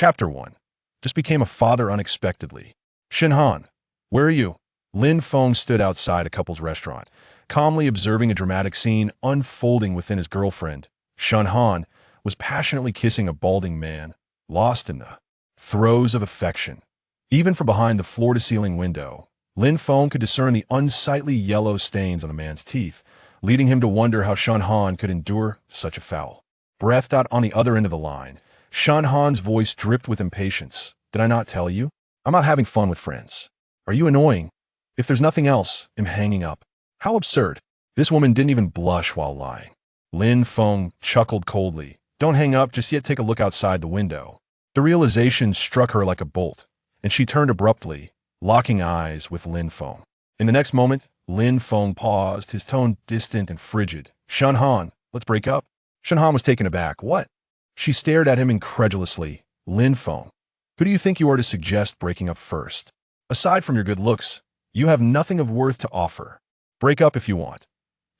Chapter 1. Just became a father unexpectedly. Shinhan, where are you? Lin Feng stood outside a couple's restaurant, calmly observing a dramatic scene unfolding within his girlfriend. Shinhan was passionately kissing a balding man, lost in the throes of affection. Even from behind the floor-to-ceiling window, Lin Feng could discern the unsightly yellow stains on the man's teeth, leading him to wonder how Shinhan could endure such a foul. Breathed out on the other end of the line, Shinhan's voice dripped with impatience. Did I not tell you? I'm not having fun with friends. Are you annoying? If there's nothing else, I'm hanging up. How absurd. This woman didn't even blush while lying. Lin Feng chuckled coldly. Don't hang up, just yet take a look outside the window. The realization struck her like a bolt, and she turned abruptly, locking eyes with Lin Feng. In the next moment, Lin Feng paused, his tone distant and frigid. Shinhan, let's break up. Shinhan was taken aback. What? She stared at him incredulously. Lin Feng, who do you think you are to suggest breaking up first? Aside from your good looks, you have nothing of worth to offer. Break up if you want.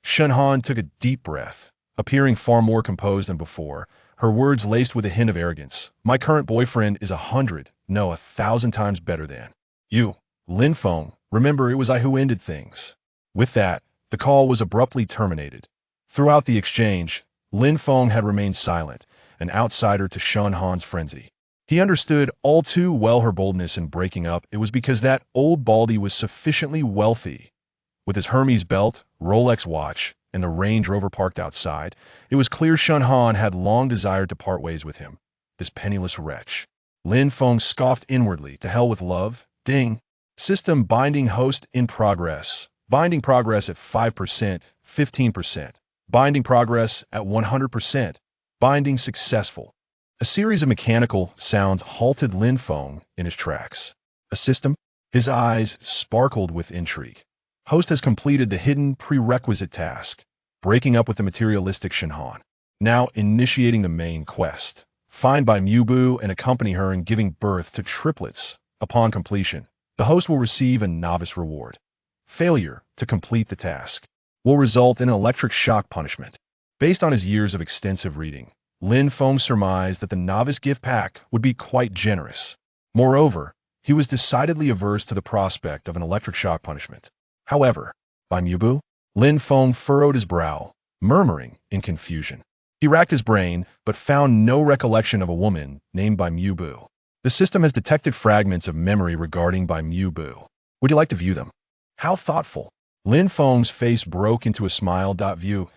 Shinhan took a deep breath, appearing far more composed than before, her words laced with a hint of arrogance. My current boyfriend is 100, no, 1,000 times better than you. Lin Feng, remember it was I who ended things. With that, the call was abruptly terminated. Throughout the exchange, Lin Feng had remained silent, an outsider to Shinhan's frenzy. He understood all too well her boldness in breaking up. It was because that old baldy was sufficiently wealthy. With his Hermes belt, Rolex watch, and the Range Rover parked outside, it was clear Shinhan had long desired to part ways with him, this penniless wretch. Lin Feng scoffed inwardly. To hell with love. Ding. System binding host in progress. Binding progress at 5%, 15%. Binding progress at 100%. Binding successful. A series of mechanical sounds halted Lin Feng in his tracks. A system? His eyes sparkled with intrigue. Host has completed the hidden prerequisite task, breaking up with the materialistic Shinhan. Now initiating the main quest. Find Bai Mubu and accompany her in giving birth to triplets. Upon completion, the host will receive a novice reward. Failure to complete the task will result in an electric shock punishment. Based on his years of extensive reading, Lin Feng surmised that the novice gift pack would be quite generous. Moreover, he was decidedly averse to the prospect of an electric shock punishment. However, Bai Mubu? Lin Feng furrowed his brow, murmuring in confusion. He racked his brain, but found no recollection of a woman named Bai Mubu. The system has detected fragments of memory regarding Bai Mubu. Would you like to view them? How thoughtful. Lin Feng's face broke into a smile. View.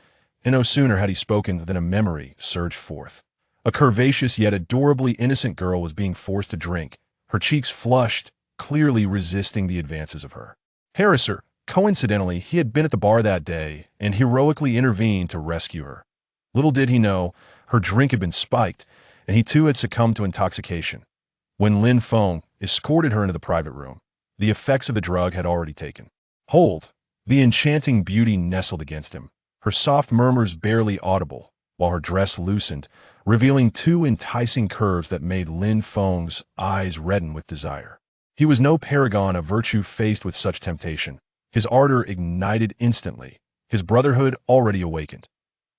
And no sooner had he spoken than a memory surged forth. A curvaceous yet adorably innocent girl was being forced to drink, her cheeks flushed, clearly resisting the advances of her harasser. Coincidentally, he had been at the bar that day and heroically intervened to rescue her. Little did he know, her drink had been spiked, and he too had succumbed to intoxication. When Lin Feng escorted her into the private room, the effects of the drug had already taken hold. The enchanting beauty nestled against him, her soft murmurs barely audible, while her dress loosened, revealing two enticing curves that made Lin Feng's eyes redden with desire. He was no paragon of virtue faced with such temptation. His ardor ignited instantly, his brotherhood already awakened.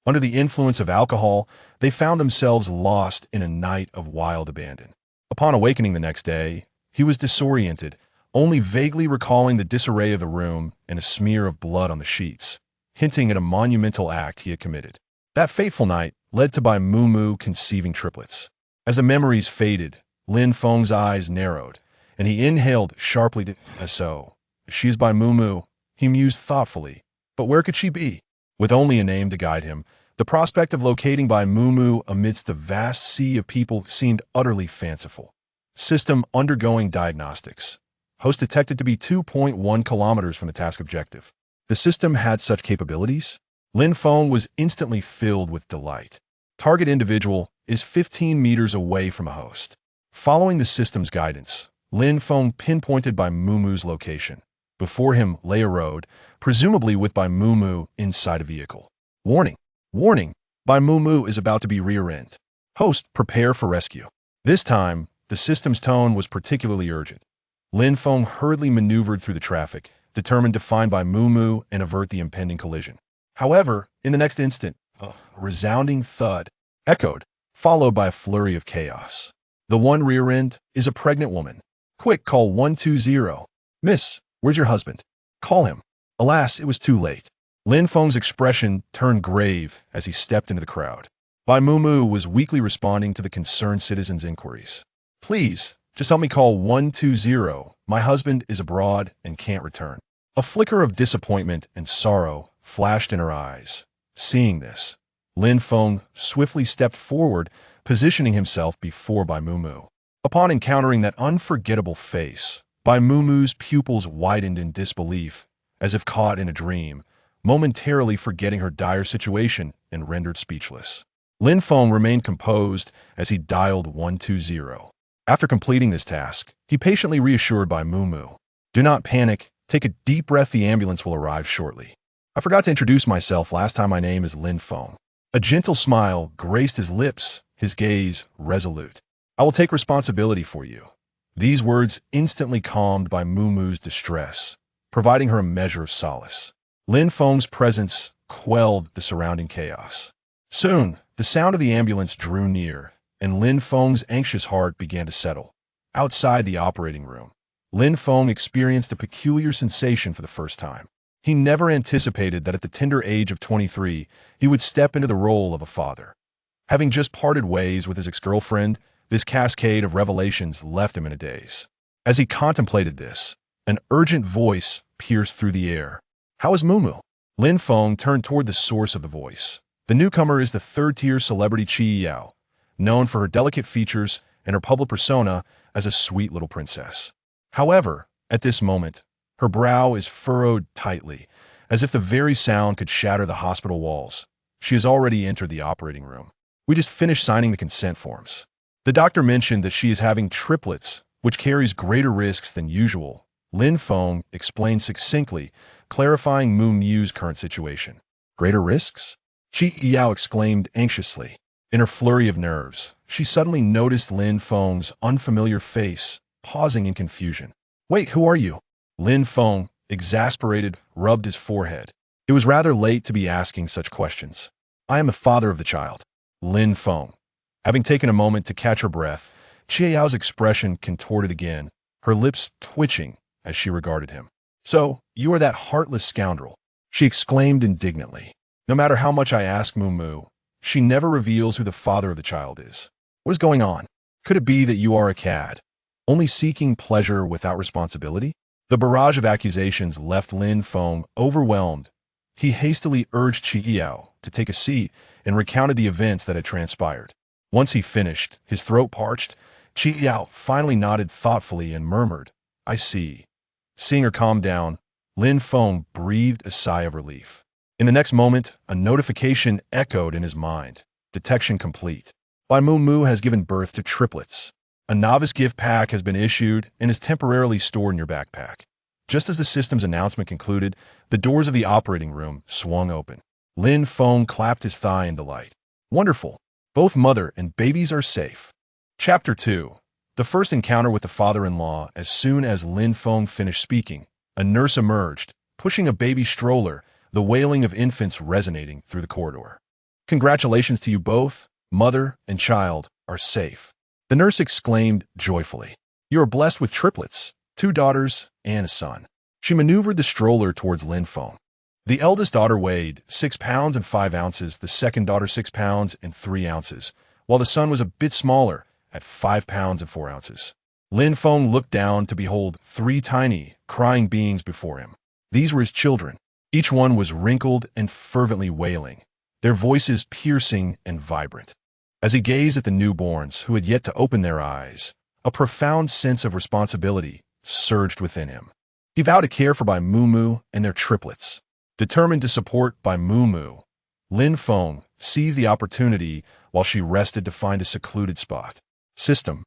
Under the influence of alcohol, they found themselves lost in a night of wild abandon. Upon awakening the next day, he was disoriented, only vaguely recalling the disarray of the room and a smear of blood on the sheets, hinting at a monumental act he had committed. That fateful night led to Bai Mumu conceiving triplets. As the memories faded, Lin Feng's eyes narrowed, and he inhaled sharply. So, she's Bai Mumu, he mused thoughtfully. But where could she be? With only a name to guide him, the prospect of locating Bai Mumu amidst the vast sea of people seemed utterly fanciful. System undergoing diagnostics. Host detected to be 2.1 kilometers from the task objective. The system had such capabilities? Lin Feng was instantly filled with delight. Target individual is 15 meters away from a host. Following the system's guidance, Lin Feng pinpointed Bai Mumu's location. Before him lay a road, presumably with Bai Mumu inside a vehicle. Warning! Warning! Bai Mumu is about to be rear-ended. Host, prepare for rescue. This time, the system's tone was particularly urgent. Lin Feng hurriedly maneuvered through the traffic, determined to find Bai Mumu and avert the impending collision. However, in the next instant, a resounding thud echoed, followed by a flurry of chaos. The one rear end is a pregnant woman. Quick, call 120. Miss, where's your husband? Call him. Alas, it was too late. Lin Feng's expression turned grave as he stepped into the crowd. Bai Mumu was weakly responding to the concerned citizens' inquiries. Please, just help me call 120. My husband is abroad and can't return. A flicker of disappointment and sorrow flashed in her eyes. Seeing this, Lin Feng swiftly stepped forward, positioning himself before Bai Mumu. Upon encountering that unforgettable face, Bai Mumu's pupils widened in disbelief, as if caught in a dream, momentarily forgetting her dire situation and rendered speechless. Lin Feng remained composed as he dialed 120. After completing this task, he patiently reassured Bai Mumu. Do not panic, take a deep breath, the ambulance will arrive shortly. I forgot to introduce myself last time, my name is Lin Feng. A gentle smile graced his lips, his gaze resolute. I will take responsibility for you. These words instantly calmed Bai Mumu's distress, providing her a measure of solace. Lin Feng's presence quelled the surrounding chaos. Soon, the sound of the ambulance drew near, and Lin Feng's anxious heart began to settle. Outside the operating room, Lin Feng experienced a peculiar sensation for the first time. He never anticipated that at the tender age of 23, he would step into the role of a father. Having just parted ways with his ex-girlfriend, this cascade of revelations left him in a daze. As he contemplated this, an urgent voice pierced through the air. How is Mumu? Lin Feng turned toward the source of the voice. The newcomer is the third-tier celebrity Qi Yao, known for her delicate features and her public persona as a sweet little princess. However, at this moment, her brow is furrowed tightly, as if the very sound could shatter the hospital walls. She has already entered the operating room. We just finished signing the consent forms. The doctor mentioned that she is having triplets, which carries greater risks than usual. Lin Feng explained succinctly, clarifying Mu Mu's current situation. Greater risks? Qi Yao exclaimed anxiously. In her flurry of nerves, she suddenly noticed Lin Feng's unfamiliar face, pausing in confusion. Wait, who are you? Lin Feng, exasperated, rubbed his forehead. It was rather late to be asking such questions. I am the father of the child. Lin Feng. Having taken a moment to catch her breath, Qi Yao's expression contorted again, her lips twitching as she regarded him. So, you are that heartless scoundrel, she exclaimed indignantly. No matter how much I ask Mumu, she never reveals who the father of the child is. What is going on? Could it be that you are a cad, only seeking pleasure without responsibility? The barrage of accusations left Lin Feng overwhelmed. He hastily urged Qi Yao to take a seat and recounted the events that had transpired. Once he finished, his throat parched, Qi Yao finally nodded thoughtfully and murmured, I see. Seeing her calm down, Lin Feng breathed a sigh of relief. In the next moment, a notification echoed in his mind. Detection complete. Bai Mumu has given birth to triplets. A novice gift pack has been issued and is temporarily stored in your backpack. Just as the system's announcement concluded, the doors of the operating room swung open. Lin Feng clapped his thigh in delight. Wonderful. Both mother and babies are safe. Chapter 2. The first encounter with the father-in-law. As soon as Lin Feng finished speaking, a nurse emerged, pushing a baby stroller, the wailing of infants resonating through the corridor. Congratulations to you both, mother and child, are safe. The nurse exclaimed joyfully. You are blessed with triplets, 2 daughters and a son. She maneuvered the stroller towards Lin Feng. The eldest daughter weighed 6 pounds and 5 ounces, the second daughter 6 pounds and 3 ounces, while the son was a bit smaller at 5 pounds and 4 ounces. Lin Feng looked down to behold 3 tiny, crying beings before him. These were his children. Each one was wrinkled and fervently wailing, their voices piercing and vibrant. As he gazed at the newborns who had yet to open their eyes, a profound sense of responsibility surged within him. He vowed to care for Bai Mumu and their triplets. Determined to support Bai Mumu, Lin Feng seized the opportunity while she rested to find a secluded spot. System,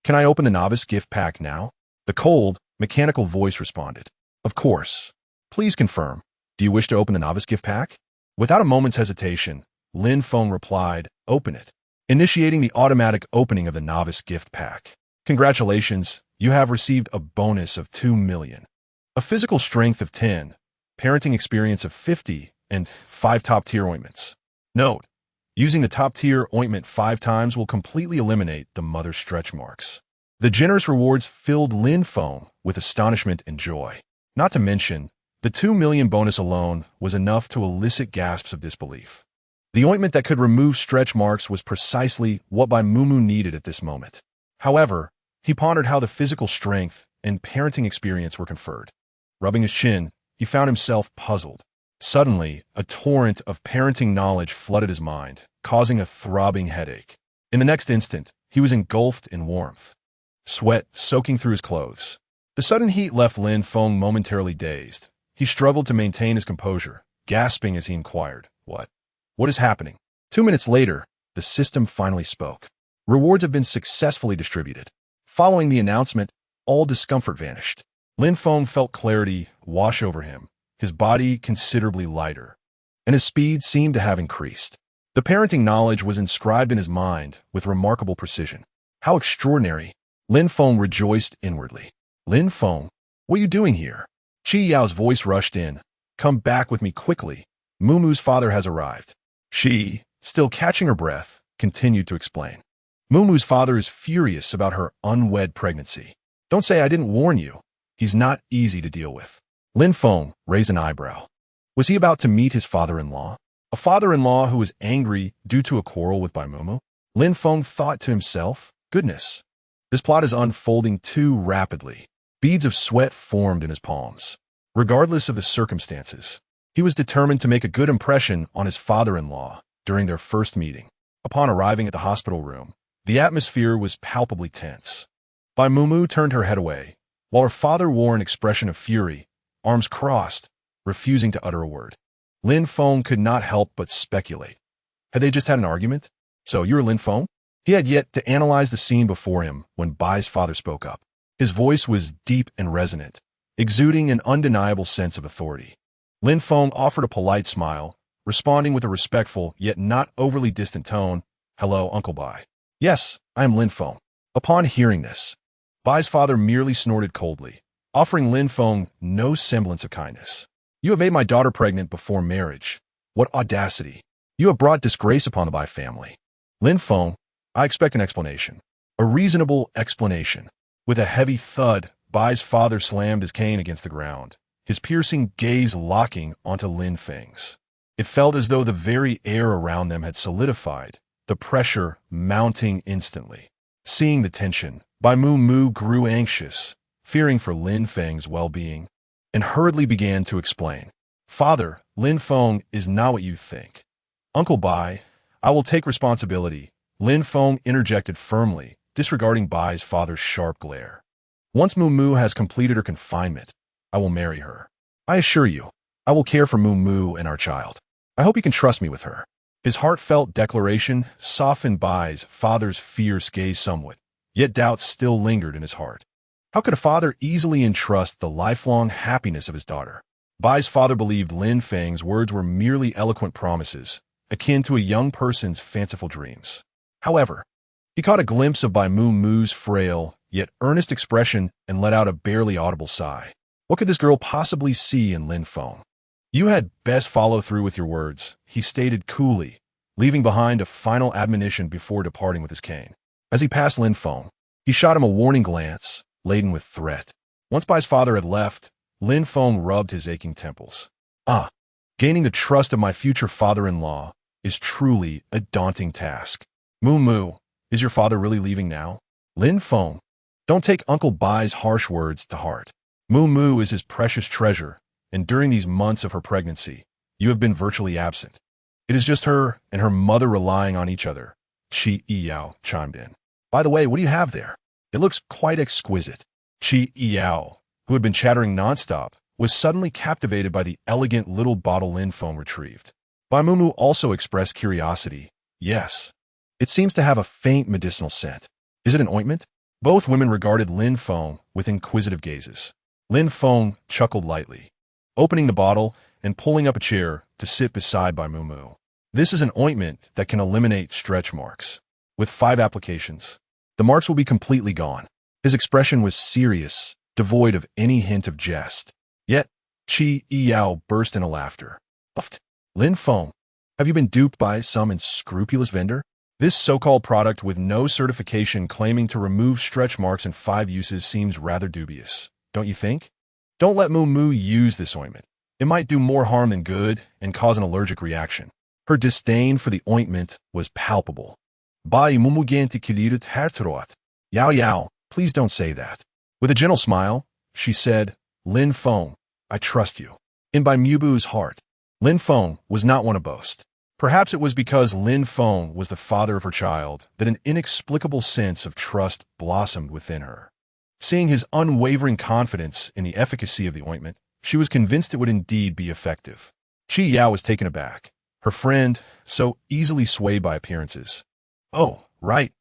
can I open the novice gift pack now? The cold, mechanical voice responded. Of course. Please confirm. Do you wish to open the novice gift pack? Without a moment's hesitation, Lin Feng replied, open it, initiating the automatic opening of the novice gift pack. Congratulations, you have received a bonus of 2 million. A physical strength of 10, parenting experience of 50, and 5 top-tier ointments. Note, Using the top-tier ointment 5 times will completely eliminate the mother stretch marks. The generous rewards filled Lin Feng with astonishment and joy. Not to mention, the 2 million bonus alone was enough to elicit gasps of disbelief. The ointment that could remove stretch marks was precisely what Bai Mumu needed at this moment. However, he pondered how the physical strength and parenting experience were conferred. Rubbing his chin, he found himself puzzled. Suddenly, a torrent of parenting knowledge flooded his mind, causing a throbbing headache. In the next instant, he was engulfed in warmth, sweat soaking through his clothes. The sudden heat left Lin Feng momentarily dazed. He struggled to maintain his composure, gasping as he inquired, What is happening? 2 minutes later, the system finally spoke. Rewards have been successfully distributed. Following the announcement, all discomfort vanished. Lin Feng felt clarity wash over him, his body considerably lighter, and his speed seemed to have increased. The parenting knowledge was inscribed in his mind with remarkable precision. How extraordinary! Lin Feng rejoiced inwardly. Lin Feng, what are you doing here? Qi Yao's voice rushed in. Come back with me quickly. Mumu's father has arrived. She, still catching her breath, continued to explain. Mumu's father is furious about her unwed pregnancy. Don't say I didn't warn you. He's not easy to deal with. Lin Feng raised an eyebrow. Was he about to meet his father-in-law? A father-in-law who was angry due to a quarrel with Bai Mumu? Lin Feng thought to himself, goodness, this plot is unfolding too rapidly. Beads of sweat formed in his palms. Regardless of the circumstances, he was determined to make a good impression on his father-in-law during their first meeting. Upon arriving at the hospital room, the atmosphere was palpably tense. Bai Mumu turned her head away, while her father wore an expression of fury, arms crossed, refusing to utter a word. Lin Feng could not help but speculate. Had they just had an argument? So you're Lin Feng? He had yet to analyze the scene before him when Bai's father spoke up. His voice was deep and resonant, exuding an undeniable sense of authority. Lin Feng offered a polite smile, responding with a respectful yet not overly distant tone, Hello, Uncle Bai. Yes, I am Lin Feng. Upon hearing this, Bai's father merely snorted coldly, offering Lin Feng no semblance of kindness. You have made my daughter pregnant before marriage. What audacity! You have brought disgrace upon the Bai family. Lin Feng, I expect an explanation. A reasonable explanation. With a heavy thud, Bai's father slammed his cane against the ground, his piercing gaze locking onto Lin Feng's. It felt as though the very air around them had solidified, the pressure mounting instantly. Seeing the tension, Bai Mumu grew anxious, fearing for Lin Feng's well-being, and hurriedly began to explain. Father, Lin Feng is not what you think. Uncle Bai, I will take responsibility. Lin Feng interjected firmly, disregarding Bai's father's sharp glare. Once Mumu has completed her confinement, I will marry her. I assure you, I will care for Mumu and our child. I hope you can trust me with her. His heartfelt declaration softened Bai's father's fierce gaze somewhat, yet doubts still lingered in his heart. How could a father easily entrust the lifelong happiness of his daughter? Bai's father believed Lin Feng's words were merely eloquent promises, akin to a young person's fanciful dreams. However, he caught a glimpse of Bai Mumu's frail, yet earnest expression and let out a barely audible sigh. What could this girl possibly see in Lin Feng? You had best follow through with your words, he stated coolly, leaving behind a final admonition before departing with his cane. As he passed Lin Feng, he shot him a warning glance, laden with threat. Once Bai's father had left, Lin Feng rubbed his aching temples. Gaining the trust of my future father-in-law is truly a daunting task. Mumu, is your father really leaving now? Lin Feng, don't take Uncle Bai's harsh words to heart. Mumu is his precious treasure, and during these months of her pregnancy, you have been virtually absent. It is just her and her mother relying on each other, Qi Yao chimed in. By the way, what do you have there? It looks quite exquisite. Qi Yao, who had been chattering nonstop, was suddenly captivated by the elegant little bottle Lin Feng retrieved. Bai Mumu also expressed curiosity. Yes. It seems to have a faint medicinal scent. Is it an ointment? Both women regarded Lin Feng with inquisitive gazes. Lin Feng chuckled lightly, opening the bottle and pulling up a chair to sit beside Bai Mumu. This is an ointment that can eliminate stretch marks. With 5 applications, the marks will be completely gone. His expression was serious, devoid of any hint of jest. Yet, Qi Yao burst into laughter. Uffed. Lin Feng, Have you been duped by some unscrupulous vendor? This so-called product with no certification claiming to remove stretch marks in 5 uses seems rather dubious, don't you think? Don't let Moo use this ointment. It might do more harm than good and cause an allergic reaction. Her disdain for the ointment was palpable. Bai Moo ganti kilirit hertrot. Yao Yao, please don't say that. With a gentle smile, she said, Lin Feng, I trust you. In Bai Mubu's heart, Lin Feng was not one to boast. Perhaps it was because Lin Feng was the father of her child that an inexplicable sense of trust blossomed within her. Seeing his unwavering confidence in the efficacy of the ointment, she was convinced it would indeed be effective. Chi Yao was taken aback. Her friend, so easily swayed by appearances. Oh, right,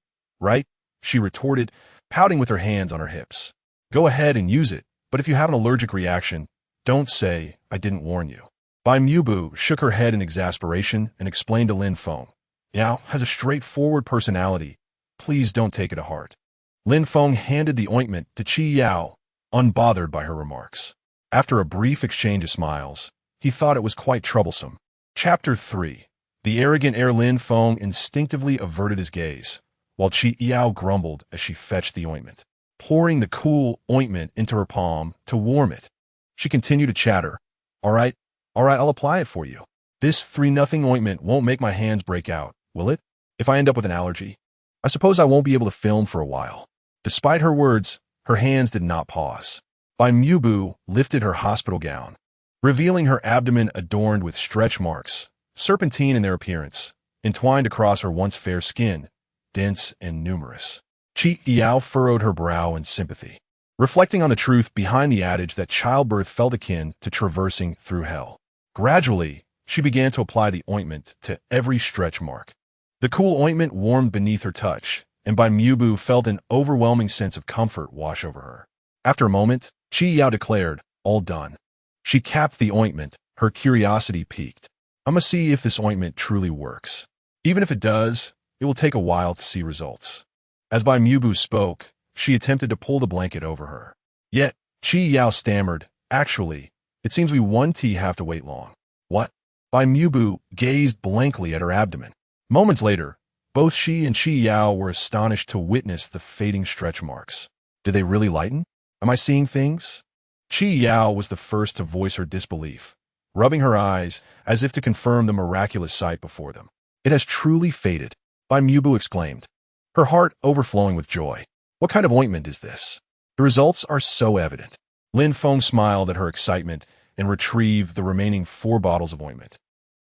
she retorted, pouting with her hands on her hips. Go ahead and use it, but if you have an allergic reaction, don't say I didn't warn you. Bai Mubu shook her head in exasperation and explained to Lin Feng. Yao has a straightforward personality. Please don't take it to heart. Lin Feng handed the ointment to Chi Yao, unbothered by her remarks. After a brief exchange of smiles, he thought it was quite troublesome. Chapter 3. The arrogant heir Lin Feng instinctively averted his gaze, while Chi Yao grumbled as she fetched the ointment, pouring the cool ointment into her palm to warm it. She continued to chatter. All right, I'll apply it for you. This 3-0 ointment won't make my hands break out, will it? If I end up with an allergy, I suppose I won't be able to film for a while. Despite her words, her hands did not pause. Bai Mubu lifted her hospital gown, revealing her abdomen adorned with stretch marks, serpentine in their appearance, entwined across her once fair skin, dense and numerous. Chi Yao furrowed her brow in sympathy, reflecting on the truth behind the adage that childbirth felt akin to traversing through hell. Gradually, she began to apply the ointment to every stretch mark. The cool ointment warmed beneath her touch, and Bai Mubu felt an overwhelming sense of comfort wash over her. After a moment, Chi Yao declared, all done. She capped the ointment, her curiosity piqued. I must see if this ointment truly works. Even if it does, it will take a while to see results. As Bai Mubu spoke, she attempted to pull the blanket over her. Yet, Chi Yao stammered, actually, it seems we won't have to wait long. What? Bai Mubu gazed blankly at her abdomen. Moments later, both she and Chi Yao were astonished to witness the fading stretch marks. Did they really lighten? Am I seeing things? Chi Yao was the first to voice her disbelief, rubbing her eyes as if to confirm the miraculous sight before them. It has truly faded, Bai Mubu exclaimed, her heart overflowing with joy. What kind of ointment is this? The results are so evident. Lin Feng smiled at her excitement and retrieved the remaining 4 bottles of ointment.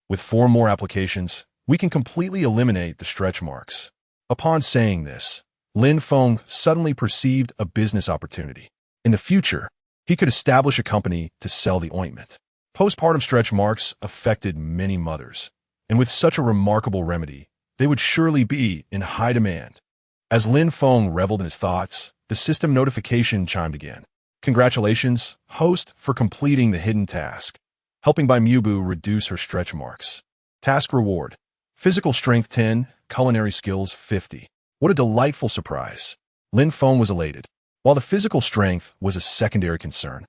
With 4 more applications, we can completely eliminate the stretch marks. Upon saying this, Lin Feng suddenly perceived a business opportunity. In the future, he could establish a company to sell the ointment. Postpartum stretch marks affected many mothers, and with such a remarkable remedy, they would surely be in high demand. As Lin Feng reveled in his thoughts, the system notification chimed again. Congratulations, host, for completing the hidden task, helping Bai Mubu reduce her stretch marks. Task reward: physical strength 10, culinary skills 50. What a delightful surprise. Lin Feng was elated. While the physical strength was a secondary concern,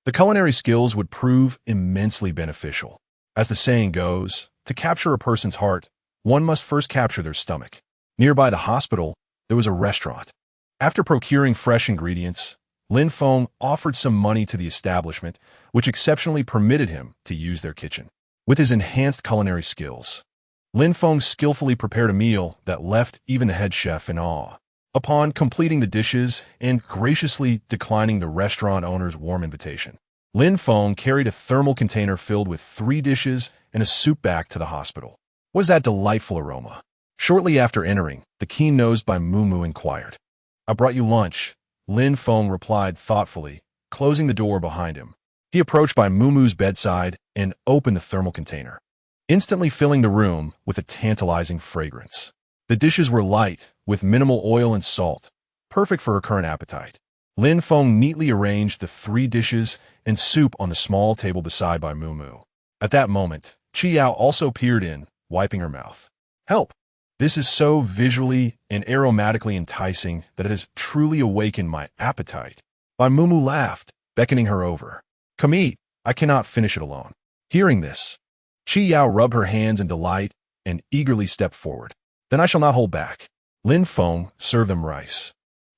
the culinary skills would prove immensely beneficial. As the saying goes, to capture a person's heart, one must first capture their stomach. Nearby the hospital, there was a restaurant. After procuring fresh ingredients, Lin Feng offered some money to the establishment, which exceptionally permitted him to use their kitchen. With his enhanced culinary skills, Lin Feng skillfully prepared a meal that left even the head chef in awe. Upon completing the dishes and graciously declining the restaurant owner's warm invitation, Lin Feng carried a thermal container filled with 3 dishes and a soup back to the hospital. What was that delightful aroma? Shortly after entering, the keen-nosed Bai Mumu inquired. I brought you lunch, Lin Feng replied thoughtfully, closing the door behind him. He approached Bai Mumu's bedside and opened the thermal container, instantly filling the room with a tantalizing fragrance. The dishes were light, with minimal oil and salt, perfect for her current appetite. Lin Feng neatly arranged the 3 dishes and soup on the small table beside Bai Mumu. At that moment, Chi Yao also peered in, wiping her mouth. Help! This is so visually and aromatically enticing that it has truly awakened my appetite. Bai Mumu laughed, beckoning her over. Come eat, I cannot finish it alone. Hearing this, Chi Yao rubbed her hands in delight and eagerly stepped forward. Then I shall not hold back. Lin Feng served them rice,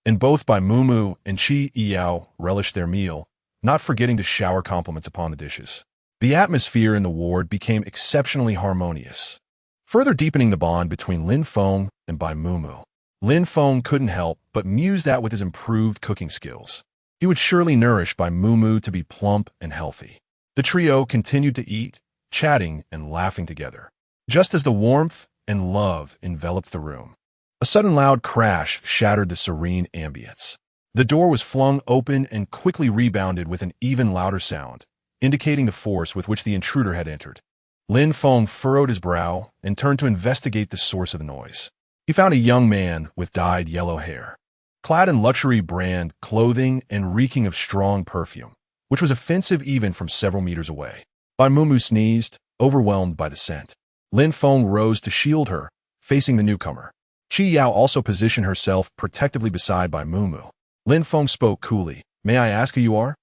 and both Bai Mumu and Qi Yao relished their meal, not forgetting to shower compliments upon the dishes. The atmosphere in the ward became exceptionally harmonious, further deepening the bond between Lin Feng and Bai Mumu. Lin Feng couldn't help but muse that with his improved cooking skills, he would surely nourish Bai Mumu to be plump and healthy. The trio continued to eat, chatting and laughing together, just as the warmth and love enveloped the room. A sudden loud crash shattered the serene ambience. The door was flung open and quickly rebounded with an even louder sound, indicating the force with which the intruder had entered. Lin Feng furrowed his brow and turned to investigate the source of the noise. He found a young man with dyed yellow hair, clad in luxury brand clothing and reeking of strong perfume, which was offensive even from several meters away. Bai Mumu sneezed, overwhelmed by the scent. Lin Feng rose to shield her, facing the newcomer. Qi Yao also positioned herself protectively beside Bai Mumu. Lin Feng spoke coolly. May I ask who you are?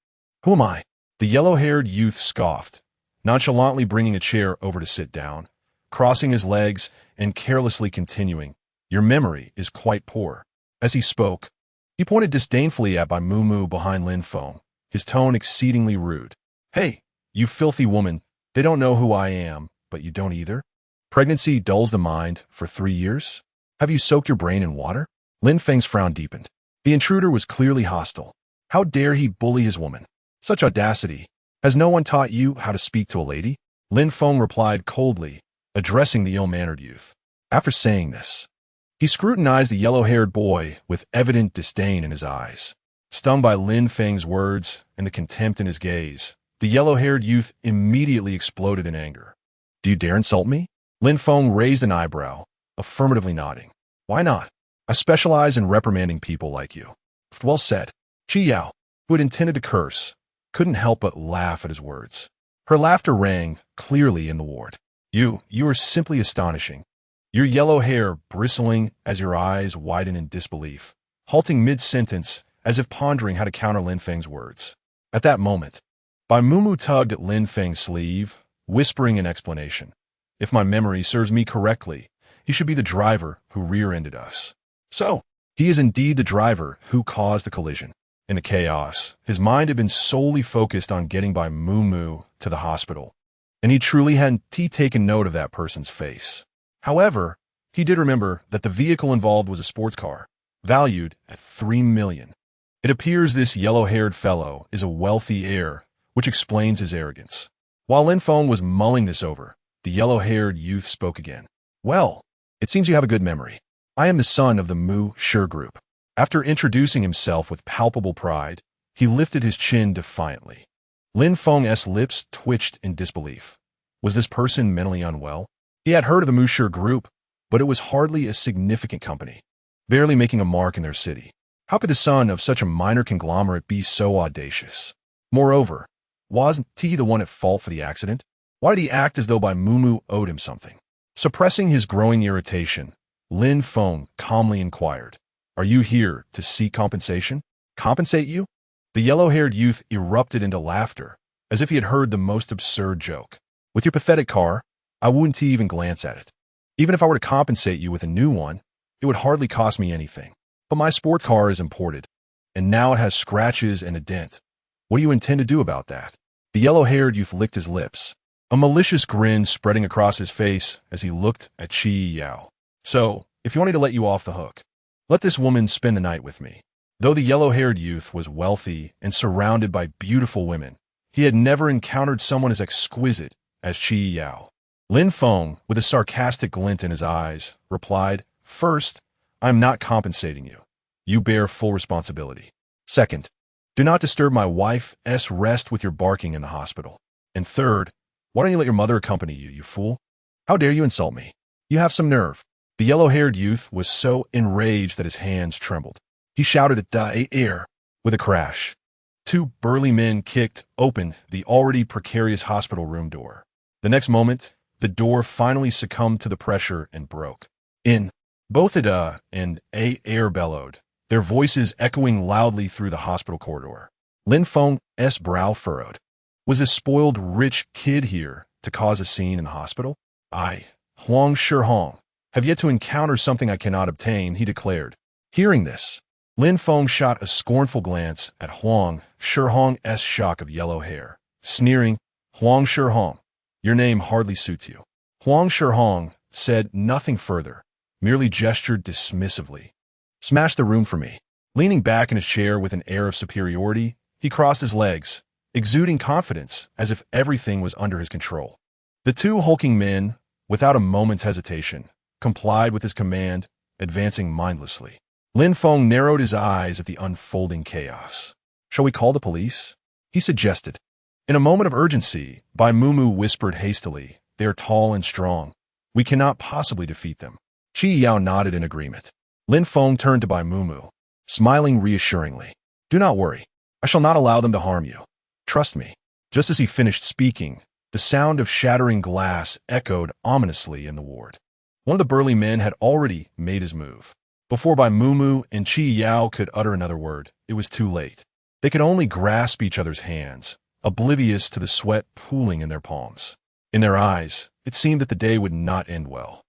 Who am I? The yellow-haired youth scoffed, nonchalantly bringing a chair over to sit down, crossing his legs and carelessly continuing. Your memory is quite poor. As he spoke, he pointed disdainfully at Bai Mumu behind Lin Feng, his tone exceedingly rude. Hey, you filthy woman, they don't know who I am, but you don't either? Pregnancy dulls the mind for 3 years? Have you soaked your brain in water? Lin Feng's frown deepened. The intruder was clearly hostile. How dare he bully his woman? Such audacity. Has no one taught you how to speak to a lady? Lin Feng replied coldly, addressing the ill-mannered youth. After saying this, he scrutinized the yellow-haired boy with evident disdain in his eyes. Stung by Lin Feng's words and the contempt in his gaze, the yellow-haired youth immediately exploded in anger. Do you dare insult me? Lin Feng raised an eyebrow, affirmatively nodding. Why not? I specialize in reprimanding people like you. Well said. Qi Yao, who had intended to curse, couldn't help but laugh at his words. Her laughter rang clearly in the ward. You are simply astonishing. Your yellow hair bristling as your eyes widen in disbelief, halting mid-sentence as if pondering how to counter Lin Feng's words. At that moment, Bai Mumu tugged at Lin Feng's sleeve, whispering an explanation. If my memory serves me correctly, he should be the driver who rear-ended us. So, he is indeed the driver who caused the collision. In the chaos, his mind had been solely focused on getting Bai Mumu to the hospital, and he truly hadn't taken note of that person's face. However, he did remember that the vehicle involved was a sports car, valued at 3 million. It appears this yellow-haired fellow is a wealthy heir, which explains his arrogance. While Lin Feng was mulling this over, the yellow-haired youth spoke again. Well, it seems you have a good memory. I am the son of the Mu Shi group. After introducing himself with palpable pride, he lifted his chin defiantly. Lin Feng's lips twitched in disbelief. Was this person mentally unwell? He had heard of the Mu Shi group, but it was hardly a significant company, barely making a mark in their city. How could the son of such a minor conglomerate be so audacious? Moreover, wasn't he the one at fault for the accident? Why did he act as though Bai Mumu owed him something? Suppressing his growing irritation, Lin Feng calmly inquired, Are you here to seek compensation? Compensate you? The yellow-haired youth erupted into laughter, as if he had heard the most absurd joke. With your pathetic car, I wouldn't even glance at it. Even if I were to compensate you with a new one, it would hardly cost me anything. But my sport car is imported, and now it has scratches and a dent. What do you intend to do about that? The yellow-haired youth licked his lips, a malicious grin spreading across his face as he looked at Qi Yao. So, if you want me to let you off the hook, let this woman spend the night with me. Though the yellow-haired youth was wealthy and surrounded by beautiful women, he had never encountered someone as exquisite as Qi Yao. Lin Feng, with a sarcastic glint in his eyes, replied, First, I'm not compensating you. You bear full responsibility. Second, do not disturb my wife's rest with your barking in the hospital. And third, why don't you let your mother accompany you, you fool? How dare you insult me? You have some nerve. The yellow-haired youth was so enraged that his hands trembled. He shouted at the air. With a crash, 2 burly men kicked open the already precarious hospital room door. The next moment, the door finally succumbed to the pressure and broke. In. Both Ada and air bellowed, their voices echoing loudly through the hospital corridor. Lin Feng's brow furrowed. Was this spoiled rich kid here to cause a scene in the hospital? Huang Shihong, have yet to encounter something I cannot obtain, he declared. Hearing this, Lin Feng shot a scornful glance at Huang Shihong's shock of yellow hair, sneering, Huang Shihong, your name hardly suits you. Huang Shihong said nothing further, merely gestured dismissively. Smash the room for me. Leaning back in his chair with an air of superiority, he crossed his legs, exuding confidence as if everything was under his control. The two hulking men, without a moment's hesitation, complied with his command, advancing mindlessly. Lin Feng narrowed his eyes at the unfolding chaos. Shall we call the police? He suggested. In a moment of urgency, Bai Mumu whispered hastily, they are tall and strong. We cannot possibly defeat them. Qi Yao nodded in agreement. Lin Feng turned to Bai Mumu, smiling reassuringly. Do not worry. I shall not allow them to harm you. Trust me. Just as he finished speaking, the sound of shattering glass echoed ominously in the ward. One of the burly men had already made his move. Before Bai Mumu and Qi Yao could utter another word, it was too late. They could only grasp each other's hands, oblivious to the sweat pooling in their palms. In their eyes, it seemed that the day would not end well.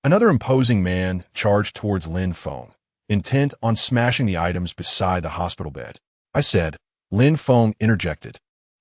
Another imposing man charged towards Lin Feng, intent on smashing the items beside the hospital bed. I said, Lin Feng interjected,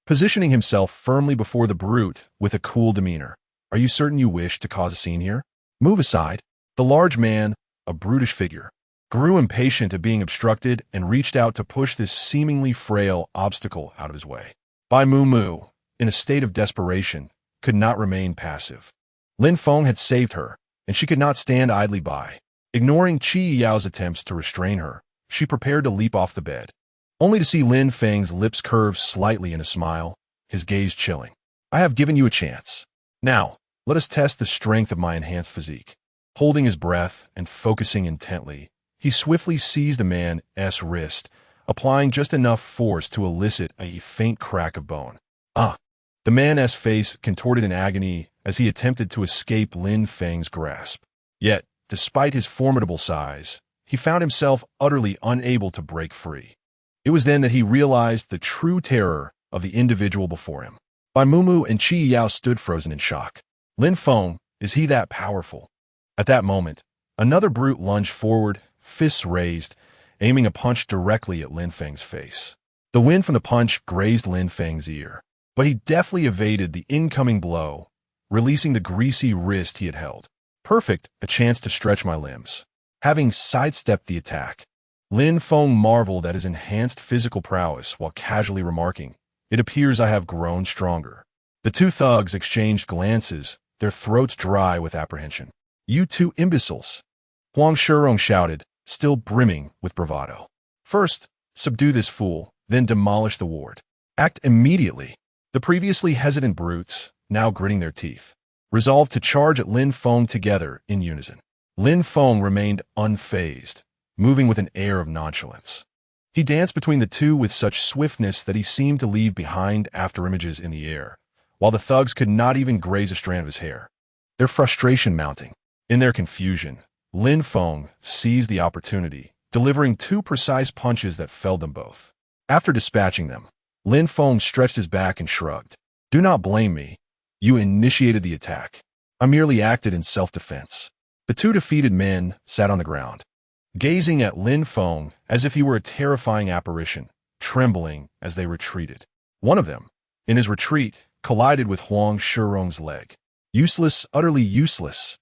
positioning himself firmly before the brute with a cool demeanor. Are you certain you wish to cause a scene here? Move aside. The large man, a brutish figure, grew impatient at being obstructed and reached out to push this seemingly frail obstacle out of his way. Bai Mumu, in a state of desperation, could not remain passive. Lin Feng had saved her, and she could not stand idly by. Ignoring Qi Yao's attempts to restrain her, she prepared to leap off the bed, only to see Lin Feng's lips curve slightly in a smile, his gaze chilling. I have given you a chance. Now, let us test the strength of my enhanced physique. Holding his breath and focusing intently, he swiftly seized the man's wrist, applying just enough force to elicit a faint crack of bone. Ah! The man's face contorted in agony as he attempted to escape Lin Feng's grasp. Yet, despite his formidable size, he found himself utterly unable to break free. It was then that he realized the true terror of the individual before him. Bai Mumu and Qi Yao stood frozen in shock. Lin Feng, is he that powerful? At that moment, another brute lunged forward, fists raised, aiming a punch directly at Lin Feng's face. The wind from the punch grazed Lin Feng's ear, but he deftly evaded the incoming blow, releasing the greasy wrist he had held. Perfect, a chance to stretch my limbs. Having sidestepped the attack, Lin Feng marveled at his enhanced physical prowess while casually remarking, it appears I have grown stronger. The two thugs exchanged glances, their throats dry with apprehension. You two imbeciles! Huang Shihong shouted, still brimming with bravado. First, subdue this fool, then demolish the ward. Act immediately. The previously hesitant brutes, now gritting their teeth, resolved to charge at Lin Feng together in unison. Lin Feng remained unfazed, moving with an air of nonchalance. He danced between the two with such swiftness that he seemed to leave behind afterimages in the air, while the thugs could not even graze a strand of his hair. Their frustration mounting. In their confusion, Lin Feng seized the opportunity, delivering two precise punches that felled them both. After dispatching them, Lin Feng stretched his back and shrugged. Do not blame me. You initiated the attack. I merely acted in self-defense. The two defeated men sat on the ground, gazing at Lin Feng as if he were a terrifying apparition, trembling as they retreated. One of them, in his retreat, collided with Huang Shihong's leg. Useless, utterly useless.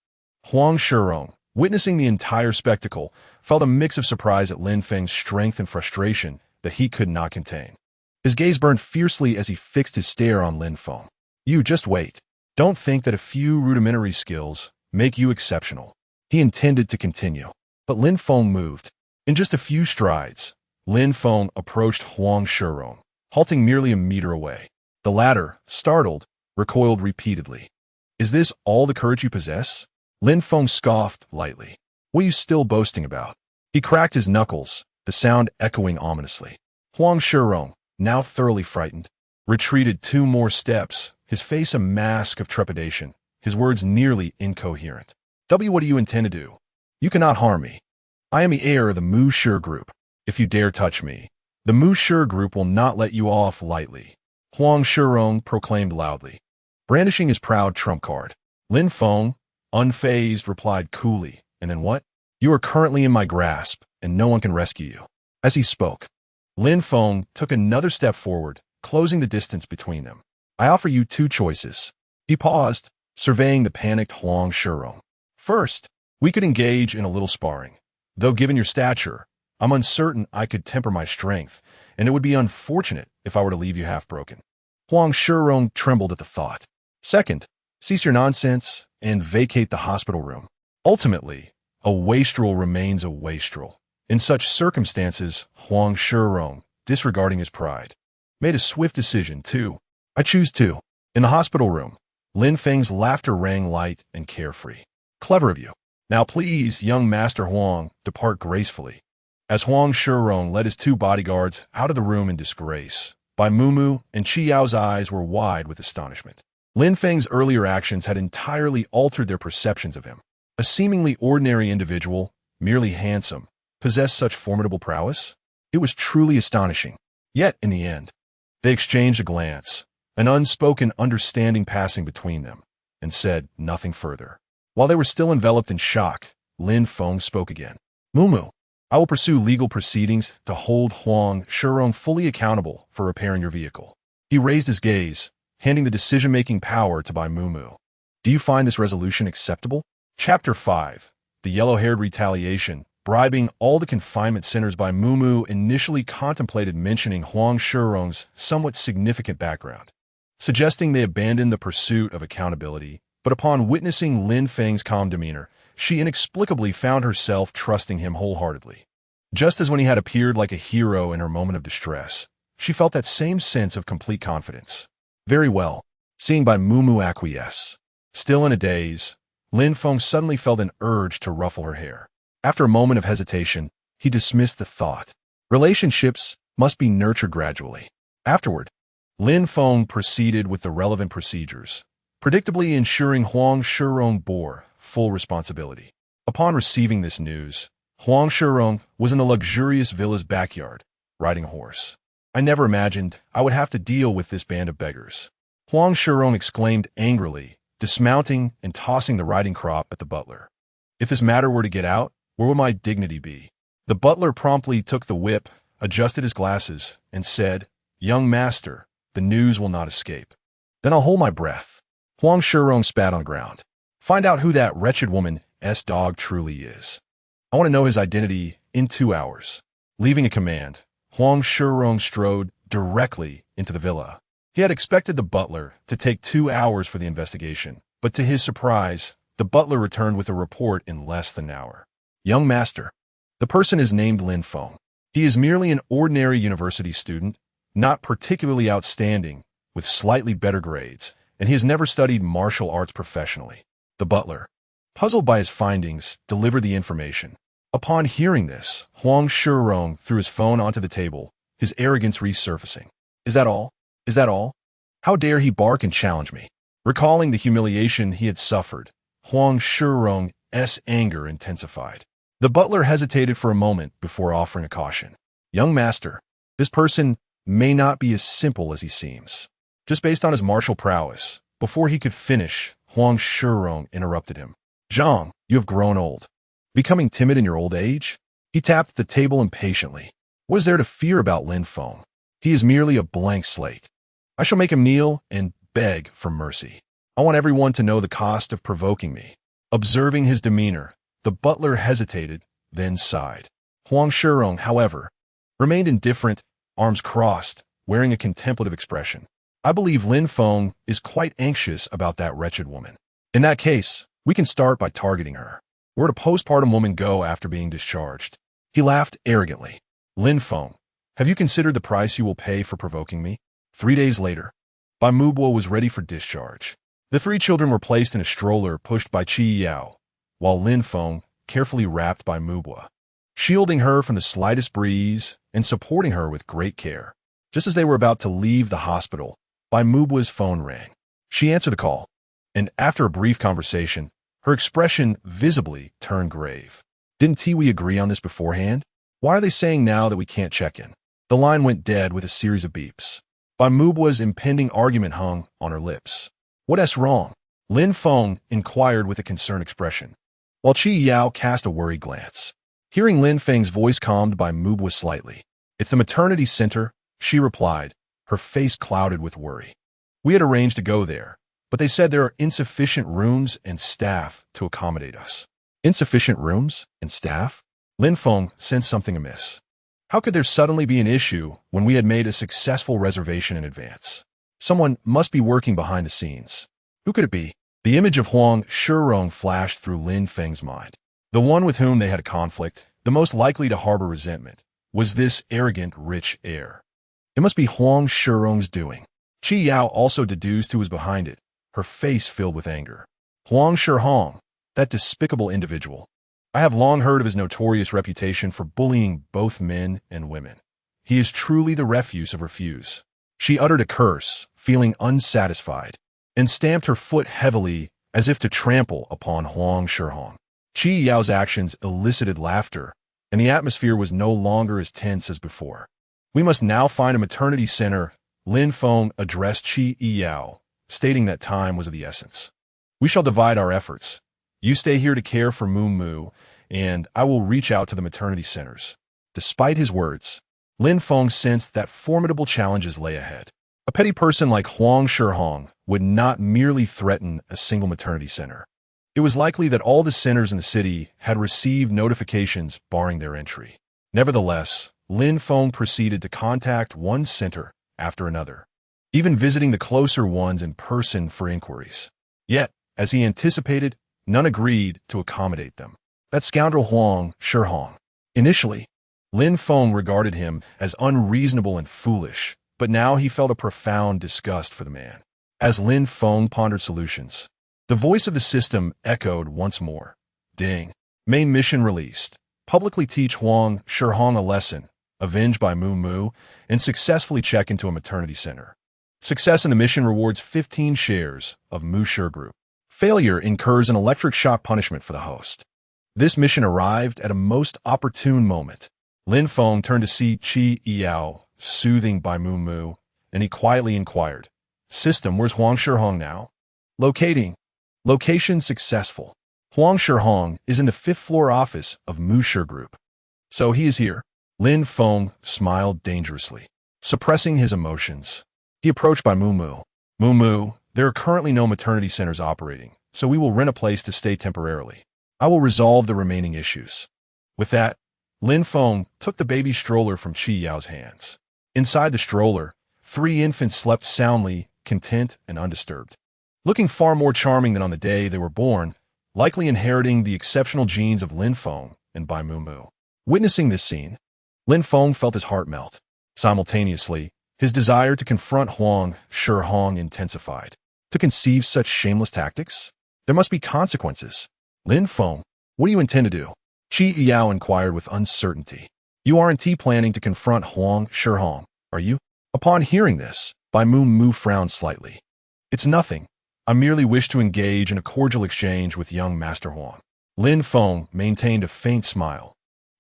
Huang Shihong, witnessing the entire spectacle, felt a mix of surprise at Lin Feng's strength and frustration that he could not contain. His gaze burned fiercely as he fixed his stare on Lin Feng. You just wait. Don't think that a few rudimentary skills make you exceptional. He intended to continue, but Lin Feng moved. In just a few strides, Lin Feng approached Huang Shihong, halting merely a meter away. The latter, startled, recoiled repeatedly. Is this all the courage you possess? Lin Feng scoffed lightly. What are you still boasting about? He cracked his knuckles, the sound echoing ominously. Huang Shihong, now thoroughly frightened, retreated 2 more steps, his face a mask of trepidation, his words nearly incoherent. What do you intend to do? You cannot harm me. I am the heir of the Mu Shi group. If you dare touch me, the Mu Shi group will not let you off lightly. Huang Shihong proclaimed loudly, brandishing his proud trump card. Lin Feng, unfazed, replied coolly, "And then what? You are currently in my grasp, and no one can rescue you." As he spoke, Lin Feng took another step forward, closing the distance between them. "I offer you two choices." He paused, surveying the panicked Huang Shirong. "First, we could engage in a little sparring. Though given your stature, I'm uncertain I could temper my strength, and it would be unfortunate if I were to leave you half-broken." Huang Shirong trembled at the thought. "Second, cease your nonsense and vacate the hospital room. Ultimately, a wastrel remains a wastrel." In such circumstances, Huang Shirong, disregarding his pride, made a swift decision too. "I choose to." In the hospital room, Lin Feng's laughter rang light and carefree. "Clever of you. Now please, young Master Huang, depart gracefully." As Huang Shirong led his two bodyguards out of the room in disgrace, Bai Mumu and Qi Yao's eyes were wide with astonishment. Lin Feng's earlier actions had entirely altered their perceptions of him. A seemingly ordinary individual, merely handsome, possessed such formidable prowess? It was truly astonishing. Yet, in the end, they exchanged a glance, an unspoken understanding passing between them, and said nothing further. While they were still enveloped in shock, Lin Feng spoke again. "Mumu, I will pursue legal proceedings to hold Huang Shirong fully accountable for repairing your vehicle." He raised his gaze, handing the decision-making power to Bai Mumu. "Do you find this resolution acceptable?" Chapter 5. The Yellow-Haired Retaliation. Bribing all the confinement centers, Bai Mumu initially contemplated mentioning Huang Shirong's somewhat significant background, suggesting they abandon the pursuit of accountability, but upon witnessing Lin Feng's calm demeanor, she inexplicably found herself trusting him wholeheartedly. Just as when he had appeared like a hero in her moment of distress, she felt that same sense of complete confidence. "Very well," seeing Bai Mumu acquiesce. Still in a daze, Lin Feng suddenly felt an urge to ruffle her hair. After a moment of hesitation, he dismissed the thought. Relationships must be nurtured gradually. Afterward, Lin Feng proceeded with the relevant procedures, predictably ensuring Huang Shirong bore full responsibility. Upon receiving this news, Huang Shirong was in the luxurious villa's backyard, riding a horse. "I never imagined I would have to deal with this band of beggars," Huang Shirong exclaimed angrily, dismounting and tossing the riding crop at the butler. "If this matter were to get out, where would my dignity be?" The butler promptly took the whip, adjusted his glasses, and said, "Young master, the news will not escape." "Then I'll hold my breath." Huang Shirong spat on the ground. "Find out who that wretched woman's dog truly is. I want to know his identity in 2 hours." Leaving a command, Huang Shirong strode directly into the villa. He had expected the butler to take 2 hours for the investigation, but to his surprise, the butler returned with a report in less than an hour. "Young master, the person is named Lin Feng. He is merely an ordinary university student, not particularly outstanding, with slightly better grades, and he has never studied martial arts professionally." The butler, puzzled by his findings, delivered the information. Upon hearing this, Huang Shirong threw his phone onto the table, his arrogance resurfacing. "Is that all? Is that all? How dare he bark and challenge me?" Recalling the humiliation he had suffered, Huang Shirong's anger intensified. The butler hesitated for a moment before offering a caution. "Young master, this person may not be as simple as he seems." Just based on his martial prowess, before he could finish, Huang Shirong interrupted him. "Zhang, you have grown old. Becoming timid in your old age?" He tapped the table impatiently. "What is there to fear about Lin Feng? He is merely a blank slate. I shall make him kneel and beg for mercy. I want everyone to know the cost of provoking me." Observing his demeanor, the butler hesitated, then sighed. Huang Shirong, however, remained indifferent, arms crossed, wearing a contemplative expression. "I believe Lin Feng is quite anxious about that wretched woman. In that case, we can start by targeting her. Where would a postpartum woman go after being discharged?" He laughed arrogantly. "Lin Feng, have you considered the price you will pay for provoking me?" 3 days later, Bai Mubo was ready for discharge. The 3 children were placed in a stroller pushed by Qi Yao, while Lin Feng carefully wrapped Bai Mubo, shielding her from the slightest breeze and supporting her with great care. Just as they were about to leave the hospital, Bai Mubo's phone rang. She answered the call, and after a brief conversation, her expression visibly turned grave. "Didn't we agree on this beforehand? Why are they saying now that we can't check in?" The line went dead with a series of beeps. Bai Mubo's impending argument hung on her lips. "What's wrong?" Lin Feng inquired with a concerned expression, while Qi Yao cast a worried glance. Hearing Lin Feng's voice calmed by Mubwa slightly. "It's the maternity center," she replied, her face clouded with worry. "We had arranged to go there, but they said there are insufficient rooms and staff to accommodate us." Insufficient rooms and staff? Lin Feng sensed something amiss. How could there suddenly be an issue when we had made a successful reservation in advance? Someone must be working behind the scenes. Who could it be? The image of Huang Shirong flashed through Lin Feng's mind. The one with whom they had a conflict, the most likely to harbor resentment, was this arrogant, rich heir. It must be Huang Shirong's doing. Qi Yao also deduced who was behind it, her face filled with anger. Huang Shirong, that despicable individual. I have long heard of his notorious reputation for bullying both men and women. He is truly the refuse of refuse. She uttered a curse, feeling unsatisfied, and stamped her foot heavily as if to trample upon Huang Shirong. Qi Yao's actions elicited laughter, and the atmosphere was no longer as tense as before. "We must now find a maternity center," Lin Feng addressed Qi Yao, stating that time was of the essence. "We shall divide our efforts. You stay here to care for Mu, and I will reach out to the maternity centers." Despite his words, Lin Feng sensed that formidable challenges lay ahead. A petty person like Huang Shirong would not merely threaten a single maternity center. It was likely that all the centers in the city had received notifications barring their entry. Nevertheless, Lin Feng proceeded to contact one center after another, even visiting the closer ones in person for inquiries. Yet, as he anticipated, none agreed to accommodate them. That scoundrel Huang Shirong. Initially, Lin Feng regarded him as unreasonable and foolish, but now he felt a profound disgust for the man. As Lin Feng pondered solutions, the voice of the system echoed once more. Ding. Main mission released. Publicly teach Huang Shirong a lesson, avenge by Mu, and successfully check into a maternity center. Success in the mission rewards 15 shares of Mu Group. Failure incurs an electric shock punishment for the host. This mission arrived at a most opportune moment. Lin Feng turned to see Qi Yao, soothing by Mu, and he quietly inquired, "System, where's Huang Shirong now?" "Locating. Location successful. Huang Shirong is in the 5th floor office of Mu Group." "So he is here." Lin Feng smiled dangerously, suppressing his emotions. He approached by Mu. "Mu, there are currently no maternity centers operating, so we will rent a place to stay temporarily. I will resolve the remaining issues." With that, Lin Feng took the baby stroller from Qi Yao's hands. Inside the stroller, 3 infants slept soundly, content and undisturbed. Looking far more charming than on the day they were born, likely inheriting the exceptional genes of Lin Feng and Bai Mu. Witnessing this scene, Lin Feng felt his heart melt. Simultaneously, his desire to confront Huang Shirong intensified. To conceive such shameless tactics? There must be consequences. "Lin Feng, what do you intend to do?" Qi Yao inquired with uncertainty. "You aren't planning to confront Huang Shirong, are you?" Upon hearing this, Bai Mu frowned slightly. "It's nothing. I merely wish to engage in a cordial exchange with young Master Huang." Lin Feng maintained a faint smile,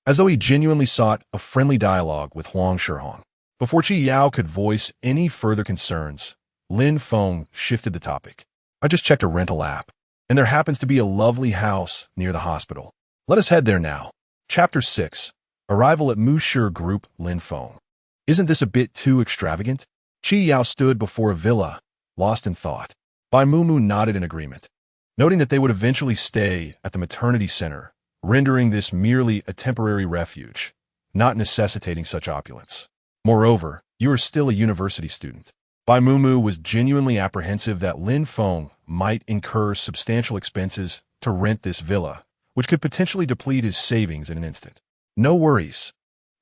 as though he genuinely sought a friendly dialogue with Huang Shirong. Before Qi Yao could voice any further concerns, Lin Feng shifted the topic. "I just checked a rental app, and there happens to be a lovely house near the hospital. Let us head there now." Chapter 6. Arrival at Mu Group. Lin Feng. "Isn't this a bit too extravagant?" Qi Yao stood before a villa, lost in thought. Bai Mu nodded in agreement, noting that they would eventually stay at the maternity center, rendering this merely a temporary refuge, not necessitating such opulence. "Moreover, you are still a university student." Bai Mu was genuinely apprehensive that Lin Feng might incur substantial expenses to rent this villa, which could potentially deplete his savings in an instant. "No worries."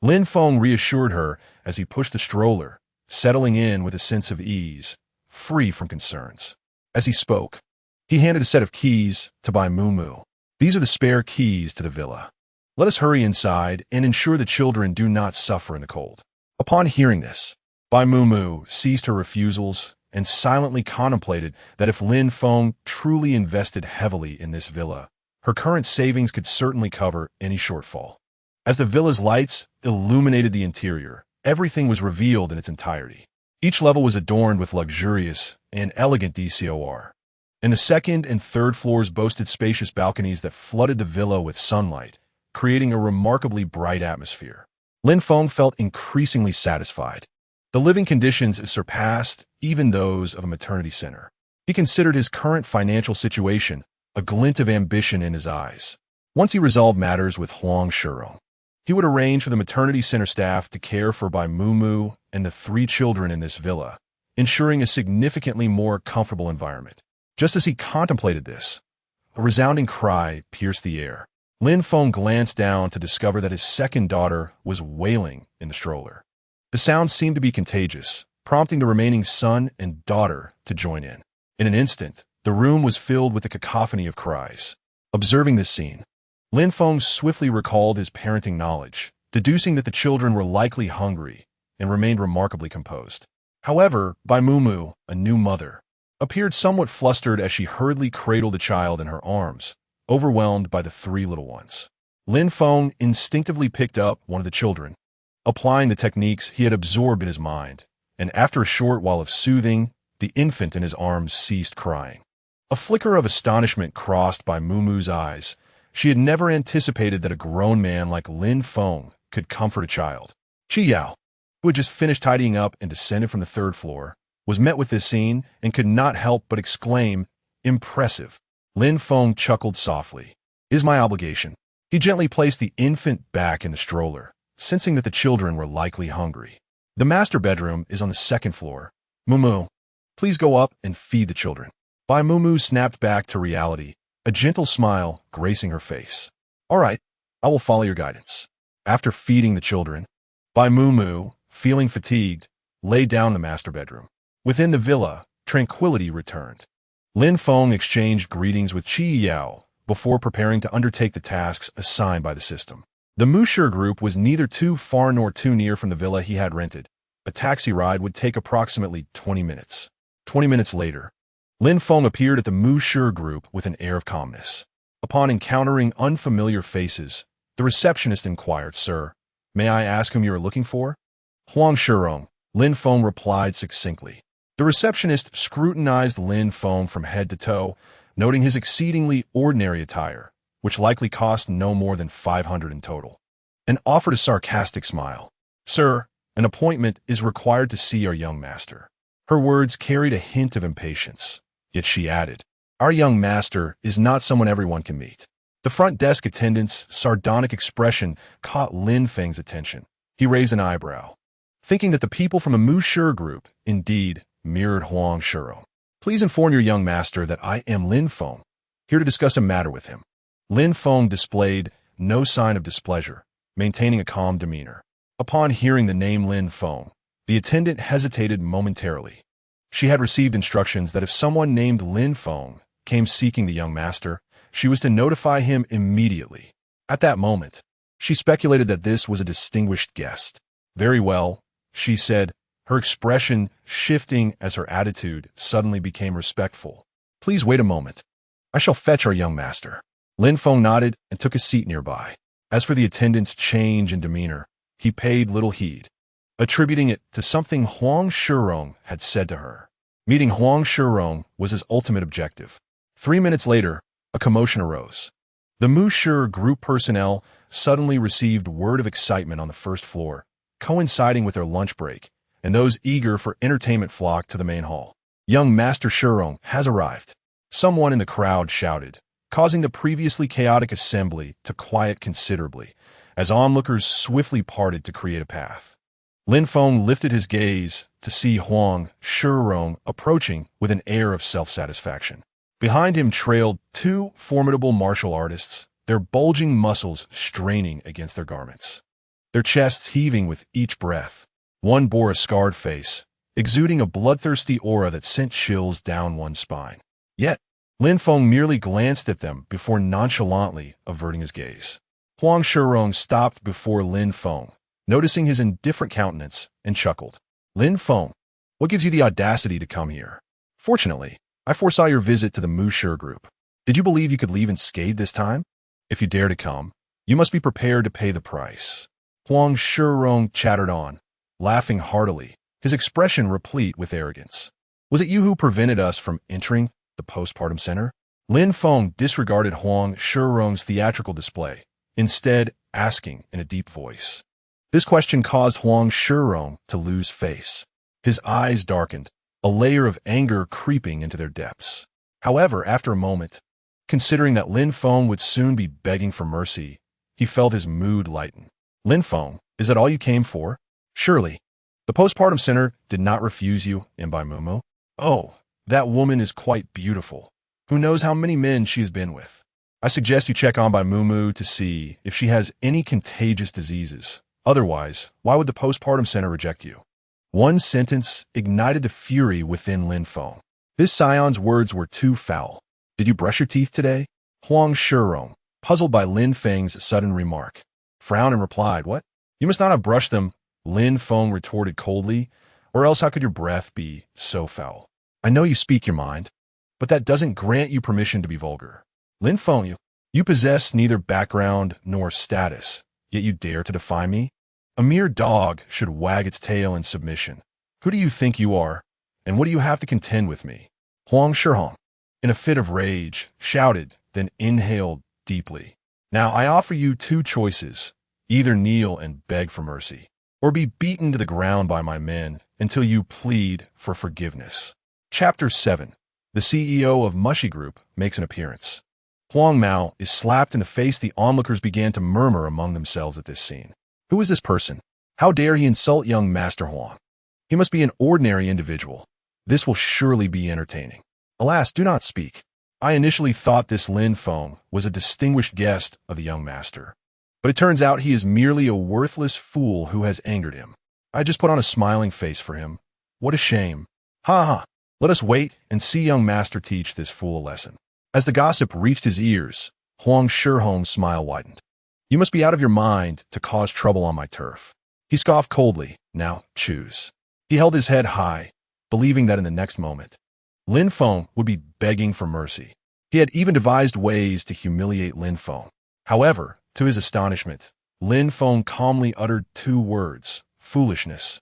Lin Feng reassured her as he pushed the stroller, settling in with a sense of ease, free from concerns. As he spoke, he handed a set of keys to Bai Mu. "These are the spare keys to the villa. Let us hurry inside and ensure the children do not suffer in the cold." Upon hearing this, Bai Mu ceased her refusals and silently contemplated that if Lin Feng truly invested heavily in this villa, her current savings could certainly cover any shortfall. As the villa's lights illuminated the interior, everything was revealed in its entirety. Each level was adorned with luxurious and elegant decor, and the second and third floors boasted spacious balconies that flooded the villa with sunlight, creating a remarkably bright atmosphere. Lin Feng felt increasingly satisfied. The living conditions surpassed even those of a maternity center. He considered his current financial situation, a glint of ambition in his eyes. Once he resolved matters with Huang Shurong, he would arrange for the maternity center staff to care for Bai Mumu and the 3 children in this villa, ensuring a significantly more comfortable environment. Just as he contemplated this, a resounding cry pierced the air. Lin Feng glanced down to discover that his second daughter was wailing in the stroller. The sound seemed to be contagious, prompting the remaining son and daughter to join in. In an instant, the room was filled with a cacophony of cries. Observing this scene, Lin Feng swiftly recalled his parenting knowledge, deducing that the children were likely hungry and remained remarkably composed. However, Bai Mumu, a new mother, appeared somewhat flustered as she hurriedly cradled the child in her arms, overwhelmed by the 3 little ones. Lin Feng instinctively picked up one of the children, applying the techniques he had absorbed in his mind, and after a short while of soothing, the infant in his arms ceased crying. A flicker of astonishment crossed Bai Mumu's eyes. She had never anticipated that a grown man like Lin Feng could comfort a child. Chi Yao, who had just finished tidying up and descended from the 3rd floor, was met with this scene and could not help but exclaim, "Impressive." Lin Feng chuckled softly. "It is my obligation." He gently placed the infant back in the stroller, sensing that the children were likely hungry. "The master bedroom is on the 2nd floor. Mumu, please go up and feed the children." Bai Mumu snapped back to reality, a gentle smile gracing her face. "All right, I will follow your guidance." After feeding the children, Bai Mumu, feeling fatigued, lay down in the master bedroom. Within the villa, tranquility returned. Lin Feng exchanged greetings with Chi Yao before preparing to undertake the tasks assigned by the system. The Musher group was neither too far nor too near from the villa he had rented. A taxi ride would take approximately 20 minutes. 20 minutes later, Lin Feng appeared at the Musher group with an air of calmness. Upon encountering unfamiliar faces, the receptionist inquired, "Sir, may I ask whom you are looking for?" "Huang Shurong," Lin Feng replied succinctly. The receptionist scrutinized Lin Feng from head to toe, noting his exceedingly ordinary attire, which likely cost no more than 500 in total, and offered a sarcastic smile. "Sir, an appointment is required to see our young master." Her words carried a hint of impatience, yet she added, "Our young master is not someone everyone can meet." The front desk attendant's sardonic expression caught Lin Feng's attention. He raised an eyebrow, thinking that the people from the Musher group, indeed, mirrored Huang Shurong. "Please inform your young master that I am Lin Feng, here to discuss a matter with him." Lin Feng displayed no sign of displeasure, maintaining a calm demeanor. Upon hearing the name Lin Feng, the attendant hesitated momentarily. She had received instructions that if someone named Lin Feng came seeking the young master, she was to notify him immediately. At that moment, she speculated that this was a distinguished guest. "Very well," she said, her expression shifting as her attitude suddenly became respectful. "Please wait a moment. I shall fetch our young master." Lin Feng nodded and took a seat nearby. As for the attendant's change in demeanor, he paid little heed, attributing it to something Huang Shurong had said to her. Meeting Huang Shurong was his ultimate objective. 3 minutes later, a commotion arose. The Musher group personnel suddenly received word of excitement on the 1st floor, coinciding with their lunch break, and those eager for entertainment flocked to the main hall. "Young Master Shurong has arrived," someone in the crowd shouted, causing the previously chaotic assembly to quiet considerably, as onlookers swiftly parted to create a path. Lin Feng lifted his gaze to see Huang Shurong approaching with an air of self-satisfaction. Behind him trailed 2 formidable martial artists, their bulging muscles straining against their garments, their chests heaving with each breath. One bore a scarred face, exuding a bloodthirsty aura that sent chills down one's spine. Yet, Lin Feng merely glanced at them before nonchalantly averting his gaze. Huang Shurong stopped before Lin Feng, noticing his indifferent countenance, and chuckled. "Lin Feng, what gives you the audacity to come here? Fortunately, I foresaw your visit to the Musher group. Did you believe you could leave unscathed this time? If you dare to come, you must be prepared to pay the price." Huang Shurong chattered on, laughing heartily, his expression replete with arrogance. "Was it you who prevented us from entering?" The postpartum center? Lin Feng disregarded Huang Shirong's theatrical display, instead asking in a deep voice. This question caused Huang Shirong to lose face. His eyes darkened, a layer of anger creeping into their depths. However, after a moment, considering that Lin Feng would soon be begging for mercy, he felt his mood lighten. Lin Feng, is that all you came for? Surely. The postpartum center did not refuse you, Imbai Mumu. Oh, that woman is quite beautiful. Who knows how many men she has been with? I suggest you check on by Mumu to see if she has any contagious diseases. Otherwise, why would the postpartum center reject you? One sentence ignited the fury within Lin Feng. This scion's words were too foul. Did you brush your teeth today? Huang Shirong, puzzled by Lin Feng's sudden remark, frowned and replied, What? You must not have brushed them, Lin Feng retorted coldly, or else how could your breath be so foul? I know you speak your mind, but that doesn't grant you permission to be vulgar. Lin Feng, you possess neither background nor status, yet you dare to defy me? A mere dog should wag its tail in submission. Who do you think you are, and what do you have to contend with me? Huang Shirong, in a fit of rage, shouted, then inhaled deeply. Now I offer you two choices. Either kneel and beg for mercy, or be beaten to the ground by my men until you plead for forgiveness. Chapter 7. The CEO of Mushy Group makes an appearance. Huang Mao is slapped in the face. The onlookers began to murmur among themselves at this scene. Who is this person? How dare he insult young Master Huang? He must be an ordinary individual. This will surely be entertaining. Alas, do not speak. I initially thought this Lin Feng was a distinguished guest of the young master. But it turns out he is merely a worthless fool who has angered him. I just put on a smiling face for him. What a shame. Ha ha. Let us wait and see young master teach this fool a lesson. As the gossip reached his ears, Huang Shirong's smile widened. You must be out of your mind to cause trouble on my turf. He scoffed coldly. Now, choose. He held his head high, believing that in the next moment, Lin Feng would be begging for mercy. He had even devised ways to humiliate Lin Feng. However, to his astonishment, Lin Feng calmly uttered two words, foolishness.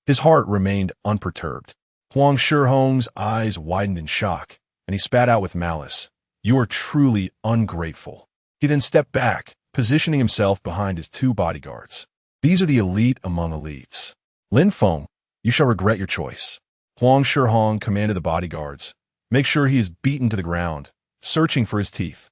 His heart remained unperturbed. Huang Shirong's eyes widened in shock, and he spat out with malice. You are truly ungrateful. He then stepped back, positioning himself behind his two bodyguards. These are the elite among elites. Lin Feng, you shall regret your choice. Huang Shirong commanded the bodyguards. Make sure he is beaten to the ground, searching for his teeth,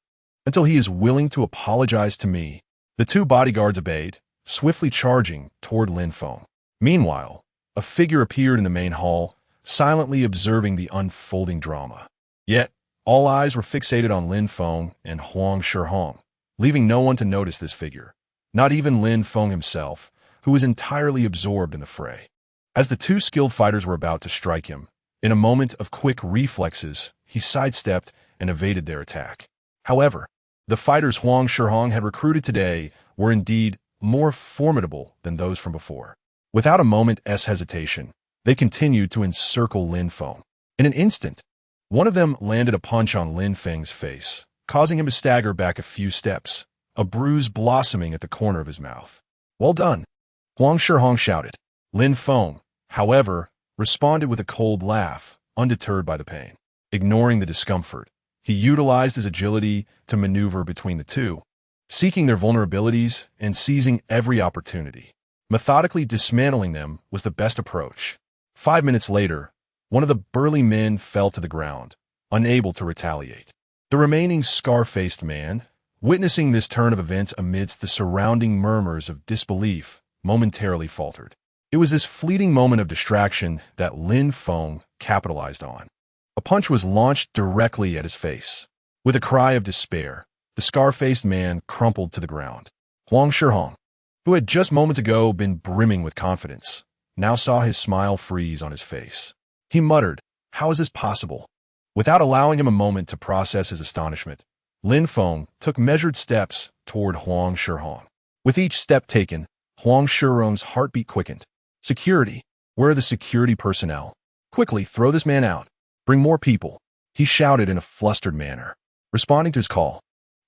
until he is willing to apologize to me. The two bodyguards obeyed, swiftly charging toward Lin Feng. Meanwhile, a figure appeared in the main hall, silently observing the unfolding drama. Yet, all eyes were fixated on Lin Feng and Huang Shirong, leaving no one to notice this figure, not even Lin Feng himself, who was entirely absorbed in the fray. As the two skilled fighters were about to strike him, in a moment of quick reflexes, he sidestepped and evaded their attack. However, the fighters Huang Shirong had recruited today were indeed more formidable than those from before. Without a moment's hesitation, they continued to encircle Lin Feng. In an instant, one of them landed a punch on Lin Feng's face, causing him to stagger back a few steps, a bruise blossoming at the corner of his mouth. Well done, Huang Shirong shouted. Lin Feng, however, responded with a cold laugh, undeterred by the pain. Ignoring the discomfort, he utilized his agility to maneuver between the two, seeking their vulnerabilities and seizing every opportunity. Methodically dismantling them was the best approach. 5 minutes later, one of the burly men fell to the ground, unable to retaliate. The remaining scar-faced man, witnessing this turn of events amidst the surrounding murmurs of disbelief, momentarily faltered. It was this fleeting moment of distraction that Lin Feng capitalized on. A punch was launched directly at his face. With a cry of despair, the scar-faced man crumpled to the ground. Huang Shirong, who had just moments ago been brimming with confidence, now saw his smile freeze on his face. He muttered, How is this possible? Without allowing him a moment to process his astonishment, Lin Feng took measured steps toward Huang Shirong. With each step taken, Huang Shirong's heartbeat quickened. Security. Where are the security personnel? Quickly, throw this man out. Bring more people, he shouted in a flustered manner. Responding to his call,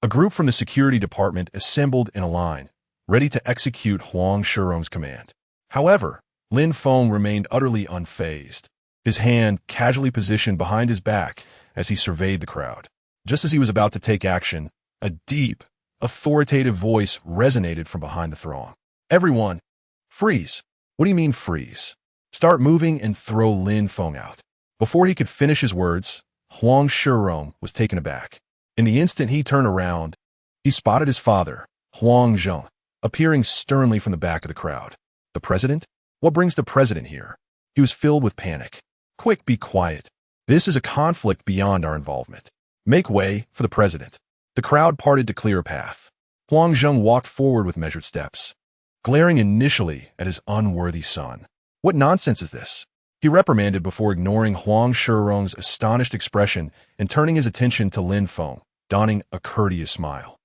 a group from the security department assembled in a line, ready to execute Huang Shirong's command. However, Lin Feng remained utterly unfazed, his hand casually positioned behind his back as he surveyed the crowd. Just as he was about to take action, a deep, authoritative voice resonated from behind the throng. Everyone, freeze. What do you mean freeze? Start moving and throw Lin Feng out. Before he could finish his words, Huang Shirong was taken aback. In the instant he turned around, he spotted his father, Huang Zheng, appearing sternly from the back of the crowd. The president? What brings the president here? He was filled with panic. Quick, be quiet. This is a conflict beyond our involvement. Make way for the president. The crowd parted to clear a path. Huang Zheng walked forward with measured steps, glaring initially at his unworthy son. What nonsense is this? He reprimanded before ignoring Huang Shirong's astonished expression and turning his attention to Lin Feng, donning a courteous smile.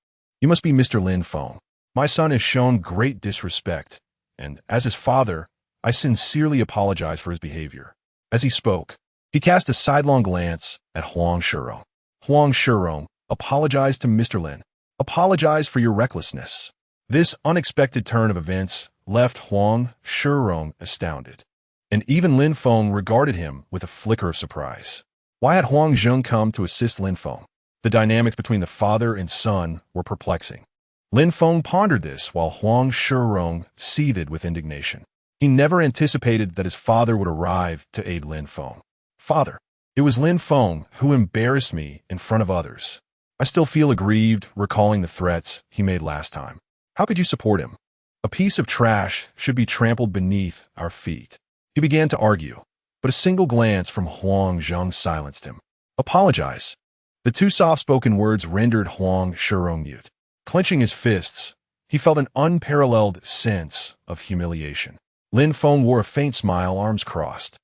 You must be Mr. Lin Feng. My son has shown great disrespect, and as his father, I sincerely apologize for his behavior. As he spoke, he cast a sidelong glance at Huang Shirong. Huang Shirong, apologize to Mr. Lin. Apologize for your recklessness. This unexpected turn of events left Huang Shirong astounded, and even Lin Feng regarded him with a flicker of surprise. Why had Huang Zheng come to assist Lin Feng? The dynamics between the father and son were perplexing. Lin Feng pondered this while Huang Shirong seethed with indignation. He never anticipated that his father would arrive to aid Lin Feng. Father, it was Lin Feng who embarrassed me in front of others. I still feel aggrieved recalling the threats he made last time. How could you support him? A piece of trash should be trampled beneath our feet. He began to argue, but a single glance from Huang Zheng silenced him. Apologize. The two soft-spoken words rendered Huang Shirong mute. Clenching his fists, he felt an unparalleled sense of humiliation. Lin Feng wore a faint smile, arms crossed,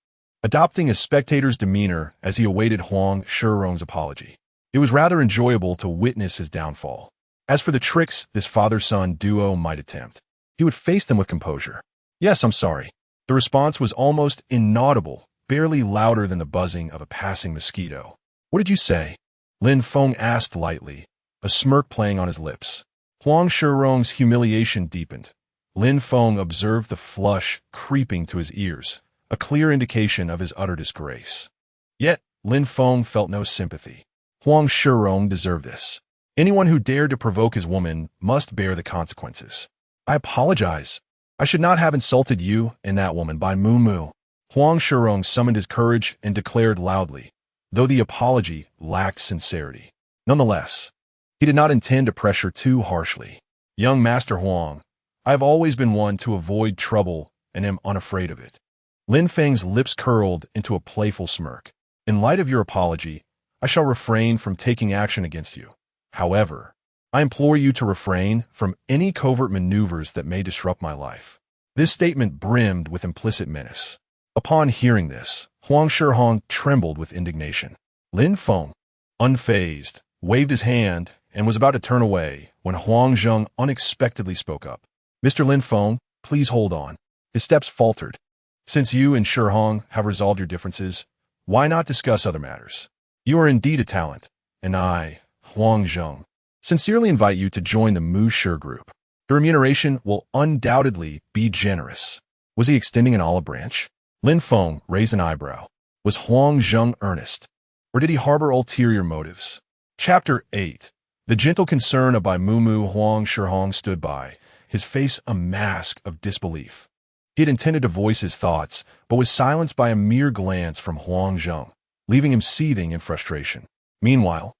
adopting a spectator's demeanor as he awaited Huang Shirong's apology. It was rather enjoyable to witness his downfall. As for the tricks this father-son duo might attempt, he would face them with composure. Yes, I'm sorry. The response was almost inaudible, barely louder than the buzzing of a passing mosquito. What did you say? Lin Feng asked lightly, a smirk playing on his lips. Huang Shirong's humiliation deepened. Lin Feng observed the flush creeping to his ears, a clear indication of his utter disgrace. Yet, Lin Feng felt no sympathy. Huang Shirong deserved this. Anyone who dared to provoke his woman must bear the consequences. I apologize. I should not have insulted you and that woman by Moo. Huang Shirong summoned his courage and declared loudly, though the apology lacked sincerity. Nonetheless, he did not intend to pressure too harshly. Young Master Huang, I have always been one to avoid trouble and am unafraid of it. Lin Feng's lips curled into a playful smirk. In light of your apology, I shall refrain from taking action against you. However, I implore you to refrain from any covert maneuvers that may disrupt my life. This statement brimmed with implicit menace. Upon hearing this, Huang Shirong trembled with indignation. Lin Feng, unfazed, waved his hand and was about to turn away when Huang Zheng unexpectedly spoke up. Mr. Lin Feng, please hold on. His steps faltered. Since you and Shirong have resolved your differences, why not discuss other matters? You are indeed a talent, and I, Huang Zheng, sincerely invite you to join the Mu Shi group. The remuneration will undoubtedly be generous. Was he extending an olive branch? Lin Feng raised an eyebrow. Was Huang Zheng earnest, or did he harbor ulterior motives? Chapter 8. The gentle concern of Bai Mumu. Huang Shirong stood by, his face a mask of disbelief. He had intended to voice his thoughts, but was silenced by a mere glance from Huang Zheng, leaving him seething in frustration. Meanwhile,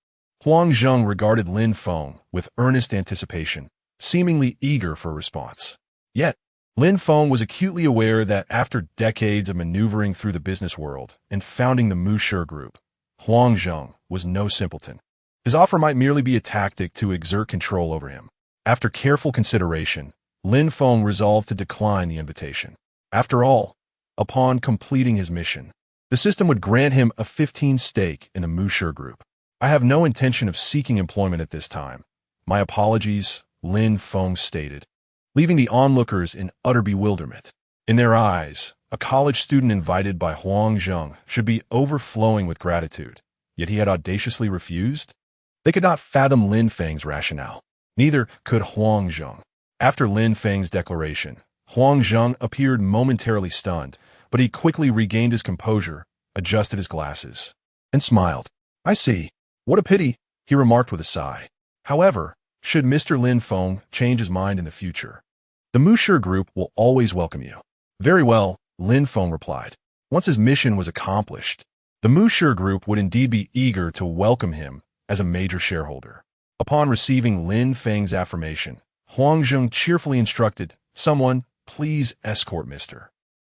Huang Zheng regarded Lin Feng with earnest anticipation, seemingly eager for a response. Yet, Lin Feng was acutely aware that after decades of maneuvering through the business world and founding the Mu Shi group, Huang Zheng was no simpleton. His offer might merely be a tactic to exert control over him. After careful consideration, Lin Feng resolved to decline the invitation. After all, upon completing his mission, the system would grant him a 15% stake in the Mu Shi group. I have no intention of seeking employment at this time. My apologies, Lin Feng stated, leaving the onlookers in utter bewilderment. In their eyes, a college student invited by Huang Zheng should be overflowing with gratitude, yet he had audaciously refused? They could not fathom Lin Feng's rationale. Neither could Huang Zheng. After Lin Feng's declaration, Huang Zheng appeared momentarily stunned, but he quickly regained his composure, adjusted his glasses, and smiled. I see. What a pity, he remarked with a sigh. However, should Mr. Lin Feng change his mind in the future, the Musher Group will always welcome you. Very well, Lin Feng replied. Once his mission was accomplished, the Musher Group would indeed be eager to welcome him as a major shareholder. Upon receiving Lin Feng's affirmation, Huang Zheng cheerfully instructed, "Someone, please escort Mr.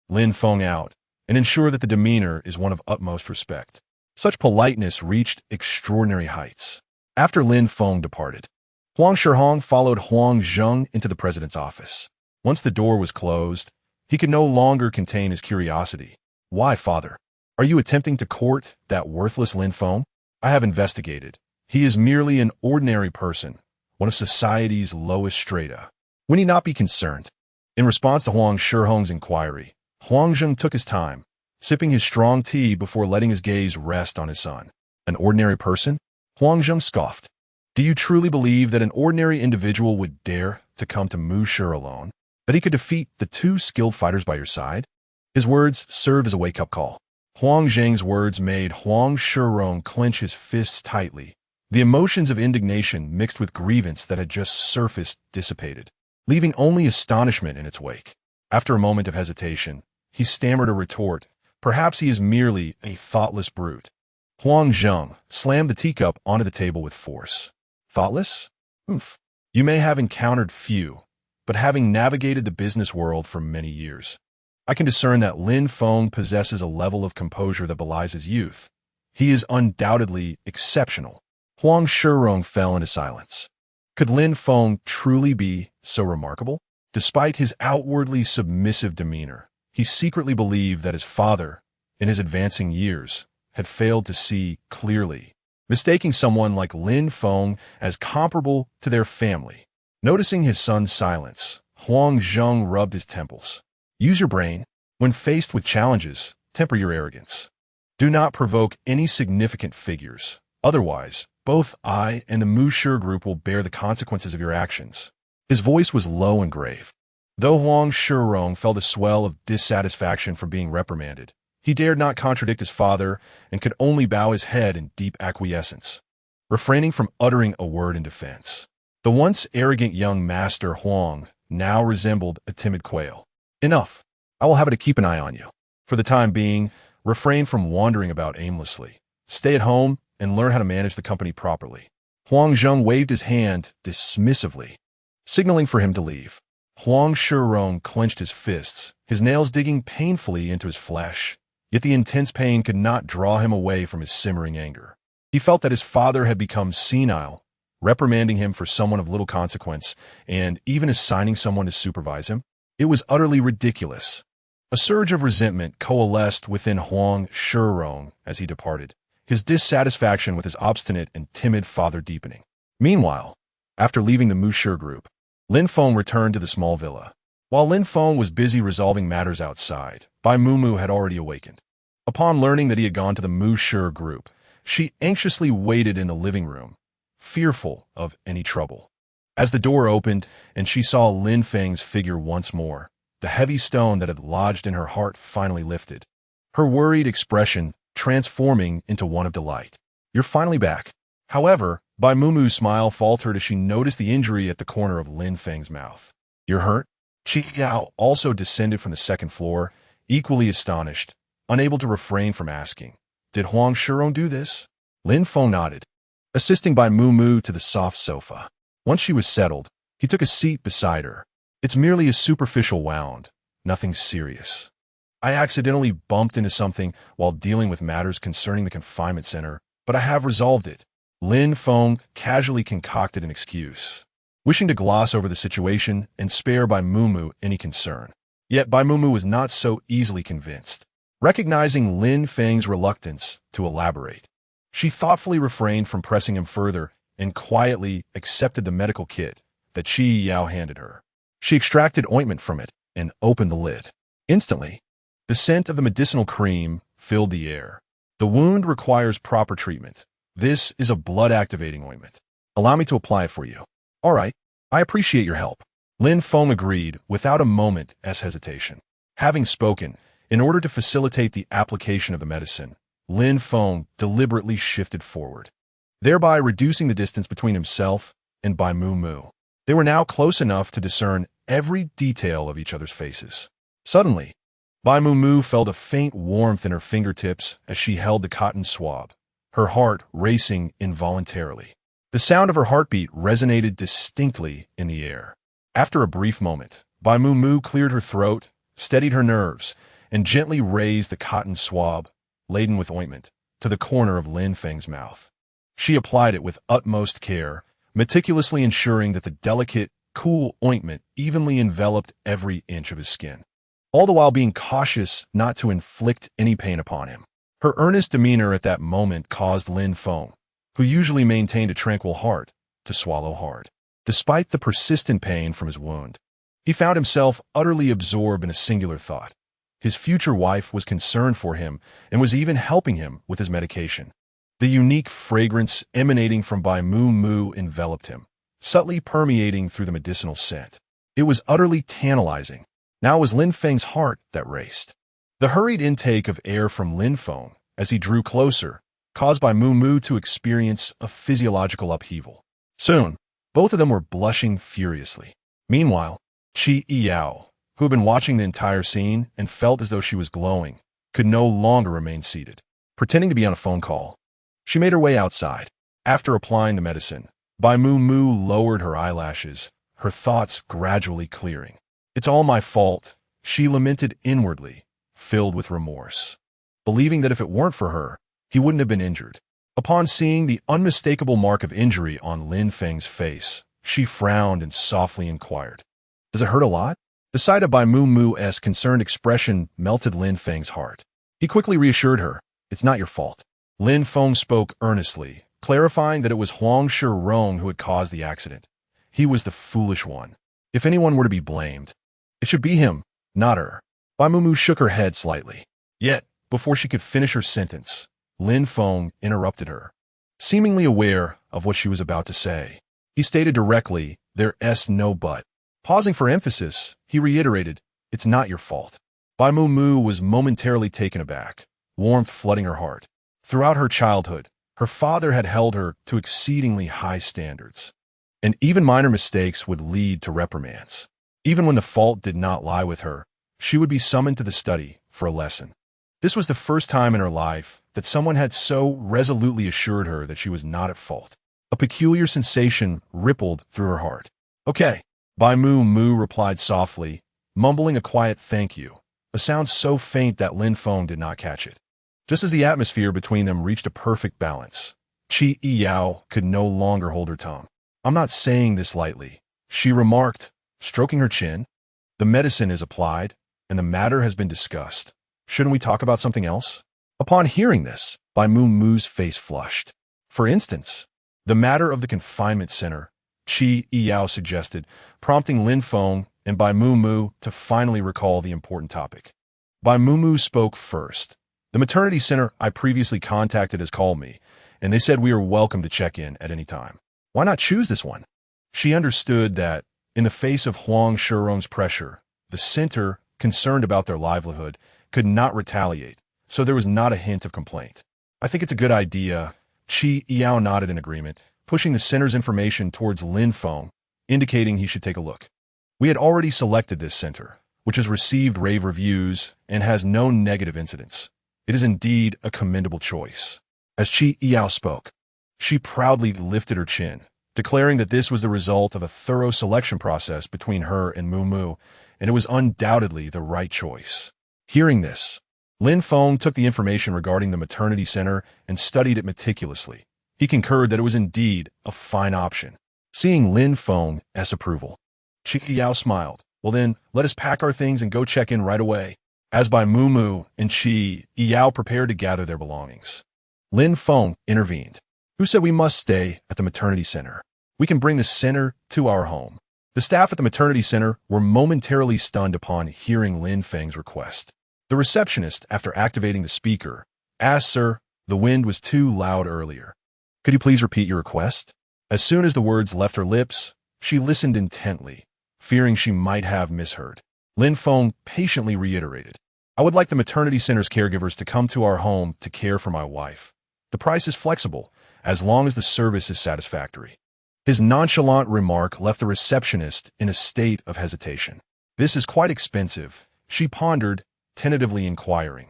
Lin Feng out and ensure that the demeanor is one of utmost respect." Such politeness reached extraordinary heights. After Lin Feng departed, Huang Shihong followed Huang Zheng into the president's office. Once the door was closed, he could no longer contain his curiosity. "Why, father? Are you attempting to court that worthless Lin Feng?" "I have investigated. He is merely an ordinary person, one of society's lowest strata. We need not be concerned." In response to Huang Shihong's inquiry, Huang Zheng took his time, sipping his strong tea before letting his gaze rest on his son. "An ordinary person?" Huang Zheng scoffed. "Do you truly believe that an ordinary individual would dare to come to Musher alone? That he could defeat the two skilled fighters by your side?" His words served as a wake-up call. Huang Zheng's words made Huang Shihong clench his fists tightly. The emotions of indignation mixed with grievance that had just surfaced dissipated, leaving only astonishment in its wake. After a moment of hesitation, he stammered a retort. "Perhaps he is merely a thoughtless brute." Huang Zheng slammed the teacup onto the table with force. "Thoughtless? Oomph. You may have encountered few, but having navigated the business world for many years, I can discern that Lin Feng possesses a level of composure that belies his youth. He is undoubtedly exceptional." Huang Shihong fell into silence. Could Lin Feng truly be so remarkable? Despite his outwardly submissive demeanor, he secretly believed that his father, in his advancing years, had failed to see clearly, mistaking someone like Lin Feng as comparable to their family. Noticing his son's silence, Huang Zheng rubbed his temples. "Use your brain. When faced with challenges, temper your arrogance. Do not provoke any significant figures. Otherwise, both I and the Musher Group will bear the consequences of your actions." His voice was low and grave. Though Huang Shihong felt a swell of dissatisfaction for being reprimanded, he dared not contradict his father and could only bow his head in deep acquiescence, refraining from uttering a word in defense. The once arrogant young master Huang now resembled a timid quail. "Enough. I will have to keep an eye on you. For the time being, refrain from wandering about aimlessly. Stay at home and learn how to manage the company properly." Huang Zheng waved his hand dismissively, signaling for him to leave. Huang Shihong clenched his fists, his nails digging painfully into his flesh. Yet the intense pain could not draw him away from his simmering anger. He felt that his father had become senile, reprimanding him for someone of little consequence, and even assigning someone to supervise him. It was utterly ridiculous. A surge of resentment coalesced within Huang Shihong as he departed, his dissatisfaction with his obstinate and timid father deepening. Meanwhile, after leaving the Musher Group, Lin Feng returned to the small villa. While Lin Feng was busy resolving matters outside, Bai Mumu had already awakened. Upon learning that he had gone to the Musher Group, she anxiously waited in the living room, fearful of any trouble. As the door opened and she saw Lin Feng's figure once more, the heavy stone that had lodged in her heart finally lifted, her worried expression transforming into one of delight. "You're finally back." However, Bai Mumu's smile faltered as she noticed the injury at the corner of Lin Feng's mouth. "You're hurt?" Qi Yao also descended from the second floor, equally astonished, unable to refrain from asking, "Did Huang Shihong do this?" Lin Feng nodded, assisting Bai Mumu to the soft sofa. Once she was settled, he took a seat beside her. "It's merely a superficial wound, nothing serious. I accidentally bumped into something while dealing with matters concerning the confinement center, but I have resolved it." Lin Feng casually concocted an excuse, wishing to gloss over the situation and spare Bai Mumu any concern. Yet Bai Mumu was not so easily convinced. Recognizing Lin Feng's reluctance to elaborate, she thoughtfully refrained from pressing him further and quietly accepted the medical kit that Qi Yao handed her. She extracted ointment from it and opened the lid. Instantly, the scent of the medicinal cream filled the air. "The wound requires proper treatment. This is a blood-activating ointment. Allow me to apply it for you." "All right. I appreciate your help." Lin Feng agreed without a moment's hesitation. Having spoken, in order to facilitate the application of the medicine, Lin Feng deliberately shifted forward, thereby reducing the distance between himself and Bai Mu Mu. They were now close enough to discern every detail of each other's faces. Suddenly, Bai Mu Mu felt a faint warmth in her fingertips as she held the cotton swab, her heart racing involuntarily. The sound of her heartbeat resonated distinctly in the air. After a brief moment, Bai Mu Mu cleared her throat, steadied her nerves, and gently raised the cotton swab, laden with ointment, to the corner of Lin Feng's mouth. She applied it with utmost care, meticulously ensuring that the delicate, cool ointment evenly enveloped every inch of his skin, all the while being cautious not to inflict any pain upon him. Her earnest demeanor at that moment caused Lin Feng, who usually maintained a tranquil heart, to swallow hard. Despite the persistent pain from his wound, he found himself utterly absorbed in a singular thought. His future wife was concerned for him and was even helping him with his medication. The unique fragrance emanating from Bai Mu Mu enveloped him, subtly permeating through the medicinal scent. It was utterly tantalizing. Now it was Lin Feng's heart that raced. The hurried intake of air from Lin Feng, as he drew closer, caused Bai Mu Mu to experience a physiological upheaval. Soon, both of them were blushing furiously. Meanwhile, Qi Yao, who had been watching the entire scene and felt as though she was glowing, could no longer remain seated. Pretending to be on a phone call, she made her way outside. After applying the medicine, Bai Mu Mu lowered her eyelashes, her thoughts gradually clearing. "It's all my fault," she lamented inwardly, filled with remorse, believing that if it weren't for her, he wouldn't have been injured. Upon seeing the unmistakable mark of injury on Lin Feng's face, she frowned and softly inquired, "Does it hurt a lot?" The sight of Bai Mu Mu's concerned expression melted Lin Feng's heart. He quickly reassured her, "It's not your fault." Lin Feng spoke earnestly, clarifying that it was Huang Shirong who had caused the accident. He was the foolish one. If anyone were to be blamed, it should be him, not her. Bai Mu Mu shook her head slightly. Yet, before she could finish her sentence, Lin Feng interrupted her. Seemingly aware of what she was about to say, he stated directly, "There's no but." Pausing for emphasis, he reiterated, "It's not your fault." Bai Mu Mu was momentarily taken aback, warmth flooding her heart. Throughout her childhood, her father had held her to exceedingly high standards, and even minor mistakes would lead to reprimands. Even when the fault did not lie with her, she would be summoned to the study for a lesson. This was the first time in her life that someone had so resolutely assured her that she was not at fault. A peculiar sensation rippled through her heart. "Okay," Bai Mu Mu replied softly, mumbling a quiet thank you, a sound so faint that Lin Feng did not catch it. Just as the atmosphere between them reached a perfect balance, Qi Yao could no longer hold her tongue. "I'm not saying this lightly," she remarked, stroking her chin. "The medicine is applied, and the matter has been discussed. Shouldn't we talk about something else?" Upon hearing this, Bai Mu Mu's face flushed. "For instance, the matter of the confinement center," Qi Yao suggested, prompting Lin Feng and Bai Mu Mu to finally recall the important topic. Bai Mu Mu spoke first. "The maternity center I previously contacted has called me, and they said we are welcome to check in at any time. Why not choose this one?" She understood that, in the face of Huang Shirong's pressure, the center, concerned about their livelihood, could not retaliate, so there was not a hint of complaint. "I think it's a good idea." Qi Yao nodded in agreement, pushing the center's information towards Lin Feng, indicating he should take a look. "We had already selected this center, which has received rave reviews and has no negative incidents. It is indeed a commendable choice." As Qi Yao spoke, she proudly lifted her chin, declaring that this was the result of a thorough selection process between her and Mu Mu, and it was undoubtedly the right choice. Hearing this, Lin Feng took the information regarding the maternity center and studied it meticulously. He concurred that it was indeed a fine option. Seeing Lin Feng's approval, Qi Yao smiled. "Well then, let us pack our things and go check in right away." As Bai Mu Mu and Qi Yao prepared to gather their belongings, Lin Feng intervened. "Who said we must stay at the maternity center? We can bring the center to our home." The staff at the maternity center were momentarily stunned upon hearing Lin Feng's request. The receptionist, after activating the speaker, asked, "Sir, the wind was too loud earlier. Could you please repeat your request?" As soon as the words left her lips, she listened intently, fearing she might have misheard. Lin Feng patiently reiterated, I would like the maternity center's caregivers to come to our home to care for my wife. The price is flexible, as long as the service is satisfactory. His nonchalant remark left the receptionist in a state of hesitation. This is quite expensive, she pondered, tentatively inquiring.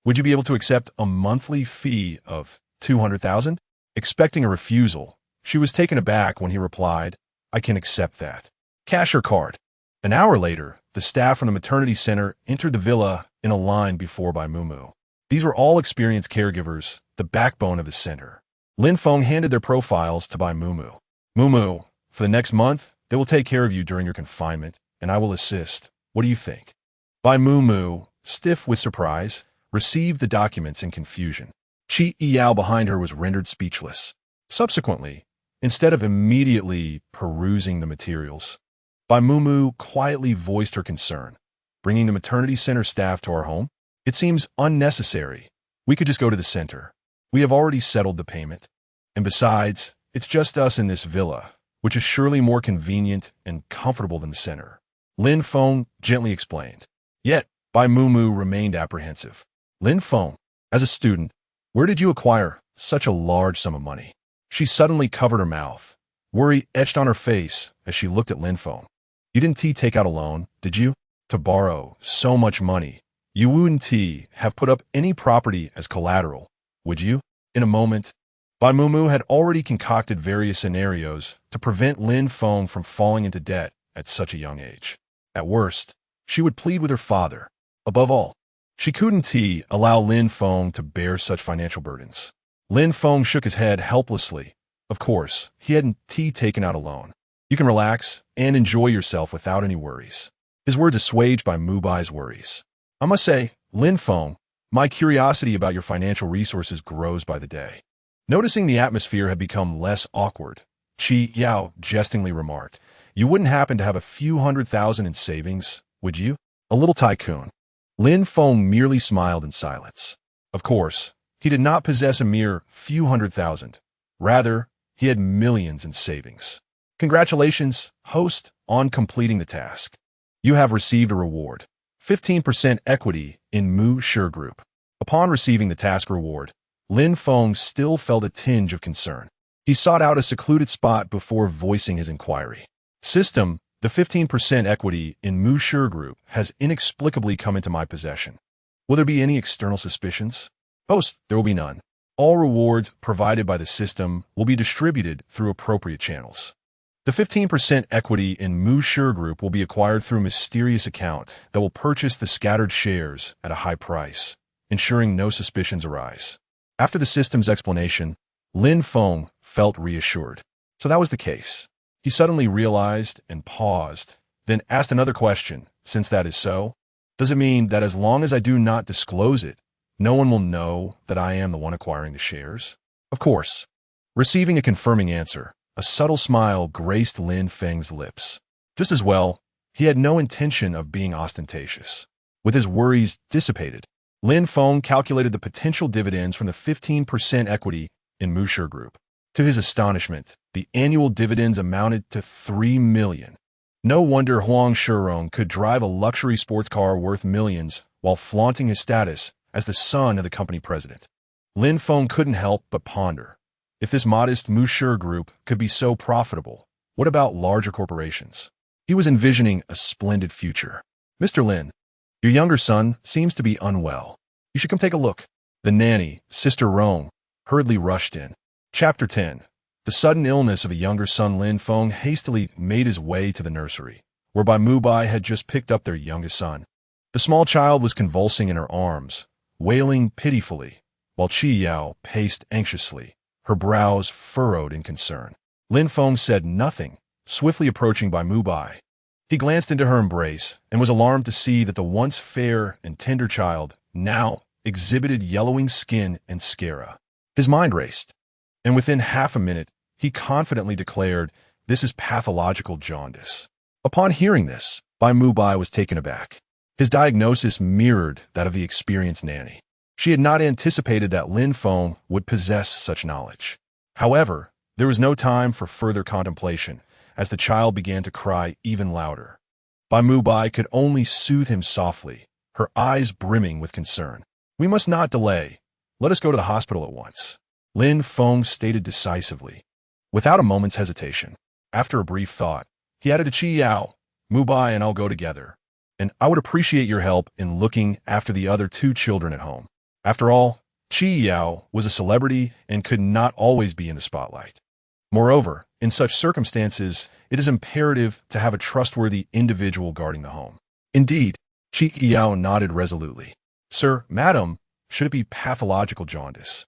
Would you be able to accept a monthly fee of $200,000? Expecting a refusal, she was taken aback when he replied, I can accept that. Cash or card? An hour later, the staff from the maternity center entered the villa in a line before by Mumu. These were all experienced caregivers, the backbone of the center. Lin Feng handed their profiles to Bai Mumu. Mumu, for the next month, they will take care of you during your confinement, and I will assist. What do you think? Bai Mumu, stiff with surprise, received the documents in confusion. Qi Yao behind her was rendered speechless. Subsequently, instead of immediately perusing the materials, Bai Mumu quietly voiced her concern. Bringing the maternity center staff to our home? It seems unnecessary. We could just go to the center. We have already settled the payment. And besides, it's just us in this villa, which is surely more convenient and comfortable than the center. Lin Feng gently explained. Yet, Bai Mumu remained apprehensive. Lin Feng, as a student, where did you acquire such a large sum of money? She suddenly covered her mouth. Worry etched on her face as she looked at Lin Feng. You didn't take out a loan, did you? To borrow so much money, you wouldn't have put up any property as collateral, would you? In a moment, Bai Mumu had already concocted various scenarios to prevent Lin Feng from falling into debt at such a young age. At worst, she would plead with her father. Above all, she couldn't allow Lin Feng to bear such financial burdens. Lin Feng shook his head helplessly. Of course, he hadn't taken out a loan. You can relax and enjoy yourself without any worries. His words assuaged Bai Mubai's worries. I must say, Lin Feng, my curiosity about your financial resources grows by the day. Noticing the atmosphere had become less awkward, Qi Yao jestingly remarked, you wouldn't happen to have a few $100,000 in savings, would you? A little tycoon. Lin Feng merely smiled in silence. Of course, he did not possess a mere few $100,000. Rather, he had millions in savings. Congratulations, host, on completing the task. You have received a reward. 15% equity in Mu Shi Group. Upon receiving the task reward, Lin Feng still felt a tinge of concern. He sought out a secluded spot before voicing his inquiry. System, the 15% equity in Mu Shi Group has inexplicably come into my possession. Will there be any external suspicions? Host, there will be none. All rewards provided by the system will be distributed through appropriate channels. The 15% equity in Mu Shi Group will be acquired through a mysterious account that will purchase the scattered shares at a high price, ensuring no suspicions arise. After the system's explanation, Lin Feng felt reassured. So that was the case. He suddenly realized and paused, then asked another question. Since that is so, does it mean that as long as I do not disclose it, no one will know that I am the one acquiring the shares? Of course. Receiving a confirming answer, a subtle smile graced Lin Feng's lips. Just as well, he had no intention of being ostentatious. With his worries dissipated, Lin Feng calculated the potential dividends from the 15% equity in Mu Shi Group. To his astonishment, the annual dividends amounted to 3 million. No wonder Huang Shirong could drive a luxury sports car worth millions while flaunting his status as the son of the company president. Lin Feng couldn't help but ponder. If this modest Mu Shi Group could be so profitable, what about larger corporations? He was envisioning a splendid future. Mr. Lin, your younger son seems to be unwell. You should come take a look. The nanny, Sister Rong, hurriedly rushed in. Chapter 10. The sudden illness of a younger son Lin Feng hastily made his way to the nursery, whereby Mubai had just picked up their youngest son. The small child was convulsing in her arms, wailing pitifully, while Qi Yao paced anxiously, her brows furrowed in concern. Lin Feng said nothing, swiftly approaching Bai Mubai. He glanced into her embrace and was alarmed to see that the once fair and tender child now exhibited yellowing skin and scara. His mind raced, and within half a minute, he confidently declared, "This is pathological jaundice." Upon hearing this, Bai Mubai was taken aback. His diagnosis mirrored that of the experienced nanny. She had not anticipated that Lin Feng would possess such knowledge. However, there was no time for further contemplation, as the child began to cry even louder. Bai Mubai could only soothe him softly, her eyes brimming with concern. "We must not delay. Let us go to the hospital at once," Lin Feng stated decisively, without a moment's hesitation. After a brief thought, he added to Qi Yao, "Mubai and I'll go together, and I would appreciate your help in looking after the other two children at home." After all, Qi Yao was a celebrity and could not always be in the spotlight. Moreover, in such circumstances, it is imperative to have a trustworthy individual guarding the home. Indeed, Qi Yao nodded resolutely. "Sir, madam, should it be pathological jaundice?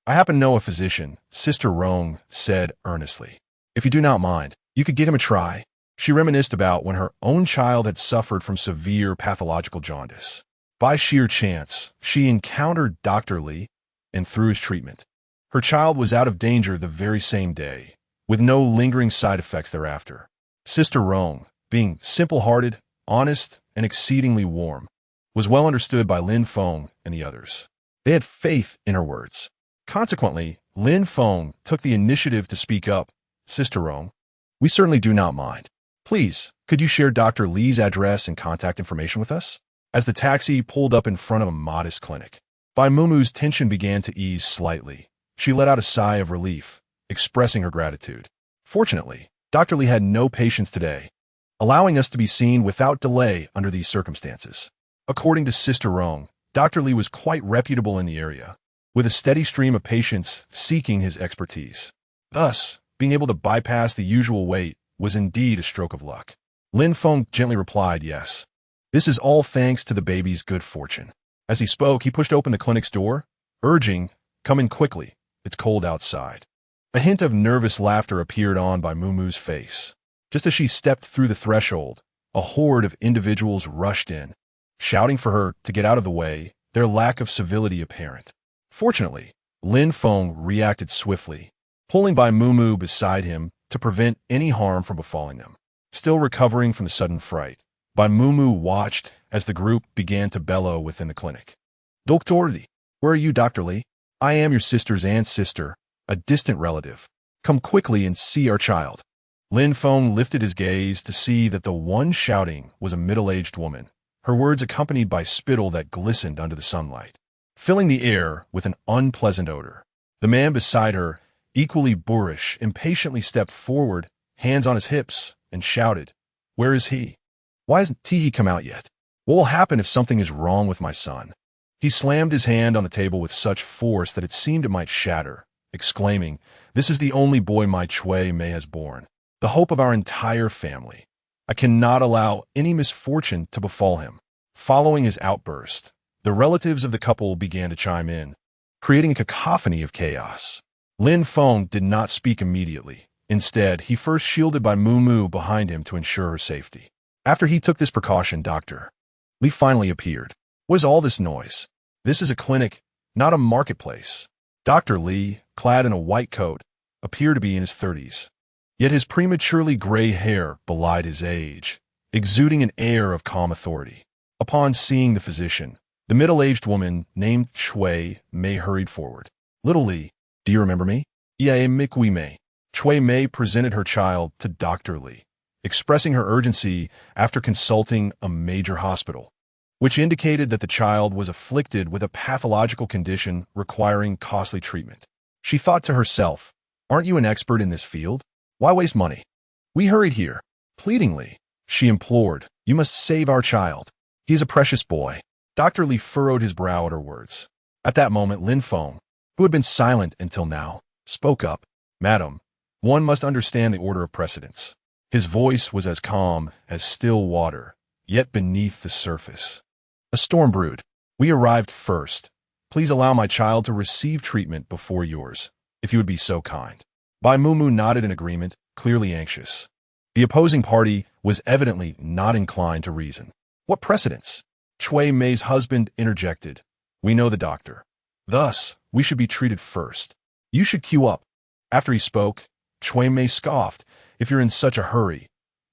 I happen to know a physician," Sister Rong said earnestly. "If you do not mind, you could give him a try." She reminisced about when her own child had suffered from severe pathological jaundice. By sheer chance, she encountered Dr. Li, and through his treatment, her child was out of danger the very same day, with no lingering side effects thereafter. Sister Rong, being simple-hearted, honest, and exceedingly warm, was well understood by Lin Feng and the others. They had faith in her words. Consequently, Lin Feng took the initiative to speak up. "Sister Rong, we certainly do not mind. Please, could you share Dr. Li's address and contact information with us?" As the taxi pulled up in front of a modest clinic, Bai Mumu's tension began to ease slightly. She let out a sigh of relief, expressing her gratitude. Fortunately, Dr. Li had no patients today, allowing us to be seen without delay under these circumstances. According to Sister Rong, Dr. Li was quite reputable in the area, with a steady stream of patients seeking his expertise. Thus, being able to bypass the usual wait was indeed a stroke of luck. Lin Feng gently replied, "Yes. This is all thanks to the baby's good fortune." As he spoke, he pushed open the clinic's door, urging, "Come in quickly. It's cold outside." A hint of nervous laughter appeared on Bai Mumu's face. Just as she stepped through the threshold, a horde of individuals rushed in, shouting for her to get out of the way, their lack of civility apparent. Fortunately, Lin Feng reacted swiftly, pulling Bai Mumu beside him to prevent any harm from befalling them. Still recovering from the sudden fright, Bai Mumu watched as the group began to bellow within the clinic. "Dr. Li, where are you, Dr. Li? I am your sister's aunt sister, a distant relative. Come quickly and see our child." Lin Feng lifted his gaze to see that the one shouting was a middle-aged woman, her words accompanied by spittle that glistened under the sunlight, filling the air with an unpleasant odor. The man beside her, equally boorish, impatiently stepped forward, hands on his hips, and shouted, "Where is he? Why hasn't he come out yet? What will happen if something is wrong with my son?" He slammed his hand on the table with such force that it seemed it might shatter, exclaiming, "This is the only boy my Chui Mei has born, the hope of our entire family. I cannot allow any misfortune to befall him." Following his outburst, the relatives of the couple began to chime in, creating a cacophony of chaos. Lin Feng did not speak immediately. Instead, he first shielded Bai Mumu behind him to ensure her safety. After he took this precaution, Dr. Li finally appeared. "What is all this noise? This is a clinic, not a marketplace." Dr. Li, clad in a white coat, appeared to be in his 30s. Yet his prematurely gray hair belied his age, exuding an air of calm authority. Upon seeing the physician, the middle-aged woman named Chui Mei hurried forward. "Little Li, do you remember me?" "Yeah, Mikui Mei." Chui Mei presented her child to Dr. Li, expressing her urgency after consulting a major hospital, which indicated that the child was afflicted with a pathological condition requiring costly treatment. She thought to herself, "Aren't you an expert in this field? Why waste money?" "We hurried here." Pleadingly, she implored, "You must save our child. He is a precious boy." Dr. Li furrowed his brow at her words. At that moment, Lin Feng, who had been silent until now, spoke up. "Madam, one must understand the order of precedence." His voice was as calm as still water, yet beneath the surface. "A storm brewed. We arrived first. Please allow my child to receive treatment before yours, if you would be so kind." Bai Mumu nodded in agreement, clearly anxious. The opposing party was evidently not inclined to reason. "What precedence?" Chui Mei's husband interjected. "We know the doctor. Thus, we should be treated first. You should queue up." After he spoke, Chui Mei scoffed. "If you're in such a hurry,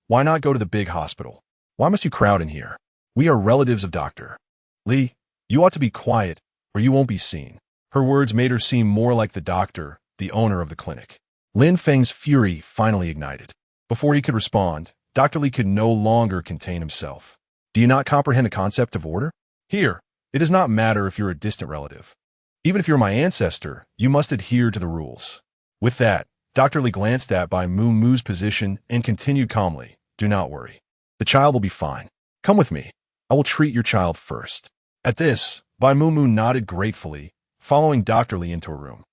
why not go to the big hospital? Why must you crowd in here? We are relatives of Dr. Li. You ought to be quiet, or you won't be seen." Her words made her seem more like the doctor, the owner of the clinic. Lin Feng's fury finally ignited. Before he could respond, Dr. Li could no longer contain himself. "Do you not comprehend the concept of order? Here, it does not matter if you're a distant relative. Even if you're my ancestor, you must adhere to the rules. With that, Dr. Li glanced at Bai Mu Mu's position and continued calmly, do not worry. The child will be fine. Come with me. I will treat your child first. At this, Bai Mu Mu nodded gratefully, following Dr. Li into a room.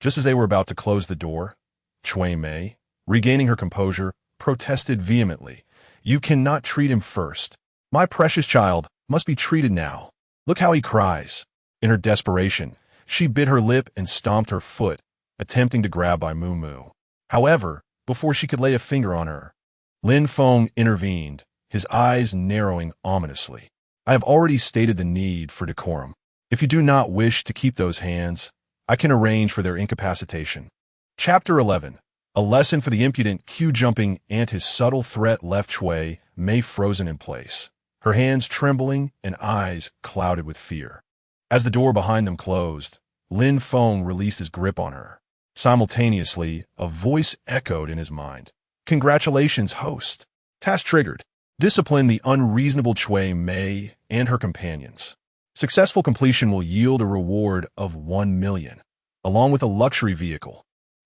Just as they were about to close the door, Cui Mei, regaining her composure, protested vehemently, you cannot treat him first. My precious child must be treated now. Look how he cries. In her desperation, she bit her lip and stomped her foot, attempting to grab Bai Mu Mu. However, before she could lay a finger on her, Lin Feng intervened, his eyes narrowing ominously. I have already stated the need for decorum. If you do not wish to keep those hands, I can arrange for their incapacitation. Chapter 11. A lesson for the impudent Q-jumping and his subtle threat left Cui Mei frozen in place, her hands trembling and eyes clouded with fear. As the door behind them closed, Lin Feng released his grip on her. Simultaneously, a voice echoed in his mind. Congratulations, host. Task triggered. Discipline the unreasonable Cui Mei and her companions. Successful completion will yield a reward of 1 million, along with a luxury vehicle.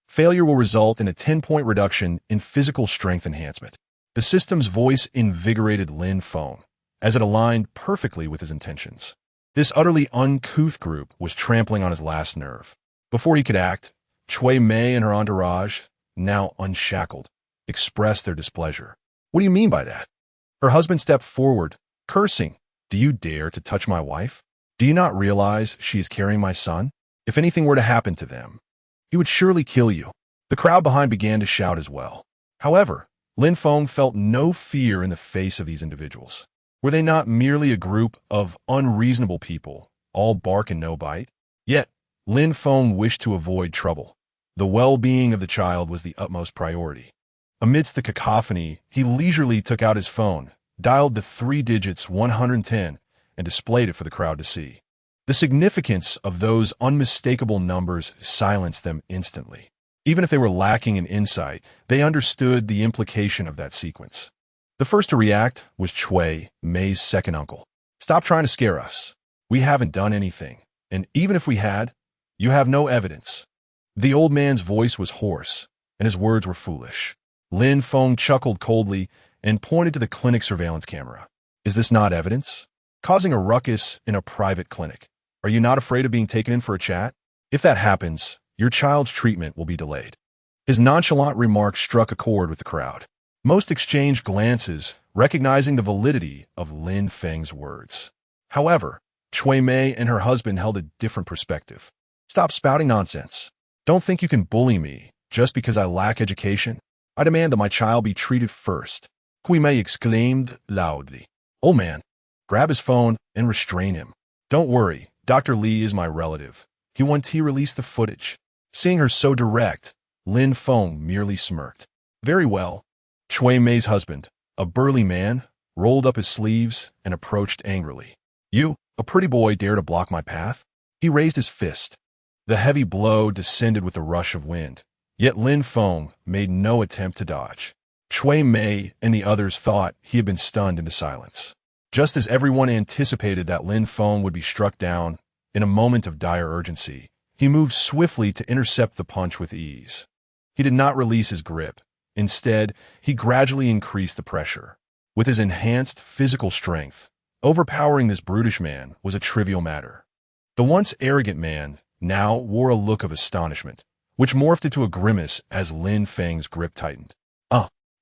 Failure will result in a 10-point reduction in physical strength enhancement. The system's voice invigorated Lin Feng, as it aligned perfectly with his intentions. This utterly uncouth group was trampling on his last nerve. Before he could act, Cui Mei and her entourage, now unshackled, expressed their displeasure. What do you mean by that? Her husband stepped forward, cursing. Do you dare to touch my wife? Do you not realize she is carrying my son? If anything were to happen to them, he would surely kill you. The crowd behind began to shout as well. However, Lin Feng felt no fear in the face of these individuals. Were they not merely a group of unreasonable people, all bark and no bite? Yet, Lin Feng wished to avoid trouble. The well-being of the child was the utmost priority. Amidst the cacophony, he leisurely took out his phone, dialed the 3 digits 110, and displayed it for the crowd to see. The significance of those unmistakable numbers silenced them instantly. Even if they were lacking in insight, they understood the implication of that sequence. The first to react was Cui Mei's second uncle. Stop trying to scare us. We haven't done anything, and even if we had, you have no evidence. The old man's voice was hoarse, and his words were foolish. Lin Feng chuckled coldly and pointed to the clinic surveillance camera. Is this not evidence? Causing a ruckus in a private clinic. Are you not afraid of being taken in for a chat? If that happens, your child's treatment will be delayed. His nonchalant remark struck a chord with the crowd. Most exchanged glances, recognizing the validity of Lin Feng's words. However, Cui Mei and her husband held a different perspective. Stop spouting nonsense. Don't think you can bully me just because I lack education. I demand that my child be treated first. Cui Mei exclaimed loudly. Old man, grab his phone and restrain him. Don't worry, Dr. Li is my relative. He released the footage. Seeing her so direct, Lin Feng merely smirked. Very well. Cui Mei's husband, a burly man, rolled up his sleeves and approached angrily. You, a pretty boy, dare to block my path? He raised his fist. The heavy blow descended with a rush of wind, yet Lin Feng made no attempt to dodge. Cui Mei and the others thought he had been stunned into silence. Just as everyone anticipated that Lin Feng would be struck down, in a moment of dire urgency, he moved swiftly to intercept the punch with ease. He did not release his grip. Instead, he gradually increased the pressure. With his enhanced physical strength, overpowering this brutish man was a trivial matter. The once arrogant man now wore a look of astonishment, which morphed into a grimace as Lin Feng's grip tightened.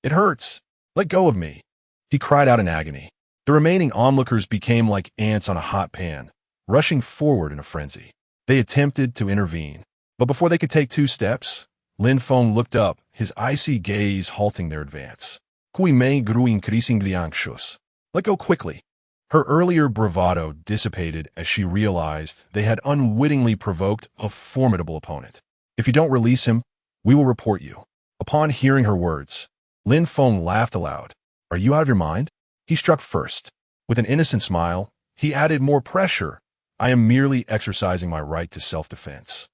It hurts. Let go of me. He cried out in agony. The remaining onlookers became like ants on a hot pan, rushing forward in a frenzy. They attempted to intervene, but before they could take 2 steps, Lin Feng looked up, his icy gaze halting their advance. Cui Mei grew increasingly anxious. Let go quickly. Her earlier bravado dissipated as she realized they had unwittingly provoked a formidable opponent. If you don't release him, we will report you. Upon hearing her words, Lin Feng laughed aloud. Are you out of your mind? He struck first. With an innocent smile, he added more pressure. I am merely exercising my right to self-defense.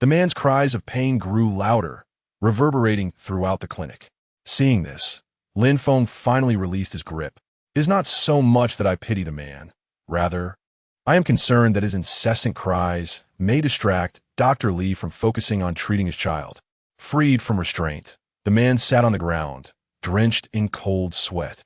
The man's cries of pain grew louder, reverberating throughout the clinic. Seeing this, Lin Feng finally released his grip. It is not so much that I pity the man. Rather, I am concerned that his incessant cries may distract Dr. Li from focusing on treating his child. Freed from restraint, the man sat on the ground, drenched in cold sweat,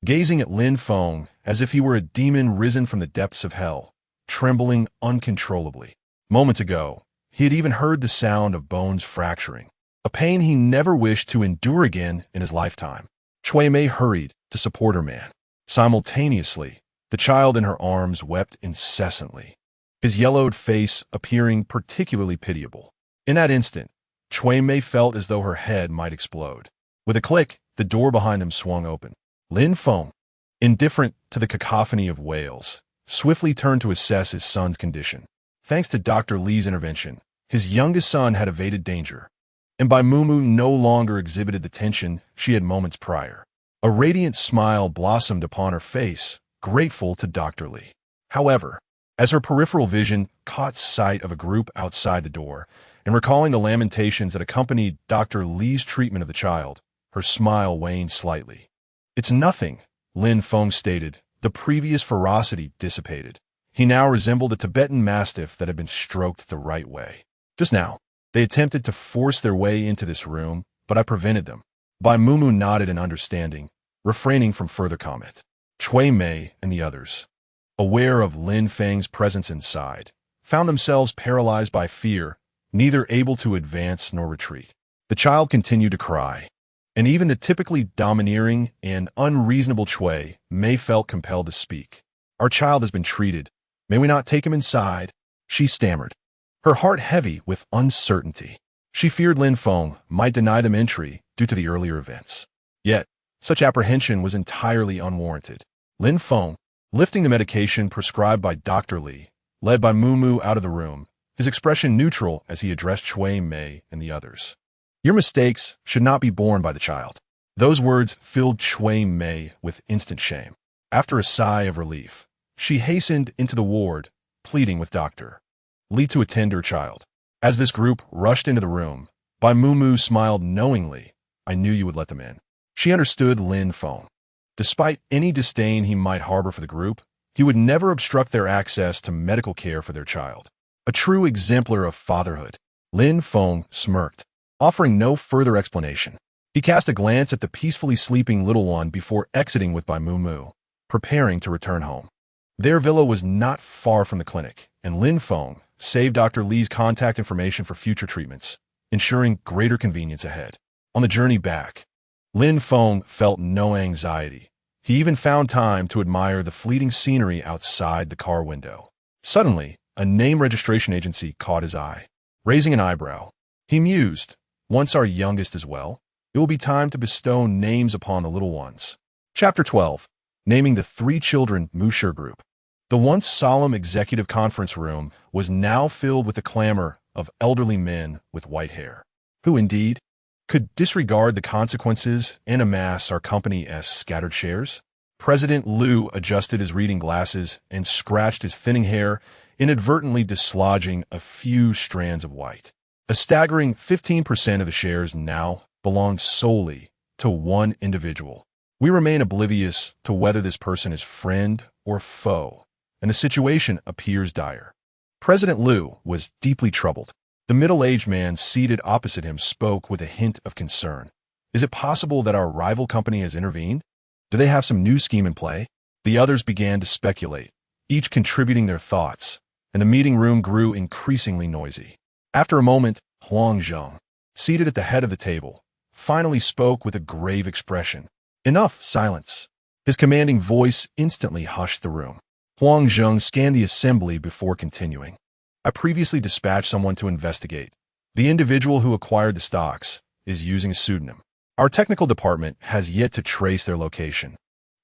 gazing at Lin Feng as if he were a demon risen from the depths of hell, trembling uncontrollably. Moments ago, he had even heard the sound of bones fracturing, a pain he never wished to endure again in his lifetime. Cui Mei hurried to support her man. Simultaneously, the child in her arms wept incessantly, his yellowed face appearing particularly pitiable. In that instant, Cui Mei felt as though her head might explode. With a click, the door behind them swung open. Lin Feng, indifferent to the cacophony of wails, swiftly turned to assess his son's condition. Thanks to Dr. Li's intervention, his youngest son had evaded danger, and Bai Mumu no longer exhibited the tension she had moments prior. A radiant smile blossomed upon her face, grateful to Dr. Li. However, as her peripheral vision caught sight of a group outside the door, and recalling the lamentations that accompanied Dr. Li's treatment of the child, her smile waned slightly. "It's nothing," Lin Feng stated. The previous ferocity dissipated. He now resembled a Tibetan mastiff that had been stroked the right way. "Just now, they attempted to force their way into this room, but I prevented them." Bai Mumu nodded in understanding, refraining from further comment. Cui Mei and the others, aware of Lin Feng's presence inside, found themselves paralyzed by fear, neither able to advance nor retreat. The child continued to cry, and even the typically domineering and unreasonable Cui Mei felt compelled to speak. "Our child has been treated. May we not take him inside?" she stammered, her heart heavy with uncertainty. She feared Lin Feng might deny them entry due to the earlier events. Yet, such apprehension was entirely unwarranted. Lin Feng, lifting the medication prescribed by Dr. Li, led Bai Mumu out of the room, his expression neutral as he addressed Cui Mei and the others. "Your mistakes should not be borne by the child." Those words filled Cui Mei with instant shame. After a sigh of relief, she hastened into the ward, pleading with Dr. Li to attend her child. As this group rushed into the room, Bai Mumu smiled knowingly. "I knew you would let them in." She understood Lin Feng. Despite any disdain he might harbor for the group, he would never obstruct their access to medical care for their child. A true exemplar of fatherhood. Lin Feng smirked, offering no further explanation. He cast a glance at the peacefully sleeping little one before exiting with Bai Mumu, preparing to return home. Their villa was not far from the clinic, and Lin Feng saved Dr. Li's contact information for future treatments, ensuring greater convenience ahead. On the journey back, Lin Feng felt no anxiety. He even found time to admire the fleeting scenery outside the car window. Suddenly, a name registration agency caught his eye. Raising an eyebrow, he mused, "Once our youngest is well, it will be time to bestow names upon the little ones." Chapter 12. Naming the 3 children Musher Group. The once solemn executive conference room was now filled with the clamor of elderly men with white hair, who indeed could disregard the consequences and amass our company's scattered shares. President Liu adjusted his reading glasses and scratched his thinning hair, inadvertently dislodging a few strands of white. A staggering 15% of the shares now belonged solely to one individual. We remain oblivious to whether this person is friend or foe, and the situation appears dire. President Liu was deeply troubled. The middle-aged man seated opposite him spoke with a hint of concern. "Is it possible that our rival company has intervened? Do they have some new scheme in play?" The others began to speculate, each contributing their thoughts, and the meeting room grew increasingly noisy. After a moment, Huang Zheng, seated at the head of the table, finally spoke with a grave expression. "Enough, silence." His commanding voice instantly hushed the room. Huang Zheng scanned the assembly before continuing. "I previously dispatched someone to investigate. The individual who acquired the stocks is using a pseudonym. Our technical department has yet to trace their location,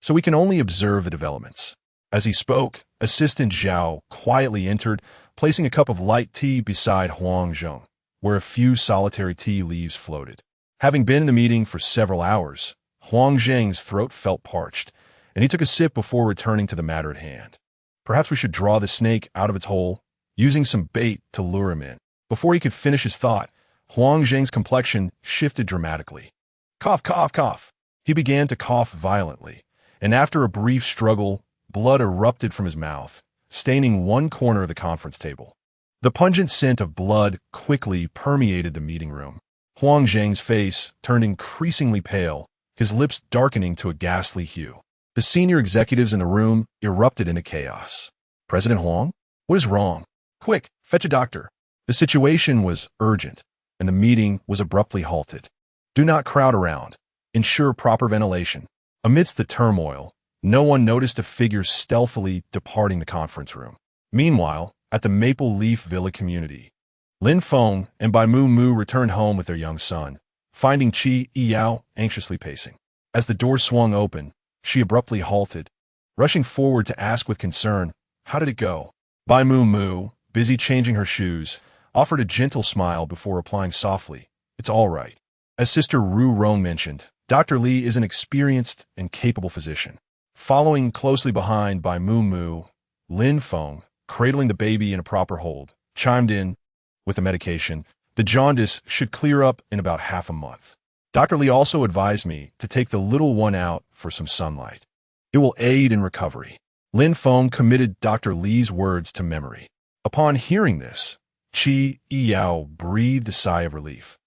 so we can only observe the developments." As he spoke, Assistant Zhao quietly entered, placing a cup of light tea beside Huang Zheng, where a few solitary tea leaves floated. Having been in the meeting for several hours, Huang Zheng's throat felt parched, and he took a sip before returning to the matter at hand. "Perhaps we should draw the snake out of its hole, using some bait to lure him in." Before he could finish his thought, Huang Zheng's complexion shifted dramatically. "Cough, cough, cough." He began to cough violently, and after a brief struggle, blood erupted from his mouth, staining one corner of the conference table. The pungent scent of blood quickly permeated the meeting room. Huang Zhang's face turned increasingly pale, his lips darkening to a ghastly hue. The senior executives in the room erupted into chaos. President Huang? What is wrong? Quick, fetch a doctor. The situation was urgent, and the meeting was abruptly halted. Do not crowd around. Ensure proper ventilation. Amidst the turmoil, no one noticed a figure stealthily departing the conference room. Meanwhile, at the Maple Leaf Villa community, Lin Feng and Bai Mu Mu returned home with their young son, finding Qi Yao anxiously pacing. As the door swung open, she abruptly halted, rushing forward to ask with concern, "How did it go?" Bai Mu Mu, busy changing her shoes, offered a gentle smile before replying softly, "It's all right." As Sister Ru Rong mentioned, Dr. Li is an experienced and capable physician. Following closely behind Bai Mu Mu, Lin Feng, cradling the baby in a proper hold, chimed in, "With the medication, the jaundice should clear up in about half a month. Dr. Li also advised me to take the little one out for some sunlight. It will aid in recovery." Lin Feng committed Dr. Li's words to memory. Upon hearing this, Qi Yao breathed a sigh of relief,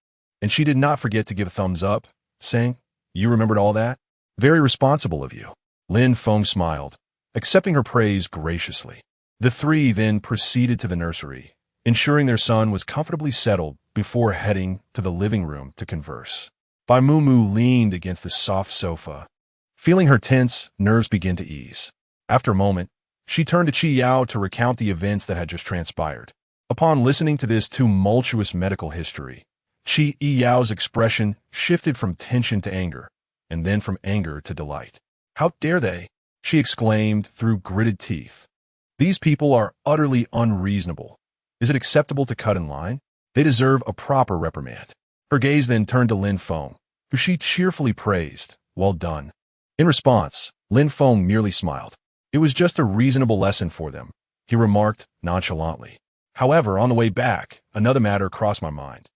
and she did not forget to give a thumbs up, saying, "You remembered all that? Very responsible of you." Lin Feng smiled, accepting her praise graciously. The three then proceeded to the nursery, ensuring their son was comfortably settled before heading to the living room to converse. Bai Mu Mu leaned against the soft sofa. Feeling her tense nerves begin to ease. After a moment, she turned to Qi Yao to recount the events that had just transpired. Upon listening to this tumultuous medical history, Qi Yao's expression shifted from tension to anger, and then from anger to delight. "How dare they?" she exclaimed through gritted teeth. "These people are utterly unreasonable. Is it acceptable to cut in line? They deserve a proper reprimand." Her gaze then turned to Lin Feng, who she cheerfully praised. "Well done." In response, Lin Feng merely smiled. "It was just a reasonable lesson for them," he remarked nonchalantly. However, on the way back, another matter crossed my mind.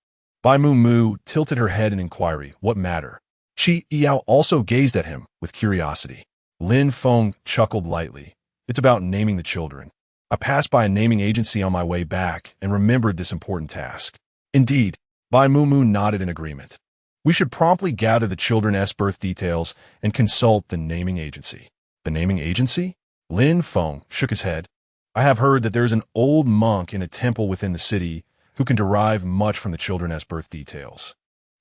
Bai Mu Mu tilted her head in inquiry. "What matter?" Qi Yao also gazed at him with curiosity. Lin Feng chuckled lightly. "It's about naming the children. I passed by a naming agency on my way back and remembered this important task." "Indeed," Bai Mu Mu nodded in agreement. "We should promptly gather the children's birth details and consult the naming agency." "The naming agency?" Lin Feng shook his head. "I have heard that there is an old monk in a temple within the city who can derive much from the children's birth details.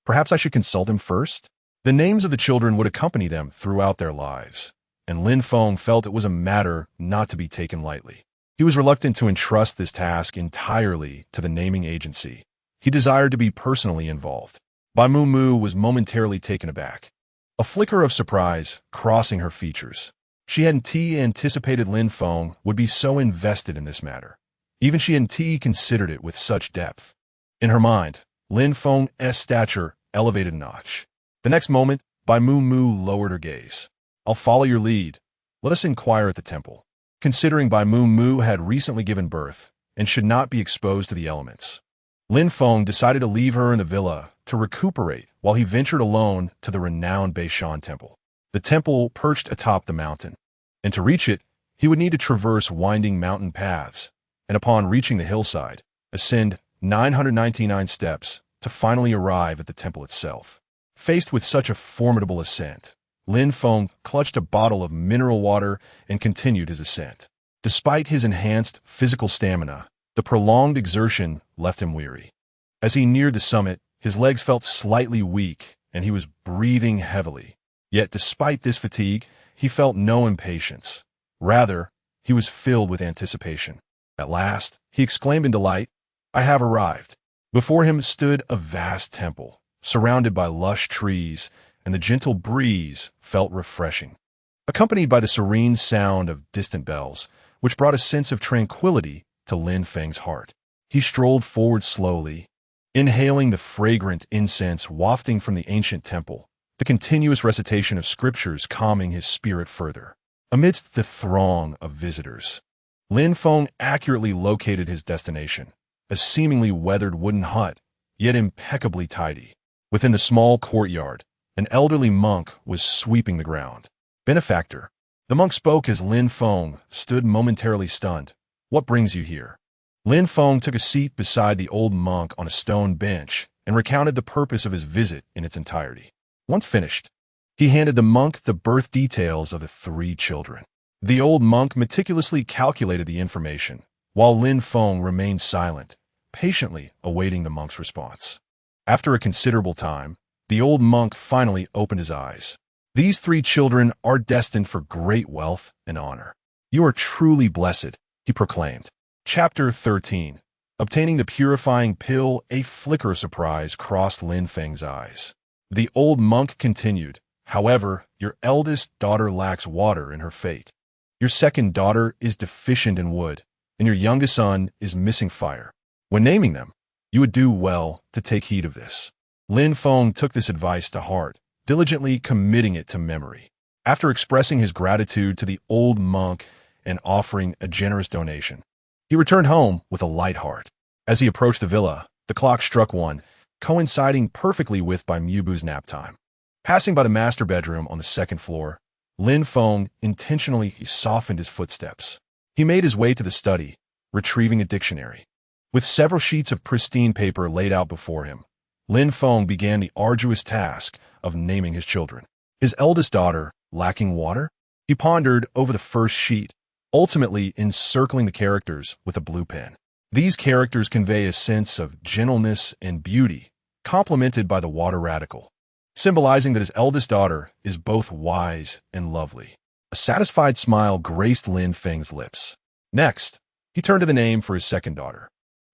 Perhaps I should consult him first? The names of the children would accompany them throughout their lives, and Lin Feng felt it was a matter not to be taken lightly. He was reluctant to entrust this task entirely to the naming agency. He desired to be personally involved. Bai Mu Mu was momentarily taken aback, a flicker of surprise crossing her features. She hadn't anticipated Lin Feng would be so invested in this matter. Even she hadn't considered it with such depth. In her mind, Lin Feng's stature elevated a notch. The next moment, Bai Mu Mu lowered her gaze. "I'll follow your lead. Let us inquire at the temple." Considering Bai Mu Mu had recently given birth and should not be exposed to the elements, Lin Feng decided to leave her in the villa to recuperate while he ventured alone to the renowned Beishan temple. The temple perched atop the mountain, and to reach it, he would need to traverse winding mountain paths, and upon reaching the hillside, ascend 999 steps to finally arrive at the temple itself. Faced with such a formidable ascent, Lin Feng clutched a bottle of mineral water and continued his ascent. Despite his enhanced physical stamina, the prolonged exertion left him weary. As he neared the summit, his legs felt slightly weak and he was breathing heavily. Yet despite this fatigue, he felt no impatience. Rather, he was filled with anticipation. At last, he exclaimed in delight, "I have arrived." Before him stood a vast temple, surrounded by lush trees, and the gentle breeze felt refreshing, accompanied by the serene sound of distant bells, which brought a sense of tranquility to Lin Feng's heart. He strolled forward slowly, inhaling the fragrant incense wafting from the ancient temple, the continuous recitation of scriptures calming his spirit further. Amidst the throng of visitors, Lin Feng accurately located his destination, a seemingly weathered wooden hut, yet impeccably tidy. Within the small courtyard, an elderly monk was sweeping the ground. "Benefactor." The monk spoke as Lin Feng stood momentarily stunned. What brings you here? Lin Feng took a seat beside the old monk on a stone bench and recounted the purpose of his visit in its entirety. Once finished, he handed the monk the birth details of the 3 children. The old monk meticulously calculated the information, while Lin Feng remained silent, patiently awaiting the monk's response. After a considerable time, the old monk finally opened his eyes. These 3 children are destined for great wealth and honor. You are truly blessed, he proclaimed. Chapter 13. Obtaining the purifying pill, a flicker of surprise crossed Lin Feng's eyes. The old monk continued, however, your eldest daughter lacks water in her fate. Your second daughter is deficient in wood, and your youngest son is missing fire. When naming them, you would do well to take heed of this. Lin Feng took this advice to heart, diligently committing it to memory. After expressing his gratitude to the old monk and offering a generous donation, he returned home with a light heart. As he approached the villa, the clock struck 1, coinciding perfectly with Bai Mubu's nap time. Passing by the master bedroom on the 2nd floor, Lin Feng intentionally softened his footsteps. He made his way to the study, retrieving a dictionary. With several sheets of pristine paper laid out before him, Lin Feng began the arduous task of naming his children. His eldest daughter, lacking water? He pondered over the first sheet, ultimately encircling the characters with a blue pen. These characters convey a sense of gentleness and beauty, complemented by the water radical, symbolizing that his eldest daughter is both wise and lovely. A satisfied smile graced Lin Feng's lips. Next, he turned to the name for his second daughter.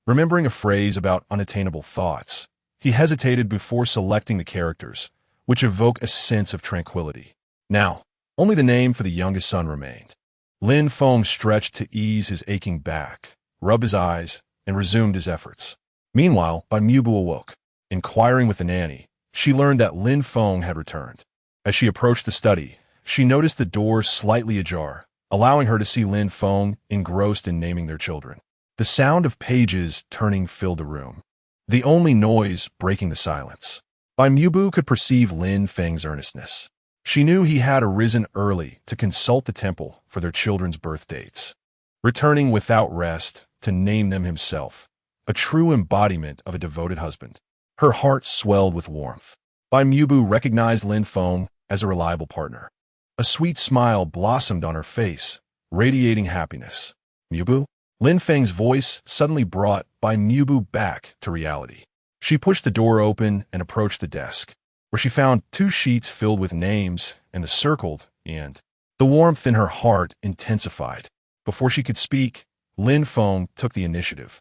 Remembering a phrase about unattainable thoughts, he hesitated before selecting the characters, which evoke a sense of tranquility. Now, only the name for the youngest son remained. Lin Feng stretched to ease his aching back, rubbed his eyes, and resumed his efforts. Meanwhile, Bai Mubu awoke. Inquiring with the nanny, she learned that Lin Feng had returned. As she approached the study, she noticed the door slightly ajar, allowing her to see Lin Feng engrossed in naming their children. The sound of pages turning filled the room, the only noise breaking the silence. Bai Mubu could perceive Lin Feng's earnestness. She knew he had arisen early to consult the temple for their children's birth dates, returning without rest to name them himself, a true embodiment of a devoted husband. Her heart swelled with warmth. Bai Mubu recognized Lin Feng as a reliable partner. A sweet smile blossomed on her face, radiating happiness. Mubu? Lin Feng's voice suddenly brought Bai Mubu back to reality. She pushed the door open and approached the desk, where she found 2 sheets filled with names and the circled end. The warmth in her heart intensified. Before she could speak, Lin Feng took the initiative.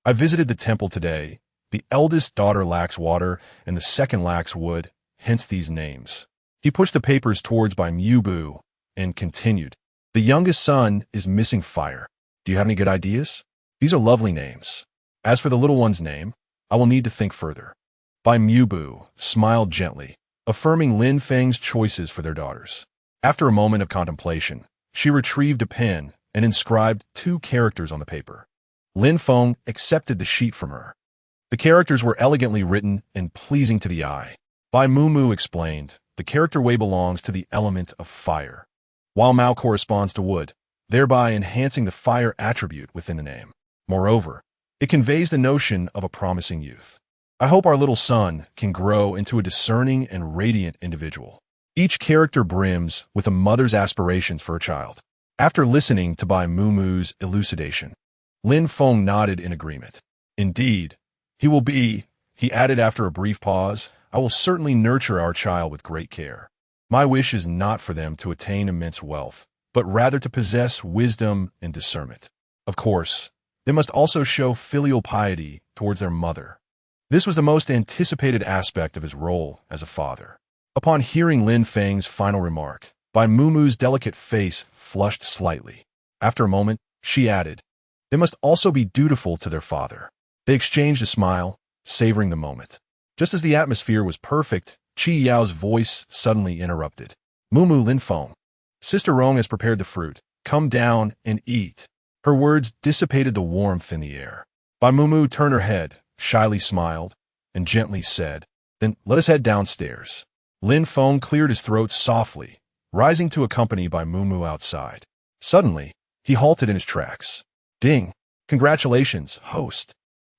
I visited the temple today. The eldest daughter lacks water, and the second lacks wood, hence these names. He pushed the papers towards Bai Mubu and continued. The youngest son is missing fire. Do you have any good ideas? These are lovely names. As for the little one's name, I will need to think further. Bai Mubu smiled gently, affirming Lin Feng's choices for their daughters. After a moment of contemplation, she retrieved a pen and inscribed 2 characters on the paper. Lin Feng accepted the sheet from her. The characters were elegantly written and pleasing to the eye. Bai Mumu explained, the character Wei belongs to the element of fire, while Mao corresponds to wood, thereby enhancing the fire attribute within the name. Moreover, it conveys the notion of a promising youth. I hope our little son can grow into a discerning and radiant individual. Each character brims with a mother's aspirations for a child. After listening to Bai Mumu's elucidation, Lin Feng nodded in agreement. Indeed, he will be, he added after a brief pause, I will certainly nurture our child with great care. My wish is not for them to attain immense wealth, but rather to possess wisdom and discernment. Of course, they must also show filial piety towards their mother. This was the most anticipated aspect of his role as a father. Upon hearing Lin Feng's final remark, Bai Mumu's delicate face flushed slightly. After a moment, she added, they must also be dutiful to their father. They exchanged a smile, savoring the moment. Just as the atmosphere was perfect, Qi Yao's voice suddenly interrupted. Mumu Lin Feng, Sister Rong has prepared the fruit. Come down and eat. Her words dissipated the warmth in the air. Bai Mumu turned her head, shyly smiled, and gently said, then let us head downstairs. Lin Feng cleared his throat softly, rising to accompany Bai Mumu outside. Suddenly, he halted in his tracks. Ding. Congratulations, host,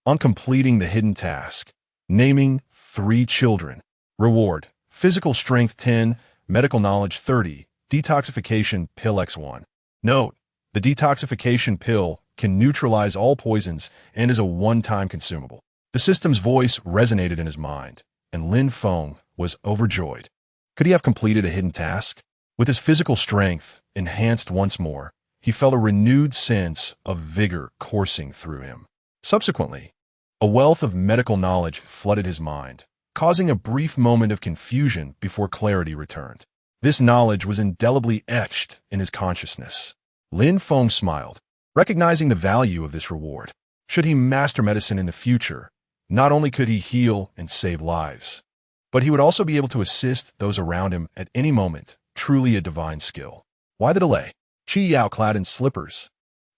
on completing the hidden task. Naming 3 children. Reward. Physical strength 10, medical knowledge 30, detoxification pill X1. Note: the detoxification pill can neutralize all poisons and is a one-time consumable. The system's voice resonated in his mind, and Lin Feng was overjoyed. Could he have completed a hidden task? With his physical strength enhanced once more, he felt a renewed sense of vigor coursing through him. Subsequently, a wealth of medical knowledge flooded his mind, causing a brief moment of confusion before clarity returned. This knowledge was indelibly etched in his consciousness. Lin Feng smiled, recognizing the value of this reward. Should he master medicine in the future, not only could he heal and save lives, but he would also be able to assist those around him at any moment, truly a divine skill. Why the delay? Qi Yao, clad in slippers,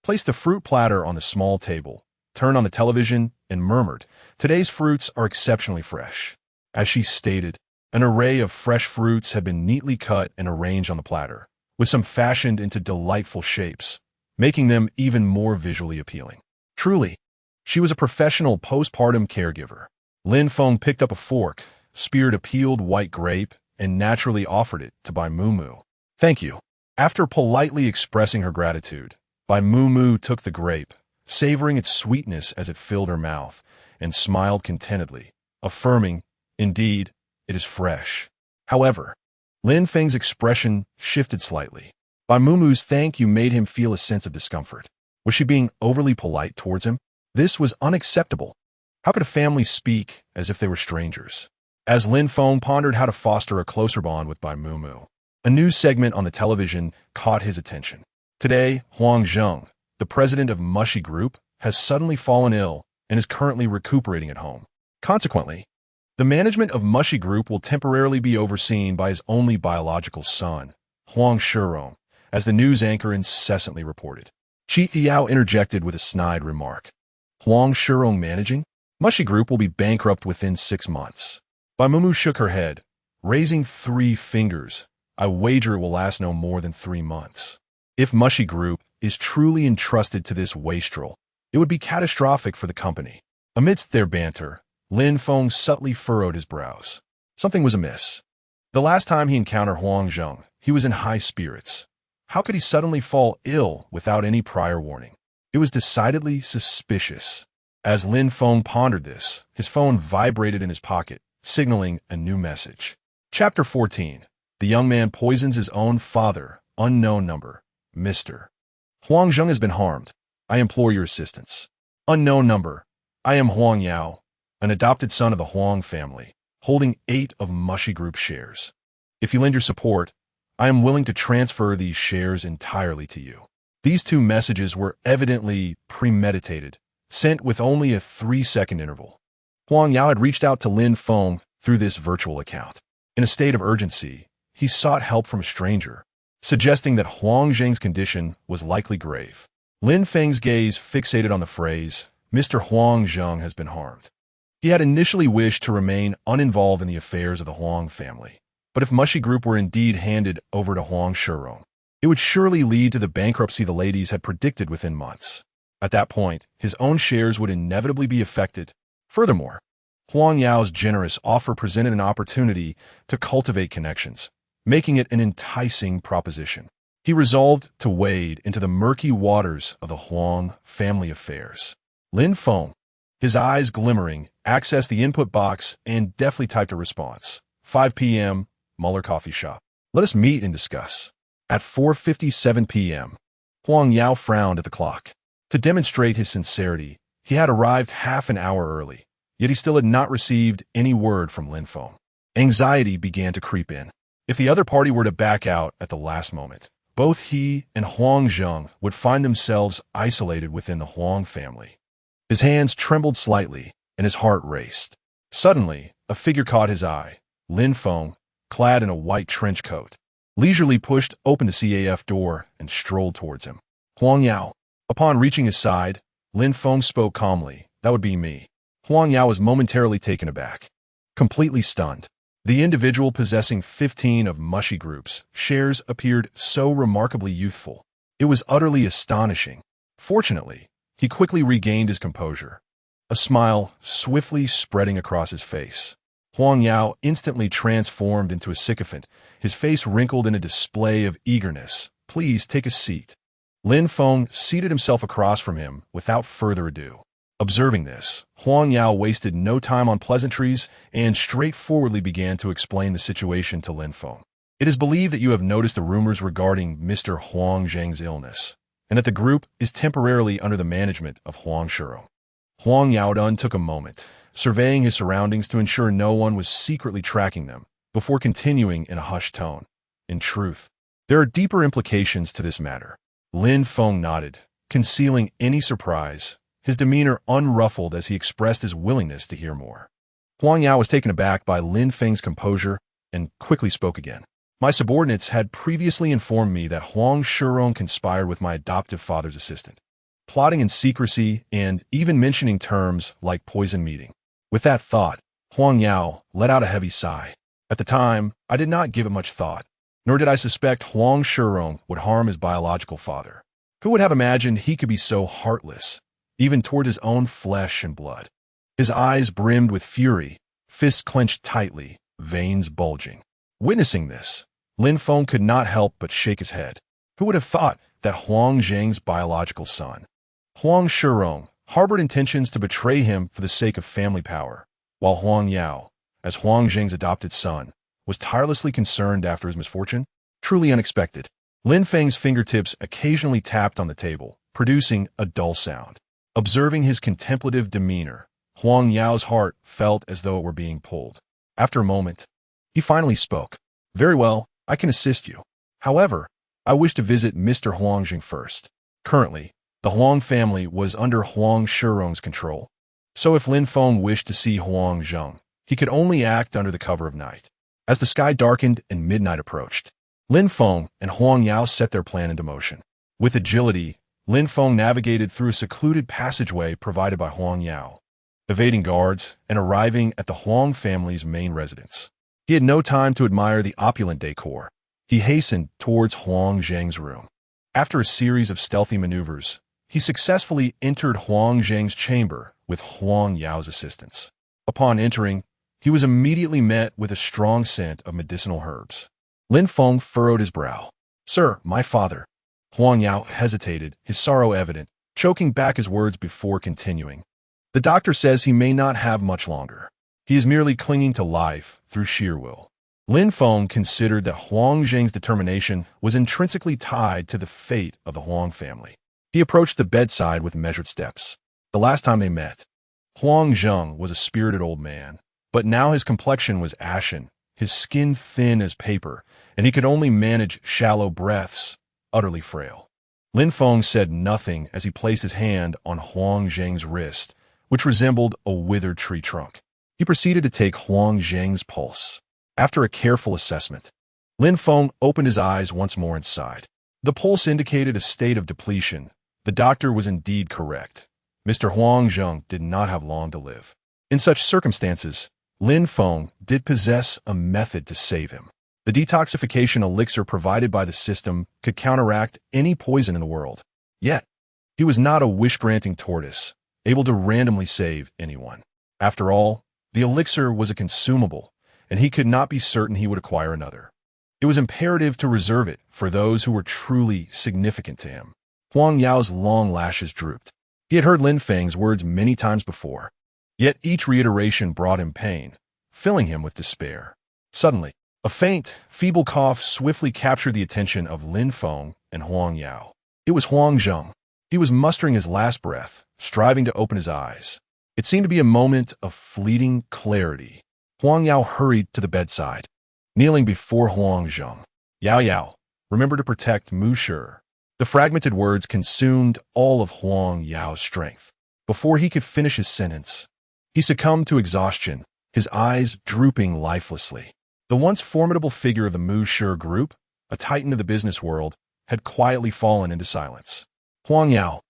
placed the fruit platter on the small table, turned on the television, and murmured, "Today's fruits are exceptionally fresh." As she stated, an array of fresh fruits had been neatly cut and arranged on the platter, with some fashioned into delightful shapes, making them even more visually appealing. Truly, she was a professional postpartum caregiver. Lin Feng picked up a fork, speared a peeled white grape, and naturally offered it to Bai Mu. "Thank you." After politely expressing her gratitude, Bai Mu took the grape, savoring its sweetness as it filled her mouth, and smiled contentedly, affirming, "Indeed, it is fresh." However, Lin Feng's expression shifted slightly. Bai Mu's thank you made him feel a sense of discomfort. Was she being overly polite towards him? This was unacceptable. How could a family speak as if they were strangers? As Lin Feng pondered how to foster a closer bond with Bai Mu, a news segment on the television caught his attention. Today, Huang Zheng, the president of Mushy Group, has suddenly fallen ill and is currently recuperating at home. Consequently, the management of Mushy Group will temporarily be overseen by his only biological son, Huang Shirong, as the news anchor incessantly reported. Qi Yao interjected with a snide remark. Huang Shirong managing? Mushy Group will be bankrupt within 6 months. Bai Mu shook her head, raising 3 fingers. I wager it will last no more than 3 months. If Mushy Group is truly entrusted to this wastrel, it would be catastrophic for the company. Amidst their banter, Lin Feng subtly furrowed his brows. Something was amiss. The last time he encountered Huang Zheng, he was in high spirits. How could he suddenly fall ill without any prior warning? It was decidedly suspicious. As Lin Feng pondered this, his phone vibrated in his pocket, signaling a new message. Chapter 14. The young man poisons his own father. Unknown number. Mr. Huang Zheng has been harmed. I implore your assistance. Unknown number. I am Huang Yao, an adopted son of the Huang family, holding 8 of Mushy Group shares. If you lend your support, I am willing to transfer these shares entirely to you. These 2 messages were evidently premeditated, sent with only a 3-second interval. Huang Yao had reached out to Lin Feng through this virtual account. In a state of urgency, he sought help from a stranger, suggesting that Huang Zheng's condition was likely grave. Lin Feng's gaze fixated on the phrase, Mr. Huang Zheng has been harmed. He had initially wished to remain uninvolved in the affairs of the Huang family, but if Mushy Group were indeed handed over to Huang Shirong, it would surely lead to the bankruptcy the ladies had predicted within months. At that point, his own shares would inevitably be affected. Furthermore, Huang Yao's generous offer presented an opportunity to cultivate connections, making it an enticing proposition. He resolved to wade into the murky waters of the Huang family affairs. Lin Feng, his eyes glimmering, accessed the input box and deftly typed a response. 5 p.m., Muller Coffee Shop. Let us meet and discuss. At 4:57 p.m., Huang Yao frowned at the clock. To demonstrate his sincerity, he had arrived half an hour early, yet he still had not received any word from Lin Feng. Anxiety began to creep in. If the other party were to back out at the last moment, both he and Huang Zheng would find themselves isolated within the Huang family. His hands trembled slightly, and his heart raced. Suddenly, a figure caught his eye. Lin Feng, clad in a white trench coat, leisurely pushed open the CAF door and strolled towards him. Huang Yao. Upon reaching his side, Lin Feng spoke calmly. That would be me. Huang Yao was momentarily taken aback, completely stunned. The individual possessing 15 of Mushy Group's shares appeared so remarkably youthful. It was utterly astonishing. Fortunately, he quickly regained his composure, a smile swiftly spreading across his face. Huang Yao instantly transformed into a sycophant, his face wrinkled in a display of eagerness. "Please take a seat." Lin Feng seated himself across from him without further ado. Observing this, Huang Yao wasted no time on pleasantries and straightforwardly began to explain the situation to Lin Feng. "It is believed that you have noticed the rumors regarding Mr. Huang Zheng's illness, and that the group is temporarily under the management of Huang Shirong." Huang Yaodun took a moment, surveying his surroundings to ensure no one was secretly tracking them, before continuing in a hushed tone. "In truth, there are deeper implications to this matter." Lin Feng nodded, concealing any surprise, his demeanor unruffled as he expressed his willingness to hear more. Huang Yao was taken aback by Lin Feng's composure and quickly spoke again. "My subordinates had previously informed me that Huang Shirong conspired with my adoptive father's assistant, plotting in secrecy and even mentioning terms like poison meeting." With that thought, Huang Yao let out a heavy sigh. "At the time, I did not give it much thought, nor did I suspect Huang Shirong would harm his biological father. Who would have imagined he could be so heartless, even toward his own flesh and blood?" His eyes brimmed with fury, fists clenched tightly, veins bulging. Witnessing this, Lin Feng could not help but shake his head. Who would have thought that Huang Zheng's biological son, Huang Shirong, harbored intentions to betray him for the sake of family power, while Huang Yao, as Huang Zheng's adopted son, was tirelessly concerned after his misfortune? Truly unexpected. Lin Feng's fingertips occasionally tapped on the table, producing a dull sound. Observing his contemplative demeanor, Huang Yao's heart felt as though it were being pulled. After a moment, he finally spoke. "Very well, I can assist you. However, I wish to visit Mr. Huang Zheng first." Currently, the Huang family was under Huang Shirong's control, so if Lin Feng wished to see Huang Zheng, he could only act under the cover of night. As the sky darkened and midnight approached, Lin Feng and Huang Yao set their plan into motion. With agility, Lin Feng navigated through a secluded passageway provided by Huang Yao, evading guards and arriving at the Huang family's main residence. He had no time to admire the opulent decor. He hastened towards Huang Zheng's room. After a series of stealthy maneuvers, he successfully entered Huang Zheng's chamber with Huang Yao's assistance. Upon entering, he was immediately met with a strong scent of medicinal herbs. Lin Feng furrowed his brow. "Sir, my father." Huang Yao hesitated, his sorrow evident, choking back his words before continuing. "The doctor says he may not have much longer. He is merely clinging to life through sheer will." Lin Feng considered that Huang Zheng's determination was intrinsically tied to the fate of the Huang family. He approached the bedside with measured steps. The last time they met, Huang Zheng was a spirited old man, but now his complexion was ashen, his skin thin as paper, and he could only manage shallow breaths, utterly frail. Lin Feng said nothing as he placed his hand on Huang Zheng's wrist, which resembled a withered tree trunk. He proceeded to take Huang Zheng's pulse. After a careful assessment, Lin Feng opened his eyes once more and sighed. The pulse indicated a state of depletion. The doctor was indeed correct. Mr. Huang Zheng did not have long to live. In such circumstances, Lin Feng did possess a method to save him. The detoxification elixir provided by the system could counteract any poison in the world. Yet, he was not a wish-granting tortoise, able to randomly save anyone. After all, the elixir was a consumable, and he could not be certain he would acquire another. It was imperative to reserve it for those who were truly significant to him. Huang Yao's long lashes drooped. He had heard Lin Feng's words many times before, yet each reiteration brought him pain, filling him with despair. Suddenly, a faint, feeble cough swiftly captured the attention of Lin Feng and Huang Yao. It was Huang Zheng. He was mustering his last breath, striving to open his eyes. It seemed to be a moment of fleeting clarity. Huang Yao hurried to the bedside, kneeling before Huang Zheng. "Yao Yao, remember to protect Mu Shi." The fragmented words consumed all of Huang Yao's strength. Before he could finish his sentence, he succumbed to exhaustion, his eyes drooping lifelessly. The once formidable figure of the Mu Shi group, a titan of the business world, had quietly fallen into silence. Huang Yao,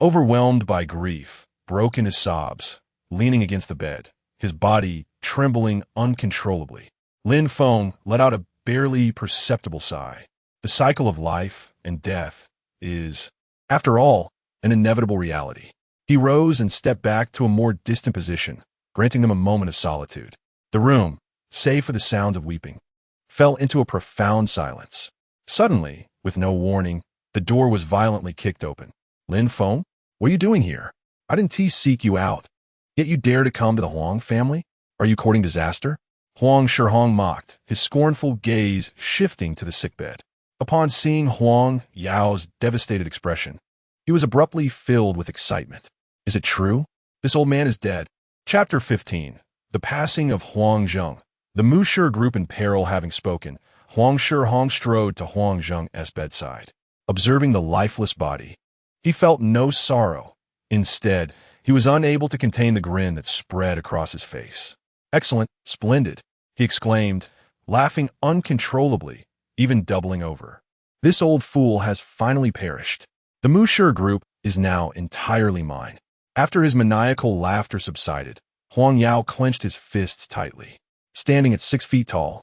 overwhelmed by grief, broke into sobs, leaning against the bed, his body trembling uncontrollably. Lin Feng let out a barely perceptible sigh. The cycle of life and death is, after all, an inevitable reality. He rose and stepped back to a more distant position, granting them a moment of solitude. The room, save for the sounds of weeping, fell into a profound silence. Suddenly, with no warning, the door was violently kicked open. Lin Feng, what are you doing here? I didn't seek you out. Yet you dare to come to the Huang family? Are you courting disaster? Huang Shihong mocked, his scornful gaze shifting to the sickbed. Upon seeing Huang Yao's devastated expression, he was abruptly filled with excitement. Is it true? This old man is dead. Chapter 15. The Passing of Huang Zheng. The Musher group in peril having spoken, Huang Shihong strode to Huang Zheng's bedside. Observing the lifeless body, he felt no sorrow. Instead, he was unable to contain the grin that spread across his face. Excellent, splendid, he exclaimed, laughing uncontrollably, even doubling over. This old fool has finally perished. The Musher group is now entirely mine. After his maniacal laughter subsided, Huang Yao clenched his fists tightly. Standing at 6 feet tall,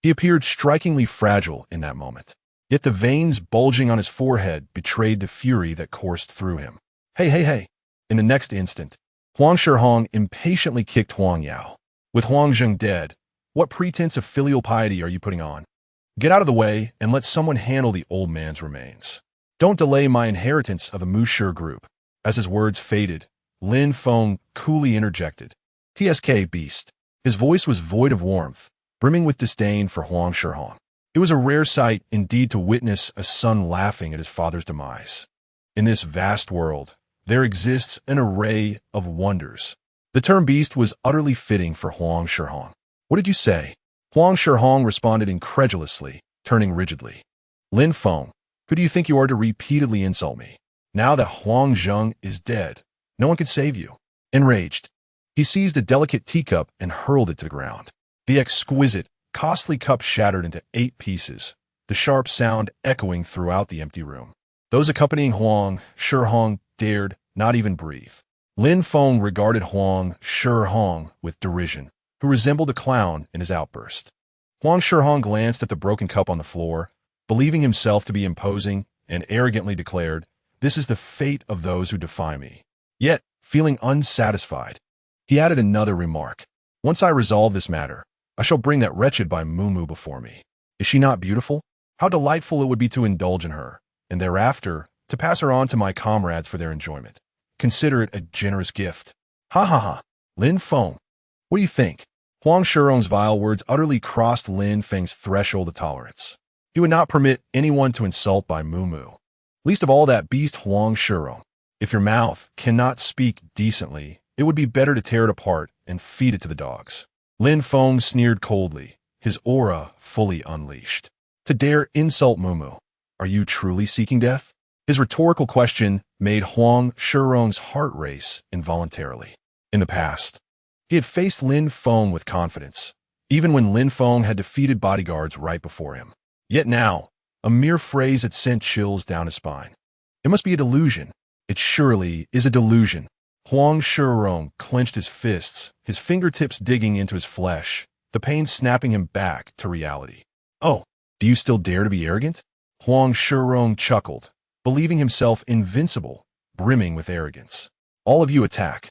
he appeared strikingly fragile in that moment. Yet the veins bulging on his forehead betrayed the fury that coursed through him. Hey. In the next instant, Huang Shihong impatiently kicked Huang Yao. With Huang Zheng dead, what pretense of filial piety are you putting on? Get out of the way and let someone handle the old man's remains. Don't delay my inheritance of the Musher group. As his words faded, Lin Feng coolly interjected. TSK beast. His voice was void of warmth, brimming with disdain for Huang Shihong. It was a rare sight indeed to witness a son laughing at his father's demise. In this vast world, there exists an array of wonders. The term beast was utterly fitting for Huang Shihong. What did you say? Huang Shihong responded incredulously, turning rigidly. Lin Feng, who do you think you are to repeatedly insult me? Now that Huang Zheng is dead, no one can save you. Enraged, he seized a delicate teacup and hurled it to the ground. The exquisite, costly cup shattered into 8 pieces, the sharp sound echoing throughout the empty room. Those accompanying Huang Shihong dared not even breathe. Lin Feng regarded Huang Shihong with derision, who resembled a clown in his outburst. Huang Shihong glanced at the broken cup on the floor, believing himself to be imposing, and arrogantly declared, "This is the fate of those who defy me." Yet, feeling unsatisfied, he added another remark. "Once I resolve this matter, I shall bring that wretched by Mumu before me. Is she not beautiful? How delightful it would be to indulge in her, and thereafter to pass her on to my comrades for their enjoyment. Consider it a generous gift." Ha. Lin Feng, what do you think? Huang Shihong's vile words utterly crossed Lin Feng's threshold of tolerance. He would not permit anyone to insult by Mumu. Least of all that beast Huang Shihong. If your mouth cannot speak decently, it would be better to tear it apart and feed it to the dogs. Lin Feng sneered coldly, his aura fully unleashed. To dare insult Mumu, are you truly seeking death? His rhetorical question made Huang Shihong's heart race involuntarily. In the past, he had faced Lin Feng with confidence, even when Lin Feng had defeated bodyguards right before him. Yet now, a mere phrase had sent chills down his spine. It must be a delusion. It surely is a delusion. Huang Shihong clenched his fists, his fingertips digging into his flesh, the pain snapping him back to reality. Oh, do you still dare to be arrogant? Huang Shihong chuckled, believing himself invincible, brimming with arrogance. All of you attack.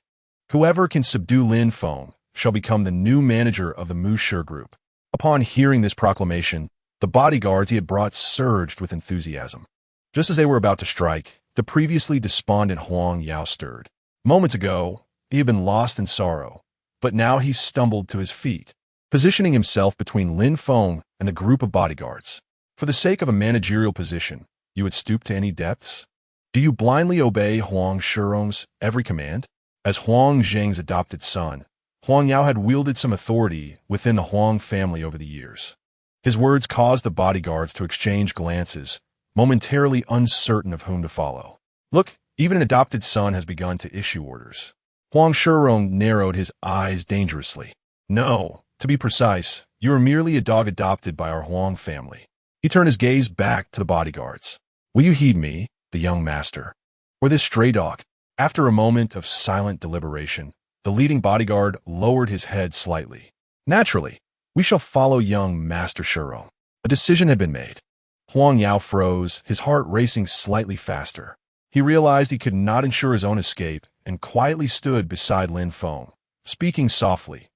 Whoever can subdue Lin Feng shall become the new manager of the Musher group. Upon hearing this proclamation, the bodyguards he had brought surged with enthusiasm. Just as they were about to strike, the previously despondent Huang Yao stirred. Moments ago, he had been lost in sorrow, but now he stumbled to his feet, positioning himself between Lin Feng and the group of bodyguards. For the sake of a managerial position, you would stoop to any depths? Do you blindly obey Huang Shihong's every command? As Huang Zheng's adopted son, Huang Yao had wielded some authority within the Huang family over the years. His words caused the bodyguards to exchange glances, momentarily uncertain of whom to follow. Look, even an adopted son has begun to issue orders. Huang Shihong narrowed his eyes dangerously. No, to be precise, you are merely a dog adopted by our Huang family. He turned his gaze back to the bodyguards. Will you heed me, the young master, or this stray dog? After a moment of silent deliberation, the leading bodyguard lowered his head slightly. Naturally, we shall follow young Master Shihong. A decision had been made. Huang Yao froze, his heart racing slightly faster. He realized he could not ensure his own escape and quietly stood beside Lin Feng, speaking softly.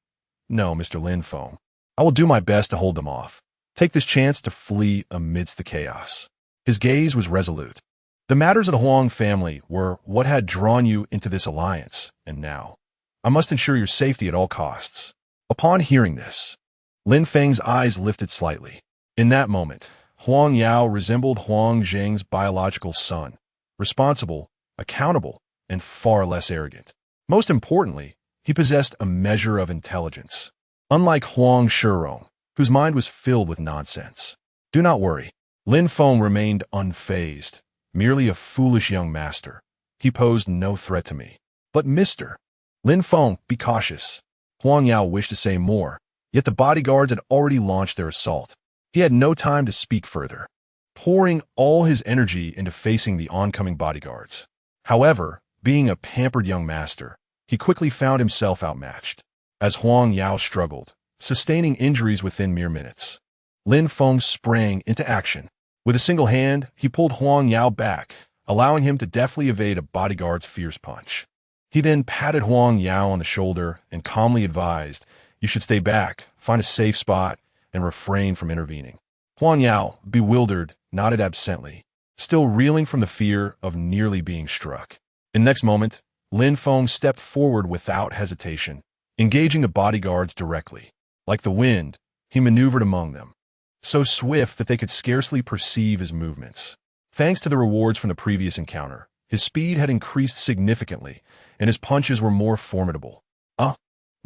No, Mr. Lin Feng. I will do my best to hold them off. Take this chance to flee amidst the chaos. His gaze was resolute. The matters of the Huang family were what had drawn you into this alliance, and now, I must ensure your safety at all costs. Upon hearing this, Lin Feng's eyes lifted slightly. In that moment, Huang Yao resembled Huang Zheng's biological son, responsible, accountable, and far less arrogant. Most importantly, he possessed a measure of intelligence, unlike Huang Shirong, whose mind was filled with nonsense. Do not worry. Lin Feng remained unfazed, merely a foolish young master. He posed no threat to me. But Mr. Lin Feng, be cautious. Huang Yao wished to say more, yet the bodyguards had already launched their assault. He had no time to speak further, pouring all his energy into facing the oncoming bodyguards. However, being a pampered young master, he quickly found himself outmatched. As Huang Yao struggled, sustaining injuries within mere minutes, Lin Feng sprang into action. With a single hand, he pulled Huang Yao back, allowing him to deftly evade a bodyguard's fierce punch. He then patted Huang Yao on the shoulder and calmly advised, "You should stay back, find a safe spot, and refrain from intervening." Huang Yao, bewildered, nodded absently, still reeling from the fear of nearly being struck. In the next moment, Lin Feng stepped forward without hesitation, engaging the bodyguards directly. Like the wind, he maneuvered among them, so swift that they could scarcely perceive his movements. Thanks to the rewards from the previous encounter, his speed had increased significantly, and his punches were more formidable.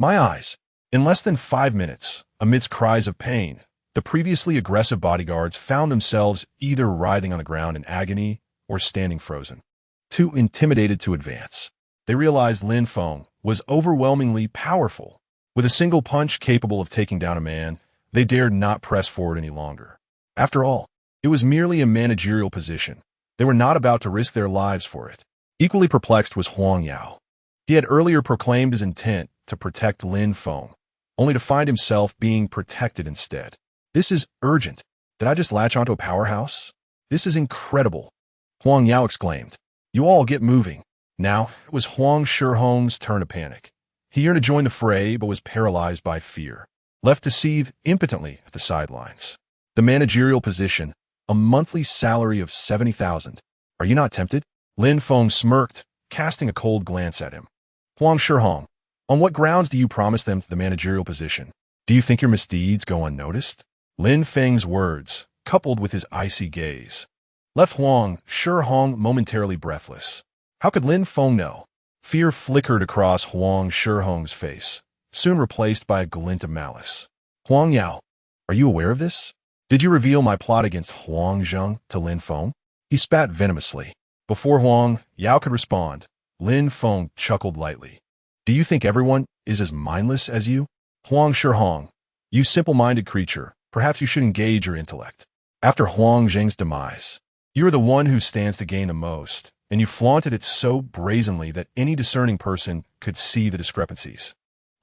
My eyes! In less than 5 minutes, amidst cries of pain, the previously aggressive bodyguards found themselves either writhing on the ground in agony or standing frozen, too intimidated to advance. They realized Lin Feng was overwhelmingly powerful. With a single punch capable of taking down a man, they dared not press forward any longer. After all, it was merely a managerial position. They were not about to risk their lives for it. Equally perplexed was Huang Yao. He had earlier proclaimed his intent to protect Lin Feng, only to find himself being protected instead. This is urgent. Did I just latch onto a powerhouse? This is incredible, Huang Yao exclaimed. You all get moving. Now, it was Huang Shihong's turn to panic. He yearned to join the fray, but was paralyzed by fear, left to seethe impotently at the sidelines. The managerial position, a monthly salary of 70,000. Are you not tempted? Lin Feng smirked, casting a cold glance at him. Huang Shihong, on what grounds do you promise them the managerial position? Do you think your misdeeds go unnoticed? Lin Feng's words, coupled with his icy gaze, left Huang Shihong momentarily breathless. How could Lin Feng know? Fear flickered across Huang Shihong's face, soon replaced by a glint of malice. Huang Yao, are you aware of this? Did you reveal my plot against Huang Zheng to Lin Feng? He spat venomously. Before Huang Yao could respond, Lin Feng chuckled lightly. Do you think everyone is as mindless as you? Huang Shihong, you simple-minded creature, perhaps you should engage your intellect. After Huang Zheng's demise, you are the one who stands to gain the most, and you flaunted it so brazenly that any discerning person could see the discrepancies.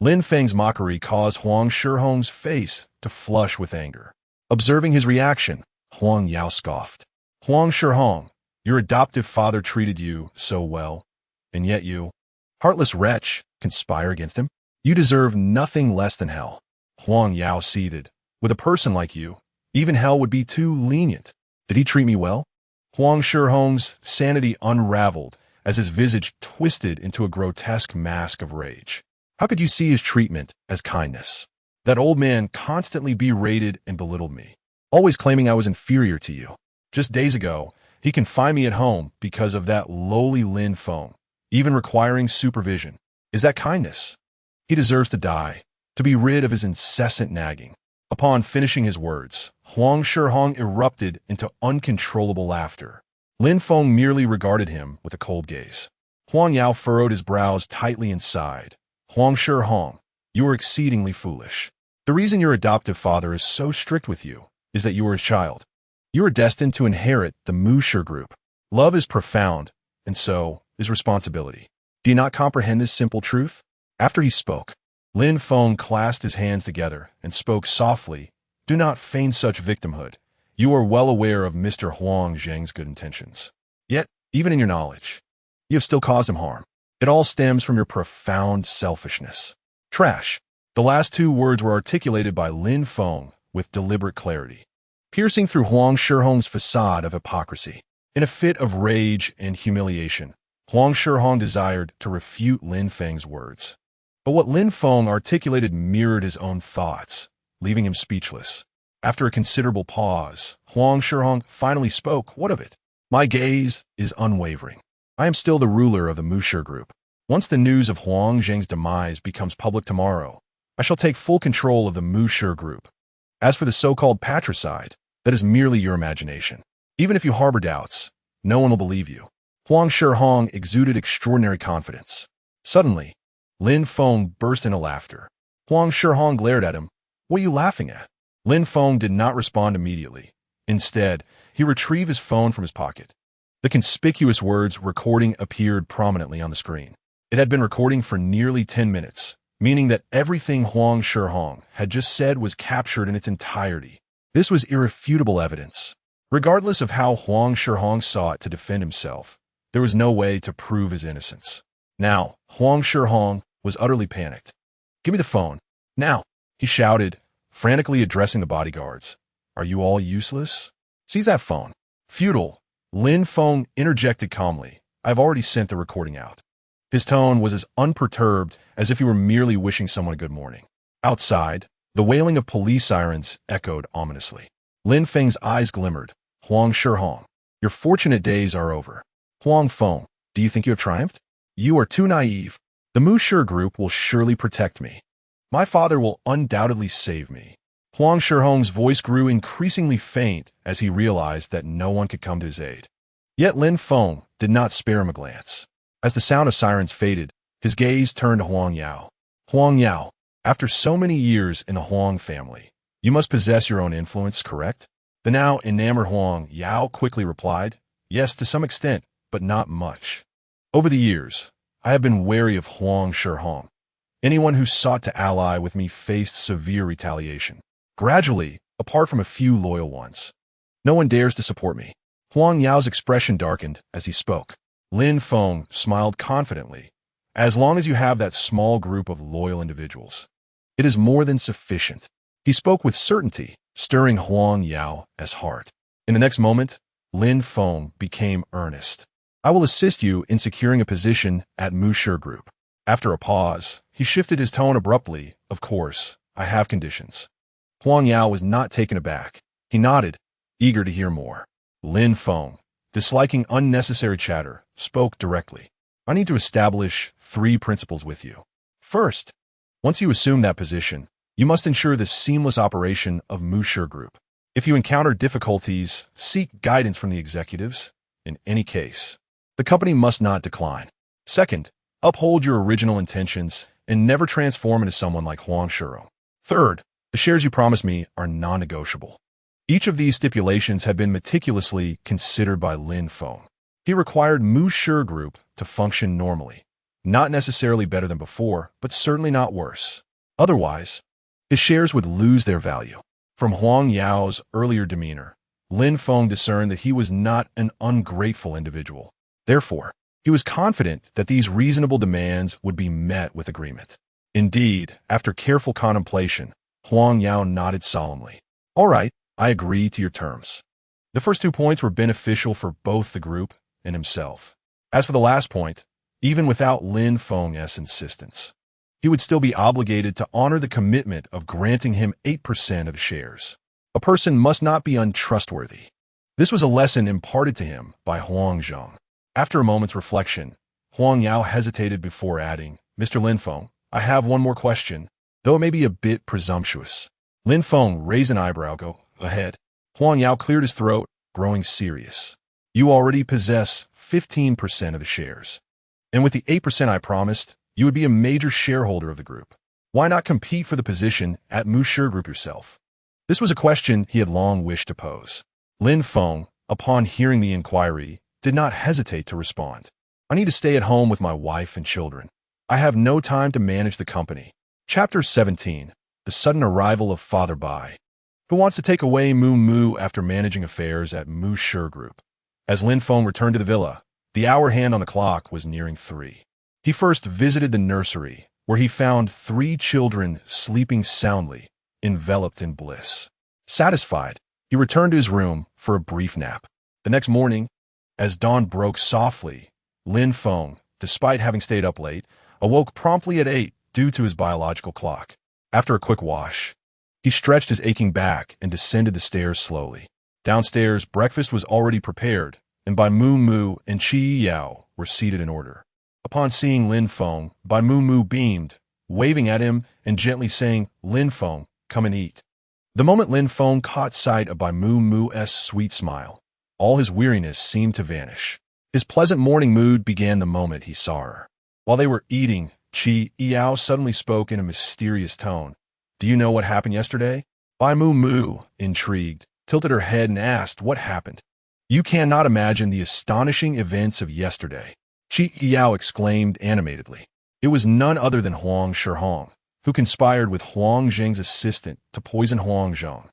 Lin Feng's mockery caused Huang Shihong's face to flush with anger. Observing his reaction, Huang Yao scoffed. Huang Shihong, your adoptive father treated you so well, and yet you, heartless wretch, conspire against him? You deserve nothing less than hell. Huang Yao seethed. With a person like you, even hell would be too lenient. Did he treat me well? Huang Shihong's sanity unraveled as his visage twisted into a grotesque mask of rage. How could you see his treatment as kindness? That old man constantly berated and belittled me, always claiming I was inferior to you. Just days ago, he confined me at home because of that lowly Lin Feng, even requiring supervision. Is that kindness? He deserves to die, to be rid of his incessant nagging. Upon finishing his words, Huang Shihong erupted into uncontrollable laughter. Lin Feng merely regarded him with a cold gaze. Huang Yao furrowed his brows tightly and sighed. Huang Shihong, you are exceedingly foolish. The reason your adoptive father is so strict with you is that you are his child. You are destined to inherit the Musher group. Love is profound, and so is responsibility. Do you not comprehend this simple truth? After he spoke, Lin Feng clasped his hands together and spoke softly. Do not feign such victimhood. You are well aware of Mr. Huang Zheng's good intentions. Yet, even in your knowledge, you have still caused him harm. It all stems from your profound selfishness. Trash. The last two words were articulated by Lin Feng with deliberate clarity, piercing through Huang Shihong's facade of hypocrisy. In a fit of rage and humiliation, Huang Shihong desired to refute Lin Feng's words. But what Lin Feng articulated mirrored his own thoughts, leaving him speechless. After a considerable pause, Huang Shihong finally spoke. What of it? My gaze is unwavering. I am still the ruler of the Musher Group. Once the news of Huang Zheng's demise becomes public tomorrow, I shall take full control of the Musher Group. As for the so-called patricide, that is merely your imagination. Even if you harbor doubts, no one will believe you. Huang Shihong exuded extraordinary confidence. Suddenly, Lin Feng burst into laughter. Huang Shihong glared at him. What are you laughing at? Lin Feng did not respond immediately. Instead, he retrieved his phone from his pocket. The conspicuous words recording appeared prominently on the screen. It had been recording for nearly 10 minutes, meaning that everything Huang Shihong had just said was captured in its entirety. This was irrefutable evidence. Regardless of how Huang Shihong sought to defend himself, there was no way to prove his innocence. Now, Huang Shihong was utterly panicked. Give me the phone. Now, he shouted, frantically addressing the bodyguards. Are you all useless? Seize that phone. Futile. Lin Feng interjected calmly. I've already sent the recording out. His tone was as unperturbed as if he were merely wishing someone a good morning. Outside, the wailing of police sirens echoed ominously. Lin Feng's eyes glimmered. Huang Shihong, your fortunate days are over. Huang Feng, do you think you have triumphed? You are too naive. The Musher Group will surely protect me. My father will undoubtedly save me. Huang Shihong's voice grew increasingly faint as he realized that no one could come to his aid. Yet Lin Feng did not spare him a glance. As the sound of sirens faded, his gaze turned to Huang Yao. Huang Yao, after so many years in the Huang family, you must possess your own influence, correct? The now enamored Huang Yao quickly replied, yes, to some extent, but not much. Over the years, I have been wary of Huang Shihong. Anyone who sought to ally with me faced severe retaliation. Gradually, apart from a few loyal ones, no one dares to support me. Huang Yao's expression darkened as he spoke. Lin Feng smiled confidently. As long as you have that small group of loyal individuals, it is more than sufficient. He spoke with certainty, stirring Huang Yao as heart. In the next moment, Lin Feng became earnest. I will assist you in securing a position at Musher Group. After a pause, he shifted his tone abruptly. Of course, I have conditions. Huang Yao was not taken aback. He nodded, eager to hear more. Lin Feng, disliking unnecessary chatter, spoke directly. I need to establish 3 principles with you. First, once you assume that position, you must ensure the seamless operation of Musher Group. If you encounter difficulties, seek guidance from the executives. In any case, the company must not decline. Second, uphold your original intentions and never transform into someone like Huang Shihong. Third, the shares you promised me are non-negotiable. Each of these stipulations had been meticulously considered by Lin Feng. He required Musher Group to function normally, not necessarily better than before, but certainly not worse. Otherwise, his shares would lose their value. From Huang Yao's earlier demeanor, Lin Feng discerned that he was not an ungrateful individual. Therefore, he was confident that these reasonable demands would be met with agreement. Indeed, after careful contemplation, Huang Yao nodded solemnly. All right, I agree to your terms. The first 2 points were beneficial for both the group and himself. As for the last point, even without Lin Feng's insistence, he would still be obligated to honor the commitment of granting him 8% of the shares. A person must not be untrustworthy. This was a lesson imparted to him by Huang Zheng. After a moment's reflection, Huang Yao hesitated before adding, Mr. Lin Feng, I have one more question, though it may be a bit presumptuous. Lin Feng raised an eyebrow. Go ahead. Huang Yao cleared his throat, growing serious. You already possess 15% of the shares. And with the 8% I promised, you would be a major shareholder of the group. Why not compete for the position at Musher Group yourself? This was a question he had long wished to pose. Lin Feng, upon hearing the inquiry, did not hesitate to respond. I need to stay at home with my wife and children. I have no time to manage the company. Chapter 17. The sudden arrival of Father Bai, who wants to take away Moo Moo after managing affairs at Musher Group. As Lin Feng returned to the villa, the hour hand on the clock was nearing 3. He first visited the nursery, where he found 3 children sleeping soundly, enveloped in bliss. Satisfied, he returned to his room for a brief nap. The next morning, as dawn broke softly, Lin Feng, despite having stayed up late, awoke promptly at 8 due to his biological clock. After a quick wash, he stretched his aching back and descended the stairs slowly. Downstairs, breakfast was already prepared, and Bai Mu Mu and Qi Yao were seated in order. Upon seeing Lin Feng, Bai Mu Mu beamed, waving at him and gently saying, "Lin Feng, come and eat." The moment Lin Feng caught sight of Bai Mu Mu's sweet smile, all his weariness seemed to vanish. His pleasant morning mood began the moment he saw her. While they were eating, Qi Yao suddenly spoke in a mysterious tone. "Do you know what happened yesterday?" Bai Mu Mu, intrigued, tilted her head and asked what happened. "You cannot imagine the astonishing events of yesterday," Qi Yao exclaimed animatedly. "It was none other than Huang Shihong, who conspired with Huang Zheng's assistant to poison Huang Zhong.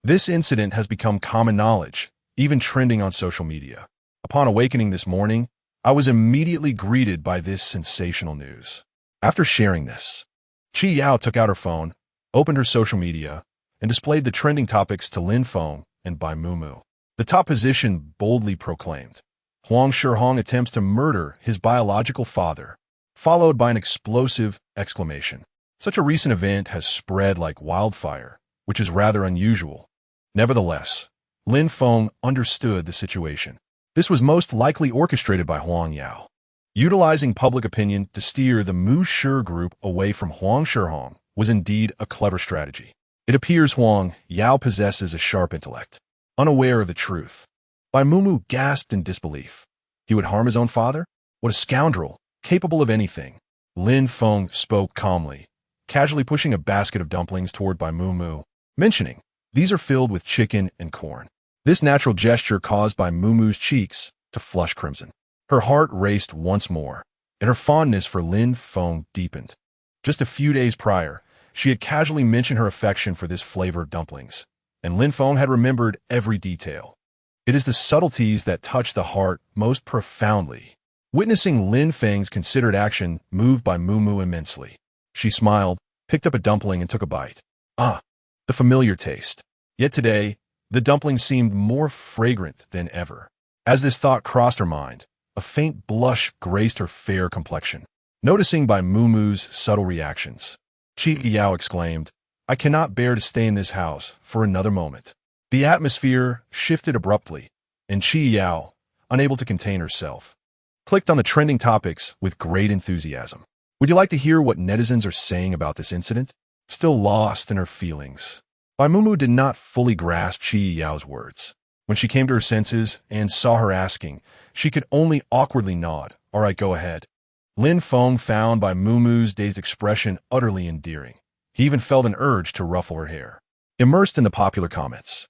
This incident has become common knowledge, even trending on social media. Upon awakening this morning, I was immediately greeted by this sensational news." After sharing this, Qi Yao took out her phone, opened her social media, and displayed the trending topics to Lin Feng and Bai Mu Mu. The top position boldly proclaimed, "Huang Shihong attempts to murder his biological father," followed by an explosive exclamation. Such a recent event has spread like wildfire, which is rather unusual. Nevertheless, Lin Feng understood the situation. This was most likely orchestrated by Huang Yao. Utilizing public opinion to steer the Mu Shi group away from Huang Shihong was indeed a clever strategy. It appears Huang Yao possesses a sharp intellect. Unaware of the truth, Bai Mu Mu gasped in disbelief. He would harm his own father? What a scoundrel, capable of anything. Lin Feng spoke calmly, casually pushing a basket of dumplings toward Bai Mu Mu, mentioning, "These are filled with chicken and corn." This natural gesture caused Bai Mu Mu's cheeks to flush crimson. Her heart raced once more, and her fondness for Lin Feng deepened. Just a few days prior, she had casually mentioned her affection for this flavor of dumplings, and Lin Feng had remembered every detail. It is the subtleties that touch the heart most profoundly. Witnessing Lin Feng's considered action moved Bai Mu Mu immensely. She smiled, picked up a dumpling and took a bite. Ah, the familiar taste. Yet today, the dumpling seemed more fragrant than ever. As this thought crossed her mind, a faint blush graced her fair complexion. Noticing Bai Mu Mu's subtle reactions, Qi Yao exclaimed, "I cannot bear to stay in this house for another moment." The atmosphere shifted abruptly, and Qi Yao, unable to contain herself, clicked on the trending topics with great enthusiasm. Would you like to hear what netizens are saying about this incident? Still lost in her feelings, Bai Mu Mu did not fully grasp Qi Yao's words. When she came to her senses and saw her asking, she could only awkwardly nod. "All right, go ahead." Lin Feng found Bai Mu Mu's dazed expression utterly endearing. He even felt an urge to ruffle her hair. Immersed in the popular comments,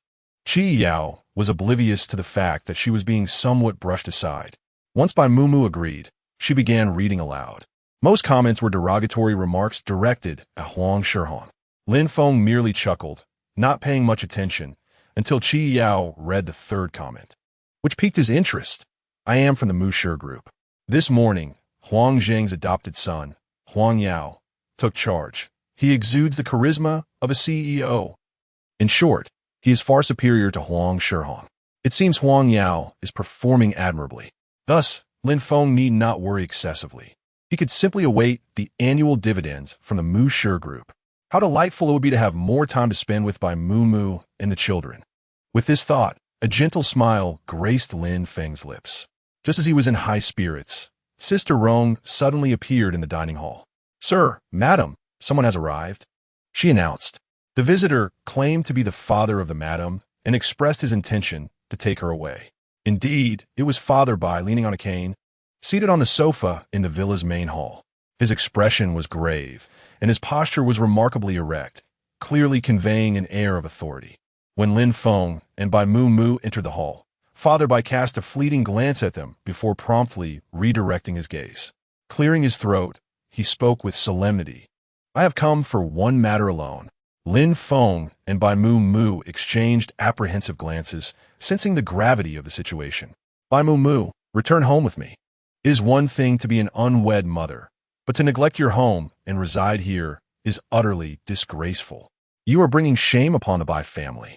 Qi Yao was oblivious to the fact that she was being somewhat brushed aside. Once Bai Mu Mu agreed, she began reading aloud. Most comments were derogatory remarks directed at Huang Shihong. Lin Feng merely chuckled, not paying much attention, until Qi Yao read the third comment, which piqued his interest. "I am from the Mu Shi group. This morning, Huang Zheng's adopted son, Huang Yao, took charge. He exudes the charisma of a CEO. In short, he is far superior to Huang Shihong. It seems Huang Yao is performing admirably. Thus, Lin Feng need not worry excessively. He could simply await the annual dividends from the Mu Shi group. How delightful it would be to have more time to spend with Bai Mu Mu and the children." With this thought, a gentle smile graced Lin Feng's lips. Just as he was in high spirits, Sister Rong suddenly appeared in the dining hall. "Sir, madam, someone has arrived," she announced. The visitor claimed to be the father of the madam and expressed his intention to take her away. Indeed, it was Father Bai leaning on a cane, seated on the sofa in the villa's main hall. His expression was grave, and his posture was remarkably erect, clearly conveying an air of authority. When Lin Feng and Bai Mu Mu entered the hall, Father Bai cast a fleeting glance at them before promptly redirecting his gaze. Clearing his throat, he spoke with solemnity. "I have come for one matter alone." Lin Feng and Bai Mu Mu exchanged apprehensive glances, sensing the gravity of the situation. "Bai Mu Mu, return home with me." It is one thing to be an unwed mother, but to neglect your home and reside here is utterly disgraceful. You are bringing shame upon the Bai family.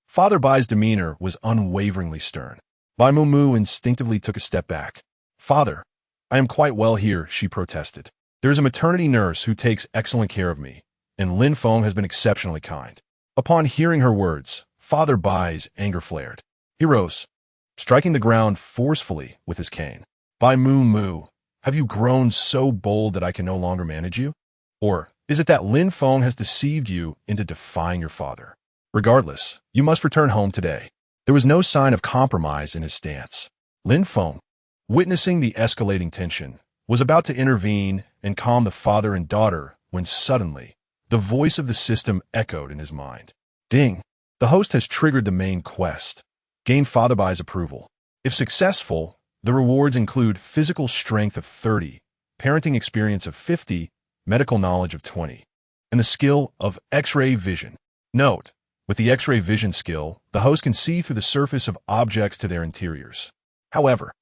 Father Bai's demeanor was unwaveringly stern. Bai Mu instinctively took a step back. Father, I am quite well here, she protested. There is a maternity nurse who takes excellent care of me, and Lin Feng has been exceptionally kind. Upon hearing her words, Father Bai's anger flared. He rose, striking the ground forcefully with his cane. Bai Mu, have you grown so bold that I can no longer manage you? Or is it that Lin Feng has deceived you into defying your father? Regardless, you must return home today. There was no sign of compromise in his stance. Lin Feng, witnessing the escalating tension, was about to intervene and calm the father and daughter when suddenly, the voice of the system echoed in his mind. Ding! The host has triggered the main quest. Gain Father Bai's approval. If successful, the rewards include physical strength of 30, parenting experience of 50, medical knowledge of 20, and the skill of X-ray vision. Note, with the X-ray vision skill, the host can see through the surface of objects to their interiors. However,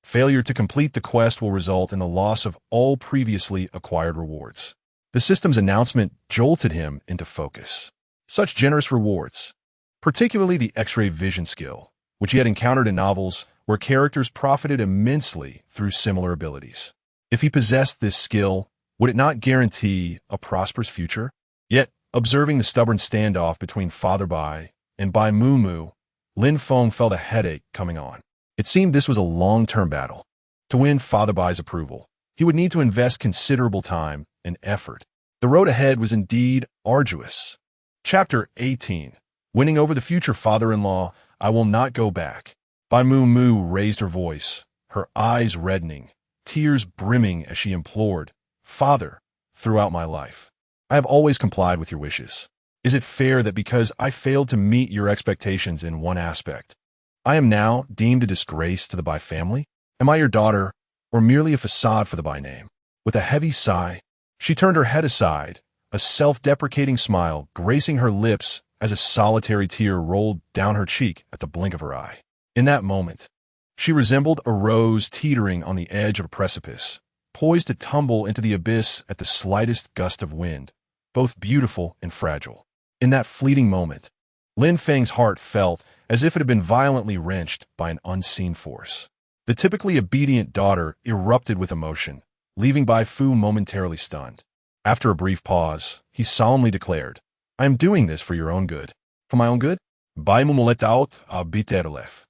failure to complete the quest will result in the loss of all previously acquired rewards. The system's announcement jolted him into focus. Such generous rewards, particularly the X-ray vision skill, which he had encountered in novels where characters profited immensely through similar abilities. If he possessed this skill, would it not guarantee a prosperous future? Yet, observing the stubborn standoff between Father Bai and Bai Mu, Lin Feng felt a headache coming on. It seemed this was a long-term battle. To win Father Bai's approval, he would need to invest considerable time and effort. The road ahead was indeed arduous. Chapter 18. Winning over the future father-in-law, I will not go back. Bai Mu raised her voice, her eyes reddening, tears brimming as she implored, Father, throughout my life, I have always complied with your wishes. Is it fair that because I failed to meet your expectations in one aspect, I am now deemed a disgrace to the Bai family? Am I your daughter, or merely a facade for the Bai name? With a heavy sigh, she turned her head aside, a self-deprecating smile gracing her lips as a solitary tear rolled down her cheek at the blink of her eye. In that moment, she resembled a rose teetering on the edge of a precipice, poised to tumble into the abyss at the slightest gust of wind, both beautiful and fragile. In that fleeting moment, Lin Feng's heart felt as if it had been violently wrenched by an unseen force. The typically obedient daughter erupted with emotion, leaving Bai Fu momentarily stunned. After a brief pause, he solemnly declared, I am doing this for your own good. For my own good? Bai Mu let out a biterlef.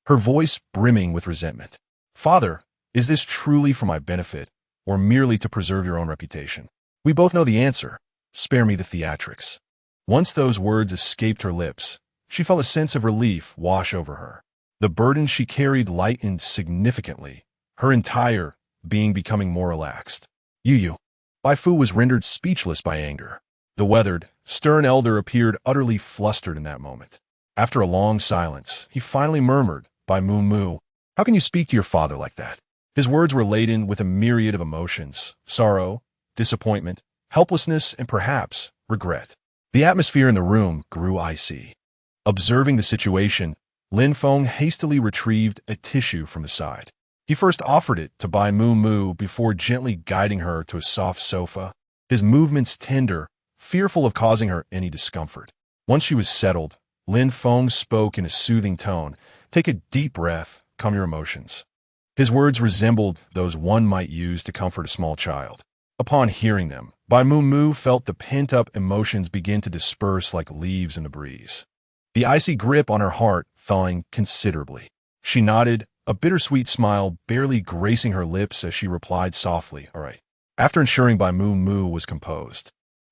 Her voice brimming with resentment. Father, is this truly for my benefit, or merely to preserve your own reputation? We both know the answer. Spare me the theatrics. Once those words escaped her lips, she felt a sense of relief wash over her. The burden she carried lightened significantly, her entire being becoming more relaxed. Yu. Bai Fu was rendered speechless by anger. The weathered, stern elder appeared utterly flustered in that moment. After a long silence, he finally murmured, Bai Mu, how can you speak to your father like that? His words were laden with a myriad of emotions, sorrow, disappointment, helplessness, and perhaps regret. The atmosphere in the room grew icy. Observing the situation, Lin Feng hastily retrieved a tissue from the side. He first offered it to Bai Mu before gently guiding her to a soft sofa, his movements tender, fearful of causing her any discomfort. Once she was settled, Lin Feng spoke in a soothing tone, Take a deep breath, calm your emotions. His words resembled those one might use to comfort a small child. Upon hearing them, Bai Mu felt the pent-up emotions begin to disperse like leaves in the breeze. The icy grip on her heart thawing considerably. She nodded, a bittersweet smile barely gracing her lips as she replied softly, All right. After ensuring Bai Mu was composed,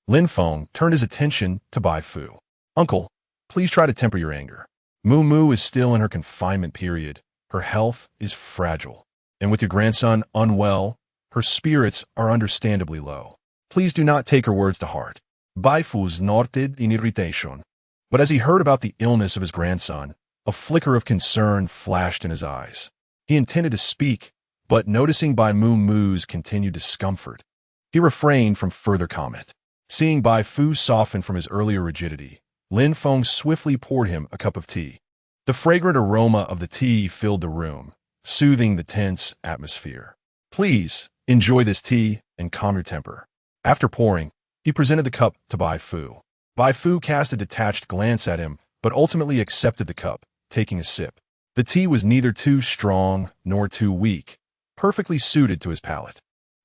Lin Feng turned his attention to Bai Fu. Uncle, please try to temper your anger. Mu is still in her confinement period. Her health is fragile. And with your grandson unwell, her spirits are understandably low. Please do not take her words to heart. Bai Fu snorted in irritation. But as he heard about the illness of his grandson, a flicker of concern flashed in his eyes. He intended to speak, but noticing Bai Mu's continued discomfort, he refrained from further comment. Seeing Bai Fu soften from his earlier rigidity, Lin Feng swiftly poured him a cup of tea. The fragrant aroma of the tea filled the room, soothing the tense atmosphere. Please, enjoy this tea and calm your temper. After pouring, he presented the cup to Bai Fu. Bai Fu cast a detached glance at him, but ultimately accepted the cup, taking a sip. The tea was neither too strong nor too weak, perfectly suited to his palate.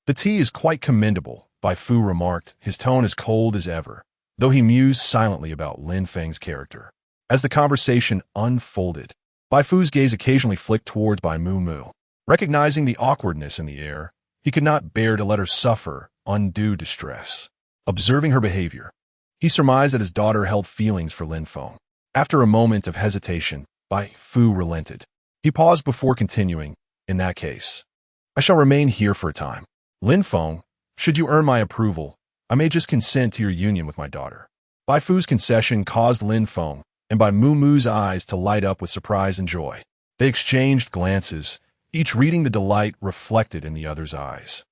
The tea is quite commendable, Bai Fu remarked, his tone as cold as ever, though he mused silently about Lin Feng's character. As the conversation unfolded, Bai Fu's gaze occasionally flicked towards Bai Mu Mu. Recognizing the awkwardness in the air, he could not bear to let her suffer undue distress. Observing her behavior, he surmised that his daughter held feelings for Lin Feng. After a moment of hesitation, Bai Fu relented. He paused before continuing, "In that case, I shall remain here for a time. Lin Feng, should you earn my approval, I may just consent to your union with my daughter." Bai Fu's concession caused Lin Feng and Bai Mu Mu's eyes to light up with surprise and joy. They exchanged glances, each reading the delight reflected in the other's eyes.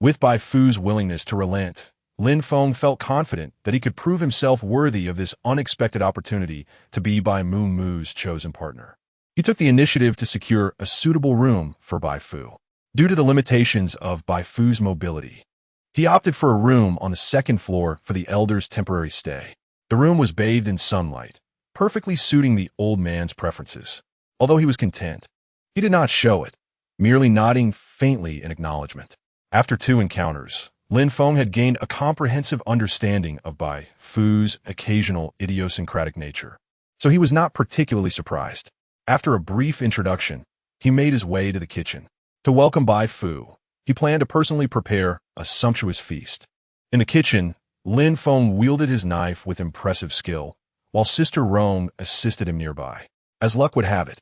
With Bai Fu's willingness to relent, Lin Feng felt confident that he could prove himself worthy of this unexpected opportunity to be Bai Mu Mu's chosen partner. He took the initiative to secure a suitable room for Bai Fu. Due to the limitations of Bai Fu's mobility, he opted for a room on the second floor for the elder's temporary stay. The room was bathed in sunlight, perfectly suiting the old man's preferences. Although he was content, he did not show it, merely nodding faintly in acknowledgement. After 2 encounters, Lin Feng had gained a comprehensive understanding of Bai Fu's occasional idiosyncratic nature, so he was not particularly surprised. After a brief introduction, he made his way to the kitchen. To welcome Bai Fu, he planned to personally prepare a sumptuous feast. In the kitchen, Lin Feng wielded his knife with impressive skill, while Sister Rong assisted him nearby. As luck would have it,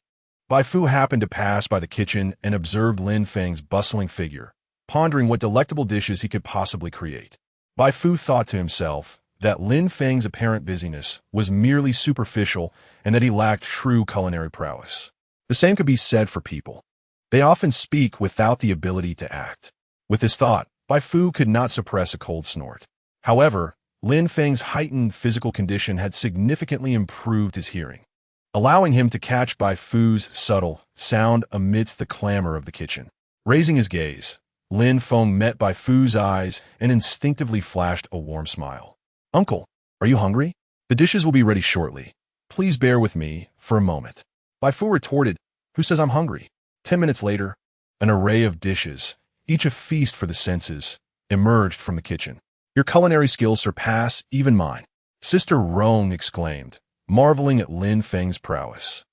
Bai Fu happened to pass by the kitchen and observed Lin Feng's bustling figure, pondering what delectable dishes he could possibly create. Bai Fu thought to himself that Lin Feng's apparent busyness was merely superficial and that he lacked true culinary prowess. The same could be said for people. They often speak without the ability to act. With this thought, Bai Fu could not suppress a cold snort. However, Lin Feng's heightened physical condition had significantly improved his hearing, allowing him to catch Bai Fu's subtle sound amidst the clamor of the kitchen. Raising his gaze, Lin Feng met Bai Fu's eyes and instinctively flashed a warm smile. "Uncle, are you hungry? The dishes will be ready shortly. Please bear with me for a moment." Bai Fu retorted, "Who says I'm hungry?" 10 minutes later, an array of dishes, each a feast for the senses, emerged from the kitchen. "Your culinary skills surpass even mine," Sister Rong exclaimed, marveling at Lin Feng's prowess.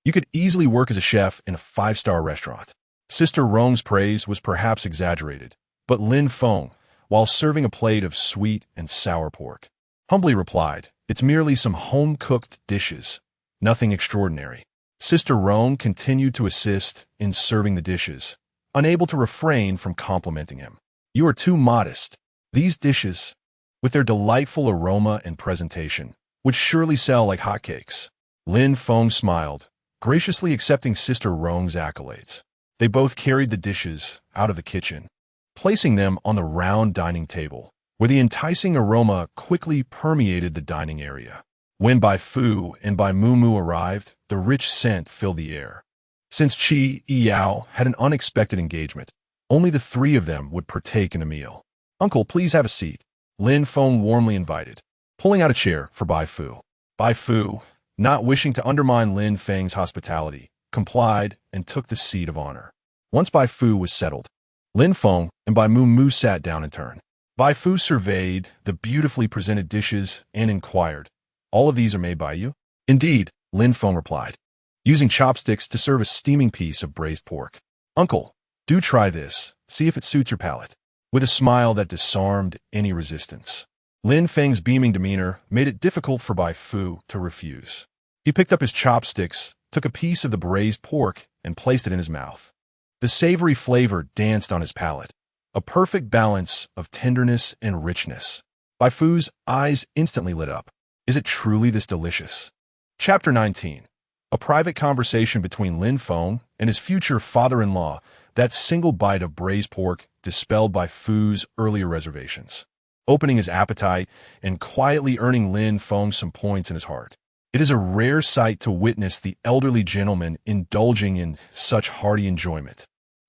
"You could easily work as a chef in a 5-star restaurant." Sister Rong's praise was perhaps exaggerated, but Lin Feng, while serving a plate of sweet and sour pork, humbly replied, "It's merely some home-cooked dishes, nothing extraordinary." Sister Rong continued to assist in serving the dishes, unable to refrain from complimenting him. "You are too modest. These dishes, with their delightful aroma and presentation, would surely sell like hotcakes." Lin Feng smiled, graciously accepting Sister Rong's accolades. They both carried the dishes out of the kitchen, placing them on the round dining table, where the enticing aroma quickly permeated the dining area. When Bai Fu and Bai Mu Mu arrived, the rich scent filled the air. Since Qi Yao had an unexpected engagement, only the 3 of them would partake in a meal. "Uncle, please have a seat," Lin Feng warmly invited, pulling out a chair for Bai Fu. Bai Fu, not wishing to undermine Lin Feng's hospitality, complied and took the seat of honor. Once Bai Fu was settled, Lin Feng and Bai Mu Mu sat down in turn. Bai Fu surveyed the beautifully presented dishes and inquired, "All of these are made by you?" "Indeed," Lin Feng replied, using chopsticks to serve a steaming piece of braised pork. "Uncle, do try this, see if it suits your palate." With a smile that disarmed any resistance, Lin Feng's beaming demeanor made it difficult for Bai Fu to refuse. He picked up his chopsticks, took a piece of the braised pork, and placed it in his mouth. The savory flavor danced on his palate, a perfect balance of tenderness and richness. Bai Fu's eyes instantly lit up. Is it truly this delicious? Chapter 19. A private conversation between Lin Feng and his future father-in-law. That single bite of braised pork dispelled Bai Fu's earlier reservations, opening his appetite and quietly earning Lin Feng some points in his heart. It is a rare sight to witness the elderly gentleman indulging in such hearty enjoyment.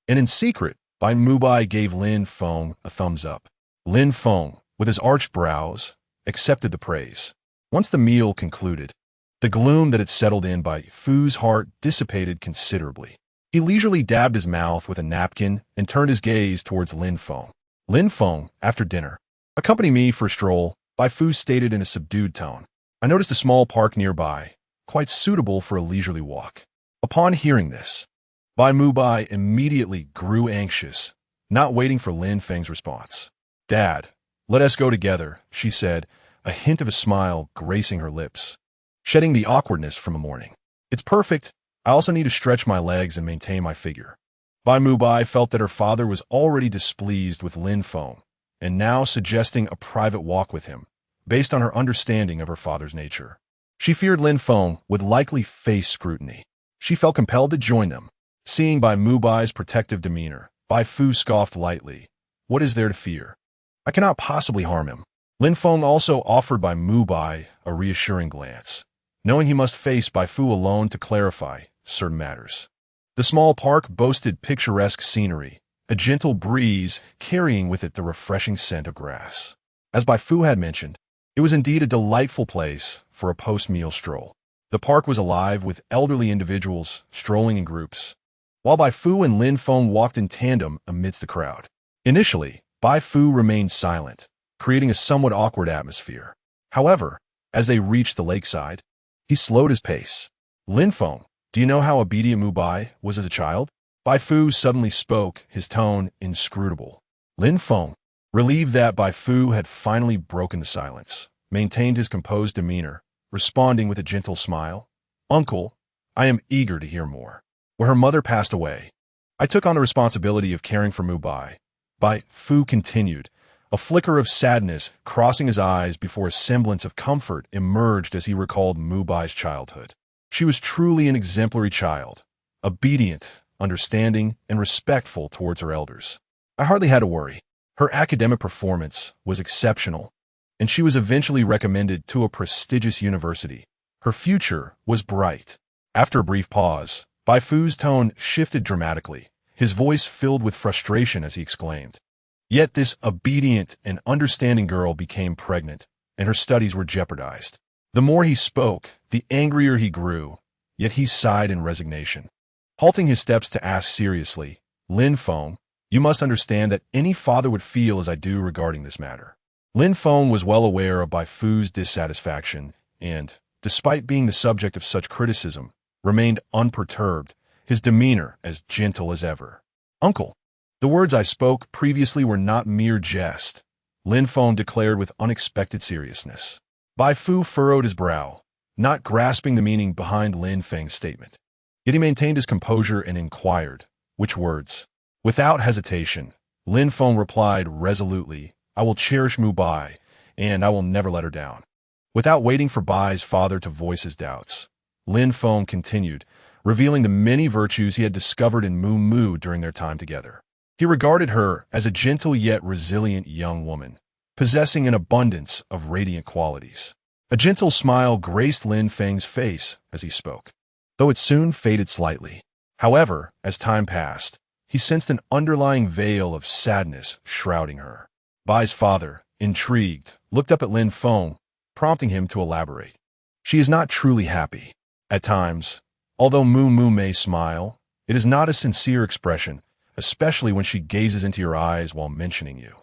And in secret, Bai Mubai gave Lin Feng a thumbs up. Lin Feng, with his arched brows, accepted the praise. Once the meal concluded, the gloom that had settled in Bai Fu's heart dissipated considerably. He leisurely dabbed his mouth with a napkin and turned his gaze towards Lin Feng. Lin Feng, after dinner, accompany me for a stroll, Bai Fu stated in a subdued tone. I noticed a small park nearby, quite suitable for a leisurely walk. Upon hearing this, Bai Mubai immediately grew anxious, not waiting for Lin Feng's response. Dad, let us go together, she said, a hint of a smile gracing her lips, shedding the awkwardness from a morning. It's perfect. I also need to stretch my legs and maintain my figure. Bai Mubai felt that her father was already displeased with Lin Feng, and now suggesting a private walk with him, based on her understanding of her father's nature. She feared Lin Feng would likely face scrutiny. She felt compelled to join them. Seeing Bai Mubai's protective demeanor, Bai Fu scoffed lightly. What is there to fear? I cannot possibly harm him. Lin Feng also offered Bai Mubai a reassuring glance, knowing he must face Bai Fu alone to clarify certain matters. The small park boasted picturesque scenery, a gentle breeze carrying with it the refreshing scent of grass. As Bai Fu had mentioned, it was indeed a delightful place for a post-meal stroll. The park was alive with elderly individuals strolling in groups, while Bai Fu and Lin Feng walked in tandem amidst the crowd. Initially, Bai Fu remained silent, creating a somewhat awkward atmosphere. However, as they reached the lakeside, he slowed his pace. Lin Feng, do you know how obedient Mubai was as a child? Bai Fu suddenly spoke, his tone inscrutable. Lin Feng, relieved that Bai Fu had finally broken the silence, maintained his composed demeanor, responding with a gentle smile. Uncle, I am eager to hear more. When her mother passed away, I took on the responsibility of caring for Mubai. Bai Fu continued, a flicker of sadness crossing his eyes before a semblance of comfort emerged as he recalled Mubai's childhood. She was truly an exemplary child, obedient, understanding, and respectful towards her elders. I hardly had to worry. Her academic performance was exceptional, and she was eventually recommended to a prestigious university. Her future was bright. After a brief pause, Bai Fu's tone shifted dramatically, his voice filled with frustration as he exclaimed. Yet this obedient and understanding girl became pregnant, and her studies were jeopardized. The more he spoke, the angrier he grew, yet he sighed in resignation. Halting his steps to ask seriously, Lin Feng, you must understand that any father would feel as I do regarding this matter. Lin Feng was well aware of Bai Fu's dissatisfaction and, despite being the subject of such criticism, remained unperturbed, his demeanor as gentle as ever. Uncle, the words I spoke previously were not mere jest, Lin Feng declared with unexpected seriousness. Bai Fu furrowed his brow, not grasping the meaning behind Lin Feng's statement. Yet he maintained his composure and inquired, which words? Without hesitation, Lin Feng replied resolutely, I will cherish Mubai, and I will never let her down. Without waiting for Bai's father to voice his doubts, Lin Feng continued, revealing the many virtues he had discovered in Mu Mu during their time together. He regarded her as a gentle yet resilient young woman, possessing an abundance of radiant qualities. A gentle smile graced Lin Feng's face as he spoke, though it soon faded slightly. However, as time passed, he sensed an underlying veil of sadness shrouding her. Bai's father, intrigued, looked up at Lin Feng, prompting him to elaborate. She is not truly happy. At times, although Mu Mu may smile, it is not a sincere expression, especially when she gazes into your eyes while mentioning you.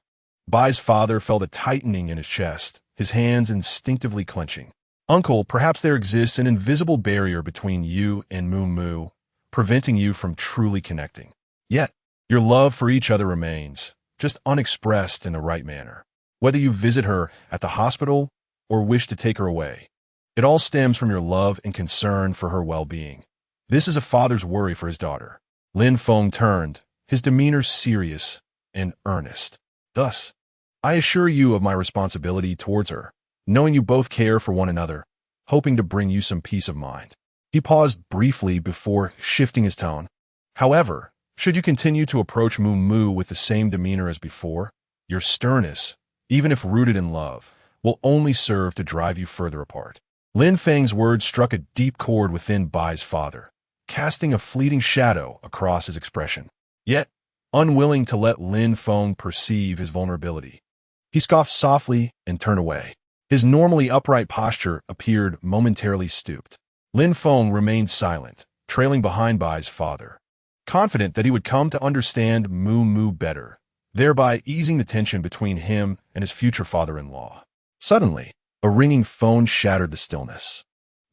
Bai's father felt a tightening in his chest, his hands instinctively clenching. Uncle, perhaps there exists an invisible barrier between you and Mu Mu, preventing you from truly connecting. Yet, your love for each other remains, just unexpressed in the right manner. Whether you visit her at the hospital or wish to take her away, it all stems from your love and concern for her well-being. This is a father's worry for his daughter. Lin Feng turned, his demeanor serious and earnest. Thus, I assure you of my responsibility towards her, knowing you both care for one another, hoping to bring you some peace of mind. He paused briefly before shifting his tone. However, should you continue to approach Mu Mu with the same demeanor as before, your sternness, even if rooted in love, will only serve to drive you further apart. Lin Feng's words struck a deep chord within Bai's father, casting a fleeting shadow across his expression. Yet, unwilling to let Lin Feng perceive his vulnerability. He scoffed softly and turned away. His normally upright posture appeared momentarily stooped. Lin Feng remained silent, trailing behind Bai's father, confident that he would come to understand Moo Moo better, thereby easing the tension between him and his future father-in-law. Suddenly, a ringing phone shattered the stillness.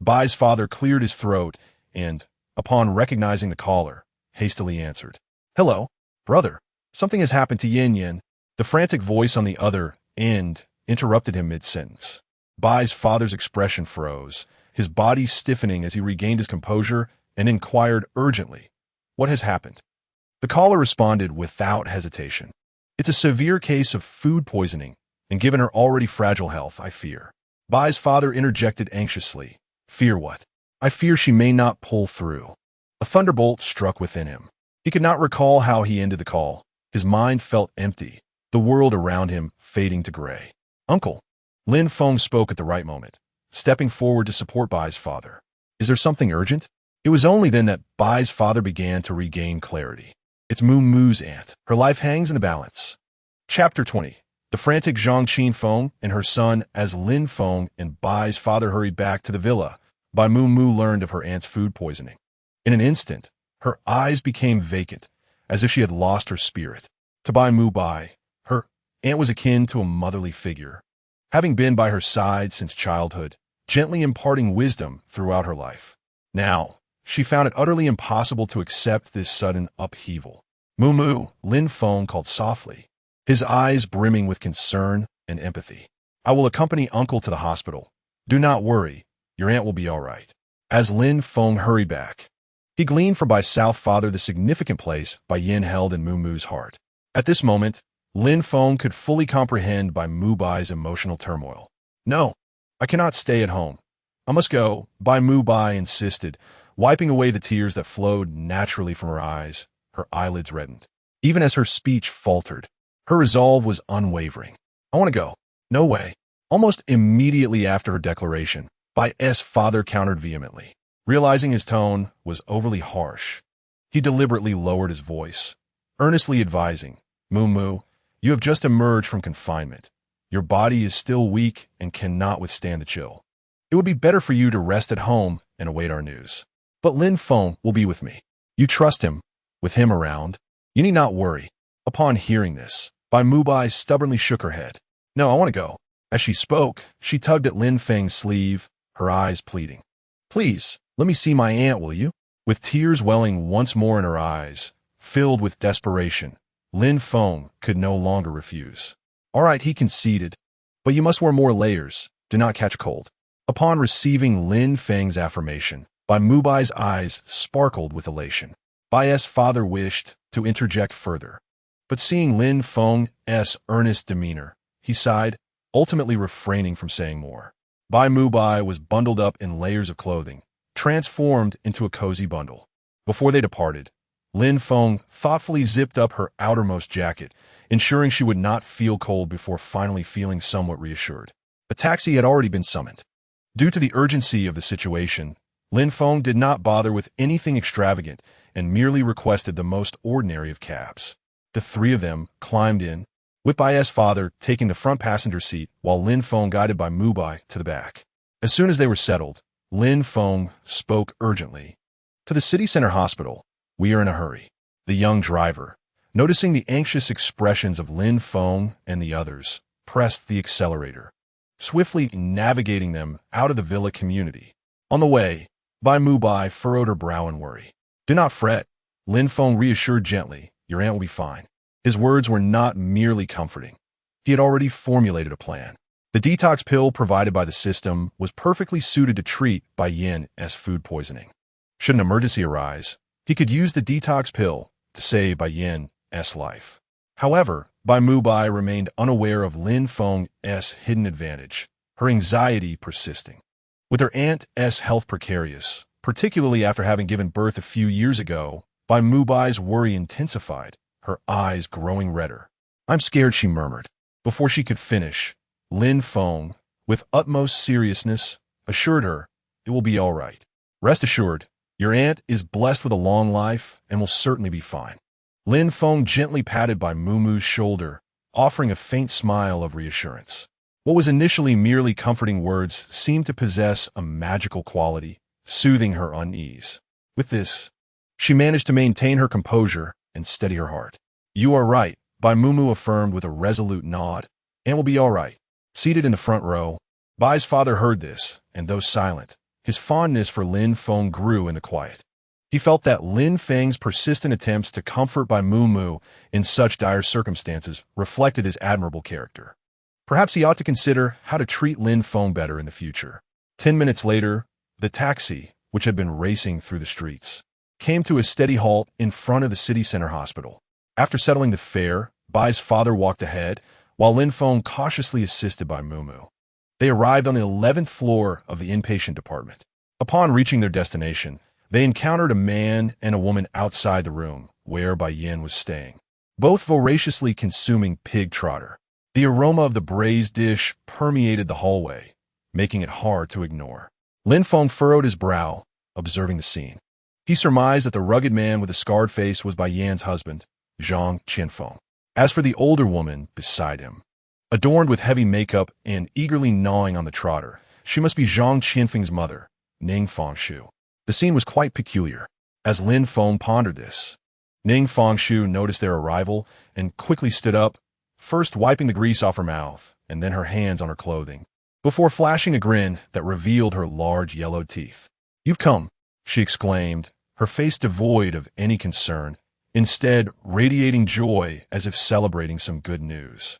Bai's father cleared his throat and, upon recognizing the caller, hastily answered. "Hello, brother. Something has happened to Yin Yin." The frantic voice on the other end interrupted him mid-sentence. Bai's father's expression froze, his body stiffening as he regained his composure and inquired urgently, "What has happened?" The caller responded without hesitation. "It's a severe case of food poisoning, and given her already fragile health, I fear." Bai's father interjected anxiously. "Fear what?" "I fear she may not pull through." A thunderbolt struck within him. He could not recall how he ended the call. His mind felt empty, the world around him fading to gray. "Uncle." Lin Feng spoke at the right moment, stepping forward to support Bai's father. "Is there something urgent?" It was only then that Bai's father began to regain clarity. "It's Moo Moo's aunt. Her life hangs in the balance." Chapter 20. The frantic Zhang Qinfeng and her son as Lin Feng and Bai's father hurried back to the villa. Bai Moo Moo learned of her aunt's food poisoning. In an instant, her eyes became vacant, as if she had lost her spirit. To Bai Moo Bai, her aunt was akin to a motherly figure, having been by her side since childhood, gently imparting wisdom throughout her life. Now, she found it utterly impossible to accept this sudden upheaval. "Moo Moo," Lin Feng called softly, his eyes brimming with concern and empathy. "I will accompany Uncle to the hospital. Do not worry, your aunt will be all right." As Lin Feng hurried back, he gleaned from Bai's South father the significant place Bai Yin held in Moo Moo's heart. At this moment, Lin Feng could fully comprehend Bai Moo Bai's emotional turmoil. "No, I cannot stay at home. I must go," Bai Moo Bai insisted, wiping away the tears that flowed naturally from her eyes. Her eyelids reddened. Even as her speech faltered, her resolve was unwavering. "I want to go." "No way." Almost immediately after her declaration, Bai's father countered vehemently. Realizing his tone was overly harsh, he deliberately lowered his voice, earnestly advising, "Moo Moo, you have just emerged from confinement. Your body is still weak and cannot withstand the chill. It would be better for you to rest at home and await our news. But Lin Feng will be with me. You trust him. With him around, you need not worry." Upon hearing this, Bai Moo Bai stubbornly shook her head. "No, I want to go." As she spoke, she tugged at Lin Feng's sleeve, her eyes pleading. "Please, let me see my aunt, will you?" With tears welling once more in her eyes, filled with desperation, Lin Feng could no longer refuse. "All right," he conceded, "but you must wear more layers. Do not catch cold." Upon receiving Lin Feng's affirmation, Bai Moo Bai's eyes sparkled with elation. Bai's father wished to interject further, but seeing Lin Feng's earnest demeanor, he sighed, ultimately refraining from saying more. Bai Moo Bai was bundled up in layers of clothing, transformed into a cozy bundle. Before they departed, Lin Feng thoughtfully zipped up her outermost jacket, ensuring she would not feel cold before finally feeling somewhat reassured. A taxi had already been summoned. Due to the urgency of the situation, Lin Feng did not bother with anything extravagant and merely requested the most ordinary of cabs. The three of them climbed in, with Bai's father taking the front passenger seat while Lin Feng guided Bai Moo Bai to the back. As soon as they were settled, Lin Feng spoke urgently. "To the city center hospital. We are in a hurry." The young driver, noticing the anxious expressions of Lin Feng and the others, pressed the accelerator, swiftly navigating them out of the villa community. On the way, Bai Moo Bai furrowed her brow in worry. "Do not fret," Lin Feng reassured gently. "Your aunt will be fine." His words were not merely comforting. He had already formulated a plan. The detox pill provided by the system was perfectly suited to treat Bai Yin's food poisoning. Should an emergency arise, he could use the detox pill to save Bai Yin's life. However, Bai Moo Bai remained unaware of Lin Feng's hidden advantage, her anxiety persisting. With her aunt's health precarious, particularly after having given birth a few years ago, Bai Moo Bai's worry intensified, her eyes growing redder. "I'm scared," she murmured. Before she could finish, Lin Feng, with utmost seriousness, assured her, "It will be all right. Rest assured, your aunt is blessed with a long life and will certainly be fine." Lin Feng gently patted Bai Mumu's shoulder, offering a faint smile of reassurance. What was initially merely comforting words seemed to possess a magical quality, soothing her unease. With this, she managed to maintain her composure and steady her heart. "You are right," Bai Mumu affirmed with a resolute nod, "and we'll be all right." Seated in the front row, Bai's father heard this, and though silent, his fondness for Lin Feng grew in the quiet. He felt that Lin Feng's persistent attempts to comfort Bai Mumu in such dire circumstances reflected his admirable character. Perhaps he ought to consider how to treat Lin Feng better in the future. 10 minutes later, the taxi, which had been racing through the streets, came to a steady halt in front of the city center hospital. After settling the fare, Bai's father walked ahead, while Lin Feng cautiously assisted Bai Mumu. They arrived on the 11th floor of the inpatient department. Upon reaching their destination, they encountered a man and a woman outside the room where Bai Yin was staying, both voraciously consuming pig trotter. The aroma of the braised dish permeated the hallway, making it hard to ignore. Lin Feng furrowed his brow, observing the scene. He surmised that the rugged man with the scarred face was Bai Yan's husband, Zhang Qianfeng. As for the older woman beside him, adorned with heavy makeup and eagerly gnawing on the trotter, she must be Zhang Qianfeng's mother, Ning Fengshu. The scene was quite peculiar. As Lin Feng pondered this, Ning Fengshu noticed their arrival and quickly stood up, first wiping the grease off her mouth and then her hands on her clothing, before flashing a grin that revealed her large yellow teeth. "You've come," she exclaimed, her face devoid of any concern, instead radiating joy as if celebrating some good news.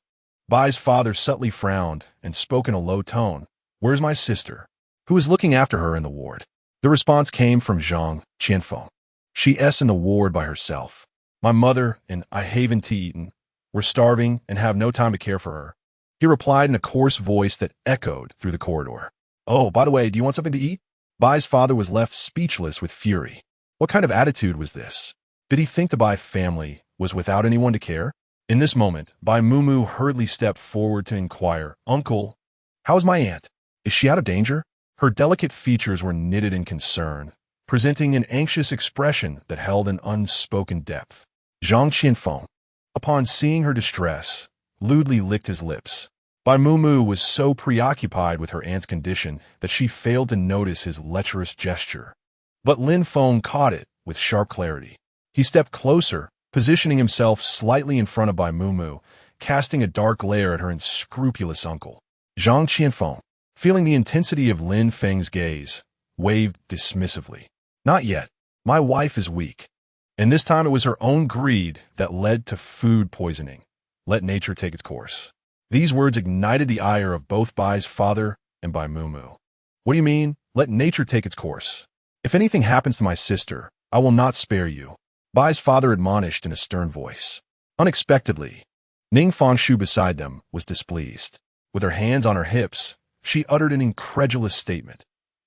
Bai's father subtly frowned and spoke in a low tone. "Where's my sister? Who is looking after her in the ward?" The response came from Zhang Qianfeng. "She's in the ward by herself. My mother and I haven't eaten. We're starving and have no time to care for her," he replied in a coarse voice that echoed through the corridor. "Oh, by the way, do you want something to eat?" Bai's father was left speechless with fury. What kind of attitude was this? Did he think the Bai family was without anyone to care? In this moment, Bai Mumu hurriedly stepped forward to inquire, "Uncle, how is my aunt? Is she out of danger?" Her delicate features were knitted in concern, presenting an anxious expression that held an unspoken depth. Zhang Qianfeng, upon seeing her distress, lewdly licked his lips. Bai Mumu was so preoccupied with her aunt's condition that she failed to notice his lecherous gesture. But Lin Feng caught it with sharp clarity. He stepped closer, positioning himself slightly in front of Bai Mumu, casting a dark glare at her unscrupulous uncle. Zhang Qianfeng, feeling the intensity of Lin Feng's gaze, waved dismissively. "Not yet. My wife is weak." And this time it was her own greed that led to food poisoning. Let nature take its course. These words ignited the ire of both Bai's father and Bai Mumu. "What do you mean, let nature take its course? If anything happens to my sister, I will not spare you," Bai's father admonished in a stern voice. Unexpectedly, Ning Fengshu beside them was displeased. With her hands on her hips, she uttered an incredulous statement.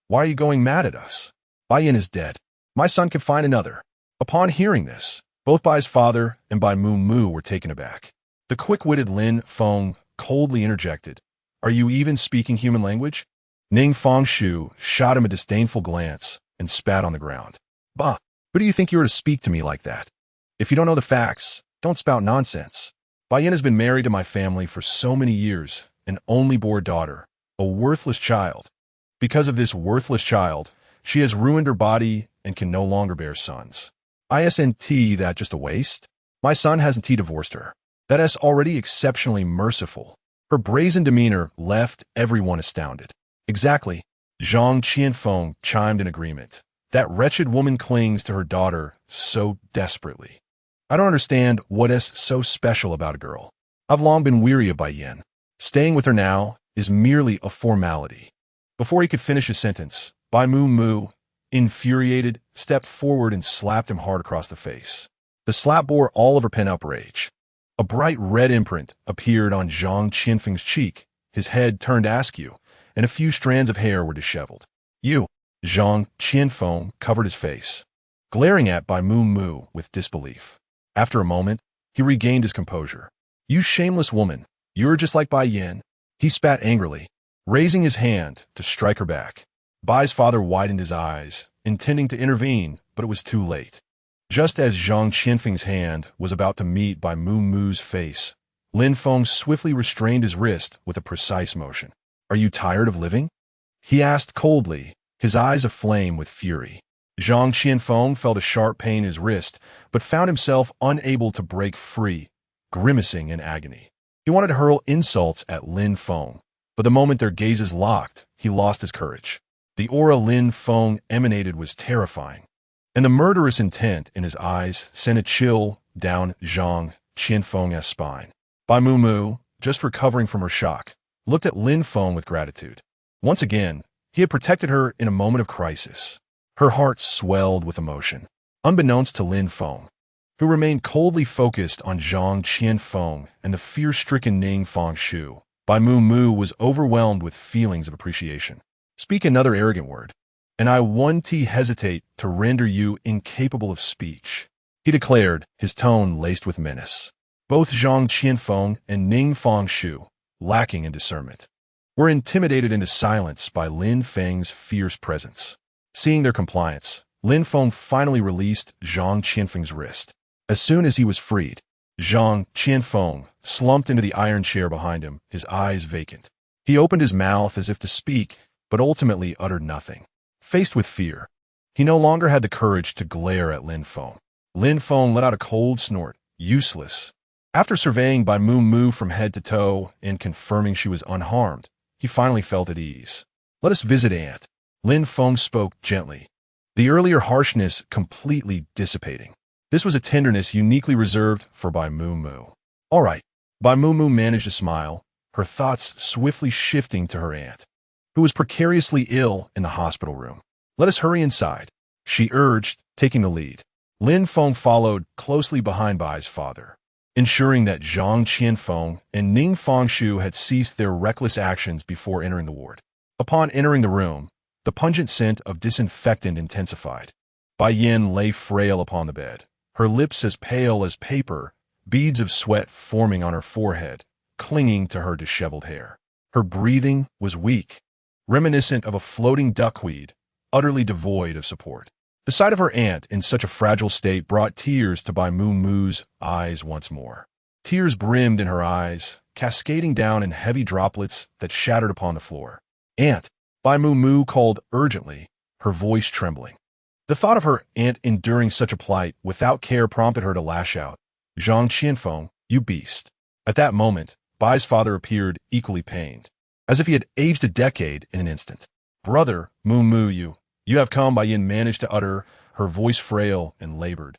"Why are you going mad at us? Bai Yin is dead. My son can find another." Upon hearing this, both Bai's father and Bai Mumu were taken aback. The quick-witted Lin Feng coldly interjected, "Are you even speaking human language?" Ning Fengshu shot him a disdainful glance and spat on the ground. "Bah, who do you think you are to speak to me like that? If you don't know the facts, don't spout nonsense. Bai Yin has been married to my family for so many years, an only-born daughter, a worthless child. Because of this worthless child, she has ruined her body and can no longer bear sons. Isn't that just a waste? My son hasn't divorced her. That is already exceptionally merciful." Her brazen demeanor left everyone astounded. "Exactly," Zhang Qianfeng chimed in agreement. "That wretched woman clings to her daughter so desperately. I don't understand what is so special about a girl. I've long been weary of Bai Yin. Staying with her now is merely a formality." Before he could finish his sentence, Bai Mumu, infuriated, stepped forward and slapped him hard across the face. The slap bore all of her pent-up rage. A bright red imprint appeared on Zhang Qianfeng's cheek, his head turned askew, and a few strands of hair were disheveled. "You!" Zhang Qianfeng covered his face, glaring at Bai Mumu with disbelief. After a moment, he regained his composure. "You shameless woman, you're just like Bai Yin." He spat angrily, raising his hand to strike her back. Bai's father widened his eyes, intending to intervene, but it was too late. Just as Zhang Qianfeng's hand was about to meet Bai Mu Mu's face, Lin Feng swiftly restrained his wrist with a precise motion. "Are you tired of living?" he asked coldly, his eyes aflame with fury. Zhang Qianfeng felt a sharp pain in his wrist, but found himself unable to break free, grimacing in agony. He wanted to hurl insults at Lin Feng, but the moment their gazes locked, he lost his courage. The aura Lin Feng emanated was terrifying, and the murderous intent in his eyes sent a chill down Zhang Qianfeng's spine. Bai Mu Mu, just recovering from her shock, looked at Lin Feng with gratitude. Once again, he had protected her in a moment of crisis. Her heart swelled with emotion. Unbeknownst to Lin Feng, who remained coldly focused on Zhang Qianfeng and the fear-stricken Ning Fengshu, Bai Mu Mu was overwhelmed with feelings of appreciation. "Speak another arrogant word, and I won't hesitate to render you incapable of speech," he declared, his tone laced with menace. Both Zhang Qianfeng and Ning Fengshu, lacking in discernment, were intimidated into silence by Lin Feng's fierce presence. Seeing their compliance, Lin Feng finally released Zhang Qianfeng's wrist. As soon as he was freed, Zhang Qianfeng slumped into the iron chair behind him, his eyes vacant. He opened his mouth as if to speak, but ultimately uttered nothing. Faced with fear, he no longer had the courage to glare at Lin Feng. Lin Feng let out a cold snort. Useless. After surveying Bai Mu Mu from head to toe and confirming she was unharmed, he finally felt at ease. "Let us visit Aunt," Lin Feng spoke gently, the earlier harshness completely dissipating. This was a tenderness uniquely reserved for Bai Mu Mu. "All right." Bai Mu Mu managed to smile, her thoughts swiftly shifting to her aunt, who was precariously ill in the hospital room. "Let us hurry inside," she urged, taking the lead. Lin Feng followed closely behind Bai's father, ensuring that Zhang Qianfeng and Ning Fengshu had ceased their reckless actions before entering the ward. Upon entering the room, the pungent scent of disinfectant intensified. Bai Yin lay frail upon the bed, her lips as pale as paper, beads of sweat forming on her forehead, clinging to her disheveled hair. Her breathing was weak, reminiscent of a floating duckweed, utterly devoid of support. The sight of her aunt in such a fragile state brought tears to Bai Mu Mu's eyes once more. Tears brimmed in her eyes, cascading down in heavy droplets that shattered upon the floor. "Aunt," Bai Mu Mu called urgently, her voice trembling. The thought of her aunt enduring such a plight without care prompted her to lash out. "Zhang Qianfeng, you beast." At that moment, Bai's father appeared equally pained, as if he had aged a decade in an instant. "Brother, Mu Mu, you have come," Bai Yin managed to utter, her voice frail and labored,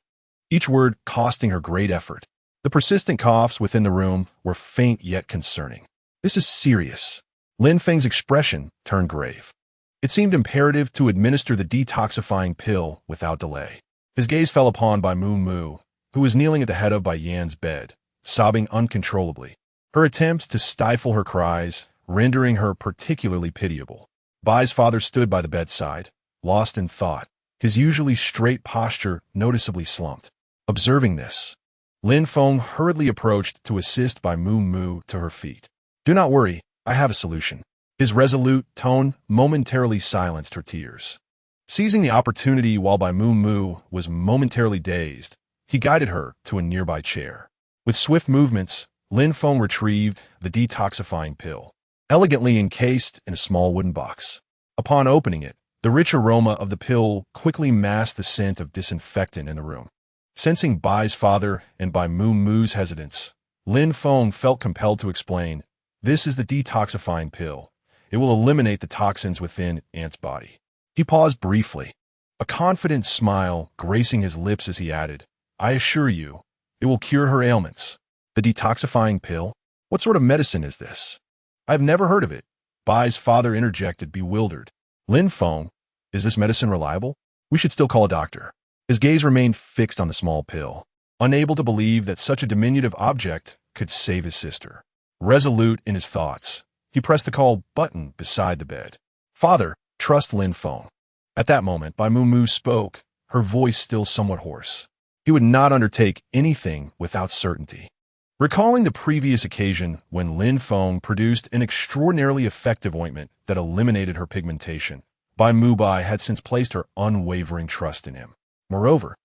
each word costing her great effort. The persistent coughs within the room were faint yet concerning. "This is serious." Lin Feng's expression turned grave. It seemed imperative to administer the detoxifying pill without delay. His gaze fell upon Bai Mu Mu, who was kneeling at the head of Bai Yan's bed, sobbing uncontrollably, her attempts to stifle her cries rendering her particularly pitiable. Bai's father stood by the bedside, lost in thought, his usually straight posture noticeably slumped. Observing this, Lin Feng hurriedly approached to assist Bai Mu Mu to her feet. "Do not worry, I have a solution." His resolute tone momentarily silenced her tears. Seizing the opportunity while Bai Mu Mu was momentarily dazed, he guided her to a nearby chair. With swift movements, Lin Feng retrieved the detoxifying pill, elegantly encased in a small wooden box. Upon opening it, the rich aroma of the pill quickly masked the scent of disinfectant in the room. Sensing Bai's father and Bai Mu Mu's hesitance, Lin Feng felt compelled to explain, "This is the detoxifying pill. It will eliminate the toxins within Aunt's body." He paused briefly, a confident smile gracing his lips as he added, "I assure you, it will cure her ailments." "The detoxifying pill? What sort of medicine is this?" "I have never heard of it," Bai's father interjected, bewildered. "Lin Feng, is this medicine reliable? We should still call a doctor." His gaze remained fixed on the small pill, unable to believe that such a diminutive object could save his sister. Resolute in his thoughts, he pressed the call button beside the bed. "Father, trust Lin Feng." At that moment, Bai Mu Mu spoke, her voice still somewhat hoarse. He would not undertake anything without certainty. Recalling the previous occasion when Lin Feng produced an extraordinarily effective ointment that eliminated her pigmentation, Bai Mu Bai had since placed her unwavering trust in him. Moreover,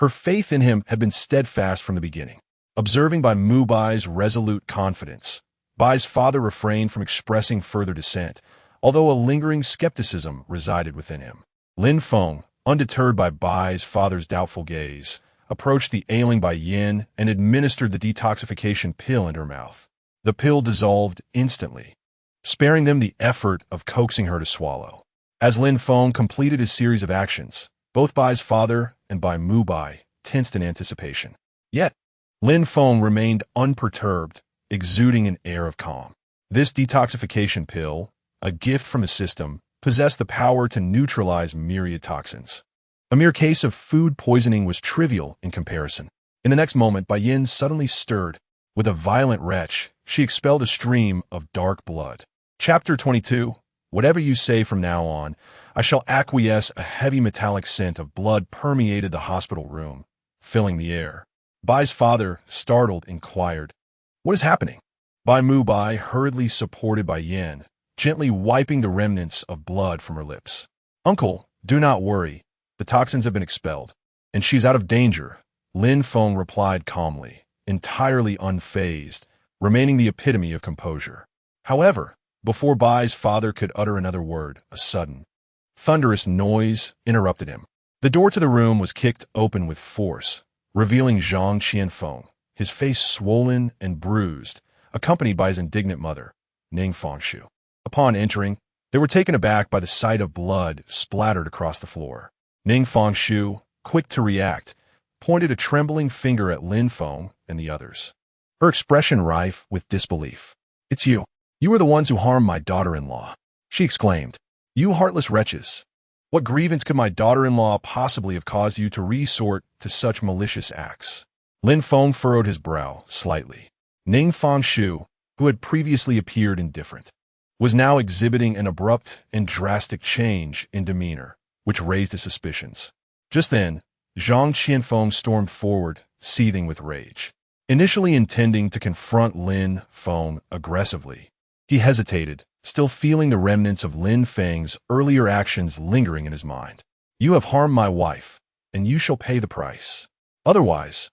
Her faith in him had been steadfast from the beginning. Observing by Mu Bai's resolute confidence, Bai's father refrained from expressing further dissent, although a lingering skepticism resided within him. Lin Feng, undeterred by Bai's father's doubtful gaze, approached the ailing Bai Yin and administered the detoxification pill into her mouth. The pill dissolved instantly, sparing them the effort of coaxing her to swallow. As Lin Feng completed his series of actions, both Bai's father and Bai Mu Bai tensed in anticipation. Yet, Lin Feng remained unperturbed, exuding an air of calm. This detoxification pill, a gift from his system, possessed the power to neutralize myriad toxins. A mere case of food poisoning was trivial in comparison. In the next moment, Bai Yin suddenly stirred. With a violent retch, she expelled a stream of dark blood. Chapter 22. Whatever you say from now on, I shall acquiesce. A heavy metallic scent of blood permeated the hospital room, filling the air. Bai's father, startled, inquired, "What is happening?" Bai Mu Bai hurriedly supported Bai Yin, gently wiping the remnants of blood from her lips. "Uncle, do not worry. The toxins have been expelled, and she's out of danger," Lin Feng replied calmly, entirely unfazed, remaining the epitome of composure. However, before Bai's father could utter another word, a sudden, thunderous noise interrupted him. The door to the room was kicked open with force, revealing Zhang Qianfeng, his face swollen and bruised, accompanied by his indignant mother, Ning Fengshu. Upon entering, they were taken aback by the sight of blood splattered across the floor. Ning Fengshu, quick to react, pointed a trembling finger at Lin Feng and the others, her expression rife with disbelief. "It's you. You are the ones who harmed my daughter-in-law," she exclaimed. "You heartless wretches. What grievance could my daughter-in-law possibly have caused you to resort to such malicious acts?" Lin Feng furrowed his brow slightly. Ning Fengshu, who had previously appeared indifferent, was now exhibiting an abrupt and drastic change in demeanor, which raised his suspicions. Just then, Zhang Qianfeng stormed forward, seething with rage. Initially intending to confront Lin Feng aggressively, he hesitated, still feeling the remnants of Lin Feng's earlier actions lingering in his mind. "You have harmed my wife, and you shall pay the price. Otherwise,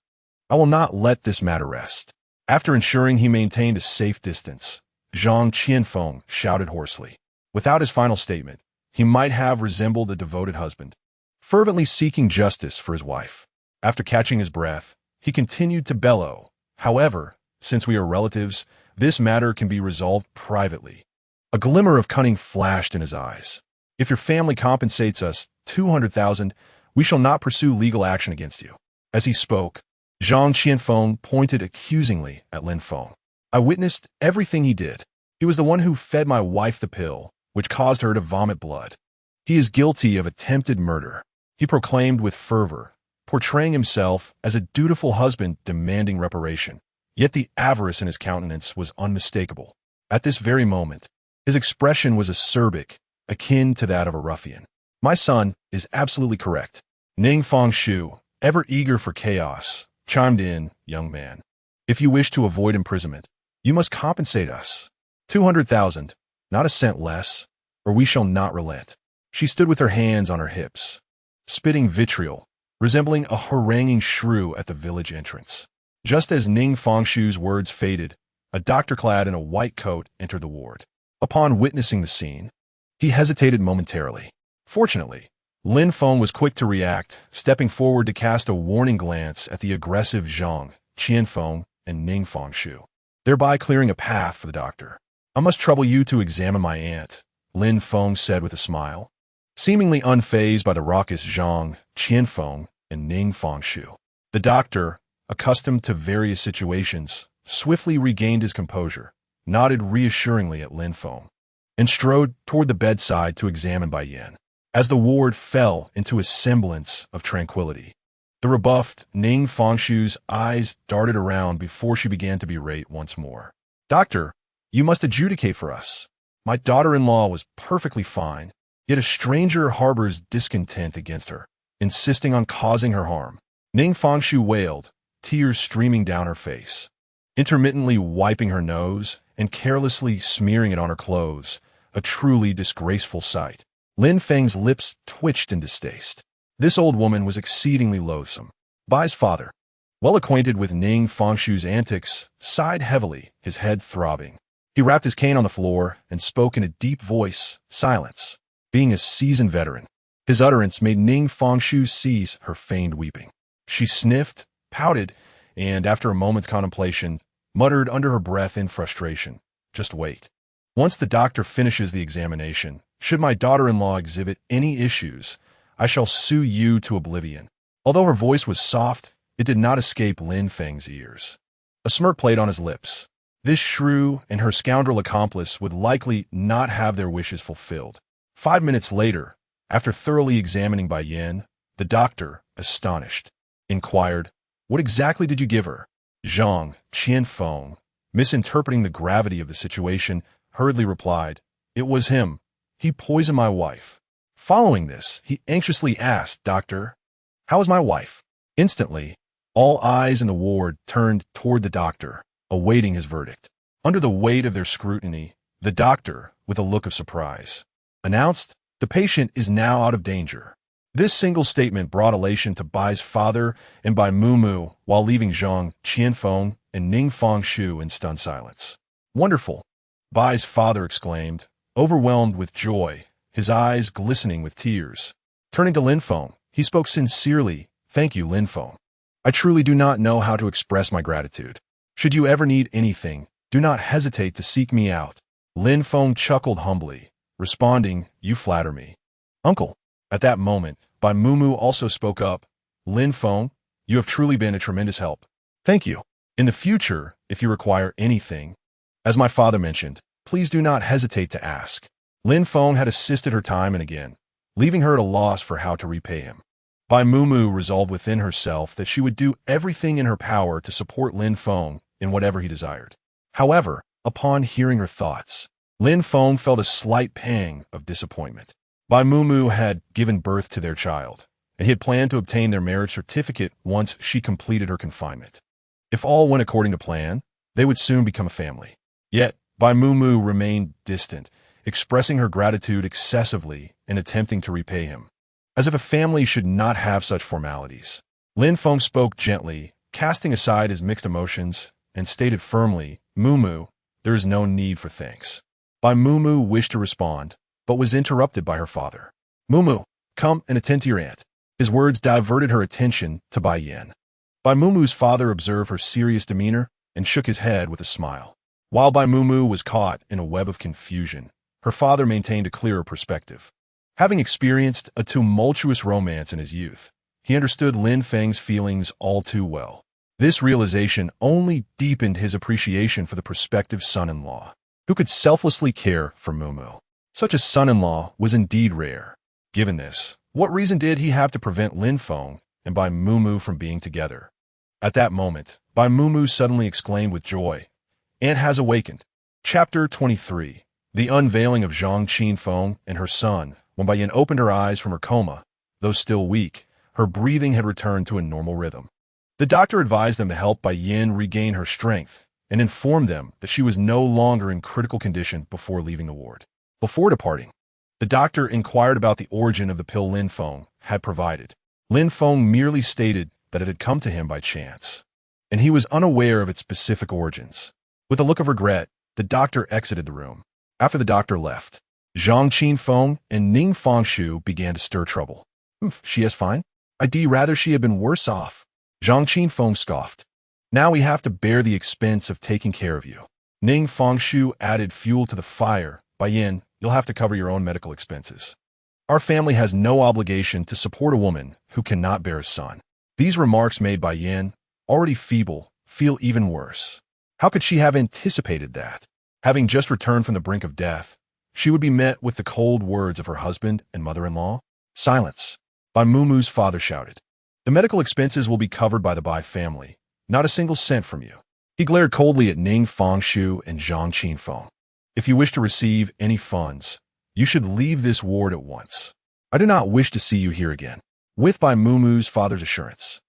I will not let this matter rest." After ensuring he maintained a safe distance, Zhang Qianfeng shouted hoarsely. Without his final statement, he might have resembled a devoted husband, fervently seeking justice for his wife. After catching his breath, he continued to bellow, "However, since we are relatives, this matter can be resolved privately." A glimmer of cunning flashed in his eyes. "If your family compensates us 200,000, we shall not pursue legal action against you." As he spoke, Zhang Qianfeng pointed accusingly at Lin Feng. "I witnessed everything he did. He was the one who fed my wife the pill, which caused her to vomit blood. He is guilty of attempted murder," he proclaimed with fervor, portraying himself as a dutiful husband demanding reparation. Yet the avarice in his countenance was unmistakable. At this very moment, his expression was acerbic, akin to that of a ruffian. "My son is absolutely correct." Ning Fengshu, ever eager for chaos, chimed in, "Young man, if you wish to avoid imprisonment, you must compensate us. 200,000, not a cent less, or we shall not relent." She stood with her hands on her hips, spitting vitriol, resembling a haranguing shrew at the village entrance. Just as Ning Fengshu's words faded, a doctor clad in a white coat entered the ward. Upon witnessing the scene, he hesitated momentarily. Fortunately, Lin Feng was quick to react, stepping forward to cast a warning glance at the aggressive Zhang Qianfeng and Ning Fengshu, thereby clearing a path for the doctor. "I must trouble you to examine my aunt," Lin Feng said with a smile, seemingly unfazed by the raucous Zhang Qianfeng and Ning Fengshu. The doctor, accustomed to various situations, swiftly regained his composure, nodded reassuringly at Lin Feng, and strode toward the bedside to examine Bai Yin. As the ward fell into a semblance of tranquility, the rebuffed Ning Fengshu's eyes darted around before she began to berate once more. "Doctor, you must adjudicate for us. My daughter-in-law was perfectly fine, yet a stranger harbors discontent against her, insisting on causing her harm." Ning Fengshu wailed, tears streaming down her face, intermittently wiping her nose and carelessly smearing it on her clothes, a truly disgraceful sight. Lin Feng's lips twitched in distaste. This old woman was exceedingly loathsome. Bai's father, well acquainted with Ning Fengshu's antics, sighed heavily, his head throbbing. He rapped his cane on the floor and spoke in a deep voice. Silence. Being a seasoned veteran, his utterance made Ning Fengshu cease her feigned weeping. She sniffed, pouted, and after a moment's contemplation, muttered under her breath in frustration, "Just wait. Once the doctor finishes the examination, should my daughter-in-law exhibit any issues, I shall sue you to oblivion." Although her voice was soft, it did not escape Lin Feng's ears. A smirk played on his lips. This shrew and her scoundrel accomplice would likely not have their wishes fulfilled. 5 minutes later, after thoroughly examining Bai Yin, the doctor, astonished, inquired, "What exactly did you give her?" Zhang Qianfeng, misinterpreting the gravity of the situation, hurriedly replied, "It was him. He poisoned my wife." Following this, he anxiously asked, "Doctor, how is my wife?" Instantly, all eyes in the ward turned toward the doctor, awaiting his verdict. Under the weight of their scrutiny, the doctor, with a look of surprise, announced, "The patient is now out of danger." This single statement brought elation to Bai's father and Bai Mumu, while leaving Zhang Qianfeng and Ning Fengshu in stunned silence. "Wonderful!" Bai's father exclaimed, overwhelmed with joy, his eyes glistening with tears. Turning to Lin Feng, he spoke sincerely, "Thank you, Lin Feng. I truly do not know how to express my gratitude. Should you ever need anything, do not hesitate to seek me out." Lin Feng chuckled humbly, responding, "You flatter me, Uncle." At that moment, Bai Mumu also spoke up, "Lin Feng, you have truly been a tremendous help. Thank you. In the future, if you require anything, as my father mentioned, please do not hesitate to ask." Lin Feng had assisted her time and again, leaving her at a loss for how to repay him. Bai Mumu resolved within herself that she would do everything in her power to support Lin Feng in whatever he desired. However, upon hearing her thoughts, Lin Feng felt a slight pang of disappointment. Bai Mumu had given birth to their child, and he had planned to obtain their marriage certificate once she completed her confinement. If all went according to plan, they would soon become a family. Yet, Bai Mumu remained distant, expressing her gratitude excessively and attempting to repay him, as if a family should not have such formalities. Lin Feng spoke gently, casting aside his mixed emotions, and stated firmly, "Mumu, there is no need for thanks." Bai Mumu wished to respond, but was interrupted by her father. "Mumu, come and attend to your aunt." His words diverted her attention to Bai Yin. Bai Mumu's father observed her serious demeanor and shook his head with a smile. While Bai Mumu was caught in a web of confusion, her father maintained a clearer perspective. Having experienced a tumultuous romance in his youth, he understood Lin Feng's feelings all too well. This realization only deepened his appreciation for the prospective son-in-law, who could selflessly care for Mumu. Such a son-in-law was indeed rare. Given this, what reason did he have to prevent Lin Feng and Bai Mumu from being together? At that moment, Bai Mumu suddenly exclaimed with joy, "Aunt has awakened." Chapter 23. The unveiling of Zhang Qianfeng and her son. When Bai Yin opened her eyes from her coma, though still weak, her breathing had returned to a normal rhythm. The doctor advised them to help Bai Yin regain her strength and informed them that she was no longer in critical condition before leaving the ward. Before departing, the doctor inquired about the origin of the pill Lin Feng had provided. Lin Feng merely stated that it had come to him by chance, and he was unaware of its specific origins. With a look of regret, the doctor exited the room. After the doctor left, Zhang Qianfeng and Ning Fengshu began to stir trouble. She is fine. I'd rather she had been worse off." Zhang Qianfeng scoffed. "Now we have to bear the expense of taking care of you." Ning Fengshu added fuel to the fire. "Bai Yin, you'll have to cover your own medical expenses. Our family has no obligation to support a woman who cannot bear a son." These remarks made Bai Yin, already feeble, feel even worse. How could she have anticipated that? Having just returned from the brink of death, she would be met with the cold words of her husband and mother-in-law? "Silence!" Bai Mumu's father shouted. "The medical expenses will be covered by the Bai family, not a single cent from you." He glared coldly at Ning Fengshu and Zhang Qianfeng. "If you wish to receive any funds, you should leave this ward at once. I do not wish to see you here again." With Bai Mumu's father's assurance,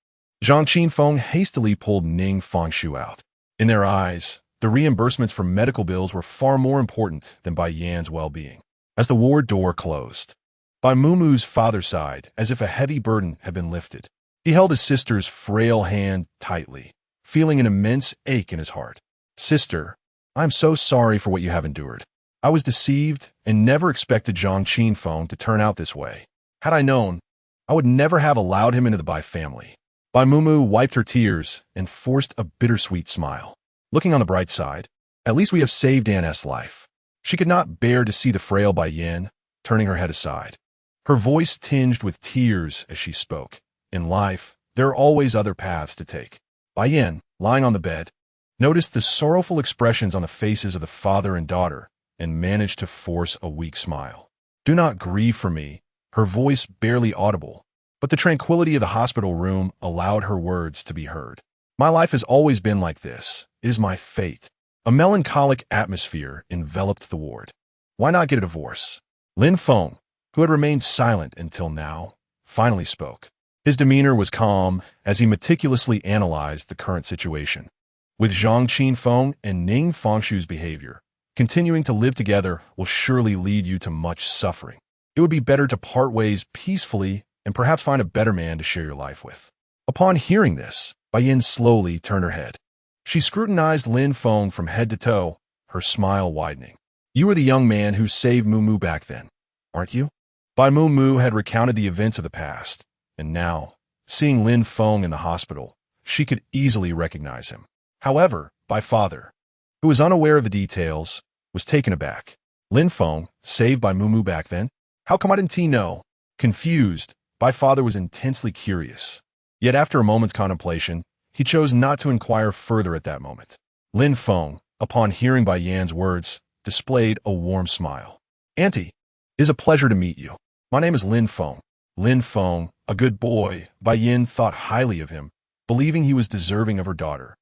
Zhang Qianfeng hastily pulled Ning Fengshu out. In their eyes, the reimbursements for medical bills were far more important than Bai Yan's well-being. As the ward door closed, Bai Mumu's father sighed as if a heavy burden had been lifted. He held his sister's frail hand tightly, feeling an immense ache in his heart. Sister, I am so sorry for what you have endured. I was deceived and never expected Zhang Qinfeng to turn out this way. Had I known, I would never have allowed him into the Bai family. Bai Mumu wiped her tears and forced a bittersweet smile. Looking on the bright side, at least we have saved Anne's life. She could not bear to see the frail Bai Yin, turning her head aside. Her voice tinged with tears as she spoke. In life, there are always other paths to take. Bai Yin, lying on the bed, noticed the sorrowful expressions on the faces of the father and daughter and managed to force a weak smile. Do not grieve for me, her voice barely audible, but the tranquility of the hospital room allowed her words to be heard. My life has always been like this. It is my fate. A melancholic atmosphere enveloped the ward. Why not get a divorce? Lin Feng, who had remained silent until now, finally spoke. His demeanor was calm as he meticulously analyzed the current situation. With Zhang Qinfeng and Ning Fengshu's behavior, continuing to live together will surely lead you to much suffering. It would be better to part ways peacefully and perhaps find a better man to share your life with. Upon hearing this, Bai Yin slowly turned her head. She scrutinized Lin Feng from head to toe, her smile widening. You were the young man who saved Mumu back then, aren't you? Bai Mumu had recounted the events of the past, and now, seeing Lin Feng in the hospital, she could easily recognize him. However, Bai Father, who was unaware of the details, was taken aback. Lin Feng, saved by Mumu back then? How come I didn't know? Confused, Bai Father was intensely curious. Yet after a moment's contemplation, he chose not to inquire further at that moment. Lin Feng, upon hearing Bai Yan's words, displayed a warm smile. Auntie, it is a pleasure to meet you. My name is Lin Feng. Lin Feng, a good boy, Bai Yin thought highly of him, believing he was deserving of her daughter.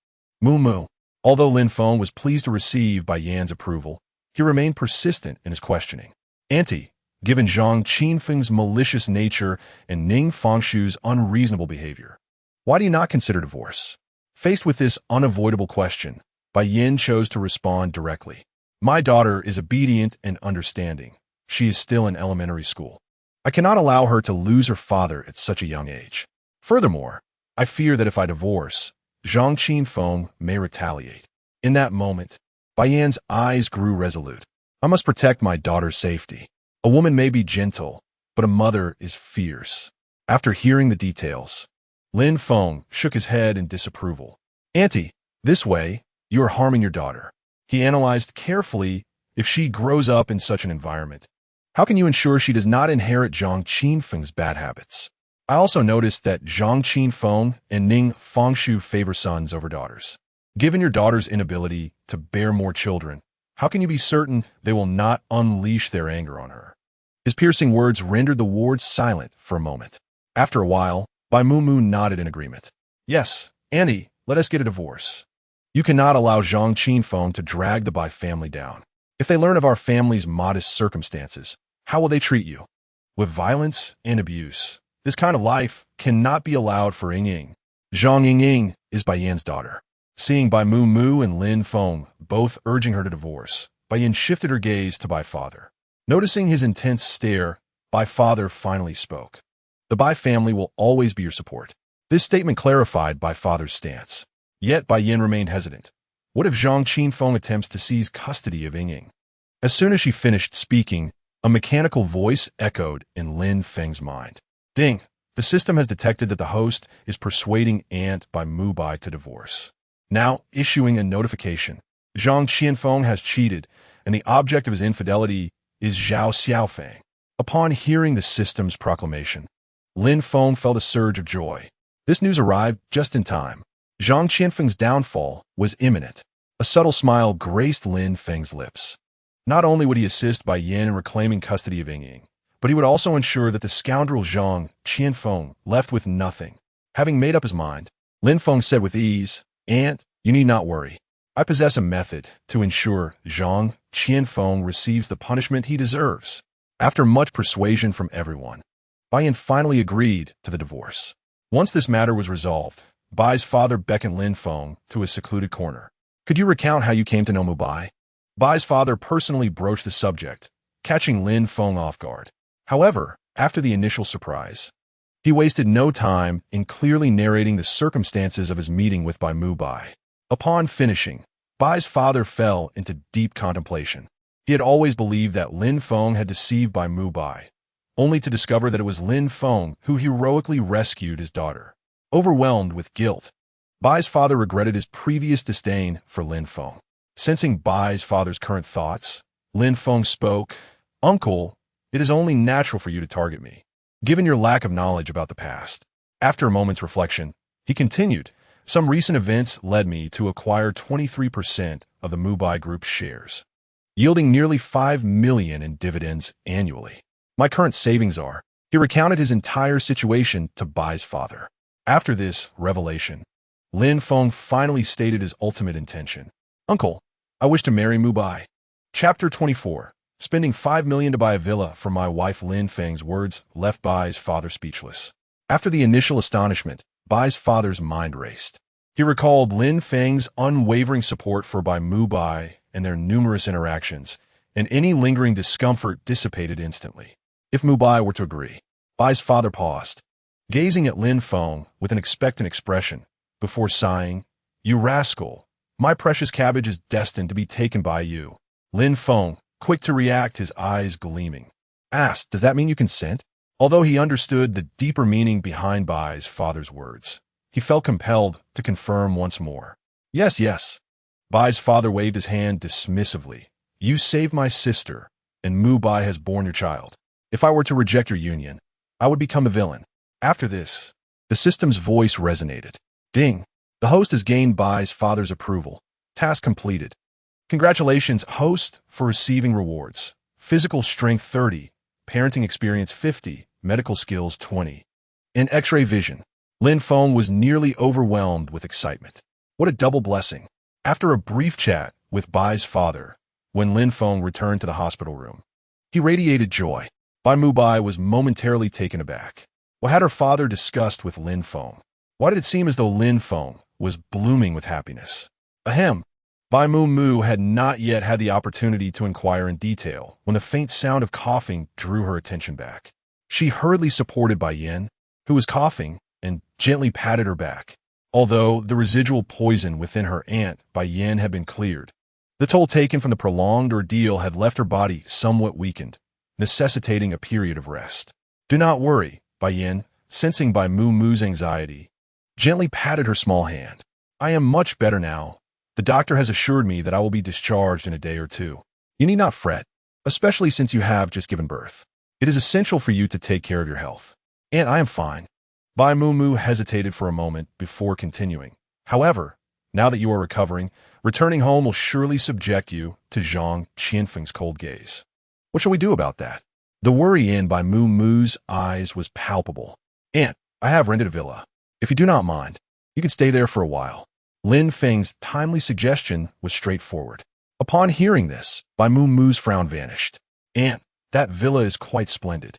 Mumu. Although Lin Feng was pleased to receive Bai Yan's approval, he remained persistent in his questioning. Auntie, given Zhang Qinfeng's malicious nature and Ning Fengshu's unreasonable behavior, why do you not consider divorce? Faced with this unavoidable question, Bai Yin chose to respond directly. My daughter is obedient and understanding. She is still in elementary school. I cannot allow her to lose her father at such a young age. Furthermore, I fear that if I divorce, Zhang Qinfeng may retaliate. In that moment, Bai Yan's eyes grew resolute. I must protect my daughter's safety. A woman may be gentle, but a mother is fierce. After hearing the details, Lin Feng shook his head in disapproval. Auntie, this way, you are harming your daughter. He analyzed carefully if she grows up in such an environment. How can you ensure she does not inherit Zhang Qinfeng's bad habits? I also noticed that Zhang Qinfeng and Ning Fengshu favor sons over daughters. Given your daughter's inability to bear more children, how can you be certain they will not unleash their anger on her? His piercing words rendered the ward silent for a moment. After a while, Bai Mumu nodded in agreement. Yes, Annie, let us get a divorce. You cannot allow Zhang Qinfeng to drag the Bai family down. If they learn of our family's modest circumstances, how will they treat you? With violence and abuse. This kind of life cannot be allowed for Ying. Zhang Ying is Bai Yan's daughter. Seeing Bai Mumu and Lin Feng both urging her to divorce, Bai Yin shifted her gaze to Bai Father. Noticing his intense stare, Bai Father finally spoke. The Bai family will always be your support. This statement clarified Bai Father's stance. Yet Bai Yin remained hesitant. What if Zhang Qinfeng attempts to seize custody of Ying? As soon as she finished speaking, a mechanical voice echoed in Lin Feng's mind. Ding! The system has detected that the host is persuading Aunt Bai Mubai to divorce. Now issuing a notification. Zhang Qinfeng has cheated, and the object of his infidelity is Zhao Xiaofeng. Upon hearing the system's proclamation, Lin Feng felt a surge of joy. This news arrived just in time. Zhang Qinfeng's downfall was imminent. A subtle smile graced Lin Feng's lips. Not only would he assist Bai Yin in reclaiming custody of Ying, but he would also ensure that the scoundrel Zhang Qinfeng left with nothing. Having made up his mind, Lin Feng said with ease, Aunt, you need not worry. I possess a method to ensure Zhang Qinfeng receives the punishment he deserves. After much persuasion from everyone, Bai Yin finally agreed to the divorce. Once this matter was resolved, Bai's father beckoned Lin Feng to a secluded corner. Could you recount how you came to know Mubai? Bai's father personally broached the subject, catching Lin Feng off guard. However, after the initial surprise, He wasted no time in clearly narrating the circumstances of his meeting with Bai Mu Bai. Upon finishing, Bai's father fell into deep contemplation. He had always believed that Lin Feng had deceived Bai Mu Bai, only to discover that it was Lin Feng who heroically rescued his daughter. Overwhelmed with guilt, Bai's father regretted his previous disdain for Lin Feng. Sensing Bai's father's current thoughts, Lin Feng spoke, "Uncle, it is only natural for you to target me, given your lack of knowledge about the past." After a moment's reflection, he continued, "Some recent events led me to acquire 23% of the Mubai Group's shares, yielding nearly 5 million in dividends annually. My current savings are—" He recounted his entire situation to Bai's father. After this revelation, Lin Feng finally stated his ultimate intention. "Uncle, I wish to marry Mubai." Chapter 24. Spending 5 million to buy a villa for my wife. Lin Feng's words left Bai's father speechless. After the initial astonishment, Bai's father's mind raced. He recalled Lin Feng's unwavering support for Bai Mu Bai and their numerous interactions, and any lingering discomfort dissipated instantly. If Mu Bai were to agree. Bai's father paused, gazing at Lin Feng with an expectant expression, before sighing, "You rascal, my precious cabbage is destined to be taken by you." Lin Feng, quick to react, his eyes gleaming, asked, "Does that mean you consent?" Although he understood the deeper meaning behind Bai's father's words, he felt compelled to confirm once more. "Yes, yes." Bai's father waved his hand dismissively. "You saved my sister, and Mu Bai has borne your child. If I were to reject your union, I would become a villain." After this, the system's voice resonated. Ding! The host has gained Bai's father's approval. Task completed. Congratulations, host, for receiving rewards. Physical strength 30, parenting experience 50, medical skills 20. In X-ray vision, Lin Feng was nearly overwhelmed with excitement. What a double blessing. After a brief chat with Bai's father, when Lin Feng returned to the hospital room, he radiated joy. Bai Mu Bai was momentarily taken aback. What had her father discussed with Lin Feng? Why did it seem as though Lin Feng was blooming with happiness? Ahem. Bai Mu Mu had not yet had the opportunity to inquire in detail when the faint sound of coughing drew her attention back. She hurriedly supported Bai Yin, who was coughing, and gently patted her back. Although the residual poison within her aunt, Bai Yin, had been cleared, the toll taken from the prolonged ordeal had left her body somewhat weakened, necessitating a period of rest. "Do not worry," Bai Yin, sensing Bai Mu Mu's anxiety, gently patted her small hand. "I am much better now. The doctor has assured me that I will be discharged in a day or two. You need not fret, especially since you have just given birth. It is essential for you to take care of your health." "And I am fine." Bai Mu Mu hesitated for a moment before continuing. "However, now that you are recovering, returning home will surely subject you to Zhang Qianfeng's cold gaze. What shall we do about that?" The worry in Bai Mu Mu's eyes was palpable. "Aunt, I have rented a villa. If you do not mind, you can stay there for a while." Lin Feng's timely suggestion was straightforward. Upon hearing this, Bai Mu Mu's frown vanished. "Aunt, that villa is quite splendid.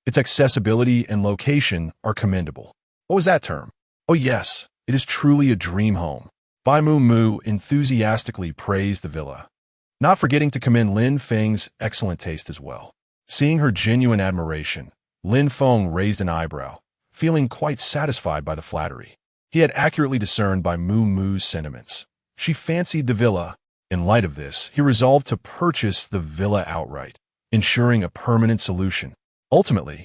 Its accessibility and location are commendable." "What was that term?" "Oh yes, it is truly a dream home." Bai Mu Mu enthusiastically praised the villa, not forgetting to commend Lin Feng's excellent taste as well. Seeing her genuine admiration, Lin Feng raised an eyebrow, feeling quite satisfied by the flattery. He had accurately discerned Bai Mu Mu's sentiments. She fancied the villa. In light of this, he resolved to purchase the villa outright, ensuring a permanent solution. Ultimately,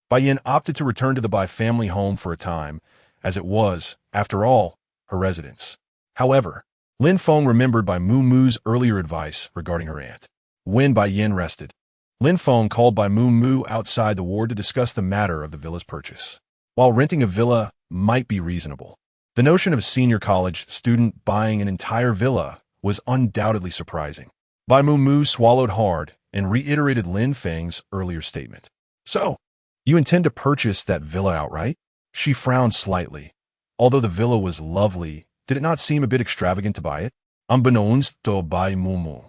Bai Yin opted to return to the Bai family home for a time, as it was, after all, her residence. However, Lin Feng remembered Bai Mu Mu's earlier advice regarding her aunt. When Bai Yin rested, Lin Feng called Bai Mu Mu outside the ward to discuss the matter of the villa's purchase. While renting a villa might be reasonable, the notion of a senior college student buying an entire villa was undoubtedly surprising. Bai Mu Mu swallowed hard and reiterated Lin Feng's earlier statement. "So, you intend to purchase that villa outright?" She frowned slightly. Although the villa was lovely, did it not seem a bit extravagant to buy it? Unbeknownst to Bai Mu Mu,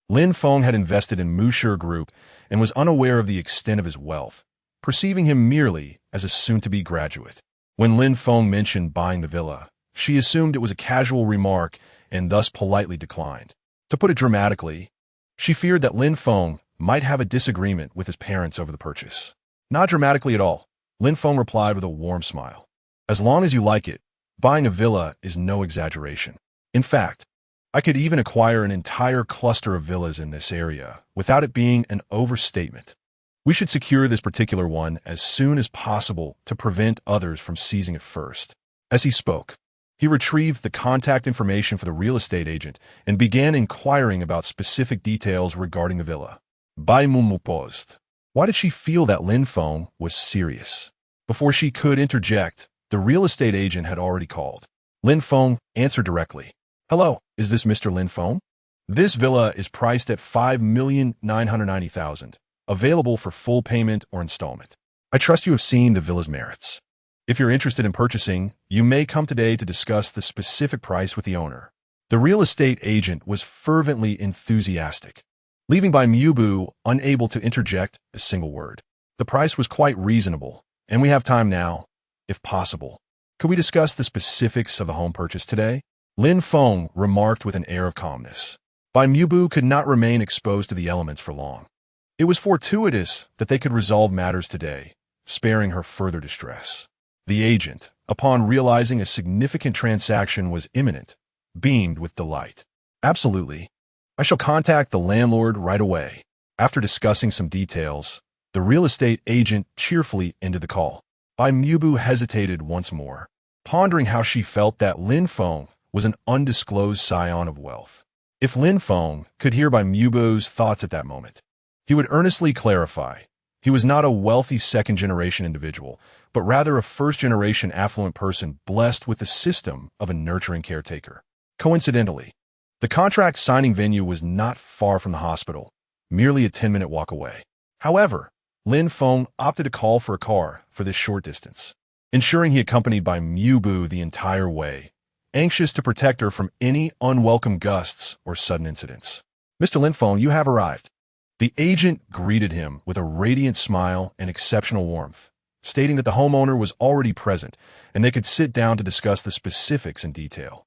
Lin Feng had invested in Musher Group and was unaware of the extent of his wealth, perceiving him merely as a soon-to-be graduate. When Lin Feng mentioned buying the villa, she assumed it was a casual remark and thus politely declined. To put it dramatically, she feared that Lin Feng might have a disagreement with his parents over the purchase. Not dramatically at all. Lin Feng replied with a warm smile. As long as you like it, buying a villa is no exaggeration. In fact, I could even acquire an entire cluster of villas in this area without it being an overstatement. We should secure this particular one as soon as possible to prevent others from seizing it first. As he spoke, he retrieved the contact information for the real estate agent and began inquiring about specific details regarding the villa. Bai Mumu paused. Why did she feel that Lin Feng was serious? Before she could interject, the real estate agent had already called. Lin Feng answered directly. Hello, is this Mr. Lin Feng? This villa is priced at $5,990,000, available for full payment or installment. I trust you have seen the villa's merits. If you're interested in purchasing, you may come today to discuss the specific price with the owner. The real estate agent was fervently enthusiastic, leaving Bai Mubu unable to interject a single word. The price was quite reasonable, and we have time now, if possible. Could we discuss the specifics of the home purchase today? Lin Feng remarked with an air of calmness. Bai Mubu could not remain exposed to the elements for long. It was fortuitous that they could resolve matters today, sparing her further distress. The agent, upon realizing a significant transaction was imminent, beamed with delight. Absolutely. I shall contact the landlord right away. After discussing some details, the real estate agent cheerfully ended the call. Bai Mubu hesitated once more, pondering how she felt that Lin Feng was an undisclosed scion of wealth. If Lin Feng could hear Bai Mubu's thoughts at that moment, he would earnestly clarify. He was not a wealthy second-generation individual, but rather a first-generation affluent person blessed with the system of a nurturing caretaker. Coincidentally, the contract signing venue was not far from the hospital, merely a 10-minute walk away. However, Lin Feng opted to call for a car for this short distance, ensuring he accompanied Bai Mubu the entire way, anxious to protect her from any unwelcome gusts or sudden incidents. Mr. Lin Feng, you have arrived. The agent greeted him with a radiant smile and exceptional warmth, stating that the homeowner was already present and they could sit down to discuss the specifics in detail.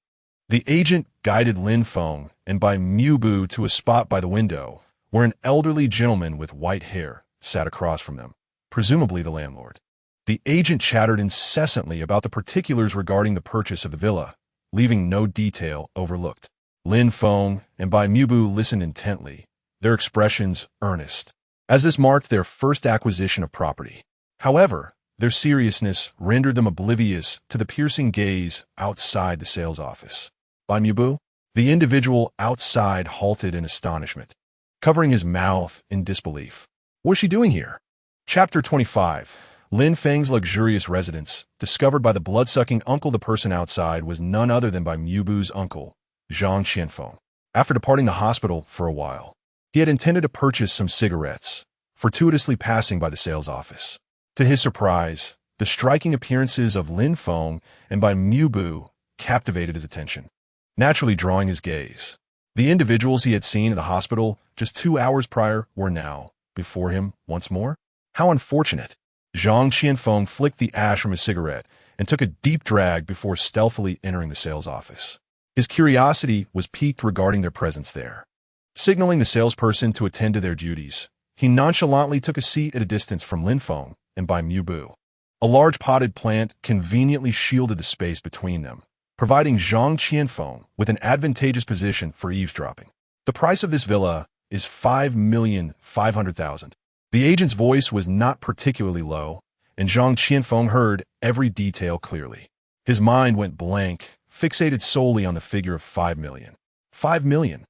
The agent guided Lin Feng and Bai Mubu to a spot by the window where an elderly gentleman with white hair sat across from them, presumably the landlord. The agent chattered incessantly about the particulars regarding the purchase of the villa, leaving no detail overlooked. Lin Feng and Bai Mubu listened intently, their expressions earnest, as this marked their first acquisition of property. However, their seriousness rendered them oblivious to the piercing gaze outside the sales office. Bai Mubu, the individual outside halted in astonishment, covering his mouth in disbelief. What is she doing here? Chapter 25. Lin Feng's luxurious residence, discovered by the blood-sucking uncle. The person outside was none other than Bai Mubu's uncle, Zhang Qianfeng. After departing the hospital for a while, he had intended to purchase some cigarettes, fortuitously passing by the sales office. To his surprise, the striking appearances of Lin Feng and Bai Mubu captivated his attention, naturally drawing his gaze. The individuals he had seen at the hospital just 2 hours prior were now before him once more. How unfortunate! Zhang Qianfeng flicked the ash from his cigarette and took a deep drag before stealthily entering the sales office. His curiosity was piqued regarding their presence there. Signaling the salesperson to attend to their duties, he nonchalantly took a seat at a distance from Lin Feng and Bai Mubu. A large potted plant conveniently shielded the space between them, providing Zhang Qianfeng with an advantageous position for eavesdropping. The price of this villa is $5,500,000. The agent's voice was not particularly low, and Zhang Qianfeng heard every detail clearly. His mind went blank, fixated solely on the figure of $5 million. $5 million.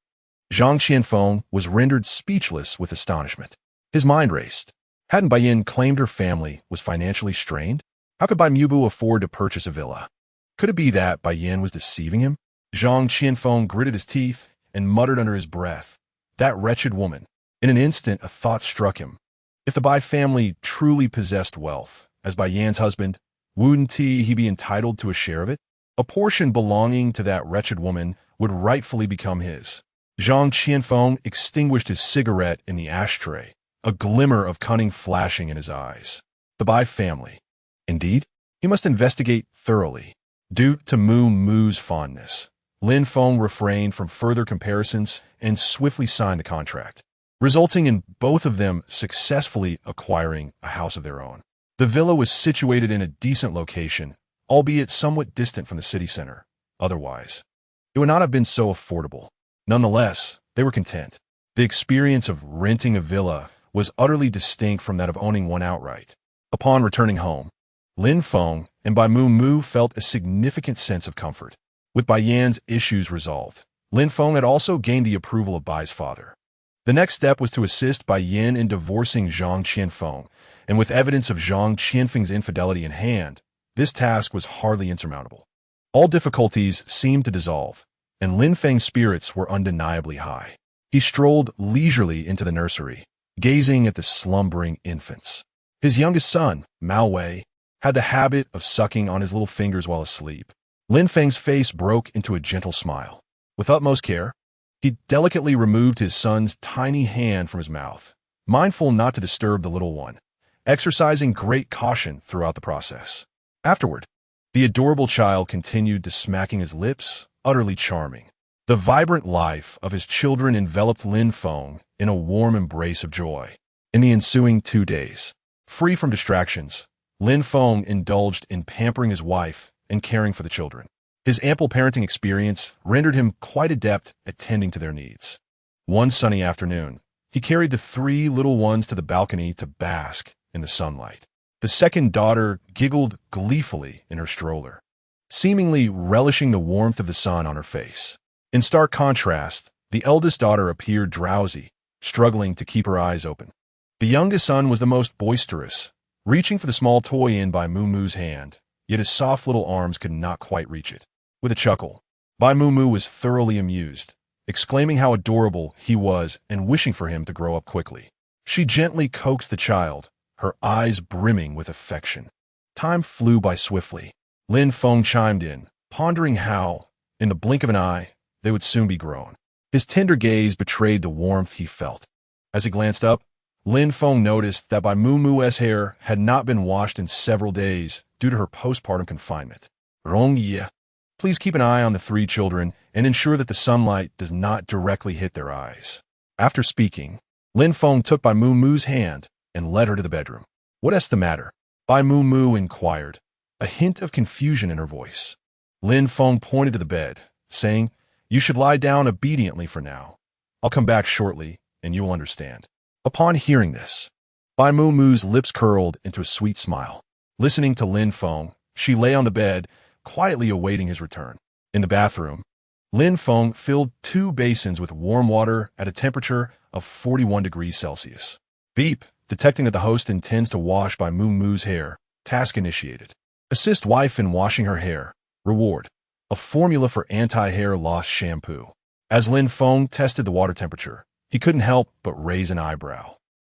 Zhang Qianfeng was rendered speechless with astonishment. His mind raced. Hadn't Bai Yin claimed her family was financially strained? How could Bai Mubu afford to purchase a villa? Could it be that Bai Yin was deceiving him? Zhang Qianfeng gritted his teeth and muttered under his breath, "That wretched woman." In an instant, a thought struck him. If the Bai family truly possessed wealth, as Bai Yan's husband, wouldn't he be entitled to a share of it? A portion belonging to that wretched woman would rightfully become his. Zhang Qianfeng extinguished his cigarette in the ashtray, a glimmer of cunning flashing in his eyes. The Bai family. Indeed, he must investigate thoroughly. Due to Mu's fondness, Lin Feng refrained from further comparisons and swiftly signed the contract, resulting in both of them successfully acquiring a house of their own. The villa was situated in a decent location, albeit somewhat distant from the city center. Otherwise, it would not have been so affordable. Nonetheless, they were content. The experience of renting a villa was utterly distinct from that of owning one outright. Upon returning home, Lin Feng and Bai Mu felt a significant sense of comfort. With Bai Yan's issues resolved, Lin Feng had also gained the approval of Bai's father. The next step was to assist Bai Yan in divorcing Zhang Qianfeng, and with evidence of Zhang Qianfeng's infidelity in hand, this task was hardly insurmountable. All difficulties seemed to dissolve, and Lin Feng's spirits were undeniably high. He strolled leisurely into the nursery, gazing at the slumbering infants. His youngest son, Mao Wei, had the habit of sucking on his little fingers while asleep. Lin Feng's face broke into a gentle smile. With utmost care, he delicately removed his son's tiny hand from his mouth, mindful not to disturb the little one, exercising great caution throughout the process. Afterward, the adorable child continued to smacking his lips, utterly charming. The vibrant life of his children enveloped Lin Feng in a warm embrace of joy. In the ensuing 2 days, free from distractions, Lin Feng indulged in pampering his wife and caring for the children. His ample parenting experience rendered him quite adept at tending to their needs. One sunny afternoon, he carried the 3 little ones to the balcony to bask in the sunlight. The second daughter giggled gleefully in her stroller, seemingly relishing the warmth of the sun on her face. In stark contrast, the eldest daughter appeared drowsy, struggling to keep her eyes open. The youngest son was the most boisterous, reaching for the small toy in Bai Mu's hand, yet his soft little arms could not quite reach it. With a chuckle, Bai Mu was thoroughly amused, exclaiming how adorable he was and wishing for him to grow up quickly. She gently coaxed the child, her eyes brimming with affection. Time flew by swiftly. Lin Feng chimed in, pondering how, in the blink of an eye, they would soon be grown. His tender gaze betrayed the warmth he felt. As he glanced up, Lin Feng noticed that Bai Mu's hair had not been washed in several days due to her postpartum confinement. Rongye, please keep an eye on the 3 children and ensure that the sunlight does not directly hit their eyes. After speaking, Lin Feng took Bai Mu's hand and led her to the bedroom. What is the matter? Bai Mu inquired, a hint of confusion in her voice. Lin Feng pointed to the bed, saying, "You should lie down obediently for now. I'll come back shortly, and you will understand." Upon hearing this, Bai Mu's lips curled into a sweet smile. Listening to Lin Feng, she lay on the bed, quietly awaiting his return. In the bathroom, Lin Feng filled 2 basins with warm water at a temperature of 41 degrees Celsius. Beep, detecting that the host intends to wash Bai Mu's hair. Task initiated. Assist wife in washing her hair. Reward: a formula for anti-hair loss shampoo. As Lin Feng tested the water temperature, he couldn't help but raise an eyebrow.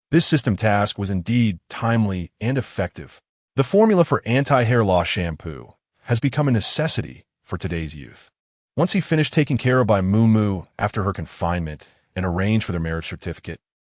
This system task was indeed timely and effective. The formula for anti-hair loss shampoo has become a necessity for today's youth. Once he finished taking care of Bai Mu after her confinement and arranged for their marriage certificate,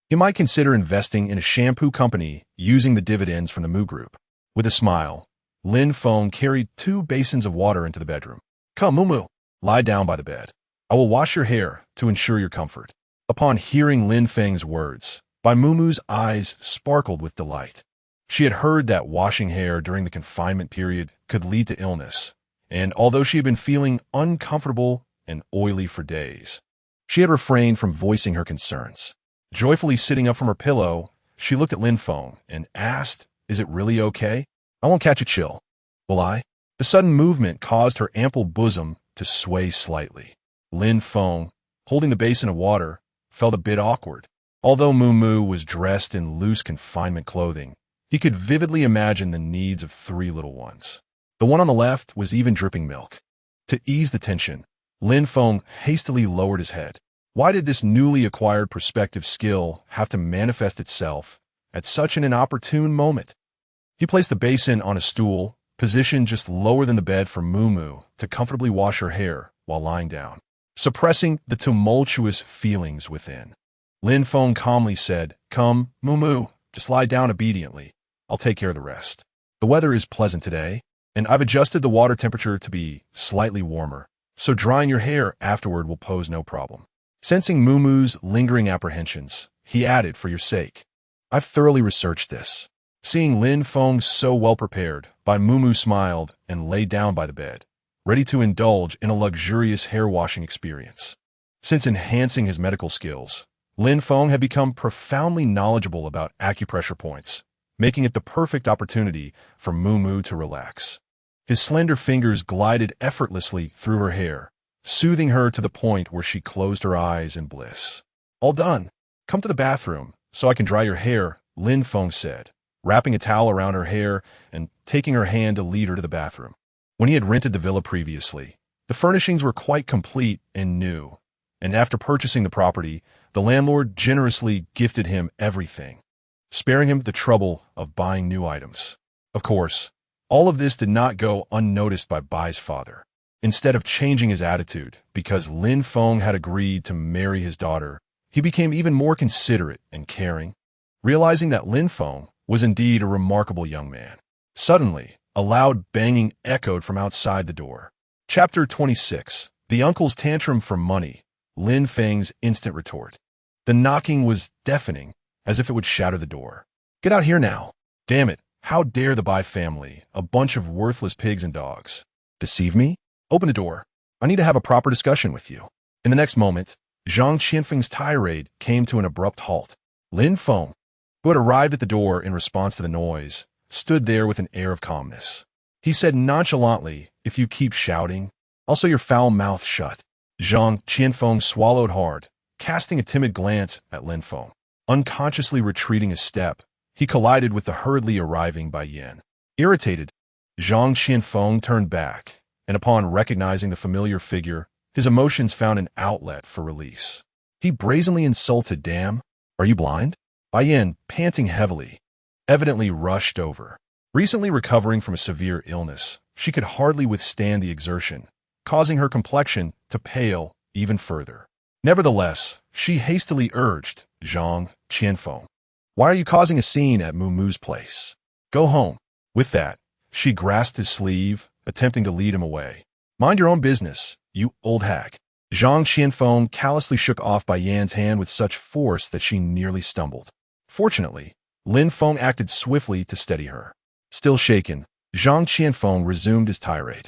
he might consider investing in a shampoo company using the dividends from the Mu Group. With a smile, Lin Feng carried 2 basins of water into the bedroom. "Come, Mu, lie down by the bed. I will wash your hair to ensure your comfort." Upon hearing Lin Feng's words, Bai Mu's eyes sparkled with delight. She had heard that washing hair during the confinement period could lead to illness, and although she had been feeling uncomfortable and oily for days, she had refrained from voicing her concerns. Joyfully sitting up from her pillow, she looked at Lin Feng and asked, "Is it really okay? I won't catch a chill, will I?" The sudden movement caused her ample bosom to sway slightly. Lin Feng, holding the basin of water, felt a bit awkward. Although Mu was dressed in loose confinement clothing, he could vividly imagine the needs of 3 little ones. The one on the left was even dripping milk. To ease the tension, Lin Feng hastily lowered his head. Why did this newly acquired perspective skill have to manifest itself at such an inopportune moment? He placed the basin on a stool, positioned just lower than the bed for Mu to comfortably wash her hair while lying down. Suppressing the tumultuous feelings within, Lin Feng calmly said, "Come, Mu, just lie down obediently. I'll take care of the rest. The weather is pleasant today, and I've adjusted the water temperature to be slightly warmer, so drying your hair afterward will pose no problem." Sensing Mu's lingering apprehensions, he added, "For your sake, I've thoroughly researched this. Seeing Lin Feng so well prepared, Bai Mumu smiled and lay down by the bed, ready to indulge in a luxurious hair-washing experience. Since enhancing his medical skills, Lin Feng had become profoundly knowledgeable about acupressure points, making it the perfect opportunity for Mumu to relax. His slender fingers glided effortlessly through her hair, soothing her to the point where she closed her eyes in bliss. "All done. Come to the bathroom so I can dry your hair," Lin Feng said, wrapping a towel around her hair and taking her hand to lead her to the bathroom. When he had rented the villa previously, the furnishings were quite complete and new, and after purchasing the property, the landlord generously gifted him everything, sparing him the trouble of buying new items. Of course, all of this did not go unnoticed by Bai's father. Instead of changing his attitude because Lin Feng had agreed to marry his daughter, he became even more considerate and caring, realizing that Lin Feng was indeed a remarkable young man. Suddenly, a loud banging echoed from outside the door. Chapter 26. The Uncle's Tantrum for Money, Lin Feng's Instant Retort. The knocking was deafening, as if it would shatter the door. "Get out here now. Damn it, how dare the Bai family, a bunch of worthless pigs and dogs, deceive me? Open the door. I need to have a proper discussion with you." In the next moment, Zhang Qianfeng's tirade came to an abrupt halt. Lin Feng, who had arrived at the door in response to the noise, stood there with an air of calmness. He said nonchalantly, "If you keep shouting, I'll sew your foul mouth shut." Zhang Qianfeng swallowed hard, casting a timid glance at Lin Feng. Unconsciously retreating a step, he collided with the hurriedly arriving Bai Yan. Irritated, Zhang Qianfeng turned back, and upon recognizing the familiar figure, his emotions found an outlet for release. He brazenly insulted, "Damn, are you blind?" Bai Yan, panting heavily, evidently rushed over. Recently recovering from a severe illness, she could hardly withstand the exertion, causing her complexion to pale even further. Nevertheless, she hastily urged Zhang Qianfeng, "Why are you causing a scene at Mumu's place? Go home." With that, she grasped his sleeve, attempting to lead him away. "Mind your own business, you old hag." Zhang Qianfeng callously shook off Bai Yan's hand with such force that she nearly stumbled. Fortunately, Lin Feng acted swiftly to steady her. Still shaken, Zhang Qianfeng resumed his tirade.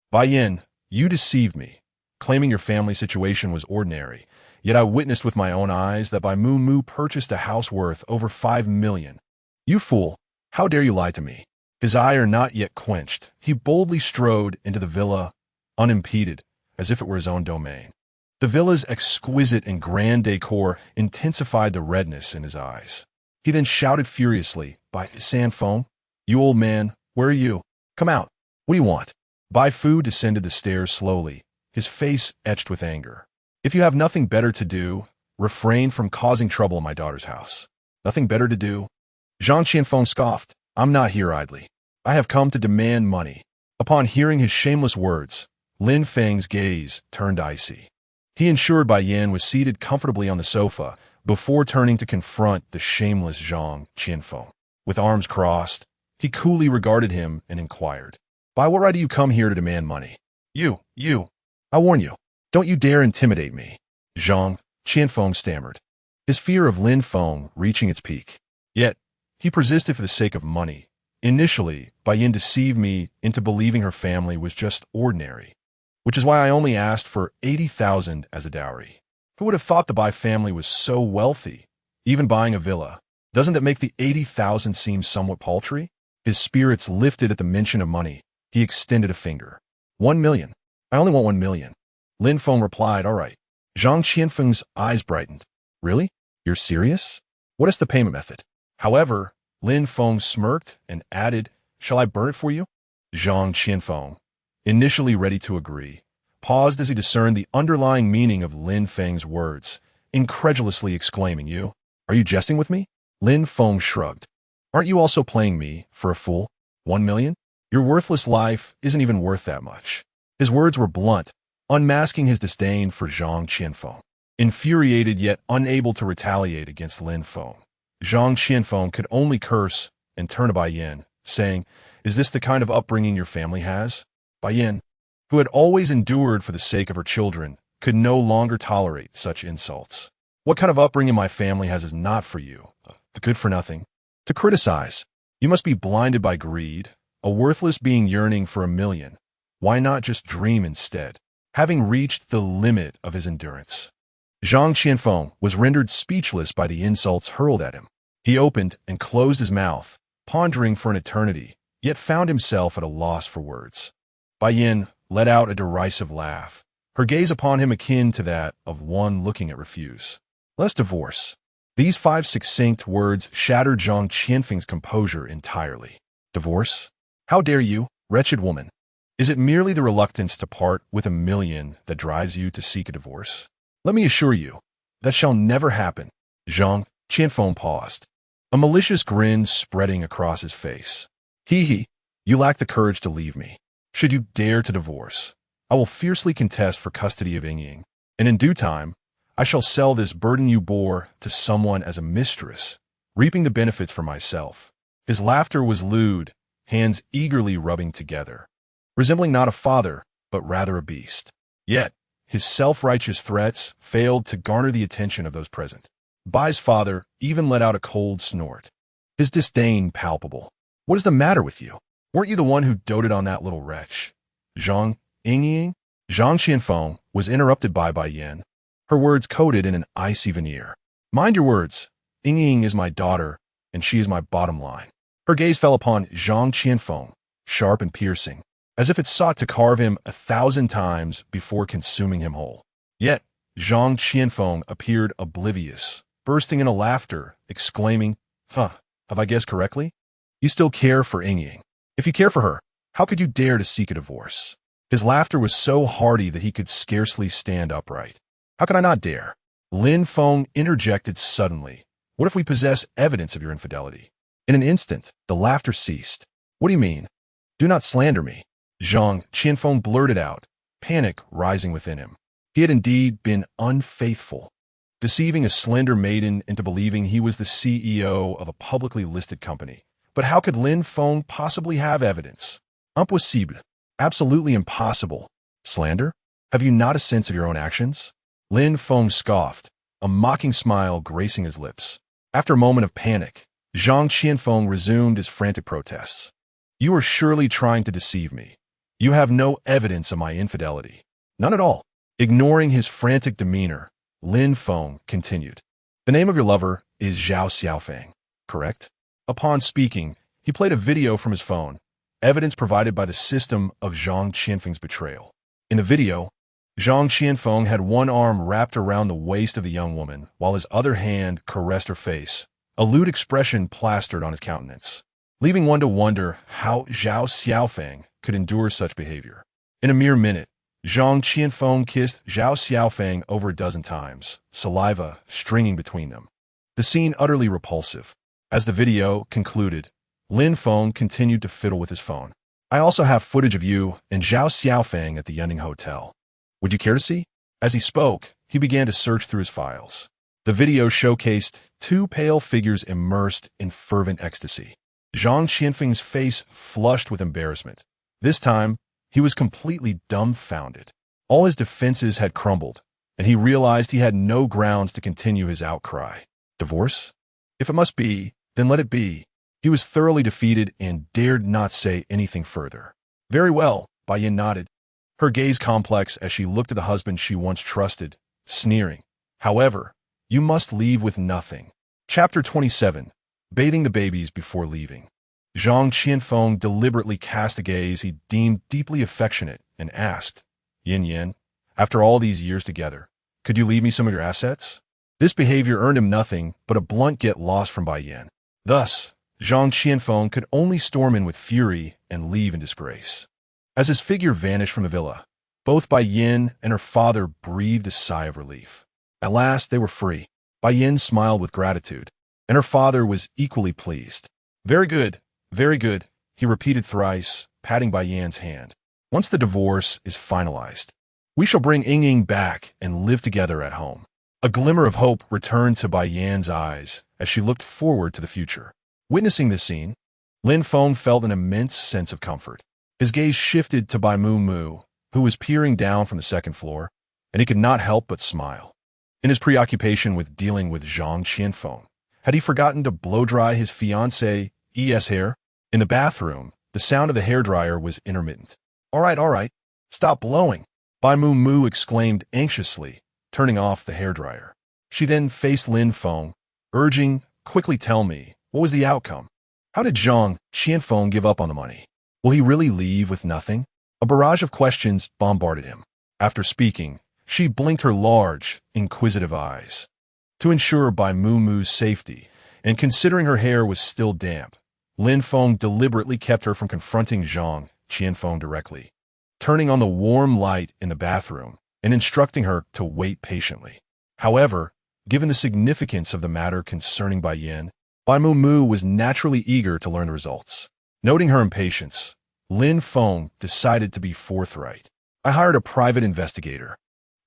"Bai Yan, you deceived me, claiming your family situation was ordinary, yet I witnessed with my own eyes that Bai Mumu purchased a house worth over 5 million. You fool, how dare you lie to me?" His ire not yet quenched, he boldly strode into the villa, unimpeded, as if it were his own domain. The villa's exquisite and grand decor intensified the redness in his eyes. He then shouted furiously, "Bai Sanfeng, you old man, where are you? Come out. What do you want?" Bai Fu descended the stairs slowly, his face etched with anger. "If you have nothing better to do, refrain from causing trouble in my daughter's house." "Nothing better to do?" Zhang Qianfeng scoffed. "I'm not here idly. I have come to demand money." Upon hearing his shameless words, Lin Feng's gaze turned icy. He ensured Bai Yan was seated comfortably on the sofa before turning to confront the shameless Zhang Qianfeng. With arms crossed, he coolly regarded him and inquired, "By what right do you come here to demand money? You, I warn you, don't you dare intimidate me." Zhang Qianfeng stammered, his fear of Lin Feng reaching its peak. Yet, he persisted for the sake of money. "Initially, Bai Yan deceived me into believing her family was just ordinary, which is why I only asked for 80,000 as a dowry. Who would have thought the Bai family was so wealthy, even buying a villa? Doesn't that make the 80,000 seem somewhat paltry?" His spirits lifted at the mention of money. He extended a finger. 1 million. I only want 1 million. Lin Feng replied, "All right." Zhang Qianfeng's eyes brightened. "Really? You're serious? What is the payment method?" However, Lin Feng smirked and added, "Shall I burn it for you?" Zhang Qianfeng, initially ready to agree, paused as he discerned the underlying meaning of Lin Feng's words, incredulously exclaiming, "You? Are you jesting with me?" Lin Feng shrugged. "Aren't you also playing me for a fool? 1 million? Your worthless life isn't even worth that much." His words were blunt, unmasking his disdain for Zhang Qianfeng. Infuriated yet unable to retaliate against Lin Feng, Zhang Qianfeng could only curse and turn to Bai Yan, saying, "Is this the kind of upbringing your family has?" Bai Yan, who had always endured for the sake of her children, could no longer tolerate such insults. "What kind of upbringing my family has is not for you, the good-for-nothing, to criticize." You must be blinded by greed, a worthless being yearning for 1 million. Why not just dream instead? Having reached the limit of his endurance, Zhang Qianfeng was rendered speechless by the insults hurled at him. He opened and closed his mouth, pondering for an eternity, yet found himself at a loss for words. Bai Yin let out a derisive laugh, her gaze upon him akin to that of one looking at refuse. Let's divorce. These 5 succinct words shattered Zhang Qianfeng's composure entirely. Divorce? How dare you, wretched woman? Is it merely the reluctance to part with 1 million that drives you to seek a divorce? Let me assure you, that shall never happen. Zhang Qianfeng paused, a malicious grin spreading across his face. Hee, you lack the courage to leave me. Should you dare to divorce, I will fiercely contest for custody of Ying, and in due time, I shall sell this burden you bore to someone as a mistress, reaping the benefits for myself. His laughter was lewd, hands eagerly rubbing together, resembling not a father, but rather a beast. Yet, his self-righteous threats failed to garner the attention of those present. Bai's father even let out a cold snort, his disdain palpable. What is the matter with you? Weren't you the one who doted on that little wretch? Zhang Ying? Zhang Qianfeng was interrupted by Bai Yin, her words coated in an icy veneer. Mind your words. Ying is my daughter, and she is my bottom line. Her gaze fell upon Zhang Qianfeng, sharp and piercing, as if it sought to carve him 1,000 times before consuming him whole. Yet, Zhang Qianfeng appeared oblivious, bursting into laughter, exclaiming, have I guessed correctly? You still care for Ying. If you care for her, how could you dare to seek a divorce? His laughter was so hearty that he could scarcely stand upright. How could I not dare? Lin Feng interjected suddenly. What if we possess evidence of your infidelity? In an instant, the laughter ceased. What do you mean? Do not slander me. Zhang Qianfeng blurted out, panic rising within him. He had indeed been unfaithful, deceiving a slender maiden into believing he was the CEO of a publicly listed company. But how could Lin Feng possibly have evidence? Impossible. Absolutely impossible. Slander? Have you not a sense of your own actions? Lin Feng scoffed, a mocking smile gracing his lips. After a moment of panic, Zhang Qianfeng resumed his frantic protests. You are surely trying to deceive me. You have no evidence of my infidelity. None at all. Ignoring his frantic demeanor, Lin Feng continued. The name of your lover is Zhao Xiaofeng, correct? Upon speaking, he played a video from his phone, evidence provided by the system of Zhang Qianfeng's betrayal. In the video, Zhang Qianfeng had one arm wrapped around the waist of the young woman, while his other hand caressed her face, a lewd expression plastered on his countenance, leaving one to wonder how Zhao Xiaofeng could endure such behavior. In a mere minute, Zhang Qianfeng kissed Zhao Xiaofeng over a dozen times, saliva stringing between them. The scene utterly repulsive. As the video concluded, Lin Feng continued to fiddle with his phone. I also have footage of you and Zhao Xiaofeng at the Yunning Hotel. Would you care to see? As he spoke, he began to search through his files. The video showcased 2 pale figures immersed in fervent ecstasy. Zhang Qianfeng's face flushed with embarrassment. This time, he was completely dumbfounded. All his defenses had crumbled, and he realized he had no grounds to continue his outcry. Divorce? If it must be, then let it be. He was thoroughly defeated and dared not say anything further. Very well, Bai Yin nodded, her gaze complex as she looked at the husband she once trusted, sneering. However, you must leave with nothing. Chapter 27. Bathing the babies before leaving. Zhang Qianfeng deliberately cast a gaze he deemed deeply affectionate and asked, Yin, after all these years together, could you leave me some of your assets? This behavior earned him nothing but a blunt get lost from Bai Yin. Thus, Zhang Qianfeng could only storm in with fury and leave in disgrace. As his figure vanished from the villa, both Bai Yin and her father breathed a sigh of relief. At last, they were free. Bai Yin smiled with gratitude, and her father was equally pleased. Very good, he repeated thrice, patting Bai Yin's hand. Once the divorce is finalized, we shall bring Ying back and live together at home. A glimmer of hope returned to Bai Yan's eyes as she looked forward to the future. Witnessing this scene, Lin Feng felt an immense sense of comfort. His gaze shifted to Bai Mu, who was peering down from the 2nd floor, and he could not help but smile. In his preoccupation with dealing with Zhang Qianfeng, had he forgotten to blow-dry his fiancée hair? In the bathroom, the sound of the hairdryer was intermittent. All right. Stop blowing. Bai Mu Mu exclaimed anxiously, turning off the hairdryer. She then faced Lin Feng, urging, quickly tell me, what was the outcome? How did Zhang Qianfeng give up on the money? Will he really leave with nothing? A barrage of questions bombarded him. After speaking, she blinked her large, inquisitive eyes. To ensure Bai Mu Mu's safety, and considering her hair was still damp, Lin Feng deliberately kept her from confronting Zhang Qianfeng directly, turning on the warm light in the bathroom and instructing her to wait patiently. However, given the significance of the matter concerning Bai Yin, Bai Mu Mu was naturally eager to learn the results. Noting her impatience, Lin Feng decided to be forthright. I hired a private investigator,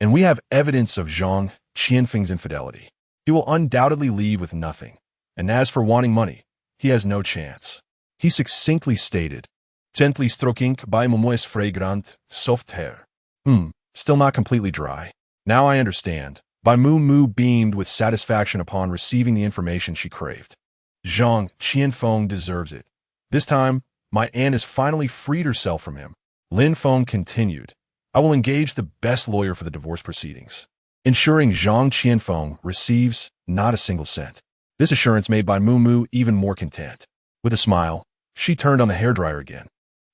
and we have evidence of Zhang Qianfeng's infidelity. He will undoubtedly leave with nothing, and as for wanting money, he has no chance. He succinctly stated, Gently stroking Bai Mu Mu's fragrant, soft hair. Still not completely dry. Now I understand. Bai Mu Mu beamed with satisfaction upon receiving the information she craved. Zhang Qianfeng deserves it. This time, my aunt has finally freed herself from him. Lin Feng continued, I will engage the best lawyer for the divorce proceedings, ensuring Zhang Qianfeng receives not a single cent. This assurance made Bai Mu Mu even more content. With a smile, she turned on the hairdryer again.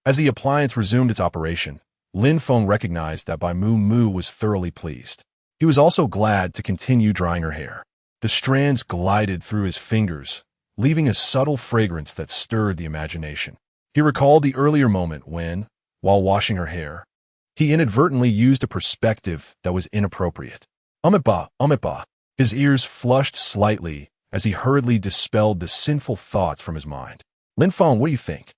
As the appliance resumed its operation, Lin Feng recognized that Bai Mu Mu was thoroughly pleased. He was also glad to continue drying her hair. The strands glided through his fingers, leaving a subtle fragrance that stirred the imagination. He recalled the earlier moment when, while washing her hair, he inadvertently used a perspective that was inappropriate. Ba. His ears flushed slightly as he hurriedly dispelled the sinful thoughts from his mind. Lin Feng, what do you think?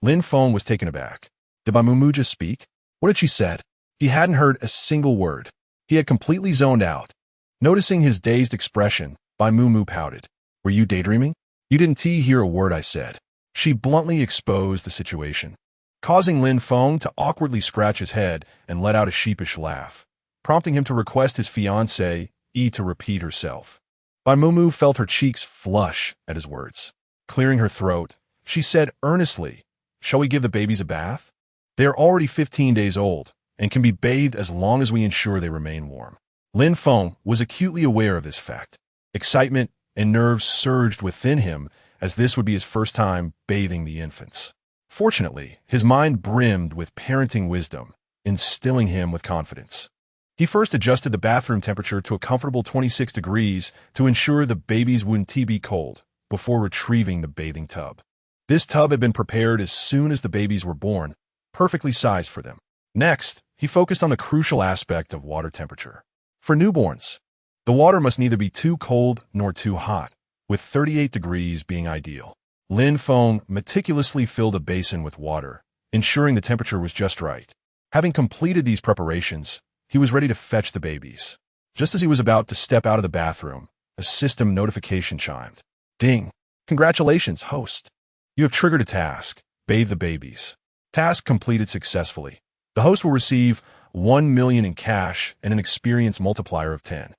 Lin Feng was taken aback. Did Bai Mu Mu just speak? What had she said? He hadn't heard a single word. He had completely zoned out. Noticing his dazed expression, Bai Mu Mu pouted. Were you daydreaming? You didn't hear a word I said. She bluntly exposed the situation, causing Lin Feng to awkwardly scratch his head and let out a sheepish laugh, prompting him to request his fiancée, to repeat herself. Bai Mu Mu felt her cheeks flush at his words. Clearing her throat, she said earnestly, Shall we give the babies a bath? They are already 15 days old and can be bathed as long as we ensure they remain warm. Lin Feng was acutely aware of this fact. Excitement and nerves surged within him as this would be his first time bathing the infants. Fortunately, his mind brimmed with parenting wisdom, instilling him with confidence. He first adjusted the bathroom temperature to a comfortable 26 degrees to ensure the babies wouldn't be cold before retrieving the bathing tub. This tub had been prepared as soon as the babies were born, perfectly sized for them. Next, he focused on the crucial aspect of water temperature. For newborns, the water must neither be too cold nor too hot, with 38 degrees being ideal. Lin Feng meticulously filled a basin with water, ensuring the temperature was just right. Having completed these preparations, he was ready to fetch the babies. Just as he was about to step out of the bathroom, a system notification chimed. Ding! Congratulations, host. You have triggered a task. Bathe the babies. Task completed successfully. The host will receive 1 million in cash and an experience multiplier of 10.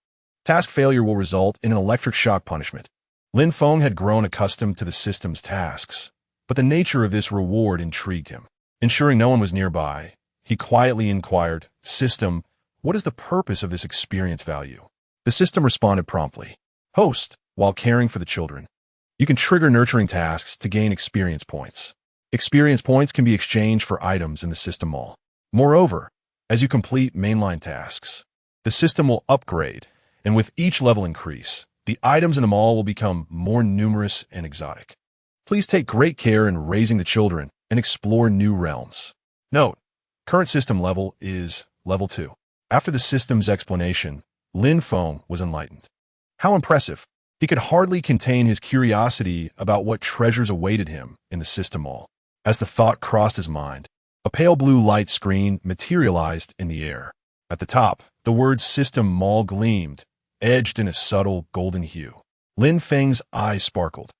Task failure will result in an electric shock punishment. Lin Feng had grown accustomed to the system's tasks, but the nature of this reward intrigued him. Ensuring no one was nearby, he quietly inquired, System, what is the purpose of this experience value? The system responded promptly. Host, while caring for the children, you can trigger nurturing tasks to gain experience points. Experience points can be exchanged for items in the system mall. Moreover, as you complete mainline tasks, the system will upgrade, and with each level increase, the items in the mall will become more numerous and exotic. Please take great care in raising the children and explore new realms. Note, current system level is level 2. After the system's explanation, Lin Feng was enlightened. How impressive! He could hardly contain his curiosity about what treasures awaited him in the system mall. As the thought crossed his mind, a pale blue light screen materialized in the air. At the top, the word System Mall gleamed, edged in a subtle golden hue. Lin Feng's eyes sparkled.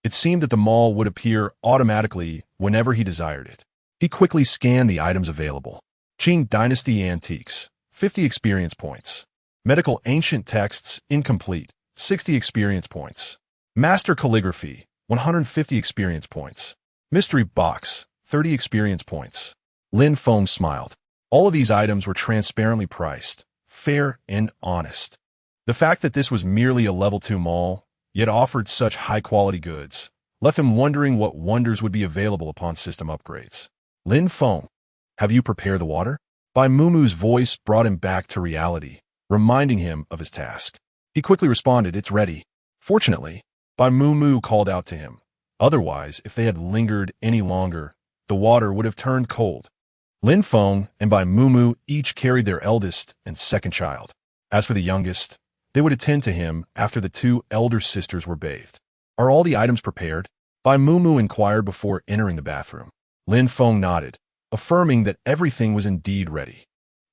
It seemed that the mall would appear automatically whenever he desired it. He quickly scanned the items available. Qing Dynasty Antiques, 50 experience points. Medical Ancient Texts, incomplete, 60 experience points. Master Calligraphy, 150 experience points. Mystery box, 30 experience points. Lin Feng smiled. All of these items were transparently priced, fair and honest. The fact that this was merely a level 2 mall, yet offered such high-quality goods, left him wondering what wonders would be available upon system upgrades. Lin Feng, have you prepared the water? Bai Mumu's voice brought him back to reality, reminding him of his task. He quickly responded, it's ready. Fortunately, Bai Mumu called out to him. Otherwise, if they had lingered any longer, the water would have turned cold. Lin Feng and Bai Mumu each carried their eldest and second child. As for the youngest, they would attend to him after the two elder sisters were bathed. Are all the items prepared? Bai Mumu inquired before entering the bathroom. Lin Feng nodded, affirming that everything was indeed ready.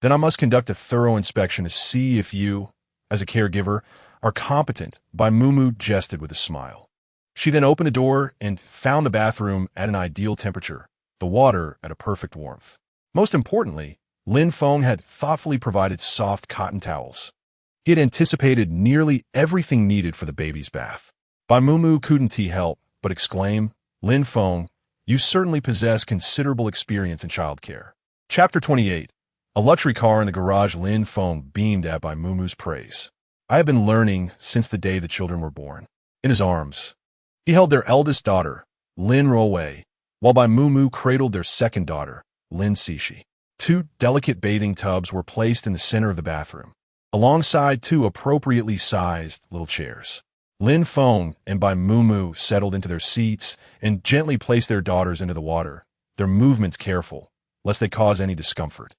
Then I must conduct a thorough inspection to see if you, as a caregiver, are competent, Bai Mumu jested with a smile. She then opened the door and found the bathroom at an ideal temperature, the water at a perfect warmth. Most importantly, Lin Feng had thoughtfully provided soft cotton towels. He had anticipated nearly everything needed for the baby's bath. Bai Mumu couldn't help but exclaim, Lin Feng, you certainly possess considerable experience in childcare. Chapter 28. A luxury car in the garage. Lin Feng beamed at Bai Mumu's praise. I have been learning since the day the children were born. In his arms, he held their eldest daughter, Lin Ruowei, while Bai Mumu cradled their second daughter, Lin Cixi. Two delicate bathing tubs were placed in the center of the bathroom, alongside two appropriately sized little chairs. Lin Feng and Bai Mumu settled into their seats and gently placed their daughters into the water, their movements careful, lest they cause any discomfort.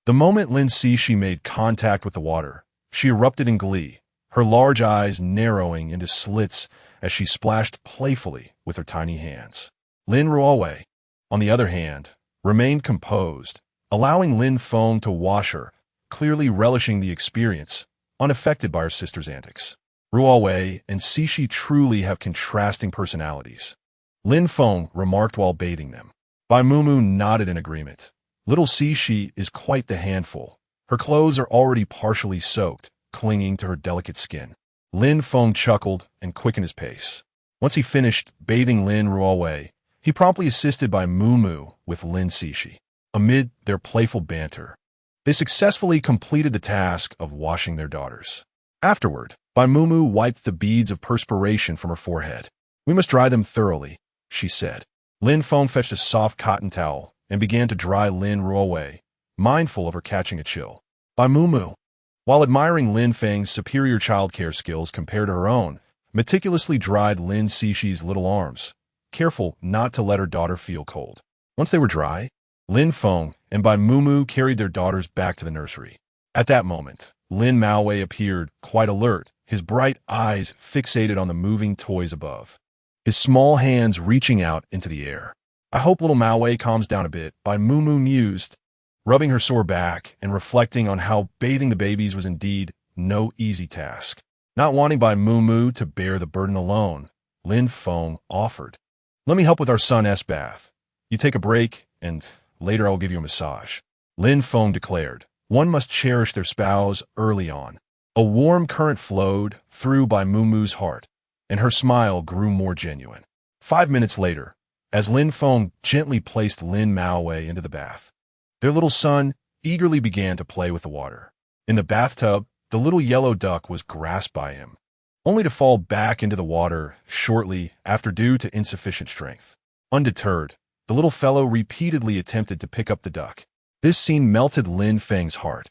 The moment Lin Cixi made contact with the water, she erupted in glee, her large eyes narrowing into slits as she splashed playfully with her tiny hands. Lin Ruowei, on the other hand, remained composed, allowing Lin Feng to wash her, clearly relishing the experience, unaffected by her sister's antics. Ruowei and Cixi truly have contrasting personalities, Lin Feng remarked while bathing them. Bai Mumu nodded in agreement. Little Cixi is quite the handful. Her clothes are already partially soaked, clinging to her delicate skin. Lin Feng chuckled and quickened his pace. Once he finished bathing Lin Ruowei, he promptly assisted Bai Mumu with Lin Cixi. Amid their playful banter, they successfully completed the task of washing their daughters. Afterward, Bai Mumu wiped the beads of perspiration from her forehead. We must dry them thoroughly, she said. Lin Feng fetched a soft cotton towel and began to dry Lin Ruowei, mindful of her catching a chill. Bai Mumu, while admiring Lin Feng's superior childcare skills compared to her own, meticulously dried Lin Cixi's little arms, careful not to let her daughter feel cold. Once they were dry, Lin Feng and Bai Mumu carried their daughters back to the nursery. At that moment, Lin Maowei appeared, quite alert, his bright eyes fixated on the moving toys above, his small hands reaching out into the air. I hope little Maowei calms down a bit, Bai Mumu mused, rubbing her sore back and reflecting on how bathing the babies was indeed no easy task. Not wanting Bai Mumu to bear the burden alone, Lin Feng offered, let me help with our son's bath. You take a break, and later I will give you a massage. Lin Feng declared, one must cherish their spouse early on. A warm current flowed through Bai Mumu's heart, and her smile grew more genuine. 5 minutes later, as Lin Feng gently placed Lin Maowei into the bath, their little son eagerly began to play with the water. In the bathtub, the little yellow duck was grasped by him, only to fall back into the water shortly after due to insufficient strength. Undeterred, the little fellow repeatedly attempted to pick up the duck. This scene melted Lin Feng's heart.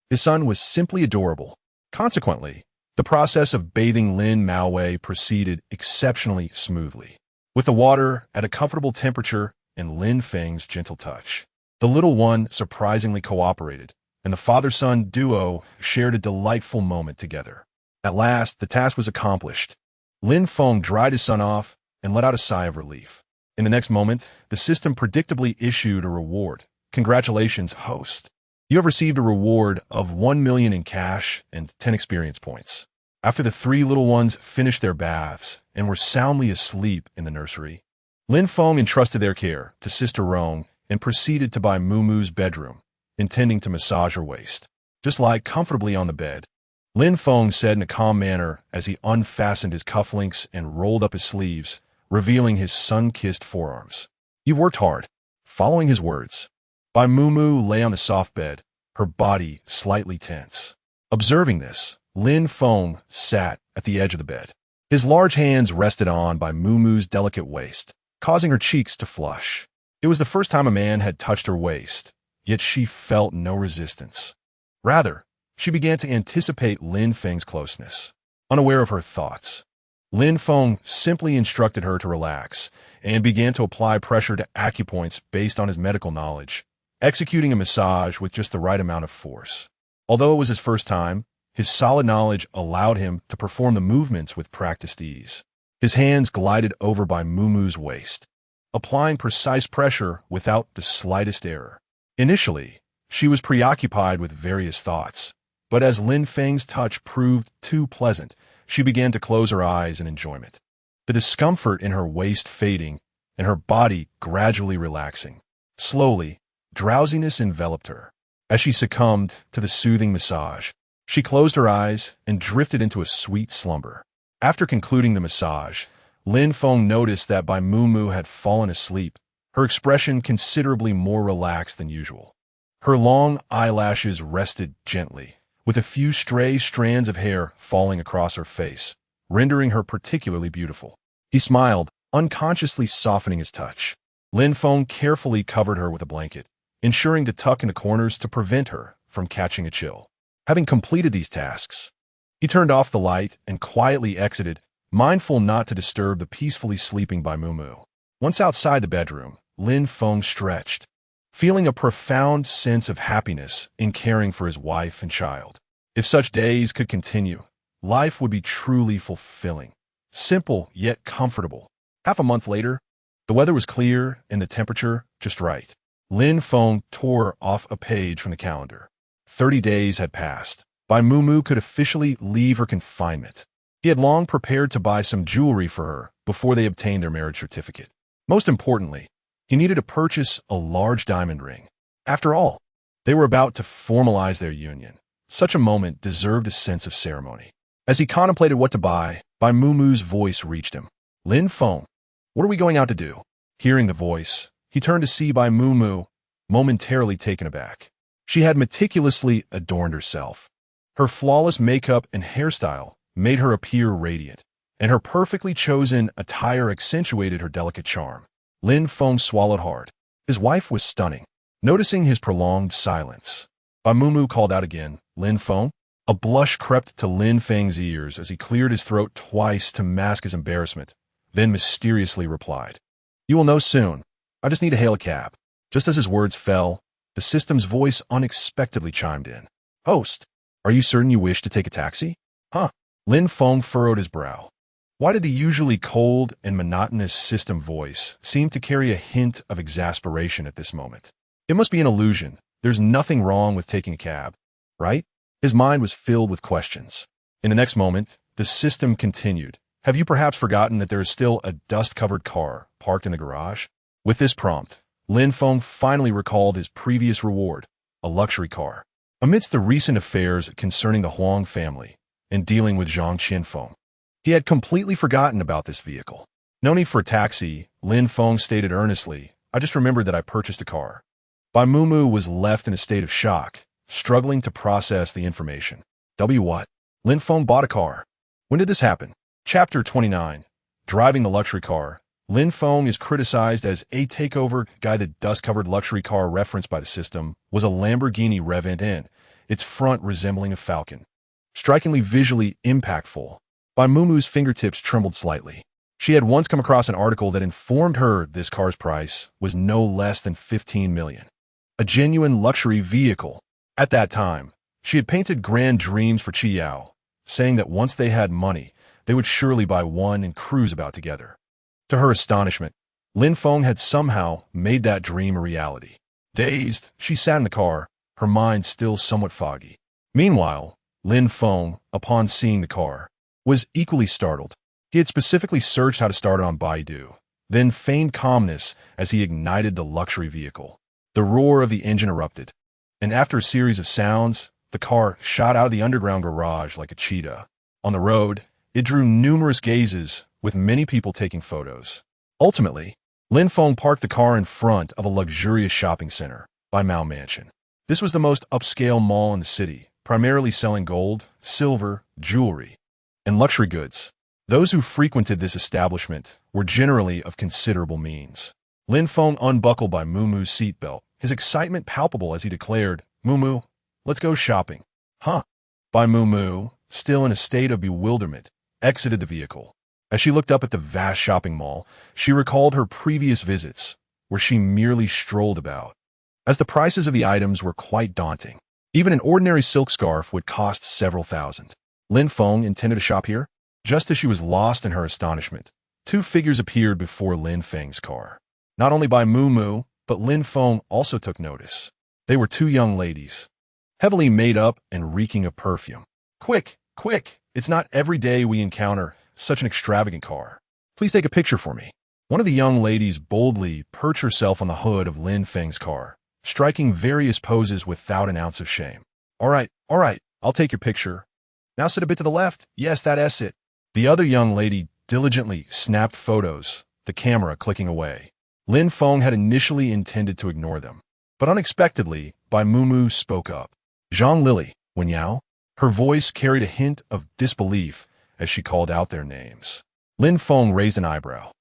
His son was simply adorable. Consequently, the process of bathing Lin Maowei proceeded exceptionally smoothly. With the water at a comfortable temperature and Lin Feng's gentle touch, the little one surprisingly cooperated, and the father-son duo shared a delightful moment together. At last, the task was accomplished. Lin Feng dried his son off and let out a sigh of relief. In the next moment, the system predictably issued a reward. Congratulations, host. You have received a reward of 1 million in cash and 10 experience points. After the three little ones finished their baths and were soundly asleep in the nursery, Lin Feng entrusted their care to Sister Rong and proceeded to Bai Mumu's bedroom, intending to massage her waist. Just lie comfortably on the bed, Lin Feng said in a calm manner as he unfastened his cufflinks and rolled up his sleeves, revealing his sun-kissed forearms. "You've worked hard." Following his words, Bai Mumu lay on the soft bed, her body slightly tense. Observing this, Lin Feng sat at the edge of the bed. His large hands rested on Bai Mumu's delicate waist, causing her cheeks to flush. It was the first time a man had touched her waist, yet she felt no resistance. Rather, she began to anticipate Lin Feng's closeness. Unaware of her thoughts, Lin Feng simply instructed her to relax and began to apply pressure to acupoints based on his medical knowledge, executing a massage with just the right amount of force. Although it was his first time, his solid knowledge allowed him to perform the movements with practiced ease. His hands glided over Bai Mumu's waist, applying precise pressure without the slightest error. Initially, she was preoccupied with various thoughts, but as Lin Feng's touch proved too pleasant, she began to close her eyes in enjoyment, the discomfort in her waist fading and her body gradually relaxing. Slowly, drowsiness enveloped her. As she succumbed to the soothing massage, she closed her eyes and drifted into a sweet slumber. After concluding the massage, Lin Feng noticed that Bai Mumu had fallen asleep, her expression considerably more relaxed than usual. Her long eyelashes rested gently, with a few stray strands of hair falling across her face, rendering her particularly beautiful. He smiled, unconsciously softening his touch. Lin Feng carefully covered her with a blanket, ensuring to tuck in the corners to prevent her from catching a chill. Having completed these tasks, he turned off the light and quietly exited, mindful not to disturb the peacefully sleeping Bai Mumu. Once outside the bedroom, Lin Feng stretched, feeling a profound sense of happiness in caring for his wife and child. If such days could continue, life would be truly fulfilling, simple yet comfortable. Half a month later, the weather was clear and the temperature just right. Lin Feng tore off a page from the calendar. 30 days had passed. Bai Mumu could officially leave her confinement. He had long prepared to buy some jewelry for her before they obtained their marriage certificate. Most importantly, he needed to purchase a large diamond ring. After all, they were about to formalize their union. Such a moment deserved a sense of ceremony. As he contemplated what to buy, Bai Mumu's voice reached him. "Lin Feng, what are we going out to do?" Hearing the voice, he turned to see Bai Mumu, momentarily taken aback. She had meticulously adorned herself. Her flawless makeup and hairstyle made her appear radiant, and her perfectly chosen attire accentuated her delicate charm. Lin Feng swallowed hard. His wife was stunning. Noticing his prolonged silence, Bai Mumu called out again, "Lin Feng?" A blush crept to Lin Feng's ears as he cleared his throat twice to mask his embarrassment, then mysteriously replied, "You will know soon. I just need to hail a cab." Just as his words fell, the system's voice unexpectedly chimed in. "Host, are you certain you wish to take a taxi?" "Huh?" Lin Feng furrowed his brow. Why did the usually cold and monotonous system voice seem to carry a hint of exasperation at this moment? It must be an illusion. There's nothing wrong with taking a cab, right? His mind was filled with questions. In the next moment, the system continued. "Have you perhaps forgotten that there is still a dust-covered car parked in the garage?" With this prompt, Lin Feng finally recalled his previous reward, a luxury car. Amidst the recent affairs concerning the Huang family and dealing with Zhang Qinfeng, he had completely forgotten about this vehicle. "No need for a taxi," Lin Feng stated earnestly. "I just remembered that I purchased a car." Bai Mumu was left in a state of shock, struggling to process the information. What? Lin Feng bought a car. When did this happen? Chapter 29. Driving the luxury car. Lin Feng is criticized as a takeover guy. The dust-covered luxury car referenced by the system was a Lamborghini Revent N, its front resembling a falcon. Strikingly visually impactful, Bai Mumu's fingertips trembled slightly. She had once come across an article that informed her this car's price was no less than 15 million. A genuine luxury vehicle. At that time, she had painted grand dreams for Qi Yao, saying that once they had money, they would surely buy one and cruise about together. To her astonishment, Lin Feng had somehow made that dream a reality. Dazed, she sat in the car, her mind still somewhat foggy. Meanwhile, Lin Feng, upon seeing the car, was equally startled. He had specifically searched how to start it on Baidu, then feigned calmness as he ignited the luxury vehicle. The roar of the engine erupted, and after a series of sounds, the car shot out of the underground garage like a cheetah. On the road, it drew numerous gazes, with many people taking photos. Ultimately, Lin Feng parked the car in front of a luxurious shopping center by Mao Mansion. This was the most upscale mall in the city, primarily selling gold, silver, jewelry, and luxury goods. Those who frequented this establishment were generally of considerable means. Lin Feng unbuckled by Muumu's seatbelt, his excitement palpable as he declared, "Muumu, let's go shopping." "Huh?" Bai Muumu, still in a state of bewilderment, exited the vehicle. As she looked up at the vast shopping mall, she recalled her previous visits, where she merely strolled about. As the prices of the items were quite daunting, even an ordinary silk scarf would cost several thousand. Lin Feng intended to shop here? Just as she was lost in her astonishment, two figures appeared before Lin Feng's car. Not only Bai Muumu, but Lin Feng also took notice. They were two young ladies, heavily made up and reeking of perfume. "Quick, quick! It's not every day we encounter such an extravagant car. Please take a picture for me." One of the young ladies boldly perched herself on the hood of Lin Feng's car, striking various poses without an ounce of shame. All right, I'll take your picture. Now sit a bit to the left. Yes, that's it." The other young lady diligently snapped photos, the camera clicking away. Lin Feng had initially intended to ignore them, but unexpectedly, Bai Muumu spoke up. "Zhang Lily, Wen Yao?" Her voice carried a hint of disbelief as she called out their names. Lin Feng raised an eyebrow.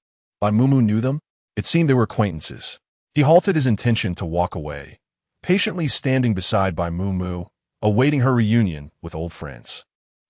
Bai Muumu knew them? It seemed they were acquaintances. He halted his intention to walk away, patiently standing beside Bai Muumu, awaiting her reunion with old friends.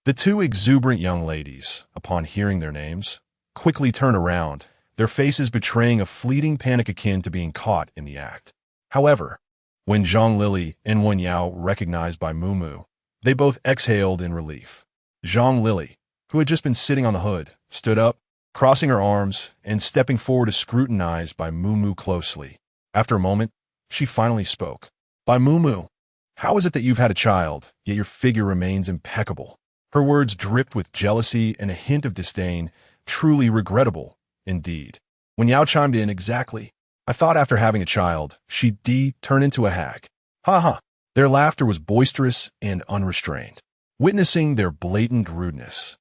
The two exuberant young ladies, upon hearing their names, quickly turned around, their faces betraying a fleeting panic akin to being caught in the act. However, when Zhang Lily and Wen Yao recognized Bai Muumu, they both exhaled in relief. Zhang Lily, who had just been sitting on the hood, stood up, crossing her arms and stepping forward to scrutinize Bai Muumu closely. After a moment, she finally spoke. "Bai Muumu, how is it that you've had a child, yet your figure remains impeccable?" Her words dripped with jealousy and a hint of disdain, truly regrettable, indeed. When Yao chimed in, "Exactly. I thought after having a child, she'd turn into a hag." "Ha ha." Their laughter was boisterous and unrestrained, witnessing their blatant rudeness.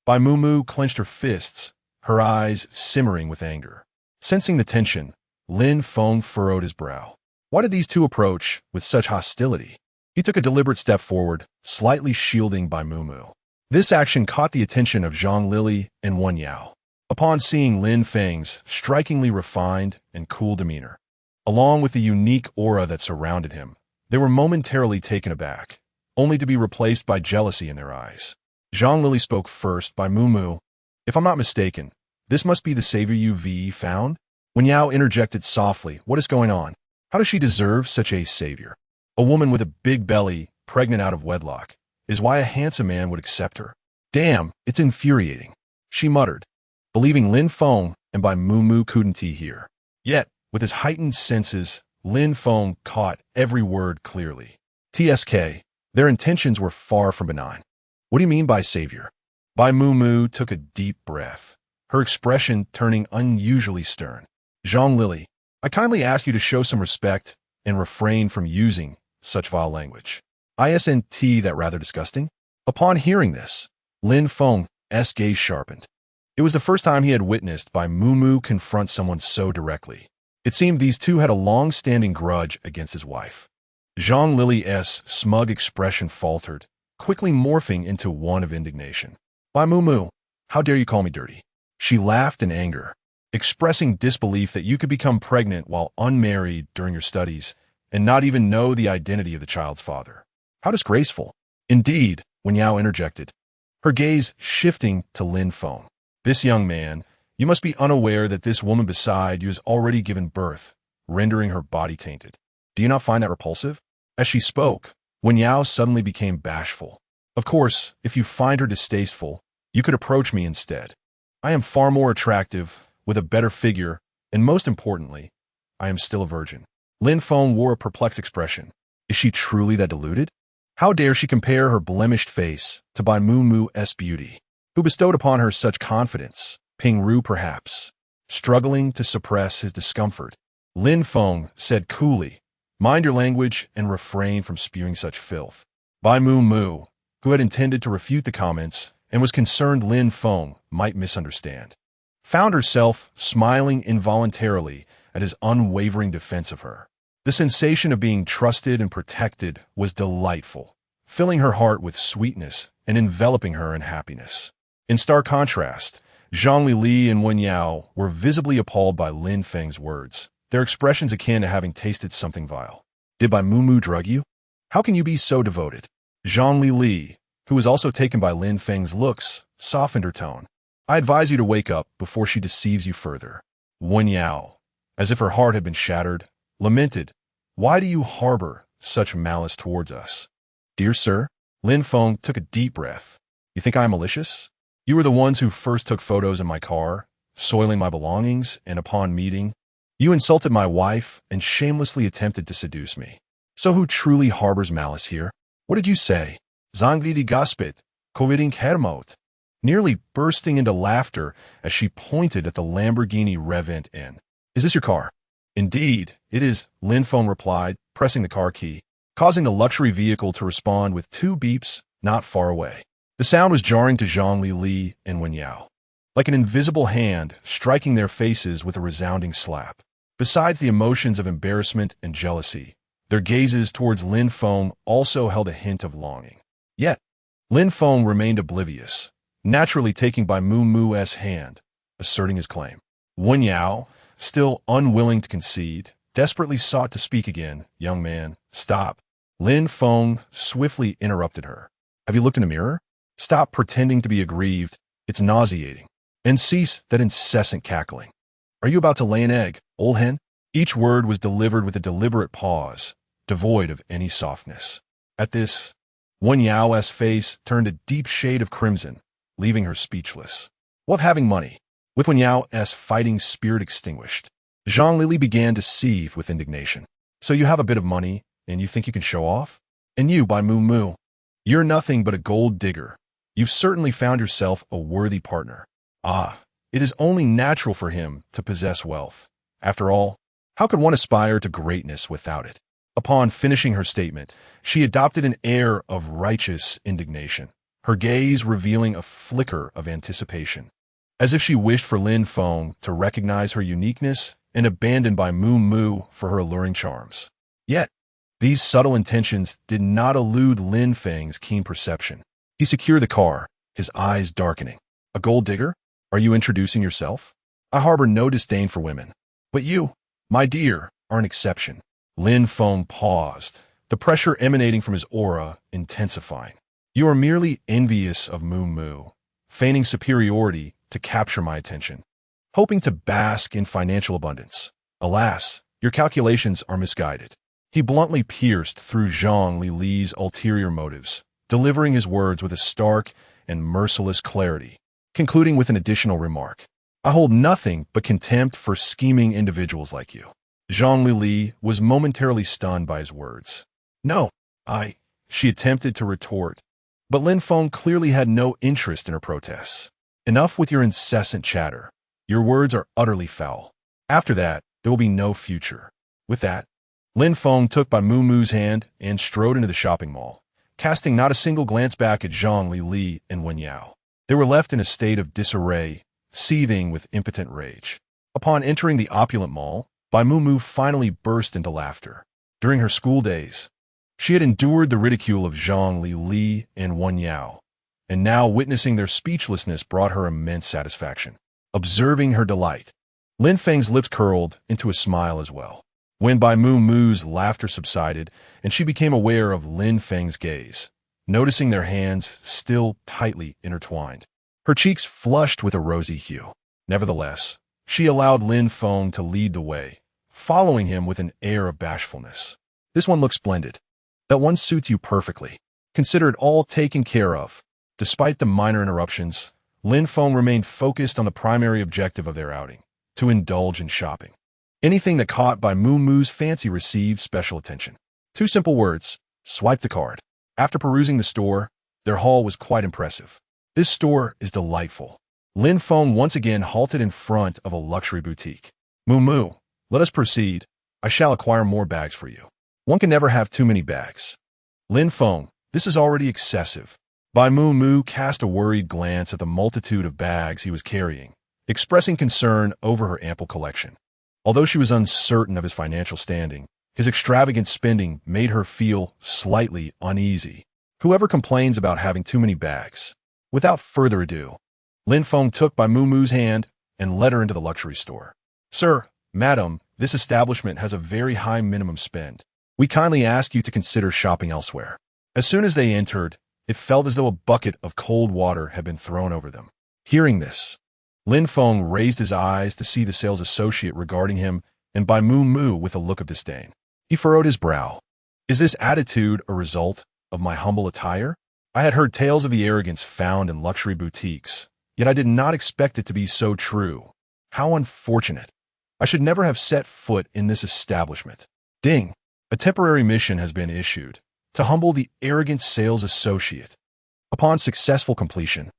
Bai Muumu clenched her fists, her eyes simmering with anger. Sensing the tension, Lin Feng furrowed his brow. Why did these two approach with such hostility? He took a deliberate step forward, slightly shielding Bai Muumu. This action caught the attention of Zhang Lily and Wen Yao. Upon seeing Lin Feng's strikingly refined and cool demeanor, along with the unique aura that surrounded him, they were momentarily taken aback, only to be replaced by jealousy in their eyes. Zhang Lily spoke first. "Bai Muumu, if I'm not mistaken, this must be the savior you've found?" Wen Yao interjected softly, "What is going on? How does she deserve such a savior? A woman with a big belly, pregnant out of wedlock, is why a handsome man would accept her. Damn, it's infuriating," she muttered, believing Lin Feng and Bai Muumu couldn't hear. Yet, with his heightened senses, Lin Feng caught every word clearly. TSK, their intentions were far from benign. "What do you mean by savior?" Bai Muumu took a deep breath, her expression turning unusually stern. "Zhang Lily, I kindly ask you to show some respect and refrain from using such vile language. Isn't that rather disgusting?" Upon hearing this, Lin Feng's gaze sharpened. It was the first time he had witnessed Bai Muumu confront someone so directly. It seemed these two had a long-standing grudge against his wife. Zhang Lily's smug expression faltered, quickly morphing into one of indignation. "Bai Muumu, how dare you call me dirty?" She laughed in anger, expressing disbelief that you could become pregnant while unmarried during your studies and not even know the identity of the child's father. "How disgraceful." "Indeed," Wen Yao interjected, her gaze shifting to Lin Feng. "This young man, you must be unaware that this woman beside you has already given birth, rendering her body tainted. Do you not find that repulsive?" As she spoke, Wen Yao suddenly became bashful. "Of course, if you find her distasteful, you could approach me instead. I am far more attractive, with a better figure, and most importantly, I am still a virgin." Lin Feng wore a perplexed expression. Is she truly that deluded? How dare she compare her blemished face to Bai Muumu's beauty, who bestowed upon her such confidence? Ping Ru, perhaps, struggling to suppress his discomfort. Lin Feng said coolly, "Mind your language and refrain from spewing such filth." Bai Muumu, who had intended to refute the comments and was concerned Lin Feng might misunderstand, found herself smiling involuntarily at his unwavering defense of her. The sensation of being trusted and protected was delightful, filling her heart with sweetness and enveloping her in happiness. In stark contrast, Zhang Li and Wen Yao were visibly appalled by Lin Feng's words, their expressions akin to having tasted something vile. Did Bai Mu drug you? How can you be so devoted? Zhang Li, who was also taken by Lin Feng's looks, softened her tone. I advise you to wake up before she deceives you further. Wen Yao, as if her heart had been shattered, lamented, why do you harbor such malice towards us? Dear sir, Lin Feng took a deep breath. You think I am malicious? You were the ones who first took photos in my car, soiling my belongings, and upon meeting, you insulted my wife and shamelessly attempted to seduce me. So who truly harbors malice here? What did you say? Zangvidi Gaspit, Coviding Hermot, nearly bursting into laughter as she pointed at the Lamborghini Revent Inn. Is this your car? Indeed, it is, Lin Feng replied, pressing the car key, causing the luxury vehicle to respond with 2 beeps not far away. The sound was jarring to Zhang Li and Wen Yao, like an invisible hand striking their faces with a resounding slap. Besides the emotions of embarrassment and jealousy, their gazes towards Lin Feng also held a hint of longing. Yet, Lin Feng remained oblivious, naturally taking Bai Mu's hand, asserting his claim. Wen Yao, still unwilling to concede, desperately sought to speak again. Young man, stop. Lin Feng swiftly interrupted her. Have you looked in a mirror? Stop pretending to be aggrieved. It's nauseating. And cease that incessant cackling. Are you about to lay an egg, old hen? Each word was delivered with a deliberate pause, devoid of any softness. At this, Wen Yao's face turned a deep shade of crimson, leaving her speechless. What of having money? With Wen Yao's fighting spirit extinguished, Zhang Li began to seethe with indignation. So you have a bit of money, and you think you can show off? And you, Bai Mu, you're nothing but a gold digger. You've certainly found yourself a worthy partner. Ah, it is only natural for him to possess wealth. After all, how could one aspire to greatness without it? Upon finishing her statement, she adopted an air of righteous indignation, her gaze revealing a flicker of anticipation, as if she wished for Lin Feng to recognize her uniqueness and abandon Bai Mu for her alluring charms. Yet, these subtle intentions did not elude Lin Feng's keen perception. He secured the car, his eyes darkening. A gold digger? Are you introducing yourself? I harbor no disdain for women. But you, my dear, are an exception. Lin Feng paused, the pressure emanating from his aura intensifying. You are merely envious of Mu, feigning superiority to capture my attention, hoping to bask in financial abundance. Alas, your calculations are misguided. He bluntly pierced through Zhang Li's ulterior motives, delivering his words with a stark and merciless clarity, concluding with an additional remark. I hold nothing but contempt for scheming individuals like you. Zhang Li was momentarily stunned by his words. No, she attempted to retort, but Lin Feng clearly had no interest in her protests. Enough with your incessant chatter. Your words are utterly foul. After that, there will be no future. With that, Lin Feng took Bai Mu's hand and strode into the shopping mall, casting not a single glance back at Zhang Li and Wen Yao. They were left in a state of disarray, seething with impotent rage. Upon entering the opulent mall, Bai Mu finally burst into laughter. During her school days, she had endured the ridicule of Zhang Li and Wen Yao, and now witnessing their speechlessness brought her immense satisfaction. Observing her delight, Lin Feng's lips curled into a smile as well. When Bai Mu's laughter subsided and she became aware of Lin Feng's gaze, noticing their hands still tightly intertwined, her cheeks flushed with a rosy hue. Nevertheless, she allowed Lin Feng to lead the way, following him with an air of bashfulness. This one looks splendid. That one suits you perfectly. Consider it all taken care of. Despite the minor interruptions, Lin Feng remained focused on the primary objective of their outing, to indulge in shopping. Anything that caught Bai Mu's fancy received special attention. 2 simple words: swipe the card. After perusing the store, their haul was quite impressive. This store is delightful. Lin Feng once again halted in front of a luxury boutique. Mu, let us proceed. I shall acquire more bags for you. One can never have too many bags. Lin Feng, this is already excessive. Bai Mu cast a worried glance at the multitude of bags he was carrying, expressing concern over her ample collection. Although she was uncertain of his financial standing, his extravagant spending made her feel slightly uneasy. Whoever complains about having too many bags? Without further ado, Lin Feng took Bai Muumu's hand and led her into the luxury store. Sir, madam, this establishment has a very high minimum spend. We kindly ask you to consider shopping elsewhere. As soon as they entered, it felt as though a bucket of cold water had been thrown over them. Hearing this, Lin Feng raised his eyes to see the sales associate regarding him and Bai Muumu with a look of disdain. He furrowed his brow. Is this attitude a result of my humble attire? I had heard tales of the arrogance found in luxury boutiques, yet I did not expect it to be so true. How unfortunate. I should never have set foot in this establishment. Ding! A temporary mission has been issued to humble the arrogant sales associate. Upon successful completion,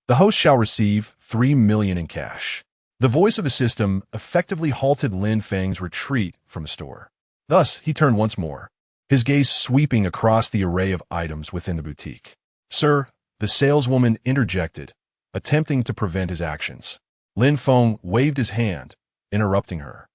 the host shall receive 3 million in cash. The voice of the system effectively halted Lin Feng's retreat from the store. Thus, he turned once more, his gaze sweeping across the array of items within the boutique. Sir, the saleswoman interjected, attempting to prevent his actions. Lin Feng waved his hand, interrupting her.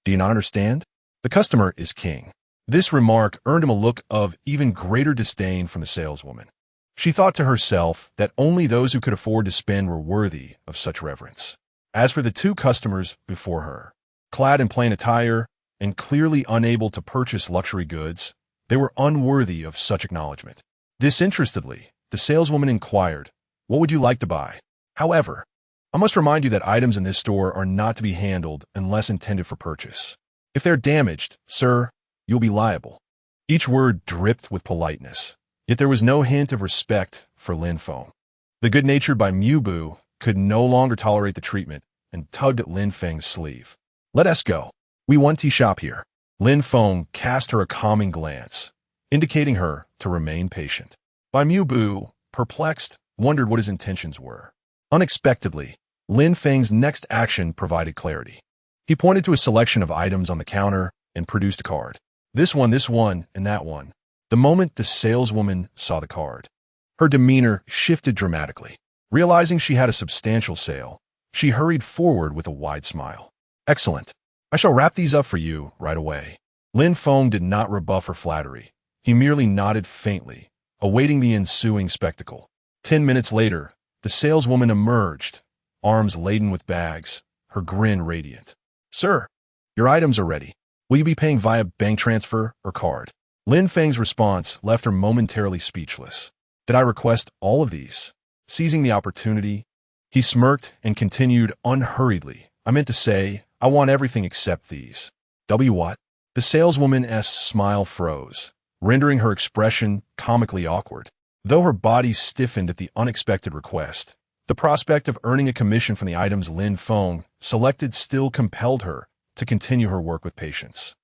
Do you not understand? The customer is king. This remark earned him a look of even greater disdain from the saleswoman. She thought to herself that only those who could afford to spend were worthy of such reverence. As for the two customers before her, clad in plain attire and clearly unable to purchase luxury goods, they were unworthy of such acknowledgement. Disinterestedly, the saleswoman inquired, "What would you like to buy?" However, I must remind you that items in this store are not to be handled unless intended for purchase. If they're damaged, sir, you'll be liable. Each word dripped with politeness, yet there was no hint of respect for Lin Feng. The good-natured Bai Muumu could no longer tolerate the treatment and tugged at Lin Feng's sleeve. Let us go. We want tea shop here. Lin Feng cast her a calming glance, indicating her to remain patient. Bai Muumu, perplexed, wondered what his intentions were. Unexpectedly, Lin Feng's next action provided clarity. He pointed to a selection of items on the counter and produced a card. This one, and that one. The moment the saleswoman saw the card, her demeanor shifted dramatically. Realizing she had a substantial sale, she hurried forward with a wide smile. Excellent. I shall wrap these up for you right away. Lin Feng did not rebuff her flattery. He merely nodded faintly, awaiting the ensuing spectacle. 10 minutes later, the saleswoman emerged, arms laden with bags, her grin radiant. Sir, your items are ready. Will you be paying via bank transfer or card? Lin Feng's response left her momentarily speechless. Did I request all of these? Seizing the opportunity, he smirked and continued unhurriedly. I meant to say, I want everything except these. What? The saleswoman's smile froze, rendering her expression comically awkward. Though her body stiffened at the unexpected request, the prospect of earning a commission from the items Lin Feng selected still compelled her to continue her work with patience.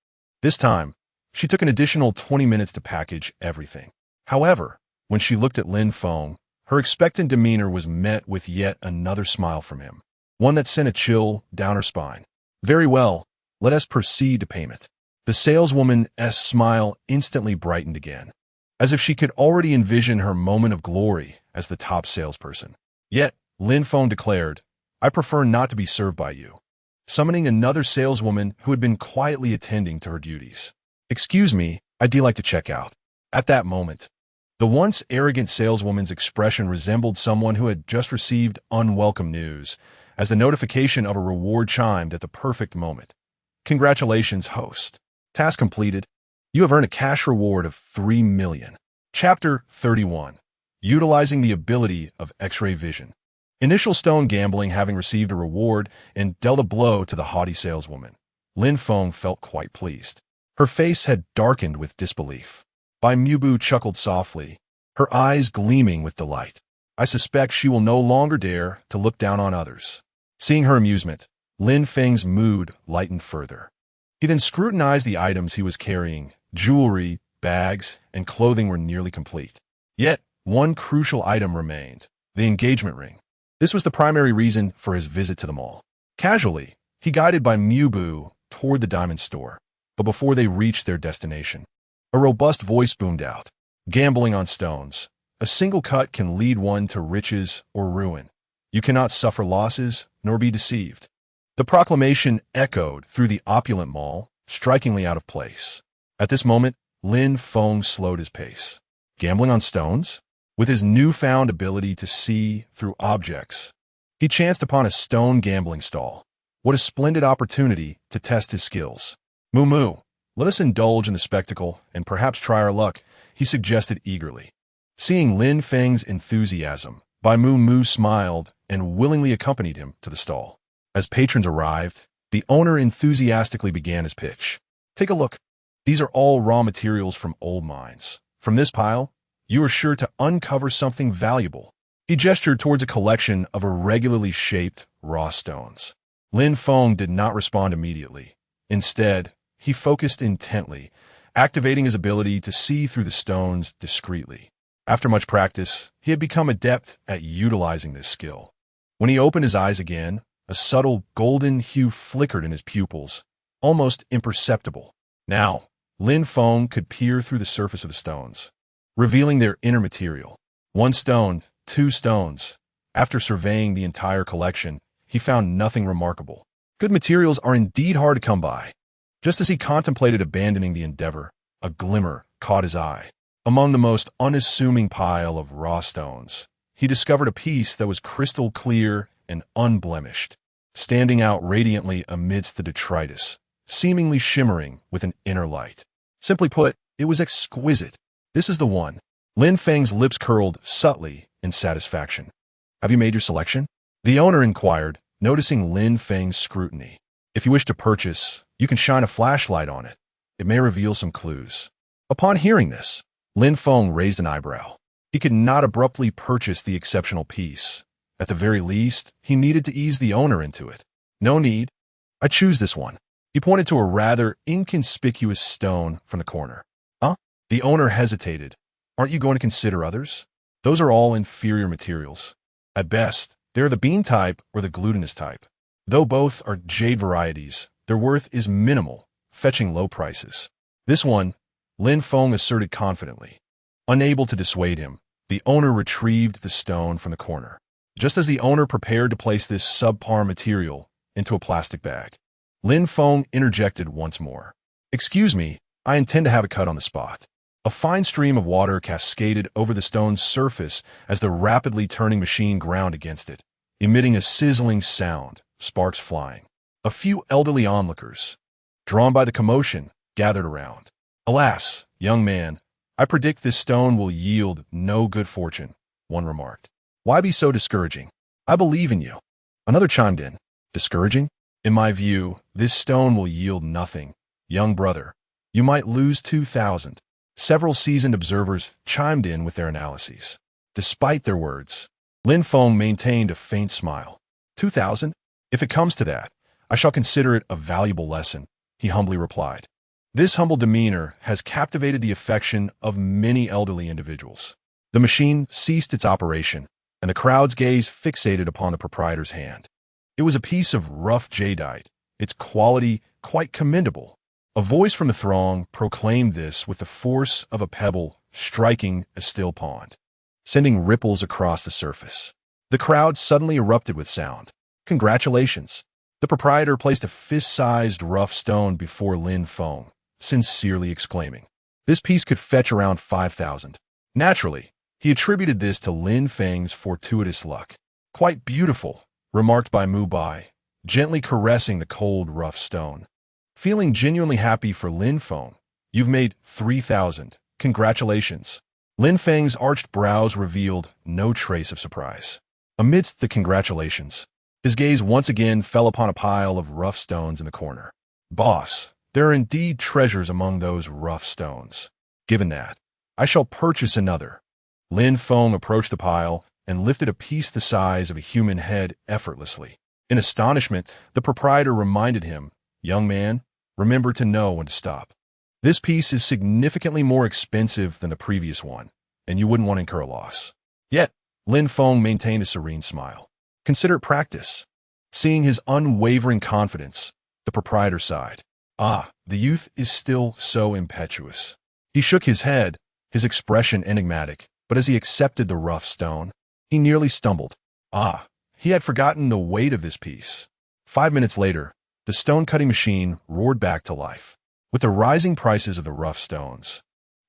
This time, she took an additional 20 minutes to package everything. However, when she looked at Lin Feng, her expectant demeanor was met with yet another smile from him, one that sent a chill down her spine. Very well, let us proceed to payment. The saleswoman's smile instantly brightened again, as if she could already envision her moment of glory as the top salesperson. Yet, Lin Feng declared, I prefer not to be served by you, summoning another saleswoman who had been quietly attending to her duties. Excuse me, I'd like to check out. At that moment, the once arrogant saleswoman's expression resembled someone who had just received unwelcome news, as the notification of a reward chimed at the perfect moment. Congratulations, host. Task completed. You have earned a cash reward of 3 million. Chapter 31. Utilizing the ability of X-ray vision. Initial stone gambling having received a reward and dealt a blow to the haughty saleswoman, Lin Feng felt quite pleased. Her face had darkened with disbelief. Bai Muumu chuckled softly, her eyes gleaming with delight. I suspect she will no longer dare to look down on others. Seeing her amusement, Lin Feng's mood lightened further. He then scrutinized the items he was carrying. Jewelry, bags, and clothing were nearly complete. Yet, one crucial item remained, the engagement ring. This was the primary reason for his visit to the mall. Casually, he guided Bai Muumu toward the diamond store, but before they reached their destination, a robust voice boomed out. Gambling on stones. A single cut can lead one to riches or ruin. You cannot suffer losses, nor be deceived. The proclamation echoed through the opulent mall, strikingly out of place. At this moment, Lin Feng slowed his pace. Gambling on stones? With his newfound ability to see through objects, he chanced upon a stone gambling stall. What a splendid opportunity to test his skills. Moo, let us indulge in the spectacle and perhaps try our luck, he suggested eagerly. Seeing Lin Feng's enthusiasm, Bai Moo smiled and willingly accompanied him to the stall. As patrons arrived, the owner enthusiastically began his pitch. Take a look. These are all raw materials from old mines. From this pile, you are sure to uncover something valuable. He gestured towards a collection of irregularly shaped raw stones. Lin Feng did not respond immediately. Instead, he focused intently, activating his ability to see through the stones discreetly. After much practice, he had become adept at utilizing this skill. When he opened his eyes again, a subtle golden hue flickered in his pupils, almost imperceptible. Now, Lin Feng could peer through the surface of the stones, revealing their inner material. 1 stone, 2 stones. After surveying the entire collection, he found nothing remarkable. Good materials are indeed hard to come by. Just as he contemplated abandoning the endeavor, a glimmer caught his eye. Among the most unassuming pile of raw stones, he discovered a piece that was crystal clear and unblemished, standing out radiantly amidst the detritus, seemingly shimmering with an inner light. Simply put, it was exquisite. This is the one. Lin Feng's lips curled subtly in satisfaction. Have you made your selection? The owner inquired, noticing Lin Feng's scrutiny. If you wish to purchase, you can shine a flashlight on it. It may reveal some clues. Upon hearing this, Lin Feng raised an eyebrow. He could not abruptly purchase the exceptional piece. At the very least, he needed to ease the owner into it. No need. I choose this one. He pointed to a rather inconspicuous stone from the corner. Huh? The owner hesitated. Aren't you going to consider others? Those are all inferior materials. At best, they are the bean type or the glutinous type. Though both are jade varieties, their worth is minimal, fetching low prices. This one, Lin Feng asserted confidently. Unable to dissuade him, the owner retrieved the stone from the corner. Just as the owner prepared to place this subpar material into a plastic bag, Lin Feng interjected once more. Excuse me, I intend to have it cut on the spot. A fine stream of water cascaded over the stone's surface as the rapidly turning machine ground against it, emitting a sizzling sound, sparks flying. A few elderly onlookers, drawn by the commotion, gathered around. Alas, young man, I predict this stone will yield no good fortune, one remarked. Why be so discouraging? I believe in you. Another chimed in. Discouraging? In my view, this stone will yield nothing. Young brother, you might lose 2,000. Several seasoned observers chimed in with their analyses. Despite their words, Lin Feng maintained a faint smile. 2,000? If it comes to that, I shall consider it a valuable lesson, he humbly replied. This humble demeanor has captivated the affection of many elderly individuals. The machine ceased its operation, and the crowd's gaze fixated upon the proprietor's hand. It was a piece of rough jadeite, its quality quite commendable. A voice from the throng proclaimed this with the force of a pebble striking a still pond, sending ripples across the surface. The crowd suddenly erupted with sound. Congratulations. The proprietor placed a fist-sized rough stone before Lin Feng, sincerely exclaiming, this piece could fetch around 5,000. Naturally, he attributed this to Lin Feng's fortuitous luck. Quite beautiful, remarked Bai Mu Bai, gently caressing the cold, rough stone. Feeling genuinely happy for Lin Feng, you've made 3,000. Congratulations. Lin Feng's arched brows revealed no trace of surprise. Amidst the congratulations, his gaze once again fell upon a pile of rough stones in the corner. Boss, there are indeed treasures among those rough stones. Given that, I shall purchase another. Lin Feng approached the pile and lifted a piece the size of a human head effortlessly. In astonishment, the proprietor reminded him, young man, remember to know when to stop. This piece is significantly more expensive than the previous one, and you wouldn't want to incur a loss. Yet, Lin Feng maintained a serene smile. Consider it practice. Seeing his unwavering confidence, the proprietor sighed. Ah, the youth is still so impetuous. He shook his head, his expression enigmatic, but as he accepted the rough stone, he nearly stumbled. Ah, he had forgotten the weight of this piece. 5 minutes later, the stone-cutting machine roared back to life. With the rising prices of the rough stones,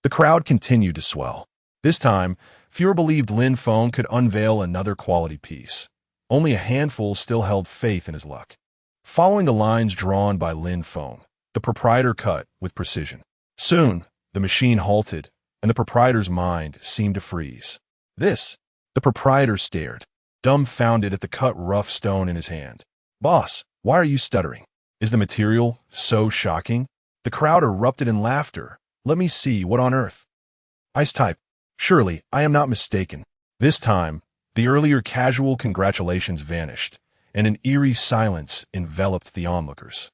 the crowd continued to swell. This time, fewer believed Lin Feng could unveil another quality piece. Only a handful still held faith in his luck. Following the lines drawn by Lin Feng, the proprietor cut with precision. Soon, the machine halted, and the proprietor's mind seemed to freeze. The proprietor stared, dumbfounded at the cut rough stone in his hand. "Boss, why are you stuttering? Is the material so shocking?" The crowd erupted in laughter. "Let me see, what on earth?" "Ice type. Surely, I am not mistaken." This time, the earlier casual congratulations vanished, and an eerie silence enveloped the onlookers.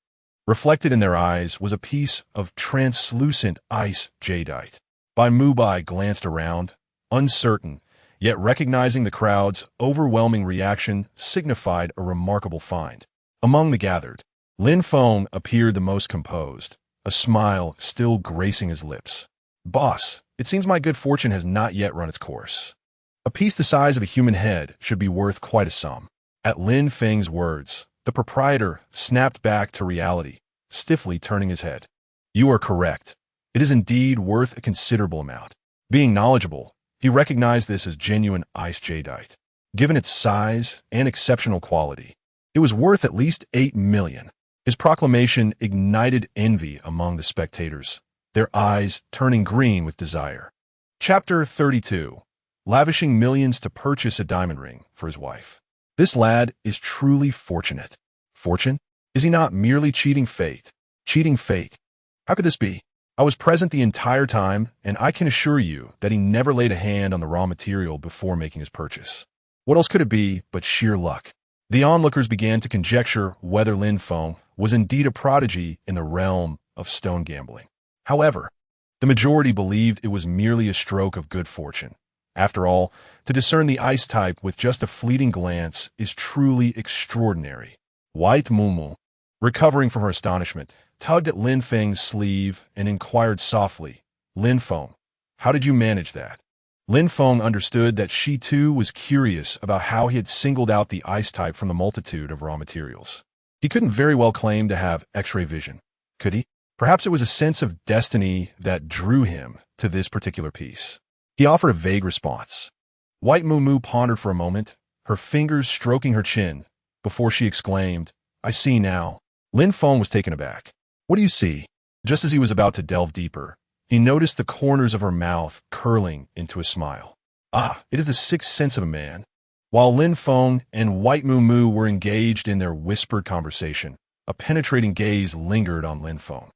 Reflected in their eyes was a piece of translucent ice jadeite. Bai Mubai glanced around, uncertain, yet recognizing the crowd's overwhelming reaction signified a remarkable find. Among the gathered, Lin Feng appeared the most composed, a smile still gracing his lips. "Boss, it seems my good fortune has not yet run its course. A piece the size of a human head should be worth quite a sum." At Lin Feng's words, the proprietor snapped back to reality, stiffly turning his head. "You are correct. It is indeed worth a considerable amount." Being knowledgeable, he recognized this as genuine ice jadeite. Given its size and exceptional quality, it was worth at least 8 million. His proclamation ignited envy among the spectators, their eyes turning green with desire. Chapter 32. Lavishing millions to purchase a diamond ring for his wife. This lad is truly fortunate. Fortune? Is he not merely cheating fate? Cheating fate? How could this be? I was present the entire time, and I can assure you that he never laid a hand on the raw material before making his purchase. What else could it be but sheer luck? The onlookers began to conjecture whether Lin Feng was indeed a prodigy in the realm of stone gambling. However, the majority believed it was merely a stroke of good fortune. After all, to discern the ice type with just a fleeting glance is truly extraordinary. White Mumu, recovering from her astonishment, tugged at Lin Feng's sleeve and inquired softly, "Lin Feng, how did you manage that?" Lin Feng understood that she too was curious about how he had singled out the ice type from the multitude of raw materials. He couldn't very well claim to have X-ray vision, could he? Perhaps it was a sense of destiny that drew him to this particular piece. He offered a vague response. White Mumu pondered for a moment, her fingers stroking her chin, before she exclaimed, "I see now." Lin Feng was taken aback. "What do you see?" Just as he was about to delve deeper, he noticed the corners of her mouth curling into a smile. Ah, it is the sixth sense of a man. While Lin Feng and White Mumu were engaged in their whispered conversation, a penetrating gaze lingered on Lin Feng,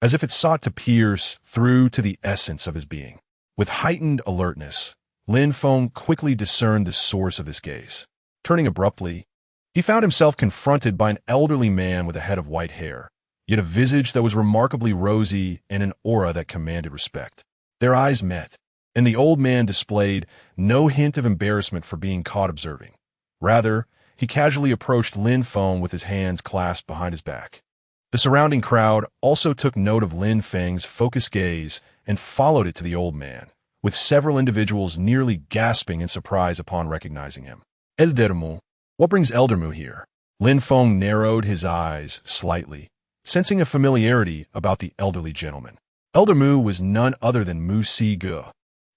as if it sought to pierce through to the essence of his being. With heightened alertness, Lin Feng quickly discerned the source of this gaze. Turning abruptly, he found himself confronted by an elderly man with a head of white hair, yet a visage that was remarkably rosy and an aura that commanded respect. Their eyes met, and the old man displayed no hint of embarrassment for being caught observing. Rather, he casually approached Lin Feng with his hands clasped behind his back. The surrounding crowd also took note of Lin Feng's focused gaze and followed it to the old man, with several individuals nearly gasping in surprise upon recognizing him. "Eldermu, what brings Eldermu here?" Lin Feng narrowed his eyes slightly, sensing a familiarity about the elderly gentleman. Eldermu was none other than Mu Si Ge.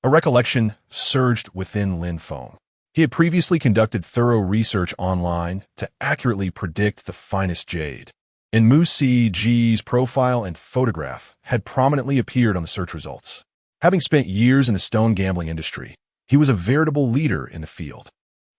A recollection surged within Lin Feng. He had previously conducted thorough research online to accurately predict the finest jade, and Mu Si Ge's profile and photograph had prominently appeared on the search results. Having spent years in the stone gambling industry, he was a veritable leader in the field.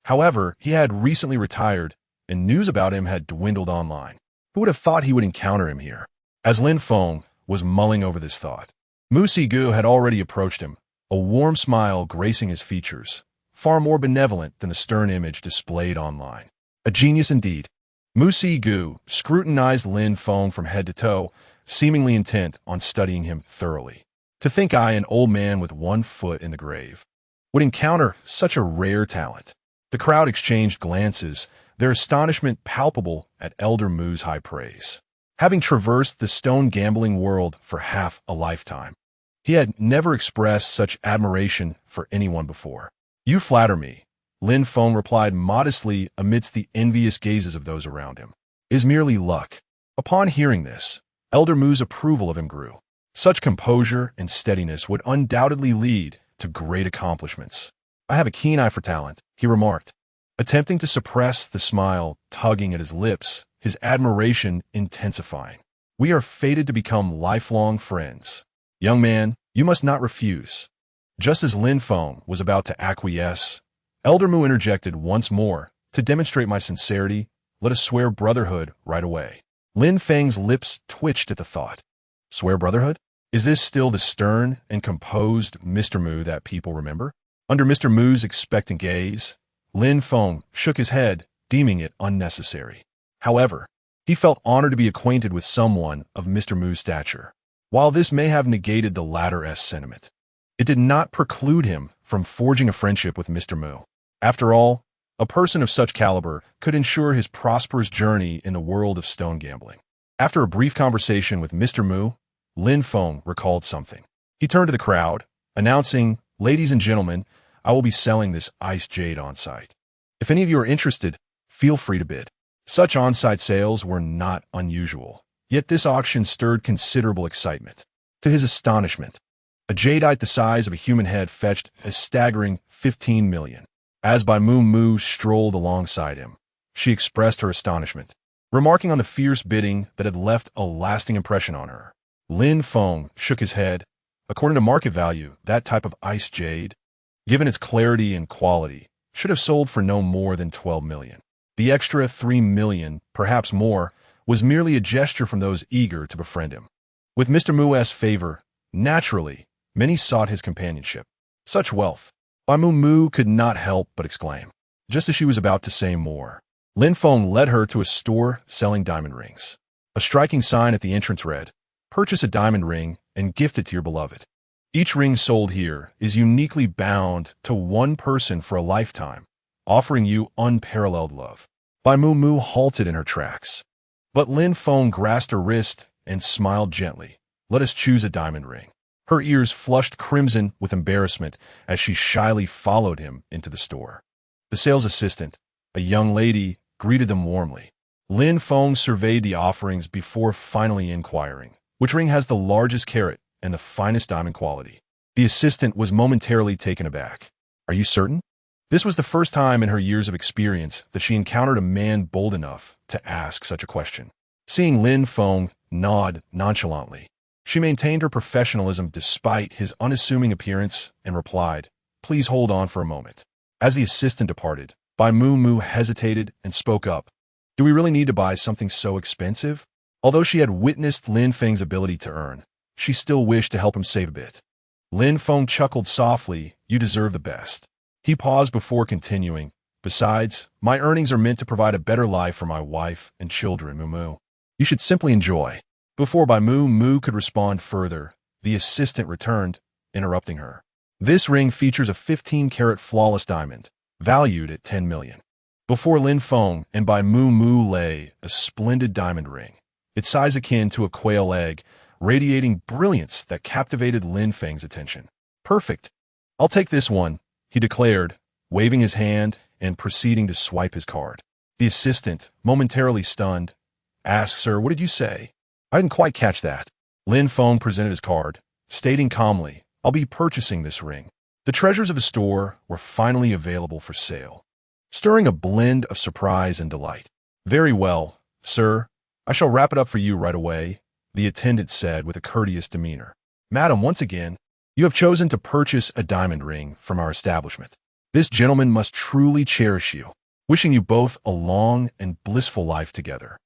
However, he had recently retired, and news about him had dwindled online. Who would have thought he would encounter him here? As Lin Feng was mulling over this thought, Mu Si Ge had already approached him, a warm smile gracing his features, far more benevolent than the stern image displayed online. A genius indeed. Mu Si Ge scrutinized Lin Feng from head to toe, seemingly intent on studying him thoroughly. To think I, an old man with one foot in the grave, would encounter such a rare talent. The crowd exchanged glances, their astonishment palpable at Elder Mu's high praise. Having traversed the stone gambling world for half a lifetime, he had never expressed such admiration for anyone before. "You flatter me," Lin Feng replied modestly amidst the envious gazes of those around him. Is merely luck. Upon hearing this, Elder Mu's approval of him grew. Such composure and steadiness would undoubtedly lead to great accomplishments. I have a keen eye for talent, he remarked, attempting to suppress the smile tugging at his lips, his admiration intensifying. We are fated to become lifelong friends. Young man, you must not refuse. Just as Lin Feng was about to acquiesce, Elder Mu interjected once more. To demonstrate my sincerity, let us swear brotherhood right away. Lin Feng's lips twitched at the thought. Swear brotherhood? Is this still the stern and composed Mr. Mu that people remember? Under Mr. Mu's expectant gaze, Lin Feng shook his head, deeming it unnecessary. However, he felt honored to be acquainted with someone of Mr. Mu's stature. While this may have negated the latter's sentiment, it did not preclude him from forging a friendship with Mr. Mu. After all, a person of such caliber could ensure his prosperous journey in the world of stone gambling. After a brief conversation with Mr. Mu, Lin Feng recalled something. He turned to the crowd, announcing, "Ladies and gentlemen, I will be selling this ice jade on site. If any of you are interested, feel free to bid." Such on-site sales were not unusual, yet this auction stirred considerable excitement. To his astonishment, a jadeite the size of a human head fetched a staggering 15 million. As Bai Mu strolled alongside him, she expressed her astonishment, remarking on the fierce bidding that had left a lasting impression on her. Lin Feng shook his head. According to market value, that type of ice jade, given its clarity and quality, should have sold for no more than 12 million. The extra 3 million, perhaps more, was merely a gesture from those eager to befriend him. With Mr. Mu's favor, naturally, many sought his companionship. Such wealth, Bai Mu could not help but exclaim. Just as she was about to say more, Lin Feng led her to a store selling diamond rings. A striking sign at the entrance read, "Purchase a diamond ring and gift it to your beloved." Each ring sold here is uniquely bound to one person for a lifetime, offering you unparalleled love. Bai Mu halted in her tracks, but Lin Feng grasped her wrist and smiled gently. "Let us choose a diamond ring." Her ears flushed crimson with embarrassment as she shyly followed him into the store. The sales assistant, a young lady, greeted them warmly. Lin Feng surveyed the offerings before finally inquiring, "Which ring has the largest carat and the finest diamond quality?" The assistant was momentarily taken aback. "Are you certain?" This was the first time in her years of experience that she encountered a man bold enough to ask such a question. Seeing Lin Feng nod nonchalantly, she maintained her professionalism despite his unassuming appearance and replied, "Please hold on for a moment." As the assistant departed, Bai Mu hesitated and spoke up. "Do we really need to buy something so expensive?" Although she had witnessed Lin Feng's ability to earn, she still wished to help him save a bit. Lin Feng chuckled softly, "You deserve the best." He paused before continuing, "Besides, my earnings are meant to provide a better life for my wife and children, Mu. You should simply enjoy." Before Bai Mu could respond further, the assistant returned, interrupting her. "This ring features a 15-carat flawless diamond, valued at 10 million. Before Lin Feng and Bai Mu lay a splendid diamond ring, its size akin to a quail egg, radiating brilliance that captivated Lin Feng's attention. "Perfect. I'll take this one," he declared, waving his hand and proceeding to swipe his card. The assistant, momentarily stunned, asked, "Sir, what did you say?" "I didn't quite catch that." Lin Feng presented his card, stating calmly, "I'll be purchasing this ring." The treasures of the store were finally available for sale, stirring a blend of surprise and delight. "Very well, sir. I shall wrap it up for you right away," the attendant said with a courteous demeanor. "Madam, once again, you have chosen to purchase a diamond ring from our establishment. This gentleman must truly cherish you, wishing you both a long and blissful life together.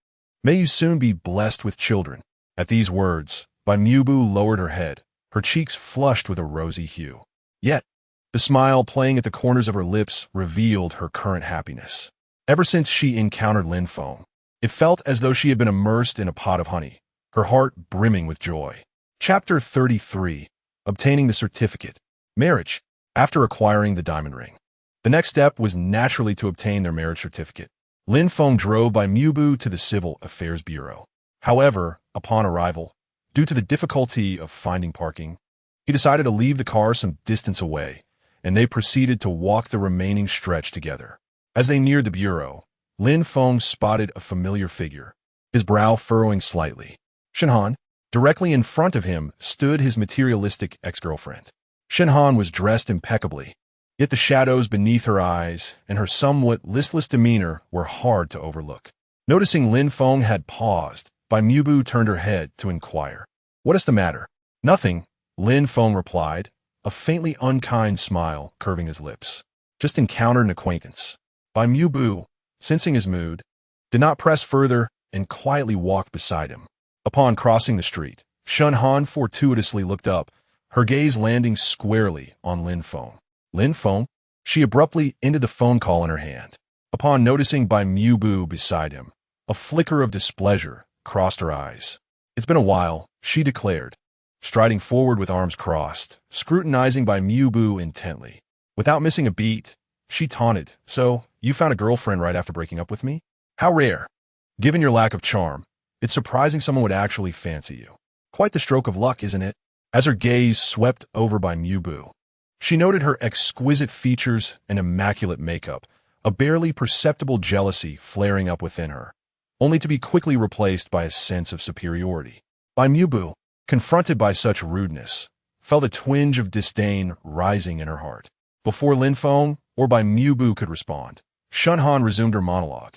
May you soon be blessed with children." At these words, Bai Mu lowered her head, her cheeks flushed with a rosy hue. Yet, the smile playing at the corners of her lips revealed her current happiness. Ever since she encountered Lin Feng, it felt as though she had been immersed in a pot of honey, her heart brimming with joy. Chapter 33. Obtaining the certificate. Marriage. After acquiring the diamond ring, the next step was naturally to obtain their marriage certificate. Lin Feng drove Bai Mu to the Civil Affairs Bureau. However, upon arrival, due to the difficulty of finding parking, he decided to leave the car some distance away and they proceeded to walk the remaining stretch together. As they neared the bureau, Lin Feng spotted a familiar figure, his brow furrowing slightly. Shenhan. Directly in front of him stood his materialistic ex-girlfriend. Shenhan was dressed impeccably, yet the shadows beneath her eyes and her somewhat listless demeanor were hard to overlook. Noticing Lin Feng had paused, Bai Mubu turned her head to inquire. "What is the matter?" "Nothing," Lin Feng replied, a faintly unkind smile curving his lips. "Just encountered an acquaintance." Bai Mubu, sensing his mood, did not press further and quietly walked beside him. Upon crossing the street, Shenhan fortuitously looked up, her gaze landing squarely on Lin Feng. "Lin Feng?" She abruptly ended the phone call in her hand. Upon noticing Bai Mubu beside him, a flicker of displeasure crossed her eyes. "It's been a while," she declared, striding forward with arms crossed, scrutinizing Bai Mubu intently. Without missing a beat, she taunted, "So, you found a girlfriend right after breaking up with me? How rare. Given your lack of charm, it's surprising someone would actually fancy you. Quite the stroke of luck, isn't it?" As her gaze swept over Bai Mubu, she noted her exquisite features and immaculate makeup, a barely perceptible jealousy flaring up within her, only to be quickly replaced by a sense of superiority. Bai Mubu, confronted by such rudeness, felt a twinge of disdain rising in her heart. Before Lin Feng or Bai Mubu could respond, Shenhan resumed her monologue,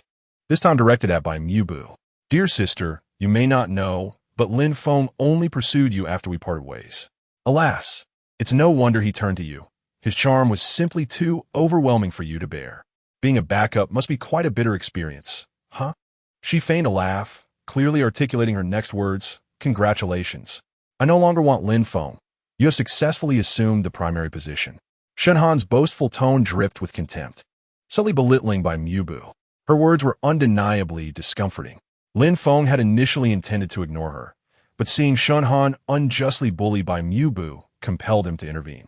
this time directed at Bai Mubu. "Dear sister, you may not know, but Lin Feng only pursued you after we parted ways. Alas, it's no wonder he turned to you. His charm was simply too overwhelming for you to bear. Being a backup must be quite a bitter experience, huh?" She feigned a laugh, clearly articulating her next words. "Congratulations. I no longer want Lin Feng. You have successfully assumed the primary position." Shenhan's boastful tone dripped with contempt, subtly belittling Bai Mubu. Her words were undeniably discomforting. Lin Feng had initially intended to ignore her, but seeing Shenhan unjustly bullied Bai Mubu compelled him to intervene.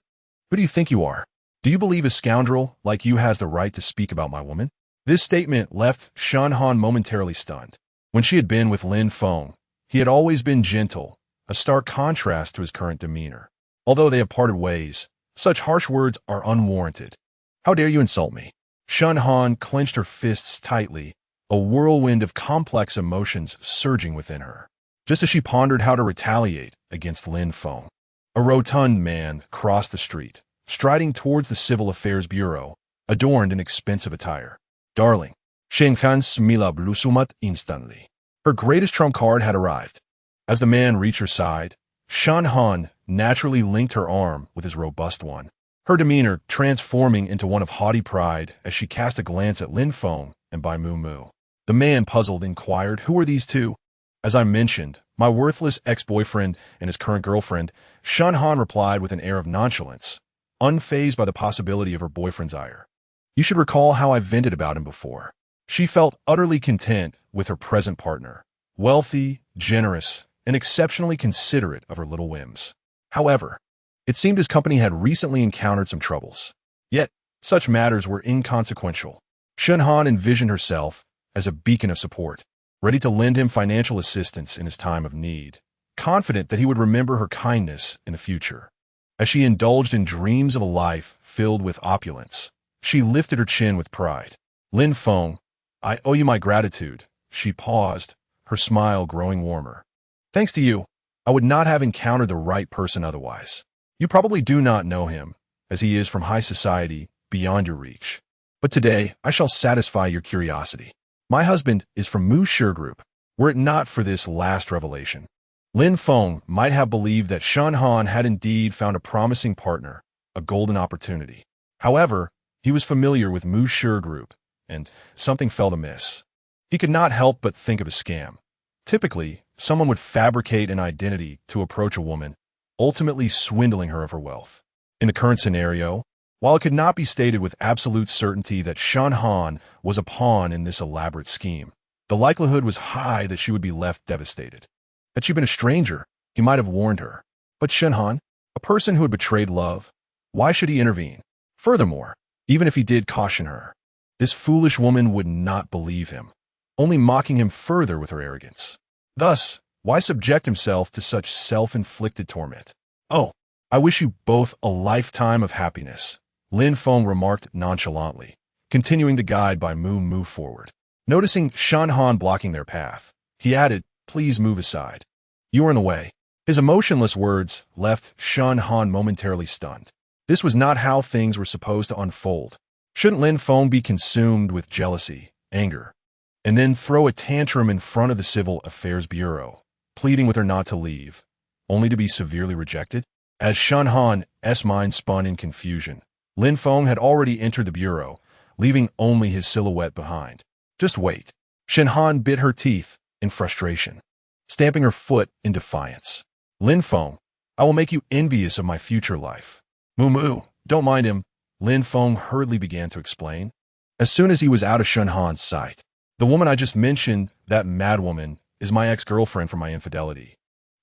"Who do you think you are? Do you believe a scoundrel like you has the right to speak about my woman?" This statement left Shenhan momentarily stunned. When she had been with Lin Feng, he had always been gentle, a stark contrast to his current demeanor. Although they have parted ways, such harsh words are unwarranted. "How dare you insult me?" Shenhan clenched her fists tightly, a whirlwind of complex emotions surging within her, just as she pondered how to retaliate against Lin Feng. A rotund man crossed the street, striding towards the Civil Affairs Bureau, adorned in expensive attire. "Darling," Shenhan smila blusumat instantly. Her greatest trump card had arrived. As the man reached her side, Shenhan naturally linked her arm with his robust one, her demeanor transforming into one of haughty pride as she cast a glance at Lin Feng and Bai Mumu. The man, puzzled, inquired, "Who are these two?" "As I mentioned, my worthless ex-boyfriend and his current girlfriend," Shenhan replied with an air of nonchalance, unfazed by the possibility of her boyfriend's ire. "You should recall how I vented about him before." She felt utterly content with her present partner, wealthy, generous, and exceptionally considerate of her little whims. However, it seemed his company had recently encountered some troubles. Yet, such matters were inconsequential. Shenhan envisioned herself as a beacon of support, ready to lend him financial assistance in his time of need, confident that he would remember her kindness in the future. As she indulged in dreams of a life filled with opulence, she lifted her chin with pride. "Lin Feng, I owe you my gratitude." She paused, her smile growing warmer. "Thanks to you, I would not have encountered the right person otherwise. You probably do not know him, as he is from high society beyond your reach. But today, I shall satisfy your curiosity. My husband is from Mu Shi Group. Were it not for this last revelation, Lin Feng might have believed that Shenhan had indeed found a promising partner, a golden opportunity. However, he was familiar with Mu Shi Group, and something felt amiss. He could not help but think of a scam. Typically, someone would fabricate an identity to approach a woman, ultimately swindling her of her wealth. In the current scenario, while it could not be stated with absolute certainty that Shenhan was a pawn in this elaborate scheme, the likelihood was high that she would be left devastated. Had she been a stranger, he might have warned her. But Shenhan, a person who had betrayed love, why should he intervene? Furthermore, even if he did caution her, this foolish woman would not believe him, only mocking him further with her arrogance. Thus, why subject himself to such self-inflicted torment? "Oh, I wish you both a lifetime of happiness," Lin Feng remarked nonchalantly, continuing to guide Bai Mu forward. Noticing Shen Han blocking their path, he added, "Please move aside. You are in the way." His emotionless words left Shen Han momentarily stunned. This was not how things were supposed to unfold. Shouldn't Lin Feng be consumed with jealousy, anger, and then throw a tantrum in front of the Civil Affairs Bureau, pleading with her not to leave, only to be severely rejected? As Shen Han's mind spun in confusion, Lin Feng had already entered the bureau, leaving only his silhouette behind. "Just wait." Shen Han bit her teeth in frustration, stamping her foot in defiance. "Lin Feng, I will make you envious of my future life." "Moo, don't mind him," Lin Feng hurriedly began to explain. As soon as he was out of Shen Han's sight, "The woman I just mentioned, that madwoman, is my ex-girlfriend for my infidelity,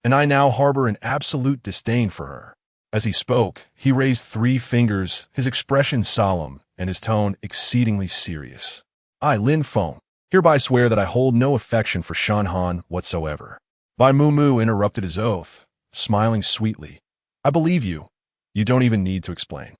and I now harbor an absolute disdain for her." As he spoke, he raised 3 fingers, his expression solemn and his tone exceedingly serious. "I, Lin Feng, hereby swear that I hold no affection for Shen Han whatsoever." Bai Mu interrupted his oath, smiling sweetly. "I believe you. You don't even need to explain."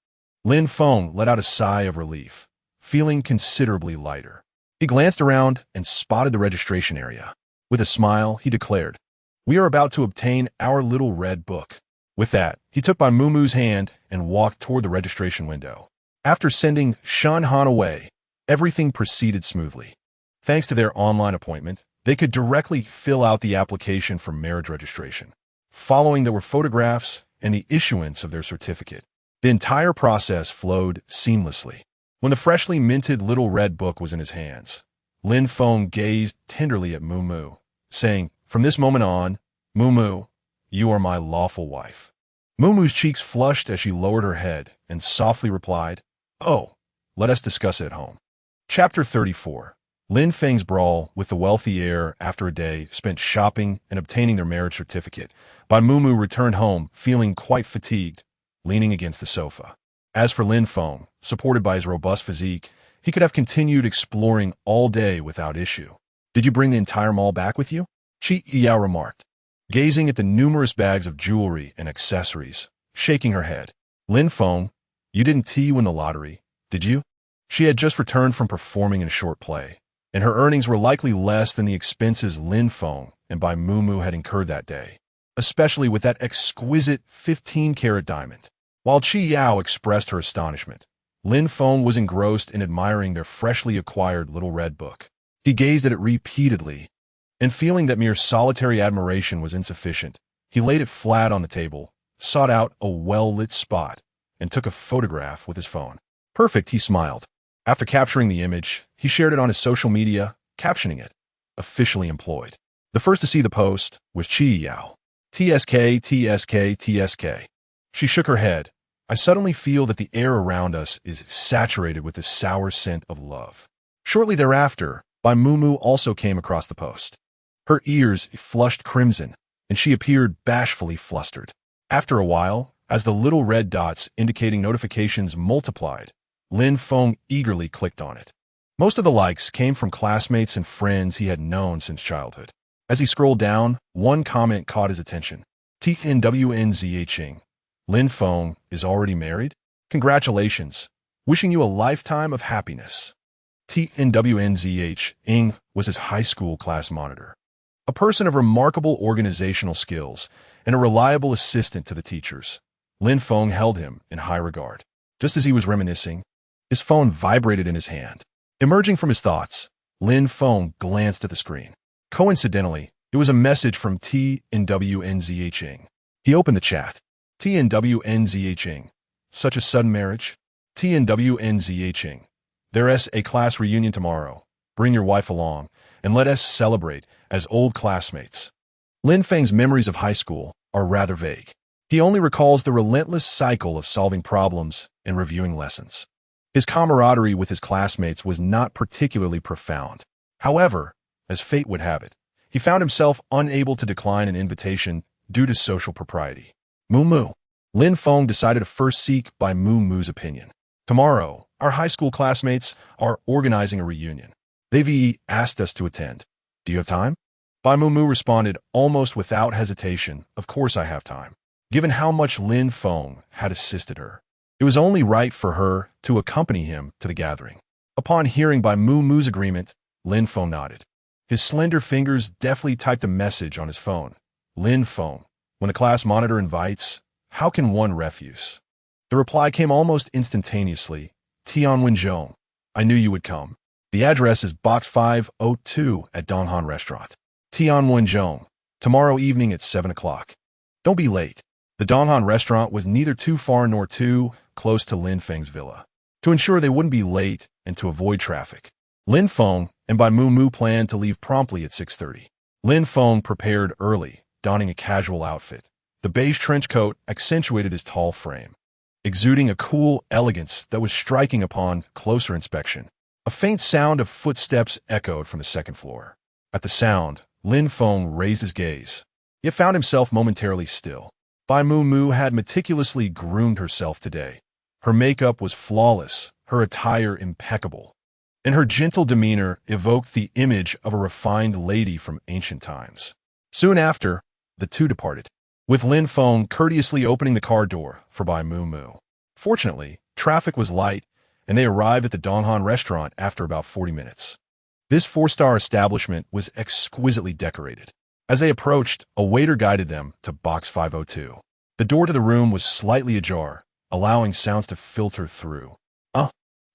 Lin Feng let out a sigh of relief, feeling considerably lighter. He glanced around and spotted the registration area. With a smile, he declared, "We are about to obtain our little red book." With that, he took Bai Mu's hand and walked toward the registration window. After sending Shen Han away, everything proceeded smoothly. Thanks to their online appointment, they could directly fill out the application for marriage registration. Following, there were photographs and the issuance of their certificate. The entire process flowed seamlessly. When the freshly minted little red book was in his hands, Lin Feng gazed tenderly at Mu, saying, "From this moment on, Mu, you are my lawful wife." Mu's cheeks flushed as she lowered her head and softly replied, "Oh, let us discuss it at home." Chapter 34. Lin Feng's brawl with the wealthy heir after a day spent shopping and obtaining their marriage certificate. Bai Mu returned home feeling quite fatigued, leaning against the sofa. As for Lin Feng, supported by his robust physique, he could have continued exploring all day without issue. "Did you bring the entire mall back with you?" Chi Yao remarked, gazing at the numerous bags of jewelry and accessories, shaking her head. "Lin Feng, you didn't win the lottery, did you?" She had just returned from performing in a short play, and her earnings were likely less than the expenses Lin Feng and Bai Mu had incurred that day, especially with that exquisite 15-carat diamond. While Chi Yao expressed her astonishment, Lin Feng was engrossed in admiring their freshly acquired little red book. He gazed at it repeatedly, and feeling that mere solitary admiration was insufficient, he laid it flat on the table, sought out a well-lit spot, and took a photograph with his phone. "Perfect," he smiled. After capturing the image, he shared it on his social media, captioning it, "Officially employed." The first to see the post was Chi Yao. "TSK, TSK, TSK. She shook her head. "I suddenly feel that the air around us is saturated with the sour scent of love." Shortly thereafter, Bai Mu also came across the post. Her ears flushed crimson, and she appeared bashfully flustered. After a while, as the little red dots indicating notifications multiplied, Lin Feng eagerly clicked on it. Most of the likes came from classmates and friends he had known since childhood. As he scrolled down, one comment caught his attention. "TNWNZHing. Lin Feng is already married? Congratulations. Wishing you a lifetime of happiness." TNWNZHing was his high school class monitor, a person of remarkable organizational skills and a reliable assistant to the teachers. Lin Feng held him in high regard. Just as he was reminiscing, his phone vibrated in his hand. Emerging from his thoughts, Lin Feng glanced at the screen. Coincidentally, it was a message from TNWNZHing. He opened the chat. TNWNZHing. Such a sudden marriage? TNWNZHing. There's a class reunion tomorrow. Bring your wife along, and let us celebrate as old classmates. Lin Feng's memories of high school are rather vague. He only recalls the relentless cycle of solving problems and reviewing lessons. His camaraderie with his classmates was not particularly profound. However, as fate would have it, he found himself unable to decline an invitation due to social propriety. Mu. Lin Feng decided to first seek Bai Mu's opinion. "Tomorrow, our high school classmates are organizing a reunion. They've asked us to attend. Do you have time?" Bai Mu responded almost without hesitation, "Of course I have time," given how much Lin Feng had assisted her. It was only right for her to accompany him to the gathering. Upon hearing Bai Mu Mu's agreement, Lin Feng nodded. His slender fingers deftly typed a message on his phone. Lin Feng, when the class monitor invites, how can one refuse? The reply came almost instantaneously. Tianwen Zhong, I knew you would come. The address is Box 502 at Donghan Restaurant. Tianwen Zhong, tomorrow evening at 7 o'clock. Don't be late. The Donghan Restaurant was neither too far nor too close to Lin Feng's villa. To ensure they wouldn't be late and to avoid traffic, Lin Feng and Bai Mu Mu planned to leave promptly at 6:30. Lin Feng prepared early, donning a casual outfit. The beige trench coat accentuated his tall frame, exuding a cool elegance that was striking upon closer inspection. A faint sound of footsteps echoed from the second floor. At the sound, Lin Feng raised his gaze, yet found himself momentarily still. Bai Mu Mu had meticulously groomed herself today. Her makeup was flawless, her attire impeccable, and her gentle demeanor evoked the image of a refined lady from ancient times. Soon after, the two departed, with Lin Feng courteously opening the car door for Bai Mu Mu. Fortunately, traffic was light, and they arrived at the Donghan Restaurant after about 40 minutes. This four-star establishment was exquisitely decorated. As they approached, a waiter guided them to Box 502. The door to the room was slightly ajar, allowing sounds to filter through.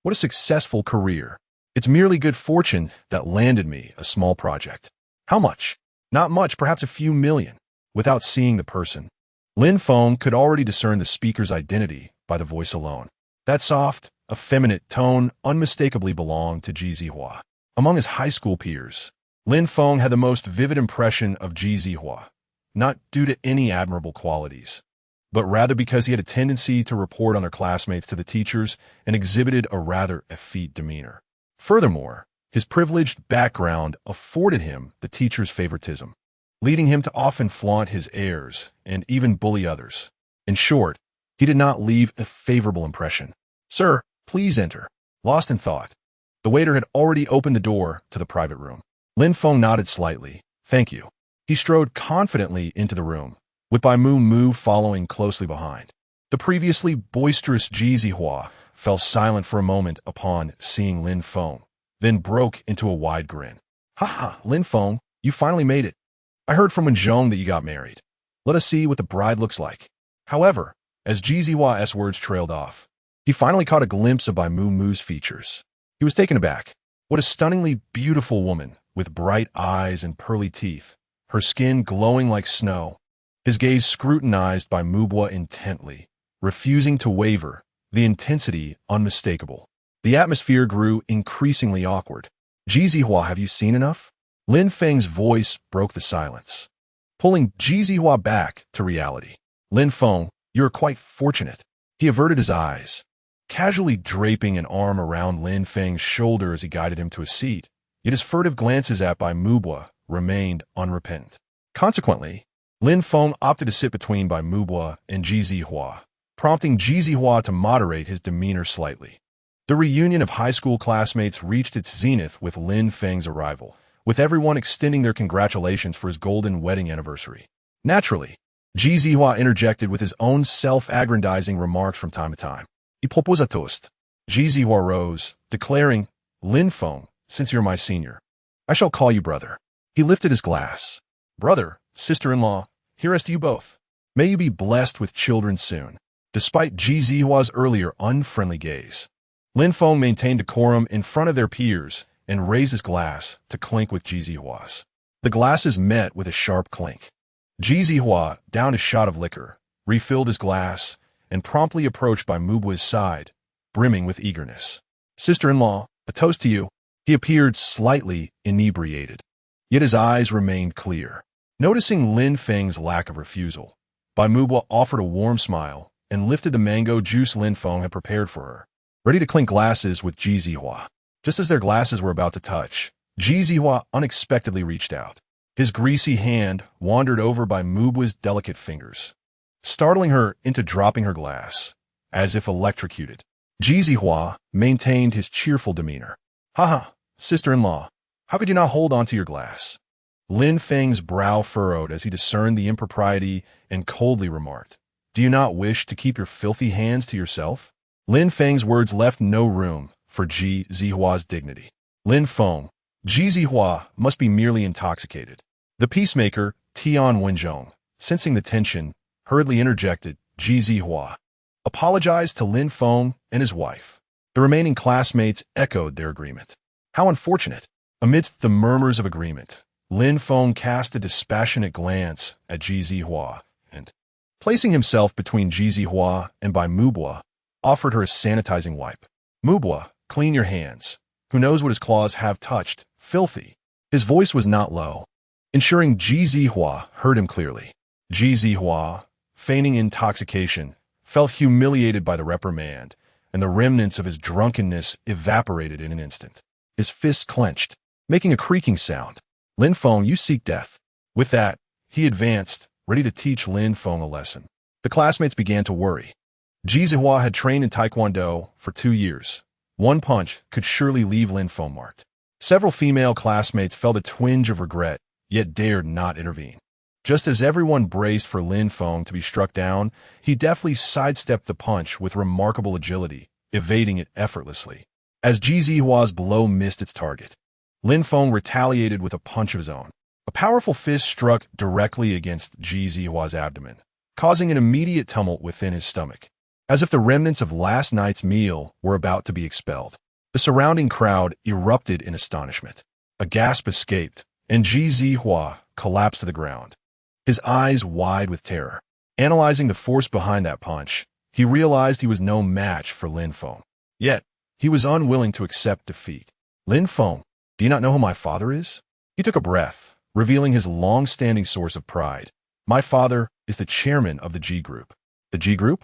What a successful career. It's merely good fortune that landed me a small project. How much? Not much, perhaps a few million. Without seeing the person, Lin Feng could already discern the speaker's identity by the voice alone. That soft, effeminate tone unmistakably belonged to Ji Zihua. Among his high school peers, Lin Feng had the most vivid impression of Ji Zihua, not due to any admirable qualities, but rather because he had a tendency to report on their classmates to the teachers and exhibited a rather effete demeanor. Furthermore, his privileged background afforded him the teacher's favoritism, leading him to often flaunt his airs and even bully others. In short, he did not leave a favorable impression. Sir, please enter. Lost in thought, the waiter had already opened the door to the private room. Lin Feng nodded slightly. Thank you. He strode confidently into the room, with Bai Mu Mu following closely behind. The previously boisterous Ji Zihua fell silent for a moment upon seeing Lin Feng, then broke into a wide grin. Ha, Lin Feng, you finally made it. I heard from Zhong that you got married. Let us see what the bride looks like. However, as Ji Zihua's words trailed off, he finally caught a glimpse of Bai Mu Mu's features. He was taken aback. What a stunningly beautiful woman, with bright eyes and pearly teeth, her skin glowing like snow. His gaze scrutinized Bai Mu Bua intently, refusing to waver, the intensity unmistakable. The atmosphere grew increasingly awkward. Ji Zihua, have you seen enough? Lin Feng's voice broke the silence, pulling Ji Zihua back to reality. Lin Feng, you are quite fortunate. He averted his eyes, casually draping an arm around Lin Feng's shoulder as he guided him to a seat, yet his furtive glances at Bai Mu Bua remained unrepentant. Consequently, Lin Feng opted to sit between Bai Mu Bua and Ji Zihua, prompting Ji Zihua to moderate his demeanor slightly. The reunion of high school classmates reached its zenith with Lin Feng's arrival, with everyone extending their congratulations for his golden wedding anniversary. Naturally, Ji Zihua interjected with his own self-aggrandizing remarks from time to time. He proposed a toast. Ji Zihua rose, declaring, Lin Feng, since you're my senior, I shall call you brother. He lifted his glass. Brother, sister-in-law, here's to you both. May you be blessed with children soon. Despite Ji Zihua's earlier unfriendly gaze, Lin Feng maintained decorum in front of their peers and raised his glass to clink with Ji Zihua's. The glasses met with a sharp clink. Ji Zihua downed a shot of liquor, refilled his glass, and promptly approached Bai Mu Bua's side, brimming with eagerness. Sister-in-law, a toast to you. He appeared slightly inebriated, yet his eyes remained clear. Noticing Lin Feng's lack of refusal, Bai Mu Bua offered a warm smile and lifted the mango juice Lin Feng had prepared for her, ready to clink glasses with Ji Zihua. Just as their glasses were about to touch, Ji Zihua unexpectedly reached out. His greasy hand wandered over Bai Mu Bua's delicate fingers, startling her into dropping her glass, as if electrocuted. Ji Zihua maintained his cheerful demeanor. Haha, sister-in-law, how could you not hold on to your glass? Lin Feng's brow furrowed as he discerned the impropriety and coldly remarked, Do you not wish to keep your filthy hands to yourself? Lin Feng's words left no room for Ji Zihua's dignity. Lin Feng, Ji Zihua must be merely intoxicated. The peacemaker, Tian Wenzhong, sensing the tension, hurriedly interjected, Ji Zihua apologized to Lin Feng and his wife. The remaining classmates echoed their agreement. How unfortunate! Amidst the murmurs of agreement, Lin Feng cast a dispassionate glance at Ji Zihua and, placing himself between Ji Zihua and Bai Mubua, offered her a sanitizing wipe. Mubua, clean your hands. Who knows what his claws have touched? Filthy. His voice was not low, ensuring Ji Zihua heard him clearly. Ji Zihua, feigning intoxication, felt humiliated by the reprimand, and the remnants of his drunkenness evaporated in an instant. His fists clenched, making a creaking sound. Lin Feng, you seek death. With that, he advanced, ready to teach Lin Feng a lesson. The classmates began to worry. Ji Zihua had trained in Taekwondo for 2 years. One punch could surely leave Lin Feng marked. Several female classmates felt a twinge of regret, yet dared not intervene. Just as everyone braced for Lin Feng to be struck down, he deftly sidestepped the punch with remarkable agility, evading it effortlessly. As Ji Zihua's blow missed its target, Lin Feng retaliated with a punch of his own. A powerful fist struck directly against Ji Zihua's abdomen, causing an immediate tumult within his stomach, as if the remnants of last night's meal were about to be expelled. The surrounding crowd erupted in astonishment. A gasp escaped, and Ji Zihua collapsed to the ground, his eyes wide with terror. Analyzing the force behind that punch, he realized he was no match for Lin Feng. Yet, he was unwilling to accept defeat. Lin Feng, do you not know who my father is? He took a breath, revealing his long-standing source of pride. My father is the chairman of the G Group. The G Group?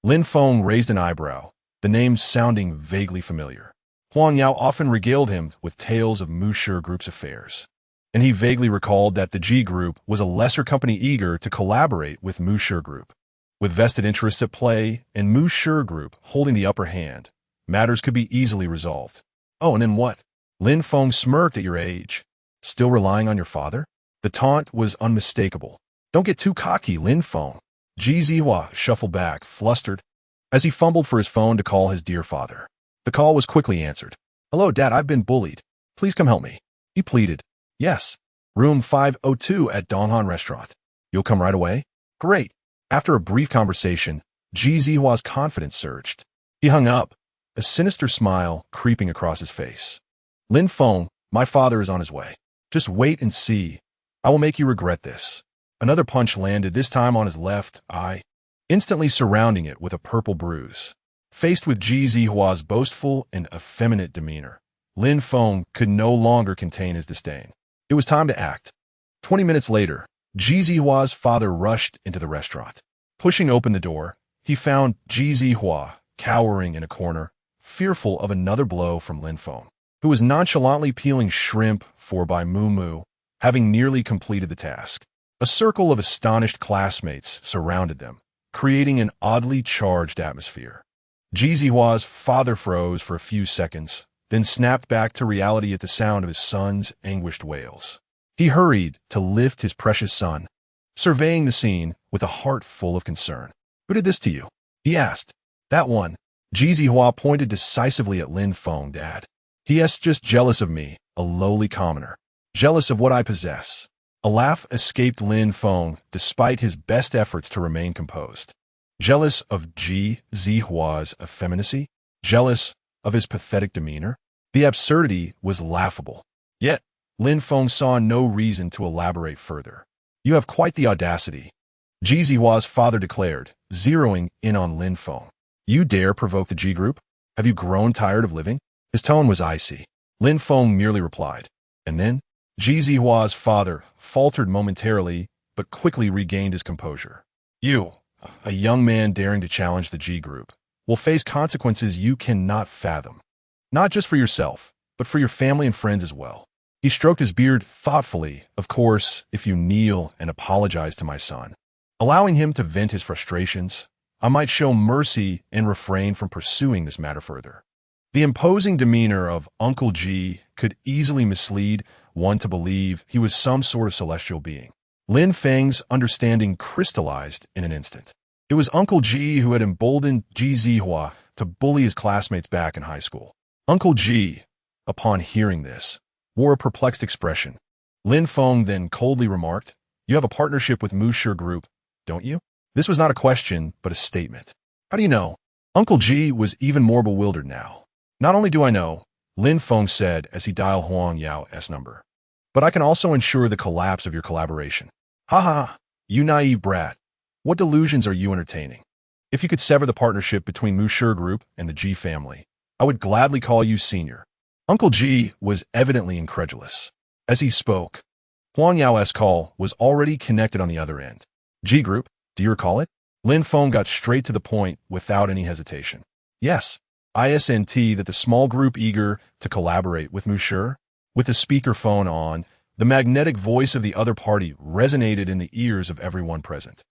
Lin Feng raised an eyebrow, the name sounding vaguely familiar. Huang Yao often regaled him with tales of Musher Group's affairs, and he vaguely recalled that the G Group was a lesser company eager to collaborate with Musher Group. With vested interests at play and Musher Group holding the upper hand, matters could be easily resolved. Oh, and then what? Lin Feng smirked at your age. Still relying on your father? The taunt was unmistakable. Don't get too cocky, Lin Feng. Ji Zihua shuffled back, flustered, as he fumbled for his phone to call his dear father. The call was quickly answered. Hello, Dad, I've been bullied. Please come help me. He pleaded. Yes. Room 502 at Donghan Restaurant. You'll come right away? Great. After a brief conversation, Ji Zihua's confidence surged. He hung up, a sinister smile creeping across his face. Lin Feng, my father is on his way. Just wait and see. I will make you regret this. Another punch landed, this time on his left eye, instantly surrounding it with a purple bruise. Faced with Ji Zihua's boastful and effeminate demeanor, Lin Feng could no longer contain his disdain. It was time to act. 20 minutes later, Ji Zihua's father rushed into the restaurant. Pushing open the door, he found Ji Zihua cowering in a corner, fearful of another blow from Lin Feng, who was nonchalantly peeling shrimp for Bai Mu, having nearly completed the task. A circle of astonished classmates surrounded them, creating an oddly charged atmosphere. Ji Zihua's father froze for a few seconds, then snapped back to reality at the sound of his son's anguished wails. He hurried to lift his precious son, surveying the scene with a heart full of concern. Who did this to you? He asked. That one. Ji Zihua pointed decisively at Lin Feng, Dad. He is just jealous of me, a lowly commoner. Jealous of what I possess. A laugh escaped Lin Feng despite his best efforts to remain composed. Jealous of Ji Zihua's effeminacy? Jealous of his pathetic demeanor? The absurdity was laughable. Yet, Lin Feng saw no reason to elaborate further. You have quite the audacity, Ji Zihua's father declared, zeroing in on Lin Feng. You dare provoke the G Group? Have you grown tired of living? His tone was icy. Lin Feng merely replied. And then, Ji Zihua's father faltered momentarily, but quickly regained his composure. You, a young man daring to challenge the G Group, will face consequences you cannot fathom. Not just for yourself, but for your family and friends as well. He stroked his beard thoughtfully, of course, if you kneel and apologize to my son. Allowing him to vent his frustrations, I might show mercy and refrain from pursuing this matter further. The imposing demeanor of Uncle Ji could easily mislead one to believe he was some sort of celestial being. Lin Feng's understanding crystallized in an instant. It was Uncle G who had emboldened Ji Zihua to bully his classmates back in high school. Uncle G, upon hearing this, wore a perplexed expression. Lin Feng then coldly remarked, "You have a partnership with Musher Group, don't you?" This was not a question, but a statement. "How do you know?" Uncle G was even more bewildered now. "Not only do I know," Lin Feng said as he dialed Huang Yao's number, "but I can also ensure the collapse of your collaboration." "Ha ha, you naive brat. What delusions are you entertaining? If you could sever the partnership between Musher Group and the G family, I would gladly call you senior." Uncle G was evidently incredulous. As he spoke, Huang Yao's call was already connected on the other end. "G Group, do you recall it?" Lin Feng got straight to the point without any hesitation. "Yes, ISNT that the small group eager to collaborate with Musher." With the speakerphone on, the magnetic voice of the other party resonated in the ears of everyone present.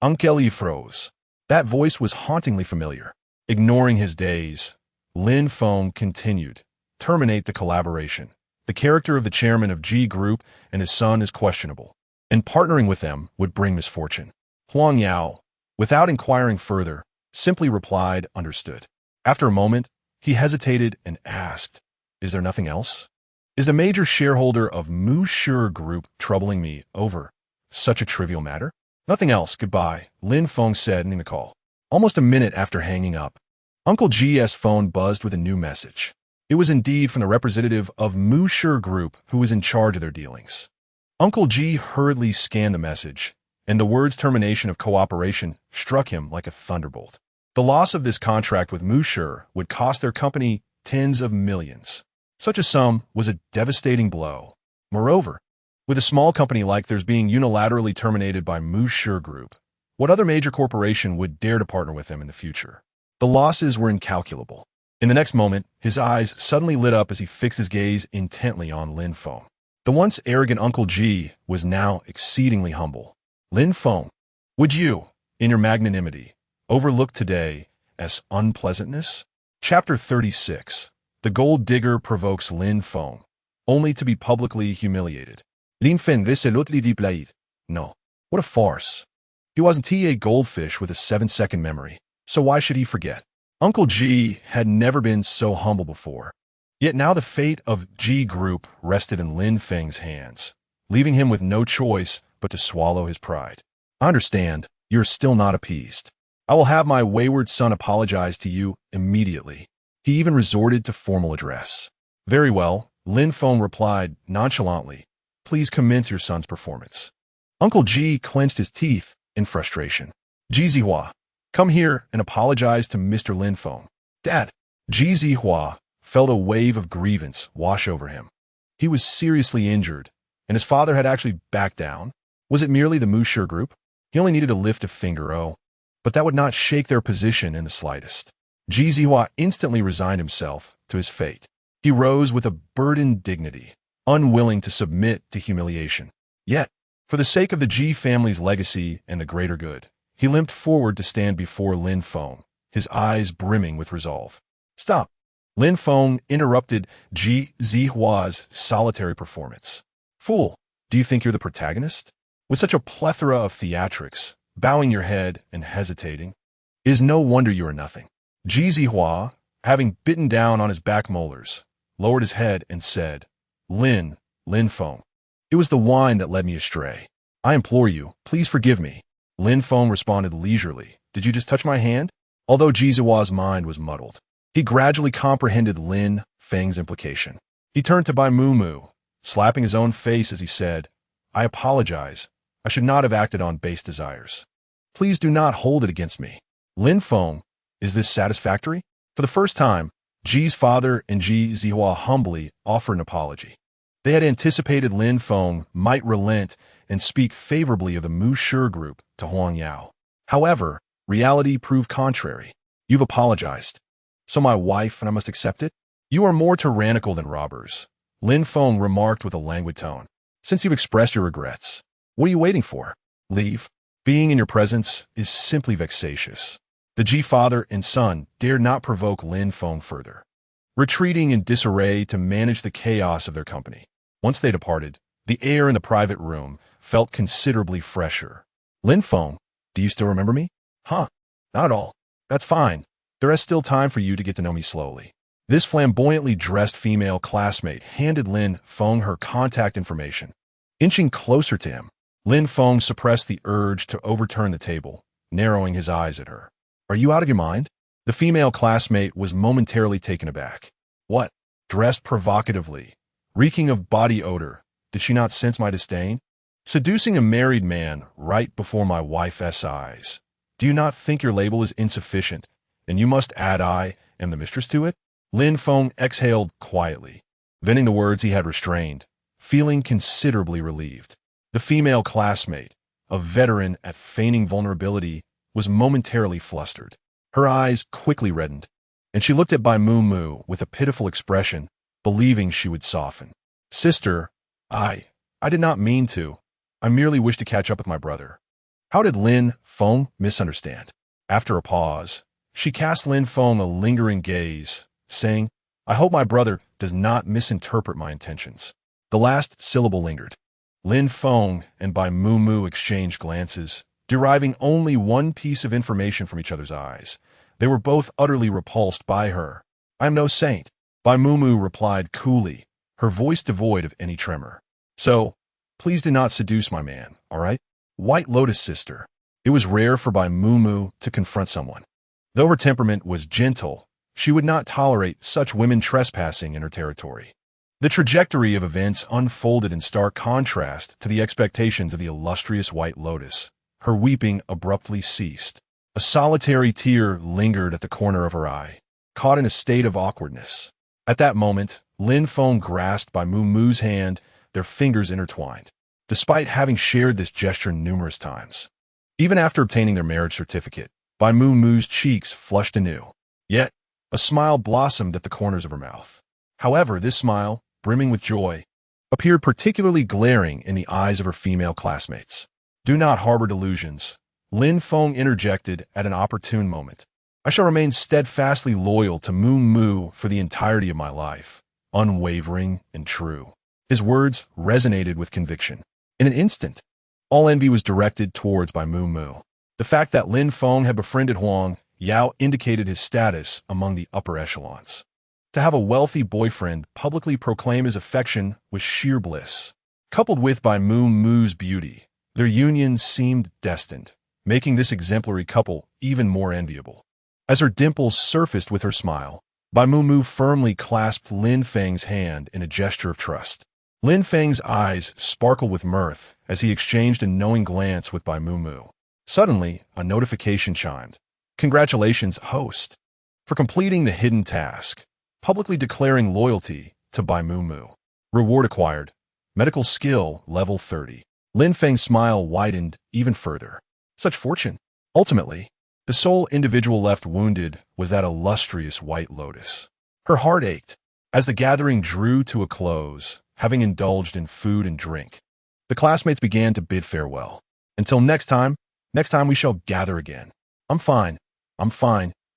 Uncle Yi froze. That voice was hauntingly familiar. Ignoring his daze, Lin Feng continued, "Terminate the collaboration. The character of the chairman of G Group and his son is questionable, and partnering with them would bring misfortune." Huang Yao, without inquiring further, simply replied, "Understood." After a moment, he hesitated and asked, "Is there nothing else? Is the major shareholder of Musher Group troubling me over such a trivial matter?" "Nothing else, goodbye," Lin Feng said, ending the call. Almost a minute after hanging up, Uncle G's phone buzzed with a new message. It was indeed from the representative of Musher Group who was in charge of their dealings. Uncle G hurriedly scanned the message, and the words termination of cooperation struck him like a thunderbolt. The loss of this contract with Musher would cost their company tens of millions. Such a sum was a devastating blow. Moreover, with a small company like theirs being unilaterally terminated by Musher Group, what other major corporation would dare to partner with them in the future? The losses were incalculable. In the next moment, his eyes suddenly lit up as he fixed his gaze intently on Lin Feng. The once arrogant Uncle G was now exceedingly humble. "Lin Feng, would you, in your magnanimity, overlook today as unpleasantness?" Chapter 36. The Gold Digger provokes Lin Feng, only to be publicly humiliated. Lin Feng resolutely. No. What a farce. He wasn't a goldfish with a 7-second memory, so why should he forget? Uncle G had never been so humble before. Yet now the fate of G Group rested in Lin Feng's hands, leaving him with no choice but to swallow his pride. "I understand, you're still not appeased. I will have my wayward son apologize to you immediately." He even resorted to formal address. "Very well," Lin Feng replied nonchalantly. "Please commence your son's performance." Uncle G clenched his teeth in frustration. "Ji Zihua, come here and apologize to Mr. Lin Feng." "Dad." Ji Zihua felt a wave of grievance wash over him. He was seriously injured, and his father had actually backed down. Was it merely the Musher Group? He only needed to lift a finger, but that would not shake their position in the slightest. Ji Zihua instantly resigned himself to his fate. He rose with a burdened dignity, unwilling to submit to humiliation. Yet, for the sake of the Ji family's legacy and the greater good, he limped forward to stand before Lin Feng, his eyes brimming with resolve. "Stop!" Lin Feng interrupted Ji Zihua's solitary performance. "Fool, do you think you're the protagonist? With such a plethora of theatrics, bowing your head and hesitating, it is no wonder you are nothing." Ji Zihua, having bitten down on his back molars, lowered his head and said, Lin Feng, it was the wine that led me astray. I implore you, please forgive me." Lin Feng responded leisurely, "Did you just touch my hand?" Although Ji Zihua's mind was muddled, he gradually comprehended Lin Feng's implication. He turned to Bai Mu, slapping his own face as he said, "I apologize. I should not have acted on base desires. Please do not hold it against me." Lin Feng, is this satisfactory? For the first time, Ji's father and Ji Zihua humbly offered an apology. They had anticipated Lin Feng might relent and speak favorably of the Musher Group to Huang Yao. However, reality proved contrary. "You've apologized. So my wife and I must accept it? You are more tyrannical than robbers," Lin Feng remarked with a languid tone. "Since you've expressed your regrets, what are you waiting for? Leave. Being in your presence is simply vexatious." The Ji father and son dared not provoke Lin Feng further, retreating in disarray to manage the chaos of their company. Once they departed, the air in the private room felt considerably fresher. "Lin Feng, do you still remember me?" Huh, not at all. That's fine. There is still time for you to get to know me slowly. This flamboyantly dressed female classmate handed Lin Feng her contact information. Inching closer to him, Lin Feng suppressed the urge to overturn the table, narrowing his eyes at her. Are you out of your mind? The female classmate was momentarily taken aback. What? Dressed provocatively, reeking of body odor, did she not sense my disdain? Seducing a married man right before my wife's eyes. Do you not think your label is insufficient, and you must add I am the mistress to it? Lin Feng exhaled quietly, venting the words he had restrained, feeling considerably relieved. The female classmate, a veteran at feigning vulnerability, was momentarily flustered. Her eyes quickly reddened, and she looked at Bai Mu Mu with a pitiful expression, believing she would soften. Sister, I did not mean to. I merely wished to catch up with my brother. How did Lin Feng misunderstand? After a pause, she cast Lin Feng a lingering gaze, saying, I hope my brother does not misinterpret my intentions. The last syllable lingered. Lin Feng and Bai Mu Mu exchanged glances, deriving only one piece of information from each other's eyes. They were both utterly repulsed by her. I am no saint, Bai Mu Mu replied coolly, her voice devoid of any tremor. So, please do not seduce my man, all right? White Lotus sister. It was rare for Bai Mu Mu to confront someone. Though her temperament was gentle, she would not tolerate such women trespassing in her territory. The trajectory of events unfolded in stark contrast to the expectations of the illustrious White Lotus. Her weeping abruptly ceased. A solitary tear lingered at the corner of her eye, caught in a state of awkwardness. At that moment, Lin Feng grasped Bai Mu Mu's hand, their fingers intertwined, despite having shared this gesture numerous times. Even after obtaining their marriage certificate, Bai Mu Mu's cheeks flushed anew. Yet, a smile blossomed at the corners of her mouth. However, this smile, brimming with joy, appeared particularly glaring in the eyes of her female classmates. Do not harbor delusions, Lin Feng interjected at an opportune moment. I shall remain steadfastly loyal to Mu Mu for the entirety of my life, unwavering and true. His words resonated with conviction. In an instant, all envy was directed towards Bai Mu Mu. The fact that Lin Feng had befriended Huang Yao indicated his status among the upper echelons. To have a wealthy boyfriend publicly proclaim his affection was sheer bliss. Coupled with Bai Mu Mu's beauty, their union seemed destined, making this exemplary couple even more enviable. As her dimples surfaced with her smile, Bai Mu Mu firmly clasped Lin Feng's hand in a gesture of trust. Lin Feng's eyes sparkled with mirth as he exchanged a knowing glance with Bai Mu Mu. Suddenly, a notification chimed. Congratulations, host, for completing the hidden task, publicly declaring loyalty to Bai Mu Mu. Reward acquired. Medical skill, level 30. Lin Feng's smile widened even further. Such fortune. Ultimately, the sole individual left wounded was that illustrious White Lotus. Her heart ached. As the gathering drew to a close, having indulged in food and drink, the classmates began to bid farewell. Until next time we shall gather again. I'm fine.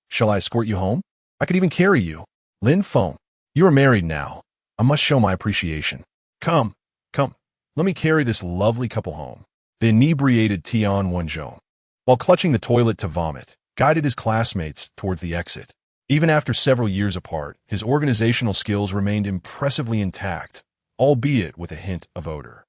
Shall I escort you home? I could even carry you. Lin Feng, you are married now. I must show my appreciation. Come, let me carry this lovely couple home. The inebriated Tian Wenzhou, while clutching the toilet to vomit, guided his classmates towards the exit. Even after several years apart, his organizational skills remained impressively intact, albeit with a hint of odor.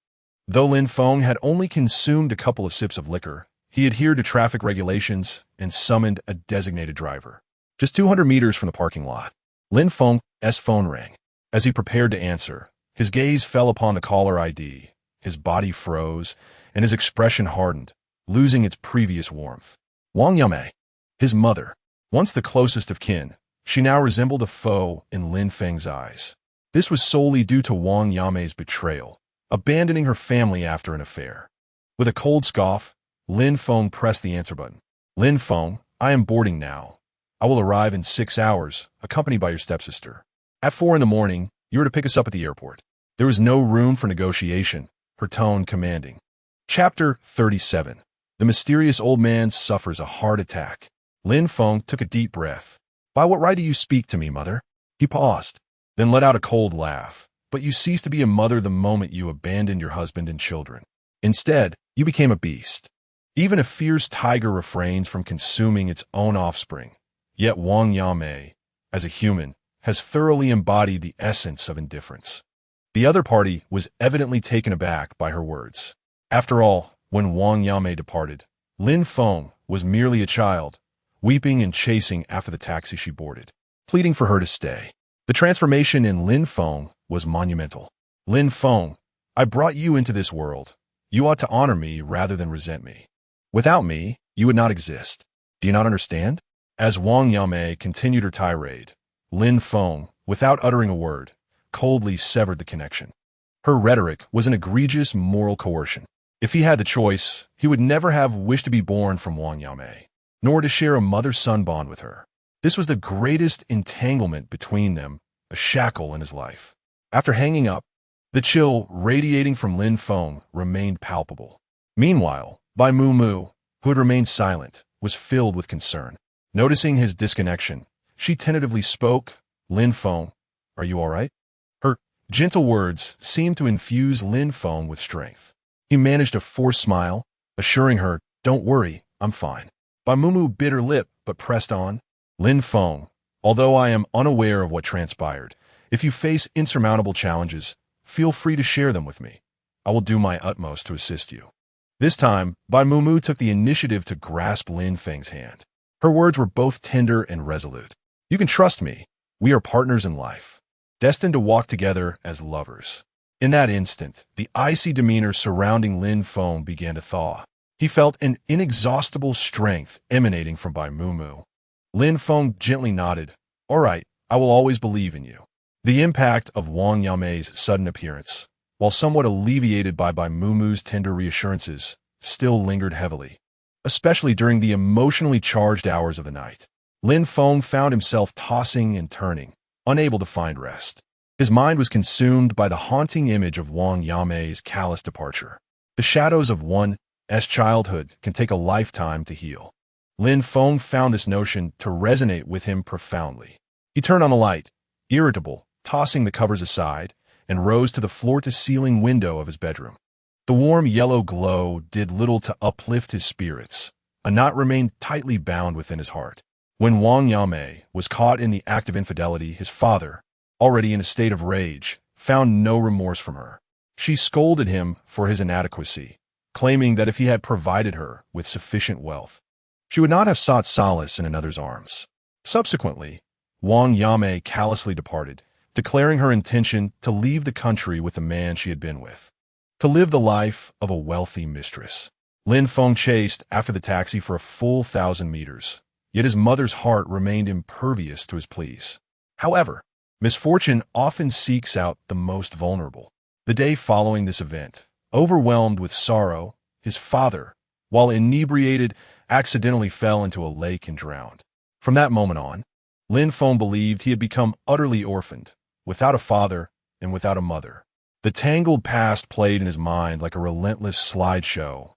Though Lin Feng had only consumed a couple of sips of liquor, he adhered to traffic regulations and summoned a designated driver. Just 200 meters from the parking lot, Lin Feng's phone rang. As he prepared to answer, his gaze fell upon the caller ID. His body froze, and his expression hardened, losing its previous warmth. Wang Yame, his mother, once the closest of kin, she now resembled a foe in Lin Feng's eyes. This was solely due to Wang Yame's betrayal, abandoning her family after an affair. With a cold scoff, Lin Feng pressed the answer button. Lin Feng, I am boarding now. I will arrive in 6 hours, accompanied by your stepsister. At 4 in the morning, you are to pick us up at the airport. There was no room for negotiation, her tone commanding. Chapter 37. The mysterious old man suffers a heart attack. Lin Feng took a deep breath. By what right do you speak to me, mother? He paused, then let out a cold laugh. But you ceased to be a mother the moment you abandoned your husband and children. Instead, you became a beast. Even a fierce tiger refrains from consuming its own offspring. Yet Wang Yamei, as a human, has thoroughly embodied the essence of indifference. The other party was evidently taken aback by her words. After all, when Wang Yamei departed, Lin Feng was merely a child, weeping and chasing after the taxi she boarded, pleading for her to stay. The transformation in Lin Feng was monumental. Lin Feng, I brought you into this world. You ought to honor me rather than resent me. Without me, you would not exist. Do you not understand? As Wang Yamei continued her tirade, Lin Feng, without uttering a word, coldly severed the connection. Her rhetoric was an egregious moral coercion. If he had the choice, he would never have wished to be born from Wang Yamei, nor to share a mother-son bond with her. This was the greatest entanglement between them, a shackle in his life. After hanging up, the chill radiating from Lin Feng remained palpable. Meanwhile, Bai Mu, who had remained silent, was filled with concern. Noticing his disconnection, she tentatively spoke, Lin Feng, are you all right? Her gentle words seemed to infuse Lin Feng with strength. He managed a forced smile, assuring her, don't worry, I'm fine. Bai Mu bit her lip but pressed on, Lin Feng, although I am unaware of what transpired, if you face insurmountable challenges, feel free to share them with me. I will do my utmost to assist you. This time, Bai Mu took the initiative to grasp Lin Feng's hand. Her words were both tender and resolute. You can trust me. We are partners in life, destined to walk together as lovers. In that instant, the icy demeanor surrounding Lin Feng began to thaw. He felt an inexhaustible strength emanating from Bai Mu. Lin Feng gently nodded. All right, I will always believe in you. The impact of Wang Yamei's sudden appearance, while somewhat alleviated by Bai Mu's tender reassurances, still lingered heavily, especially during the emotionally charged hours of the night. Lin Feng found himself tossing and turning, unable to find rest. His mind was consumed by the haunting image of Wang Yamei's callous departure. The shadows of one's childhood can take a lifetime to heal. Lin Feng found this notion to resonate with him profoundly. He turned on the light, irritable, tossing the covers aside, and rose to the floor-to-ceiling window of his bedroom. The warm yellow glow did little to uplift his spirits. A knot remained tightly bound within his heart. When Wang Yamei was caught in the act of infidelity, his father, already in a state of rage, found no remorse from her. She scolded him for his inadequacy, claiming that if he had provided her with sufficient wealth, she would not have sought solace in another's arms. Subsequently, Wang Yamei callously departed, declaring her intention to leave the country with the man she had been with, to live the life of a wealthy mistress. Lin Feng chased after the taxi for a full 1,000 meters, yet his mother's heart remained impervious to his pleas. However, misfortune often seeks out the most vulnerable. The day following this event, overwhelmed with sorrow, his father, while inebriated, accidentally fell into a lake and drowned. From that moment on, Lin Feng believed he had become utterly orphaned, without a father and without a mother. The tangled past played in his mind like a relentless slideshow,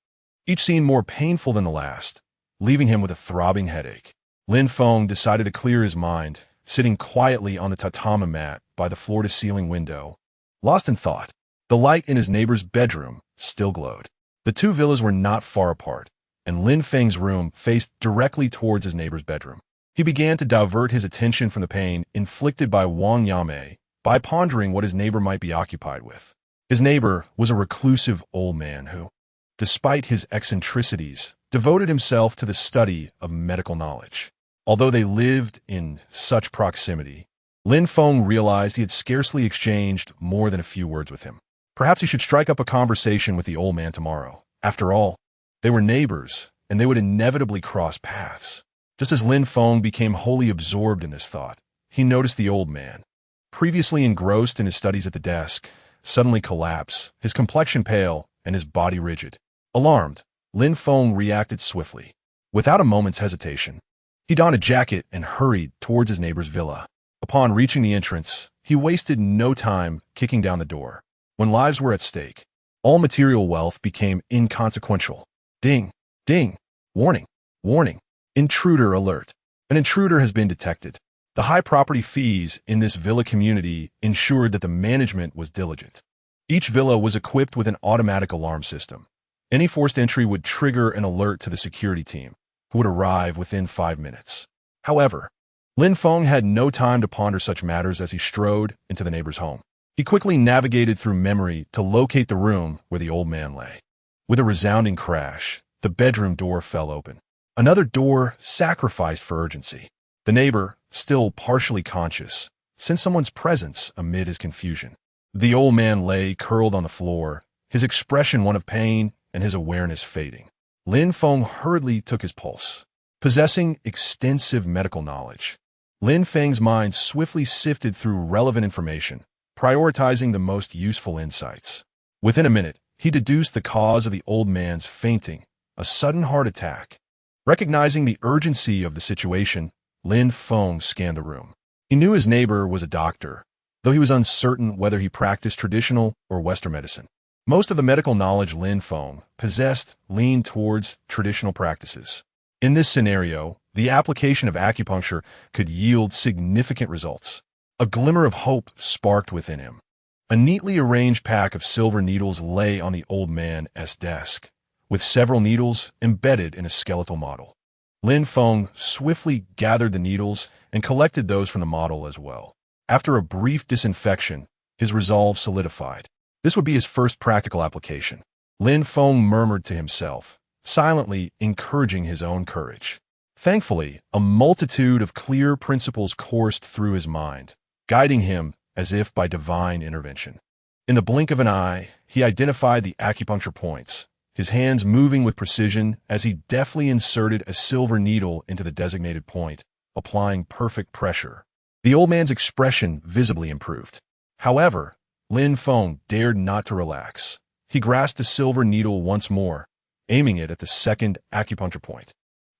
each scene more painful than the last, leaving him with a throbbing headache. Lin Feng decided to clear his mind, sitting quietly on the tatami mat by the floor-to-ceiling window. Lost in thought, the light in his neighbor's bedroom still glowed. The two villas were not far apart, and Lin Feng's room faced directly towards his neighbor's bedroom. He began to divert his attention from the pain inflicted by Wang Yamei by pondering what his neighbor might be occupied with. His neighbor was a reclusive old man who, despite his eccentricities, devoted himself to the study of medical knowledge. Although they lived in such proximity, Lin Feng realized he had scarcely exchanged more than a few words with him. Perhaps he should strike up a conversation with the old man tomorrow. After all, they were neighbors, and they would inevitably cross paths. Just as Lin Feng became wholly absorbed in this thought, he noticed the old man, previously engrossed in his studies at the desk, suddenly collapse, his complexion pale and his body rigid. Alarmed, Lin Feng reacted swiftly. Without a moment's hesitation, he donned a jacket and hurried towards his neighbor's villa. Upon reaching the entrance, he wasted no time kicking down the door. When lives were at stake, all material wealth became inconsequential. Ding! Ding! Warning! Warning! Intruder alert! An intruder has been detected. The high property fees in this villa community ensured that the management was diligent. Each villa was equipped with an automatic alarm system, Any forced entry would trigger an alert to the security team, who would arrive within 5 minutes. However, Lin Feng had no time to ponder such matters as he strode into the neighbor's home. He quickly navigated through memory to locate the room where the old man lay. With a resounding crash, the bedroom door fell open. Another door sacrificed for urgency. The neighbor, still partially conscious, sensed someone's presence amid his confusion. The old man lay curled on the floor, his expression one of pain and his awareness fading. Lin Feng hurriedly took his pulse. Possessing extensive medical knowledge, Lin Feng's mind swiftly sifted through relevant information, prioritizing the most useful insights. Within a minute, he deduced the cause of the old man's fainting, a sudden heart attack. Recognizing the urgency of the situation, Lin Feng scanned the room. He knew his neighbor was a doctor, though he was uncertain whether he practiced traditional or Western medicine. Most of the medical knowledge Lin Feng possessed leaned towards traditional practices. In this scenario, the application of acupuncture could yield significant results. A glimmer of hope sparked within him. A neatly arranged pack of silver needles lay on the old man's desk, with several needles embedded in a skeletal model. Lin Feng swiftly gathered the needles and collected those from the model as well. After a brief disinfection, his resolve solidified. This would be his first practical application. Lin Feng murmured to himself, silently encouraging his own courage. Thankfully, a multitude of clear principles coursed through his mind, guiding him as if by divine intervention. In the blink of an eye, he identified the acupuncture points, his hands moving with precision as he deftly inserted a silver needle into the designated point, applying perfect pressure. The old man's expression visibly improved. However, Lin Feng dared not to relax. He grasped the silver needle once more, aiming it at the second acupuncture point.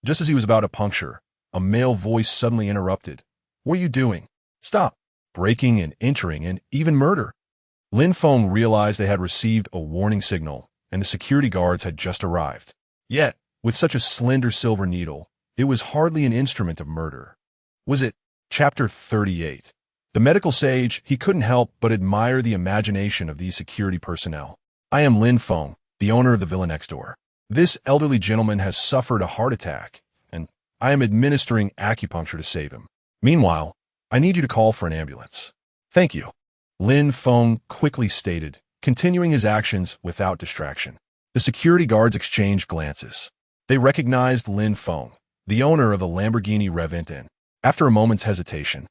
Just as he was about to puncture, a male voice suddenly interrupted. "What are you doing? Stop!" Breaking and entering and even murder. Lin Feng realized they had received a warning signal, and the security guards had just arrived. Yet, with such a slender silver needle, it was hardly an instrument of murder. Was it? Chapter 38. The medical sage, he couldn't help but admire the imagination of these security personnel. "I am Lin Feng, the owner of the villa next door. This elderly gentleman has suffered a heart attack, and I am administering acupuncture to save him. Meanwhile, I need you to call for an ambulance." "Thank you," Lin Feng quickly stated, continuing his actions without distraction. The security guards exchanged glances. They recognized Lin Feng, the owner of the Lamborghini Reventon. After a moment's hesitation,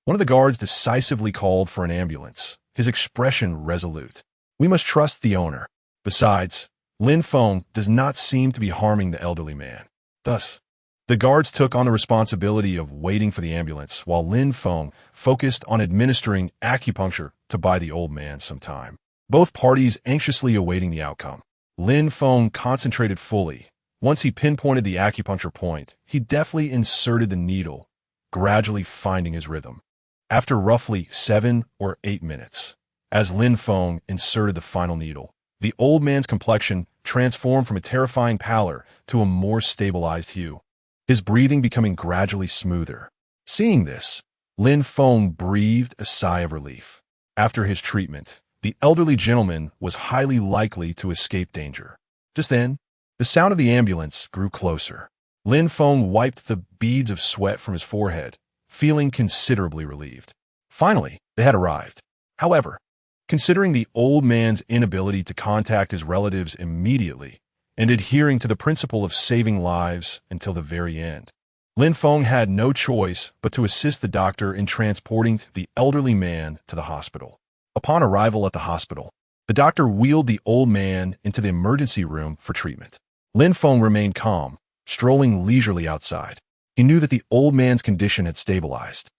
one of the guards decisively called for an ambulance, his expression resolute. "We must trust the owner. Besides, Lin Feng does not seem to be harming the elderly man." Thus, the guards took on the responsibility of waiting for the ambulance, while Lin Feng focused on administering acupuncture to buy the old man some time. Both parties anxiously awaiting the outcome. Lin Feng concentrated fully. Once he pinpointed the acupuncture point, he deftly inserted the needle, gradually finding his rhythm. After roughly 7 or 8 minutes, as Lin Feng inserted the final needle, the old man's complexion transformed from a terrifying pallor to a more stabilized hue, his breathing becoming gradually smoother. Seeing this, Lin Feng breathed a sigh of relief. After his treatment, the elderly gentleman was highly likely to escape danger. Just then, the sound of the ambulance grew closer. Lin Feng wiped the beads of sweat from his forehead, feeling considerably relieved. Finally, they had arrived. However, considering the old man's inability to contact his relatives immediately and adhering to the principle of saving lives until the very end, Lin Feng had no choice but to assist the doctor in transporting the elderly man to the hospital. Upon arrival at the hospital, the doctor wheeled the old man into the emergency room for treatment. Lin Feng remained calm, strolling leisurely outside. He knew that the old man's condition had stabilized,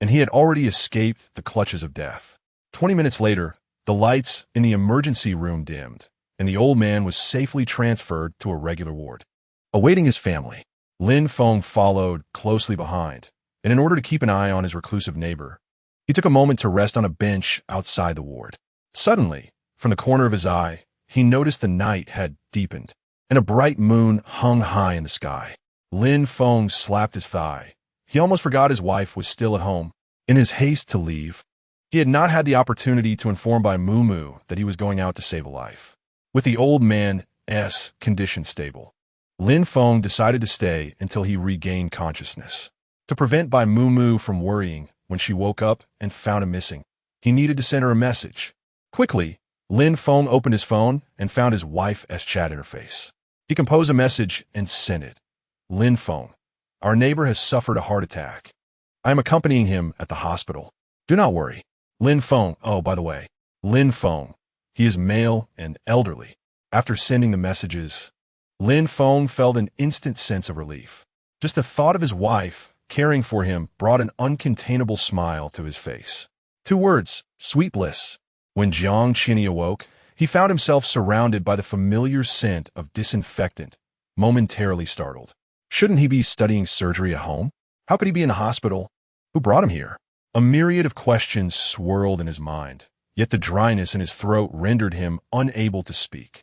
and he had already escaped the clutches of death. 20 minutes later, the lights in the emergency room dimmed, and the old man was safely transferred to a regular ward. Awaiting his family, Lin Feng followed closely behind, and in order to keep an eye on his reclusive neighbor, he took a moment to rest on a bench outside the ward. Suddenly, from the corner of his eye, he noticed the night had deepened, and a bright moon hung high in the sky. Lin Feng slapped his thigh. He almost forgot his wife was still at home. In his haste to leave, he had not had the opportunity to inform Bai Mumu that he was going out to save a life. With the old man condition stable. Lin Feng decided to stay until he regained consciousness. To prevent Bai Mu from worrying when she woke up and found him missing, he needed to send her a message. Quickly, Lin Feng opened his phone and found his wife's chat interface. He composed a message and sent it. Lin Feng, our neighbor has suffered a heart attack. I am accompanying him at the hospital. Do not worry. Lin Feng, oh, by the way, Lin Feng. He is male and elderly. After sending the messages, Lin Feng felt an instant sense of relief. Just the thought of his wife caring for him brought an uncontainable smile to his face. 2 words, sweet bliss. When Jiang Qinyi awoke, he found himself surrounded by the familiar scent of disinfectant, momentarily startled. Shouldn't he be studying surgery at home? How could he be in the hospital? Who brought him here? A myriad of questions swirled in his mind, yet the dryness in his throat rendered him unable to speak.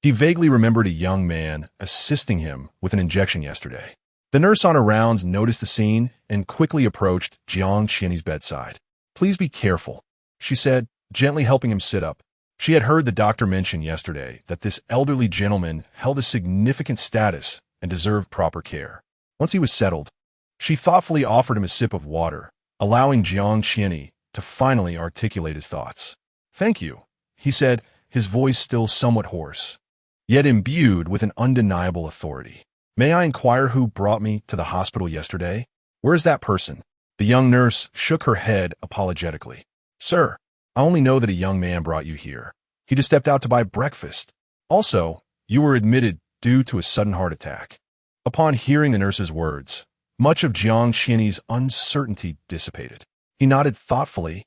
He vaguely remembered a young man assisting him with an injection yesterday. The nurse on her rounds noticed the scene and quickly approached Jiang Qinyi's bedside. Please be careful, she said, gently helping him sit up. She had heard the doctor mention yesterday that this elderly gentleman held a significant status and deserved proper care. Once he was settled, she thoughtfully offered him a sip of water, allowing Jiang Qinyi to finally articulate his thoughts. Thank you, he said, his voice still somewhat hoarse, yet imbued with an undeniable authority. May I inquire who brought me to the hospital yesterday? Where is that person? The young nurse shook her head apologetically. Sir, I only know that a young man brought you here. He just stepped out to buy breakfast. Also, you were admitted due to a sudden heart attack. Upon hearing the nurse's words, much of Jiang Qinyi's uncertainty dissipated. He nodded thoughtfully,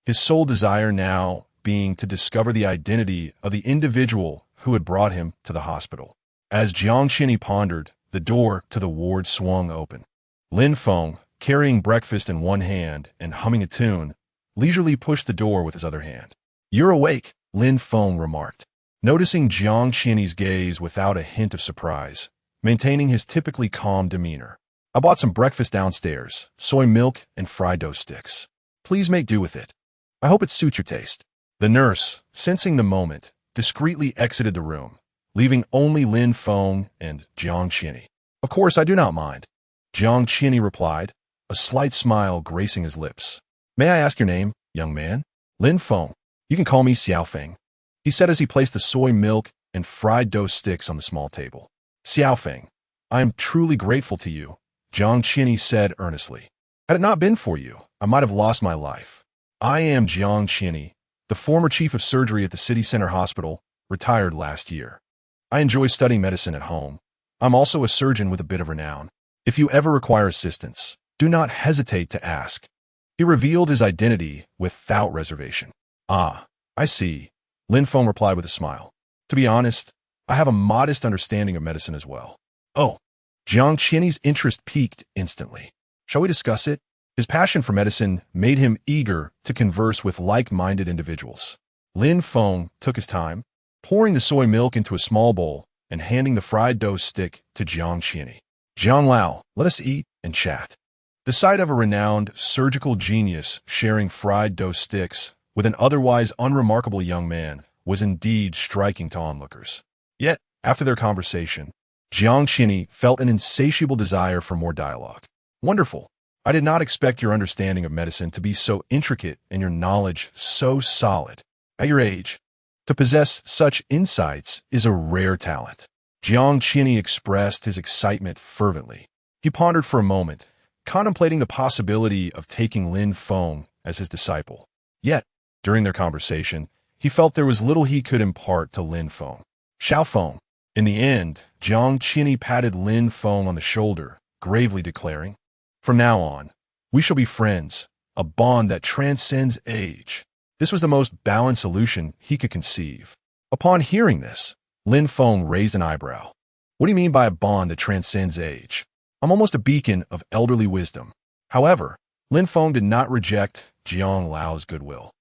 his sole desire now being to discover the identity of the individual who had brought him to the hospital. As Jiang Qinyi pondered, the door to the ward swung open. Lin Feng, carrying breakfast in one hand and humming a tune, leisurely pushed the door with his other hand. You're awake, Lin Feng remarked, noticing Jiang Qinyi's gaze without a hint of surprise, maintaining his typically calm demeanor. I bought some breakfast downstairs, soy milk and fried dough sticks. Please make do with it. I hope it suits your taste. The nurse, sensing the moment, discreetly exited the room, leaving only Lin Feng and Jiang Qinyi. Of course, I do not mind, Jiang Qinyi replied, a slight smile gracing his lips. May I ask your name, young man? Lin Feng. You can call me Xiaofeng, he said as he placed the soy milk and fried dough sticks on the small table. Xiaofeng, I am truly grateful to you, Jiang Qinyi said earnestly. Had it not been for you, I might have lost my life. I am Jiang Qinyi, the former chief of surgery at the city center hospital, retired last year. I enjoy studying medicine at home. I'm also a surgeon with a bit of renown. If you ever require assistance, do not hesitate to ask. He revealed his identity without reservation. Ah, I see, Lin Feng replied with a smile. To be honest, I have a modest understanding of medicine as well. Oh, Jiang Qinyi's interest peaked instantly. Shall we discuss it? His passion for medicine made him eager to converse with like-minded individuals. Lin Feng took his time, pouring the soy milk into a small bowl and handing the fried dough stick to Jiang Qinyi. Jiang Lao, let us eat and chat. The sight of a renowned surgical genius sharing fried dough sticks with an otherwise unremarkable young man was indeed striking to onlookers. Yet, after their conversation, Jiang Qinyi felt an insatiable desire for more dialogue. Wonderful. I did not expect your understanding of medicine to be so intricate and your knowledge so solid. At your age, to possess such insights is a rare talent. Jiang Qinyi expressed his excitement fervently. He pondered for a moment, contemplating the possibility of taking Lin Feng as his disciple. Yet, during their conversation, he felt there was little he could impart to Lin Feng. Xiaofeng. In the end, Jiang Qinyi patted Lin Feng on the shoulder, gravely declaring, From now on, we shall be friends, a bond that transcends age. This was the most balanced solution he could conceive. Upon hearing this, Lin Feng raised an eyebrow. What do you mean by a bond that transcends age? I'm almost a beacon of elderly wisdom. However, Lin Feng did not reject Jiang Lao's goodwill.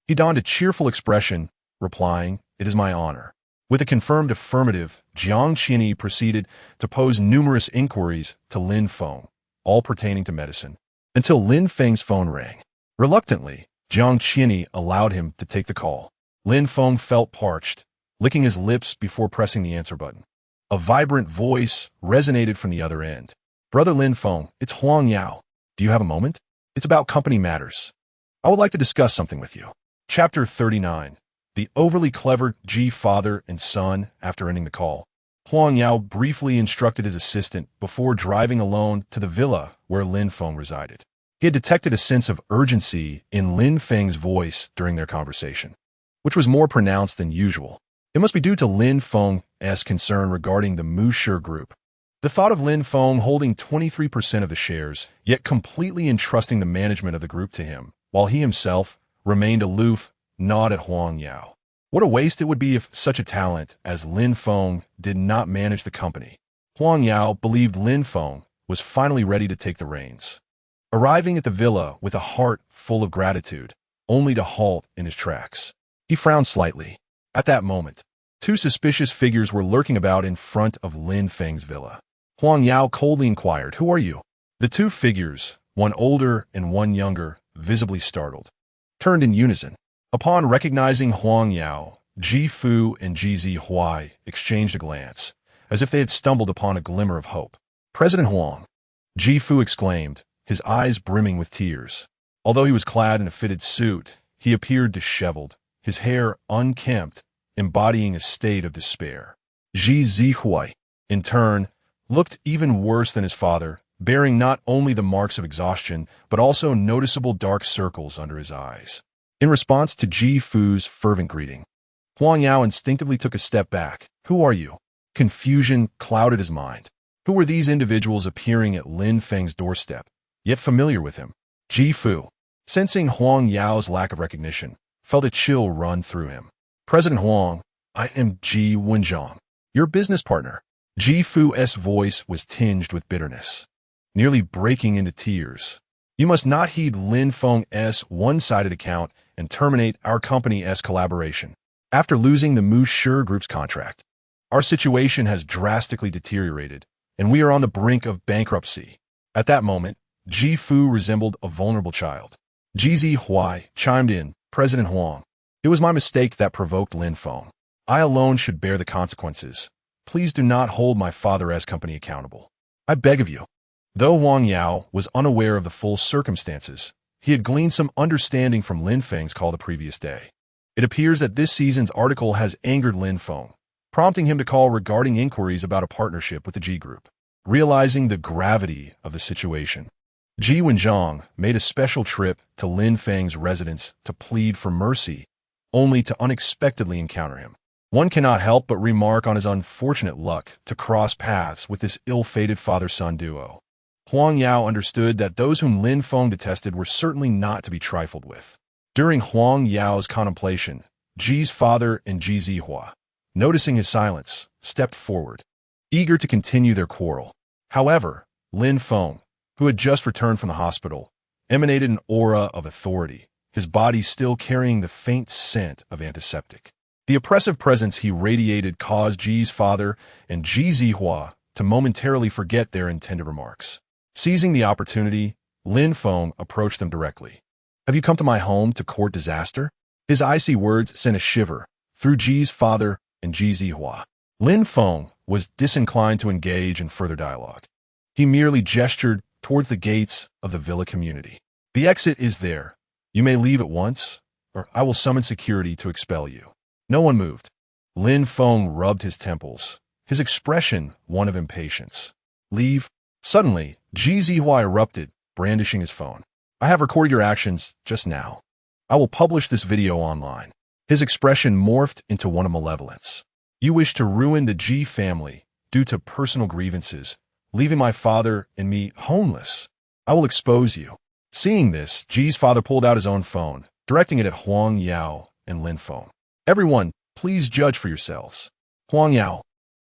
He donned a cheerful expression, replying, It is my honor. With a confirmed affirmative, Jiang Qinyi proceeded to pose numerous inquiries to Lin Feng, all pertaining to medicine, until Lin Feng's phone rang. Reluctantly, Jiang Qinyi allowed him to take the call. Lin Feng felt parched, licking his lips before pressing the answer button. A vibrant voice resonated from the other end. Brother Lin Feng, it's Huang Yao. Do you have a moment? It's about company matters. I would like to discuss something with you. Chapter 39. The overly clever Ji father and son. After ending the call, Huang Yao briefly instructed his assistant before driving alone to the villa where Lin Feng resided. He had detected a sense of urgency in Lin Feng's voice during their conversation, which was more pronounced than usual. It must be due to Lin Feng's concern regarding the Musher group. The thought of Lin Feng holding 23% of the shares, yet completely entrusting the management of the group to him, while he himself remained aloof, gnawed at Huang Yao. What a waste it would be if such a talent as Lin Feng did not manage the company. Huang Yao believed Lin Feng was finally ready to take the reins. Arriving at the villa with a heart full of gratitude, only to halt in his tracks. He frowned slightly. At that moment, two suspicious figures were lurking about in front of Lin Feng's villa. Huang Yao coldly inquired, "Who are you?" The two figures, one older and one younger, visibly startled, turned in unison. Upon recognizing Huang Yao, Ji Fu and Ji Zihuai exchanged a glance, as if they had stumbled upon a glimmer of hope. "President Huang," Ji Fu exclaimed, his eyes brimming with tears. Although he was clad in a fitted suit, he appeared disheveled, his hair unkempt, embodying a state of despair. Ji Zihuai, in turn, looked even worse than his father, bearing not only the marks of exhaustion, but also noticeable dark circles under his eyes. In response to Ji Fu's fervent greeting, Huang Yao instinctively took a step back. "Who are you?" Confusion clouded his mind. Who were these individuals appearing at Lin Feng's doorstep, yet familiar with him? Ji Fu, sensing Huang Yao's lack of recognition, felt a chill run through him. "President Huang, I am Ji Wenjiang, your business partner." Ji Fu's voice was tinged with bitterness, nearly breaking into tears. "You must not heed Lin Feng's one-sided account and terminate our company's collaboration. After losing the Musher Group's contract, our situation has drastically deteriorated, and we are on the brink of bankruptcy." At that moment, Ji Fu resembled a vulnerable child. Ji Zihuai chimed in, "President Huang, it was my mistake that provoked Lin Feng. I alone should bear the consequences. Please do not hold my father's company accountable. I beg of you." Though Huang Yao was unaware of the full circumstances, he had gleaned some understanding from Lin Feng's call the previous day. It appears that this season's article has angered Lin Feng, prompting him to call regarding inquiries about a partnership with the Ji Group. Realizing the gravity of the situation, Ji Wenjiang made a special trip to Lin Feng's residence to plead for mercy, only to unexpectedly encounter him. One cannot help but remark on his unfortunate luck to cross paths with this ill-fated father-son duo. Huang Yao understood that those whom Lin Feng detested were certainly not to be trifled with. During Huang Yao's contemplation, Ji's father and Ji Zihua, noticing his silence, stepped forward, eager to continue their quarrel. However, Lin Feng, who had just returned from the hospital, emanated an aura of authority, his body still carrying the faint scent of antiseptic. The oppressive presence he radiated caused Ji's father and Ji Zihua to momentarily forget their intended remarks. Seizing the opportunity, Lin Feng approached them directly. "Have you come to my home to court disaster?" His icy words sent a shiver through Ji's father and Ji Zihua. Lin Feng was disinclined to engage in further dialogue. He merely gestured towards the gates of the villa community. "The exit is there. You may leave at once, or I will summon security to expel you." No one moved. Lin Feng rubbed his temples, his expression one of impatience. "Leave?" Suddenly, Ji Zihua erupted, brandishing his phone. "I have recorded your actions just now. I will publish this video online." His expression morphed into one of malevolence. "You wish to ruin the Ji family due to personal grievances, leaving my father and me homeless. I will expose you." Seeing this, Ji's father pulled out his own phone, directing it at Huang Yao and Lin Feng. "Everyone, please judge for yourselves. Huang Yao,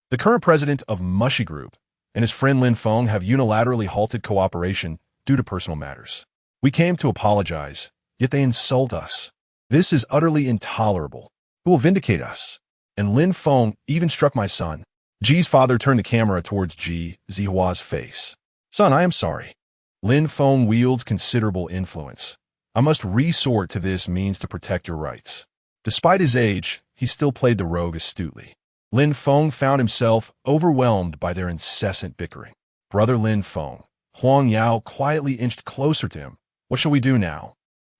the current president of Mushy Group, and his friend Lin Feng have unilaterally halted cooperation due to personal matters. We came to apologize, yet they insult us. This is utterly intolerable. Who will vindicate us?" And Lin Feng even struck my son. Ji's father turned the camera towards Ji Zihua's face. "Son, I am sorry." Lin Feng wields considerable influence. "I must resort to this means to protect your rights." Despite his age, he still played the rogue astutely. Lin Feng found himself overwhelmed by their incessant bickering. Brother Lin Feng, Huang Yao quietly inched closer to him. What shall we do now?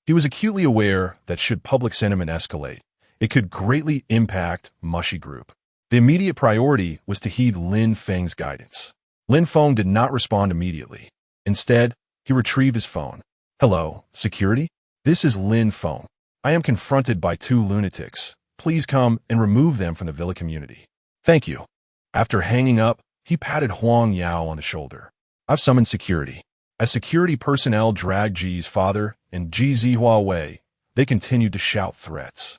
He was acutely aware that should public sentiment escalate, it could greatly impact Mushy Group. The immediate priority was to heed Lin Feng's guidance. Lin Feng did not respond immediately. Instead, he retrieved his phone. Hello, security? This is Lin Feng. I am confronted by two lunatics. Please come and remove them from the villa community. Thank you. After hanging up, he patted Huang Yao on the shoulder. I've summoned security. As security personnel dragged Ji's father and Ji Zihua away, they continued to shout threats,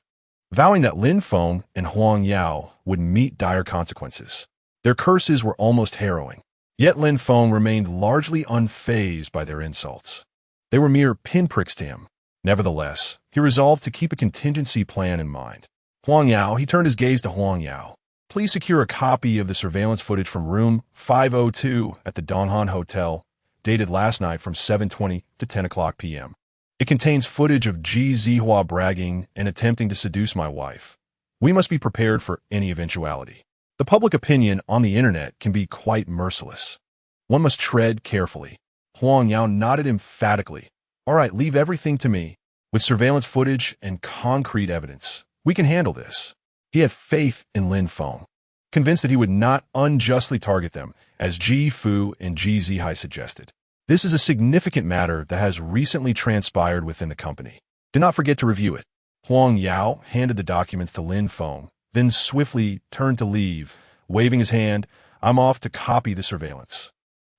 vowing that Lin Feng and Huang Yao would meet dire consequences. Their curses were almost harrowing, yet Lin Feng remained largely unfazed by their insults. They were mere pinpricks to him. Nevertheless, he resolved to keep a contingency plan in mind. Huang Yao, he turned his gaze to Huang Yao. Please secure a copy of the surveillance footage from room 502 at the Donhan Hotel, dated last night from 7:20 to 10 o'clock p.m. It contains footage of Ji Zihua bragging and attempting to seduce my wife. We must be prepared for any eventuality. The public opinion on the internet can be quite merciless. One must tread carefully. Huang Yao nodded emphatically. All right, leave everything to me. With surveillance footage and concrete evidence, we can handle this. He had faith in Lin Feng, convinced that he would not unjustly target them, as Ji Fu and Ji Zihai suggested. This is a significant matter that has recently transpired within the company. Do not forget to review it. Huang Yao handed the documents to Lin Feng, then swiftly turned to leave, waving his hand. I'm off to copy the surveillance.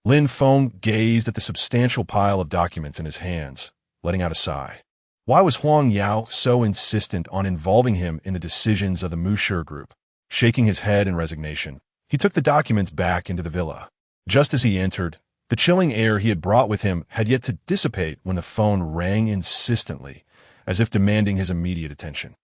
Lin Feng gazed at the substantial pile of documents in his hands, letting out a sigh. Why was Huang Yao so insistent on involving him in the decisions of the Musher Group? Shaking his head in resignation, he took the documents back into the villa. Just as he entered, the chilling air he had brought with him had yet to dissipate when the phone rang insistently, as if demanding his immediate attention.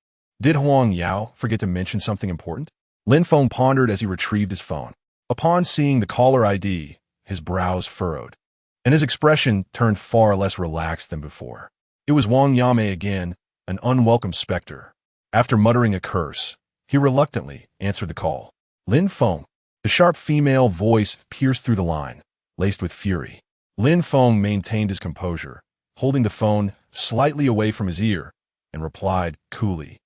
Did Huang Yao forget to mention something important? Lin Feng pondered as he retrieved his phone. Upon seeing the caller ID, his brows furrowed, and his expression turned far less relaxed than before. It was Wang Yame again, an unwelcome specter. After muttering a curse, he reluctantly answered the call. Lin Feng. The sharp female voice pierced through the line, laced with fury. Lin Feng maintained his composure, holding the phone slightly away from his ear, and replied coolly,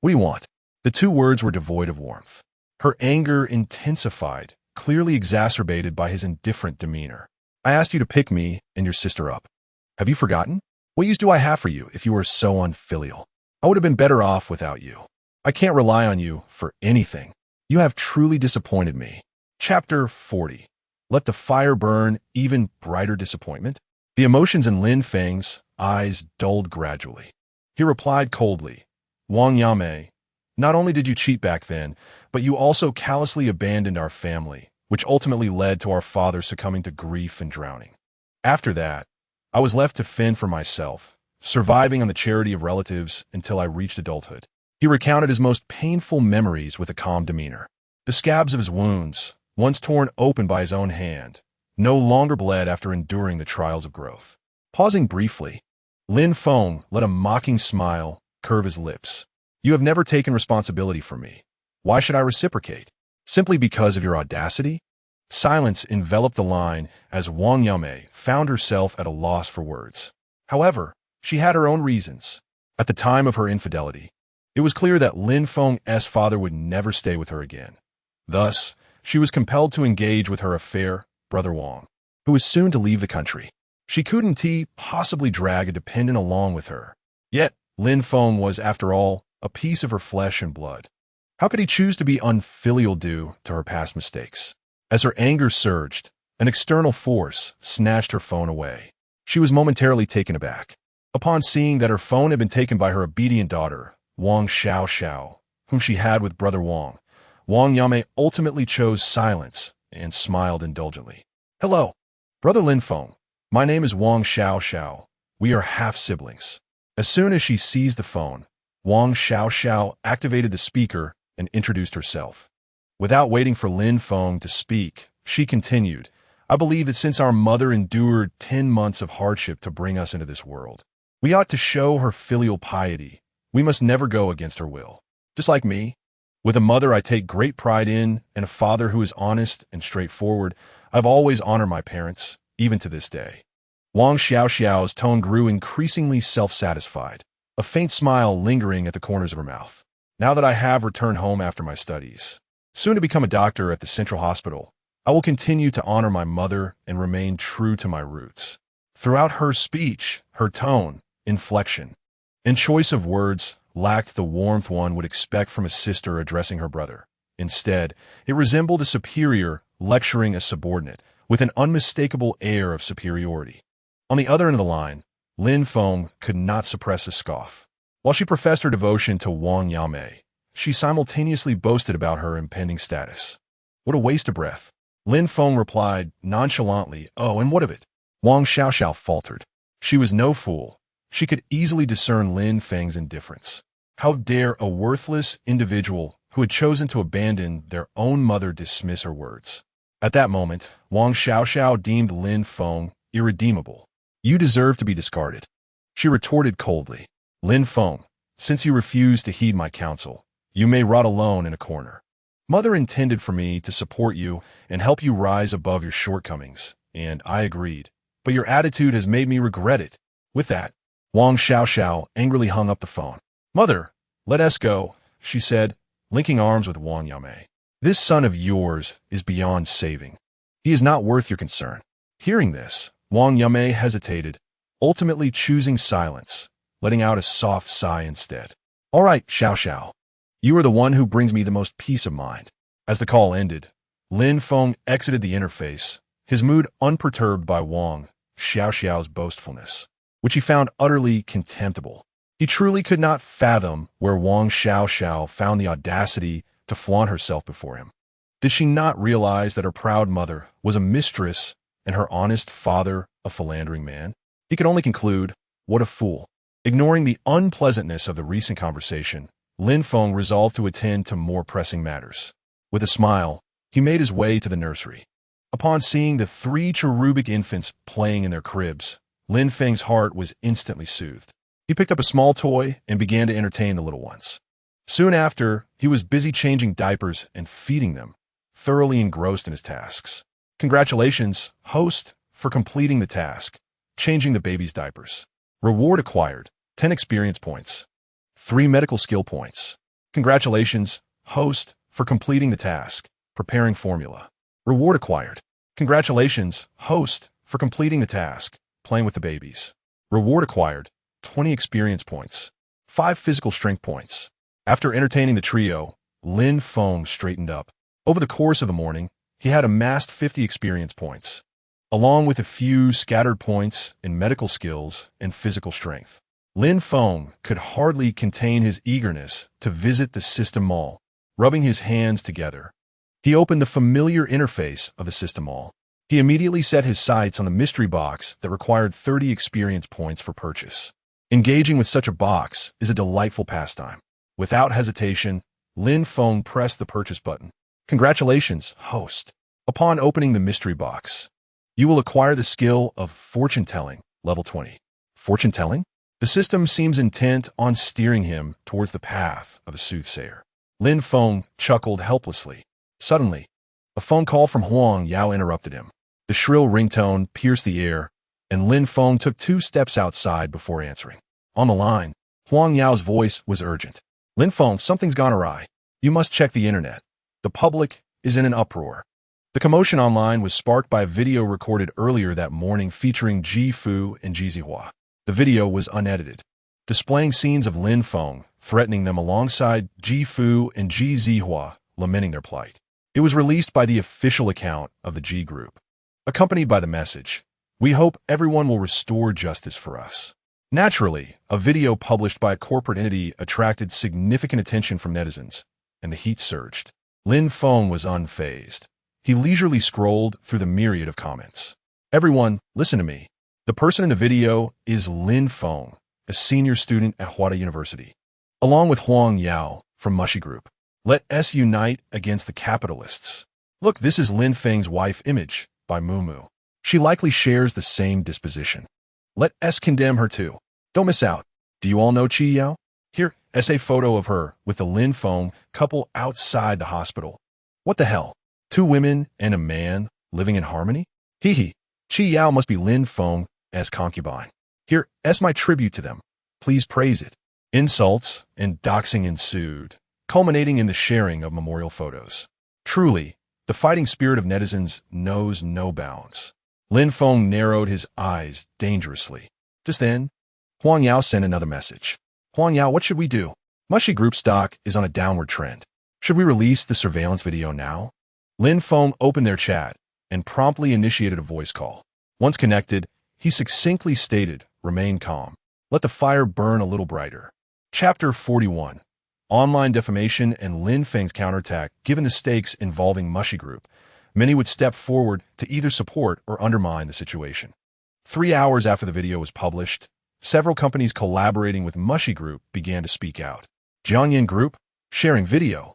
What do you want? The two words were devoid of warmth. Her anger intensified, clearly exacerbated by his indifferent demeanor. I asked you to pick me and your sister up. Have you forgotten? What use do I have for you if you were so unfilial? I would have been better off without you. I can't rely on you for anything. You have truly disappointed me. Chapter 40. Let the fire burn, even brighter disappointment. The emotions in Lin Feng's eyes dulled gradually. He replied coldly, Wang Yame, not only did you cheat back then, but you also callously abandoned our family, which ultimately led to our father succumbing to grief and drowning. After that, I was left to fend for myself, surviving on the charity of relatives until I reached adulthood. He recounted his most painful memories with a calm demeanor. The scabs of his wounds, once torn open by his own hand, no longer bled after enduring the trials of growth. Pausing briefly, Lin Feng let a mocking smile curve his lips. You have never taken responsibility for me. Why should I reciprocate? Simply because of your audacity? Silence enveloped the line as Wang Yame found herself at a loss for words. However, she had her own reasons. At the time of her infidelity, it was clear that Lin Feng's father would never stay with her again. Thus, she was compelled to engage with her affair, Brother Wang, who was soon to leave the country. She couldn't possibly drag a dependent along with her. Yet, Lin Feng was, after all, a piece of her flesh and blood. How could he choose to be unfilial due to her past mistakes? As her anger surged, an external force snatched her phone away. She was momentarily taken aback. Upon seeing that her phone had been taken by her obedient daughter, Wang Xiao, whom she had with Brother Wang, Wang Yame ultimately chose silence and smiled indulgently. Hello, Brother Lin Feng. My name is Wang Xiao. We are half-siblings. As soon as she seized the phone, Wang Xiao activated the speaker and introduced herself. Without waiting for Lin Feng to speak, she continued, I believe that since our mother endured 10 months of hardship to bring us into this world, we ought to show her filial piety. We must never go against her will. just like me. With a mother I take great pride in and a father who is honest and straightforward, I've always honored my parents, even to this day. Wang Xiaoxiao's tone grew increasingly self-satisfied, a faint smile lingering at the corners of her mouth. Now that I have returned home after my studies, soon to become a doctor at the Central Hospital, I will continue to honor my mother and remain true to my roots. Throughout her speech, her tone, inflection, and choice of words lacked the warmth one would expect from a sister addressing her brother. Instead, it resembled a superior lecturing a subordinate with an unmistakable air of superiority. On the other end of the line, Lin Feng could not suppress a scoff. While she professed her devotion to Wang Yamei, she simultaneously boasted about her impending status. What a waste of breath. Lin Feng replied nonchalantly, "Oh, and what of it?" Wang Xiaoxiao faltered. She was no fool. She could easily discern Lin Feng's indifference. How dare a worthless individual who had chosen to abandon their own mother dismiss her words? At that moment, Wang Xiaoxiao deemed Lin Feng irredeemable. "You deserve to be discarded," she retorted coldly. "Lin Feng, since you refuse to heed my counsel, you may rot alone in a corner. Mother intended for me to support you and help you rise above your shortcomings, and I agreed. But your attitude has made me regret it." With that, Wang Xiaoxiao angrily hung up the phone. "Mother, let us go," she said, linking arms with Wang Yamei. "This son of yours is beyond saving. He is not worth your concern." Hearing this, Wang Yamei hesitated, ultimately choosing silence, letting out a soft sigh instead. "All right, Xiaoxiao. You are the one who brings me the most peace of mind." As the call ended, Lin Feng exited the interface, his mood unperturbed by Wang Xiaoxiao's boastfulness, which he found utterly contemptible. He truly could not fathom where Wang Xiaoxiao found the audacity to flaunt herself before him. Did she not realize that her proud mother was a mistress and her honest father a philandering man? He could only conclude, what a fool. Ignoring the unpleasantness of the recent conversation, Lin Feng resolved to attend to more pressing matters. With a smile, he made his way to the nursery. Upon seeing the 3 cherubic infants playing in their cribs, Lin Feng's heart was instantly soothed. He picked up a small toy and began to entertain the little ones. Soon after, he was busy changing diapers and feeding them, thoroughly engrossed in his tasks. Congratulations, host, for completing the task, changing the baby's diapers. Reward acquired, 10 experience points. 3 medical skill points. Congratulations, host, for completing the task, preparing formula. Reward acquired. Congratulations, host, for completing the task, playing with the babies. Reward acquired, 20 experience points. 5 physical strength points. After entertaining the trio, Lin Feng straightened up. Over the course of the morning, he had amassed 50 experience points, along with a few scattered points in medical skills and physical strength. Lin Feng could hardly contain his eagerness to visit the system mall. Rubbing his hands together, he opened the familiar interface of the system mall. He immediately set his sights on the mystery box that required 30 experience points for purchase. Engaging with such a box is a delightful pastime. Without hesitation, Lin Feng pressed the purchase button. Congratulations, host. Upon opening the mystery box, you will acquire the skill of fortune-telling, level 20. Fortune-telling? The system seems intent on steering him towards the path of a soothsayer. Lin Feng chuckled helplessly. Suddenly, a phone call from Huang Yao interrupted him. The shrill ringtone pierced the air, and Lin Feng took 2 steps outside before answering. On the line, Huang Yao's voice was urgent. "Lin Feng, something's gone awry. You must check the internet. The public is in an uproar." The commotion online was sparked by a video recorded earlier that morning featuring Ji Fu and Ji Zihua. The video was unedited, displaying scenes of Lin Feng threatening them alongside Ji Fu and Ji Zihua lamenting their plight. It was released by the official account of the Ji Group, accompanied by the message, "We hope everyone will restore justice for us." Naturally, a video published by a corporate entity attracted significant attention from netizens, and the heat surged. Lin Feng was unfazed. He leisurely scrolled through the myriad of comments. "Everyone, listen to me. The person in the video is Lin Feng, a senior student at Huada University, along with Huang Yao from Mushi Group. Let us unite against the capitalists. Look, this is Lin Feng's wife image by Mumu. She likely shares the same disposition. Let us condemn her too. Don't miss out. Do you all know Qi Yao? Here, essay photo of her with the Lin Feng couple outside the hospital. What the hell? Two women and a man living in harmony? Hee hee. Chi Yao must be Lin Feng as concubine. Here, as my tribute to them. Please praise it. Insults and doxing ensued, culminating in the sharing of memorial photos. Truly, the fighting spirit of netizens knows no bounds. Lin Feng narrowed his eyes dangerously. Just then, Huang Yao sent another message. Huang Yao, what should we do? Mushy Group stock is on a downward trend. Should we release the surveillance video now? Lin Feng opened their chat and promptly initiated a voice call. Once connected, he succinctly stated, remain calm. Let the fire burn a little brighter. Chapter 41. Online defamation and Lin Feng's counterattack. Given the stakes involving Mushy Group, many would step forward to either support or undermine the situation. 3 hours after the video was published, several companies collaborating with Mushy Group began to speak out. Jiangyan Group, sharing video.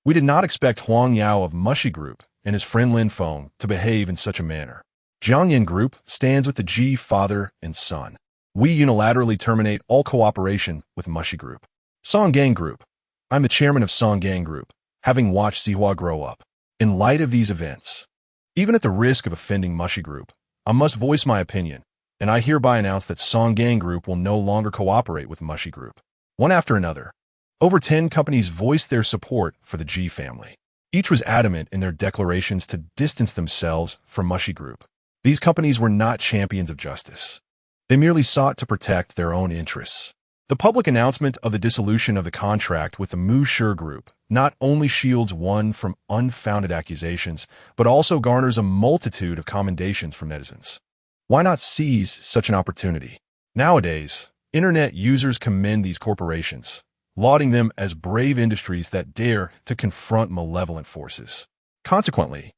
We did not expect Huang Yao of Mushy Group and his friend Lin Feng to behave in such a manner. Jiangyan Group stands with the Ji father and son. We unilaterally terminate all cooperation with Mushy Group. Songgang Group. I'm the chairman of Songgang Group, having watched Xihua grow up. In light of these events, even at the risk of offending Mushy Group, I must voice my opinion, and I hereby announce that Songgang Group will no longer cooperate with Mushy Group. One after another, over 10 companies voiced their support for the Ji family. Each was adamant in their declarations to distance themselves from Mushy Group. These companies were not champions of justice. They merely sought to protect their own interests. The public announcement of the dissolution of the contract with the Mu Shi Group not only shields one from unfounded accusations, but also garners a multitude of commendations from netizens. Why not seize such an opportunity? Nowadays, internet users commend these corporations, lauding them as brave industries that dare to confront malevolent forces. Consequently,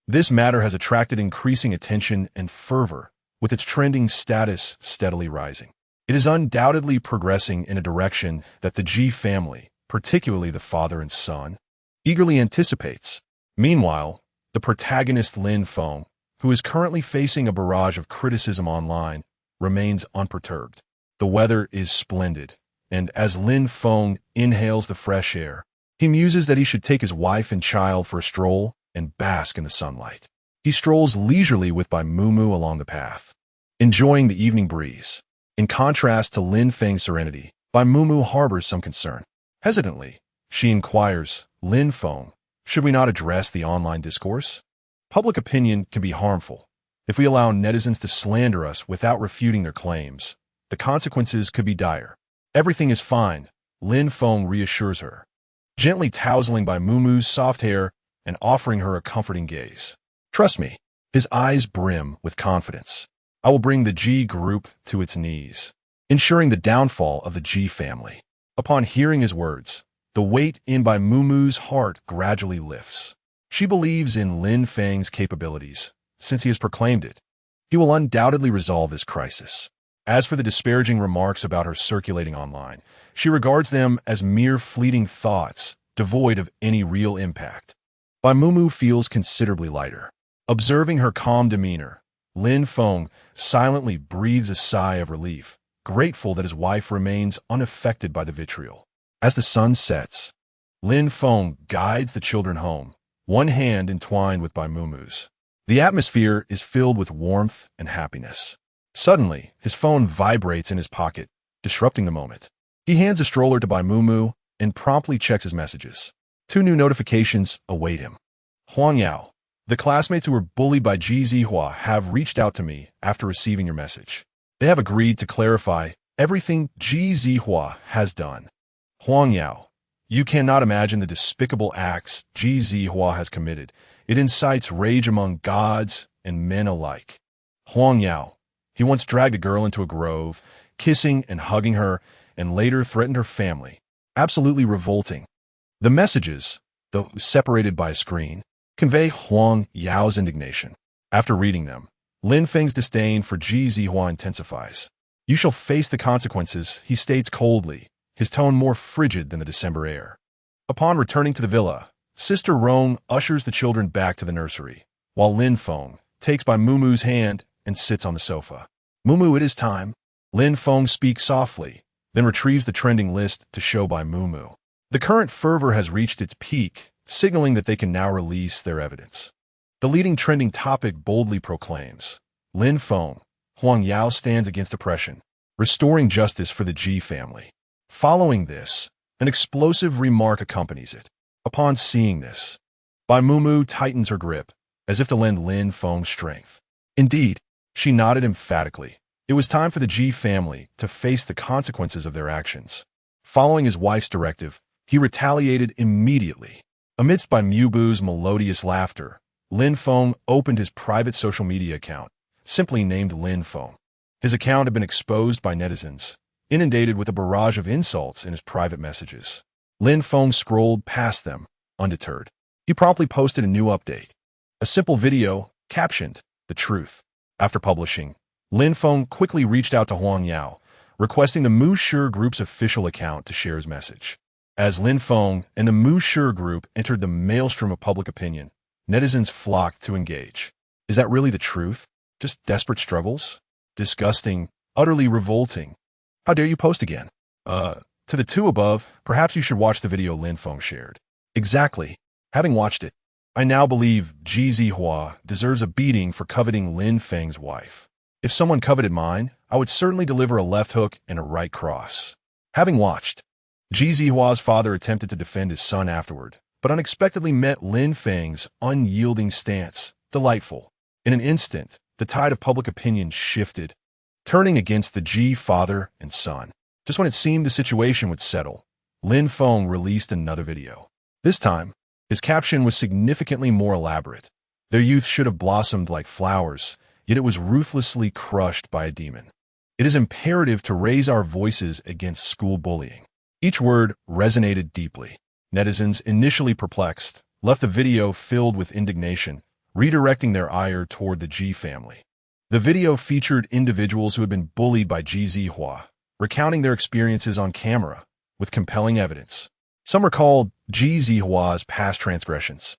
this matter has attracted increasing attention and fervor, with its trending status steadily rising. It is undoubtedly progressing in a direction that the Ji family, particularly the father and son, eagerly anticipates. Meanwhile, the protagonist Lin Feng, who is currently facing a barrage of criticism online, remains unperturbed. The weather is splendid, and as Lin Feng inhales the fresh air, he muses that he should take his wife and child for a stroll and bask in the sunlight. He strolls leisurely with Bai Mumu along the path, enjoying the evening breeze. In contrast to Lin Feng's serenity, Bai Mumu harbors some concern. Hesitantly, she inquires, Lin Feng, should we not address the online discourse? Public opinion can be harmful. If we allow netizens to slander us without refuting their claims, the consequences could be dire. Everything is fine, Lin Feng reassures her, gently tousling Bai Mumu's soft hair and offering her a comforting gaze. Trust me, his eyes brim with confidence. I will bring the Ji group to its knees, ensuring the downfall of the Ji family. Upon hearing his words, the weight in Bai Mumu's heart gradually lifts. She believes in Lin Feng's capabilities. Since he has proclaimed it, he will undoubtedly resolve this crisis. As for the disparaging remarks about her circulating online, she regards them as mere fleeting thoughts, devoid of any real impact. Bai Mumu feels considerably lighter. Observing her calm demeanor, Lin Feng silently breathes a sigh of relief, grateful that his wife remains unaffected by the vitriol. As the sun sets, Lin Feng guides the children home, one hand entwined with Bai Mumu's. The atmosphere is filled with warmth and happiness. Suddenly, his phone vibrates in his pocket, disrupting the moment. He hands a stroller to Bai Mumu and promptly checks his messages. 2 new notifications await him. Huang Yao, the classmates who were bullied by Ji Zihua have reached out to me after receiving your message. They have agreed to clarify everything Ji Zihua has done. Huang Yao, you cannot imagine the despicable acts Ji Zihua has committed. It incites rage among gods and men alike. Huang Yao, he once dragged a girl into a grove, kissing and hugging her, and later threatened her family. Absolutely revolting. The messages, though separated by a screen, convey Huang Yao's indignation. After reading them, Lin Feng's disdain for Ji Zihua intensifies. You shall face the consequences, he states coldly, his tone more frigid than the December air. Upon returning to the villa, Sister Rong ushers the children back to the nursery, while Lin Feng takes Bai Mumu's hand and sits on the sofa. Mumu, it is time. Lin Feng speaks softly, then retrieves the trending list to show by Mumu. The current fervor has reached its peak, signaling that they can now release their evidence. The leading trending topic boldly proclaims, Lin Feng, Huang Yao stands against oppression, restoring justice for the Ji family. Following this, an explosive remark accompanies it. Upon seeing this, Bai Mumu tightens her grip, as if to lend Lin Feng strength. Indeed, she nodded emphatically. It was time for the Ji family to face the consequences of their actions. Following his wife's directive, he retaliated immediately. Amidst Bai Mubu's melodious laughter, Lin Feng opened his private social media account, simply named Lin Feng. His account had been exposed by netizens, inundated with a barrage of insults in his private messages. Lin Feng scrolled past them, undeterred. He promptly posted a new update. A simple video, captioned, "The Truth." After publishing, Lin Feng quickly reached out to Huang Yao, requesting the Mu Shi Group's official account to share his message. As Lin Feng and the Mu Shi Group entered the maelstrom of public opinion, netizens flocked to engage. Is that really the truth? Just desperate struggles? Disgusting, utterly revolting. How dare you post again? To the two above, perhaps you should watch the video Lin Feng shared. Exactly. Having watched it, I now believe Ji Zihua deserves a beating for coveting Lin Feng's wife. If someone coveted mine, I would certainly deliver a left hook and a right cross. Having watched, Ji Zihua's father attempted to defend his son afterward, but unexpectedly met Lin Feng's unyielding stance. Delightful. In an instant, the tide of public opinion shifted, turning against the Ji father and son. Just when it seemed the situation would settle, Lin Feng released another video. This time, his caption was significantly more elaborate. Their youth should have blossomed like flowers, yet it was ruthlessly crushed by a demon. It is imperative to raise our voices against school bullying. Each word resonated deeply. Netizens, initially perplexed, left the video filled with indignation, redirecting their ire toward the Ji family. The video featured individuals who had been bullied by Ji Zihua, recounting their experiences on camera, with compelling evidence. Some recalled Ji Zihua's past transgressions,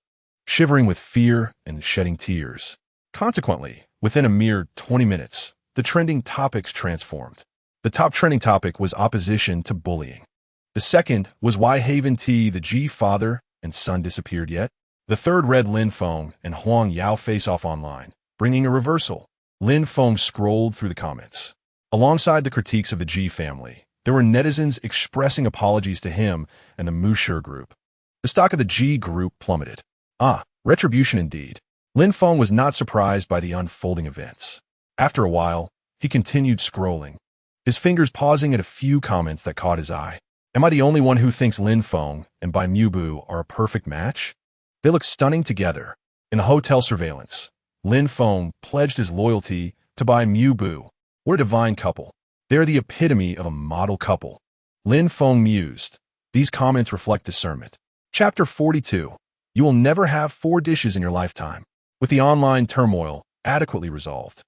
shivering with fear and shedding tears. Consequently, within a mere 20 minutes, the trending topics transformed. The top trending topic was opposition to bullying. The second was why Haven T, the Ji father and son, disappeared yet. The third read Lin Feng and Huang Yao face off online, bringing a reversal. Lin Feng scrolled through the comments. Alongside the critiques of the Ji family, there were netizens expressing apologies to him and the Mu Shi Group. The stock of the Ji Group plummeted. Retribution indeed. Lin Feng was not surprised by the unfolding events. After a while, he continued scrolling, his fingers pausing at a few comments that caught his eye. Am I the only one who thinks Lin Feng and Bai Mubu are a perfect match? They look stunning together. In a hotel surveillance, Lin Feng pledged his loyalty to Bai Mubu. What a divine couple. They are the epitome of a model couple. Lin Feng mused. These comments reflect discernment. Chapter 42. You will never have 4 dishes in your lifetime. With the online turmoil adequately resolved,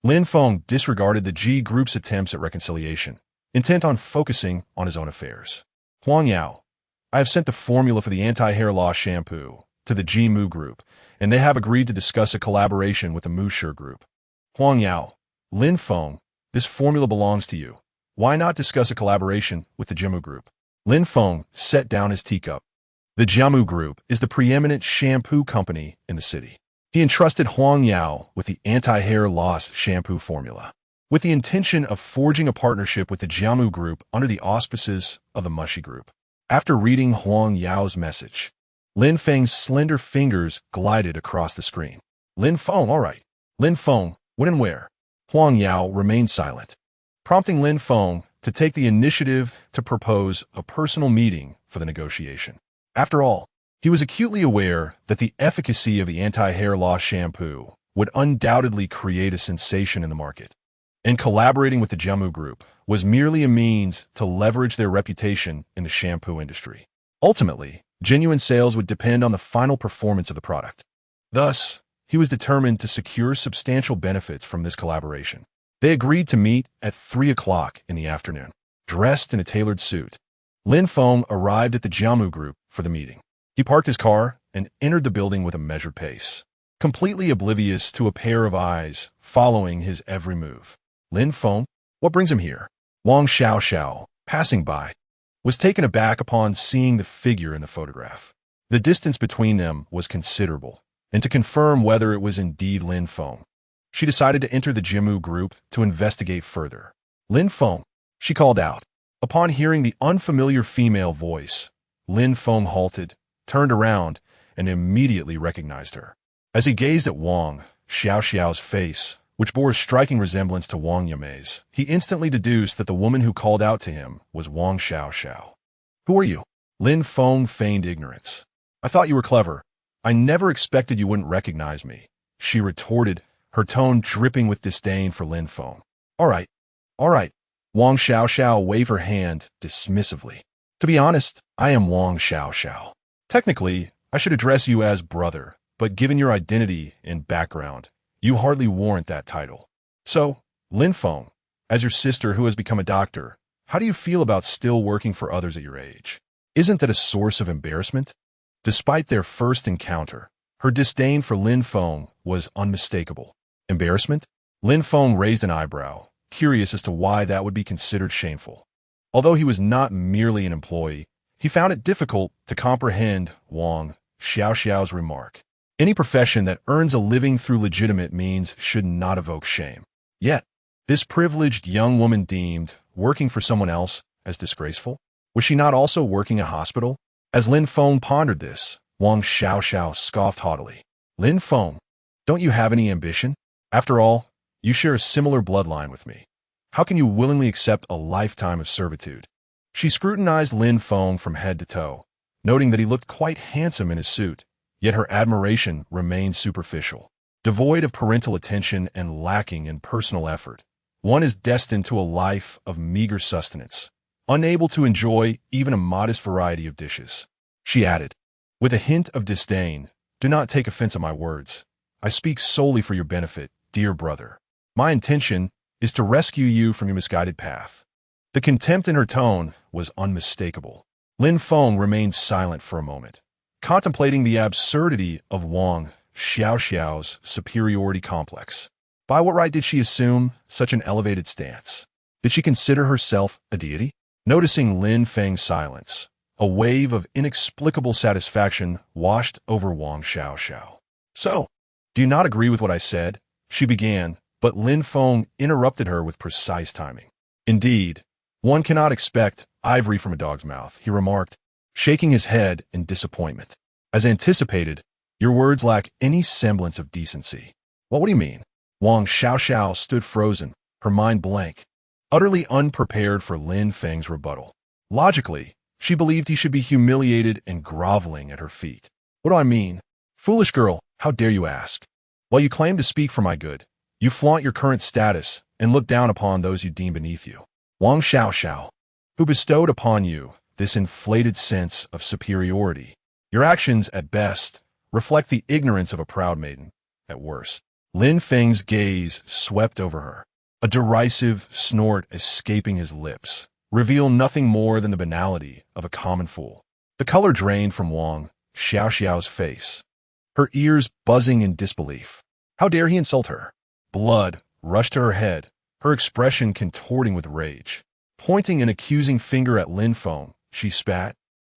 Lin Feng disregarded the Ji Group's attempts at reconciliation, intent on focusing on his own affairs. Huang Yao, I have sent the formula for the anti-hair loss shampoo to the Ji Mu Group, and they have agreed to discuss a collaboration with the Mu Shi Group. Huang Yao, Lin Feng, this formula belongs to you. Why not discuss a collaboration with the Jiamu Group? Lin Feng set down his teacup. The Jiamu Group is the preeminent shampoo company in the city. He entrusted Huang Yao with the anti-hair loss shampoo formula, with the intention of forging a partnership with the Jiamu Group under the auspices of the Mu Shi Group. After reading Huang Yao's message, Lin Feng's slender fingers glided across the screen. Lin Feng, all right. Lin Feng, when and where? Huang Yao remained silent, prompting Lin Feng to take the initiative to propose a personal meeting for the negotiation. After all, he was acutely aware that the efficacy of the anti-hair loss shampoo would undoubtedly create a sensation in the market, and collaborating with the Jiamu Group was merely a means to leverage their reputation in the shampoo industry. Ultimately, genuine sales would depend on the final performance of the product. Thus, he was determined to secure substantial benefits from this collaboration. They agreed to meet at 3 o'clock in the afternoon. Dressed in a tailored suit, Lin Feng arrived at the Jiamu Group for the meeting. He parked his car and entered the building with a measured pace, completely oblivious to a pair of eyes following his every move. Lin Feng, what brings him here? Wang Xiao, passing by, was taken aback upon seeing the figure in the photograph. The distance between them was considerable, and to confirm whether it was indeed Lin Feng, she decided to enter the Jimu group to investigate further. Lin Feng, she called out. Upon hearing the unfamiliar female voice, Lin Feng halted, turned around, and immediately recognized her. As he gazed at Wang Xiaoxiao's face, which bore a striking resemblance to Wang Yamei's, he instantly deduced that the woman who called out to him was Wang Xiaoxiao. "Who are you?" Lin Feng feigned ignorance. "I thought you were clever. I never expected you wouldn't recognize me," she retorted, her tone dripping with disdain for Lin Feng. All right. Wang Xiaoxiao waved her hand dismissively. "To be honest, I am Wang Xiaoxiao. Technically, I should address you as brother, but given your identity and background, you hardly warrant that title. So, Lin Feng, as your sister who has become a doctor, how do you feel about still working for others at your age? Isn't that a source of embarrassment?" Despite their first encounter, her disdain for Lin Feng was unmistakable. Embarrassment? Lin Feng raised an eyebrow, curious as to why that would be considered shameful. Although he was not merely an employee, he found it difficult to comprehend Wang Xiaoxiao's remark. Any profession that earns a living through legitimate means should not evoke shame. Yet, this privileged young woman deemed working for someone else as disgraceful? Was she not also working a hospital? As Lin Feng pondered this, Wang Xiaoxiao scoffed haughtily. "Lin Feng, don't you have any ambition? After all, you share a similar bloodline with me. How can you willingly accept a lifetime of servitude?" She scrutinized Lin Feng from head to toe, noting that he looked quite handsome in his suit, yet her admiration remained superficial. Devoid of parental attention and lacking in personal effort, one is destined to a life of meager sustenance, unable to enjoy even a modest variety of dishes. She added, with a hint of disdain, "Do not take offense at my words. I speak solely for your benefit, dear brother. My intention is to rescue you from your misguided path." The contempt in her tone was unmistakable. Lin Feng remained silent for a moment, contemplating the absurdity of Wang Xiaoxiao's superiority complex. By what right did she assume such an elevated stance? Did she consider herself a deity? Noticing Lin Feng's silence, a wave of inexplicable satisfaction washed over Wang Xiaoxiao. "So, do you not agree with what I said?" she began, but Lin Feng interrupted her with precise timing. "Indeed, one cannot expect ivory from a dog's mouth," he remarked, shaking his head in disappointment. "As anticipated, your words lack any semblance of decency." "Well, what do you mean?" Wang Xiaoxiao stood frozen, her mind blank, utterly unprepared for Lin Feng's rebuttal. Logically, she believed he should be humiliated and groveling at her feet. "What do I mean? Foolish girl, how dare you ask? While you claim to speak for my good, you flaunt your current status and look down upon those you deem beneath you. Wang Xiaoxiao, who bestowed upon you this inflated sense of superiority. Your actions, at best, reflect the ignorance of a proud maiden, at worst." Lin Feng's gaze swept over her. A derisive snort escaping his lips revealed nothing more than the banality of a common fool. The color drained from Wang Xiaoxiao's face, her ears buzzing in disbelief. How dare he insult her? Blood rushed to her head, her expression contorting with rage. Pointing an accusing finger at Lin Feng, she spat.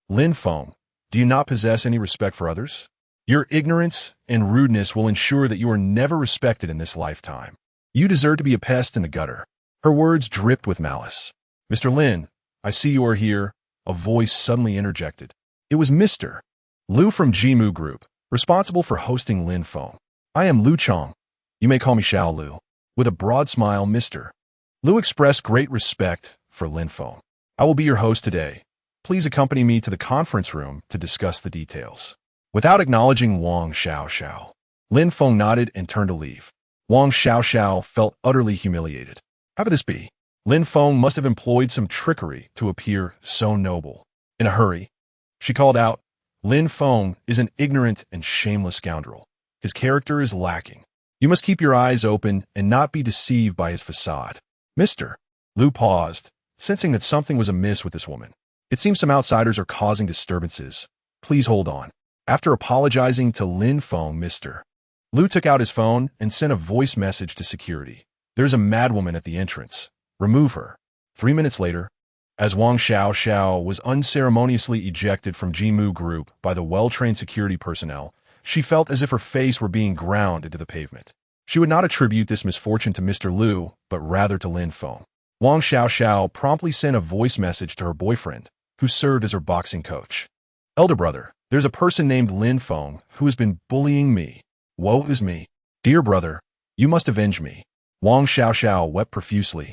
"Lin Feng, do you not possess any respect for others? Your ignorance and rudeness will ensure that you are never respected in this lifetime. You deserve to be a pest in the gutter." Her words dripped with malice. "Mr. Lin, I see you are here," a voice suddenly interjected. It was Mr. Liu from Jimu Group, responsible for hosting Lin Feng. "I am Liu Chong. You may call me Xiao Liu." With a broad smile, Mr. Liu expressed great respect for Lin Feng. "I will be your host today. Please accompany me to the conference room to discuss the details." Without acknowledging Wang Xiaoxiao, Lin Feng nodded and turned to leave. Wang Xiaoxiao felt utterly humiliated. How could this be? Lin Feng must have employed some trickery to appear so noble. In a hurry, she called out, "Lin Feng is an ignorant and shameless scoundrel. His character is lacking. You must keep your eyes open and not be deceived by his facade." Mr. Liu paused, sensing that something was amiss with this woman. "It seems some outsiders are causing disturbances. Please hold on." After apologizing to Lin Feng, Mr. Liu took out his phone and sent a voice message to security. "There's a madwoman at the entrance. Remove her." 3 minutes later, As Wang Xiao was unceremoniously ejected from Jimu Group by the well-trained security personnel, she felt as if her face were being ground into the pavement. She would not attribute this misfortune to Mr. Liu, but rather to Lin Feng. Wang Xiao promptly sent a voice message to her boyfriend, who served as her boxing coach. Elder brother, there's a person named Lin Feng who has been bullying me. Woe is me. Dear brother, you must avenge me. Wang Xiao wept profusely,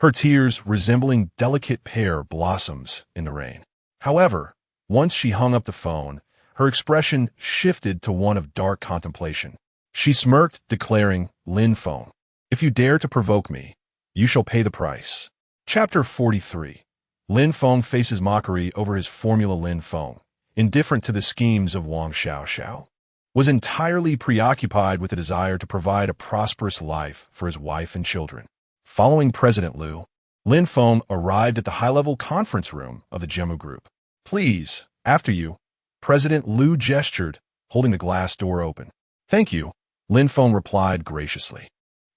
her tears resembling delicate pear blossoms in the rain. However, once she hung up the phone, her expression shifted to one of dark contemplation. She smirked, declaring, Lin Feng, if you dare to provoke me, you shall pay the price. Chapter 43. Lin Feng faces mockery over his formula. Lin Feng, indifferent to the schemes of Wang Xiao, was entirely preoccupied with the desire to provide a prosperous life for his wife and children. Following President Liu, Lin Feng arrived at the high-level conference room of the Jimu Group. Please, after you, President Liu gestured, holding the glass door open. Thank you, Lin Feng replied graciously.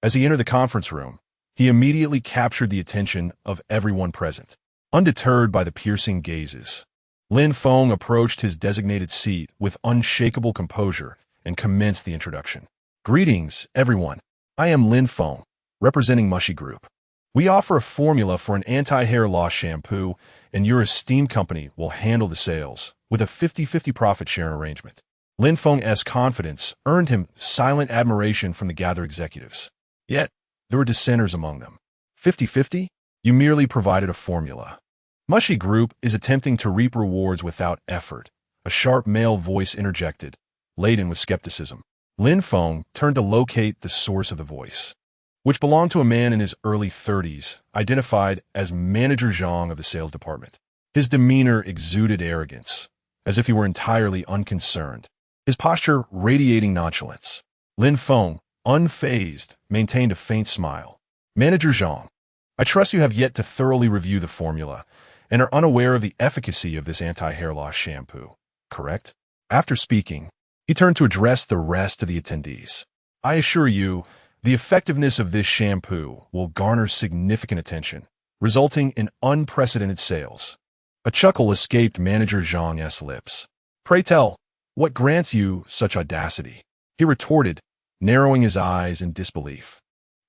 As he entered the conference room, he immediately captured the attention of everyone present. Undeterred by the piercing gazes, Lin Feng approached his designated seat with unshakable composure and commenced the introduction. Greetings, everyone. I am Lin Feng, representing Mushy Group. We offer a formula for an anti-hair loss shampoo, and your esteemed company will handle the sales with a 50-50 profit-sharing arrangement. Lin Feng's confidence earned him silent admiration from the gathered executives. Yet, there were dissenters among them. 50-50? You merely provided a formula. Mushy Group is attempting to reap rewards without effort, a sharp male voice interjected, laden with skepticism. Lin Feng turned to locate the source of the voice, which belonged to a man in his early 30s, identified as Manager Zhang of the sales department. His demeanor exuded arrogance, as if he were entirely unconcerned, his posture radiating nonchalance. Lin Feng, unfazed, maintained a faint smile. Manager Zhang, I trust you have yet to thoroughly review the formula and are unaware of the efficacy of this anti-hair loss shampoo, correct? After speaking, he turned to address the rest of the attendees. I assure you, the effectiveness of this shampoo will garner significant attention, resulting in unprecedented sales. A chuckle escaped Manager Zhang's lips. Pray tell, what grants you such audacity? He retorted, narrowing his eyes in disbelief.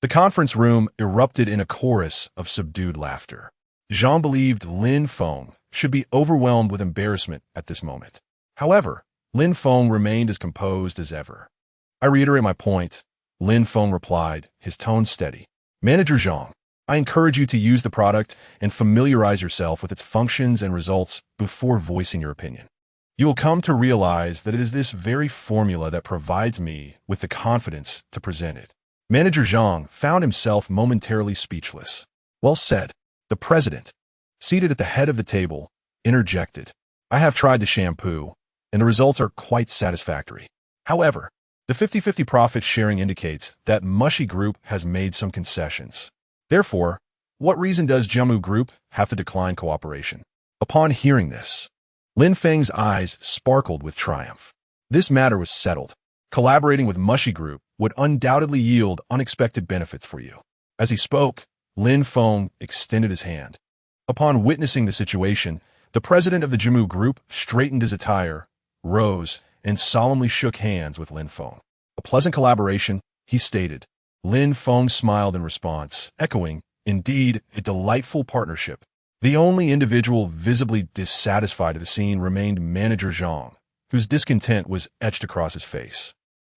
The conference room erupted in a chorus of subdued laughter. Zhang believed Lin Feng should be overwhelmed with embarrassment at this moment. However, Lin Feng remained as composed as ever. I reiterate my point, Lin Feng replied, his tone steady. Manager Zhang, I encourage you to use the product and familiarize yourself with its functions and results before voicing your opinion. You will come to realize that it is this very formula that provides me with the confidence to present it. Manager Zhang found himself momentarily speechless. Well said. The president, seated at the head of the table, interjected. I have tried the shampoo, and the results are quite satisfactory. However, the 50-50 profit sharing indicates that Mushy Group has made some concessions. Therefore, what reason does Jimu Group have to decline cooperation? Upon hearing this, Lin Feng's eyes sparkled with triumph. This matter was settled. Collaborating with Mushy Group would undoubtedly yield unexpected benefits for you. As he spoke, Lin Feng extended his hand. Upon witnessing the situation, the president of the Jimu Group straightened his attire, rose, and solemnly shook hands with Lin Feng. A pleasant collaboration, he stated. Lin Feng smiled in response, echoing, indeed, a delightful partnership. The only individual visibly dissatisfied at the scene remained Manager Zhang, whose discontent was etched across his face.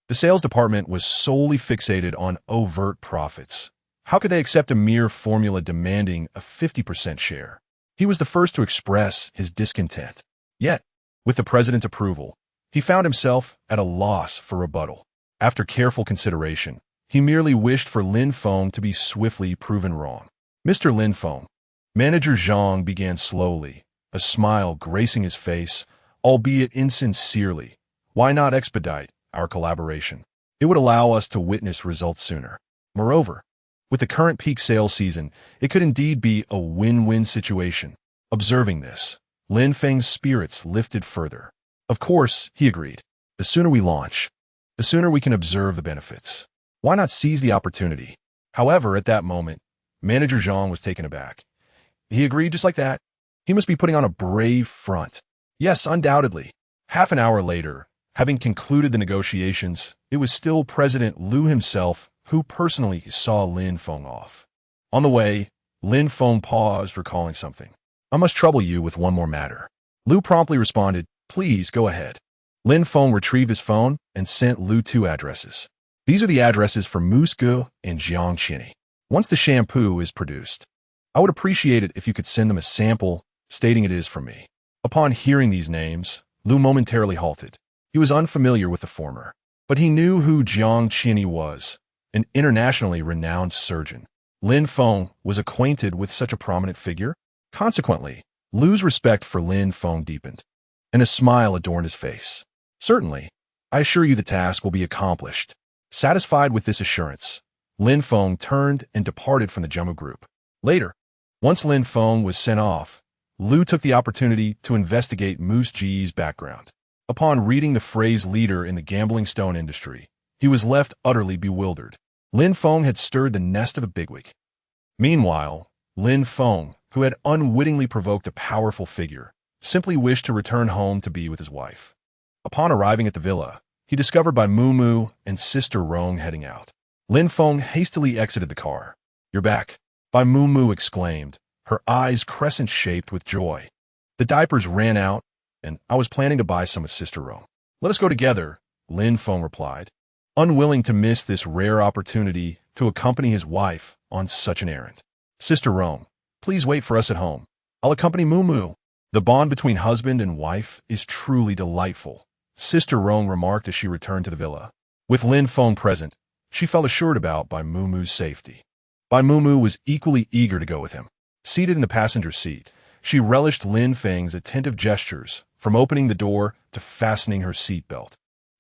The sales department was solely fixated on overt profits. How could they accept a mere formula demanding a 50% share? He was the first to express his discontent. Yet, with the president's approval, he found himself at a loss for rebuttal. After careful consideration, he merely wished for Lin Feng to be swiftly proven wrong. Mr. Lin Feng, Manager Zhang began slowly, a smile gracing his face, albeit insincerely. Why not expedite our collaboration? It would allow us to witness results sooner. Moreover, with the current peak sales season, it could indeed be a win-win situation. Observing this, Lin Feng's spirits lifted further. Of course, he agreed. The sooner we launch, the sooner we can observe the benefits. Why not seize the opportunity? However, at that moment, Manager Zhang was taken aback. He agreed just like that. He must be putting on a brave front. Yes, undoubtedly. Half an hour later, having concluded the negotiations, it was still President Liu himself who personally saw Lin Feng off. On the way, Lin Feng paused, recalling something. I must trouble you with one more matter. Liu promptly responded, please go ahead. Lin Feng retrieved his phone and sent Liu 2 addresses. These are the addresses for Musgu and Jiangxini. Once the shampoo is produced, I would appreciate it if you could send them a sample stating it is from me. Upon hearing these names, Liu momentarily halted. He was unfamiliar with the former, but he knew who Jiangxini was, an internationally renowned surgeon. Lin Feng was acquainted with such a prominent figure. Consequently, Liu's respect for Lin Feng deepened, and a smile adorned his face. Certainly, I assure you the task will be accomplished. Satisfied with this assurance, Lin Feng turned and departed from the Jumbo group. Later, once Lin Feng was sent off, Liu took the opportunity to investigate Moose Ji's background. Upon reading the phrase leader in the gambling stone industry, he was left utterly bewildered. Lin Feng had stirred the nest of a bigwig. Meanwhile, Lin Feng, who had unwittingly provoked a powerful figure, simply wished to return home to be with his wife. Upon arriving at the villa, he discovered Bai Mu and Sister Rong heading out. Lin Feng hastily exited the car. You're back, Bai Mu exclaimed, her eyes crescent-shaped with joy. The diapers ran out, and I was planning to buy some with Sister Rong. Let us go together, Lin Feng replied, unwilling to miss this rare opportunity to accompany his wife on such an errand. Sister Rong, please wait for us at home. I'll accompany Mu. The bond between husband and wife is truly delightful, Sister Rong remarked as she returned to the villa. With Lin Feng present, she felt assured about Bai Mu's safety. Bai Mu was equally eager to go with him. Seated in the passenger seat, she relished Lin Feng's attentive gestures, from opening the door to fastening her seat belt.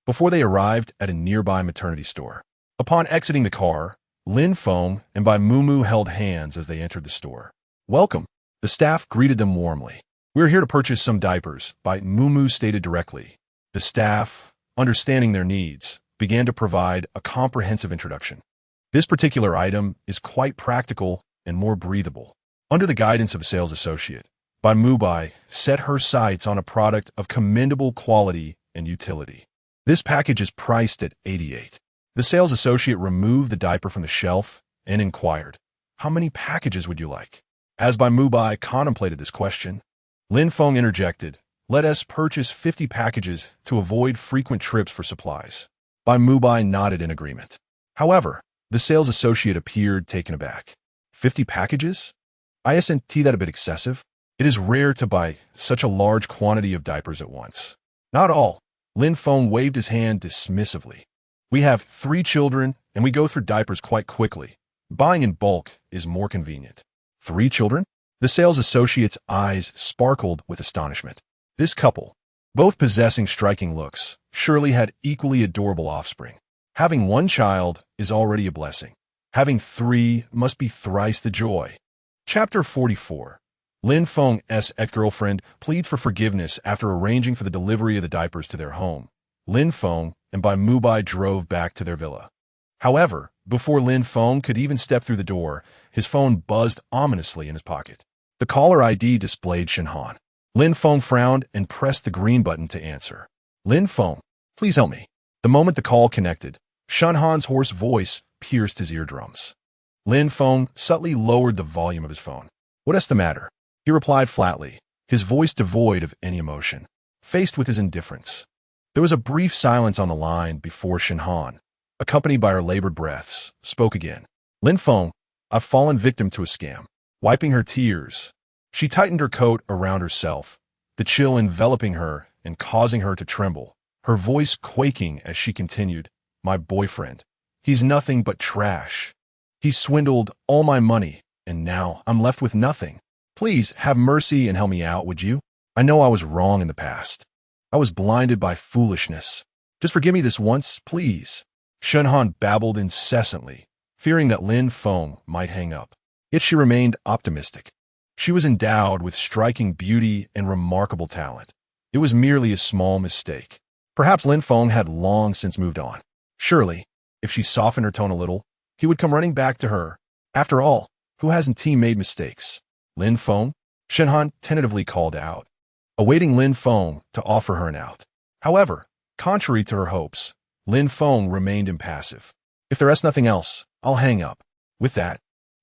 Before they arrived at a nearby maternity store. Upon exiting the car, Lin Feng and Bai Mu held hands as they entered the store. Welcome. The staff greeted them warmly. We're here to purchase some diapers, Bai Mu stated directly. The staff, understanding their needs, began to provide a comprehensive introduction. This particular item is quite practical and more breathable. Under the guidance of a sales associate, Bai Mu set her sights on a product of commendable quality and utility. This package is priced at 88. The sales associate removed the diaper from the shelf and inquired, how many packages would you like? As Bai Mu contemplated this question, Lin Feng interjected, let us purchase 50 packages to avoid frequent trips for supplies. Bai Mu nodded in agreement. However, the sales associate appeared taken aback. 50 packages? Isn't that a bit excessive? It is rare to buy such a large quantity of diapers at once. Not all. Lin Feng waved his hand dismissively. We have 3 children, and we go through diapers quite quickly. Buying in bulk is more convenient. 3 children? The sales associate's eyes sparkled with astonishment. This couple, both possessing striking looks, surely had equally adorable offspring. Having 1 child is already a blessing. Having 3 must be thrice the joy. Chapter 44. Lin Feng's ex-girlfriend pleads for forgiveness after arranging for the delivery of the diapers to their home. Lin Feng and Bai Mu drove back to their villa. However, before Lin Feng could even step through the door, his phone buzzed ominously in his pocket. The caller ID displayed Shen Han. Lin Feng frowned and pressed the green button to answer. Lin Feng, please help me. The moment the call connected, Shen Han's hoarse voice pierced his eardrums. Lin Feng subtly lowered the volume of his phone. What's the matter? He replied flatly, his voice devoid of any emotion. Faced with his indifference, there was a brief silence on the line before Shen Han, accompanied by her labored breaths, spoke again. Lin Feng, I've fallen victim to a scam. Wiping her tears, she tightened her coat around herself, the chill enveloping her and causing her to tremble, her voice quaking as she continued, my boyfriend. He's nothing but trash. He swindled all my money, and now I'm left with nothing. Please have mercy and help me out, would you? I know I was wrong in the past. I was blinded by foolishness. Just forgive me this once, please. Shen Han babbled incessantly, fearing that Lin Feng might hang up. Yet she remained optimistic. She was endowed with striking beauty and remarkable talent. It was merely a small mistake. Perhaps Lin Feng had long since moved on. Surely, if she softened her tone a little, he would come running back to her. After all, who hasn't made mistakes? Lin Feng? Shenhan tentatively called out, awaiting Lin Feng to offer her an out. However, contrary to her hopes, Lin Feng remained impassive. If there is nothing else, I'll hang up. With that,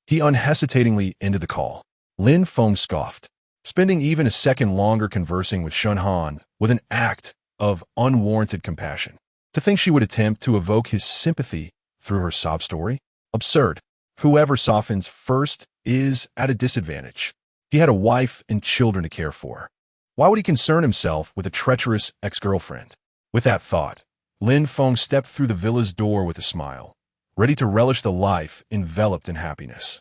he unhesitatingly ended the call. Lin Feng scoffed. Spending even a second longer conversing with Shenhan was an act of unwarranted compassion. To think she would attempt to evoke his sympathy through her sob story? Absurd. Whoever softens first is at a disadvantage. He had a wife and children to care for. Why would he concern himself with a treacherous ex-girlfriend? With that thought, Lin Feng stepped through the villa's door with a smile, ready to relish the life enveloped in happiness.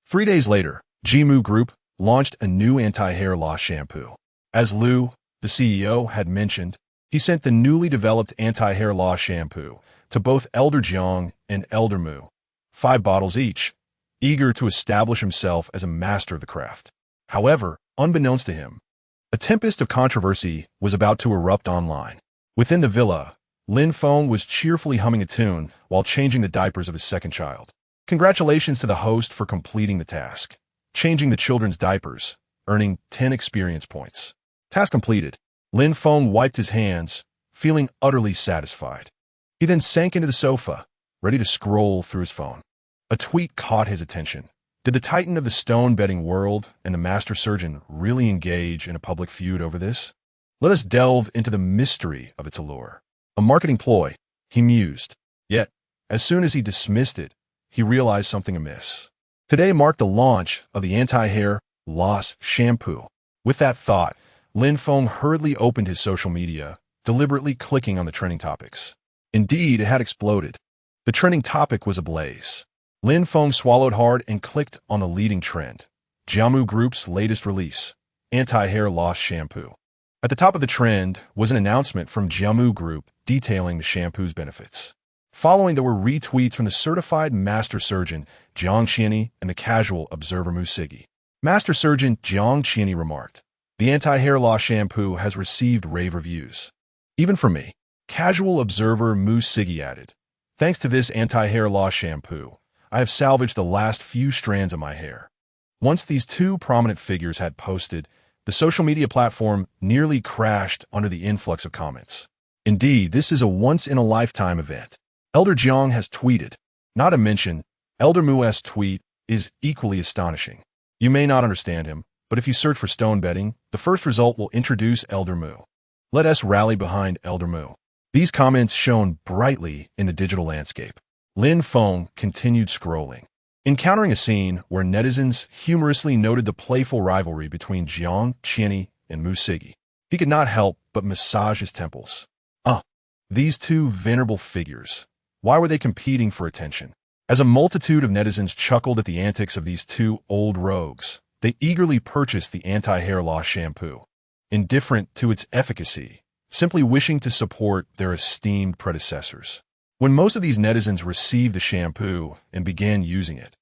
3 days later, Jimu Group launched a new anti-hair loss shampoo. As Liu, the CEO, had mentioned, he sent the newly developed anti-hair loss shampoo to both Elder Jiang and Elder Mu, 5 bottles each, eager to establish himself as a master of the craft. However, unbeknownst to him, a tempest of controversy was about to erupt online. Within the villa, Lin Feng was cheerfully humming a tune while changing the diapers of his second child. Congratulations to the host for completing the task, changing the children's diapers, earning 10 experience points. Task completed. Lin Feng wiped his hands, feeling utterly satisfied. He then sank into the sofa, ready to scroll through his phone. A tweet caught his attention. Did the titan of the stone betting world and the master surgeon really engage in a public feud over this? Let us delve into the mystery of its allure. A marketing ploy, he mused. Yet, as soon as he dismissed it, he realized something amiss. Today marked the launch of the anti-hair loss shampoo. With that thought, Lin Feng hurriedly opened his social media, deliberately clicking on the trending topics. Indeed, it had exploded. The trending topic was ablaze. Lin Feng swallowed hard and clicked on the leading trend, Jimu Group's latest release, anti-hair loss shampoo. At the top of the trend was an announcement from Jimu Group detailing the shampoo's benefits. Following, there were retweets from the certified master surgeon Jiang Qianyi and the casual observer Mu Sigi. Master surgeon Jiang Qianyi remarked, "The anti-hair loss shampoo has received rave reviews. Even for me." Casual observer Mu Sigi added, "Thanks to this anti-hair loss shampoo, I have salvaged the last few strands of my hair." Once these two prominent figures had posted, the social media platform nearly crashed under the influx of comments. Indeed, this is a once-in-a-lifetime event. Elder Jiang has tweeted. Not to mention, Elder Mu's tweet is equally astonishing. You may not understand him, but if you search for stone betting, the first result will introduce Elder Mu. Let us rally behind Elder Mu. These comments shone brightly in the digital landscape. Lin Feng continued scrolling, encountering a scene where netizens humorously noted the playful rivalry between Jiang Qianyi and Mu Sigi. He could not help but massage his temples. These two venerable figures. Why were they competing for attention? As a multitude of netizens chuckled at the antics of these two old rogues, they eagerly purchased the anti-hair loss shampoo, indifferent to its efficacy, simply wishing to support their esteemed predecessors. When most of these netizens received the shampoo and began using it,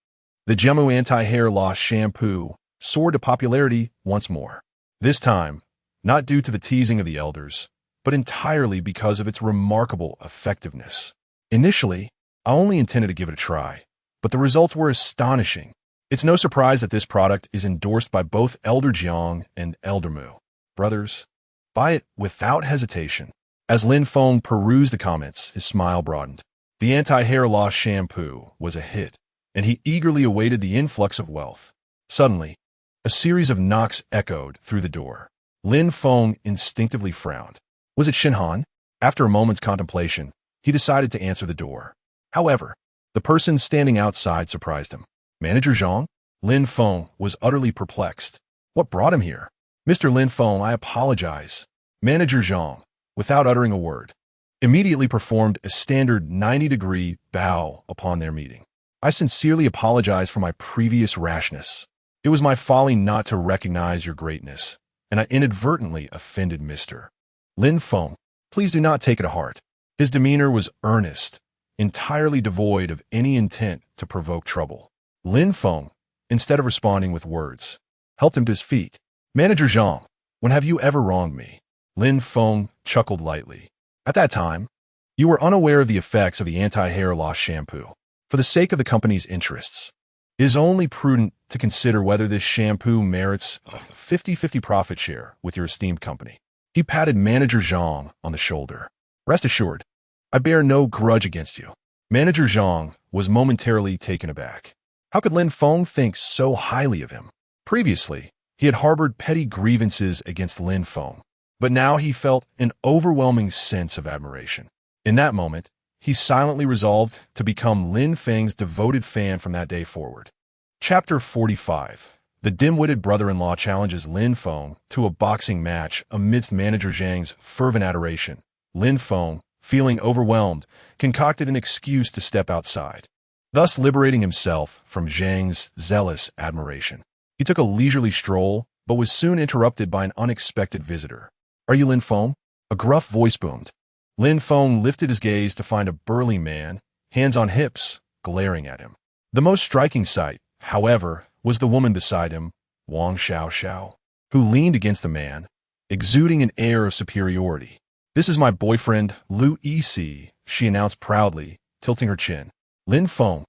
the Jimu anti-hair loss shampoo soared to popularity once more. This time, not due to the teasing of the elders, but entirely because of its remarkable effectiveness. Initially, I only intended to give it a try, but the results were astonishing. It's no surprise that this product is endorsed by both Elder Jiang and Elder Mu. Brothers, buy it without hesitation. As Lin Feng perused the comments, his smile broadened. The anti-hair loss shampoo was a hit, and he eagerly awaited the influx of wealth. Suddenly, a series of knocks echoed through the door. Lin Feng instinctively frowned. Was it Shenhan? After a moment's contemplation, he decided to answer the door. However, the person standing outside surprised him. Manager Zhang? Lin Feng was utterly perplexed. What brought him here? Mr. Lin Feng, I apologize. Manager Zhang, without uttering a word, immediately performed a standard 90-degree bow upon their meeting. I sincerely apologize for my previous rashness. It was my folly not to recognize your greatness, and I inadvertently offended Mr. Lin Feng. Please do not take it to heart. His demeanor was earnest, entirely devoid of any intent to provoke trouble. Lin Feng, instead of responding with words, helped him to his feet. Manager Zhang, when have you ever wronged me? Lin Feng chuckled lightly. At that time, you were unaware of the effects of the anti-hair loss shampoo. For the sake of the company's interests, It is only prudent to consider whether this shampoo merits a 50-50 profit share with your esteemed company. He patted Manager Zhang on the shoulder. Rest assured, I bear no grudge against you. Manager Zhang was momentarily taken aback. How could Lin Feng think so highly of him? Previously, he had harbored petty grievances against Lin Feng, but now he felt an overwhelming sense of admiration. In that moment, he silently resolved to become Lin Feng's devoted fan from that day forward. Chapter 45. The dim-witted brother-in-law challenges Lin Feng to a boxing match amidst Manager Zhang's fervent adoration. Lin Feng, feeling overwhelmed, concocted an excuse to step outside, thus liberating himself from Zhang's zealous admiration. He took a leisurely stroll, but was soon interrupted by an unexpected visitor. "Are you Lin Feng?" A gruff voice boomed. Lin Feng lifted his gaze to find a burly man, hands on hips, glaring at him. The most striking sight, however, was the woman beside him, Wang Xiao, who leaned against the man, exuding an air of superiority. "This is my boyfriend, Lu Yixi," she announced proudly, tilting her chin. "Lin Feng,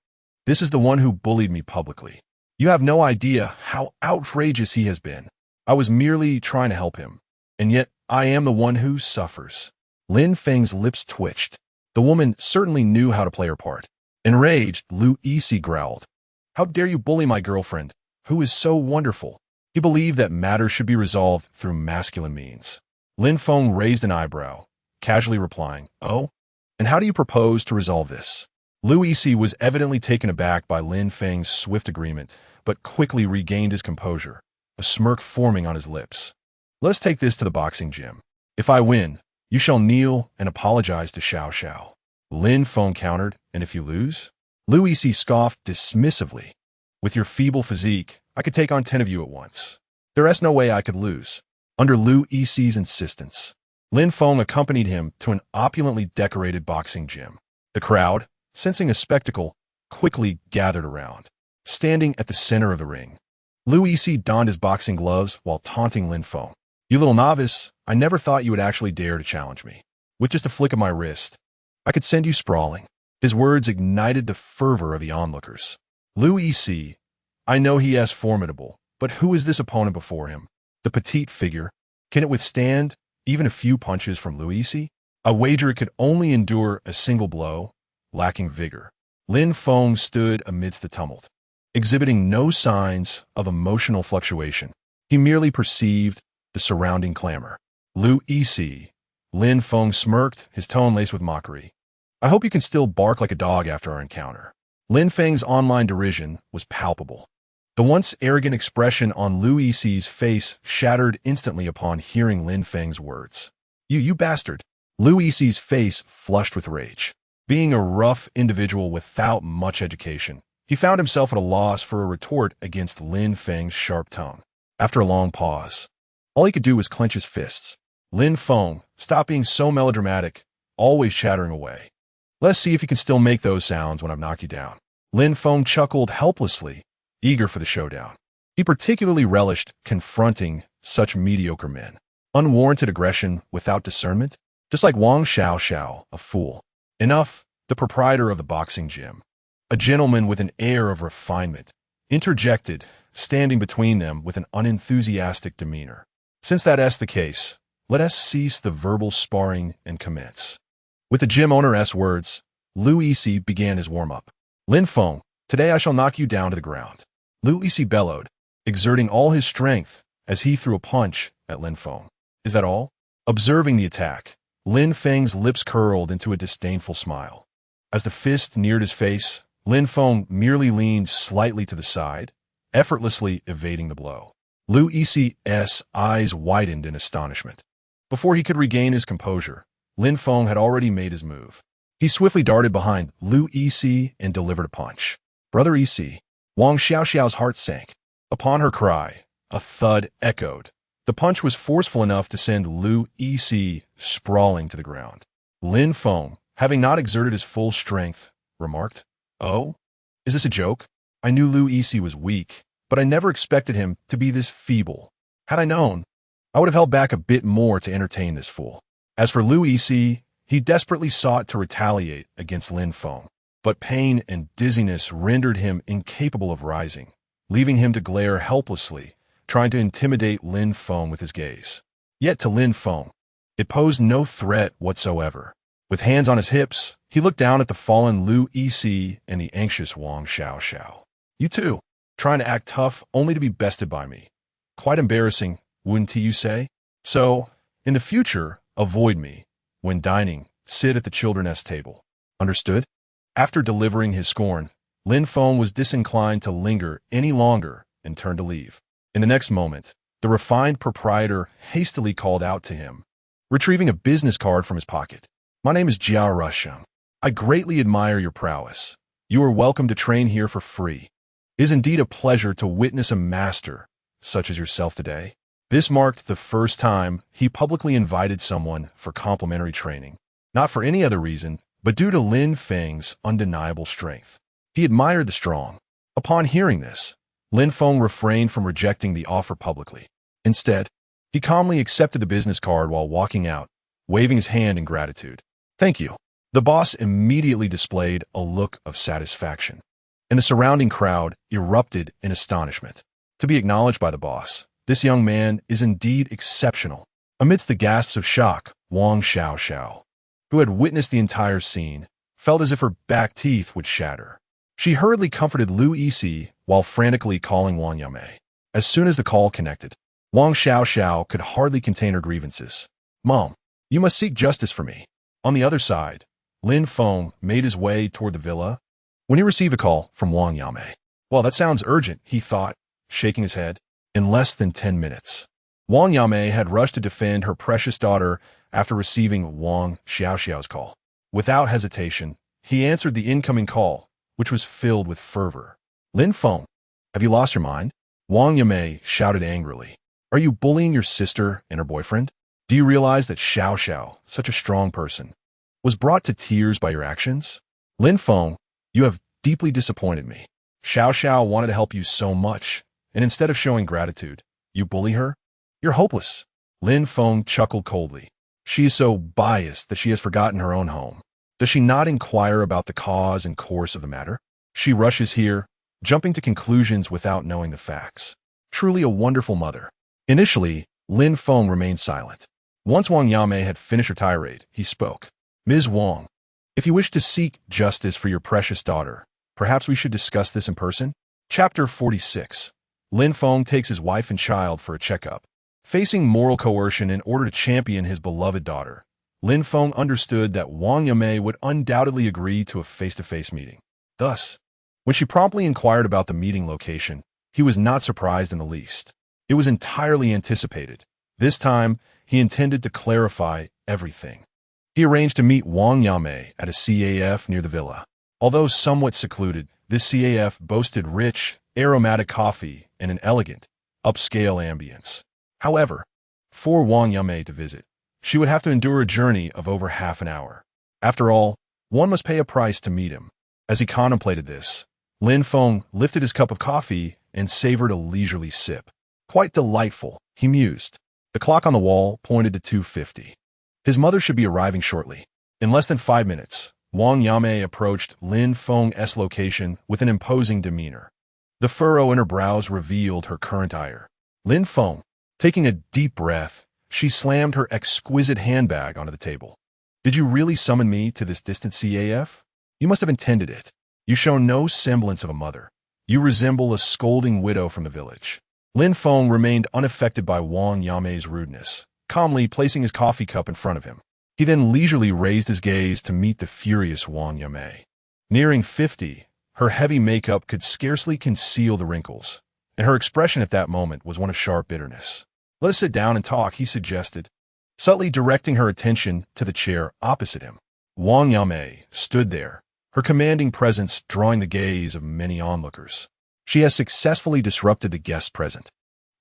this is the one who bullied me publicly. You have no idea how outrageous he has been. I was merely trying to help him, and yet I am the one who suffers." Lin Feng's lips twitched. The woman certainly knew how to play her part. Enraged, Lu Yixi growled, "How dare you bully my girlfriend, who is so wonderful?" He believed that matters should be resolved through masculine means. Lin Feng raised an eyebrow, casually replying, "Oh? And how do you propose to resolve this?" Lu Yixi was evidently taken aback by Lin Feng's swift agreement, but quickly regained his composure, a smirk forming on his lips. "Let's take this to the boxing gym. If I win, you shall kneel and apologize to Xiao." Lin Feng countered, "And if you lose?" Lu Yixi scoffed dismissively. "With your feeble physique, I could take on 10 of you at once. There is no way I could lose." Under Lu Yixi's insistence, Lin Feng accompanied him to an opulently decorated boxing gym. The crowd, sensing a spectacle, quickly gathered around. Standing at the center of the ring, Lu Yixi donned his boxing gloves while taunting Lin Feng. "You little novice, I never thought you would actually dare to challenge me. With just a flick of my wrist, I could send you sprawling." His words ignited the fervor of the onlookers. "Lu Yixi, I know he is formidable, but who is this opponent before him? The petite figure, can it withstand even a few punches from Lu Yixi? I wager it could only endure a single blow, lacking vigor." Lin Feng stood amidst the tumult, exhibiting no signs of emotional fluctuation. He merely perceived the surrounding clamor. "Lu Yixi," Lin Feng smirked, his tone laced with mockery. "I hope you can still bark like a dog after our encounter." Lin Feng's online derision was palpable. The once arrogant expression on Lu Yix's face shattered instantly upon hearing Lin Feng's words. You bastard." Lu Yix's face flushed with rage. Being a rough individual without much education, he found himself at a loss for a retort against Lin Feng's sharp tone. After a long pause, all he could do was clench his fists. "Lin Feng, stop being so melodramatic, always chattering away. Let's see if you can still make those sounds when I've knocked you down." Lin Feng chuckled helplessly, eager for the showdown. He particularly relished confronting such mediocre men. Unwarranted aggression without discernment? Just like Wang Xiao, a fool. "Enough," the proprietor of the boxing gym, a gentleman with an air of refinement, interjected, standing between them with an unenthusiastic demeanor. "Since that is the case, let us cease the verbal sparring and commence." With the gym owner's words, Lu Yixi began his warm-up. "Lin Feng, today I shall knock you down to the ground." Lu Yixi bellowed, exerting all his strength as he threw a punch at Lin Feng. "Is that all?" Observing the attack, Lin Feng's lips curled into a disdainful smile. As the fist neared his face, Lin Feng merely leaned slightly to the side, effortlessly evading the blow. Lu Yixi's eyes widened in astonishment. Before he could regain his composure, Lin Feng had already made his move. He swiftly darted behind Lu Yixi and delivered a punch. "Brother Yixi." Wang Xiao's heart sank. Upon her cry, a thud echoed. The punch was forceful enough to send Lu Yixi sprawling to the ground. Lin Feng, having not exerted his full strength, remarked, "Oh? Is this a joke? I knew Lu Yixi was weak, but I never expected him to be this feeble. Had I known, I would have held back a bit more to entertain this fool." As for Lu Yixi, he desperately sought to retaliate against Lin Feng. but pain and dizziness rendered him incapable of rising, leaving him to glare helplessly, trying to intimidate Lin Feng with his gaze. Yet to Lin Feng, it posed no threat whatsoever. With hands on his hips, he looked down at the fallen Lu Yixi and the anxious Wang Xiaoxiao. You too, trying to act tough only to be bested by me. Quite embarrassing, wouldn't you say? So, in the future, avoid me. When dining, sit at the children's table. Understood? After delivering his scorn, Lin Feng was disinclined to linger any longer and turned to leave. In the next moment, the refined proprietor hastily called out to him, retrieving a business card from his pocket. My name is Jiao Rusheng. I greatly admire your prowess. You are welcome to train here for free. It is indeed a pleasure to witness a master such as yourself today. This marked the first time he publicly invited someone for complimentary training, not for any other reason, but due to Lin Feng's undeniable strength. He admired the strong. Upon hearing this, Lin Feng refrained from rejecting the offer publicly. Instead, he calmly accepted the business card while walking out, waving his hand in gratitude. Thank you. The boss immediately displayed a look of satisfaction, and the surrounding crowd erupted in astonishment. To be acknowledged by the boss, this young man is indeed exceptional. Amidst the gasps of shock, Wang Xiaoxiao, who had witnessed the entire scene, felt as if her back teeth would shatter. She hurriedly comforted Lu Yixi while frantically calling Wang Yamei. As soon as the call connected, Wang Xiaoxiao could hardly contain her grievances. Mom, you must seek justice for me. On the other side, Lin Feng made his way toward the villa when he received a call from Wang Yamei. Well, that sounds urgent, he thought, shaking his head. In less than 10 minutes, Wang Yamei had rushed to defend her precious daughter after receiving Wang Xiaoxiao's call. Without hesitation, he answered the incoming call, which was filled with fervor. Lin Feng, have you lost your mind? Wang Yamei shouted angrily. Are you bullying your sister and her boyfriend? Do you realize that Xiaoxiao, such a strong person, was brought to tears by your actions? Lin Feng, you have deeply disappointed me. Xiaoxiao wanted to help you so much, and instead of showing gratitude, you bully her? You're hopeless. Lin Feng chuckled coldly. She is so biased that she has forgotten her own home. Does she not inquire about the cause and course of the matter? She rushes here, jumping to conclusions without knowing the facts. Truly a wonderful mother. Initially, Lin Feng remained silent. Once Wang Yamei had finished her tirade, he spoke. Ms. Wang, if you wish to seek justice for your precious daughter, perhaps we should discuss this in person? Chapter 46. Lin Feng takes his wife and child for a checkup. Facing moral coercion in order to champion his beloved daughter, Lin Feng understood that Wang Yamei would undoubtedly agree to a face-to-face meeting. Thus, when she promptly inquired about the meeting location, he was not surprised in the least. It was entirely anticipated. This time, he intended to clarify everything. He arranged to meet Wang Yamei at a CAF near the villa. Although somewhat secluded, this CAF boasted rich, aromatic coffee and an elegant, upscale ambience. However, for Wang Yamei to visit, she would have to endure a journey of over half an hour. After all, one must pay a price to meet him. As he contemplated this, Lin Feng lifted his cup of coffee and savored a leisurely sip. Quite delightful, he mused. The clock on the wall pointed to 2:50. His mother should be arriving shortly. In less than 5 minutes, Wang Yamei approached Lin Feng's location with an imposing demeanor. The furrow in her brows revealed her current ire. Lin Feng, taking a deep breath, she slammed her exquisite handbag onto the table. Did you really summon me to this distant CAF? You must have intended it. You show no semblance of a mother. You resemble a scolding widow from the village. Lin Feng remained unaffected by Wang Yamei's rudeness, calmly placing his coffee cup in front of him. He then leisurely raised his gaze to meet the furious Wang Yamei. Nearing 50, her heavy makeup could scarcely conceal the wrinkles, and her expression at that moment was one of sharp bitterness. Let us sit down and talk, he suggested, subtly directing her attention to the chair opposite him. Wang Yamei stood there, her commanding presence drawing the gaze of many onlookers. She has successfully disrupted the guests present.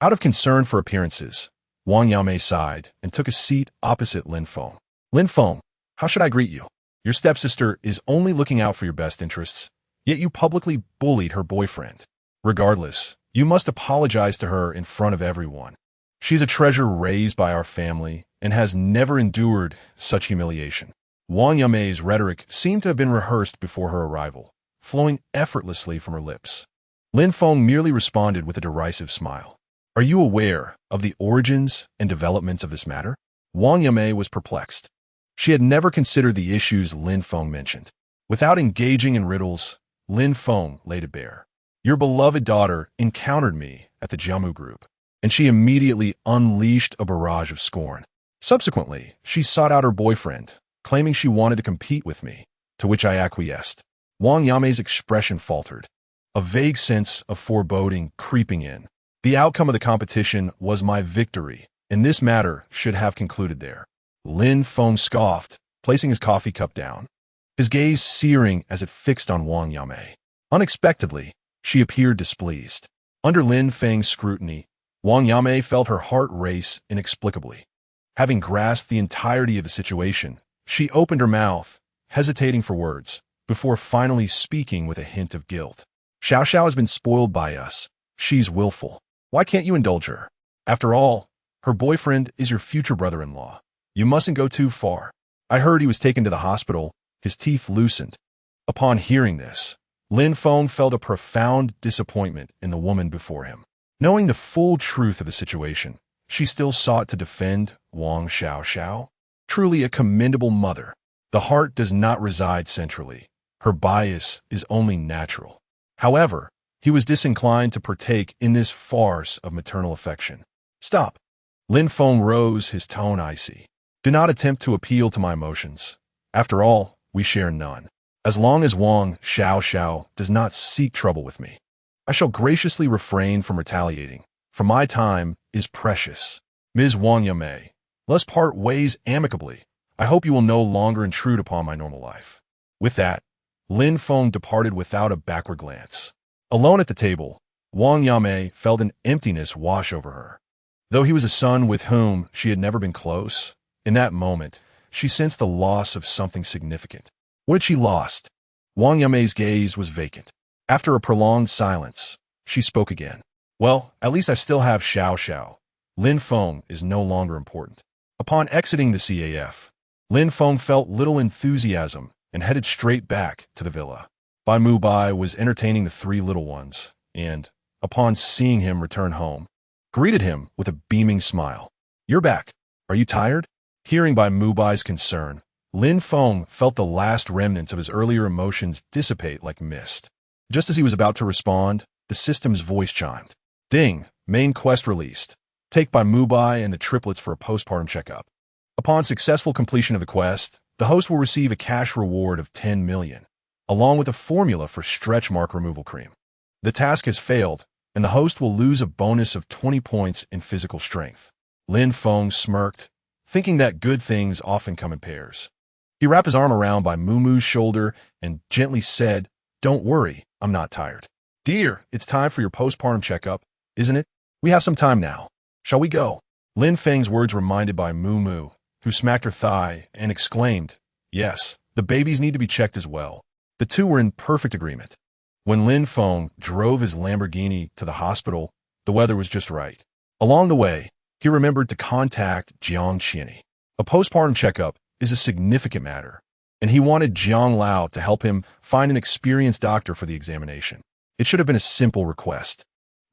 Out of concern for appearances, Wang Yamei sighed and took a seat opposite Lin Feng. Lin Feng, how should I greet you? Your stepsister is only looking out for your best interests, yet you publicly bullied her boyfriend. Regardless, you must apologize to her in front of everyone. She's a treasure raised by our family and has never endured such humiliation. Wang Yamei's rhetoric seemed to have been rehearsed before her arrival, flowing effortlessly from her lips. Lin Feng merely responded with a derisive smile. Are you aware of the origins and developments of this matter? Wang Yamei was perplexed. She had never considered the issues Lin Feng mentioned. Without engaging in riddles, Lin Feng laid it bare. Your beloved daughter encountered me at the Jiamu group, and she immediately unleashed a barrage of scorn. Subsequently, she sought out her boyfriend, claiming she wanted to compete with me, to which I acquiesced. Wang Yamei's expression faltered, a vague sense of foreboding creeping in. The outcome of the competition was my victory, and this matter should have concluded there. Lin Feng scoffed, placing his coffee cup down, his gaze searing as it fixed on Wang Yamei. Unexpectedly, she appeared displeased. Under Lin Feng's scrutiny, Wang Yamei felt her heart race inexplicably. Having grasped the entirety of the situation, she opened her mouth, hesitating for words, before finally speaking with a hint of guilt. Xiao Xiao has been spoiled by us. She's willful. Why can't you indulge her? After all, her boyfriend is your future brother-in-law. You mustn't go too far. I heard he was taken to the hospital, his teeth loosened. Upon hearing this, Lin Feng felt a profound disappointment in the woman before him. Knowing the full truth of the situation, she still sought to defend Wang Xiao Xiao. Truly a commendable mother. The heart does not reside centrally. Her bias is only natural. However, he was disinclined to partake in this farce of maternal affection. Stop. Lin Feng rose, his tone icy. Do not attempt to appeal to my emotions. After all, we share none. As long as Wang Xiao Xiao does not seek trouble with me, I shall graciously refrain from retaliating, for my time is precious. Ms. Wang Yamei, let's part ways amicably. I hope you will no longer intrude upon my normal life. With that, Lin Feng departed without a backward glance. Alone at the table, Wang Yamei felt an emptiness wash over her. Though he was a son with whom she had never been close, in that moment, she sensed the loss of something significant. What had she lost? Wang Yamei's gaze was vacant. After a prolonged silence, she spoke again. Well, at least I still have Xiao Xiao. Lin Feng is no longer important. Upon exiting the CAF, Lin Feng felt little enthusiasm and headed straight back to the villa. Bai Mubai was entertaining the three little ones, and, upon seeing him return home, greeted him with a beaming smile. You're back. Are you tired? Hearing Bai Mubai's concern, Lin Feng felt the last remnants of his earlier emotions dissipate like mist. Just as he was about to respond, the system's voice chimed. Ding, main quest released. Take Bai Mubai and the triplets for a postpartum checkup. Upon successful completion of the quest, the host will receive a cash reward of 10 million, along with a formula for stretch mark removal cream. The task has failed, and the host will lose a bonus of 20 points in physical strength. Lin Feng smirked, thinking that good things often come in pairs. He wrapped his arm around Bai Mumu's shoulder and gently said, Don't worry, I'm not tired. Dear, it's time for your postpartum checkup, isn't it? We have some time now. Shall we go? Lin Feng's words reminded Bai Mumu, who smacked her thigh and exclaimed, Yes, the babies need to be checked as well. The two were in perfect agreement. When Lin Feng drove his Lamborghini to the hospital, the weather was just right. Along the way, he remembered to contact Jiang Qiani. A postpartum checkup is a significant matter, and he wanted Jiang Lao to help him find an experienced doctor for the examination. It should have been a simple request.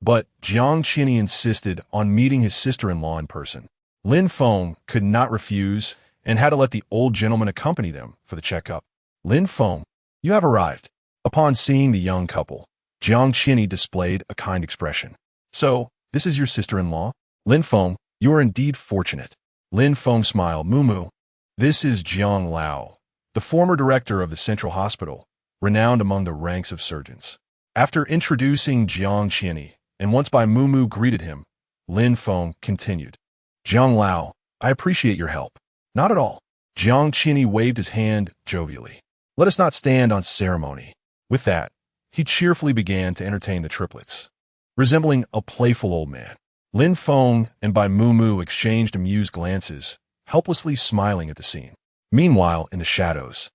But Jiang Qiani insisted on meeting his sister-in-law in person. Lin Feng could not refuse and had to let the old gentleman accompany them for the checkup. Lin Feng, you have arrived. Upon seeing the young couple, Jiang Qiani displayed a kind expression. So, this is your sister-in-law? Lin Feng, you are indeed fortunate. Lin Feng smiled. Mumu, this is Jiang Lao, the former director of the Central Hospital, renowned among the ranks of surgeons. After introducing Jiang Qiani, and once Bai Mumu greeted him, Lin Feng continued. Jiang Lao, I appreciate your help. Not at all. Jiang Qiani waved his hand jovially. Let us not stand on ceremony. With that, he cheerfully began to entertain the triplets. Resembling a playful old man, Lin Feng and Bai Mumu exchanged amused glances, helplessly smiling at the scene. Meanwhile, in the shadows,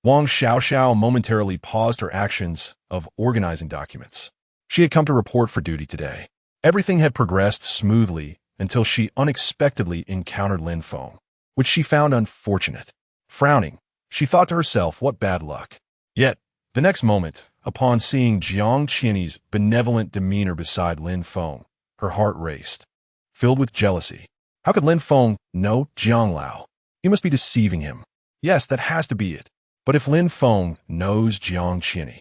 Wang Xiao Xiao momentarily paused her actions of organizing documents. She had come to report for duty today. Everything had progressed smoothly until she unexpectedly encountered Lin Feng, which she found unfortunate. Frowning, She thought to herself, what bad luck. Yet, the next moment, upon seeing Jiang Qian's benevolent demeanor beside Lin Feng, her heart raced, filled with jealousy. How could Lin Feng know Jiang Lao? He must be deceiving him. Yes, that has to be it. But if Lin Feng knows Jiang Qian,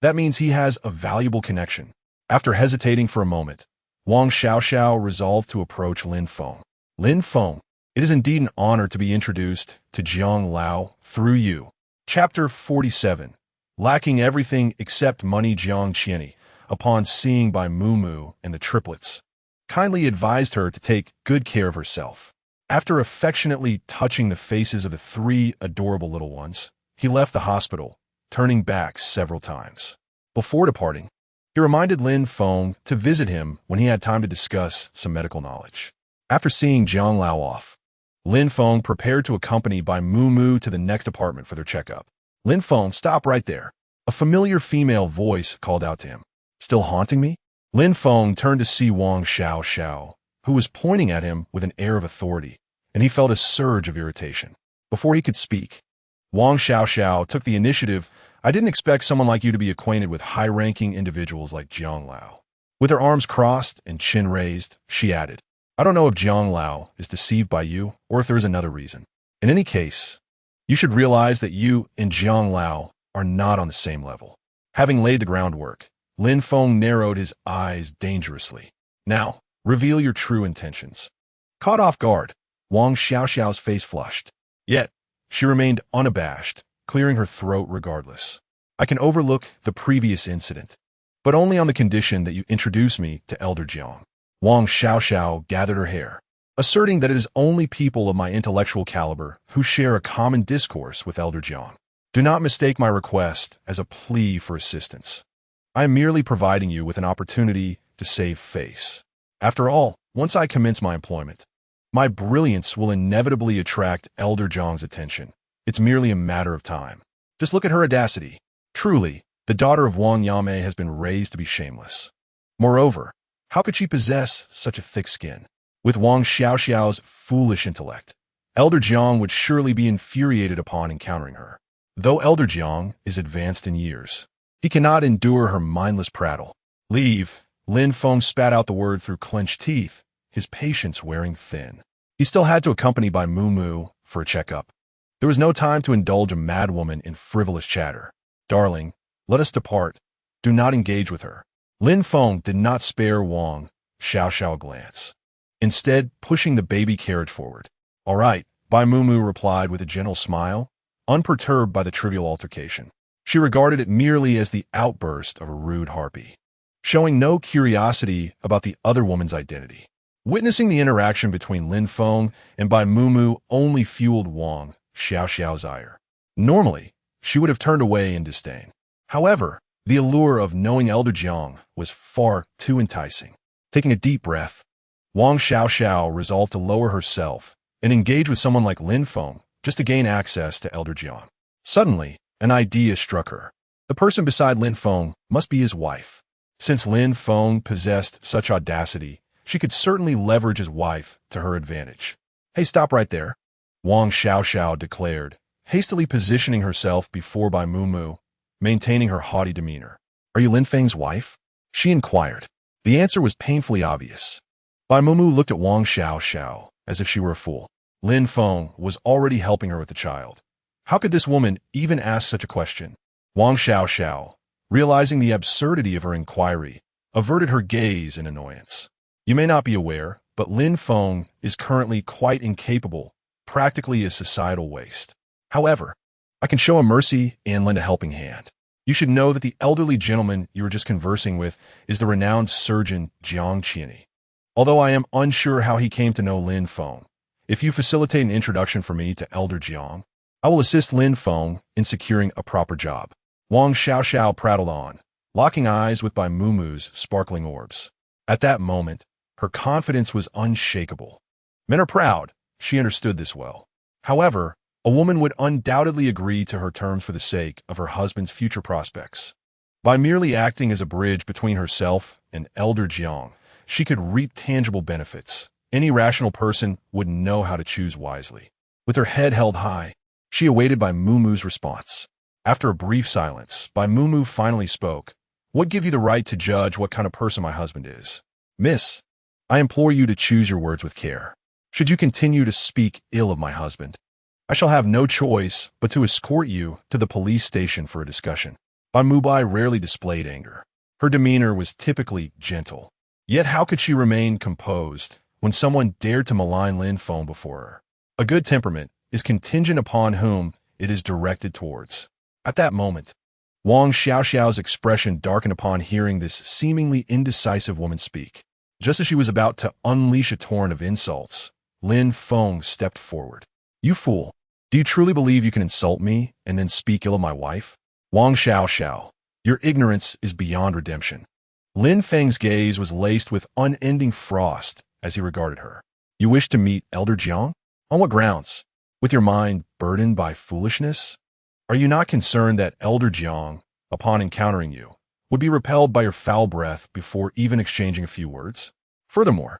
that means he has a valuable connection. After hesitating for a moment, Wang Xiaoxiao resolved to approach Lin Feng. Lin Feng, it is indeed an honor to be introduced to Jiang Lao through you. Chapter 47. Lacking everything except money, Jiang Qian, upon seeing Bai Mumu and the triplets, kindly advised her to take good care of herself. After affectionately touching the faces of the three adorable little ones, he left the hospital, turning back several times. Before departing, he reminded Lin Feng to visit him when he had time to discuss some medical knowledge. After seeing Jiang Lao off, Lin Feng prepared to accompany Bai Mumu to the next apartment for their checkup. Lin Feng, stop right there. A familiar female voice called out to him. Still haunting me? Lin Feng turned to see Wang Xiaoxiao, who was pointing at him with an air of authority, and he felt a surge of irritation. Before he could speak, Wang Xiaoxiao took the initiative. I didn't expect someone like you to be acquainted with high-ranking individuals like Jiang Lao. With her arms crossed and chin raised, she added, I don't know if Jiang Lao is deceived by you or if there is another reason. In any case, you should realize that you and Jiang Lao are not on the same level. Having laid the groundwork, Lin Feng narrowed his eyes dangerously. Now, reveal your true intentions. Caught off guard, Wang Xiaoxiao's face flushed. Yet, she remained unabashed, clearing her throat regardless. I can overlook the previous incident, but only on the condition that you introduce me to Elder Jiang. Wang Xiaoxiao gathered her hair, asserting that it is only people of my intellectual caliber who share a common discourse with Elder Jiang. Do not mistake my request as a plea for assistance. I am merely providing you with an opportunity to save face. After all, once I commence my employment, my brilliance will inevitably attract Elder Jiang's attention. It's merely a matter of time. Just look at her audacity. Truly, the daughter of Wang Yame has been raised to be shameless. Moreover, how could she possess such a thick skin? With Wang Xiaoxiao's foolish intellect, Elder Jiang would surely be infuriated upon encountering her. Though Elder Jiang is advanced in years, he cannot endure her mindless prattle. Leave. Lin Feng spat out the word through clenched teeth, his patience wearing thin. He still had to accompany Bai Mumu for a checkup. There was no time to indulge a madwoman in frivolous chatter. Darling, let us depart. Do not engage with her. Lin Feng did not spare Wang Xiaoxiao a glance, instead pushing the baby carriage forward. All right, Bai Mumu replied with a gentle smile, unperturbed by the trivial altercation. She regarded it merely as the outburst of a rude harpy, showing no curiosity about the other woman's identity. Witnessing the interaction between Lin Feng and Bai Mumu only fueled Wang Xiaoxiao's ire. Normally, she would have turned away in disdain. However, the allure of knowing Elder Jiang was far too enticing. Taking a deep breath, Wang Xiaoxiao resolved to lower herself and engage with someone like Lin Feng just to gain access to Elder Jiang. Suddenly, an idea struck her. The person beside Lin Feng must be his wife. Since Lin Feng possessed such audacity, she could certainly leverage his wife to her advantage. Hey, stop right there, Wang Xiaoxiao declared, hastily positioning herself before Bai Mumu, maintaining her haughty demeanor. Are you Lin Feng's wife? She inquired. The answer was painfully obvious. Bai Mumu looked at Wang Xiaoxiao as if she were a fool. Lin Feng was already helping her with the child. How could this woman even ask such a question? Wang Xiaoxiao, realizing the absurdity of her inquiry, averted her gaze in annoyance. You may not be aware, but Lin Feng is currently quite incapable, practically a societal waste. However, I can show a mercy and lend a helping hand. You should know that the elderly gentleman you were just conversing with is the renowned surgeon Jiang Qian. Although I am unsure how he came to know Lin Feng, if you facilitate an introduction for me to Elder Jiang, I will assist Lin Feng in securing a proper job. Wang Xiaoxiao prattled on, locking eyes with Bai Mumu's sparkling orbs. At that moment, her confidence was unshakable. Men are proud, she understood this well. However, a woman would undoubtedly agree to her terms for the sake of her husband's future prospects. By merely acting as a bridge between herself and Elder Jiang, she could reap tangible benefits. Any rational person would know how to choose wisely. With her head held high, She awaited Bai Mumu's response. After a brief silence, Bai Mumu finally spoke. What give you the right to judge what kind of person my husband is? Miss, I implore you to choose your words with care. Should you continue to speak ill of my husband, I shall have no choice but to escort you to the police station for a discussion. Bai Mubai rarely displayed anger. Her demeanor was typically gentle. Yet how could she remain composed when someone dared to malign Lin Feng before her? A good temperament is contingent upon whom it is directed towards. At that moment, Wang Xiaoxiao's expression darkened upon hearing this seemingly indecisive woman speak. Just as she was about to unleash a torrent of insults, Lin Feng stepped forward. You fool! Do you truly believe you can insult me and then speak ill of my wife? Wang Xiaoxiao, your ignorance is beyond redemption. Lin Feng's gaze was laced with unending frost as he regarded her. You wish to meet Elder Jiang? On what grounds? With your mind burdened by foolishness? Are you not concerned that Elder Jiang, upon encountering you, would be repelled by your foul breath before even exchanging a few words? Furthermore,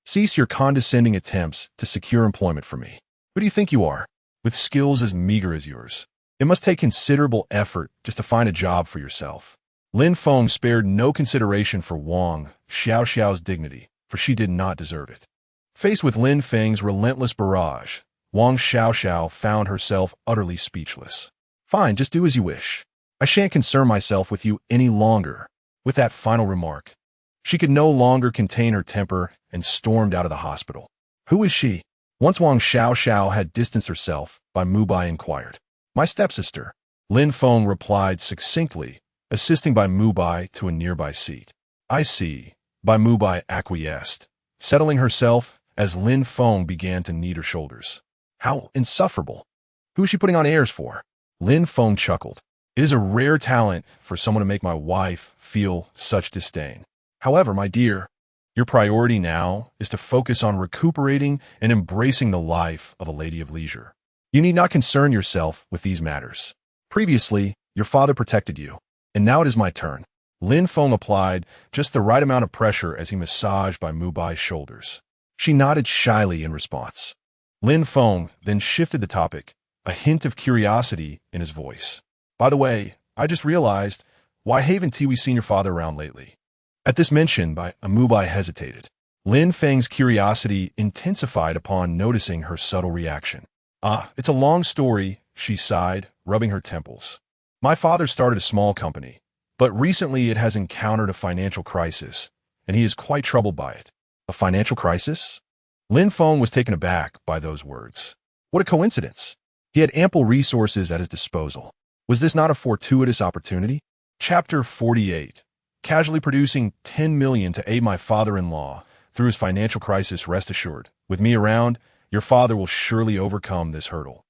cease your condescending attempts to secure employment for me. Who do you think you are? With skills as meager as yours, it must take considerable effort just to find a job for yourself. Lin Feng spared no consideration for Wang Xiaoxiao's dignity, for she did not deserve it. Faced with Lin Feng's relentless barrage, Wang Xiaoxiao found herself utterly speechless. Fine, just do as you wish. I shan't concern myself with you any longer. With that final remark, she could no longer contain her temper and stormed out of the hospital. Who is she? Once Wang Xiaoxiao had distanced herself, Bai Mubai inquired. My stepsister. Lin Feng replied succinctly, assisting Bai Mubai to a nearby seat. I see. Bai Mubai acquiesced, settling herself as Lin Feng began to knead her shoulders. How insufferable! Who is she putting on airs for? Lin Feng chuckled. It is a rare talent for someone to make my wife feel such disdain. However, my dear, your priority now is to focus on recuperating and embracing the life of a lady of leisure. You need not concern yourself with these matters. Previously, your father protected you, and now it is my turn. Lin Feng applied just the right amount of pressure as he massaged Bai Mubai's shoulders. She nodded shyly in response. Lin Feng then shifted the topic, a hint of curiosity in his voice. By the way, I just realized, why haven't we seen your father around lately? At this mention, Bai Mubai hesitated. Lin Feng's curiosity intensified upon noticing her subtle reaction. It's a long story, she sighed, rubbing her temples. My father started a small company, but recently it has encountered a financial crisis, and he is quite troubled by it. A financial crisis? Lin Feng was taken aback by those words. What a coincidence! He had ample resources at his disposal. Was this not a fortuitous opportunity? Chapter 48. Casually producing 10 million to aid my father-in-law through his financial crisis. Rest assured, with me around, your father will surely overcome this hurdle.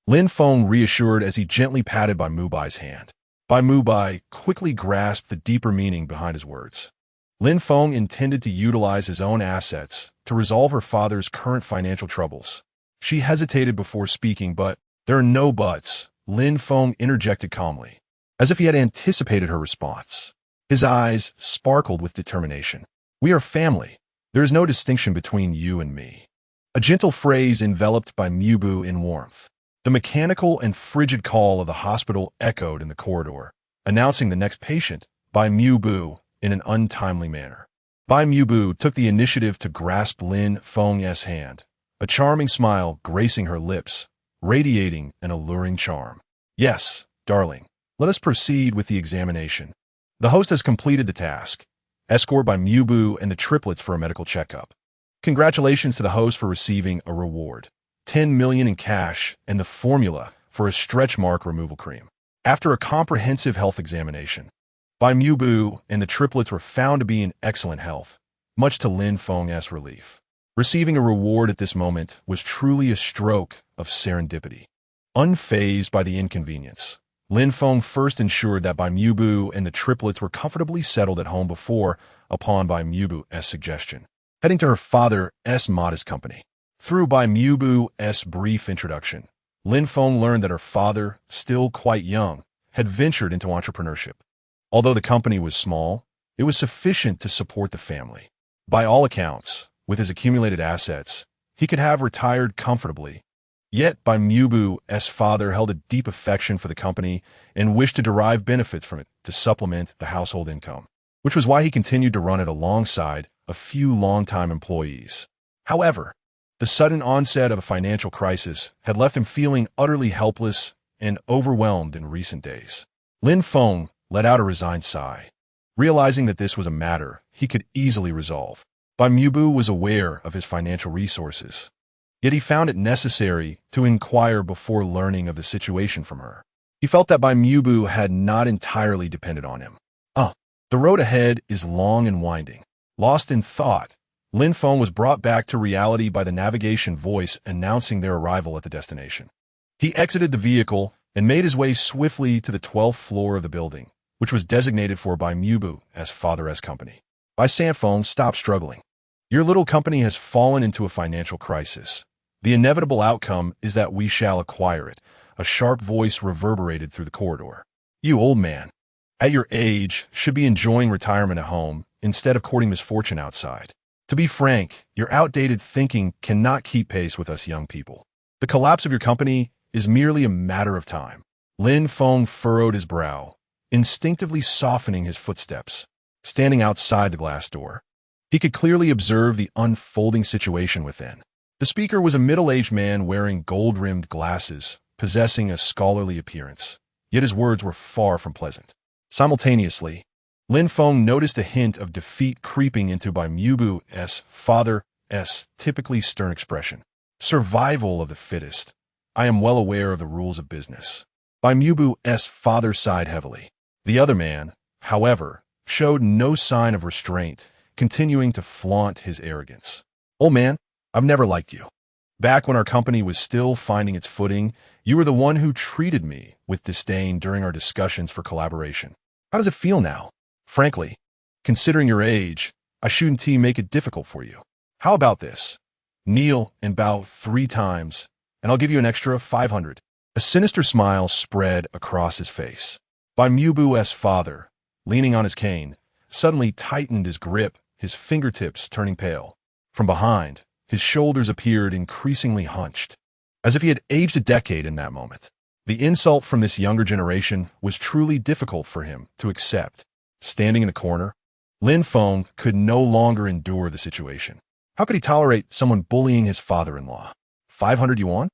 Lin Feng reassured as he gently patted Bai Mubai's hand. Bai Mubai quickly grasped the deeper meaning behind his words. Lin Feng intended to utilize his own assets to resolve her father's current financial troubles. She hesitated before speaking, but there are no buts, Lin Feng interjected calmly, as if he had anticipated her response. His eyes sparkled with determination. We are family. There is no distinction between you and me. A gentle phrase enveloped Bai Mubu in warmth. The mechanical and frigid call of the hospital echoed in the corridor, announcing the next patient, Bai Mubu, in an untimely manner. Bai Mubu took the initiative to grasp Lin Feng's hand, a charming smile gracing her lips, radiating an alluring charm. Yes, darling, let us proceed with the examination. The host has completed the task. Escort Bai Mubu and the triplets for a medical checkup. Congratulations to the host for receiving a reward. 10 million in cash and the formula for a stretch mark removal cream. After a comprehensive health examination, Bai Mubu and the triplets were found to be in excellent health, much to Lin Feng's relief. Receiving a reward at this moment was truly a stroke of serendipity. Unfazed by the inconvenience, Lin Feng first ensured that Bai Mubu and the triplets were comfortably settled at home before, upon Bai Mubu's suggestion, heading to her father's modest company. Through Bai Mubu's brief introduction, Lin Feng learned that her father, still quite young, had ventured into entrepreneurship. Although the company was small, it was sufficient to support the family. By all accounts, with his accumulated assets, he could have retired comfortably. Yet, Bai Mubu's father held a deep affection for the company and wished to derive benefits from it to supplement the household income, which was why he continued to run it alongside a few longtime employees. However, the sudden onset of a financial crisis had left him feeling utterly helpless and overwhelmed in recent days. Lin Feng let out a resigned sigh, realizing that this was a matter he could easily resolve. Bai Mubu was aware of his financial resources, yet he found it necessary to inquire before learning of the situation from her. He felt that Bai Mubu had not entirely depended on him. The road ahead is long and winding. Lost in thought, Lin Feng was brought back to reality by the navigation voice announcing their arrival at the destination. He exited the vehicle and made his way swiftly to the 12th floor of the building, which was designated for Bai Mubu's father's company. Bai Sanfeng stopped struggling. Your little company has fallen into a financial crisis. The inevitable outcome is that we shall acquire it. A sharp voice reverberated through the corridor. You old man, at your age, should be enjoying retirement at home instead of courting misfortune outside. To be frank, your outdated thinking cannot keep pace with us young people. The collapse of your company is merely a matter of time. Lin Feng furrowed his brow, instinctively softening his footsteps. Standing outside the glass door, he could clearly observe the unfolding situation within. The speaker was a middle-aged man wearing gold-rimmed glasses, possessing a scholarly appearance, yet his words were far from pleasant. Simultaneously, Lin Feng noticed a hint of defeat creeping into Bai Mubu's father's typically stern expression. Survival of the fittest. I am well aware of the rules of business. Bai Mubu's father sighed heavily. The other man, however, showed no sign of restraint, continuing to flaunt his arrogance. Old man, I've never liked you. Back when our company was still finding its footing, you were the one who treated me with disdain during our discussions for collaboration. How does it feel now? Frankly, considering your age, I shouldn't make it difficult for you. How about this? Kneel and bow 3 times, and I'll give you an extra 500. A sinister smile spread across his face. Bai Mubu's father, leaning on his cane, suddenly tightened his grip, his fingertips turning pale. From behind, his shoulders appeared increasingly hunched, as if he had aged a decade in that moment. The insult from this younger generation was truly difficult for him to accept. Standing in the corner, Lin Feng could no longer endure the situation. How could he tolerate someone bullying his father-in-law? 500 yuan?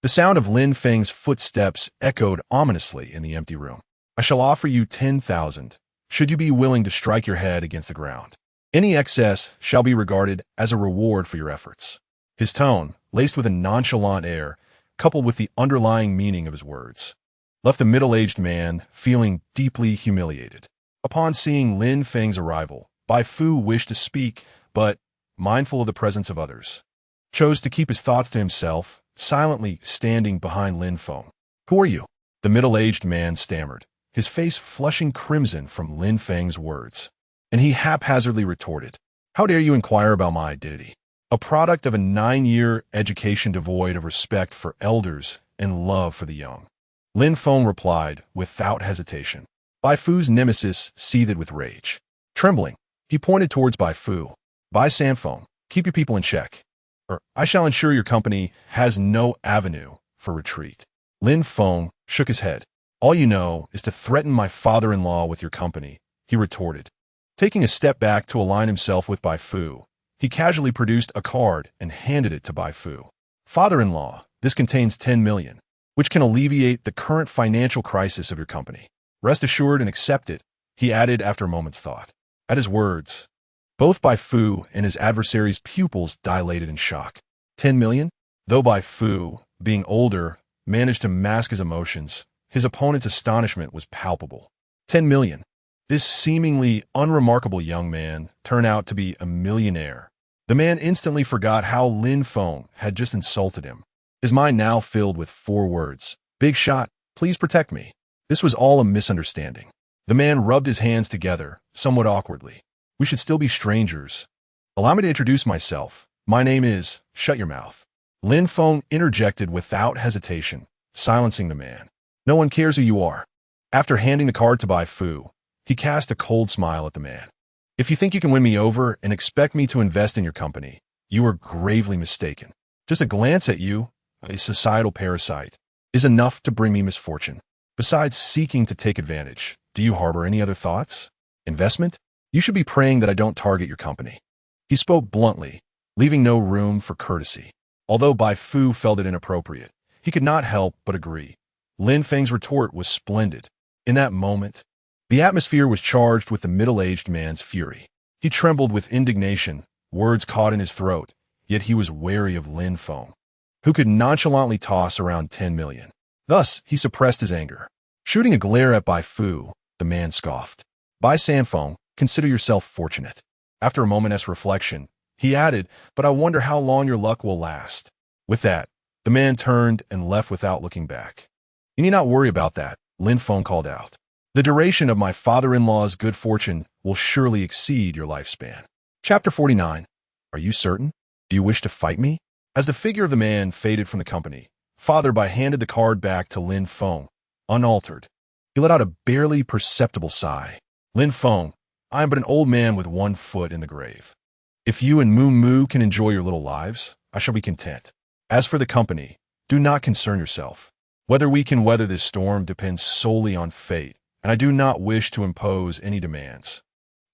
The sound of Lin Feng's footsteps echoed ominously in the empty room. I shall offer you 10,000, should you be willing to strike your head against the ground. Any excess shall be regarded as a reward for your efforts. His tone, laced with a nonchalant air, coupled with the underlying meaning of his words, left the middle-aged man feeling deeply humiliated. Upon seeing Lin Feng's arrival, Bai Fu wished to speak, but, mindful of the presence of others, chose to keep his thoughts to himself, silently standing behind Lin Feng. Who are you? The middle-aged man stammered, his face flushing crimson from Lin Feng's words. And he haphazardly retorted, How dare you inquire about my identity? A product of a 9-year education devoid of respect for elders and love for the young. Lin Feng replied without hesitation. Bai Fu's nemesis seethed with rage. Trembling, he pointed towards Bai Fu. Bai Sanfeng, keep your people in check, or I shall ensure your company has no avenue for retreat. Lin Feng shook his head. All you know is to threaten my father-in-law with your company, he retorted. Taking a step back to align himself with Bai Fu, he casually produced a card and handed it to Bai Fu. Father-in-law, this contains 10 million, which can alleviate the current financial crisis of your company. Rest assured and accept it, he added after a moment's thought. At his words, both Bai Fu and his adversary's pupils dilated in shock. 10 million? Though Bai Fu, being older, managed to mask his emotions, his opponent's astonishment was palpable. 10 million. This seemingly unremarkable young man turned out to be a millionaire. The man instantly forgot how Lin Feng had just insulted him. His mind now filled with 4 words. Big shot, please protect me. This was all a misunderstanding. The man rubbed his hands together, somewhat awkwardly. We should still be strangers. Allow me to introduce myself. My name is... Shut your mouth. Lin Feng interjected without hesitation, silencing the man. No one cares who you are. After handing the card to Bai Fu, he cast a cold smile at the man. If you think you can win me over and expect me to invest in your company, you are gravely mistaken. Just a glance at you, a societal parasite, is enough to bring me misfortune. Besides seeking to take advantage, do you harbor any other thoughts? Investment? You should be praying that I don't target your company. He spoke bluntly, leaving no room for courtesy. Although Bai Fu felt it inappropriate, he could not help but agree. Lin Feng's retort was splendid. In that moment, the atmosphere was charged with the middle-aged man's fury. He trembled with indignation, words caught in his throat, yet he was wary of Lin Feng, who could nonchalantly toss around 10 million. Thus, he suppressed his anger. Shooting a glare at Bai Fu, the man scoffed. Bai Sanfeng, consider yourself fortunate. After a moment's reflection, he added, but I wonder how long your luck will last. With that, the man turned and left without looking back. You need not worry about that, Lin Feng called out. The duration of my father-in-law's good fortune will surely exceed your lifespan. Chapter 49. Are you certain? Do you wish to fight me? As the figure of the man faded from the company, Father Bai handed the card back to Lin Feng, unaltered. He let out a barely perceptible sigh. Lin Feng, I am but an old man with one foot in the grave. If you and Moo Moo can enjoy your little lives, I shall be content. As for the company, do not concern yourself. Whether we can weather this storm depends solely on fate, and I do not wish to impose any demands.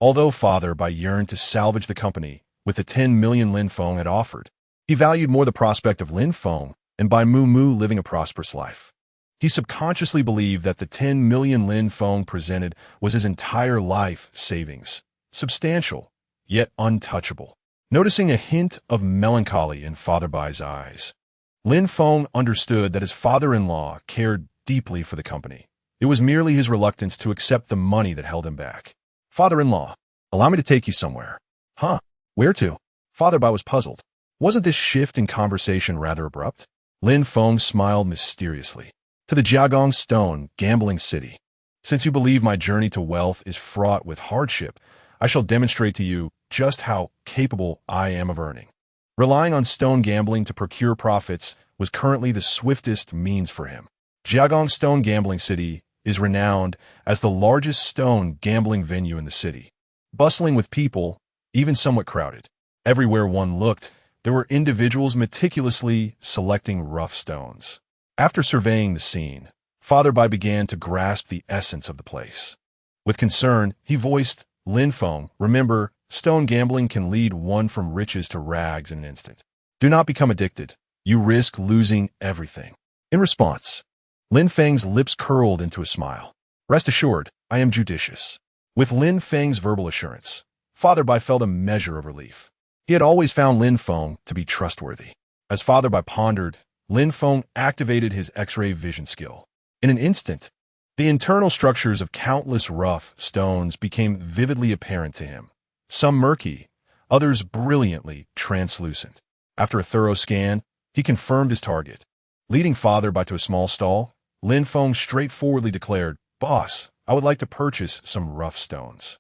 Although Father Bai yearned to salvage the company with the 10 million Lin Feng had offered, he valued more the prospect of Lin Feng and Bai Moo Moo living a prosperous life. He subconsciously believed that the 10 million Lin Feng presented was his entire life savings, substantial, yet untouchable. Noticing a hint of melancholy in Father Bai's eyes, Lin Feng understood that his father-in-law cared deeply for the company. It was merely his reluctance to accept the money that held him back. Father-in-law, allow me to take you somewhere. Huh? Where to? Father Bai was puzzled. Wasn't this shift in conversation rather abrupt? Lin Feng smiled mysteriously. To the Jiagong Stone gambling city. Since you believe my journey to wealth is fraught with hardship, I shall demonstrate to you just how capable I am of earning. Relying on stone gambling to procure profits was currently the swiftest means for him. Jiagong Stone Gambling City is renowned as the largest stone gambling venue in the city. Bustling with people, even somewhat crowded. Everywhere one looked, there were individuals meticulously selecting rough stones. After surveying the scene, Father Bai began to grasp the essence of the place. With concern, he voiced, Lin Feng, remember, stone gambling can lead one from riches to rags in an instant. Do not become addicted. You risk losing everything. In response, Lin Feng's lips curled into a smile. Rest assured, I am judicious. With Lin Feng's verbal assurance, Father Bai felt a measure of relief. He had always found Lin Feng to be trustworthy. As Father Bai pondered, Lin Feng activated his X-ray vision skill. In an instant, the internal structures of countless rough stones became vividly apparent to him. Some murky, others brilliantly translucent. After a thorough scan, he confirmed his target. Leading Father Bai to a small stall, Lin Feng straightforwardly declared, Boss, I would like to purchase some rough stones.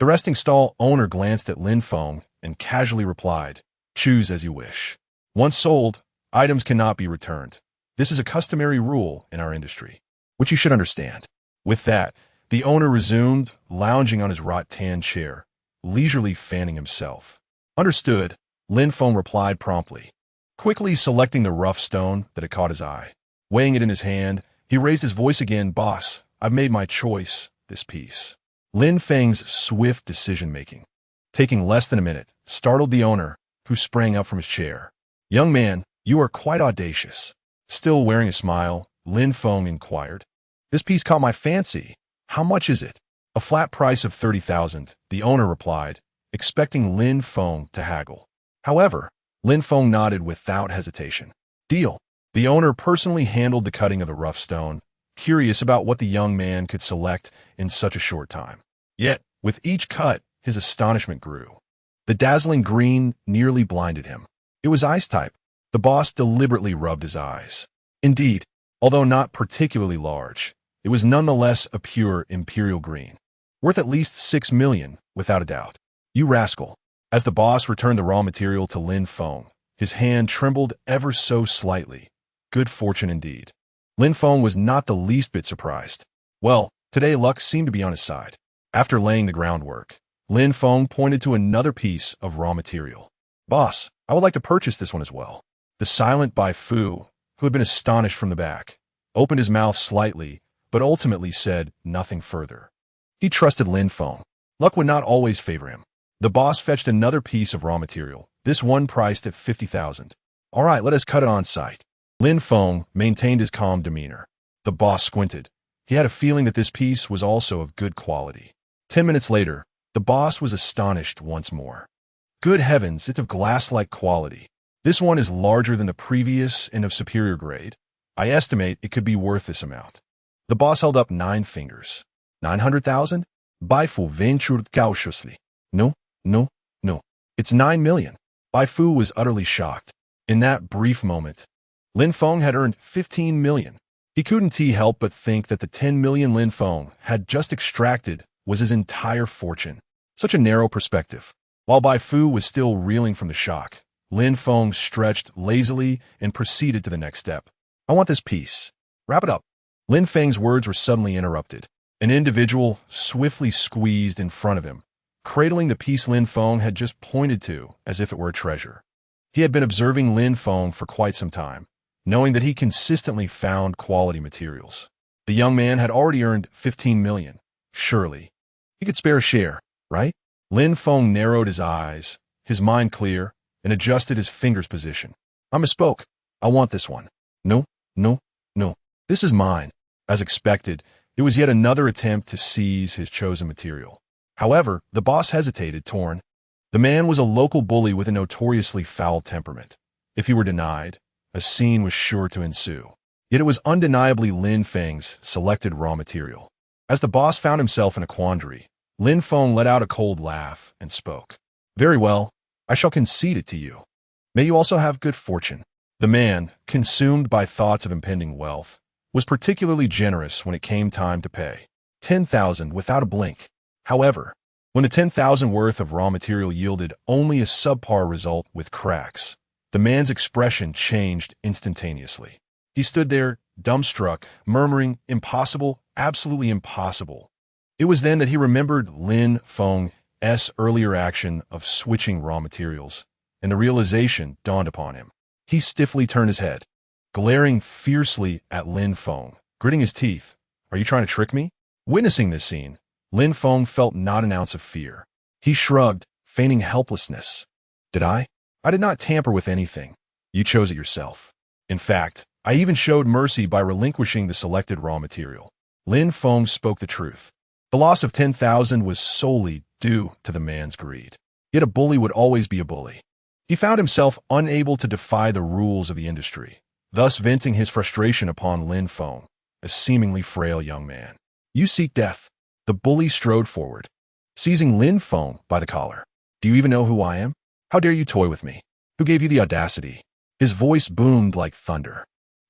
The resting stall owner glanced at Lin Feng and casually replied, Choose as you wish. Once sold, items cannot be returned. This is a customary rule in our industry, which you should understand. With that, the owner resumed, lounging on his rattan chair, leisurely fanning himself. Understood, Lin Feng replied promptly, quickly selecting the rough stone that had caught his eye. Weighing it in his hand, he raised his voice again, Boss, I've made my choice, this piece. Lin Feng's swift decision-making, taking less than a minute, startled the owner, who sprang up from his chair. Young man, you are quite audacious. Still wearing a smile, Lin Feng inquired. This piece caught my fancy. How much is it? A flat price of 30,000, the owner replied, expecting Lin Feng to haggle. However, Lin Feng nodded without hesitation. Deal. The owner personally handled the cutting of the rough stone, curious about what the young man could select in such a short time. Yet, with each cut, his astonishment grew. The dazzling green nearly blinded him. It was ice-type. The boss deliberately rubbed his eyes. Indeed, although not particularly large, it was nonetheless a pure imperial green, worth at least 6 million, without a doubt. You rascal. As the boss returned the raw material to Lin Feng, his hand trembled ever so slightly. Good fortune indeed. Lin Feng was not the least bit surprised. Well, today luck seemed to be on his side. After laying the groundwork, Lin Feng pointed to another piece of raw material. Boss, I would like to purchase this one as well. The silent Bai Fu, who had been astonished from the back, opened his mouth slightly, but ultimately said nothing further. He trusted Lin Feng. Luck would not always favor him. The boss fetched another piece of raw material, this one priced at 50,000. All right, let us cut it on sight. Lin Feng maintained his calm demeanor. The boss squinted. He had a feeling that this piece was also of good quality. 10 minutes later, the boss was astonished once more. Good heavens, it's of glass-like quality. This one is larger than the previous and of superior grade. I estimate it could be worth this amount. The boss held up 9 fingers. 900,000? Bai Fu ventured cautiously. No, no, no. It's 9 million. Bai Fu was utterly shocked. In that brief moment, Lin Feng had earned 15 million. He couldn't help but think that the 10 million Lin Feng had just extracted was his entire fortune. Such a narrow perspective. While Bai Fu was still reeling from the shock, Lin Feng stretched lazily and proceeded to the next step. I want this piece. Wrap it up. Lin Feng's words were suddenly interrupted. An individual swiftly squeezed in front of him, cradling the piece Lin Feng had just pointed to as if it were a treasure. He had been observing Lin Feng for quite some time, knowing that he consistently found quality materials. The young man had already earned 15 million. Surely, he could spare a share, right? Lin Feng narrowed his eyes, his mind clear, and adjusted his finger's position. I misspoke. I want this one. No, no, no. This is mine. As expected, it was yet another attempt to seize his chosen material. However, the boss hesitated, torn. The man was a local bully with a notoriously foul temperament. If he were denied, a scene was sure to ensue. Yet it was undeniably Lin Feng's selected raw material. As the boss found himself in a quandary, Lin Feng let out a cold laugh and spoke. Very well, I shall concede it to you. May you also have good fortune. The man, consumed by thoughts of impending wealth, was particularly generous when it came time to pay. 10,000 without a blink. However, when the 10,000 worth of raw material yielded only a subpar result with cracks, the man's expression changed instantaneously. He stood there, dumbstruck, murmuring, impossible, absolutely impossible. It was then that he remembered Lin Feng's earlier action of switching raw materials, and the realization dawned upon him. He stiffly turned his head, glaring fiercely at Lin Feng, gritting his teeth. Are you trying to trick me? Witnessing this scene, Lin Feng felt not an ounce of fear. He shrugged, feigning helplessness. Did I? I did not tamper with anything. You chose it yourself. In fact, I even showed mercy by relinquishing the selected raw material. Lin Feng spoke the truth. The loss of 10,000 was solely due to the man's greed. Yet a bully would always be a bully. He found himself unable to defy the rules of the industry, thus venting his frustration upon Lin Feng, a seemingly frail young man. You seek death. The bully strode forward, seizing Lin Feng by the collar. Do you even know who I am? How dare you toy with me? Who gave you the audacity? His voice boomed like thunder.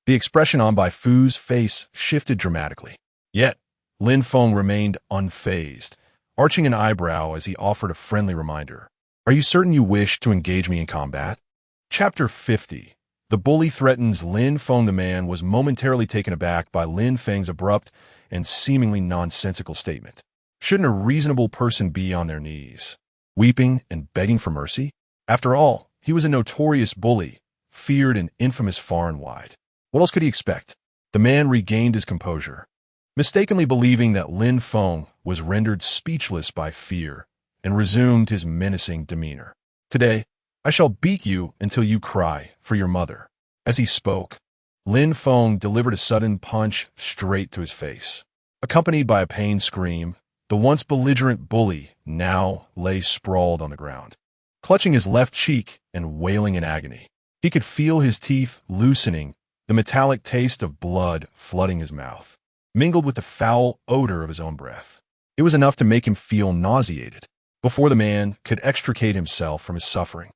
The expression on Bai Fu's face shifted dramatically. Yet, Lin Feng remained unfazed, arching an eyebrow as he offered a friendly reminder. Are you certain you wish to engage me in combat? Chapter 50. The bully threatens Lin Feng. The man was momentarily taken aback by Lin Feng's abrupt and seemingly nonsensical statement. Shouldn't a reasonable person be on their knees, weeping and begging for mercy? After all, he was a notorious bully, feared and infamous far and wide. What else could he expect? The man regained his composure, mistakenly believing that Lin Feng was rendered speechless by fear, and resumed his menacing demeanor. Today, I shall beat you until you cry for your mother. As he spoke, Lin Feng delivered a sudden punch straight to his face. Accompanied by a pained scream, the once belligerent bully now lay sprawled on the ground, clutching his left cheek and wailing in agony. He could feel his teeth loosening, the metallic taste of blood flooding his mouth, mingled with the foul odor of his own breath. It was enough to make him feel nauseated. Before the man could extricate himself from his suffering,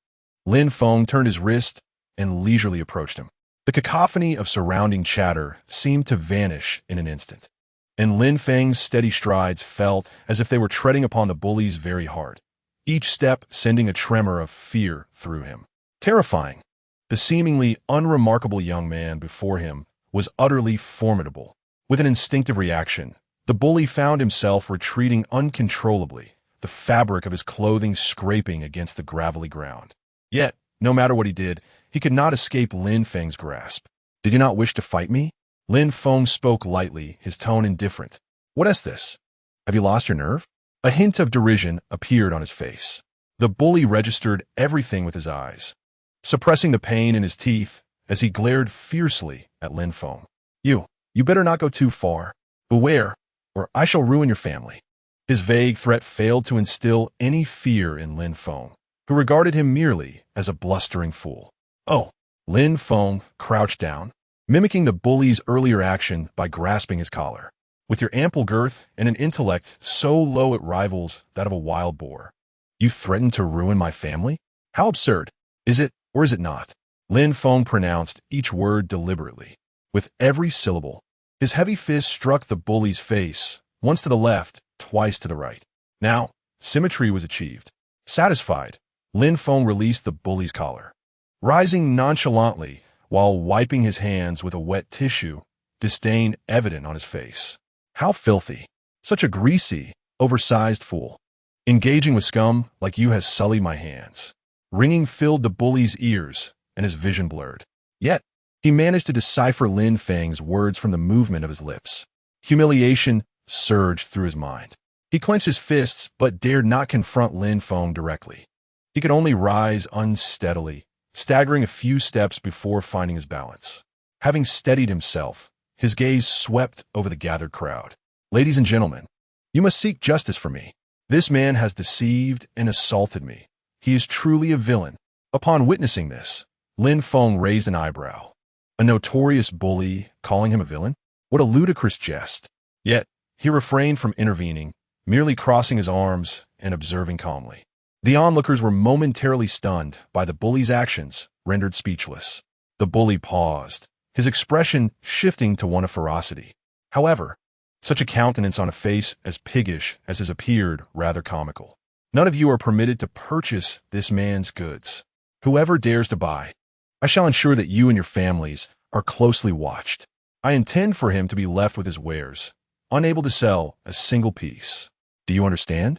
Lin Feng turned his wrist and leisurely approached him. The cacophony of surrounding chatter seemed to vanish in an instant, and Lin Feng's steady strides felt as if they were treading upon the bully's very heart, each step sending a tremor of fear through him. Terrifying. The seemingly unremarkable young man before him was utterly formidable. With an instinctive reaction, the bully found himself retreating uncontrollably, the fabric of his clothing scraping against the gravelly ground. Yet, no matter what he did, he could not escape Lin Feng's grasp. Did you not wish to fight me? Lin Feng spoke lightly, his tone indifferent. What is this? Have you lost your nerve? A hint of derision appeared on his face. The bully registered everything with his eyes, suppressing the pain in his teeth as he glared fiercely at Lin Feng. You better not go too far. Beware, or I shall ruin your family. His vague threat failed to instill any fear in Lin Feng, who regarded him merely as a blustering fool. Oh! Lin Feng crouched down, mimicking the bully's earlier action by grasping his collar. With your ample girth and an intellect so low it rivals that of a wild boar, you threaten to ruin my family? How absurd! Is it, or is it not? Lin Feng pronounced each word deliberately. With every syllable, his heavy fist struck the bully's face, once to the left, twice to the right. Now, symmetry was achieved. Satisfied, Lin Feng released the bully's collar. Rising nonchalantly while wiping his hands with a wet tissue, disdain evident on his face. How filthy! Such a greasy, oversized fool. Engaging with scum like you has sullied my hands. Ringing filled the bully's ears, and his vision blurred. Yet, he managed to decipher Lin Feng's words from the movement of his lips. Humiliation surged through his mind. He clenched his fists but dared not confront Lin Feng directly. He could only rise unsteadily, staggering a few steps before finding his balance. Having steadied himself, his gaze swept over the gathered crowd. Ladies and gentlemen, you must seek justice for me. This man has deceived and assaulted me. He is truly a villain. Upon witnessing this, Lin Feng raised an eyebrow. A notorious bully calling him a villain? What a ludicrous jest. Yet, he refrained from intervening, merely crossing his arms and observing calmly. The onlookers were momentarily stunned by the bully's actions, rendered speechless. The bully paused, his expression shifting to one of ferocity. However, such a countenance on a face as piggish as his appeared rather comical. None of you are permitted to purchase this man's goods. Whoever dares to buy, I shall ensure that you and your families are closely watched. I intend for him to be left with his wares, unable to sell a single piece. Do you understand?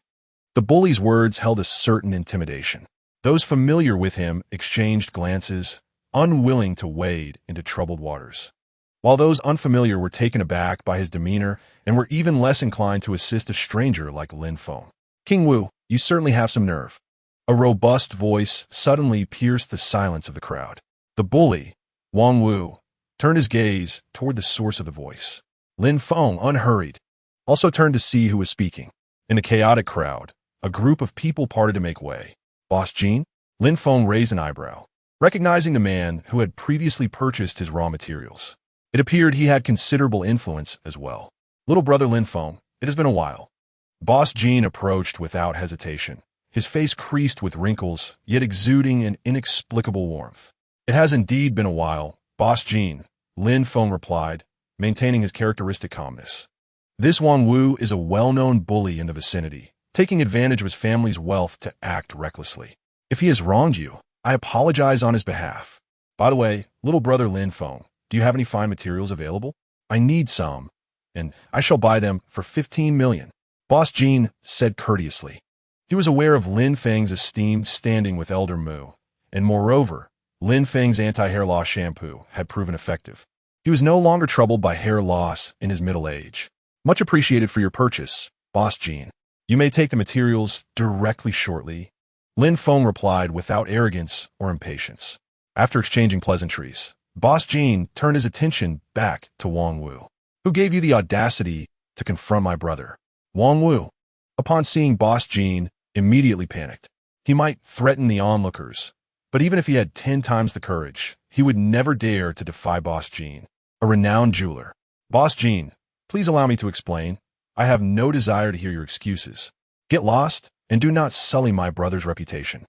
The bully's words held a certain intimidation. Those familiar with him exchanged glances, unwilling to wade into troubled waters, while those unfamiliar were taken aback by his demeanor and were even less inclined to assist a stranger like Lin Feng. King Wu, you certainly have some nerve. A robust voice suddenly pierced the silence of the crowd. The bully, Wang Wu, turned his gaze toward the source of the voice. Lin Feng, unhurried, also turned to see who was speaking. In the chaotic crowd, a group of people parted to make way. Boss Jean? Lin Feng raised an eyebrow, recognizing the man who had previously purchased his raw materials. It appeared he had considerable influence as well. Little brother Lin Feng, it has been a while. Boss Jean approached without hesitation, his face creased with wrinkles, yet exuding an inexplicable warmth. It has indeed been a while, Boss Jean, Lin Feng replied, maintaining his characteristic calmness. This Wang Wu is a well-known bully in the vicinity, taking advantage of his family's wealth to act recklessly. If he has wronged you, I apologize on his behalf. By the way, little brother Lin Feng, do you have any fine materials available? I need some, and I shall buy them for 15 million. Boss Jean said courteously. He was aware of Lin Feng's esteemed standing with Elder Mu, and moreover, Lin Feng's anti-hair loss shampoo had proven effective. He was no longer troubled by hair loss in his middle age. Much appreciated for your purchase, Boss Jean. You may take the materials directly shortly. Lin Feng replied without arrogance or impatience. After exchanging pleasantries, Boss Jean turned his attention back to Wang Wu. Who gave you the audacity to confront my brother? Wang Wu, upon seeing Boss Jean, immediately panicked. He might threaten the onlookers, but even if he had 10 times the courage, he would never dare to defy Boss Jean, a renowned jeweler. Boss Jean, please allow me to explain. I have no desire to hear your excuses. Get lost, and do not sully my brother's reputation.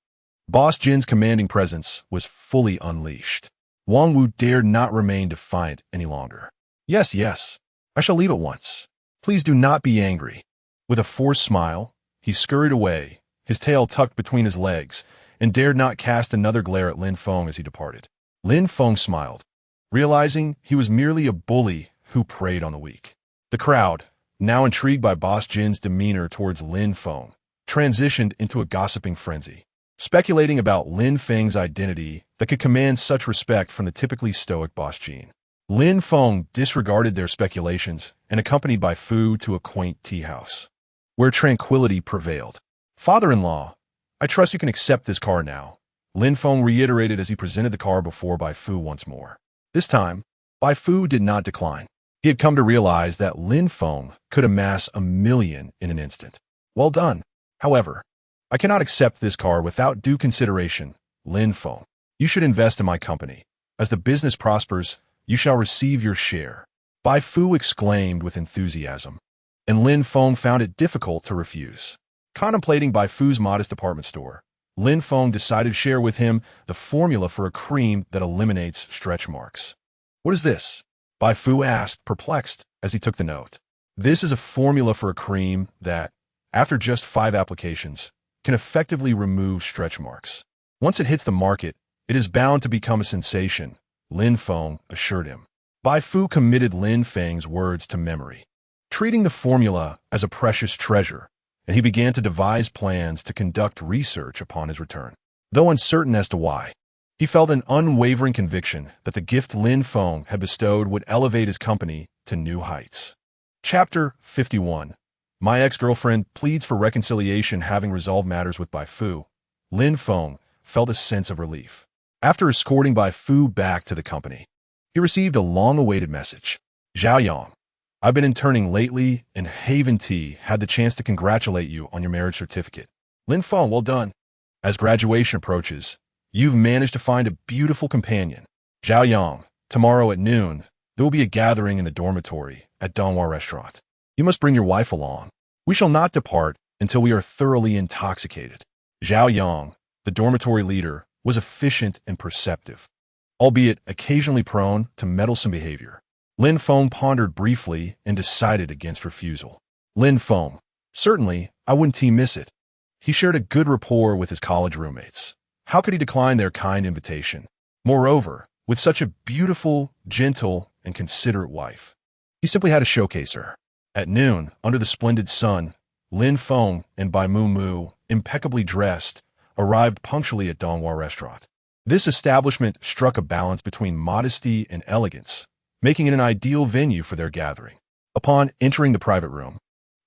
Boss Jin's commanding presence was fully unleashed. Wang Wu dared not remain defiant any longer. Yes, I shall leave at once. Please do not be angry. With a forced smile, he scurried away, his tail tucked between his legs, and dared not cast another glare at Lin Feng as he departed. Lin Feng smiled, realizing he was merely a bully who preyed on the weak. The crowd, now intrigued by Boss Jin's demeanor towards Lin Feng, transitioned into a gossiping frenzy, speculating about Lin Feng's identity that could command such respect from the typically stoic Boss Jin. Lin Feng disregarded their speculations and accompanied Bai Fu to a quaint tea house, where tranquility prevailed. Father-in-law, I trust you can accept this car now, Lin Feng reiterated as he presented the car before Bai Fu once more. This time, Bai Fu did not decline. He had come to realize that Lin Feng could amass 1 million in an instant. Well done. However, I cannot accept this car without due consideration, Lin Feng. You should invest in my company. As the business prospers, you shall receive your share. Bai Fu exclaimed with enthusiasm, and Lin Feng found it difficult to refuse. Contemplating Bai Fu's modest department store, Lin Feng decided to share with him the formula for a cream that eliminates stretch marks. What is this? Bai Fu asked, perplexed, as he took the note. This is a formula for a cream that, after just 5 applications, can effectively remove stretch marks. Once it hits the market, it is bound to become a sensation, Lin Feng assured him. Bai Fu committed Lin Feng's words to memory, treating the formula as a precious treasure, and he began to devise plans to conduct research upon his return. Though uncertain as to why, he felt an unwavering conviction that the gift Lin Feng had bestowed would elevate his company to new heights. Chapter 51. My ex-girlfriend pleads for reconciliation. Having resolved matters with Bai Fu, Lin Feng felt a sense of relief. After escorting Bai Fu back to the company, he received a long-awaited message. Zhao Yang, I've been interning lately, and Haven Tea had the chance to congratulate you on your marriage certificate. Lin Feng, well done. As graduation approaches, you've managed to find a beautiful companion. Zhao Yang, tomorrow at noon, there will be a gathering in the dormitory at Donghua Restaurant. You must bring your wife along. We shall not depart until we are thoroughly intoxicated. Zhao Yang, the dormitory leader, was efficient and perceptive, albeit occasionally prone to meddlesome behavior. Lin Feng pondered briefly and decided against refusal. Lin Feng, certainly, I wouldn't miss it. He shared a good rapport with his college roommates. How could he decline their kind invitation? Moreover, with such a beautiful, gentle, and considerate wife, he simply had to showcase her. At noon, under the splendid sun, Lin Feng and Bai Mu, impeccably dressed, arrived punctually at Donghua Restaurant. This establishment struck a balance between modesty and elegance, making it an ideal venue for their gathering. Upon entering the private room,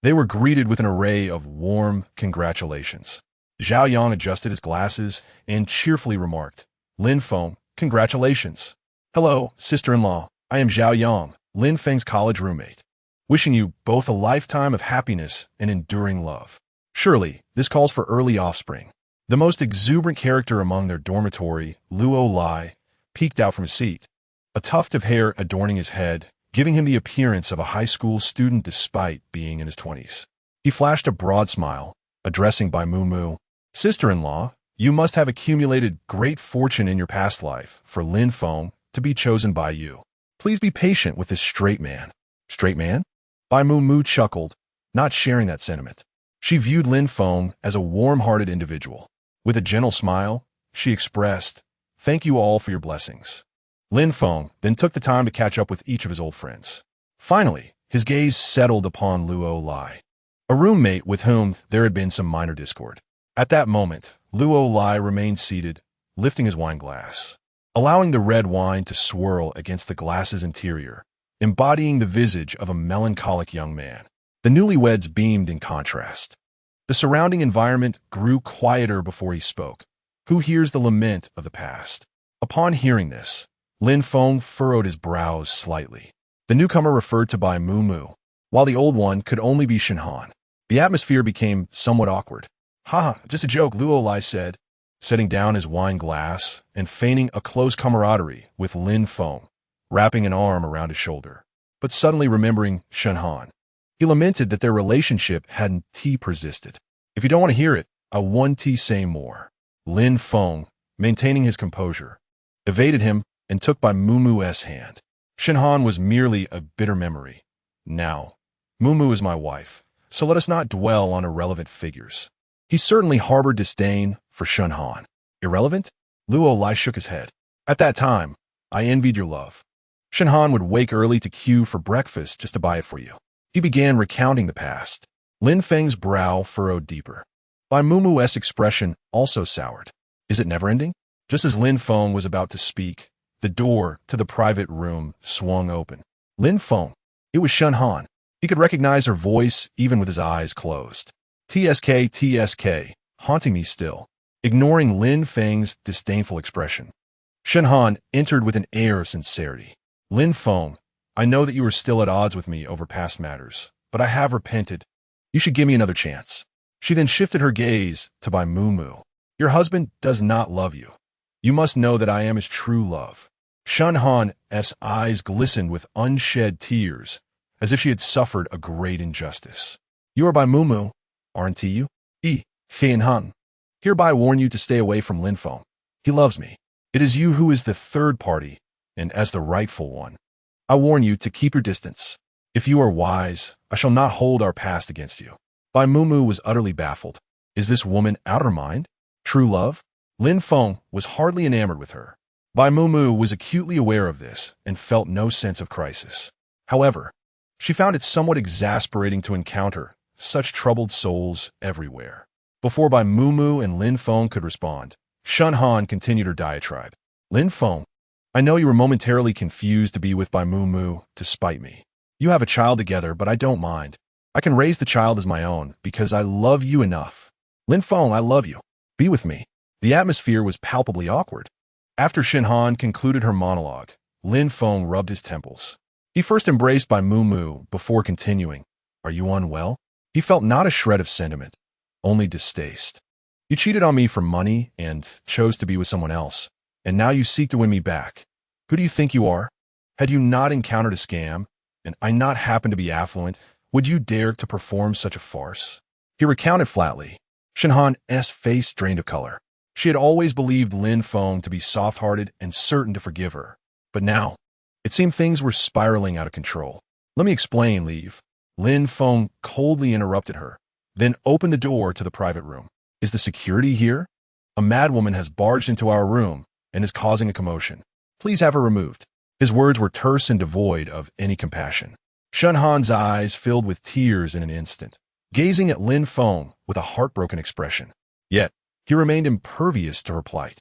they were greeted with an array of warm congratulations. Zhao Yang adjusted his glasses and cheerfully remarked, Lin Feng, congratulations. Hello, sister-in-law. I am Zhao Yang, Lin Feng's college roommate. Wishing you both a lifetime of happiness and enduring love. Surely, this calls for early offspring. The most exuberant character among their dormitory, Luo Lai, peeked out from his seat, a tuft of hair adorning his head, giving him the appearance of a high school student despite being in his 20s. He flashed a broad smile, addressing Bai Mu, sister-in-law, you must have accumulated great fortune in your past life for Lin Feng to be chosen by you. Please be patient with this straight man. Straight man? Bai Mu chuckled, not sharing that sentiment. She viewed Lin Feng as a warm-hearted individual. With a gentle smile, she expressed, thank you all for your blessings. Lin Feng then took the time to catch up with each of his old friends. Finally, his gaze settled upon Luo Lai, a roommate with whom there had been some minor discord. At that moment, Luo Lai remained seated, lifting his wine glass, allowing the red wine to swirl against the glass's interior, embodying the visage of a melancholic young man. The newlyweds beamed in contrast. The surrounding environment grew quieter before he spoke. Who hears the lament of the past? Upon hearing this, Lin Feng furrowed his brows slightly. The newcomer referred to Bai Mu, while the old one could only be Shinhan. The atmosphere became somewhat awkward. "Ha, just a joke," Luo Lai said, setting down his wine glass and feigning a close camaraderie with Lin Feng, wrapping an arm around his shoulder. But suddenly remembering Shinhan, he lamented that their relationship hadn't persisted. "If you don't want to hear it, I won't say more." Lin Feng, maintaining his composure, evaded him and took Bai Mu's hand. Shinhan was merely a bitter memory. Now, Mu is my wife, so let us not dwell on irrelevant figures. He certainly harbored disdain for Shinhan. Irrelevant? Luo Lai shook his head. At that time, I envied your love. Shinhan would wake early to queue for breakfast just to buy it for you. He began recounting the past. Lin Feng's brow furrowed deeper. Bai Mu's expression also soured. Is it never-ending? Just as Lin Feng was about to speak, The door to the private room swung open. Lin Feng. It was Shen Han. He could recognize her voice even with his eyes closed. TSK, TSK, haunting me still, ignoring Lin Feng's disdainful expression. Shen Han entered with an air of sincerity. Lin Feng, I know that you are still at odds with me over past matters, but I have repented. You should give me another chance. She then shifted her gaze to Bai Mu. Your husband does not love you. You must know that I am his true love. Shen Han's eyes glistened with unshed tears, as if she had suffered a great injustice. You are Bai Mu, aren't you? Shen Han. Hereby warn you to stay away from Lin Feng. He loves me. It is you who is the third party, and as the rightful one. I warn you to keep your distance. If you are wise, I shall not hold our past against you. Bai Mu was utterly baffled. Is this woman out of her mind? True love? Lin Feng was hardly enamored with her. Bai Mu was acutely aware of this and felt no sense of crisis. However, she found it somewhat exasperating to encounter such troubled souls everywhere. Before Bai Mu and Lin Feng could respond, Shen Han continued her diatribe. Lin Feng, I know you were momentarily confused to be with Bai Mu to spite me. You have a child together, but I don't mind. I can raise the child as my own because I love you enough. Lin Feng, I love you. Be with me. The atmosphere was palpably awkward. After Shen Han concluded her monologue, Lin Feng rubbed his temples. He first embraced Bai Mu before continuing. Are you unwell? He felt not a shred of sentiment, only distaste. You cheated on me for money and chose to be with someone else, and now you seek to win me back. Who do you think you are? Had you not encountered a scam, and I not happen to be affluent, would you dare to perform such a farce? He recounted flatly. Shen Han's face drained of color. She had always believed Lin Feng to be soft-hearted and certain to forgive her. But now, it seemed things were spiraling out of control. Let me explain, Leave. Lin Feng coldly interrupted her, then opened the door to the private room. Is the security here? A madwoman has barged into our room and is causing a commotion. Please have her removed. His words were terse and devoid of any compassion. Shen Han's eyes filled with tears in an instant, gazing at Lin Feng with a heartbroken expression. Yet, he remained impervious to her plight.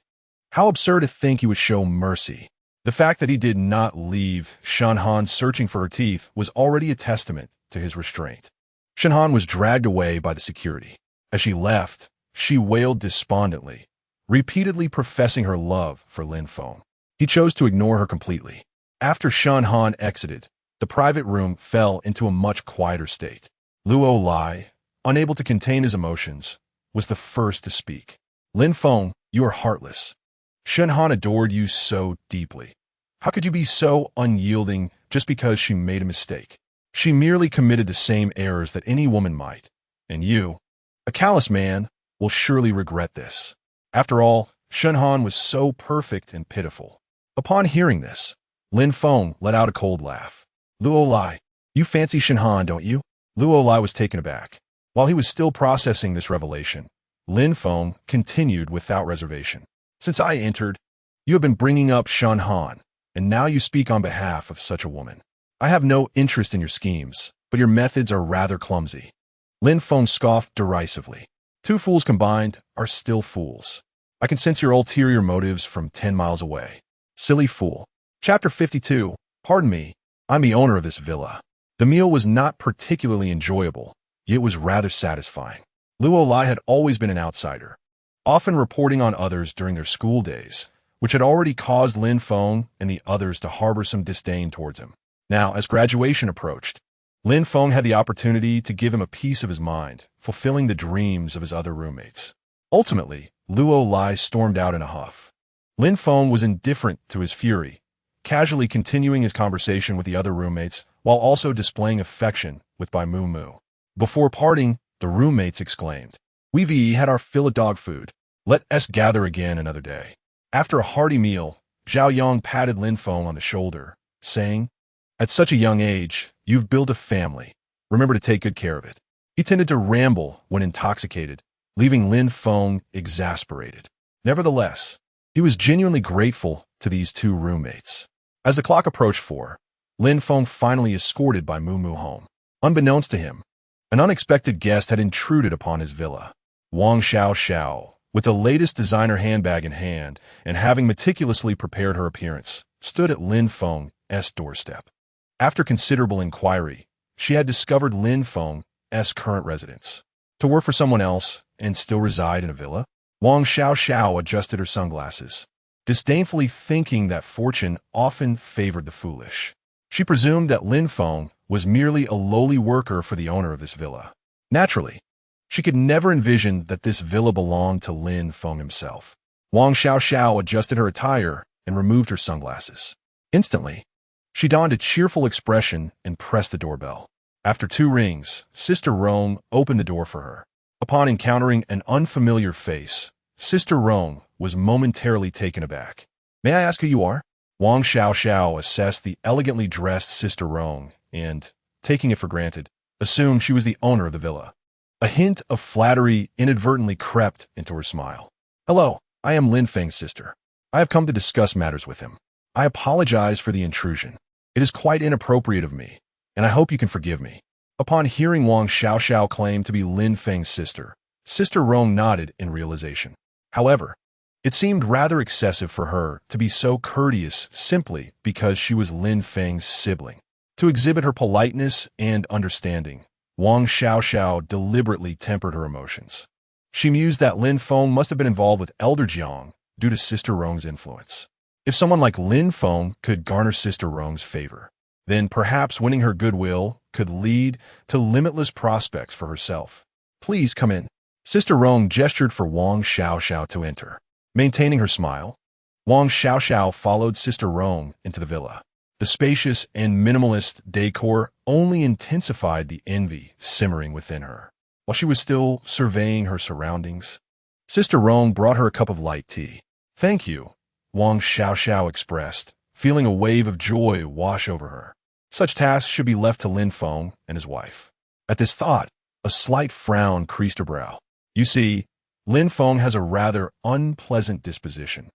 How absurd to think he would show mercy. The fact that he did not leave Shen Han searching for her teeth was already a testament to his restraint. Shen Han was dragged away by the security. As she left, she wailed despondently, repeatedly professing her love for Lin Feng. He chose to ignore her completely. After Shen Han exited, the private room fell into a much quieter state. Luo Lai, unable to contain his emotions, was the first to speak. Lin Feng, you are heartless. Shen Han adored you so deeply. How could you be so unyielding just because she made a mistake? She merely committed the same errors that any woman might, and you, a callous man, will surely regret this. After all, Shen Han was so perfect and pitiful. Upon hearing this, Lin Feng let out a cold laugh. Luo Lai, you fancy Shen Han, don't you? Luo Lai was taken aback. While he was still processing this revelation, Lin Feng continued without reservation. Since I entered, you have been bringing up Shen Han, and now you speak on behalf of such a woman. I have no interest in your schemes, but your methods are rather clumsy. Lin Feng scoffed derisively. Two fools combined are still fools. I can sense your ulterior motives from 10 miles away. Silly fool. Chapter 52. Pardon me, I'm the owner of this villa. The meal was not particularly enjoyable, yet it was rather satisfying. Luo Lai had always been an outsider, often reporting on others during their school days, which had already caused Lin Feng and the others to harbor some disdain towards him. Now, as graduation approached, Lin Feng had the opportunity to give him a piece of his mind, fulfilling the dreams of his other roommates. Ultimately, Luo Lai stormed out in a huff. Lin Feng was indifferent to his fury, casually continuing his conversation with the other roommates while also displaying affection with Bai Mu. Before parting, the roommates exclaimed, We've had our fill of dog food. Let us gather again another day. After a hearty meal, Zhao Yong patted Lin Feng on the shoulder, saying, At such a young age, you've built a family. Remember to take good care of it. He tended to ramble when intoxicated, leaving Lin Feng exasperated. Nevertheless, he was genuinely grateful to these two roommates. As the clock approached 4, Lin Feng finally escorted Bai Mu home. Unbeknownst to him, an unexpected guest had intruded upon his villa. Wang Xiao, with the latest designer handbag in hand and having meticulously prepared her appearance, stood at Lin Feng's doorstep. After considerable inquiry, she had discovered Lin Feng's current residence. To work for someone else and still reside in a villa? Wang Xiaoxiao adjusted her sunglasses, disdainfully thinking that fortune often favored the foolish. She presumed that Lin Feng was merely a lowly worker for the owner of this villa. Naturally, she could never envision that this villa belonged to Lin Feng himself. Wang Xiaoxiao adjusted her attire and removed her sunglasses. Instantly, she donned a cheerful expression and pressed the doorbell. After 2 rings, Sister Rong opened the door for her. Upon encountering an unfamiliar face, Sister Rong was momentarily taken aback. "May I ask who you are?" Wang Xiaoxiao assessed the elegantly dressed Sister Rong and, taking it for granted, assumed she was the owner of the villa. A hint of flattery inadvertently crept into her smile. "Hello, I am Lin Feng's sister. I have come to discuss matters with him. I apologize for the intrusion. It is quite inappropriate of me, and I hope you can forgive me." Upon hearing Wang Xiaoxiao claim to be Lin Feng's sister, Sister Rong nodded in realization. However, it seemed rather excessive for her to be so courteous simply because she was Lin Feng's sibling. To exhibit her politeness and understanding, Wang Xiaoxiao deliberately tempered her emotions. She mused that Lin Feng must have been involved with Elder Jiang due to Sister Rong's influence. If someone like Lin Feng could garner Sister Rong's favor, then perhaps winning her goodwill could lead to limitless prospects for herself. "Please come in." Sister Rong gestured for Wang Xiaoxiao to enter. Maintaining her smile, Wang Xiaoxiao followed Sister Rong into the villa. The spacious and minimalist decor only intensified the envy simmering within her. While she was still surveying her surroundings, Sister Rong brought her a cup of light tea. "Thank you," Wang Xiaoxiao expressed, feeling a wave of joy wash over her. Such tasks should be left to Lin Feng and his wife. At this thought, a slight frown creased her brow. You see, Lin Feng has a rather unpleasant disposition,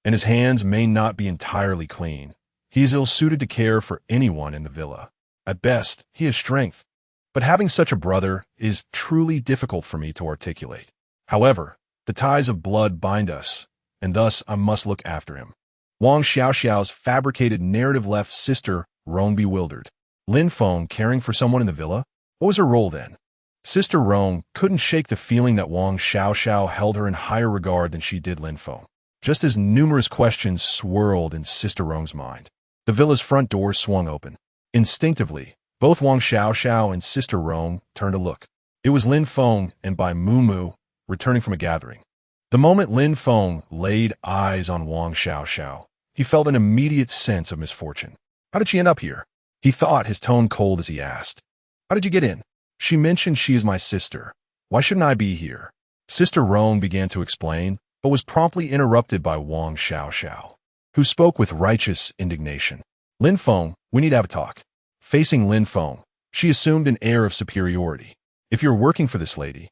and his hands may not be entirely clean. He is ill-suited to care for anyone in the villa. At best, he has strength, but having such a brother is truly difficult for me to articulate. However, the ties of blood bind us, and thus I must look after him. Wang Xiaoxiao's fabricated narrative left Sister Rong bewildered. Lin Feng caring for someone in the villa? What was her role then? Sister Rong couldn't shake the feeling that Wang Xiaoxiao held her in higher regard than she did Lin Feng. Just as numerous questions swirled in Sister Rong's mind, the villa's front door swung open. Instinctively, both Wang Xiaoxiao and Sister Rong turned to look. It was Lin Feng and Bai Mumu returning from a gathering. The moment Lin Feng laid eyes on Wang Xiaoxiao, he felt an immediate sense of misfortune. "How did she end up here?" he thought, his tone cold as he asked. "How did you get in?" "She mentioned she is my sister. Why shouldn't I be here?" Sister Rong began to explain, but was promptly interrupted by Wang Xiaoxiao, who spoke with righteous indignation. "Lin Feng, we need to have a talk." Facing Lin Feng, she assumed an air of superiority. "If you're working for this lady,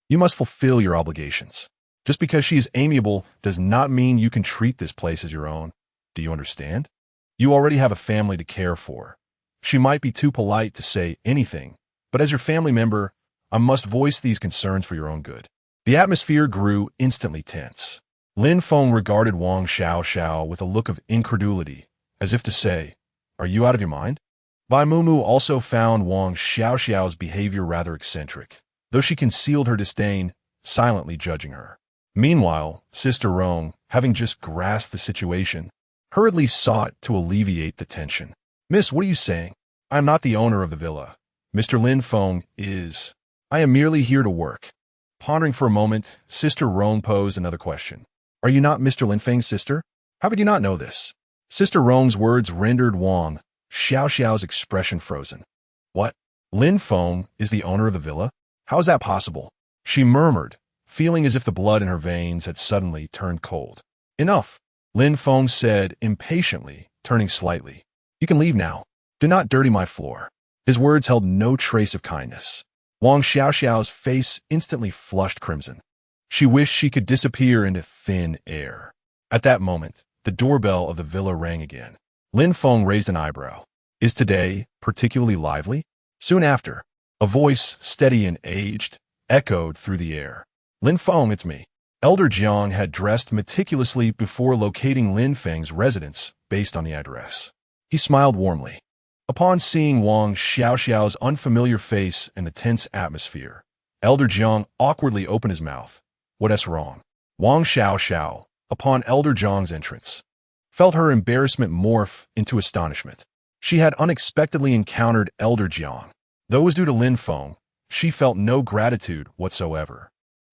you must fulfill your obligations. Just because she is amiable does not mean you can treat this place as your own. Do you understand? You already have a family to care for. She might be too polite to say anything, but as your family member, I must voice these concerns for your own good." The atmosphere grew instantly tense. Lin Feng regarded Wang Xiaoxiao with a look of incredulity, as if to say, "Are you out of your mind?" Bai Mumu also found Wang Xiaoxiao's behavior rather eccentric, though she concealed her disdain, silently judging her. Meanwhile, Sister Rong, having just grasped the situation, hurriedly sought to alleviate the tension. "Miss, what are you saying? I am not the owner of the villa. Mr. Lin Feng is. I am merely here to work." Pondering for a moment, Sister Rong posed another question. "Are you not Mr. Lin Feng's sister? How could you not know this?" Sister Rong's words rendered Wang Xiaoxiao's expression frozen. "What? Lin Feng is the owner of the villa? How is that possible?" she murmured, feeling as if the blood in her veins had suddenly turned cold. "Enough," Lin Feng said impatiently, turning slightly. "You can leave now. Do not dirty my floor." His words held no trace of kindness. Wang Xiaoxiao's face instantly flushed crimson. She wished she could disappear into thin air. At that moment, the doorbell of the villa rang again. Lin Feng raised an eyebrow. "Is today particularly lively?" Soon after, a voice, steady and aged, echoed through the air. "Lin Feng, it's me." Elder Jiang had dressed meticulously before locating Lin Feng's residence based on the address. He smiled warmly. Upon seeing Wang Xiaoxiao's unfamiliar face and the tense atmosphere, Elder Jiang awkwardly opened his mouth. What's wrong? Wang Xiaoxiao, upon Elder Jiang's entrance, felt her embarrassment morph into astonishment. She had unexpectedly encountered Elder Jiang. Though it was due to Lin Feng, she felt no gratitude whatsoever.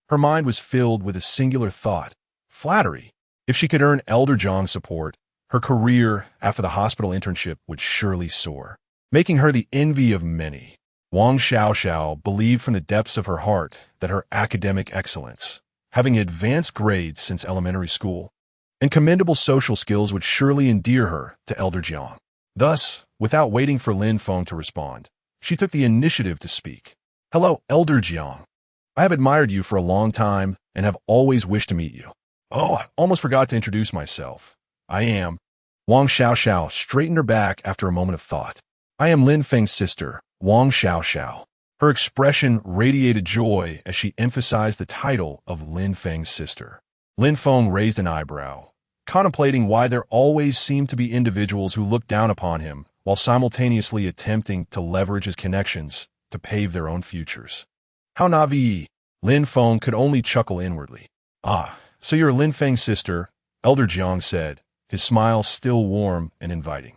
Her mind was filled with a singular thought: flattery. If she could earn Elder Jiang's support, her career after the hospital internship would surely soar, making her the envy of many. Wang Xiaoxiao believed from the depths of her heart that her academic excellence, having advanced grades since elementary school, and commendable social skills would surely endear her to Elder Jiang. Thus, without waiting for Lin Feng to respond, she took the initiative to speak. Hello, Elder Jiang. I have admired you for a long time and have always wished to meet you. Oh, I almost forgot to introduce myself. I am. Wang Xiaoxiao straightened her back after a moment of thought. I am Lin Feng's sister, Wang Xiaoxiao. Her expression radiated joy as she emphasized the title of Lin Feng's sister. Lin Feng raised an eyebrow, contemplating why there always seemed to be individuals who looked down upon him while simultaneously attempting to leverage his connections to pave their own futures. How naive! Lin Feng could only chuckle inwardly. Ah, so you're Lin Feng's sister, Elder Jiang said, his smile still warm and inviting.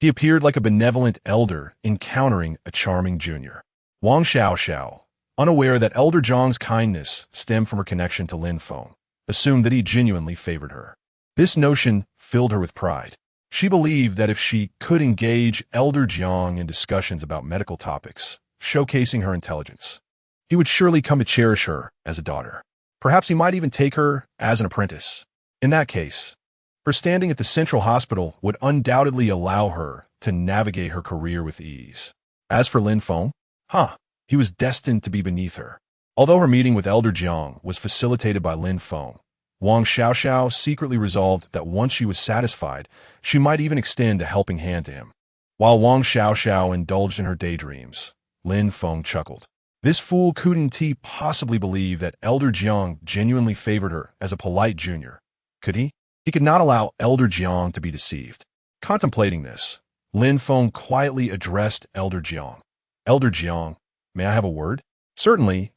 He appeared like a benevolent elder encountering a charming junior. Wang Xiaoxiao, unaware that Elder Jiang's kindness stemmed from her connection to Lin Feng, assumed that he genuinely favored her. This notion filled her with pride. She believed that if she could engage Elder Jiang in discussions about medical topics, showcasing her intelligence, he would surely come to cherish her as a daughter. Perhaps he might even take her as an apprentice. In that case, her standing at the central hospital would undoubtedly allow her to navigate her career with ease. As for Lin Feng, he was destined to be beneath her. Although her meeting with Elder Jiang was facilitated by Lin Feng, Wang Xiaoxiao secretly resolved that once she was satisfied, she might even extend a helping hand to him. While Wang Xiaoxiao indulged in her daydreams, Lin Feng chuckled. This fool couldn't he possibly believe that Elder Jiang genuinely favored her as a polite junior? Could he? He could not allow Elder Jiang to be deceived. Contemplating this, Lin Feng quietly addressed Elder Jiang. Elder Jiang, may I have a word? Certainly,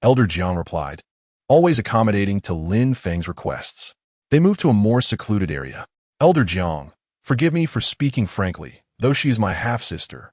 Elder Jiang replied, always accommodating to Lin Feng's requests. They moved to a more secluded area. Elder Jiang, forgive me for speaking frankly, though she is my half-sister.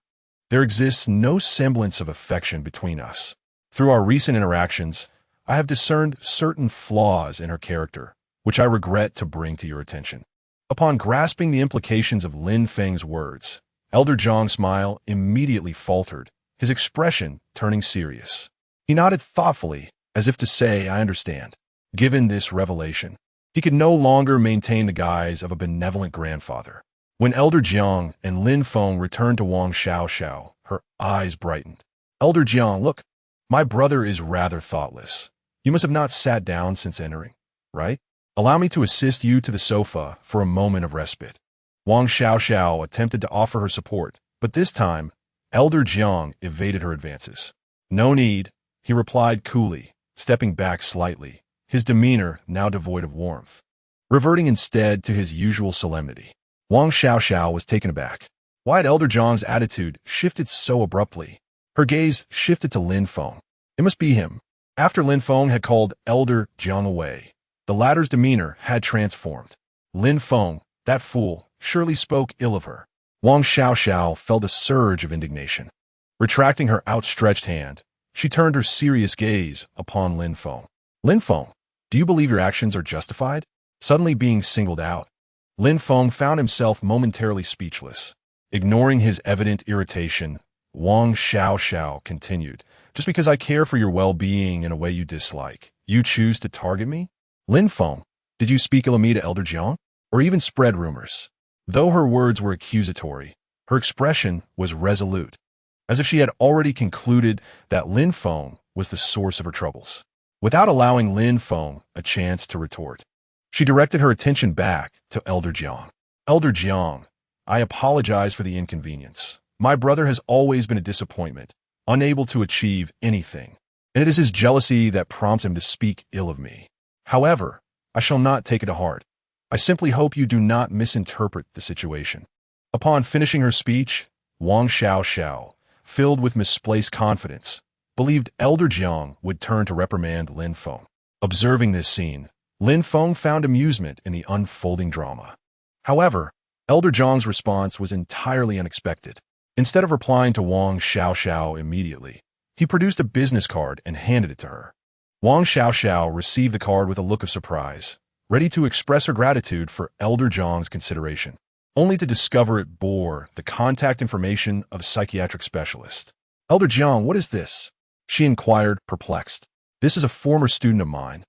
There exists no semblance of affection between us. Through our recent interactions, I have discerned certain flaws in her character, which I regret to bring to your attention. Upon grasping the implications of Lin Feng's words, Elder Jiang's smile immediately faltered, his expression turning serious. He nodded thoughtfully, as if to say, I understand. Given this revelation, he could no longer maintain the guise of a benevolent grandfather. When Elder Jiang and Lin Feng returned to Wang Xiaoxiao, her eyes brightened. Elder Jiang, look, my brother is rather thoughtless. You must have not sat down since entering, right? Allow me to assist you to the sofa for a moment of respite. Wang Xiaoxiao attempted to offer her support, but this time, Elder Jiang evaded her advances. No need, he replied coolly, stepping back slightly, his demeanor now devoid of warmth, reverting instead to his usual solemnity. Wang Xiaoxiao was taken aback. Why had Elder Jiang's attitude shifted so abruptly? Her gaze shifted to Lin Feng. It must be him. After Lin Feng had called Elder Jiang away, the latter's demeanor had transformed. Lin Feng, that fool, surely spoke ill of her. Wang Xiaoxiao felt a surge of indignation. Retracting her outstretched hand, she turned her serious gaze upon Lin Feng. Lin Feng, do you believe your actions are justified? Suddenly being singled out, Lin Feng found himself momentarily speechless. Ignoring his evident irritation, Wang Xiaoxiao continued, just because I care for your well-being in a way you dislike, you choose to target me? Lin Feng, did you speak ill of me to Elder Jiang? Or even spread rumors? Though her words were accusatory, her expression was resolute, as if she had already concluded that Lin Feng was the source of her troubles. Without allowing Lin Feng a chance to retort, she directed her attention back to Elder Jiang. Elder Jiang, I apologize for the inconvenience. My brother has always been a disappointment, unable to achieve anything, and it is his jealousy that prompts him to speak ill of me. However, I shall not take it to heart. I simply hope you do not misinterpret the situation." Upon finishing her speech, Wang Xiao, filled with misplaced confidence, believed Elder Jiang would turn to reprimand Lin Feng. Observing this scene, Lin Feng found amusement in the unfolding drama. However, Elder Jiang's response was entirely unexpected. Instead of replying to Wang Xiao immediately, he produced a business card and handed it to her. Wang Xiao received the card with a look of surprise, ready to express her gratitude for Elder Jiang's consideration, only to discover it bore the contact information of a psychiatric specialist. "Elder Jiang, what is this?" she inquired, perplexed. "This is a former student of mine,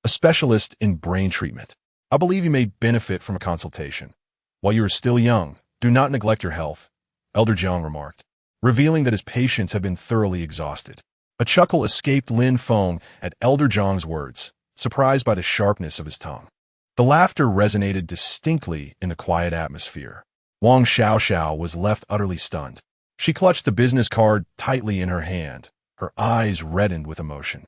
a specialist in brain treatment. I believe you may benefit from a consultation. While you are still young, do not neglect your health," Elder Jiang remarked, revealing that his patients had been thoroughly exhausted. A chuckle escaped Lin Feng at Elder Jiang's words, surprised by the sharpness of his tongue. The laughter resonated distinctly in the quiet atmosphere. Wang Xiao was left utterly stunned. She clutched the business card tightly in her hand, her eyes reddened with emotion.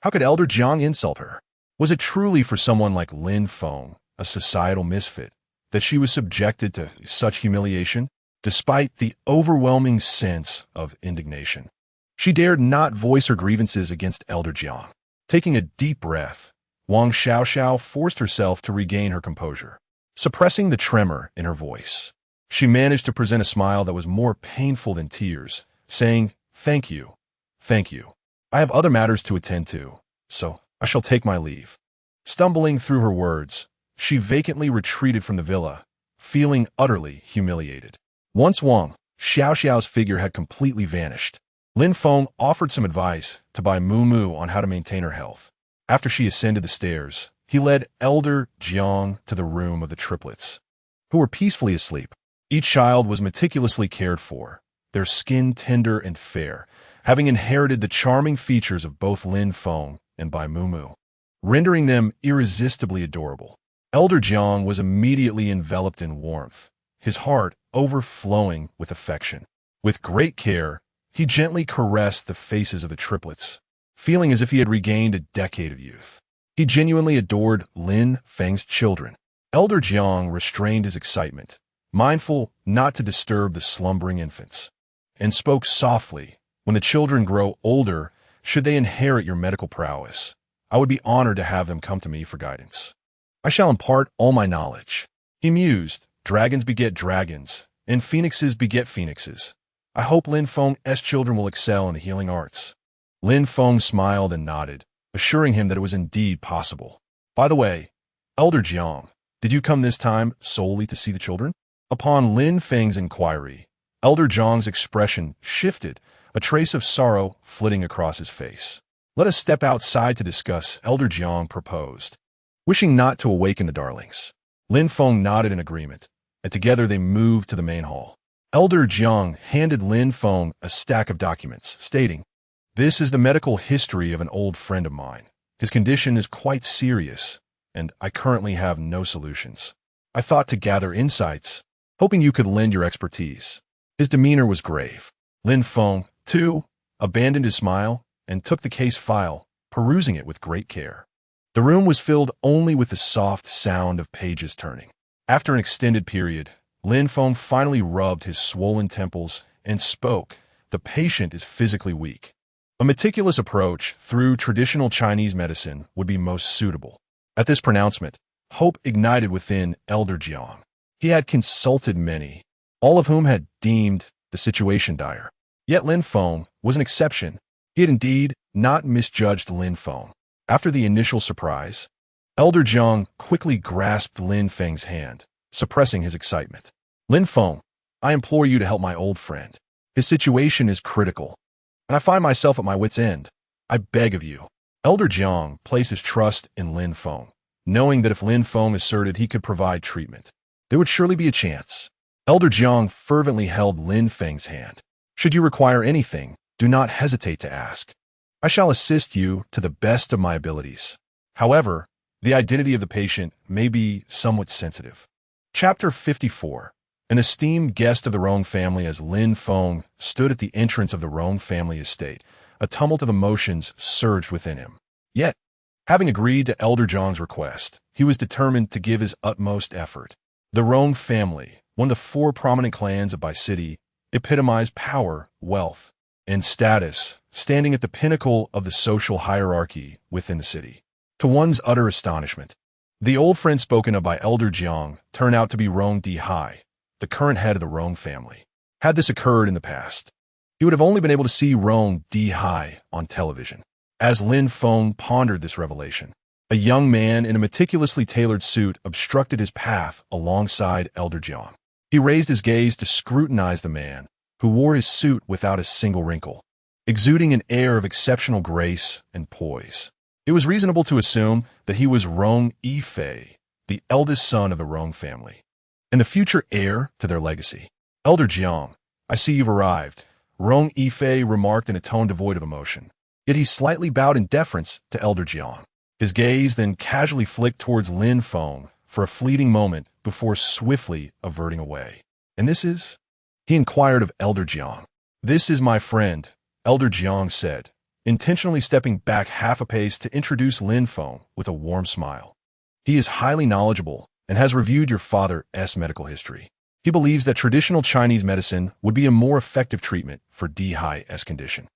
How could Elder Jiang insult her? Was it truly for someone like Lin Feng, a societal misfit, that she was subjected to such humiliation, despite the overwhelming sense of indignation? She dared not voice her grievances against Elder Jiang. Taking a deep breath, Wang Xiao forced herself to regain her composure. Suppressing the tremor in her voice, she managed to present a smile that was more painful than tears, saying, Thank you. I have other matters to attend to, so I shall take my leave." Stumbling through her words, she vacantly retreated from the villa, feeling utterly humiliated. Once Wang Xiao's figure had completely vanished, Lin Feng offered some advice to Bai Mu on how to maintain her health. After she ascended the stairs, he led Elder Jiang to the room of the triplets, who were peacefully asleep. Each child was meticulously cared for, their skin tender and fair, having inherited the charming features of both Lin Feng and Bai Mu, rendering them irresistibly adorable. Elder Jiang was immediately enveloped in warmth, his heart overflowing with affection. With great care, he gently caressed the faces of the triplets, feeling as if he had regained a decade of youth. He genuinely adored Lin Feng's children. Elder Jiang restrained his excitement, mindful not to disturb the slumbering infants, and spoke softly, "When the children grow older, should they inherit your medical prowess, I would be honored to have them come to me for guidance. I shall impart all my knowledge." He mused, "Dragons beget dragons, and phoenixes beget phoenixes. I hope Lin Feng's children will excel in the healing arts." Lin Feng smiled and nodded, assuring him that it was indeed possible. "By the way, Elder Jiang, did you come this time solely to see the children?" Upon Lin Feng's inquiry, Elder Jiang's expression shifted, a trace of sorrow flitting across his face. "Let us step outside to discuss," Elder Jiang proposed, wishing not to awaken the darlings. Lin Feng nodded in agreement, and together they moved to the main hall. Elder Jiang handed Lin Feng a stack of documents, stating, "This is the medical history of an old friend of mine. His condition is quite serious, and I currently have no solutions. I thought to gather insights, hoping you could lend your expertise." His demeanor was grave. Lin Feng, too, abandoned his smile and took the case file, perusing it with great care. The room was filled only with the soft sound of pages turning. After an extended period, Lin Feng finally rubbed his swollen temples and spoke, "The patient is physically weak. A meticulous approach through traditional Chinese medicine would be most suitable." At this pronouncement, hope ignited within Elder Jiang. He had consulted many, all of whom had deemed the situation dire. Yet Lin Feng was an exception. He had indeed not misjudged Lin Feng. After the initial surprise, Elder Jiang quickly grasped Lin Feng's hand, suppressing his excitement. "Lin Feng, I implore you to help my old friend. His situation is critical, and I find myself at my wit's end. I beg of you." Elder Jiang placed his trust in Lin Feng, knowing that if Lin Feng asserted he could provide treatment, there would surely be a chance. Elder Jiang fervently held Lin Feng's hand. "Should you require anything, do not hesitate to ask. I shall assist you to the best of my abilities. However, the identity of the patient may be somewhat sensitive." Chapter 54. An esteemed guest of the Rong family. As Lin Feng stood at the entrance of the Rong family estate, a tumult of emotions surged within him. Yet, Having agreed to Elder Zhang's request, he was determined to give his utmost effort. The Rong family, one of the four prominent clans of Bai City, epitomized power, wealth, and status, standing at the pinnacle of the social hierarchy within the city. To one's utter astonishment, the old friend spoken of by Elder Jiang turned out to be Rong Dihai, the current head of the Rong family. Had this occurred in the past, he would have only been able to see Rong Dihai on television. As Lin Feng pondered this revelation, a young man in a meticulously tailored suit obstructed his path alongside Elder Jiang. He raised his gaze to scrutinize the man, who wore his suit without a single wrinkle, exuding an air of exceptional grace and poise. It was reasonable to assume that he was Rong Yifei, the eldest son of the Rong family, and the future heir to their legacy. Elder Jiang, I see you've arrived, Rong Yifei remarked in a tone devoid of emotion. Yet he slightly bowed in deference to Elder Jiang. His gaze then casually flicked towards Lin Feng for a fleeting moment before swiftly averting away. And this is? He inquired of Elder Jiang. This is my friend, Elder Jiang said, intentionally stepping back half a pace to introduce Lin Feng with a warm smile. He is highly knowledgeable and has reviewed your father's medical history. He believes that traditional Chinese medicine would be a more effective treatment for Dihai's condition.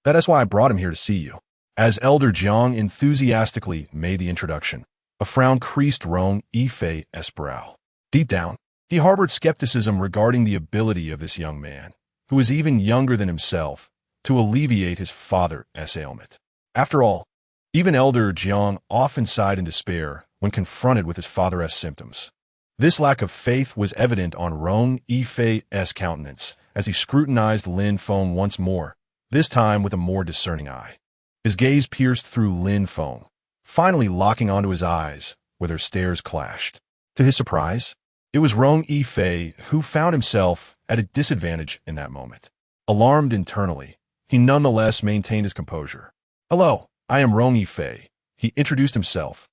That is why I brought him here to see you. As Elder Jiang enthusiastically made the introduction, a frown creased Rong Yifei's brow. Deep down, he harbored skepticism regarding the ability of this young man, who was even younger than himself, to alleviate his father's ailment. After all, even Elder Jiang often sighed in despair when confronted with his father's symptoms. This lack of faith was evident on Rong Yifei's countenance as he scrutinized Lin Feng once more, this time with a more discerning eye. His gaze pierced through Lin Feng, finally locking onto his eyes, where their stares clashed. To his surprise, it was Rong Yifei who found himself at a disadvantage in that moment. Alarmed internally, he nonetheless maintained his composure. Hello, I am Rong Yifei, he introduced himself,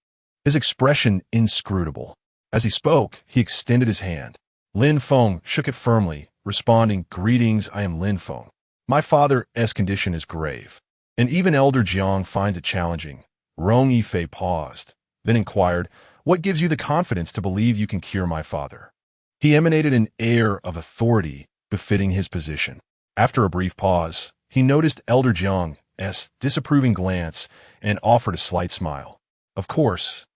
his expression inscrutable. As he spoke, he extended his hand. Lin Feng shook it firmly, responding, Greetings, I am Lin Feng. My father's condition is grave, and even Elder Jiang finds it challenging. Rong Yifei paused, then inquired, What gives you the confidence to believe you can cure my father? He emanated an air of authority befitting his position. After a brief pause, he noticed Elder Jiang's disapproving glance and offered a slight smile. Of course,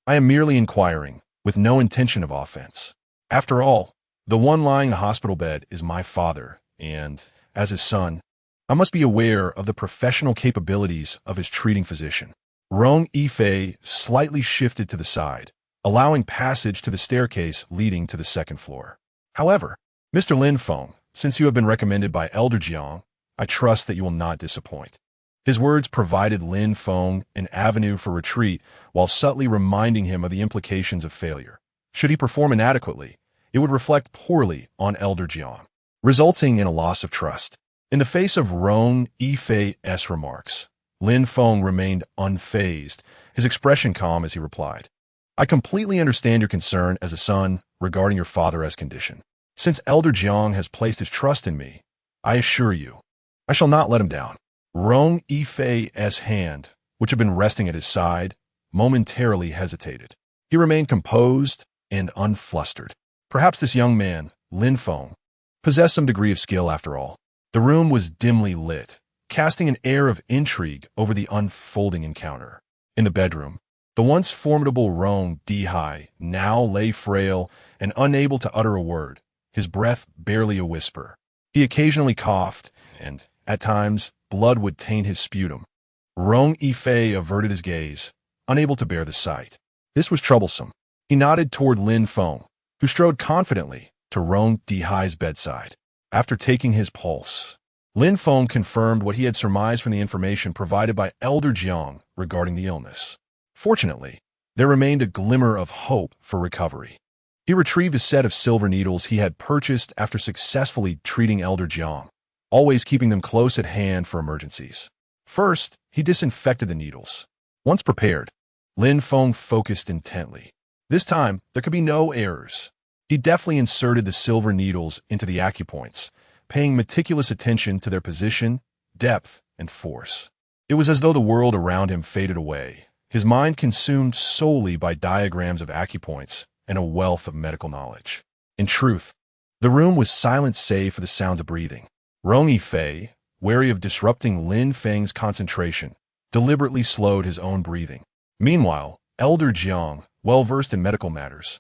I am merely inquiring, with no intention of offense. After all, the one lying in the hospital bed is my father, and as his son, I must be aware of the professional capabilities of his treating physician. Rong Yifei slightly shifted to the side, allowing passage to the staircase leading to the second floor. However, Mr. Lin Feng, since you have been recommended by Elder Jiang, I trust that you will not disappoint. His words provided Lin Feng an avenue for retreat while subtly reminding him of the implications of failure. Should he perform inadequately, it would reflect poorly on Elder Jiang, resulting in a loss of trust. In the face of Rong Yifei's remarks, Lin Feng remained unfazed, his expression calm as he replied, I completely understand your concern as a son regarding your father's condition. Since Elder Jiang has placed his trust in me, I assure you, I shall not let him down. Rong Yifei's hand, which had been resting at his side, momentarily hesitated. He remained composed and unflustered. Perhaps this young man, Lin Feng, possessed some degree of skill after all. The room was dimly lit, casting an air of intrigue over the unfolding encounter. In the bedroom, the once formidable Rong Dihai now lay frail and unable to utter a word, his breath barely a whisper. He occasionally coughed, and, at times, blood would taint his sputum. Rong Yifei averted his gaze, unable to bear the sight. This was troublesome. He nodded toward Lin Feng, who strode confidently to Rong Dihai's bedside. After taking his pulse, Lin Feng confirmed what he had surmised from the information provided by Elder Jiang regarding the illness. Fortunately, there remained a glimmer of hope for recovery. He retrieved a set of silver needles he had purchased after successfully treating Elder Jiang, always keeping them close at hand for emergencies. First, he disinfected the needles. Once prepared, Lin Feng focused intently. This time, there could be no errors. He deftly inserted the silver needles into the acupoints, paying meticulous attention to their position, depth, and force. It was as though the world around him faded away, his mind consumed solely by diagrams of acupoints and a wealth of medical knowledge. In truth, the room was silent save for the sounds of breathing. Rong Yifei, wary of disrupting Lin Feng's concentration, deliberately slowed his own breathing. Meanwhile, Elder Jiang, well-versed in medical matters,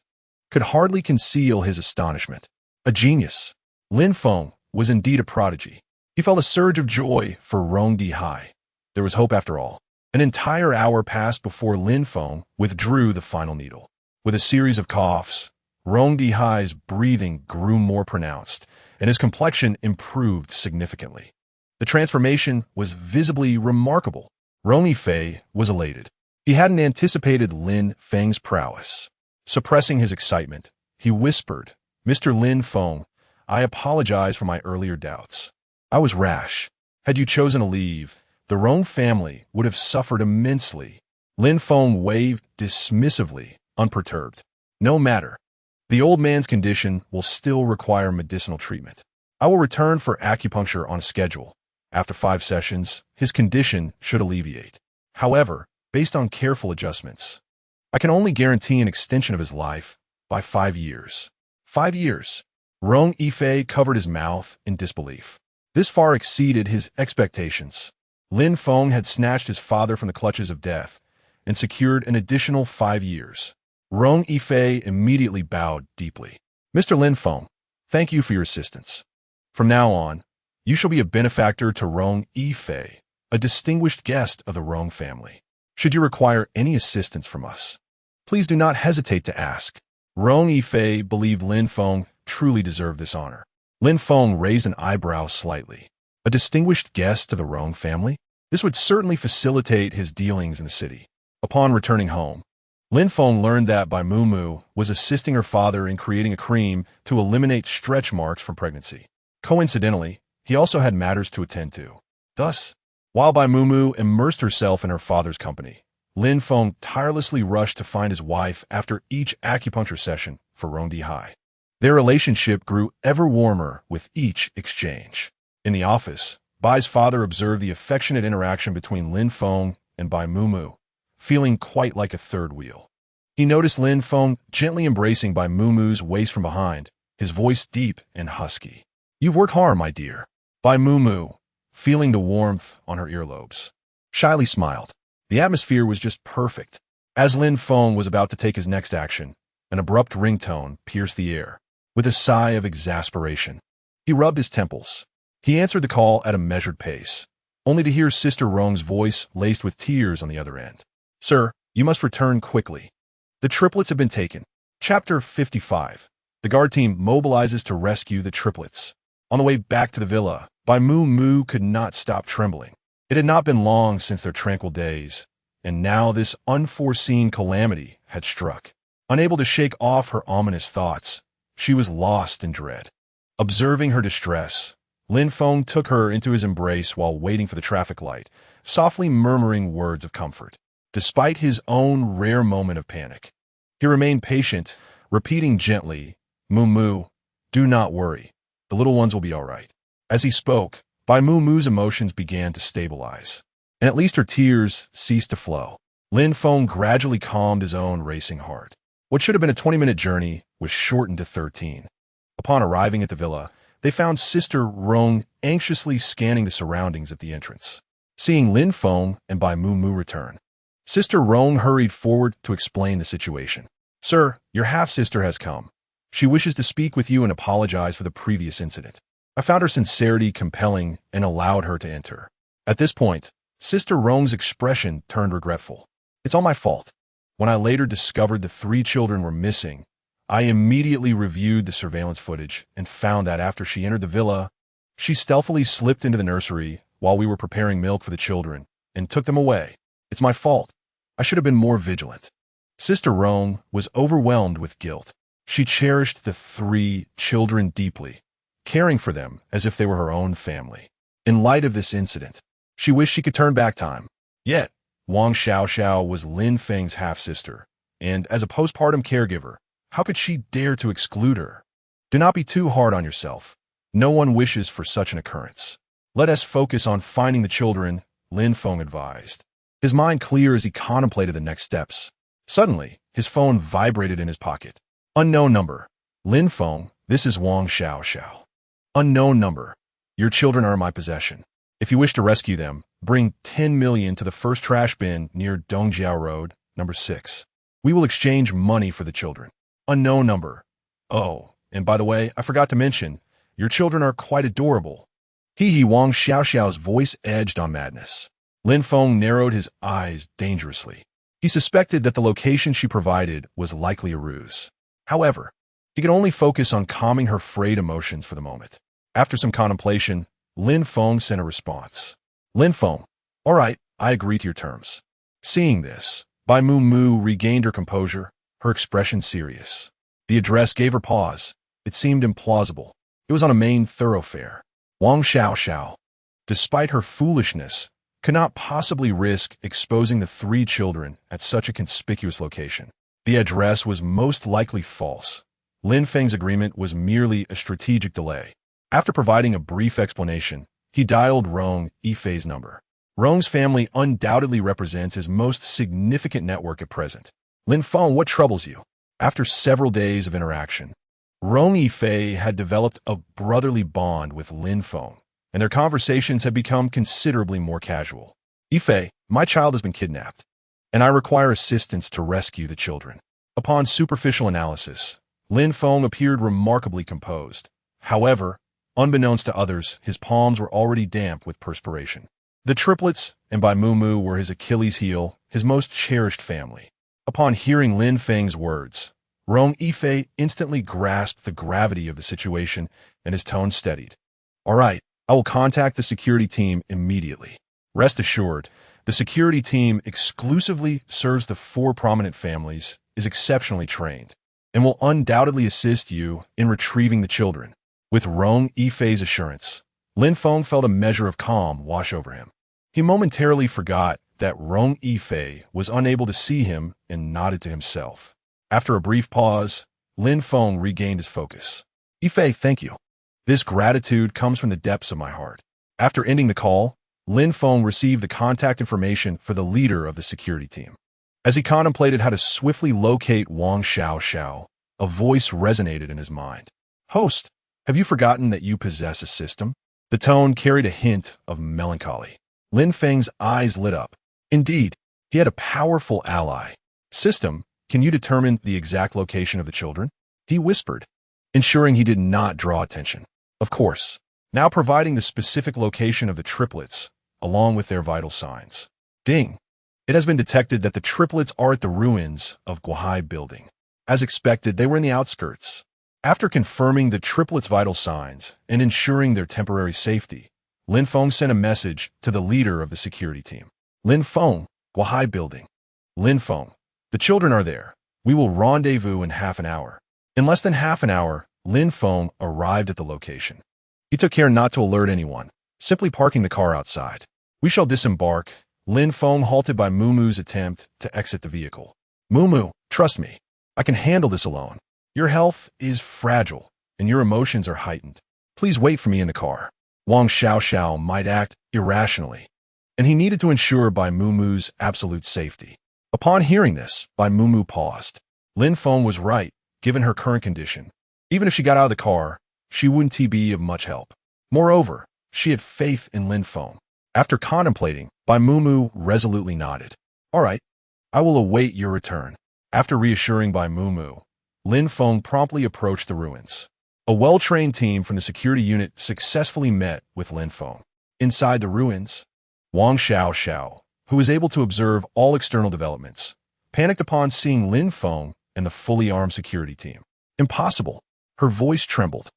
could hardly conceal his astonishment. A genius. Lin Feng was indeed a prodigy. He felt a surge of joy for Rong Dihai. There was hope after all. An entire hour passed before Lin Feng withdrew the final needle. With a series of coughs, Rong Dihai's breathing grew more pronounced, and his complexion improved significantly. The transformation was visibly remarkable. Rong Yifei was elated. He hadn't anticipated Lin Feng's prowess. Suppressing his excitement, he whispered, "Mr. Lin Feng, I apologize for my earlier doubts. I was rash. Had you chosen to leave, the Rong family would have suffered immensely." Lin Feng waved dismissively, unperturbed. "No matter. The old man's condition will still require medicinal treatment. I will return for acupuncture on schedule. After 5 sessions, his condition should alleviate. However, based on careful adjustments, I can only guarantee an extension of his life by 5 years. 5 years. Rong Yifei covered his mouth in disbelief. This far exceeded his expectations. Lin Feng had snatched his father from the clutches of death and secured an additional 5 years. Rong Yifei immediately bowed deeply. "Mr. Lin Feng, thank you for your assistance. From now on, you shall be a benefactor to Rong Yifei, a distinguished guest of the Rong family. Should you require any assistance from us, please do not hesitate to ask." Rong Yifei believed Lin Feng truly deserved this honor. Lin Feng raised an eyebrow slightly. A distinguished guest to the Rong family? This would certainly facilitate his dealings in the city. Upon returning home, Lin Feng learned that Bai Mu was assisting her father in creating a cream to eliminate stretch marks from pregnancy. Coincidentally, he also had matters to attend to. Thus, while Bai Mu immersed herself in her father's company, Lin Feng tirelessly rushed to find his wife after each acupuncture session for Rong Dihai. Their relationship grew ever warmer with each exchange. In the office, Bai's father observed the affectionate interaction between Lin Feng and Bai Mu, feeling quite like a third wheel. He noticed Lin Feng gently embracing Bai Mu's waist from behind, his voice deep and husky. "You've worked hard, my dear." Bai Mu, feeling the warmth on her earlobes, shyly smiled. The atmosphere was just perfect. As Lin Feng was about to take his next action, an abrupt ringtone pierced the air. With a sigh of exasperation, he rubbed his temples. He answered the call at a measured pace, only to hear Sister Rong's voice laced with tears on the other end. "Sir, you must return quickly. The triplets have been taken." Chapter 55. The guard team mobilizes to rescue the triplets. On the way back to the villa, Bai Mu could not stop trembling. It had not been long since their tranquil days, and now this unforeseen calamity had struck. Unable to shake off her ominous thoughts, she was lost in dread. Observing her distress, Lin Feng took her into his embrace while waiting for the traffic light, softly murmuring words of comfort. Despite his own rare moment of panic, he remained patient, repeating gently, "Mu, do not worry. The little ones will be all right." As he spoke, Bai Mu's emotions began to stabilize, and at least her tears ceased to flow. Lin Feng gradually calmed his own racing heart. What should have been a 20-minute journey was shortened to 13. Upon arriving at the villa, they found Sister Rong anxiously scanning the surroundings at the entrance. Seeing Lin Feng and Bai Mu return, Sister Rong hurried forward to explain the situation. "Sir, your half-sister has come. She wishes to speak with you and apologize for the previous incident. I found her sincerity compelling and allowed her to enter." At this point, Sister Rong's expression turned regretful. "It's all my fault. When I later discovered the 3 children were missing, I immediately reviewed the surveillance footage and found that after she entered the villa, she stealthily slipped into the nursery while we were preparing milk for the children and took them away. It's my fault. I should have been more vigilant." Sister Rong was overwhelmed with guilt. She cherished the 3 children deeply, caring for them as if they were her own family. In light of this incident, she wished she could turn back time. Yet, Wang Xiaoxiao was Lin Feng's half-sister, and as a postpartum caregiver, how could she dare to exclude her? Do not be too hard on yourself. No one wishes for such an occurrence. Let us focus on finding the children, Lin Feng advised. his mind clear as he contemplated the next steps. Suddenly, his phone vibrated in his pocket. Unknown number. Lin Feng, this is Wang Xiao. Unknown number. Your children are in my possession. If you wish to rescue them, bring 10 million to the first trash bin near Dongjiao Road, number 6. We will exchange money for the children. Unknown number. Oh, and by the way, I forgot to mention, your children are quite adorable. Wang Xiao's voice edged on madness. Lin Feng narrowed his eyes dangerously. He suspected that the location she provided was likely a ruse. However, he could only focus on calming her frayed emotions for the moment. After some contemplation, Lin Feng sent a response. Lin Feng, all right, I agree to your terms. Seeing this, Bai Mu regained her composure, her expression serious. The address gave her pause. It seemed implausible. It was on a main thoroughfare. Wang Xiao, despite her foolishness, could not possibly risk exposing the 3 children at such a conspicuous location. The address was most likely false. Lin Feng's agreement was merely a strategic delay. After providing a brief explanation, he dialed Rong Yifei's number. Rong's family undoubtedly represents his most significant network at present. Lin Feng, what troubles you? After several days of interaction, Rong Yifei had developed a brotherly bond with Lin Feng, and their conversations had become considerably more casual. Yifei, my child has been kidnapped, and I require assistance to rescue the children. Upon superficial analysis, Lin Feng appeared remarkably composed. However, unbeknownst to others, his palms were already damp with perspiration. The triplets and Bai Mu were his Achilles heel, his most cherished family. Upon hearing Lin Feng's words, Rong Yifei instantly grasped the gravity of the situation and his tone steadied. All right, I will contact the security team immediately. Rest assured, the security team exclusively serves the 4 prominent families, is exceptionally trained, and will undoubtedly assist you in retrieving the children. With Rong Yifei's assurance, Lin Feng felt a measure of calm wash over him. He momentarily forgot that Rong Yifei was unable to see him and nodded to himself. After a brief pause, Lin Feng regained his focus. Yifei, thank you. This gratitude comes from the depths of my heart. After ending the call, Lin Feng received the contact information for the leader of the security team. As he contemplated how to swiftly locate Wang Xiao, a voice resonated in his mind. Host, have you forgotten that you possess a system? The tone carried a hint of melancholy. Lin Feng's eyes lit up. Indeed, he had a powerful ally. System, can you determine the exact location of the children? He whispered, ensuring he did not draw attention. Of course, now providing the specific location of the triplets, along with their vital signs. Ding! It has been detected that the triplets are at the ruins of Guohai Building. As expected, they were in the outskirts. After confirming the triplets' vital signs and ensuring their temporary safety, Lin Feng sent a message to the leader of the security team. Lin Feng, Guohai Building. Lin Feng, the children are there. We will rendezvous in half an hour. In less than half an hour, Lin Feng arrived at the location. He took care not to alert anyone, simply parking the car outside. We shall disembark. Lin Feng halted by Mumu's attempt to exit the vehicle. Mumu, trust me. I can handle this alone. Your health is fragile, and your emotions are heightened. Please wait for me in the car. Wang Xiao might act irrationally, and he needed to ensure Bai Mumu's absolute safety. Upon hearing this, Bai Mumu paused. Lin Feng was right, given her current condition. Even if she got out of the car, she wouldn't be of much help. Moreover, she had faith in Lin Feng. After contemplating, Bai Mumu resolutely nodded. All right, I will await your return. After reassuring Bai Mumu, Lin Feng promptly approached the ruins. A well-trained team from the security unit successfully met with Lin Feng. Inside the ruins, Wang Xiao, who was able to observe all external developments, panicked upon seeing Lin Feng and the fully armed security team. Impossible. Her voice trembled.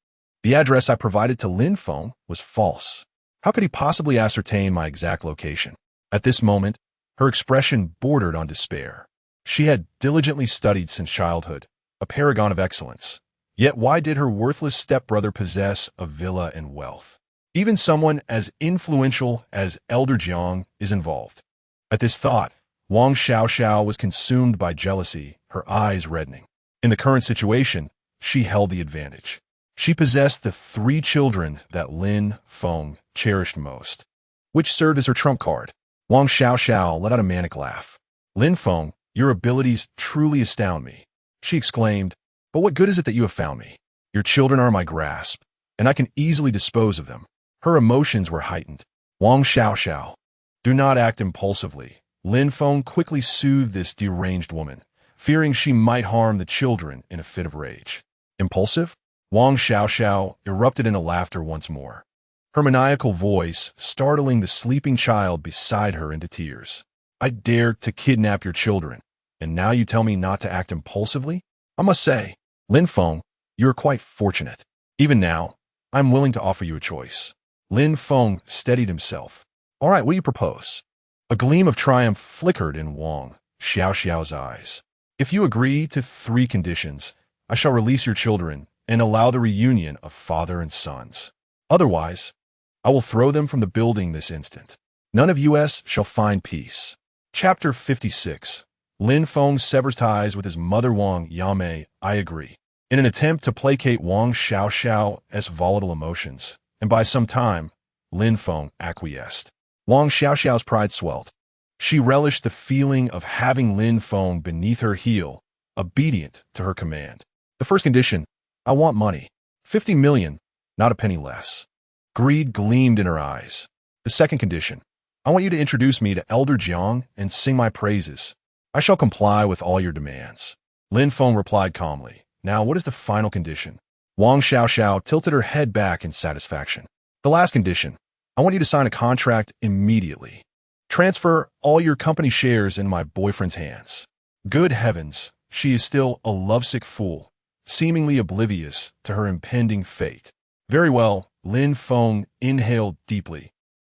The address I provided to Lin Feng was false. How could he possibly ascertain my exact location? At this moment, her expression bordered on despair. She had diligently studied since childhood, a paragon of excellence. Yet why did her worthless stepbrother possess a villa and wealth? Even someone as influential as Elder Jiang is involved. At this thought, Wang Xiao was consumed by jealousy, her eyes reddening. In the current situation, she held the advantage. She possessed the 3 children that Lin Feng cherished most, which served as her trump card. Wang Xiaoxiao let out a manic laugh. Lin Feng, your abilities truly astound me, she exclaimed. But what good is it that you have found me? Your children are in my grasp, and I can easily dispose of them. Her emotions were heightened. Wang Xiaoxiao, do not act impulsively. Lin Feng quickly soothed this deranged woman, fearing she might harm the children in a fit of rage. Impulsive? Wang Xiaoxiao erupted into laughter once more, her maniacal voice startling the sleeping child beside her into tears. I dared to kidnap your children, and now you tell me not to act impulsively? I must say, Lin Feng, you are quite fortunate. Even now, I'm willing to offer you a choice. Lin Feng steadied himself. All right, what do you propose? A gleam of triumph flickered in Wang Xiaoxiao's eyes. If you agree to 3 conditions, I shall release your children and allow the reunion of father and sons. Otherwise, I will throw them from the building this instant. None of us shall find peace. Chapter 56. Lin Feng severs ties with his mother Wang Yame. I agree. In an attempt to placate Wang Xiaoxiao's volatile emotions, and by some time, Lin Feng acquiesced. Wang Xiaoxiao's pride swelled. She relished the feeling of having Lin Feng beneath her heel, obedient to her command. The first condition, I want money. 50 million, not a penny less. Greed gleamed in her eyes. The second condition, I want you to introduce me to Elder Jiang and sing my praises. I shall comply with all your demands. Lin Feng replied calmly. Now, what is the final condition? Wang Xiaoxiao tilted her head back in satisfaction. The last condition, I want you to sign a contract immediately. Transfer all your company shares in my boyfriend's hands. Good heavens, she is still a lovesick fool, seemingly oblivious to her impending fate. Very well, Lin Feng inhaled deeply.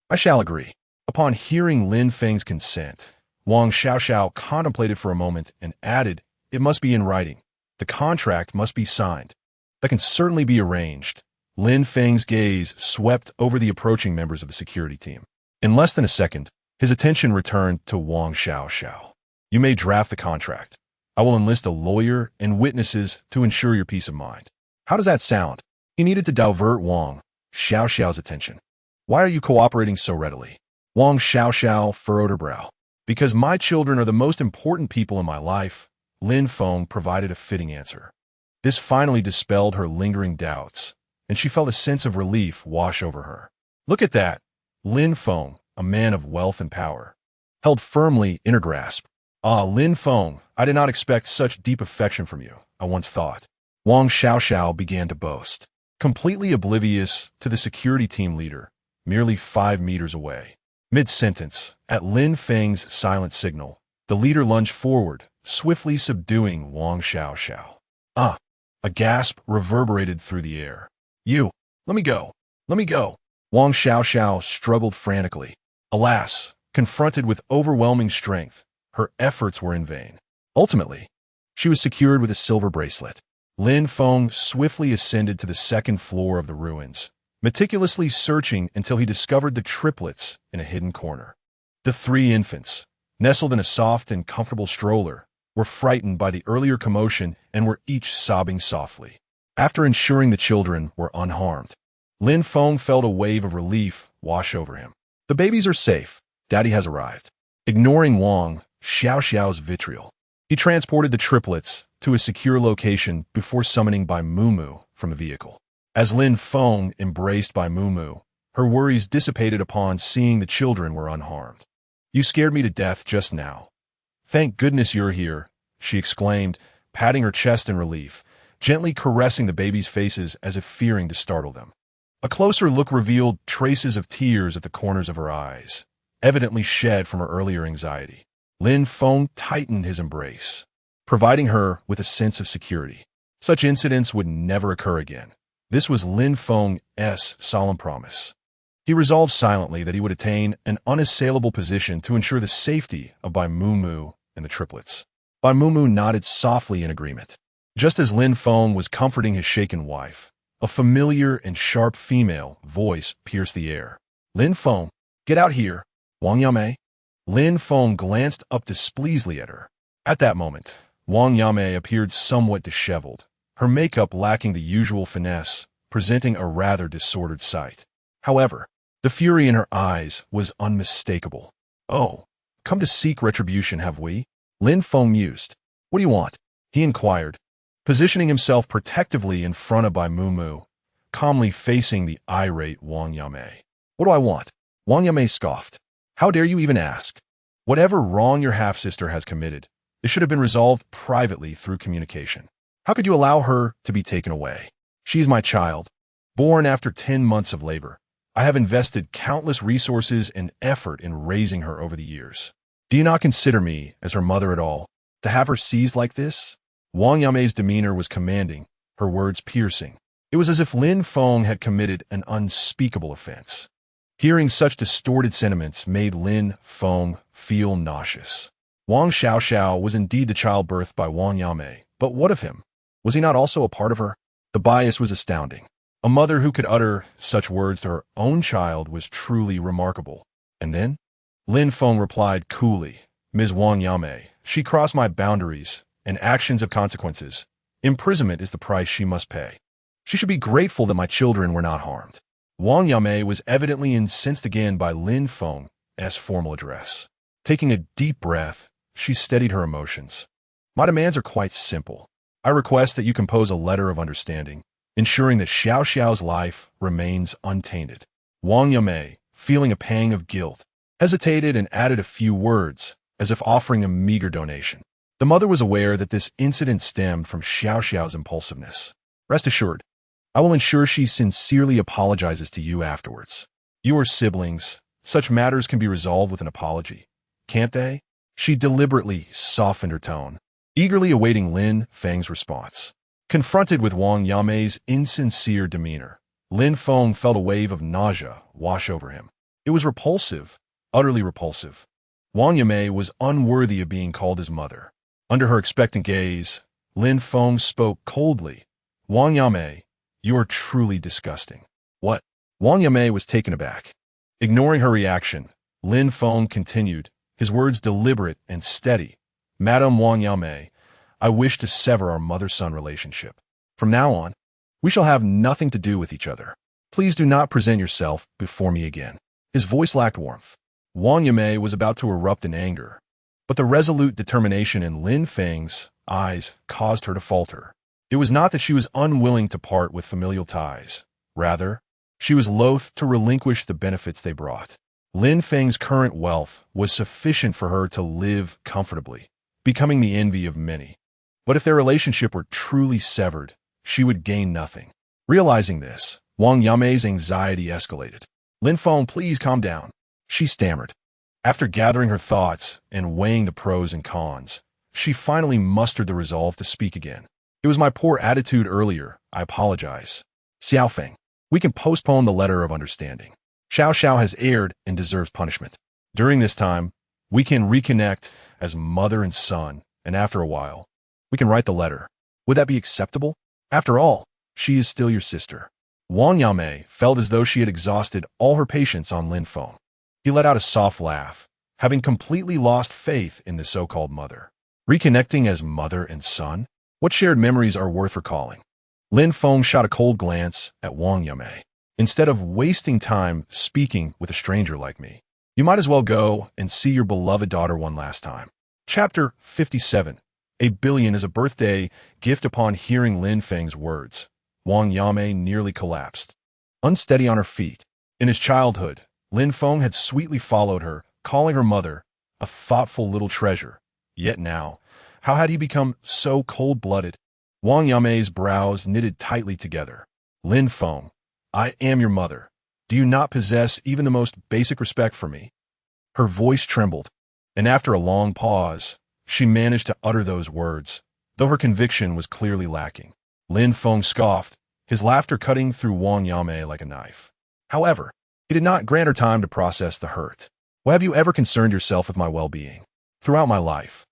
I shall agree. Upon hearing Lin Feng's consent, Wang Xiaoxiao contemplated for a moment and added, it must be in writing. The contract must be signed. That can certainly be arranged. Lin Feng's gaze swept over the approaching members of the security team. In less than a second, his attention returned to Wang Xiaoxiao. You may draft the contract. I will enlist a lawyer and witnesses to ensure your peace of mind. How does that sound? He needed to divert Wang Xiaoxiao's attention. Why are you cooperating so readily? Wang Xiaoxiao furrowed her brow. Because my children are the most important people in my life, Lin Feng provided a fitting answer. This finally dispelled her lingering doubts, and she felt a sense of relief wash over her. Look at that. Lin Feng, a man of wealth and power, held firmly in her grasp. Ah, Lin Feng, I did not expect such deep affection from you, I once thought. Wang Xiaoxiao began to boast, completely oblivious to the security team leader, merely 5 meters away. Mid-sentence, at Lin Feng's silent signal, the leader lunged forward, swiftly subduing Wang Xiaoxiao. Ah! A gasp reverberated through the air. You! Let me go! Let me go! Wang Xiaoxiao struggled frantically. Alas, confronted with overwhelming strength, her efforts were in vain. Ultimately, she was secured with a silver bracelet. Lin Feng swiftly ascended to the 2nd floor of the ruins, meticulously searching until he discovered the triplets in a hidden corner. The 3 infants, nestled in a soft and comfortable stroller, were frightened by the earlier commotion and were each sobbing softly. After ensuring the children were unharmed, Lin Feng felt a wave of relief wash over him. The babies are safe. Daddy has arrived. Ignoring Wang Xiaoxiao's vitriol, he transported the triplets to a secure location before summoning Bai Mumu from a vehicle. As Lin Feng embraced Bai Mumu, her worries dissipated upon seeing the children were unharmed. You scared me to death just now. Thank goodness you're here, she exclaimed, patting her chest in relief, gently caressing the babies' faces as if fearing to startle them. A closer look revealed traces of tears at the corners of her eyes, evidently shed from her earlier anxiety. Lin Feng tightened his embrace, providing her with a sense of security. Such incidents would never occur again. This was Lin Feng's solemn promise. He resolved silently that he would attain an unassailable position to ensure the safety of Bai Mumu and the triplets. Bai Mumu nodded softly in agreement. Just as Lin Feng was comforting his shaken wife, a familiar and sharp female voice pierced the air. Lin Feng, get out here. Wang Yame? Lin Feng glanced up displeasedly at her. At that moment, Wang Yame appeared somewhat disheveled, her makeup lacking the usual finesse, presenting a rather disordered sight. However, the fury in her eyes was unmistakable. Oh, come to seek retribution, have we? Lin Feng mused. What do you want? He inquired, positioning himself protectively in front of Bai Mu, calmly facing the irate Wang Yamei. What do I want? Wang Yamei scoffed. How dare you even ask? Whatever wrong your half-sister has committed, it should have been resolved privately through communication. How could you allow her to be taken away? She is my child, born after 10 months of labor. I have invested countless resources and effort in raising her over the years. Do you not consider me as her mother at all? To have her seized like this? Wang Yamei's demeanor was commanding, her words piercing. It was as if Lin Feng had committed an unspeakable offense. Hearing such distorted sentiments made Lin Feng feel nauseous. Wang Xiaoxiao was indeed the child birthed by Wang Yamei, but what of him? Was he not also a part of her? The bias was astounding. A mother who could utter such words to her own child was truly remarkable. And then? Lin Feng replied coolly, Ms. Wang Yamei, she crossed my boundaries, and actions have consequences. Imprisonment is the price she must pay. She should be grateful that my children were not harmed. Wang Yamei was evidently incensed again by Lin Feng's formal address. Taking a deep breath, she steadied her emotions. My demands are quite simple. I request that you compose a letter of understanding, ensuring that Xiao Xiao's life remains untainted. Wang Yamei, feeling a pang of guilt, hesitated and added a few words, as if offering a meager donation. The mother was aware that this incident stemmed from Xiao Xiao's impulsiveness. Rest assured, I will ensure she sincerely apologizes to you afterwards. You are siblings. Such matters can be resolved with an apology, can't they? She deliberately softened her tone, eagerly awaiting Lin Feng's response. Confronted with Wang Yamei's insincere demeanor, Lin Feng felt a wave of nausea wash over him. It was repulsive, utterly repulsive. Wang Yamei was unworthy of being called his mother. Under her expectant gaze, Lin Feng spoke coldly. Wang Yamei, you are truly disgusting. What? Wang Yamei was taken aback. Ignoring her reaction, Lin Feng continued, his words deliberate and steady. Madame Wang Yamei, I wish to sever our mother-son relationship. From now on, we shall have nothing to do with each other. Please do not present yourself before me again. His voice lacked warmth. Wang Yamei was about to erupt in anger, but the resolute determination in Lin Feng's eyes caused her to falter. It was not that she was unwilling to part with familial ties. Rather, she was loath to relinquish the benefits they brought. Lin Feng's current wealth was sufficient for her to live comfortably, becoming the envy of many. But if their relationship were truly severed, she would gain nothing. Realizing this, Wang Yamei's anxiety escalated. Lin Feng, please calm down, she stammered. After gathering her thoughts and weighing the pros and cons, she finally mustered the resolve to speak again. It was my poor attitude earlier. I apologize. Xiaofeng, we can postpone the letter of understanding. Xiao Xiao has erred and deserves punishment. During this time, we can reconnect as mother and son, and after a while, we can write the letter. Would that be acceptable? After all, she is still your sister. Wang Yamei felt as though she had exhausted all her patience on Lin Feng. He let out a soft laugh, having completely lost faith in the so-called mother. Reconnecting as mother and son? What shared memories are worth recalling? Lin Feng shot a cold glance at Wang Yamei. Instead of wasting time speaking with a stranger like me, you might as well go and see your beloved daughter one last time. Chapter 57. A billion is a birthday gift. Upon hearing Lin Feng's words, Wang Yamei nearly collapsed. Unsteady on her feet. In his childhood, Lin Feng had sweetly followed her, calling her mother a thoughtful little treasure. Yet now, how had he become so cold-blooded? Wang Yamei's brows knitted tightly together. Lin Feng, I am your mother. Do you not possess even the most basic respect for me? Her voice trembled, and after a long pause, she managed to utter those words, though her conviction was clearly lacking. Lin Feng scoffed, his laughter cutting through Wang Yamei like a knife. However, he did not grant her time to process the hurt. Why have you ever concerned yourself with my well-being? Throughout my life,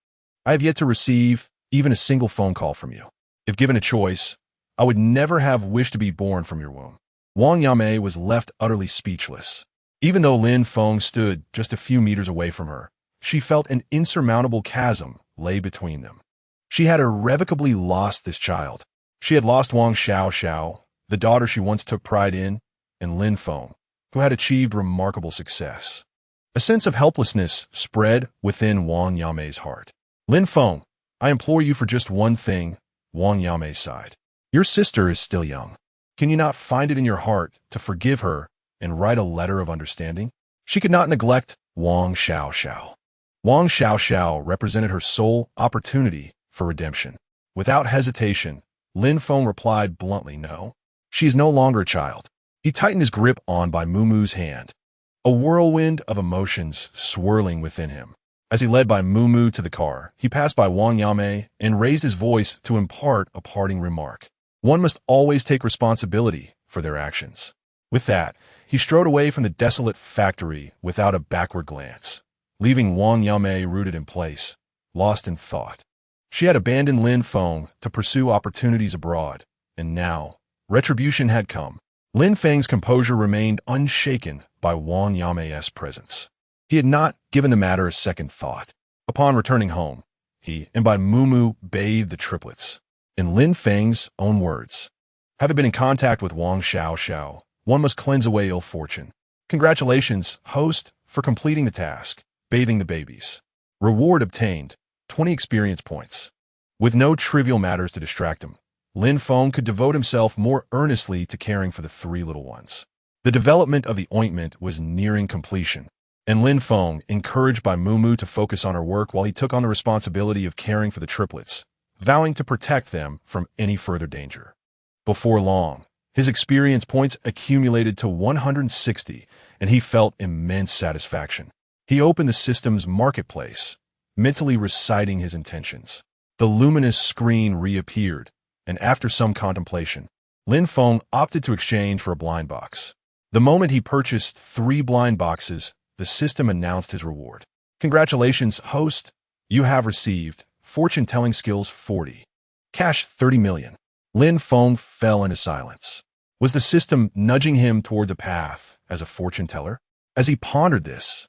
I have yet to receive even a single phone call from you. If given a choice, I would never have wished to be born from your womb. Wang Yamei was left utterly speechless. Even though Lin Feng stood just a few meters away from her, she felt an insurmountable chasm lay between them. She had irrevocably lost this child. She had lost Wang Xiaoxiao, the daughter she once took pride in, and Lin Feng, who had achieved remarkable success. A sense of helplessness spread within Wang Yame's heart. Lin Feng, I implore you for just one thing, Wang Yame sighed. Your sister is still young. Can you not find it in your heart to forgive her and write a letter of understanding? She could not neglect Wang Xiaoxiao. Wang Xiaoxiao represented her sole opportunity for redemption. Without hesitation, Lin Feng replied bluntly, no. She is no longer a child. He tightened his grip on Bai Mumu's hand, a whirlwind of emotions swirling within him. As he led Bai Mumu to the car, he passed by Wang Yame and raised his voice to impart a parting remark. One must always take responsibility for their actions. With that, he strode away from the desolate factory without a backward glance, leaving Wang Yame rooted in place, lost in thought. She had abandoned Lin Feng to pursue opportunities abroad, and now, retribution had come. Lin Feng's composure remained unshaken by Wang Yame's presence. He had not given the matter a second thought. Upon returning home, he and Bai Mumu bathed the triplets. In Lin Feng's own words, having been in contact with Wang Xiaoxiao, one must cleanse away ill fortune. Congratulations, host, for completing the task, bathing the babies. Reward obtained, 20 experience points. With no trivial matters to distract him, Lin Feng could devote himself more earnestly to caring for the three little ones. The development of the ointment was nearing completion, and Lin Feng, encouraged by Mumu to focus on her work while he took on the responsibility of caring for the triplets, vowing to protect them from any further danger. Before long, his experience points accumulated to 160, and he felt immense satisfaction. He opened the system's marketplace, mentally reciting his intentions. The luminous screen reappeared, and after some contemplation, Lin Feng opted to exchange for a blind box. The moment he purchased 3 blind boxes, the system announced his reward. Congratulations, host. You have received fortune-telling skills 40. Cash 30 million. Lin Feng fell into silence. Was the system nudging him toward the path as a fortune-teller? As he pondered this,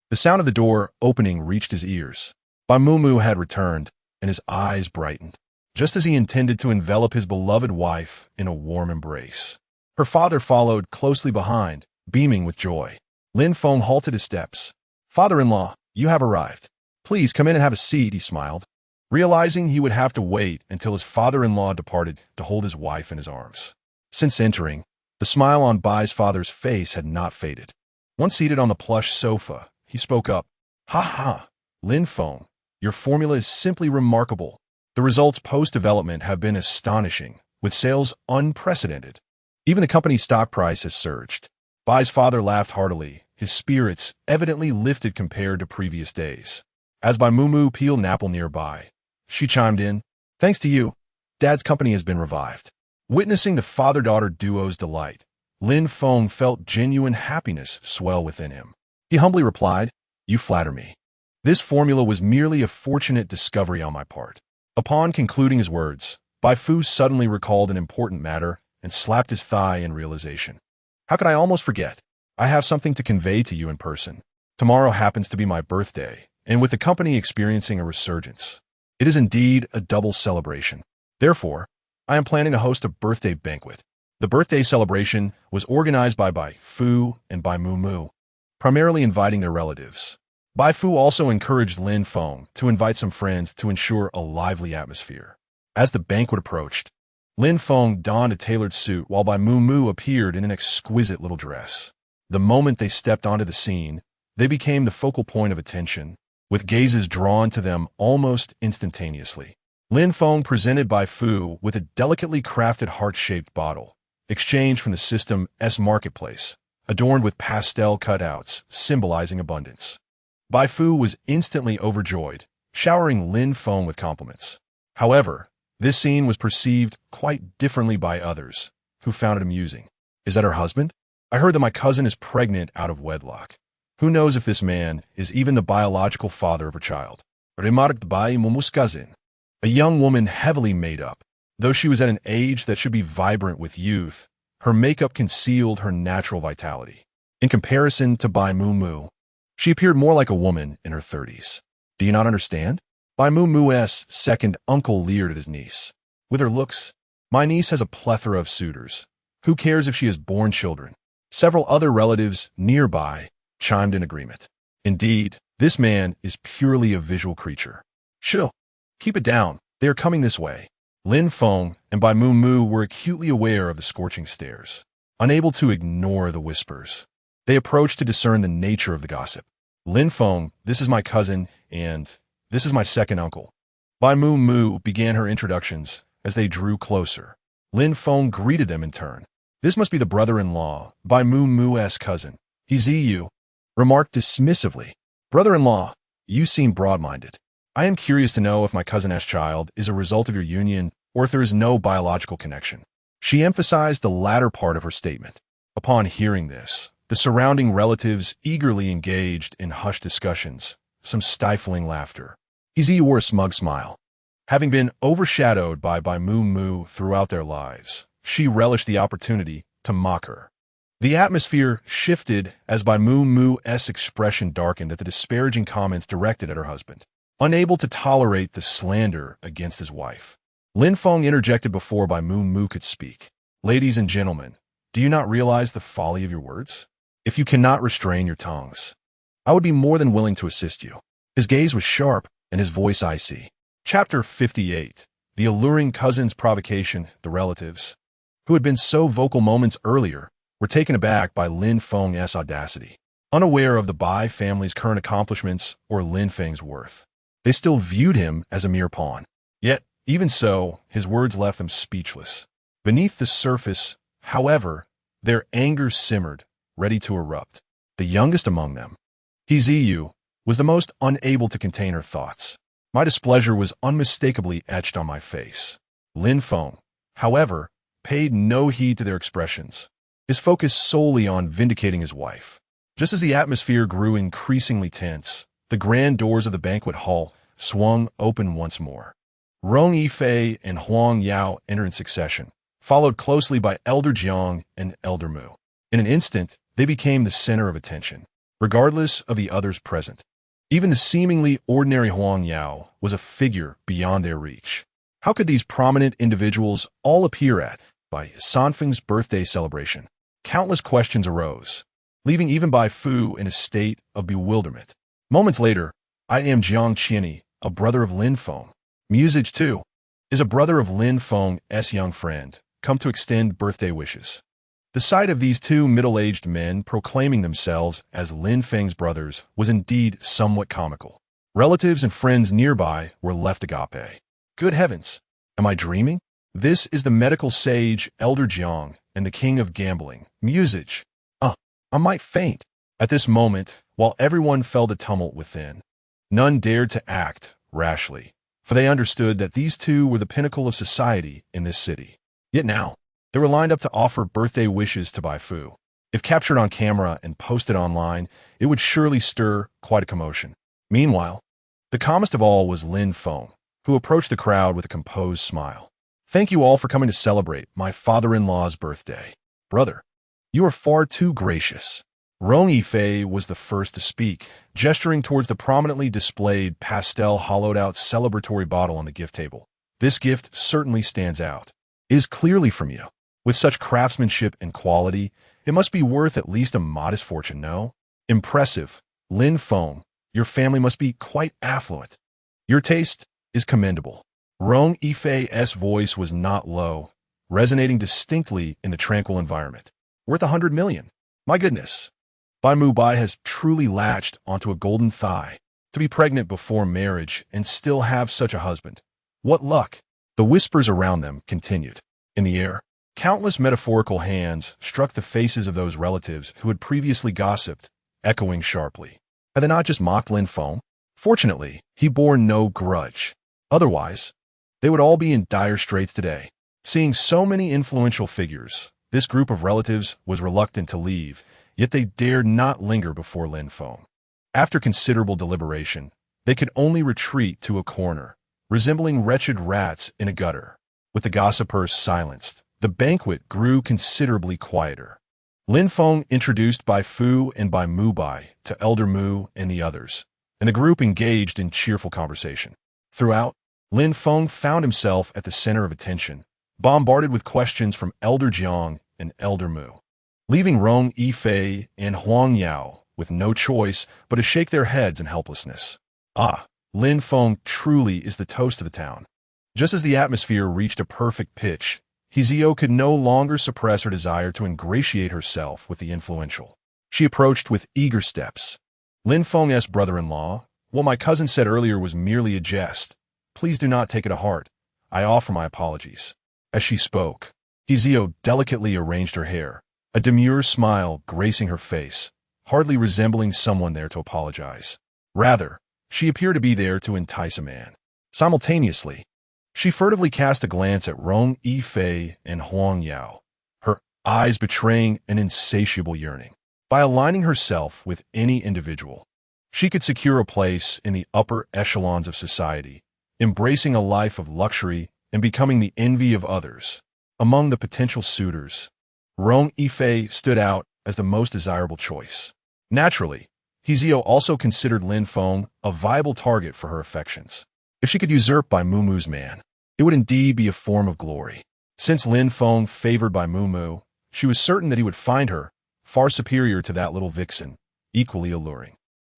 the sound of the door opening reached his ears. Bai Mumu had returned, and his eyes brightened, just as he intended to envelop his beloved wife in a warm embrace. Her father followed closely behind, beaming with joy. Lin Feng halted his steps. Father-in-law, you have arrived. Please come in and have a seat, he smiled, realizing he would have to wait until his father-in-law departed to hold his wife in his arms. Since entering, the smile on Bai's father's face had not faded. Once seated on the plush sofa, he spoke up. Ha ha, Lin Feng, your formula is simply remarkable. The results post-development have been astonishing, with sales unprecedented. Even the company's stock price has surged. Bai's father laughed heartily, his spirits evidently lifted compared to previous days. As Bai Mumu peeled an apple nearby, she chimed in, thanks to you, Dad's company has been revived. Witnessing the father-daughter duo's delight, Lin Feng felt genuine happiness swell within him. He humbly replied, you flatter me. This formula was merely a fortunate discovery on my part. Upon concluding his words, Bai Fu suddenly recalled an important matter and slapped his thigh in realization. How could I almost forget? I have something to convey to you in person. Tomorrow happens to be my birthday, and with the company experiencing a resurgence, it is indeed a double celebration. Therefore, I am planning to host a birthday banquet. The birthday celebration was organized by Bai Fu and Bai Mumu, primarily inviting their relatives. Bai Fu also encouraged Lin Feng to invite some friends to ensure a lively atmosphere. As the banquet approached, Lin Feng donned a tailored suit while Bai Mumu appeared in an exquisite little dress. The moment they stepped onto the scene, they became the focal point of attention, with gazes drawn to them almost instantaneously. Lin Feng presented Bai Fu with a delicately crafted heart-shaped bottle, exchanged from the system's marketplace, adorned with pastel cutouts symbolizing abundance. Bai Fu was instantly overjoyed, showering Lin Feng with compliments. However, this scene was perceived quite differently by others, who found it amusing. Is that her husband? I heard that my cousin is pregnant out of wedlock. Who knows if this man is even the biological father of her child? Remarked Bai Mumu's cousin, a young woman heavily made up. Though she was at an age that should be vibrant with youth, her makeup concealed her natural vitality. In comparison to Bai Mumu, she appeared more like a woman in her 30s. Do you not understand? Bai Mumu's second uncle leered at his niece. With her looks, my niece has a plethora of suitors. Who cares if she has born children? Several other relatives nearby chimed in agreement. Indeed, this man is purely a visual creature. Chill. Keep it down. They are coming this way. Lin Feng and Bai Mu Mu were acutely aware of the scorching stares, unable to ignore the whispers. They approached to discern the nature of the gossip. Lin Feng, this is my cousin, and this is my second uncle. Bai Mu Mu began her introductions as they drew closer. Lin Feng greeted them in turn. This must be the brother-in-law, Bai Mu Mu's cousin. He's you, remarked dismissively. Brother-in-law, you seem broad-minded. I am curious to know if my cousin's child is a result of your union or if there is no biological connection. She emphasized the latter part of her statement. Upon hearing this, the surrounding relatives eagerly engaged in hushed discussions, some stifling laughter. He wore a smug smile. Having been overshadowed by Bai Mu Mu throughout their lives, she relished the opportunity to mock her. The atmosphere shifted as Bai Mu Mu's expression darkened at the disparaging comments directed at her husband. Unable to tolerate the slander against his wife, Lin Feng interjected before Bai Mu Mu could speak. Ladies and gentlemen, do you not realize the folly of your words? If you cannot restrain your tongues, I would be more than willing to assist you. His gaze was sharp and his voice icy. Chapter 58. The alluring cousin's provocation. The relatives, who had been so vocal moments earlier, were taken aback by Lin Feng's audacity. Unaware of the Bai family's current accomplishments or Lin Feng's worth, they still viewed him as a mere pawn. Yet, even so, his words left them speechless. Beneath the surface, however, their anger simmered, ready to erupt. The youngest among them, Ziyu, was the most unable to contain her thoughts. My displeasure was unmistakably etched on my face. Lin Feng, however, paid no heed to their expressions, his focus solely on vindicating his wife. Just as the atmosphere grew increasingly tense, the grand doors of the banquet hall swung open once more. Rong Yifei and Huang Yao entered in succession, followed closely by Elder Jiang and Elder Mu. In an instant, they became the center of attention, regardless of the others present. Even the seemingly ordinary Huang Yao was a figure beyond their reach. How could these prominent individuals all appear at Bai Sanfeng's birthday celebration? Countless questions arose, leaving even Bai Fu in a state of bewilderment. Moments later, I am Jiang Qianni, a brother of Lin Feng. Musage, too, is a brother of Lin Feng's young friend, come to extend birthday wishes. The sight of these two middle-aged men proclaiming themselves as Lin Feng's brothers was indeed somewhat comical. Relatives and friends nearby were left agape. Good heavens, am I dreaming? This is the medical sage Elder Jiang and the king of gambling, Musage. I might faint. At this moment, while everyone felt a tumult within, none dared to act rashly, for they understood that these two were the pinnacle of society in this city. Yet now, they were lined up to offer birthday wishes to Bai Fu. If captured on camera and posted online, it would surely stir quite a commotion. Meanwhile, the calmest of all was Lin Feng, who approached the crowd with a composed smile. Thank you all for coming to celebrate my father-in-law's birthday. Brother, you are far too gracious. Rong Yifei was the first to speak, gesturing towards the prominently displayed pastel hollowed-out celebratory bottle on the gift table. This gift certainly stands out. It is clearly from you. With such craftsmanship and quality, it must be worth at least a modest fortune, no? Impressive. Lin Feng, your family must be quite affluent. Your taste is commendable. Rong Yifei's voice was not low, resonating distinctly in the tranquil environment. Worth 100 million. My goodness. Bai Mu Bai has truly latched onto a golden thigh. To be pregnant before marriage and still have such a husband. What luck. The whispers around them continued. In the air, countless metaphorical hands struck the faces of those relatives who had previously gossiped, echoing sharply. Had they not just mocked Lin Feng? Fortunately, he bore no grudge. Otherwise, they would all be in dire straits today. Seeing so many influential figures, this group of relatives was reluctant to leave, yet they dared not linger before Lin Feng. After considerable deliberation, they could only retreat to a corner, resembling wretched rats in a gutter. With the gossipers silenced, the banquet grew considerably quieter. Lin Feng introduced Bai Fu and Bai Mu Bai to Elder Mu and the others, and the group engaged in cheerful conversation. Throughout, Lin Feng found himself at the center of attention, bombarded with questions from Elder Jiang and Elder Mu. Leaving Rong Yifei and Huang Yao with no choice but to shake their heads in helplessness. Ah, Lin Feng truly is the toast of the town. Just as the atmosphere reached a perfect pitch, Hizio could no longer suppress her desire to ingratiate herself with the influential. She approached with eager steps. Lin Feng's brother-in-law, what my cousin said earlier was merely a jest. Please do not take it to heart. I offer my apologies. As she spoke, Hizio delicately arranged her hair, a demure smile gracing her face, hardly resembling someone there to apologize. Rather, she appeared to be there to entice a man. Simultaneously, she furtively cast a glance at Rong Yifei and Huang Yao, her eyes betraying an insatiable yearning. By aligning herself with any individual, she could secure a place in the upper echelons of society, embracing a life of luxury and becoming the envy of others. Among the potential suitors, Rong Yifei stood out as the most desirable choice. Naturally, Hizio also considered Lin Feng a viable target for her affections. If she could usurp Bai Mumu's man, it would indeed be a form of glory. Since Lin Feng favored Bai Mumu, she was certain that he would find her far superior to that little vixen, equally alluring.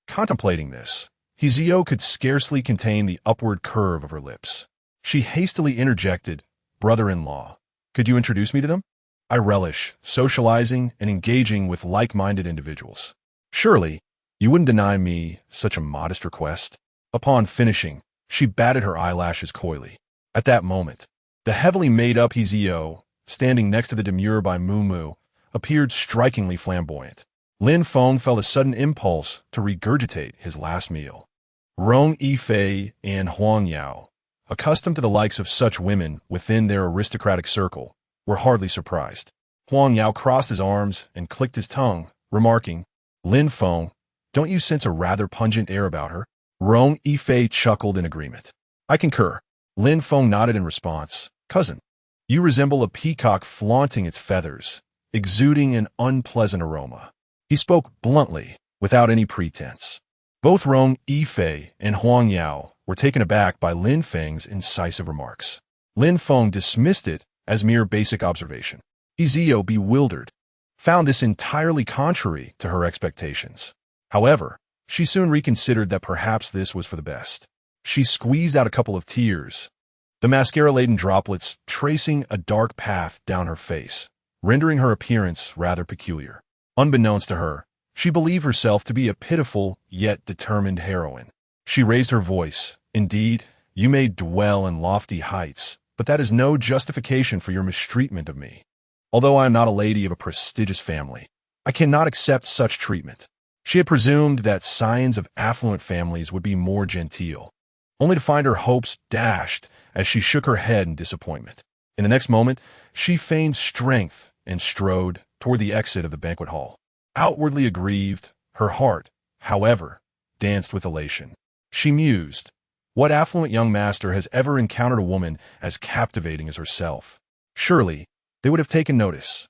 Contemplating this, Hizio could scarcely contain the upward curve of her lips. She hastily interjected, "Brother-in-law, could you introduce me to them? I relish socializing and engaging with like-minded individuals. Surely, you wouldn't deny me such a modest request?" Upon finishing, she batted her eyelashes coyly. At that moment, the heavily made-up Hizio, standing next to the demure Bai Mumu, appeared strikingly flamboyant. Lin Feng felt a sudden impulse to regurgitate his last meal. Rong Yifei and Huang Yao, accustomed to the likes of such women within their aristocratic circle, were hardly surprised. Huang Yao crossed his arms and clicked his tongue, remarking, "Lin Feng, don't you sense a rather pungent air about her?" Rong Yifei chuckled in agreement. "I concur." Lin Feng nodded in response. "Cousin, you resemble a peacock flaunting its feathers, exuding an unpleasant aroma." He spoke bluntly, without any pretense. Both Rong Yifei and Huang Yao were taken aback by Lin Feng's incisive remarks. Lin Feng dismissed it as mere basic observation. Hizio, bewildered, found this entirely contrary to her expectations. However, she soon reconsidered that perhaps this was for the best. She squeezed out a couple of tears, the mascara-laden droplets tracing a dark path down her face, rendering her appearance rather peculiar. Unbeknownst to her, she believed herself to be a pitiful yet determined heroine. She raised her voice. "Indeed, you may dwell in lofty heights, but that is no justification for your mistreatment of me. Although I am not a lady of a prestigious family, I cannot accept such treatment." She had presumed that scions of affluent families would be more genteel, only to find her hopes dashed as she shook her head in disappointment. In the next moment, she feigned strength and strode toward the exit of the banquet hall. Outwardly aggrieved, her heart, however, danced with elation. She mused, what affluent young master has ever encountered a woman as captivating as herself? Surely, they would have taken notice.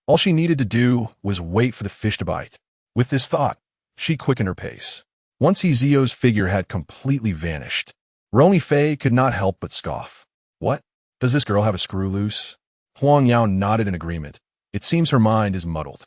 All she needed to do was wait for the fish to bite. With this thought, she quickened her pace. Once Hizio's figure had completely vanished, Rong Yifei could not help but scoff. "What? Does this girl have a screw loose?" Huang Yao nodded in agreement. "It seems her mind is muddled."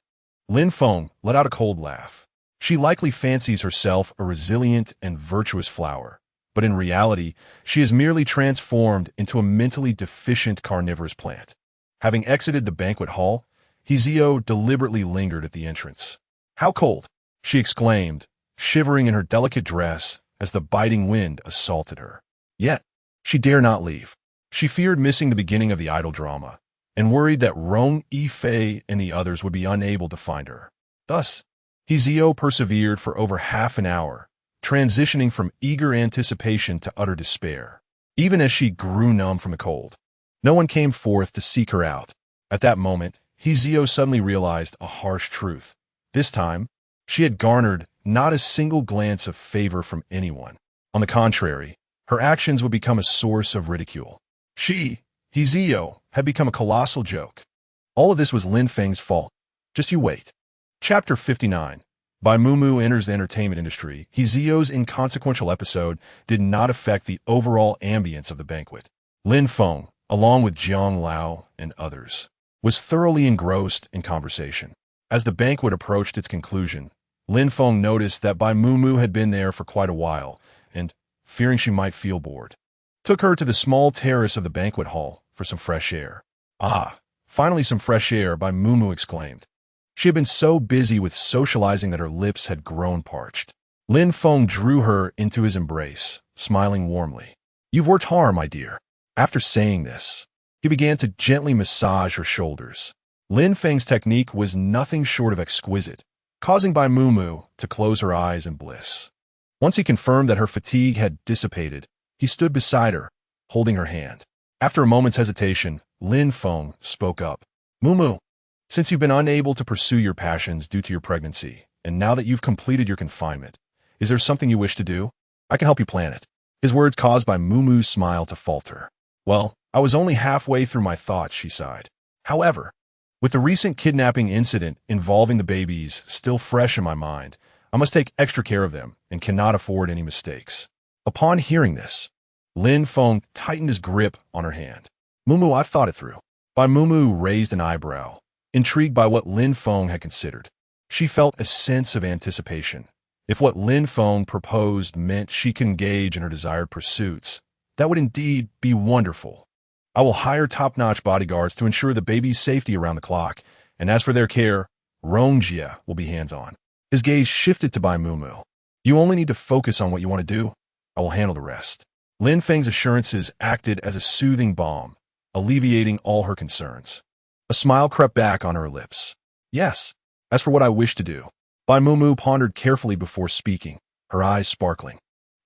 Lin Feng let out a cold laugh. She likely fancies herself a resilient and virtuous flower, but in reality, she is merely transformed into a mentally deficient carnivorous plant. Having exited the banquet hall, Hizio deliberately lingered at the entrance. "How cold!" she exclaimed, shivering in her delicate dress as the biting wind assaulted her. Yet, she dare not leave. She feared missing the beginning of the idol drama, and worried that Rong Yifei and the others would be unable to find her. Thus, Hizio persevered for over half an hour, transitioning from eager anticipation to utter despair. Even as she grew numb from the cold, no one came forth to seek her out. At that moment, Hizio suddenly realized a harsh truth. This time, she had garnered not a single glance of favor from anyone. On the contrary, her actions would become a source of ridicule. She, Hizio, had become a colossal joke. All of this was Lin Feng's fault. Just you wait. Chapter 59. Bai Mumu enters the entertainment industry. Hizio's inconsequential episode did not affect the overall ambience of the banquet. Lin Feng, along with Jiang Lao and others, was thoroughly engrossed in conversation. As the banquet approached its conclusion, Lin Feng noticed that Bai Mumu had been there for quite a while, and, fearing she might feel bored, took her to the small terrace of the banquet hall for some fresh air. Ah, finally some fresh air, Bai Mumu exclaimed. She had been so busy with socializing that her lips had grown parched. Lin Feng drew her into his embrace, smiling warmly. You've worked hard, my dear. After saying this, he began to gently massage her shoulders. Lin Feng's technique was nothing short of exquisite, causing Bai Mumu to close her eyes in bliss. Once he confirmed that her fatigue had dissipated, he stood beside her, holding her hand. After a moment's hesitation, Lin Feng spoke up. Mumu, since you've been unable to pursue your passions due to your pregnancy, and now that you've completed your confinement, is there something you wish to do? I can help you plan it. His words caused Bai Mumu's smile to falter. Well, I was only halfway through my thoughts, she sighed. However, with the recent kidnapping incident involving the babies still fresh in my mind, I must take extra care of them and cannot afford any mistakes. Upon hearing this, Lin Feng tightened his grip on her hand. Mumu, I've thought it through. Bai Mumu raised an eyebrow, intrigued by what Lin Feng had considered. She felt a sense of anticipation. If what Lin Feng proposed meant she could engage in her desired pursuits, that would indeed be wonderful. I will hire top-notch bodyguards to ensure the baby's safety around the clock, and as for their care, Rongjia will be hands-on. His gaze shifted to Bai Mumu. You only need to focus on what you want to do. I will handle the rest. Lin Feng's assurances acted as a soothing balm, alleviating all her concerns. A smile crept back on her lips. Yes, as for what I wish to do. Bai Mumu pondered carefully before speaking, her eyes sparkling.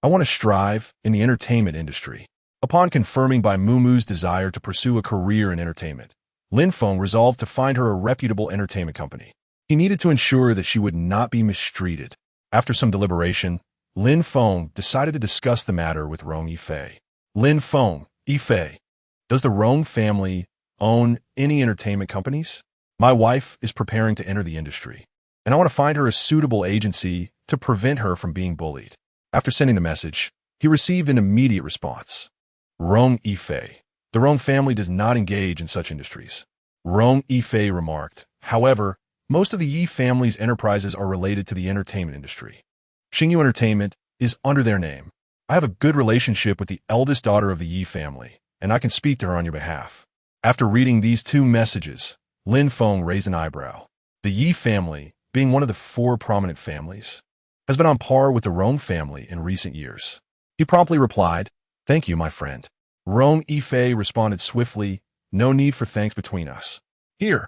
I want to strive in the entertainment industry. Upon confirming Bai Mumu's desire to pursue a career in entertainment, Lin Feng resolved to find her a reputable entertainment company. He needed to ensure that she would not be mistreated. After some deliberation, Lin Feng decided to discuss the matter with Rong Yifei. Lin Feng, Yifei, does the Rong family own any entertainment companies? My wife is preparing to enter the industry, and I want to find her a suitable agency to prevent her from being bullied. After sending the message, he received an immediate response. Rong Yifei. The Rong family does not engage in such industries. Rong Yifei remarked. However, most of the Yi family's enterprises are related to the entertainment industry. Xingyu Entertainment is under their name. I have a good relationship with the eldest daughter of the Yi family, and I can speak to her on your behalf. After reading these two messages, Lin Feng raised an eyebrow. The Yi family, being one of the four prominent families, has been on par with the Rong family in recent years. He promptly replied, Thank you, my friend. Rong Yifei responded swiftly, No need for thanks between us. Here,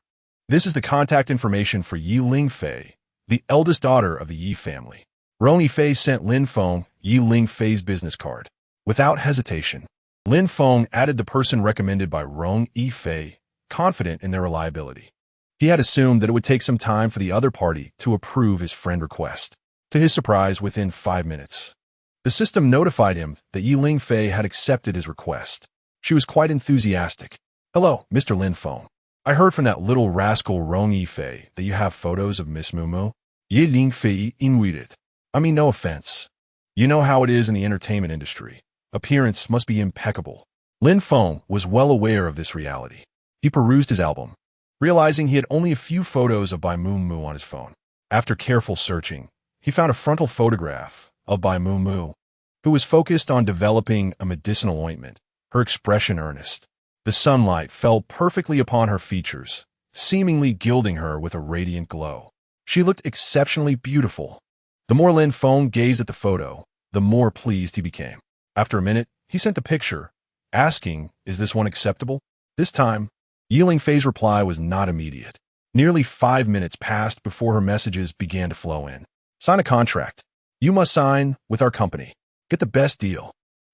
this is the contact information for Yi Lingfei, the eldest daughter of the Yi family. Rong Yifei sent Lin Feng Yi Lingfei's business card. Without hesitation, Lin Feng added the person recommended by Rong Yifei, confident in their reliability. He had assumed that it would take some time for the other party to approve his friend request. To his surprise, within 5 minutes, the system notified him that Yi Lingfei had accepted his request. She was quite enthusiastic. Hello, Mr. Lin Feng. I heard from that little rascal Rong Yifei that you have photos of Miss Mumu. Yi Lingfei inwitted. I mean, no offense. You know how it is in the entertainment industry. Appearance must be impeccable. Lin Feng was well aware of this reality. He perused his album, realizing he had only a few photos of Bai Mumu on his phone. After careful searching, he found a frontal photograph of Bai Mumu, who was focused on developing a medicinal ointment, her expression earnest. The sunlight fell perfectly upon her features, seemingly gilding her with a radiant glow. She looked exceptionally beautiful. The more Lin Feng gazed at the photo, the more pleased he became. After a minute, he sent the picture, asking, Is this one acceptable? This time, Yi Lingfei's reply was not immediate. Nearly 5 minutes passed before her messages began to flow in. Sign a contract. You must sign with our company. Get the best deal.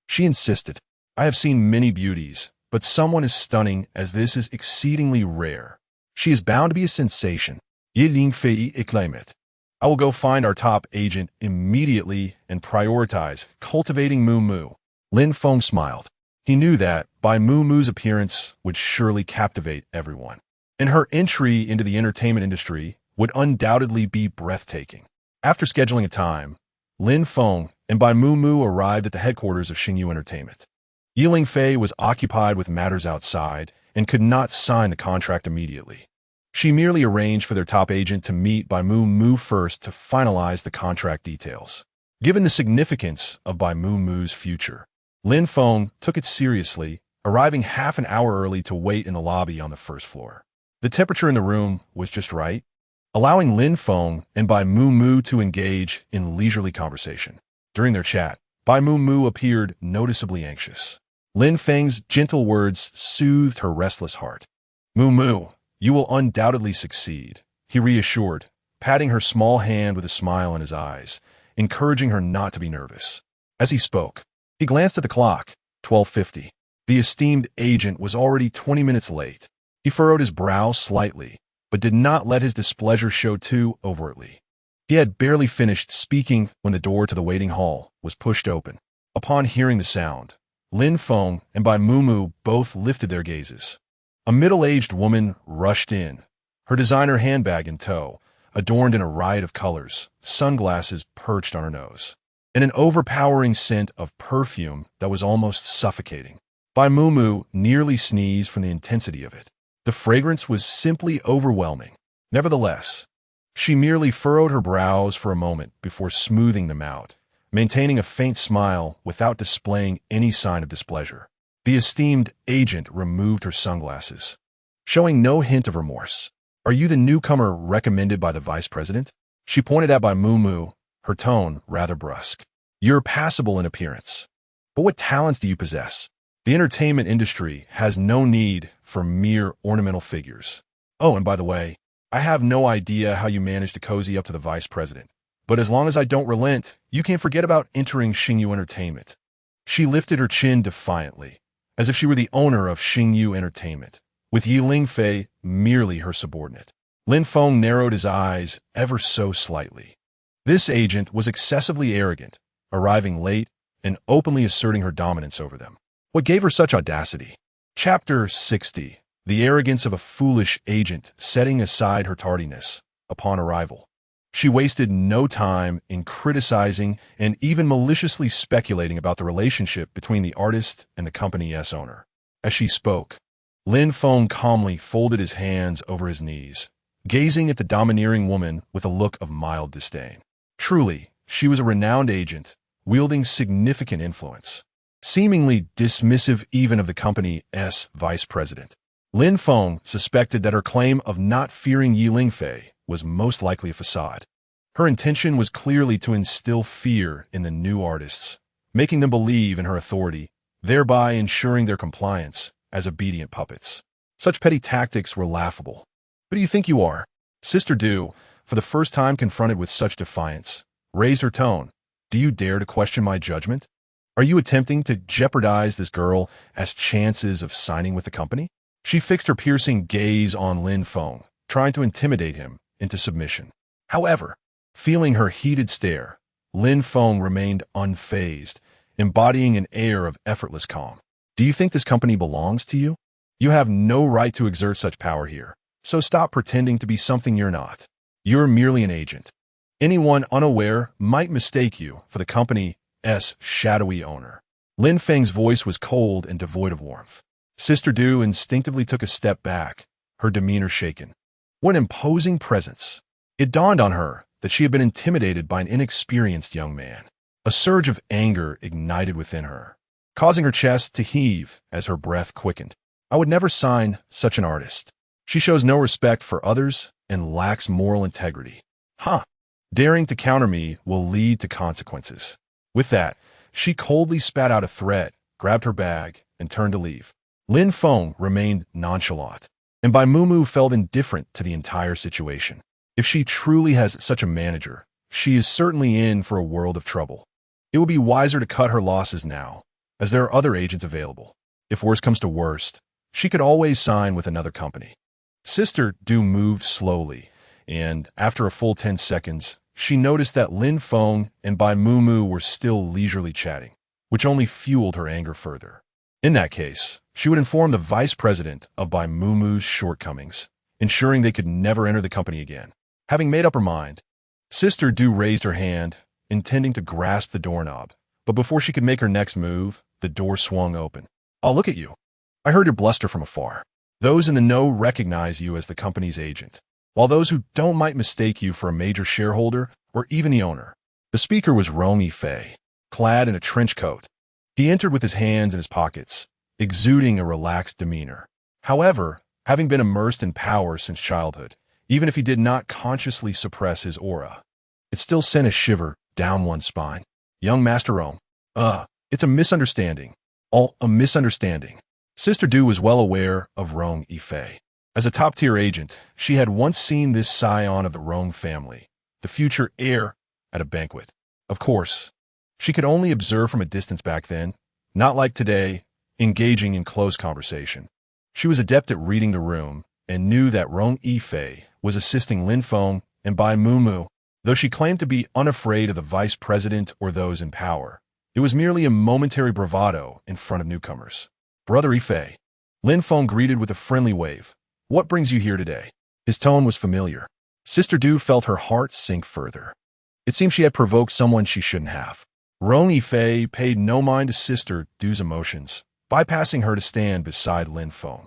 She insisted. I have seen many beauties, but someone as stunning as this is exceedingly rare. She is bound to be a sensation. Yi Lingfei exclaimed. I will go find our top agent immediately and prioritize cultivating Mumu. Lin Feng smiled. He knew that, Bai Mumu's appearance would surely captivate everyone, and her entry into the entertainment industry would undoubtedly be breathtaking. After scheduling a time, Lin Feng and Bai Mumu arrived at the headquarters of Xingyu Entertainment. Yi Lingfei was occupied with matters outside and could not sign the contract immediately. She merely arranged for their top agent to meet Bai Mu first to finalize the contract details. Given the significance of Bai Mu's future, Lin Feng took it seriously, arriving half an hour early to wait in the lobby on the first floor. The temperature in the room was just right, allowing Lin Feng and Bai Mu to engage in leisurely conversation. During their chat, Bai Mu appeared noticeably anxious. Lin Feng's gentle words soothed her restless heart. Mu, you will undoubtedly succeed, he reassured, patting her small hand with a smile in his eyes, encouraging her not to be nervous. As he spoke, he glanced at the clock, 12:50. The esteemed agent was already 20 minutes late. He furrowed his brow slightly, but did not let his displeasure show too overtly. He had barely finished speaking when the door to the waiting hall was pushed open. Upon hearing the sound, Lin Feng and Bai Mu both lifted their gazes. A middle-aged woman rushed in, her designer handbag in tow, adorned in a riot of colors, sunglasses perched on her nose, and an overpowering scent of perfume that was almost suffocating. Bai Mu nearly sneezed from the intensity of it. The fragrance was simply overwhelming. Nevertheless, she merely furrowed her brows for a moment before smoothing them out, maintaining a faint smile without displaying any sign of displeasure. The esteemed agent removed her sunglasses, showing no hint of remorse. Are you the newcomer recommended by the vice president? She pointed at Bai Mu, her tone rather brusque. You're passable in appearance. But what talents do you possess? The entertainment industry has no need for mere ornamental figures. Oh, and by the way, I have no idea how you managed to cozy up to the vice president. But as long as I don't relent, you can't forget about entering Xingyu Entertainment. She lifted her chin defiantly, as if she were the owner of Xingyu Entertainment, with Lin Feng merely her subordinate. Lin Feng narrowed his eyes ever so slightly. This agent was excessively arrogant, arriving late and openly asserting her dominance over them. What gave her such audacity? Chapter 60. The arrogance of a foolish agent setting aside her tardiness upon arrival. She wasted no time in criticizing and even maliciously speculating about the relationship between the artist and the company's owner. As she spoke, Lin Feng calmly folded his hands over his knees, gazing at the domineering woman with a look of mild disdain. Truly, she was a renowned agent, wielding significant influence, seemingly dismissive even of the company's vice president. Lin Feng suspected that her claim of not fearing Lin Feng was most likely a facade. Her intention was clearly to instill fear in the new artists, making them believe in her authority, thereby ensuring their compliance as obedient puppets. Such petty tactics were laughable. Who do you think you are? Sister Du, for the first time confronted with such defiance, raised her tone. Do you dare to question my judgment? Are you attempting to jeopardize this girl's chances of signing with the company? She fixed her piercing gaze on Lin Feng, trying to intimidate him into submission. However, feeling her heated stare, Lin Feng remained unfazed, embodying an air of effortless calm. Do you think this company belongs to you? You have no right to exert such power here, so stop pretending to be something you're not. You're merely an agent. Anyone unaware might mistake you for the company's shadowy owner. Lin Feng's voice was cold and devoid of warmth. Sister Du instinctively took a step back, her demeanor shaken. What an imposing presence. It dawned on her that she had been intimidated by an inexperienced young man. A surge of anger ignited within her, causing her chest to heave as her breath quickened. I would never sign such an artist. She shows no respect for others and lacks moral integrity. Daring to counter me will lead to consequences. With that, she coldly spat out a threat, grabbed her bag, and turned to leave. Lin Feng remained nonchalant, and Bai Mu felt indifferent to the entire situation. If she truly has such a manager, she is certainly in for a world of trouble. It would be wiser to cut her losses now, as there are other agents available. If worst comes to worst, she could always sign with another company. Sister Du moved slowly, and after a full 10 seconds, she noticed that Lin Feng and Bai Mu were still leisurely chatting, which only fueled her anger further. In that case, she would inform the vice president of Bai Mu's shortcomings, ensuring they could never enter the company again. Having made up her mind, Sister Du raised her hand, intending to grasp the doorknob, but before she could make her next move, the door swung open. I'll look at you. I heard your bluster from afar. Those in the know recognize you as the company's agent, while those who don't might mistake you for a major shareholder or even the owner. The speaker was Rong Yifei, clad in a trench coat. He entered with his hands in his pockets, exuding a relaxed demeanor. However, having been immersed in power since childhood, even if he did not consciously suppress his aura, it still sent a shiver down one's spine. Young Master Rong, it's a misunderstanding. All a misunderstanding. Sister Du was well aware of Rong Yifei. As a top-tier agent, she had once seen this scion of the Rong family, the future heir, at a banquet. Of course, she could only observe from a distance back then, not like today, engaging in close conversation. She was adept at reading the room and knew that Rong Yifei was assisting Lin Feng and Bai Mumu, though she claimed to be unafraid of the vice president or those in power. It was merely a momentary bravado in front of newcomers. Brother Yifei. Lin Feng greeted with a friendly wave. What brings you here today? His tone was familiar. Sister Du felt her heart sink further. It seemed she had provoked someone she shouldn't have. Rong Yifei paid no mind to Sister Du's emotions, bypassing her to stand beside Lin Feng.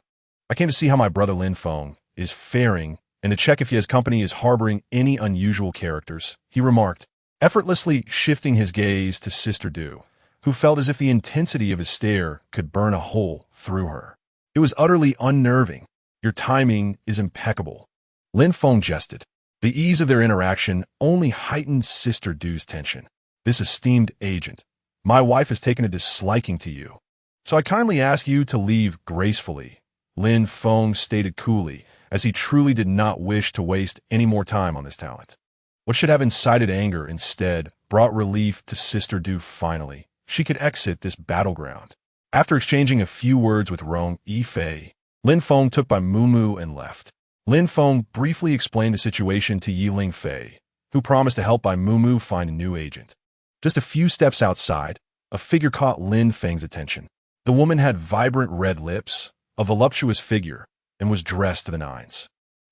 I came to see how my brother Lin Feng is faring and to check if his company is harboring any unusual characters, he remarked, effortlessly shifting his gaze to Sister Du, who felt as if the intensity of his stare could burn a hole through her. It was utterly unnerving. Your timing is impeccable. Lin Feng jested. The ease of their interaction only heightened Sister Du's tension. This esteemed agent, my wife has taken a disliking to you, so I kindly ask you to leave gracefully, Lin Feng stated coolly, as he truly did not wish to waste any more time on this talent. What should have incited anger instead brought relief to Sister Du finally. She could exit this battleground. After exchanging a few words with Rong Yifei, Lin Feng took Bai Mumu and left. Lin Feng briefly explained the situation to Yi Lingfei, who promised to help Bai Mumu find a new agent. Just a few steps outside, a figure caught Lin Feng's attention. The woman had vibrant red lips, a voluptuous figure, and was dressed to the nines.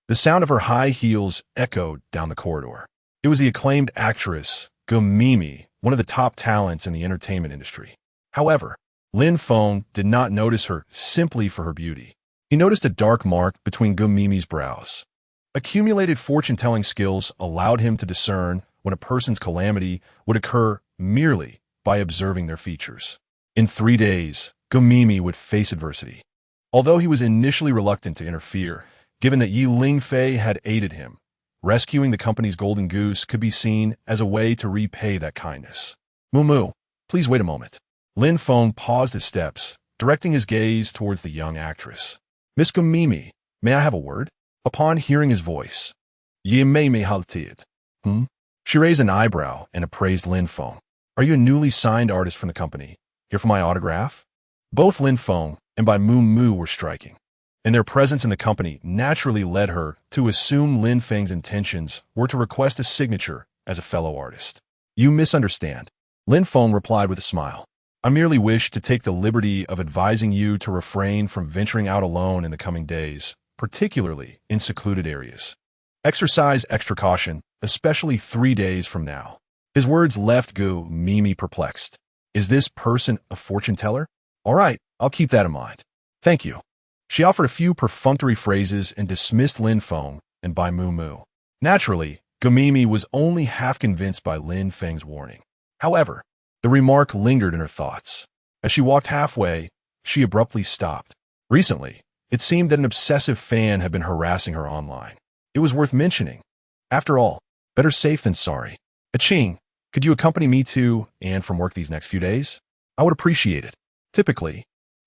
The sound of her high heels echoed down the corridor. It was the acclaimed actress, Gumimi, one of the top talents in the entertainment industry. However, Lin Feng did not notice her simply for her beauty. He noticed a dark mark between Gumimi's brows. Accumulated fortune-telling skills allowed him to discern when a person's calamity would occur merely by observing their features. In 3 days, Gumimi would face adversity. Although he was initially reluctant to interfere, given that Yi Lingfei had aided him, rescuing the company's golden goose could be seen as a way to repay that kindness. Mumu, please wait a moment. Lin Feng paused his steps, directing his gaze towards the young actress. Miss Gumimi, may I have a word? Upon hearing his voice, Ye may halted. She raised an eyebrow and appraised Lin Feng. Are you a newly signed artist from the company? Here for my autograph? Both Lin Feng and Bai Mumu were striking, and their presence in the company naturally led her to assume Lin Feng's intentions were to request a signature as a fellow artist. You misunderstand. Lin Feng replied with a smile. I merely wish to take the liberty of advising you to refrain from venturing out alone in the coming days, particularly in secluded areas. Exercise extra caution, especially 3 days from now. His words left Gumimi perplexed. Is this person a fortune teller? All right, I'll keep that in mind. Thank you. She offered a few perfunctory phrases and dismissed Lin Feng and Bai Mumu. Naturally, Gumimi was only half convinced by Lin Feng's warning. However, the remark lingered in her thoughts. As she walked halfway, she abruptly stopped. Recently, it seemed that an obsessive fan had been harassing her online. It was worth mentioning. After all, better safe than sorry. Aching, could you accompany me to and from work these next few days? I would appreciate it. Typically,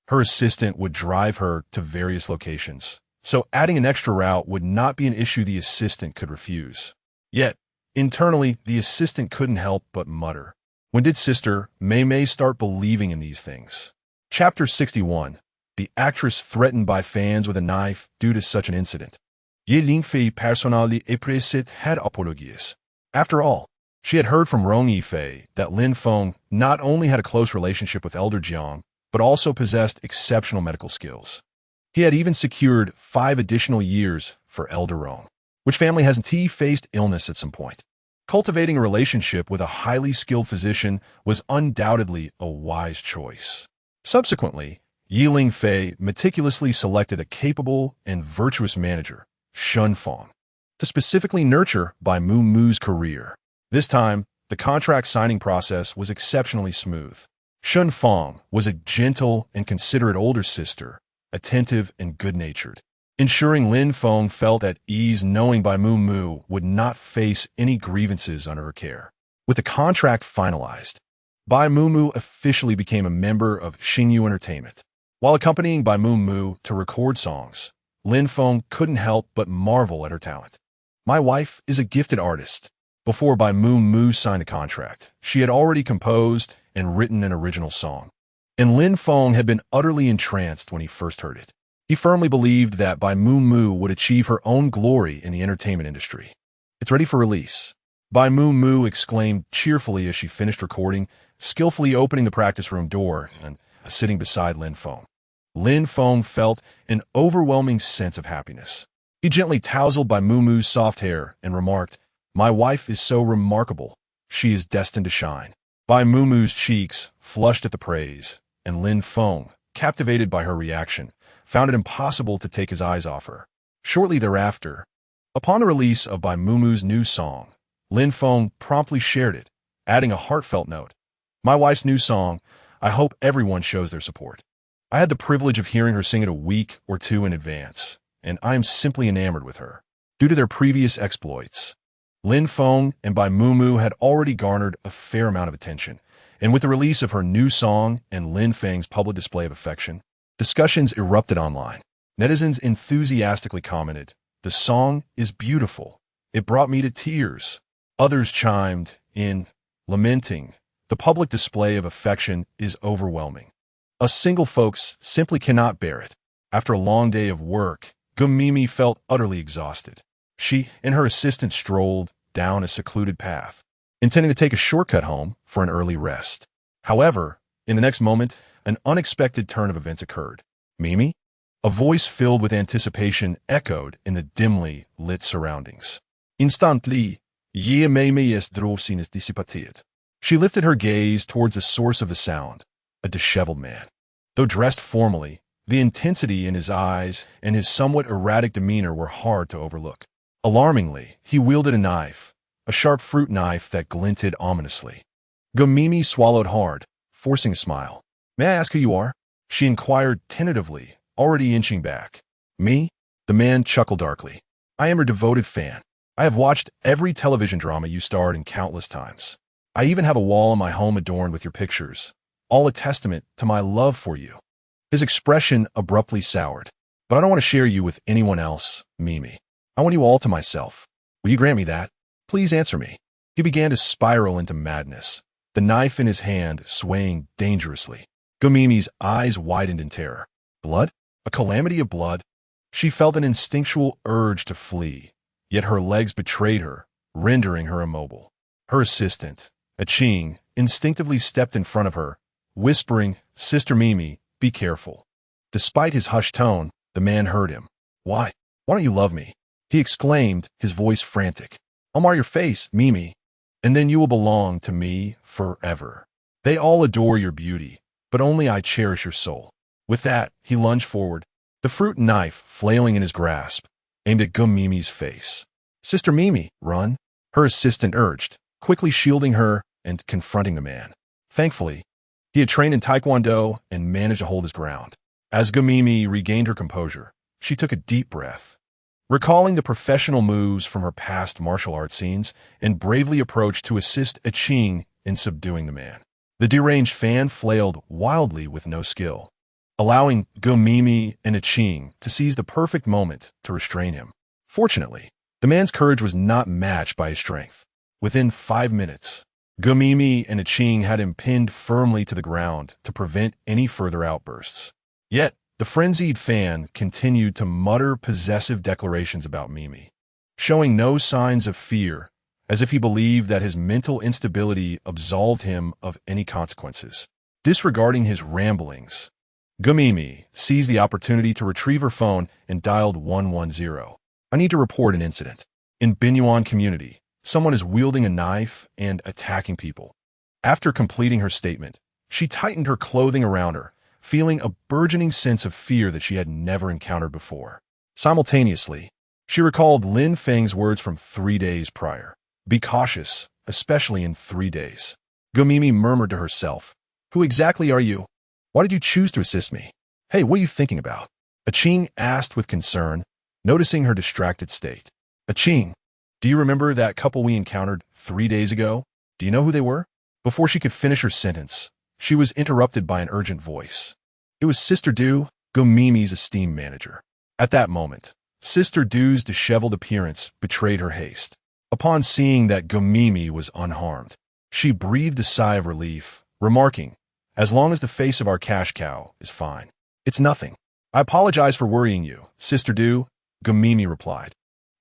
her assistant would drive her to various locations, so adding an extra route would not be an issue the assistant could refuse. Yet, internally, the assistant couldn't help but mutter. When did Sister Mei start believing in these things? Chapter 61. The actress threatened by fans with a knife due to such an incident. Ye Lingfei personally appréciait her apologies. After all, she had heard from Rong Yifei that Lin Feng not only had a close relationship with Elder Jiang, but also possessed exceptional medical skills. He had even secured 5 additional years for Elder Rong, which family hasn't he faced illness at some point? Cultivating a relationship with a highly skilled physician was undoubtedly a wise choice. Subsequently, Lin Feng meticulously selected a capable and virtuous manager, Lin Feng, to specifically nurture Bai Mu's career. This time, the contract signing process was exceptionally smooth. Lin Feng was a gentle and considerate older sister, attentive and good-natured, ensuring Lin Feng felt at ease knowing Bai Mu would not face any grievances under her care. With the contract finalized, Bai Mu officially became a member of Xingyu Entertainment. While accompanying Bai Mu to record songs, Lin Feng couldn't help but marvel at her talent. My wife is a gifted artist. Before Bai Mu signed a contract, she had already composed and written an original song. And Lin Feng had been utterly entranced when he first heard it. He firmly believed that Bai Mu would achieve her own glory in the entertainment industry. It's ready for release. Bai Mu exclaimed cheerfully as she finished recording, skillfully opening the practice room door and sitting beside Lin Feng. Lin Feng felt an overwhelming sense of happiness. He gently tousled Bai Mu's soft hair and remarked, "My wife is so remarkable. She is destined to shine." Bai Mu's cheeks flushed at the praise, and Lin Feng, captivated by her reaction, found it impossible to take his eyes off her. Shortly thereafter, upon the release of Bai Mu's new song, Lin Feng promptly shared it, adding a heartfelt note. "My wife's new song, I hope everyone shows their support. I had the privilege of hearing her sing it a week or two in advance, and I am simply enamored with her." Due to their previous exploits, Lin Feng and Bai Mu had already garnered a fair amount of attention, and with the release of her new song and Lin Feng's public display of affection, discussions erupted online. Netizens enthusiastically commented, "The song is beautiful. It brought me to tears." Others chimed in, lamenting, "The public display of affection is overwhelming. Us single folks simply cannot bear it." After a long day of work, Gumimi felt utterly exhausted. She and her assistant strolled down a secluded path, intending to take a shortcut home for an early rest. However, in the next moment, an unexpected turn of events occurred. "Mimi?" A voice filled with anticipation echoed in the dimly lit surroundings. Instantly, Mimi est droefsinus dissipated. She lifted her gaze towards the source of the sound, a disheveled man. Though dressed formally, the intensity in his eyes and his somewhat erratic demeanor were hard to overlook. Alarmingly, he wielded a knife, a sharp fruit knife that glinted ominously. Gumimi swallowed hard, forcing a smile. "May I ask who you are?" she inquired tentatively, already inching back. "Me?" The man chuckled darkly. "I am your devoted fan. I have watched every television drama you starred in countless times. I even have a wall in my home adorned with your pictures, all a testament to my love for you." His expression abruptly soured. "But I don't want to share you with anyone else, Mimi. I want you all to myself. Will you grant me that? Please answer me." He began to spiral into madness, the knife in his hand swaying dangerously. Gumimi's eyes widened in terror. Blood? A calamity of blood? She felt an instinctual urge to flee, yet her legs betrayed her, rendering her immobile. Her assistant, a Qing, instinctively stepped in front of her, whispering, "Sister Mimi, be careful." Despite his hushed tone, the man heard him. Why don't you love me?" he exclaimed, his voice frantic. "I'll mar your face, Mimi, and then you will belong to me forever. They all adore your beauty, but only I cherish your soul." With that, he lunged forward, the fruit knife flailing in his grasp, aimed at Gumimi's face. "Sister Mimi, run," her assistant urged, quickly shielding her and confronting the man. Thankfully, he had trained in Taekwondo and managed to hold his ground. As Gumimi regained her composure, she took a deep breath, recalling the professional moves from her past martial arts scenes, and bravely approached to assist a Qing in subduing the man. The deranged fan flailed wildly with no skill, allowing Gumimi and a Qing to seize the perfect moment to restrain him. Fortunately, the man's courage was not matched by his strength. Within 5 minutes, Gumimi and a Qing had him pinned firmly to the ground to prevent any further outbursts. Yet, the frenzied fan continued to mutter possessive declarations about Mimi, showing no signs of fear, as if he believed that his mental instability absolved him of any consequences. Disregarding his ramblings, Gumimi seized the opportunity to retrieve her phone and dialed 110. "I need to report an incident. In Binyuan community, someone is wielding a knife and attacking people." After completing her statement, she tightened her clothing around her, feeling a burgeoning sense of fear that she had never encountered before. Simultaneously, she recalled Lin Feng's words from 3 days prior. Be cautious, especially in 3 days. Gumimi murmured to herself. Who exactly are you? Why did you choose to assist me? Hey, what are you thinking about? Aching asked with concern, noticing her distracted state. Aching, do you remember that couple we encountered 3 days ago? Do you know who they were? Before she could finish her sentence, she was interrupted by an urgent voice. It was Sister Du, Gumimi's esteemed manager. At that moment, Sister Du's disheveled appearance betrayed her haste. Upon seeing that Gumimi was unharmed, she breathed a sigh of relief, remarking, as long as the face of our cash cow is fine. It's nothing. I apologize for worrying you, Sister Du, Gumimi replied,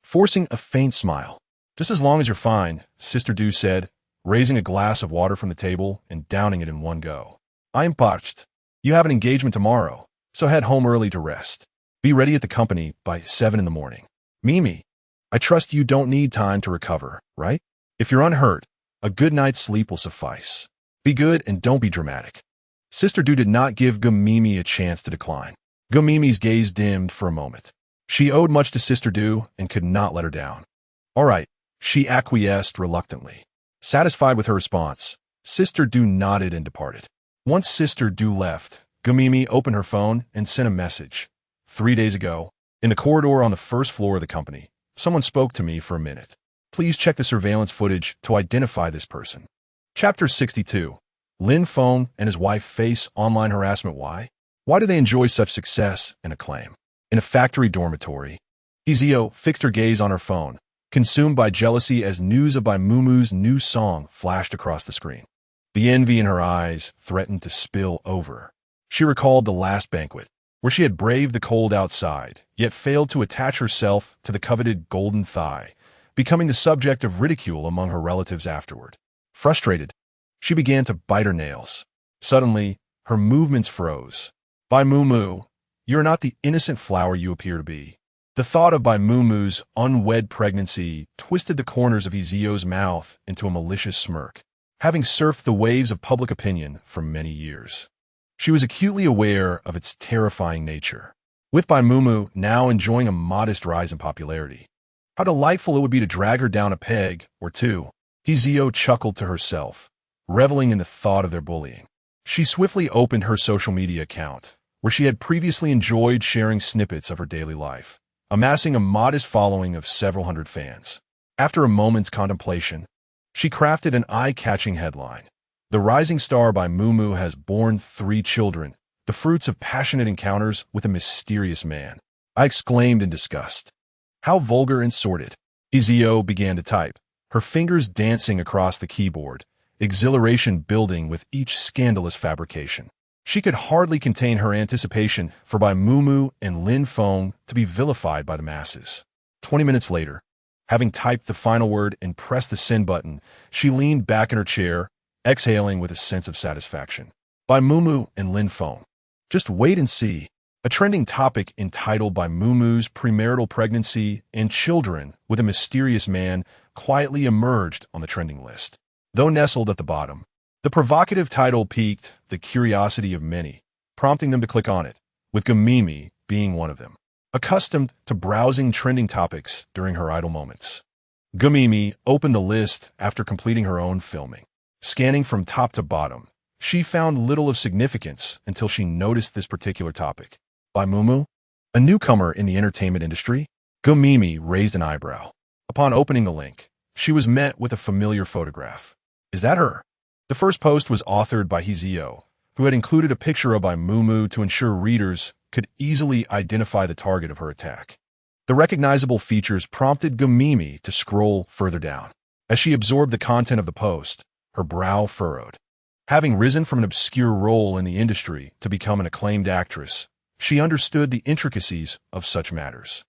forcing a faint smile. Just as long as you're fine, Sister Du said, raising a glass of water from the table and downing it in one go. I am parched. You have an engagement tomorrow, so head home early to rest. Be ready at the company by 7 in the morning. Mimi, I trust you don't need time to recover, right? If you're unhurt, a good night's sleep will suffice. Be good and don't be dramatic. Sister Du did not give Gumimi a chance to decline. Gumimi's gaze dimmed for a moment. She owed much to Sister Du and could not let her down. All right, she acquiesced reluctantly. Satisfied with her response, Sister Du nodded and departed. Once Sister Du left, Gumimi opened her phone and sent a message. 3 days ago, in the corridor on the first floor of the company, someone spoke to me for a minute. Please check the surveillance footage to identify this person. Chapter 62. Lin Feng and his wife face online harassment. Why do they enjoy such success and acclaim? In a factory dormitory, Izio fixed her gaze on her phone, consumed by jealousy as news of Mumu's new song flashed across the screen. The envy in her eyes threatened to spill over. She recalled the last banquet, where she had braved the cold outside, yet failed to attach herself to the coveted golden thigh, becoming the subject of ridicule among her relatives afterward. Frustrated, she began to bite her nails. Suddenly, her movements froze. Mumu, you're not the innocent flower you appear to be. The thought of Mumu's unwed pregnancy twisted the corners of Izio's mouth into a malicious smirk, having surfed the waves of public opinion for many years. She was acutely aware of its terrifying nature. With Mumu now enjoying a modest rise in popularity, how delightful it would be to drag her down a peg or two. Izio chuckled to herself, reveling in the thought of their bullying. She swiftly opened her social media account, where she had previously enjoyed sharing snippets of her daily life, amassing a modest following of several hundred fans. After a moment's contemplation, she crafted an eye-catching headline. The rising star Mumu has borne 3 children, the fruits of passionate encounters with a mysterious man. I exclaimed in disgust. How vulgar and sordid. Izio began to type, her fingers dancing across the keyboard, exhilaration building with each scandalous fabrication. She could hardly contain her anticipation for Mumu and Lin Feng to be vilified by the masses. 20 minutes later, having typed the final word and pressed the send button, she leaned back in her chair, exhaling with a sense of satisfaction. Mumu and Lin Feng. Just wait and see. A trending topic entitled Mumu's premarital pregnancy and children with a mysterious man quietly emerged on the trending list. Though nestled at the bottom, the provocative title piqued the curiosity of many, prompting them to click on it, with Gumimi being one of them. Accustomed to browsing trending topics during her idle moments, Gumimi opened the list after completing her own filming. Scanning from top to bottom, she found little of significance until she noticed this particular topic. Mumu, a newcomer in the entertainment industry? Gumimi raised an eyebrow. Upon opening the link, she was met with a familiar photograph. Is that her? The first post was authored by Izio, who had included a picture of Mumu to ensure readers could easily identify the target of her attack. The recognizable features prompted Gumimi to scroll further down. As she absorbed the content of the post, her brow furrowed. Having risen from an obscure role in the industry to become an acclaimed actress, she understood the intricacies of such matters.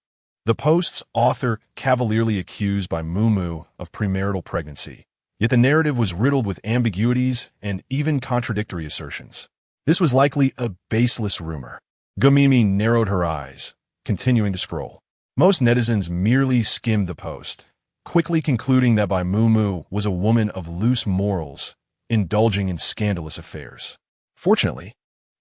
The post's author cavalierly accused Mumu of premarital pregnancy, yet the narrative was riddled with ambiguities and even contradictory assertions. This was likely a baseless rumor. Gumimi narrowed her eyes, continuing to scroll. Most netizens merely skimmed the post, quickly concluding that Mumu was a woman of loose morals, indulging in scandalous affairs. Fortunately,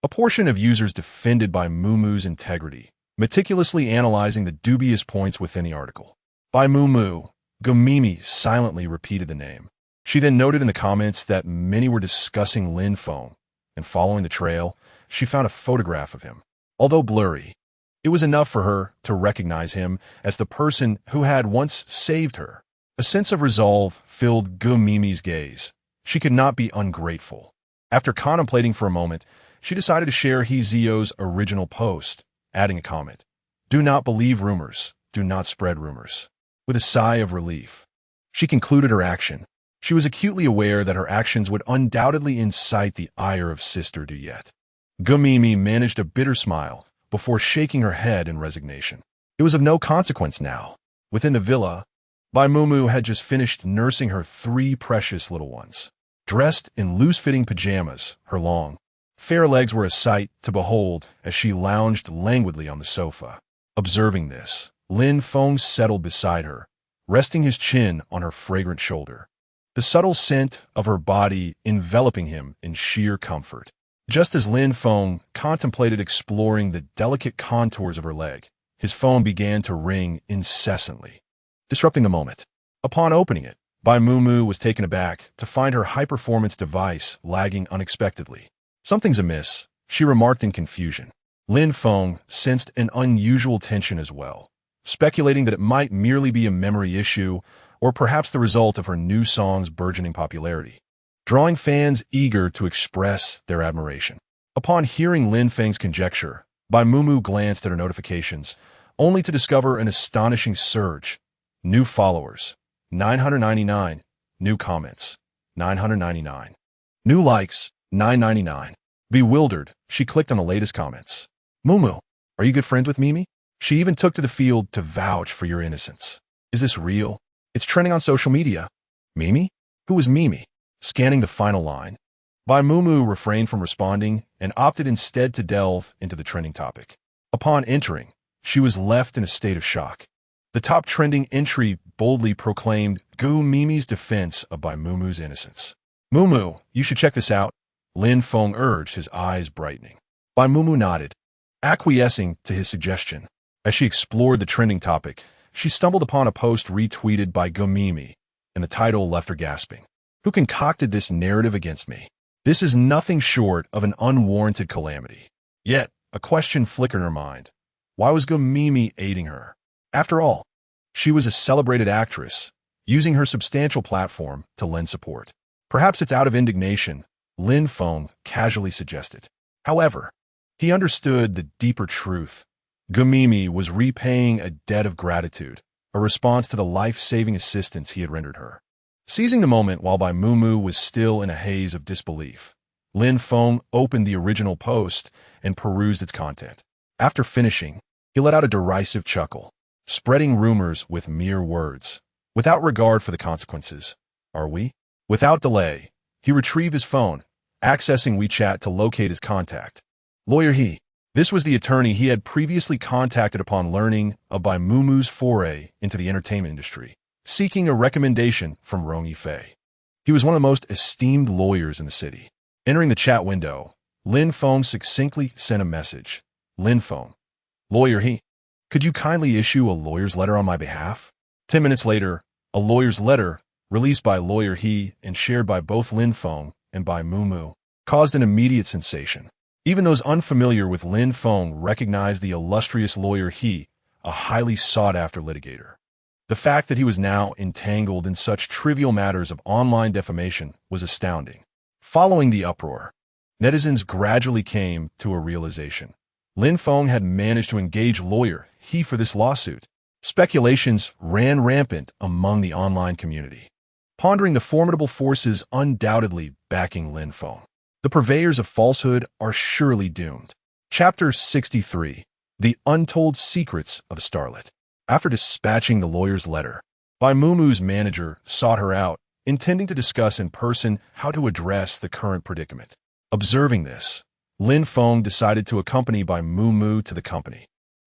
A portion of users defended by Moomoo's integrity, meticulously analyzing the dubious points within the article. By Moomoo, Gumimi silently repeated the name. She then noted in the comments that many were discussing Lin Feng, and following the trail, she found a photograph of him. Although blurry, it was enough for her to recognize him as the person who had once saved her. A sense of resolve filled Gumimi's gaze. She could not be ungrateful. After contemplating for a moment, she decided to share Hezio's original post, adding a comment. Do not believe rumors. Do not spread rumors. With a sigh of relief, she concluded her action. She was acutely aware that her actions would undoubtedly incite the ire of Sister Duyet. Gumimi managed a bitter smile before shaking her head in resignation. It was of no consequence now. Within the villa, Bai Mumu had just finished nursing her 3 precious little ones. Dressed in loose-fitting pajamas, her long, fair legs were a sight to behold as she lounged languidly on the sofa. Observing this, Lin Feng settled beside her, resting his chin on her fragrant shoulder, the subtle scent of her body enveloping him in sheer comfort. Just as Lin Feng contemplated exploring the delicate contours of her leg, his phone began to ring incessantly, disrupting the moment. Upon opening it, Bai Mumu was taken aback to find her high-performance device lagging unexpectedly. Something's amiss, she remarked in confusion. Lin Feng sensed an unusual tension as well, speculating that it might merely be a memory issue or perhaps the result of her new song's burgeoning popularity, drawing fans eager to express their admiration. Upon hearing Lin Feng's conjecture, Bai Mumu glanced at her notifications, only to discover an astonishing surge. New followers, 999. New comments, 999. New likes, 999. Bewildered, she clicked on the latest comments. Mumu, are you good friends with Mimi? She even took to the field to vouch for your innocence. Is this real? It's trending on social media. Mimi? Who is Mimi? Scanning the final line, Bai Mumu refrained from responding and opted instead to delve into the trending topic. Upon entering, she was left in a state of shock. The top trending entry boldly proclaimed Gu Mimi's defense of Bai Mumu's innocence. Mumu, you should check this out, Lin Feng urged, his eyes brightening. Bai Mumu nodded, acquiescing to his suggestion. As she explored the trending topic, she stumbled upon a post retweeted by Gu Mimi, and the title left her gasping. Who concocted this narrative against me? This is nothing short of an unwarranted calamity. Yet, a question flickered in her mind. Why was Gu Mimi aiding her? After all, she was a celebrated actress, using her substantial platform to lend support. Perhaps it's out of indignation, Lin Feng casually suggested. However, he understood the deeper truth. Gu Mimi was repaying a debt of gratitude, a response to the life-saving assistance he had rendered her. Seizing the moment while Bai Mumu was still in a haze of disbelief, Lin Feng opened the original post and perused its content. After finishing, he let out a derisive chuckle, spreading rumors with mere words, without regard for the consequences. Are we? Without delay, he retrieved his phone, accessing WeChat to locate his contact. Lawyer He. This was the attorney he had previously contacted upon learning of Bai Mumu's foray into the entertainment industry, seeking a recommendation from Rong Yifei. He was one of the most esteemed lawyers in the city. Entering the chat window, Lin Feng succinctly sent a message. Lin Feng. Lawyer He. Could you kindly issue a lawyer's letter on my behalf? 10 minutes later, a lawyer's letter, released by Lawyer He and shared by both Lin Feng and Bai Mumu, caused an immediate sensation. Even those unfamiliar with Lin Feng recognized the illustrious Lawyer He, a highly sought-after litigator. The fact that he was now entangled in such trivial matters of online defamation was astounding. Following the uproar, netizens gradually came to a realization. Lin Feng had managed to engage Lawyer He for this lawsuit. Speculations ran rampant among the online community, pondering the formidable forces undoubtedly backing Lin Feng. The purveyors of falsehood are surely doomed. Chapter 63. The Untold Secrets of a Starlet. After dispatching the lawyer's letter, Bai Mumu's manager sought her out, intending to discuss in person how to address the current predicament. Observing this, Lin Feng decided to accompany Bai Mumu to the company.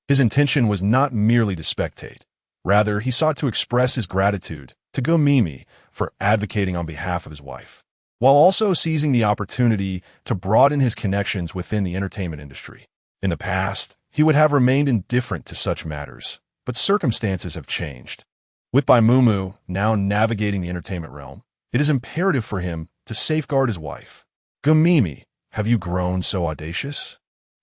His intention was not merely to spectate. Rather, he sought to express his gratitude to Gu Mimi for advocating on behalf of his wife. while also seizing the opportunity to broaden his connections within the entertainment industry. In the past, he would have remained indifferent to such matters, but circumstances have changed. With Bai Mumu now navigating the entertainment realm, it is imperative for him to safeguard his wife. Gumimi, have you grown so audacious?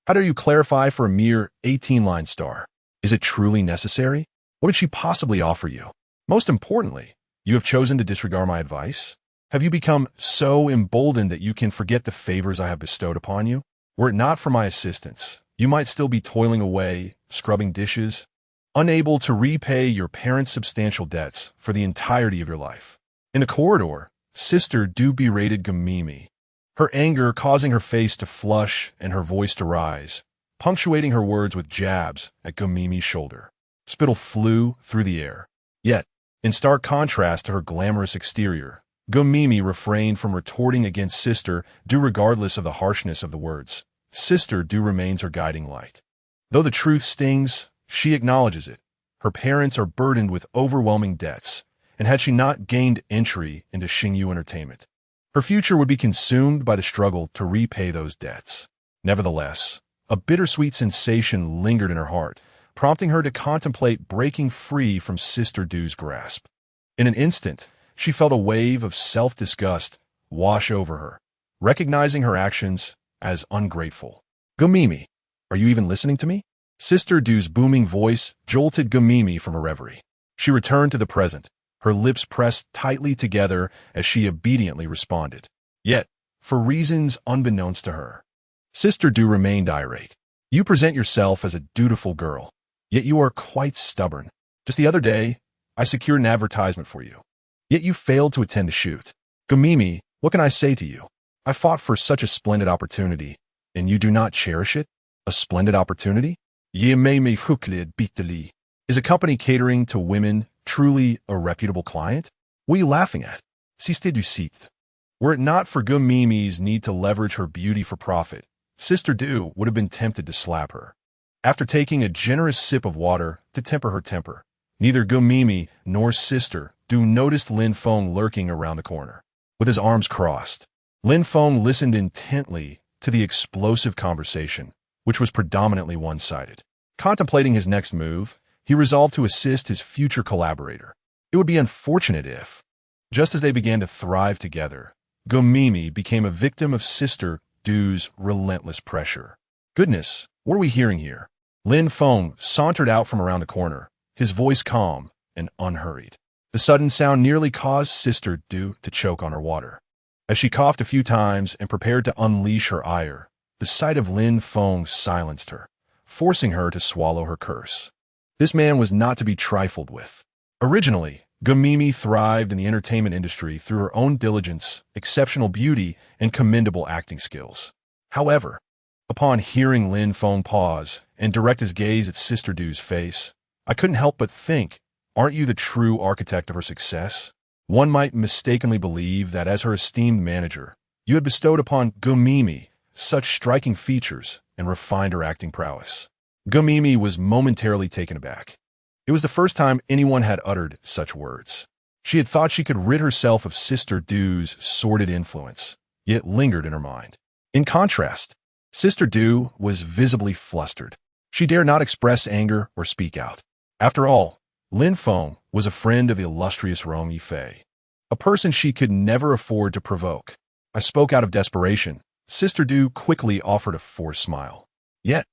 How dare you clarify for a mere 18-line star? Is it truly necessary? What did she possibly offer you? Most importantly, you have chosen to disregard my advice? Have you become so emboldened that you can forget the favors I have bestowed upon you? Were it not for my assistance, you might still be toiling away, scrubbing dishes, unable to repay your parents' substantial debts for the entirety of your life. In the corridor, Sister Du berated Gumimi, her anger causing her face to flush and her voice to rise, punctuating her words with jabs at Gumimi's shoulder. Spittle flew through the air. Yet, in stark contrast to her glamorous exterior, Gumimi refrained from retorting against Sister Du regardless of the harshness of the words. Sister Du remains her guiding light. Though the truth stings, she acknowledges it. Her parents are burdened with overwhelming debts, and had she not gained entry into Xingyu Entertainment, her future would be consumed by the struggle to repay those debts. Nevertheless, a bittersweet sensation lingered in her heart, prompting her to contemplate breaking free from Sister Du's grasp. In an instant, she felt a wave of self-disgust wash over her, recognizing her actions as ungrateful. Gumimi, are you even listening to me? Sister Du's booming voice jolted Gumimi from her reverie. She returned to the present, her lips pressed tightly together as she obediently responded. Yet, for reasons unbeknownst to her, Sister Du remained irate. You present yourself as a dutiful girl, yet you are quite stubborn. Just the other day, I secured an advertisement for you, yet you failed to attend the shoot. Gumimi, what can I say to you? I fought for such a splendid opportunity, and you do not cherish it? A splendid opportunity? Is a company catering to women truly a reputable client? What are you laughing at? Were it not for Gumimi's need to leverage her beauty for profit, Sister Du would have been tempted to slap her. After taking a generous sip of water to temper her temper, neither Gumimi nor Sister Du noticed Lin Feng lurking around the corner. With his arms crossed, Lin Feng listened intently to the explosive conversation, which was predominantly one-sided. Contemplating his next move, he resolved to assist his future collaborator. It would be unfortunate if, just as they began to thrive together, Gumimi became a victim of Sister Du's relentless pressure. Goodness, what are we hearing here? Lin Feng sauntered out from around the corner, his voice calm and unhurried. The sudden sound nearly caused Sister Du to choke on her water. As she coughed a few times and prepared to unleash her ire, the sight of Lin Feng silenced her, forcing her to swallow her curse. This man was not to be trifled with. Originally, Gumimi thrived in the entertainment industry through her own diligence, exceptional beauty, and commendable acting skills. However, upon hearing Lin Feng pause and direct his gaze at Sister Du's face, I couldn't help but think, aren't you the true architect of her success? One might mistakenly believe that as her esteemed manager, you had bestowed upon Gumimi such striking features and refined her acting prowess. Gumimi was momentarily taken aback. It was the first time anyone had uttered such words. She had thought she could rid herself of Sister Du's sordid influence, yet lingered in her mind. In contrast, Sister Du was visibly flustered. She dared not express anger or speak out. After all, Lin Feng was a friend of the illustrious Rong Yifei, a person she could never afford to provoke. I spoke out of desperation. Sister Du quickly offered a forced smile. Yet,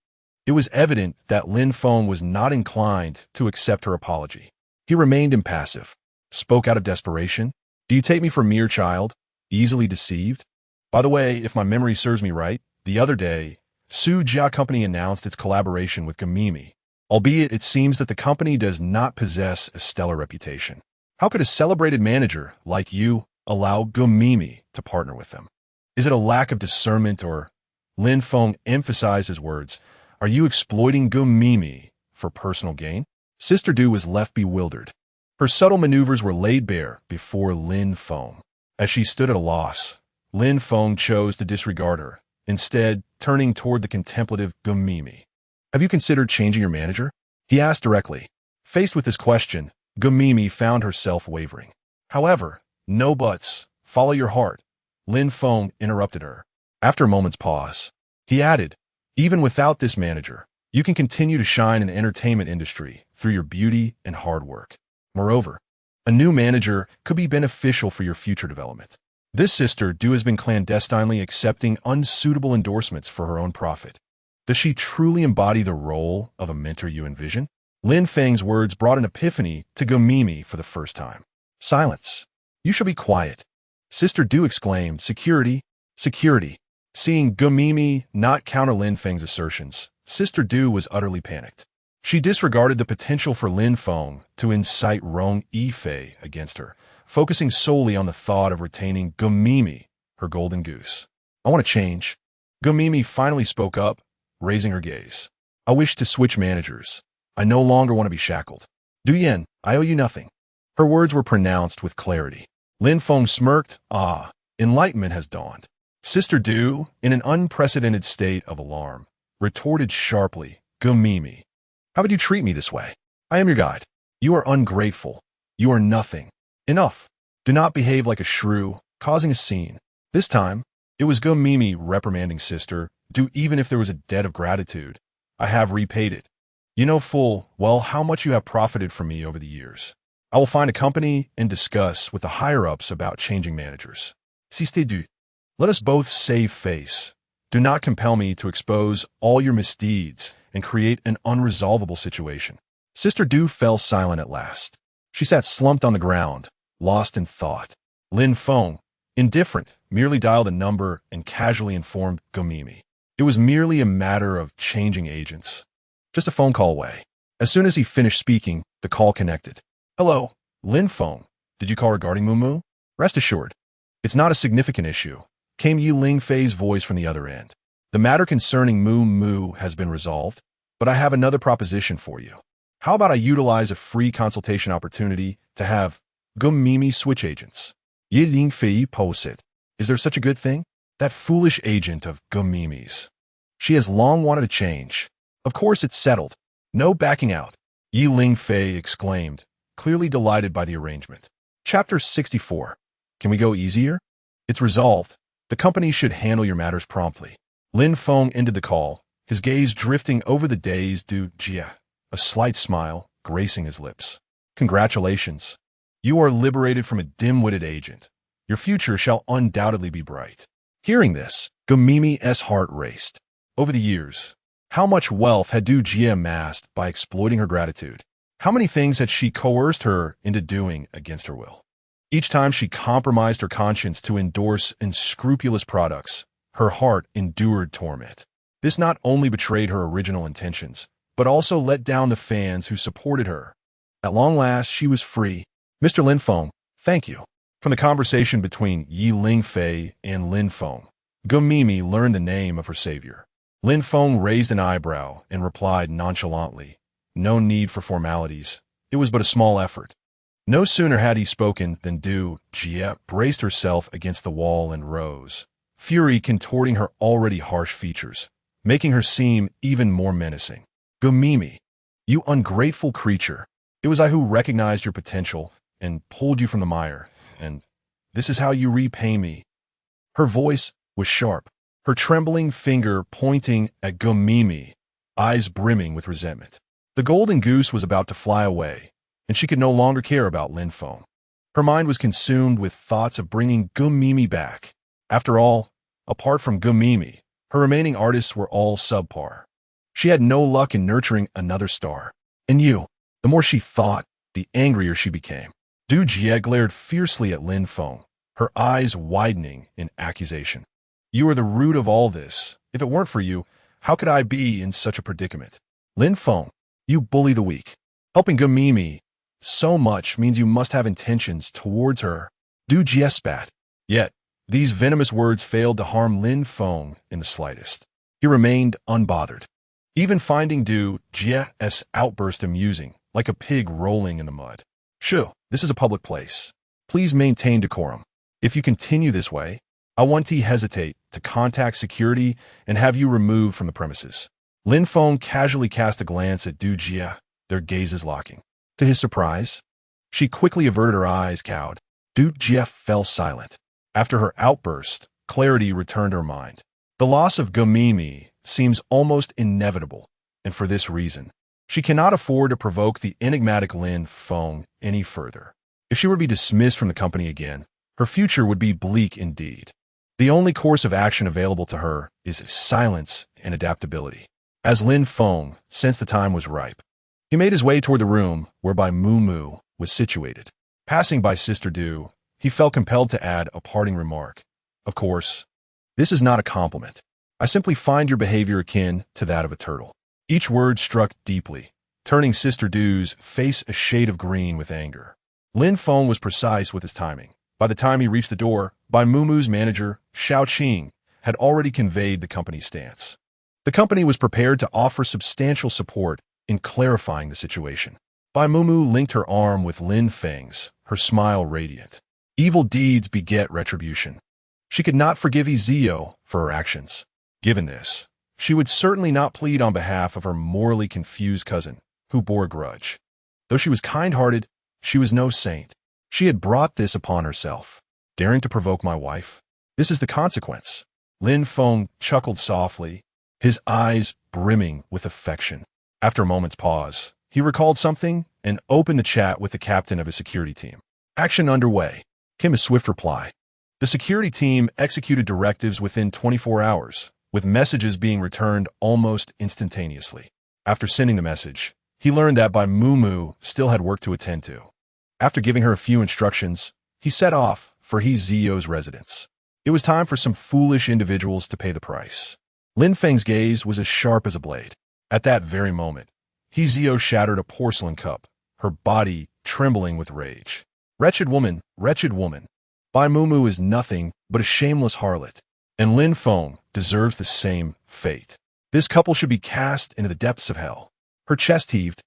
it was evident that Lin Feng was not inclined to accept her apology. He remained impassive. Spoke out of desperation? Do you take me for a mere child, easily deceived? By the way, if my memory serves me right, the other day, Su Jia Company announced its collaboration with Gumimi, albeit it seems that the company does not possess a stellar reputation. How could a celebrated manager like you allow Gumimi to partner with them? Is it a lack of discernment or, Lin Feng emphasized his words, are you exploiting Gumimi for personal gain? Sister Du was left bewildered. Her subtle maneuvers were laid bare before Lin Feng. As she stood at a loss, Lin Feng chose to disregard her, instead turning toward the contemplative Gumimi. Have you considered changing your manager? He asked directly. Faced with this question, Gumimi found herself wavering. However, no buts. Follow your heart. Lin Feng interrupted her. After a moment's pause, he added, even without this manager, you can continue to shine in the entertainment industry through your beauty and hard work. Moreover, a new manager could be beneficial for your future development. This sister Du has been clandestinely accepting unsuitable endorsements for her own profit. Does she truly embody the role of a mentor you envision? Lin Feng's words brought an epiphany to Gomimi for the first time. Silence. You shall be quiet. Sister Du exclaimed, security, security. Seeing Gomimi not counter Lin Feng's assertions, Sister Du was utterly panicked. She disregarded the potential for Lin Feng to incite Rong Yifei against her, focusing solely on the thought of retaining Gomimi, her golden goose. I want to change. Gomimi finally spoke up, raising her gaze. I wish to switch managers. I no longer want to be shackled. Du Yen, I owe you nothing. Her words were pronounced with clarity. Lin Feng smirked. Ah, enlightenment has dawned. Sister Du, in an unprecedented state of alarm, retorted sharply, Gomimi, how would you treat me this way? I am your guide. You are ungrateful. You are nothing. Enough. Do not behave like a shrew, causing a scene. This time, it was Gomimi reprimanding Sister Du. Even if there was a debt of gratitude, I have repaid it. You know full well how much you have profited from me over the years. I will find a company and discuss with the higher-ups about changing managers. Sister Du, let us both save face. Do not compel me to expose all your misdeeds and create an unresolvable situation. Sister Du fell silent at last. She sat slumped on the ground, lost in thought. Lin Feng, indifferent, merely dialed a number and casually informed Gomimi. It was merely a matter of changing agents. Just a phone call away. As soon as he finished speaking, the call connected. Hello, Lin Feng. Did you call regarding Mumu? Rest assured, it's not a significant issue, came Yi Lingfei's voice from the other end. The matter concerning Mumu has been resolved, but I have another proposition for you. How about I utilize a free consultation opportunity to have Gomimi switch agents? Yi Lingfei posed. Is there such a good thing? That foolish agent of Gomimi's. She has long wanted a change. Of course it's settled. No backing out. Yi Lingfei exclaimed, clearly delighted by the arrangement. Chapter 64. Can we go easier? It's resolved. The company should handle your matters promptly. Lin Feng ended the call, his gaze drifting over the dazed Du Jie, a slight smile gracing his lips. Congratulations. You are liberated from a dim-witted agent. Your future shall undoubtedly be bright. Hearing this, Gomimi's heart raced. Over the years, how much wealth had Du Jie amassed by exploiting her gratitude? How many things had she coerced her into doing against her will? Each time she compromised her conscience to endorse unscrupulous products, her heart endured torment. This not only betrayed her original intentions, but also let down the fans who supported her. At long last, she was free. Mr. Lin Feng, thank you. From the conversation between Yi Lingfei and Lin Feng, Gomimi learned the name of her savior. Lin Feng raised an eyebrow and replied nonchalantly, no need for formalities. It was but a small effort. No sooner had he spoken than Du Jie braced herself against the wall and rose, fury contorting her already harsh features, making her seem even more menacing. Gomimi, you ungrateful creature. It was I who recognized your potential and pulled you from the mire, and this is how you repay me. Her voice was sharp, her trembling finger pointing at Gomimi, eyes brimming with resentment. The golden goose was about to fly away, and she could no longer care about Lin Feng. Her mind was consumed with thoughts of bringing Gomimi back. After all, apart from Gomimi, her remaining artists were all subpar. She had no luck in nurturing another star. And you, the more she thought, the angrier she became. Du Jie glared fiercely at Lin Feng, her eyes widening in accusation. You are the root of all this. If it weren't for you, how could I be in such a predicament? Lin Feng, you bully the weak. Helping Gomimi so much means you must have intentions towards her. Du Jie spat. Yet, these venomous words failed to harm Lin Feng in the slightest. He remained unbothered, even finding Du Jie's outburst amusing, like a pig rolling in the mud. Shoo, this is a public place. Please maintain decorum. If you continue this way, I want to hesitate to contact security and have you removed from the premises. Lin Feng casually cast a glance at Du Jie, their gazes locking. To his surprise, she quickly averted her eyes, cowed. Du Jie fell silent. After her outburst, clarity returned to her mind. The loss of Gamimi seems almost inevitable, and for this reason, she cannot afford to provoke the enigmatic Lin Feng any further. If she were to be dismissed from the company again, her future would be bleak indeed. The only course of action available to her is silence and adaptability. As Lin Feng sensed the time was ripe, he made his way toward the room whereby Moo was situated. Passing by Sister Du, he felt compelled to add a parting remark. Of course, this is not a compliment. I simply find your behavior akin to that of a turtle. Each word struck deeply, turning Sister Du's face a shade of green with anger. Lin Feng was precise with his timing. By the time he reached the door, Mu's manager, Xiao Qing, had already conveyed the company's stance. The company was prepared to offer substantial support in clarifying the situation. Mumu linked her arm with Lin Feng's, her smile radiant. Evil deeds beget retribution. She could not forgive Ezio for her actions. Given this, she would certainly not plead on behalf of her morally confused cousin, who bore a grudge. Though she was kind-hearted, she was no saint. She had brought this upon herself. Daring to provoke my wife? This is the consequence. Lin Feng chuckled softly, his eyes brimming with affection. After a moment's pause, he recalled something and opened the chat with the captain of his security team. Action underway, came a swift reply. The security team executed directives within 24 hours, with messages being returned almost instantaneously. After sending the message, he learned that Mumu still had work to attend to. After giving her a few instructions, he set off for Zio's residence. It was time for some foolish individuals to pay the price. Lin Feng's gaze was as sharp as a blade. At that very moment, Zio shattered a porcelain cup, her body trembling with rage. Wretched woman, Mumu is nothing but a shameless harlot, and Lin Feng deserves the same fate. This couple should be cast into the depths of hell. Her chest heaved,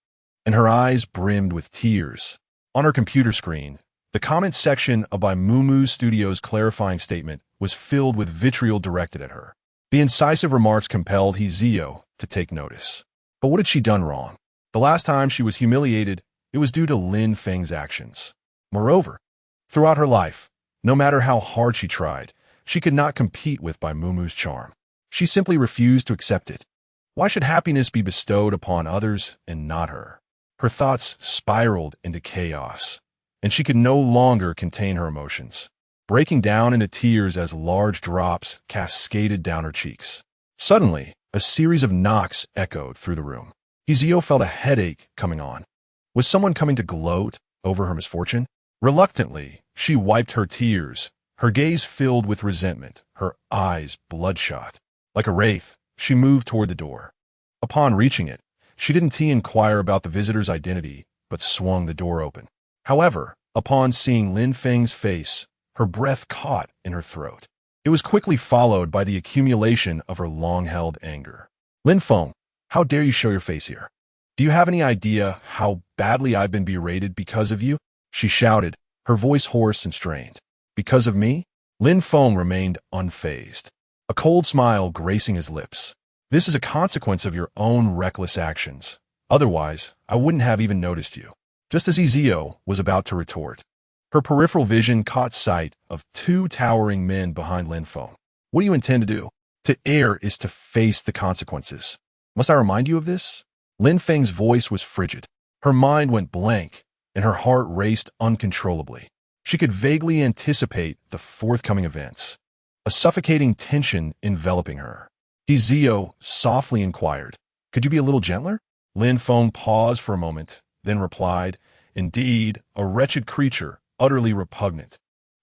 and her eyes brimmed with tears. On her computer screen, the comment section of Mumu Studio's clarifying statement was filled with vitriol directed at her. The incisive remarks compelled Zio to take notice. But what had she done wrong? The last time she was humiliated, it was due to Lin Feng's actions. Moreover, throughout her life, no matter how hard she tried, she could not compete with Mumu's charm. She simply refused to accept it. Why should happiness be bestowed upon others and not her? Her thoughts spiraled into chaos, and she could no longer contain her emotions, breaking down into tears as large drops cascaded down her cheeks. Suddenly, a series of knocks echoed through the room. Ezio felt a headache coming on. Was someone coming to gloat over her misfortune? Reluctantly, she wiped her tears, her gaze filled with resentment, her eyes bloodshot. Like a wraith, she moved toward the door. Upon reaching it, she didn't inquire about the visitor's identity, but swung the door open. However, upon seeing Lin Feng's face, her breath caught in her throat. It was quickly followed by the accumulation of her long-held anger. Lin Feng, how dare you show your face here? Do you have any idea how badly I've been berated because of you? She shouted, her voice hoarse and strained. Because of me? Lin Feng remained unfazed, a cold smile gracing his lips. This is a consequence of your own reckless actions. Otherwise, I wouldn't have even noticed you. Just as Ezio was about to retort, her peripheral vision caught sight of two towering men behind Lin Feng. What do you intend to do? To err is to face the consequences. Must I remind you of this? Lin Feng's voice was frigid. Her mind went blank, and her heart raced uncontrollably. She could vaguely anticipate the forthcoming events, a suffocating tension enveloping her. Ezio softly inquired, "Could you be a little gentler?" Lin Feng paused for a moment, then replied, "Indeed, a wretched creature, utterly repugnant.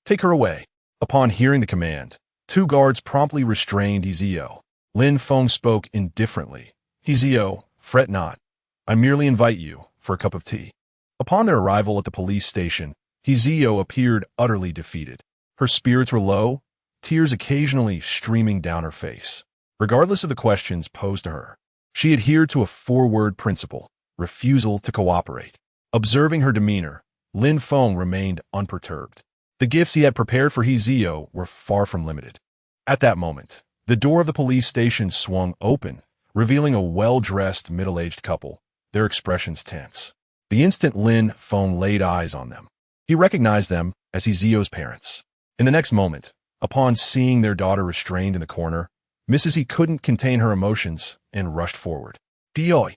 Take her away." Upon hearing the command, two guards promptly restrained Ezio. Lin Feng spoke indifferently. "Ezio, fret not. I merely invite you for a cup of tea." Upon their arrival at the police station, Ezio appeared utterly defeated. Her spirits were low, tears occasionally streaming down her face. Regardless of the questions posed to her, she adhered to a four-word principle: refusal to cooperate. Observing her demeanor, Lin Feng remained unperturbed. The gifts he had prepared for Ezio were far from limited. At that moment, the door of the police station swung open, revealing a well-dressed middle-aged couple, their expressions tense. The instant Lin Feng laid eyes on them, he recognized them as Ezio's parents. In the next moment, upon seeing their daughter restrained in the corner, Mrs. He couldn't contain her emotions and rushed forward. Dioi,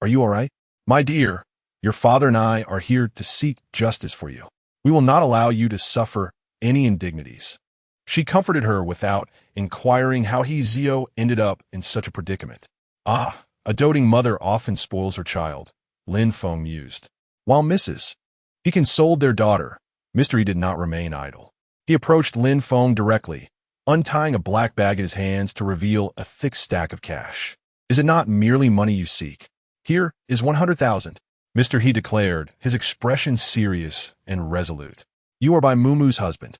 are you all right? My dear, your father and I are here to seek justice for you. We will not allow you to suffer any indignities. She comforted her without inquiring how Zio ended up in such a predicament. Ah, a doting mother often spoils her child, Lin Feng mused. While Mrs. He consoled their daughter, Mr. He did not remain idle. He approached Lin Feng directly, untying a black bag in his hands to reveal a thick stack of cash. Is it not merely money you seek? Here is 100,000. Mr. He declared, his expression serious and resolute. You are by Mumu's husband.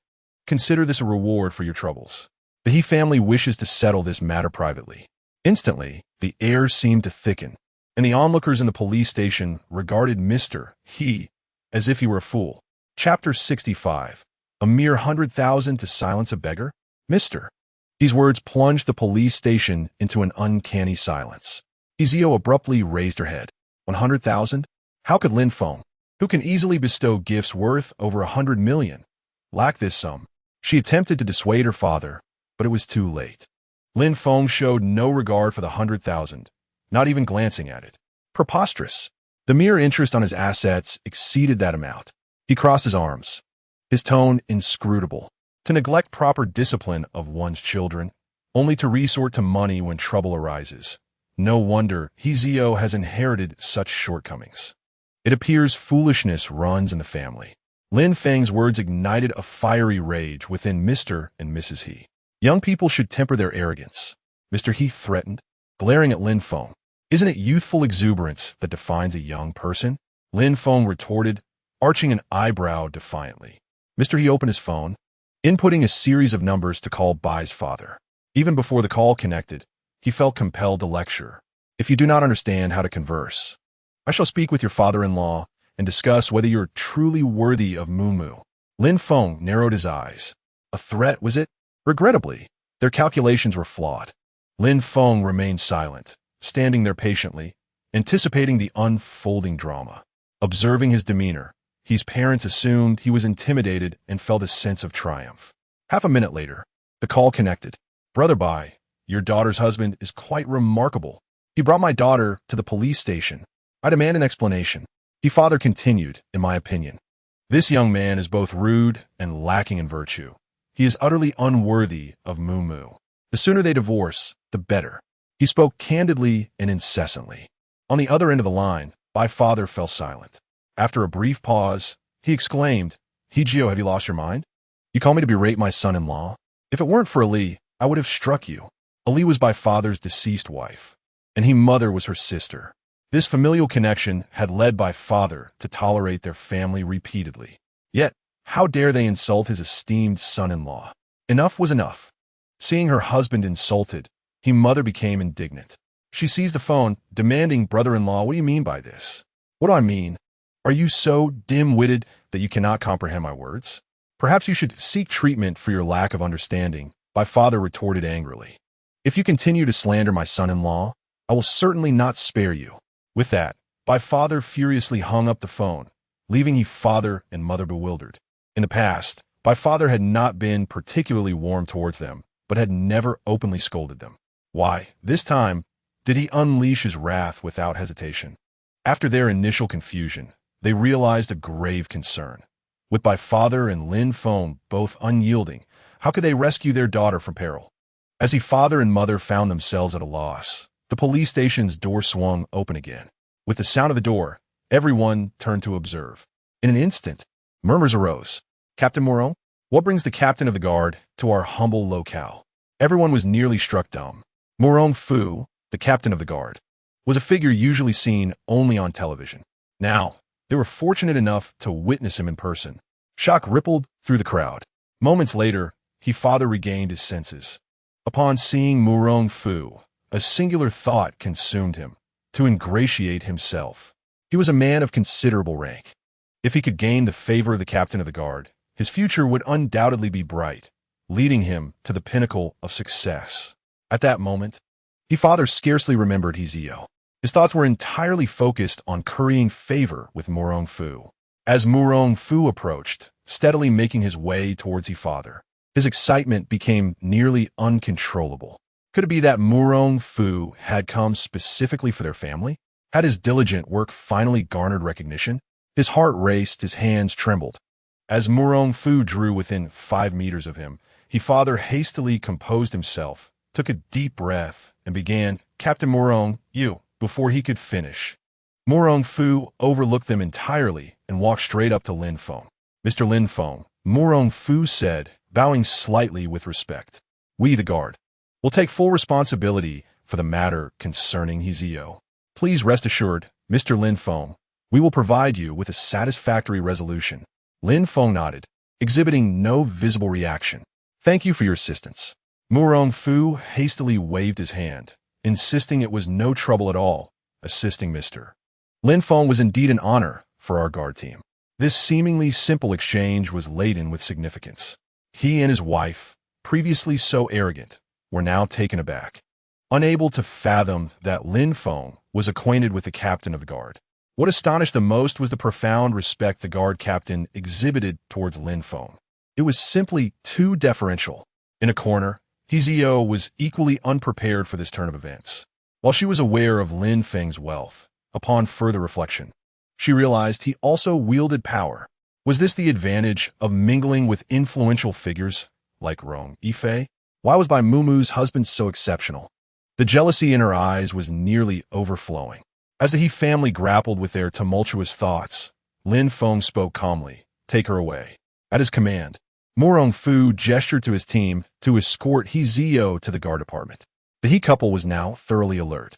Consider this a reward for your troubles. The He family wishes to settle this matter privately. Instantly, the air seemed to thicken, and the onlookers in the police station regarded Mr. He as if he were a fool. Chapter 65. A mere 100,000 to silence a beggar? Mr. These words plunged the police station into an uncanny silence. Zio abruptly raised her head. 100,000? How could Lin Feng, who can easily bestow gifts worth over 100 million, lack this sum? She attempted to dissuade her father, but it was too late. Lin Feng showed no regard for the 100,000, not even glancing at it. Preposterous. The mere interest on his assets exceeded that amount. He crossed his arms, his tone inscrutable. To neglect proper discipline of one's children, only to resort to money when trouble arises. No wonder Zio has inherited such shortcomings. It appears foolishness runs in the family. Lin Feng's words ignited a fiery rage within Mr. and Mrs. He. Young people should temper their arrogance, Mr. He threatened, glaring at Lin Feng. Isn't it youthful exuberance that defines a young person? Lin Feng retorted, arching an eyebrow defiantly. Mr. He opened his phone, inputting a series of numbers to call Bai's father. Even before the call connected, he felt compelled to lecture. If you do not understand how to converse, I shall speak with your father-in-law and discuss whether you're truly worthy of Mumu. Lin Feng narrowed his eyes. A threat, was it? Regrettably, their calculations were flawed. Lin Feng remained silent, standing there patiently, anticipating the unfolding drama. Observing his demeanor, his parents assumed he was intimidated and felt a sense of triumph. Half a minute later, the call connected. Brother Bai, your daughter's husband is quite remarkable. He brought my daughter to the police station. I demand an explanation. He father continued, in my opinion. This young man is both rude and lacking in virtue. He is utterly unworthy of Mumu. The sooner they divorce, the better. He spoke candidly and incessantly. On the other end of the line, Bai father fell silent. After a brief pause, he exclaimed, Hijio, have you lost your mind? You call me to berate my son-in-law? If it weren't for Ali, I would have struck you. Ali was Bai father's deceased wife, and He mother was her sister. This familial connection had led Bai father to tolerate their family repeatedly. Yet, how dare they insult his esteemed son-in-law? Enough was enough. Seeing her husband insulted, He mother became indignant. She seized the phone, demanding, brother-in-law, what do you mean by this? What do I mean? Are you so dim-witted that you cannot comprehend my words? Perhaps you should seek treatment for your lack of understanding, Bai father retorted angrily. If you continue to slander my son-in-law, I will certainly not spare you. With that, Bai father furiously hung up the phone, leaving He father and mother bewildered. In the past, Bai father had not been particularly warm towards them, but had never openly scolded them. Why, this time, did he unleash his wrath without hesitation? After their initial confusion, they realized a grave concern. With Bai father and Lin Feng both unyielding, how could they rescue their daughter from peril? As He father and mother found themselves at a loss, the police station's door swung open again. With the sound of the door, everyone turned to observe. In an instant, murmurs arose. Captain Moreau, what brings the captain of the guard to our humble locale? Everyone was nearly struck dumb. Moreau Fu, the captain of the guard, was a figure usually seen only on television. Now, they were fortunate enough to witness him in person. Shock rippled through the crowd. Moments later, He father regained his senses. Upon seeing Moreau Fu, a singular thought consumed him, to ingratiate himself. He was a man of considerable rank. If he could gain the favor of the captain of the guard, his future would undoubtedly be bright, leading him to the pinnacle of success. At that moment, He father scarcely remembered Zio. His thoughts were entirely focused on currying favor with Moreau Fu. As Murong Fu approached, steadily making his way towards his father, his excitement became nearly uncontrollable. Could it be that Murong Fu had come specifically for their family? Had his diligent work finally garnered recognition? His heart raced, his hands trembled. As Murong Fu drew within 5 meters of him, his father hastily composed himself, took a deep breath, and began, "Captain Murong, you," before he could finish. Murong Fu overlooked them entirely and walked straight up to Lin Feng. "Mr. Lin Feng," Murong Fu said, bowing slightly with respect. "We, the guard, will take full responsibility for the matter concerning his EO. Please rest assured, Mr. Lin Feng, we will provide you with a satisfactory resolution." Lin Feng nodded, exhibiting no visible reaction. "Thank you for your assistance." Murong Fu hastily waved his hand, insisting it was no trouble at all, assisting Mr. Lin Feng was indeed an honor for our guard team. This seemingly simple exchange was laden with significance. He and his wife, previously so arrogant, were now taken aback, unable to fathom that Lin Feng was acquainted with the captain of the guard. What astonished them most was the profound respect the guard captain exhibited towards Lin Feng. It was simply too deferential. In a corner, his EO was equally unprepared for this turn of events. While she was aware of Lin Feng's wealth, upon further reflection, she realized he also wielded power. Was this the advantage of mingling with influential figures like Rong Yifei? Why was Bai Mumu's husband so exceptional? The jealousy in her eyes was nearly overflowing. As the He family grappled with their tumultuous thoughts, Lin Feng spoke calmly, "Take her away." At his command, Murong Fu gestured to his team to escort He Zio to the guard department. The He couple was now thoroughly alert.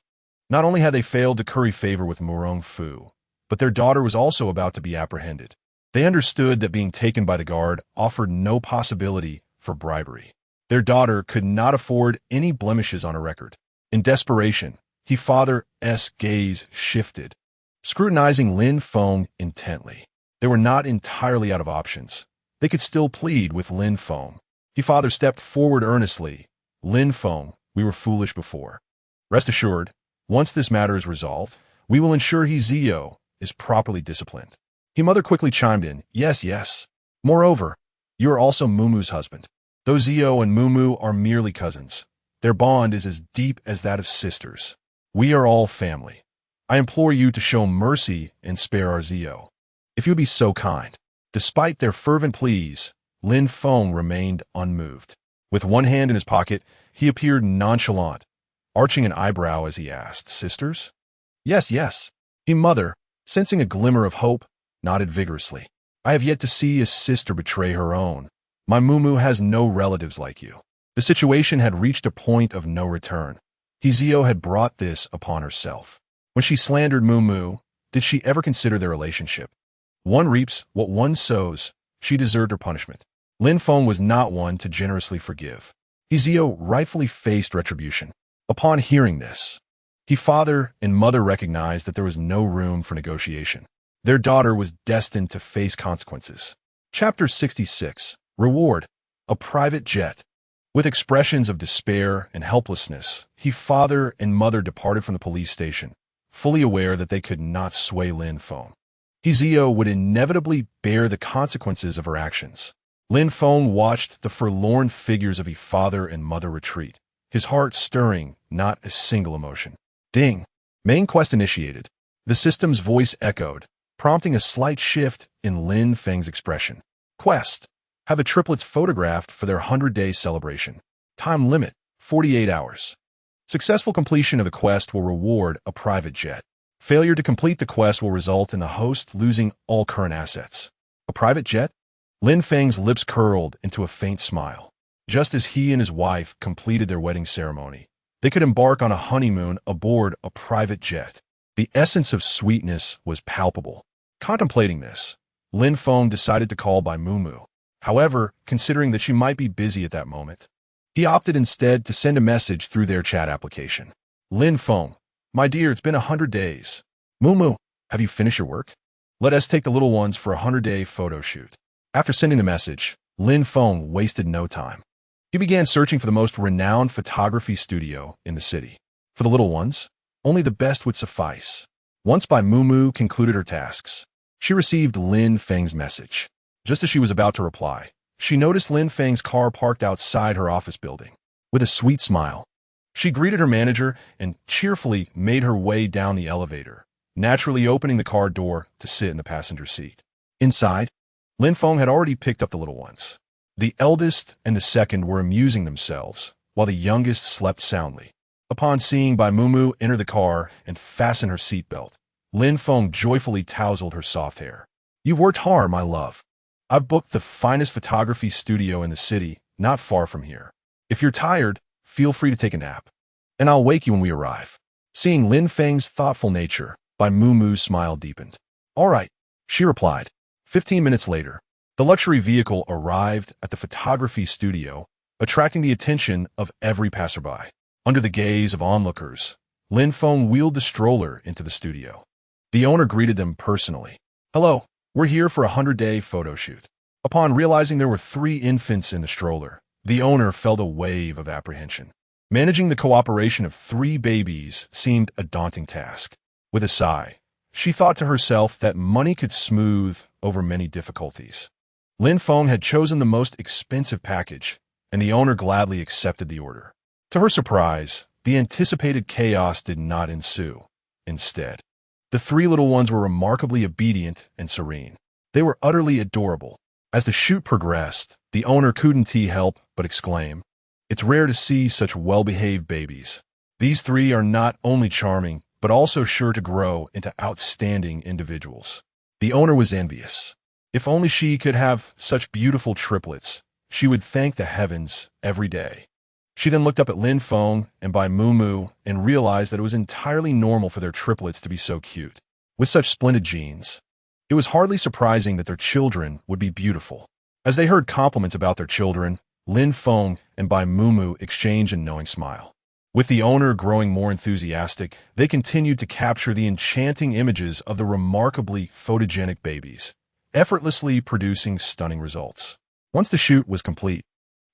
Not only had they failed to curry favor with Murong Fu, but their daughter was also about to be apprehended. They understood that being taken by the guard offered no possibility for bribery. Their daughter could not afford any blemishes on her record. In desperation, He father's gaze shifted, scrutinizing Lin Feng intently. They were not entirely out of options. They could still plead with Lin Feng. He father stepped forward earnestly. "Lin Feng, we were foolish before. Rest assured, once this matter is resolved, we will ensure He Zio is properly disciplined." He mother quickly chimed in, "Yes, yes. Moreover, you are also Mumu's husband. Though Zio and Mumu are merely cousins, their bond is as deep as that of sisters. We are all family. I implore you to show mercy and spare our Zio, if you would be so kind." Despite their fervent pleas, Lin Feng remained unmoved. With one hand in his pocket, he appeared nonchalant, arching an eyebrow as he asked, "Sisters?" "Yes, yes." He mother, sensing a glimmer of hope, nodded vigorously. "I have yet to see a sister betray her own. My Mumu has no relatives like you." The situation had reached a point of no return. Hizio had brought this upon herself. When she slandered Mumu, did she ever consider their relationship? One reaps what one sows. She deserved her punishment. Lin Feng was not one to generously forgive. Hizio rightfully faced retribution. Upon hearing this, his father and mother recognized that there was no room for negotiation. Their daughter was destined to face consequences. Chapter 66. Reward. A private jet. With expressions of despair and helplessness, his father and mother departed from the police station, fully aware that they could not sway Lin Feng. Hizio would inevitably bear the consequences of her actions. Lin Feng watched the forlorn figures of his father and mother retreat, his heart stirring not a single emotion. Ding! Main quest initiated. The system's voice echoed, prompting a slight shift in Lin Feng's expression. Quest. Have the triplets photographed for their 100-day celebration. Time limit, 48 hours. Successful completion of the quest will reward a private jet. Failure to complete the quest will result in the host losing all current assets. A private jet? Lin Feng's lips curled into a faint smile. Just as he and his wife completed their wedding ceremony, they could embark on a honeymoon aboard a private jet. The essence of sweetness was palpable. Contemplating this, Lin Feng decided to call Bai Mumu. However, considering that she might be busy at that moment, he opted instead to send a message through their chat application. Lin Feng, my dear, it's been 100 days. Mumu, have you finished your work? Let us take the little ones for a 100-day photo shoot. After sending the message, Lin Feng wasted no time. He began searching for the most renowned photography studio in the city. For the little ones, only the best would suffice. Once Bai Mumu concluded her tasks, She received Lin Feng's message. Just as she was about to reply, she noticed Lin Feng's car parked outside her office building. With a sweet smile, she greeted her manager and cheerfully made her way down the elevator, naturally opening the car door to sit in the passenger seat. Inside, Lin Feng had already picked up the little ones. The eldest and the second were amusing themselves, while the youngest slept soundly. Upon seeing Bai Mumu enter the car and fasten her seatbelt, Lin Feng joyfully tousled her soft hair. "You've worked hard, my love. I've booked the finest photography studio in the city, not far from here. If you're tired, feel free to take a nap, and I'll wake you when we arrive." Seeing Lin Feng's thoughtful nature, Bai Mumu's smile deepened. "All right," she replied. 15 minutes later, the luxury vehicle arrived at the photography studio, attracting the attention of every passerby. Under the gaze of onlookers, Lin Feng wheeled the stroller into the studio. The owner greeted them personally. "Hello, we're here for a 100-day photo shoot." Upon realizing there were 3 infants in the stroller, the owner felt a wave of apprehension. Managing the cooperation of 3 babies seemed a daunting task. With a sigh, she thought to herself that money could smooth over many difficulties. Lin Feng had chosen the most expensive package, and the owner gladly accepted the order. To her surprise, the anticipated chaos did not ensue. Instead, the 3 little ones were remarkably obedient and serene. They were utterly adorable. As the shoot progressed, the owner couldn't help but exclaim, "It's rare to see such well-behaved babies. These 3 are not only charming, but also sure to grow into outstanding individuals." The owner was envious. If only she could have such beautiful triplets, she would thank the heavens every day. She then looked up at Lin Feng and Bai Mumu and realized that it was entirely normal for their triplets to be so cute. With such splendid genes, it was hardly surprising that their children would be beautiful. As they heard compliments about their children, Lin Feng and Bai Mumu exchanged a knowing smile. With the owner growing more enthusiastic, they continued to capture the enchanting images of the remarkably photogenic babies, effortlessly producing stunning results. Once the shoot was complete,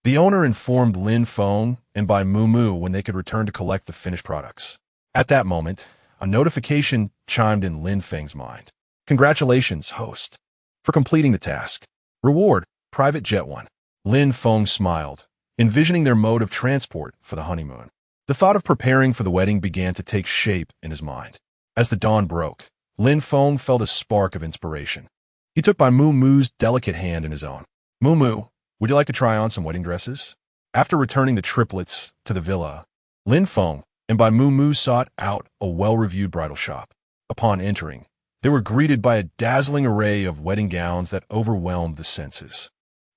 the owner informed Lin Feng and Bai Mumu when they could return to collect the finished products. At that moment, a notification chimed in Lin Feng's mind. "Congratulations, host, for completing the task. Reward, private jet 1. Lin Feng smiled, envisioning their mode of transport for the honeymoon. The thought of preparing for the wedding began to take shape in his mind. As the dawn broke, Lin Feng felt a spark of inspiration. He took Bai Mumu's delicate hand in his own. "Mumu, would you like to try on some wedding dresses?" After returning the triplets to the villa, Lin Feng and Bai Mumu sought out a well-reviewed bridal shop. Upon entering, they were greeted by a dazzling array of wedding gowns that overwhelmed the senses.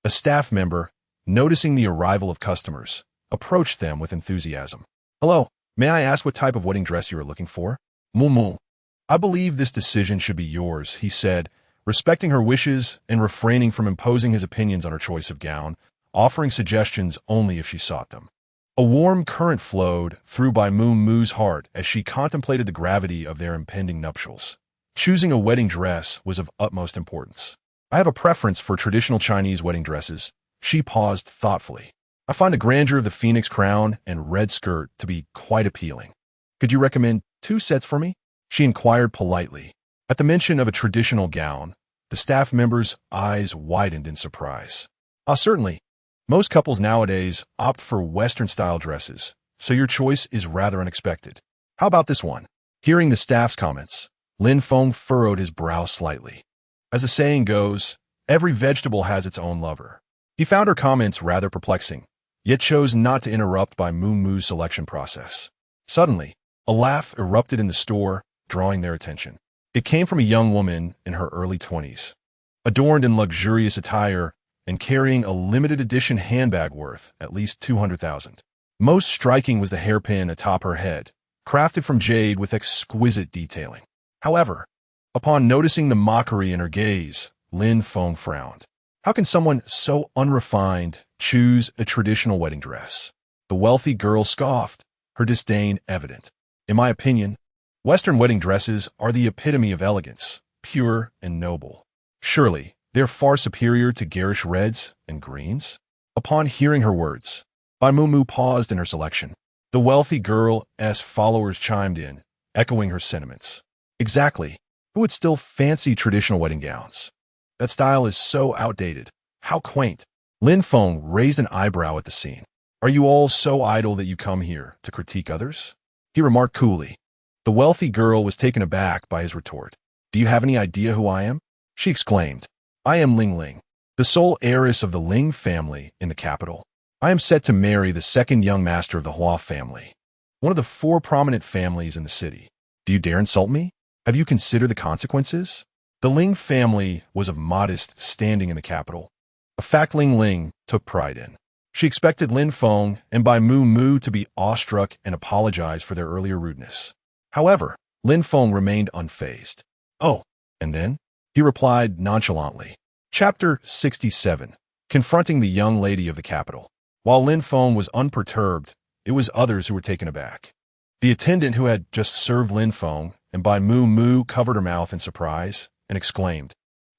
A staff member, noticing the arrival of customers, approached them with enthusiasm. "Hello, may I ask what type of wedding dress you are looking for?" "Mumu, I believe this decision should be yours," he said, respecting her wishes and refraining from imposing his opinions on her choice of gown, offering suggestions only if she sought them. A warm current flowed through Bai Mumu's heart as she contemplated the gravity of their impending nuptials. Choosing a wedding dress was of utmost importance. "I have a preference for traditional Chinese wedding dresses." She paused thoughtfully. "I find the grandeur of the phoenix crown and red skirt to be quite appealing. Could you recommend 2 sets for me?" she inquired politely. At the mention of a traditional gown, the staff member's eyes widened in surprise. Certainly. Most couples nowadays opt for Western-style dresses, so your choice is rather unexpected. How about this one?" Hearing the staff's comments, Lin Feng furrowed his brow slightly. As the saying goes, every vegetable has its own lover. He found her comments rather perplexing, yet chose not to interrupt Bai Mumu's selection process. Suddenly, a laugh erupted in the store, drawing their attention. It came from a young woman in her early 20s, adorned in luxurious attire and carrying a limited edition handbag worth at least 200,000. Most striking was the hairpin atop her head, crafted from jade with exquisite detailing. However, upon noticing the mockery in her gaze, Lin Feng frowned. How can someone so unrefined choose a traditional wedding dress? The wealthy girl scoffed, her disdain evident. "In my opinion, Western wedding dresses are the epitome of elegance, pure and noble. Surely, they're far superior to garish reds and greens." Upon hearing her words, Bai Mumu paused in her selection. The wealthy girl's followers chimed in, echoing her sentiments. "Exactly. who would still fancy traditional wedding gowns? That style is so outdated. How quaint. Lin Feng raised an eyebrow at the scene. Are you all so idle that you come here to critique others? He remarked coolly. The wealthy girl was taken aback by his retort. Do you have any idea who I am? She exclaimed. I am Ling, the sole heiress of the Ling family in the capital. I am set to marry the second young master of the Hua family, one of the 4 prominent families in the city. Do you dare insult me? Have you considered the consequences? The Ling family was of modest standing in the capital, a fact Ling took pride in. She expected Lin Feng and Bai Mu to be awestruck and apologize for their earlier rudeness. However, Lin Feng remained unfazed. Oh, and then? He replied nonchalantly. Chapter 67. Confronting the young lady of the capital. While Lin Feng was unperturbed, it was others who were taken aback. The attendant who had just served Lin Feng and Bai Mu covered her mouth in surprise and exclaimed,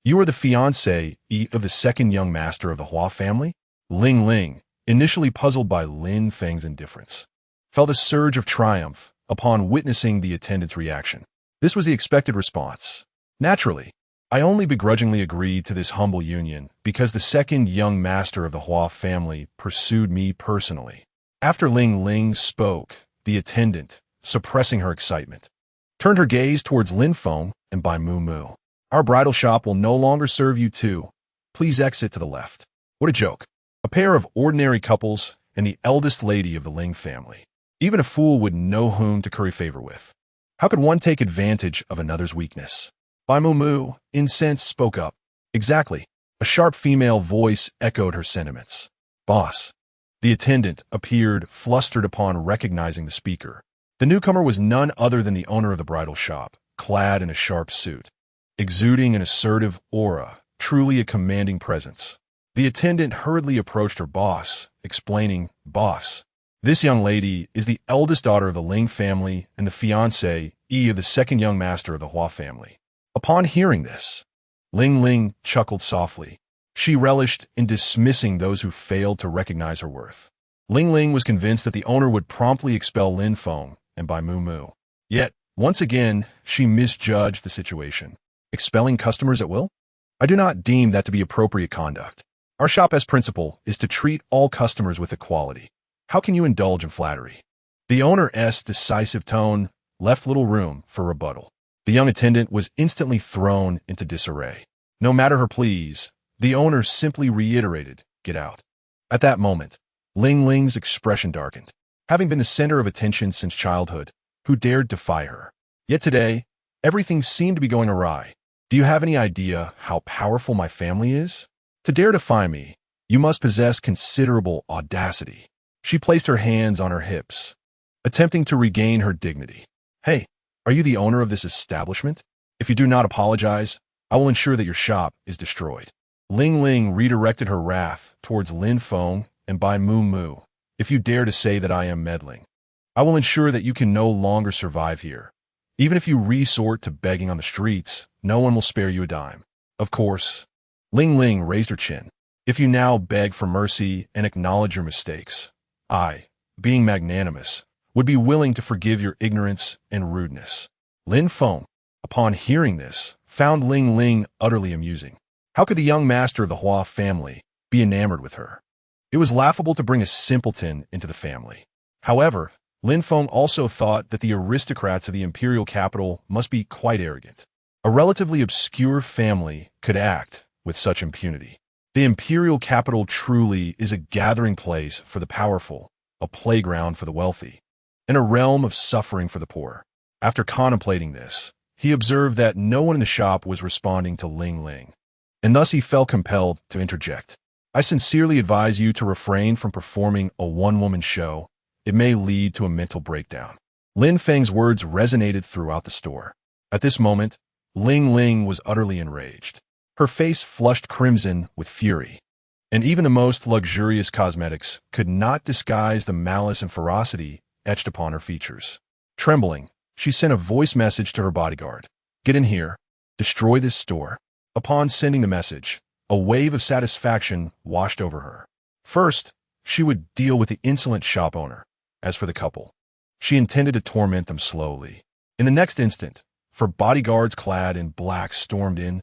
You are the fiancé of the second young master of the Hua family? Ling, initially puzzled by Lin Feng's indifference, felt a surge of triumph upon witnessing the attendant's reaction. This was the expected response. Naturally, I only begrudgingly agreed to this humble union because the second young master of the Hua family pursued me personally. After Ling spoke, the attendant, suppressing her excitement, turned her gaze towards Lin Feng and Bai Mu. Our bridal shop will no longer serve you two. Please exit to the left. What a joke. A pair of ordinary couples and the eldest lady of the Ling family. Even a fool would know whom to curry favor with. How could one take advantage of another's weakness? Bai Mu, incensed, spoke up. Exactly. A sharp female voice echoed her sentiments. Boss. The attendant appeared flustered upon recognizing the speaker. The newcomer was none other than the owner of the bridal shop, clad in a sharp suit, exuding an assertive aura, truly a commanding presence. The attendant hurriedly approached her boss, explaining, Boss, this young lady is the eldest daughter of the Ling family and the fiancée of the second young master of the Hua family. Upon hearing this, Ling chuckled softly. She relished in dismissing those who failed to recognize her worth. Ling was convinced that the owner would promptly expel Lin Feng and Bai Mu. Yet, once again, she misjudged the situation. Expelling customers at will? I do not deem that to be appropriate conduct. Our shop as principle is to treat all customers with equality. How can you indulge in flattery? The owner's decisive tone left little room for rebuttal. The young attendant was instantly thrown into disarray. No matter her pleas, the owner simply reiterated, Get out. At that moment, Ling's expression darkened. Having been the center of attention since childhood, who dared defy her? Yet today, everything seemed to be going awry. Do you have any idea how powerful my family is? To dare defy me, you must possess considerable audacity. She placed her hands on her hips, attempting to regain her dignity. Hey, are you the owner of this establishment? If you do not apologize, I will ensure that your shop is destroyed. Ling redirected her wrath towards Lin Feng and Bai Mu. If you dare to say that I am meddling, I will ensure that you can no longer survive here. Even if you resort to begging on the streets, no one will spare you a dime. Of course, Ling raised her chin. If you now beg for mercy and acknowledge your mistakes, I, being magnanimous, would be willing to forgive your ignorance and rudeness. Lin Feng, upon hearing this, found Ling utterly amusing. How could the young master of the Hua family be enamored with her? It was laughable to bring a simpleton into the family. However, Lin Feng also thought that the aristocrats of the imperial capital must be quite arrogant. A relatively obscure family could act with such impunity. The imperial capital truly is a gathering place for the powerful, a playground for the wealthy, and a realm of suffering for the poor. After contemplating this, he observed that no one in the shop was responding to Ling, and thus he felt compelled to interject. I sincerely advise you to refrain from performing a one-woman show. It may lead to a mental breakdown. Lin Feng's words resonated throughout the store. At this moment, Ling was utterly enraged. Her face flushed crimson with fury, and even the most luxurious cosmetics could not disguise the malice and ferocity etched upon her features. Trembling, she sent a voice message to her bodyguard. Get in here. Destroy this store. Upon sending the message, a wave of satisfaction washed over her. First, she would deal with the insolent shop owner. As for the couple, she intended to torment them slowly. In the next instant, for bodyguards clad in black stormed in,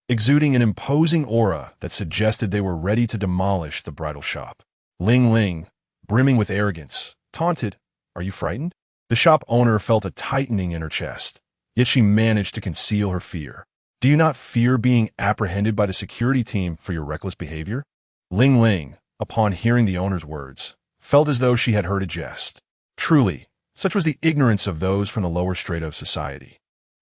exuding an imposing aura that suggested they were ready to demolish the bridal shop. Ling, brimming with arrogance, taunted, "Are you frightened?" The shop owner felt a tightening in her chest, yet she managed to conceal her fear. "Do you not fear being apprehended by the security team for your reckless behavior?" Ling, upon hearing the owner's words, felt as though she had heard a jest. Truly, such was the ignorance of those from the lower strata of society.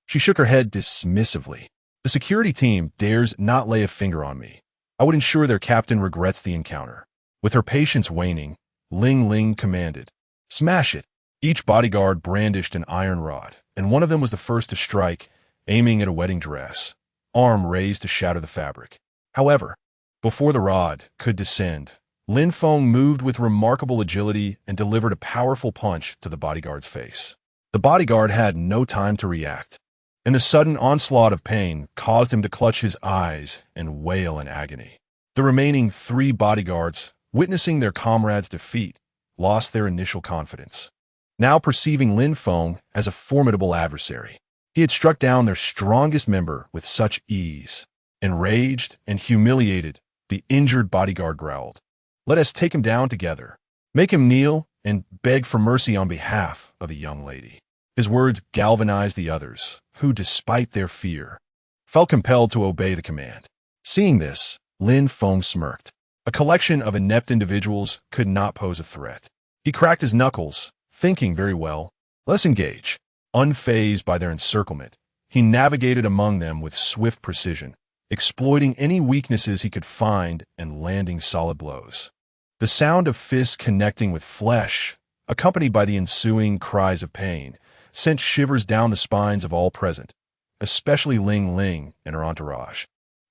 She shook her head dismissively. "The security team dares not lay a finger on me. I would ensure their captain regrets the encounter." With her patience waning, Ling commanded, "Smash it!" Each bodyguard brandished an iron rod, and one of them was the first to strike, aiming at a wedding dress, arm raised to shatter the fabric. However, before the rod could descend, Lin Feng moved with remarkable agility and delivered a powerful punch to the bodyguard's face. The bodyguard had no time to react, and the sudden onslaught of pain caused him to clutch his eyes and wail in agony. The remaining 3 bodyguards, witnessing their comrade's defeat, lost their initial confidence. Now perceiving Lin Feng as a formidable adversary, he had struck down their strongest member with such ease. Enraged and humiliated, the injured bodyguard growled, "Let us take him down together. Make him kneel and beg for mercy on behalf of the young lady." His words galvanized the others, who, despite their fear, felt compelled to obey the command. Seeing this, Lin Feng smirked. A collection of inept individuals could not pose a threat. He cracked his knuckles, thinking very well, "Let's engage." Unfazed by their encirclement, he navigated among them with swift precision, exploiting any weaknesses he could find and landing solid blows. The sound of fists connecting with flesh, accompanied by the ensuing cries of pain, sent shivers down the spines of all present, especially Ling and her entourage,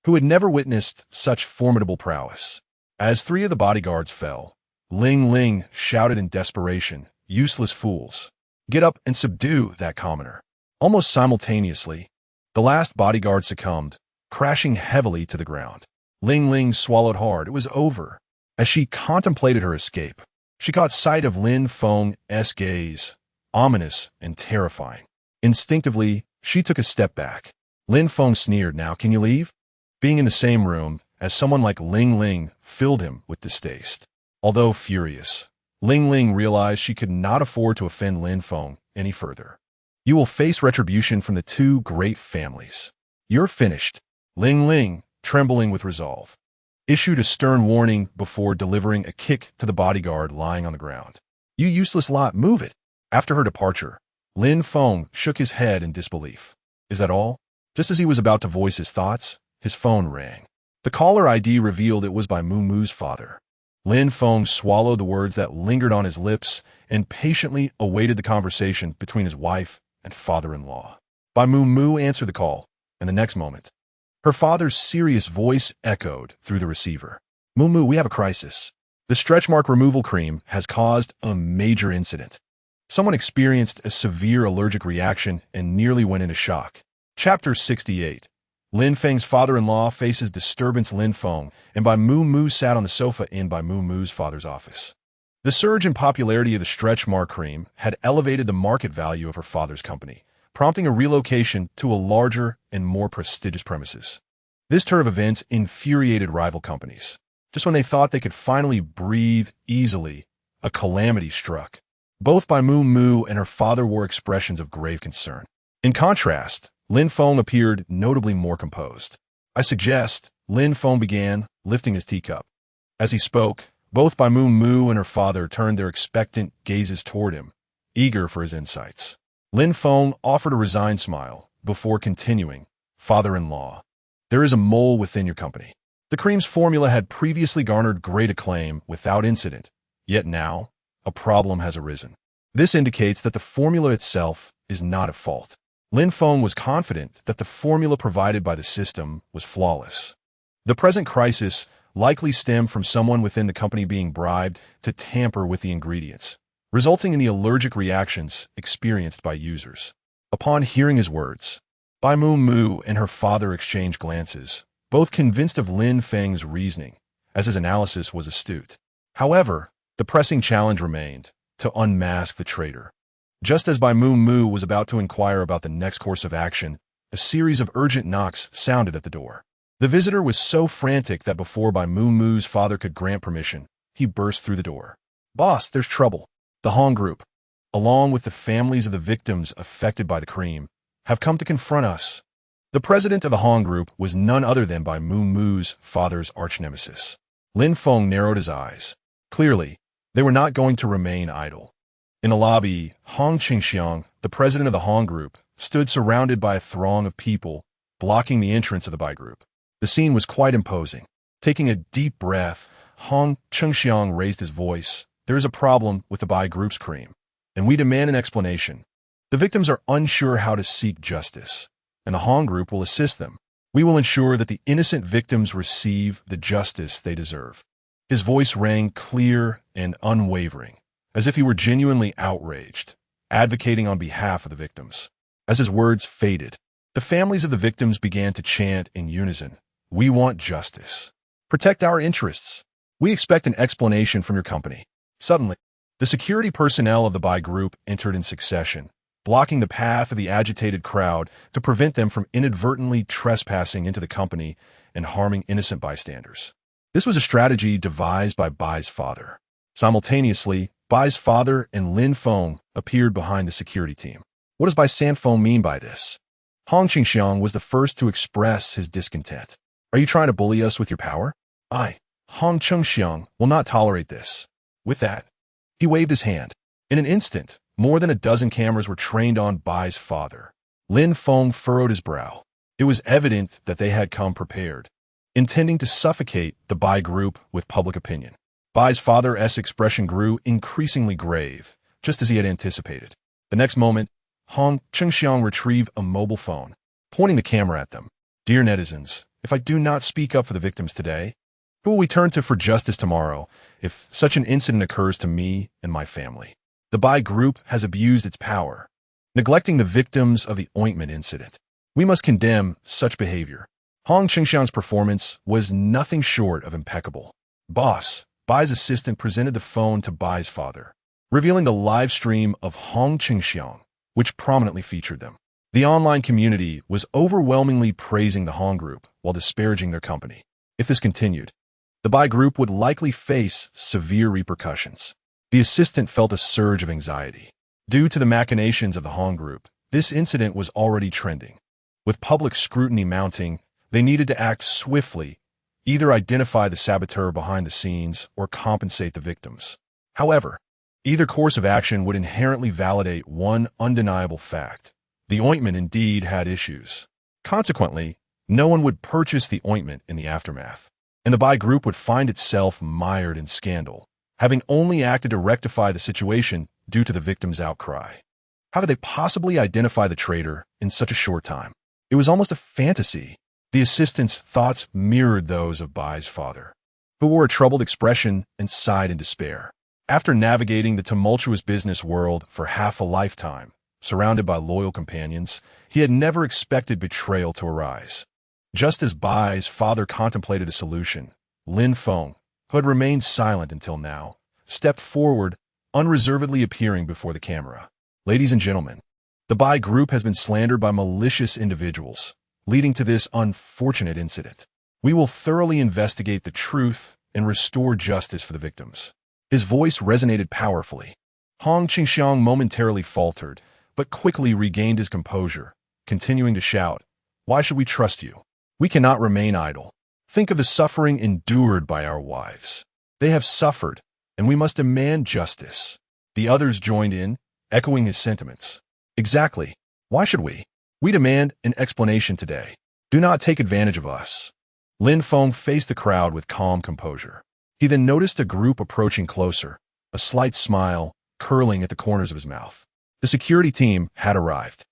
who had never witnessed such formidable prowess. As 3 of the bodyguards fell, Ling shouted in desperation, "Useless fools! Get up and subdue that commoner." Almost simultaneously, the last bodyguard succumbed, crashing heavily to the ground. Ling swallowed hard. It was over. As she contemplated her escape, she caught sight of Lin Feng's gaze, ominous and terrifying. Instinctively, she took a step back. Lin Feng sneered, "Now can you leave?" Being in the same room as someone like Ling filled him with distaste. Although furious, Ling realized she could not afford to offend Lin Feng any further. "You will face retribution from the 2 great families. You're finished." Ling, trembling with resolve, issued a stern warning before delivering a kick to the bodyguard lying on the ground. "You useless lot, move it!" After her departure, Lin Feng shook his head in disbelief. "Is that all?" Just as he was about to voice his thoughts, his phone rang. The caller ID revealed it was by Muumu's father. Lin Feng swallowed the words that lingered on his lips and patiently awaited the conversation between his wife and father-in-law. Bai Muumu answered the call, and the next moment, her father's serious voice echoed through the receiver. "Muumu, we have a crisis. The stretch mark removal cream has caused a major incident. Someone experienced a severe allergic reaction and nearly went into shock." Chapter 68. Lin Feng's father-in-law faces disturbance. Lin Feng and Bai Muumu sat on the sofa in Bai Muumu's father's office. The surge in popularity of the stretch mark cream had elevated the market value of her father's company, prompting a relocation to a larger and more prestigious premises. This turn of events infuriated rival companies. Just when they thought they could finally breathe easily, a calamity struck. Both Bai Muumu and her father wore expressions of grave concern. In contrast, Lin Feng appeared notably more composed. "I suggest," Lin Feng began, lifting his teacup. As he spoke, both Bai Muumu and her father turned their expectant gazes toward him, eager for his insights. Lin Feng offered a resigned smile before continuing, "Father-in-law, there is a mole within your company." The cream's formula had previously garnered great acclaim without incident, yet now, a problem has arisen. This indicates that the formula itself is not at fault. Lin Feng was confident that the formula provided by the system was flawless. The present crisis likely stemmed from someone within the company being bribed to tamper with the ingredients, resulting in the allergic reactions experienced by users. Upon hearing his words, Bai Muumu and her father exchanged glances, both convinced of Lin Feng's reasoning, as his analysis was astute. However, the pressing challenge remained, to unmask the traitor. Just as Bai Mu was about to inquire about the next course of action, a series of urgent knocks sounded at the door. The visitor was so frantic that before Bai Mu's father could grant permission, he burst through the door. "Boss, there's trouble. The Hong Group, along with the families of the victims affected by the crime, have come to confront us." The president of the Hong Group was none other than Bai Mu's father's arch-nemesis. Lin Feng narrowed his eyes. Clearly, they were not going to remain idle. In the lobby, Hong Qingxiang, the president of the Hong Group, stood surrounded by a throng of people, blocking the entrance of the Bai Group. The scene was quite imposing. Taking a deep breath, Hong Qingxiang raised his voice. "There is a problem with the Bai Group's crime, and we demand an explanation. The victims are unsure how to seek justice, and the Hong Group will assist them. We will ensure that the innocent victims receive the justice they deserve." His voice rang clear and unwavering, as if he were genuinely outraged, advocating on behalf of the victims. As his words faded, the families of the victims began to chant in unison, "We want justice. Protect our interests. We expect an explanation from your company." Suddenly, the security personnel of the Bai Group entered in succession, blocking the path of the agitated crowd to prevent them from inadvertently trespassing into the company and harming innocent bystanders. This was a strategy devised by Bai's father. Simultaneously, Bai's father and Lin Feng appeared behind the security team. What does Bai Sanfeng mean by this? Hong Qingxiang was the first to express his discontent. "Are you trying to bully us with your power? I, Hong Qingxiang, will not tolerate this." With that, he waved his hand. In an instant, more than a dozen cameras were trained on Bai's father. Lin Feng furrowed his brow. It was evident that they had come prepared, intending to suffocate the Bai Group with public opinion. Bai's father's expression grew increasingly grave, just as he had anticipated. The next moment, Hong Qingxiang retrieved a mobile phone, pointing the camera at them. "Dear netizens, if I do not speak up for the victims today, who will we turn to for justice tomorrow if such an incident occurs to me and my family? The Bai Group has abused its power, neglecting the victims of the ointment incident. We must condemn such behavior." Hong Qingxiang's performance was nothing short of impeccable. "Boss," Bai's assistant presented the phone to Bai's father, revealing the live stream of Hong Qingxiang, which prominently featured them. The online community was overwhelmingly praising the Hong Group while disparaging their company. If this continued, the Bai Group would likely face severe repercussions. The assistant felt a surge of anxiety. Due to the machinations of the Hong Group, this incident was already trending. With public scrutiny mounting, they needed to act swiftly, either identify the saboteur behind the scenes or compensate the victims. However, either course of action would inherently validate one undeniable fact. The ointment indeed had issues. Consequently, no one would purchase the ointment in the aftermath, and the Bai Group would find itself mired in scandal, having only acted to rectify the situation due to the victims' outcry. How could they possibly identify the traitor in such a short time? It was almost a fantasy. The assistant's thoughts mirrored those of Bai's father, who wore a troubled expression and sighed in despair. After navigating the tumultuous business world for half a lifetime, surrounded by loyal companions, he had never expected betrayal to arise. Just as Bai's father contemplated a solution, Lin Feng, who had remained silent until now, stepped forward, unreservedly appearing before the camera. "Ladies and gentlemen, the Bai Group has been slandered by malicious individuals, leading to this unfortunate incident. We will thoroughly investigate the truth and restore justice for the victims." His voice resonated powerfully. Hong Qingxiang momentarily faltered, but quickly regained his composure, continuing to shout, "Why should we trust you? We cannot remain idle. Think of the suffering endured by our wives. They have suffered, and we must demand justice." The others joined in, echoing his sentiments. "Exactly. Why should we? We demand an explanation today. Do not take advantage of us." Lin Feng faced the crowd with calm composure. He then noticed a group approaching closer, a slight smile curling at the corners of his mouth. The security team had arrived.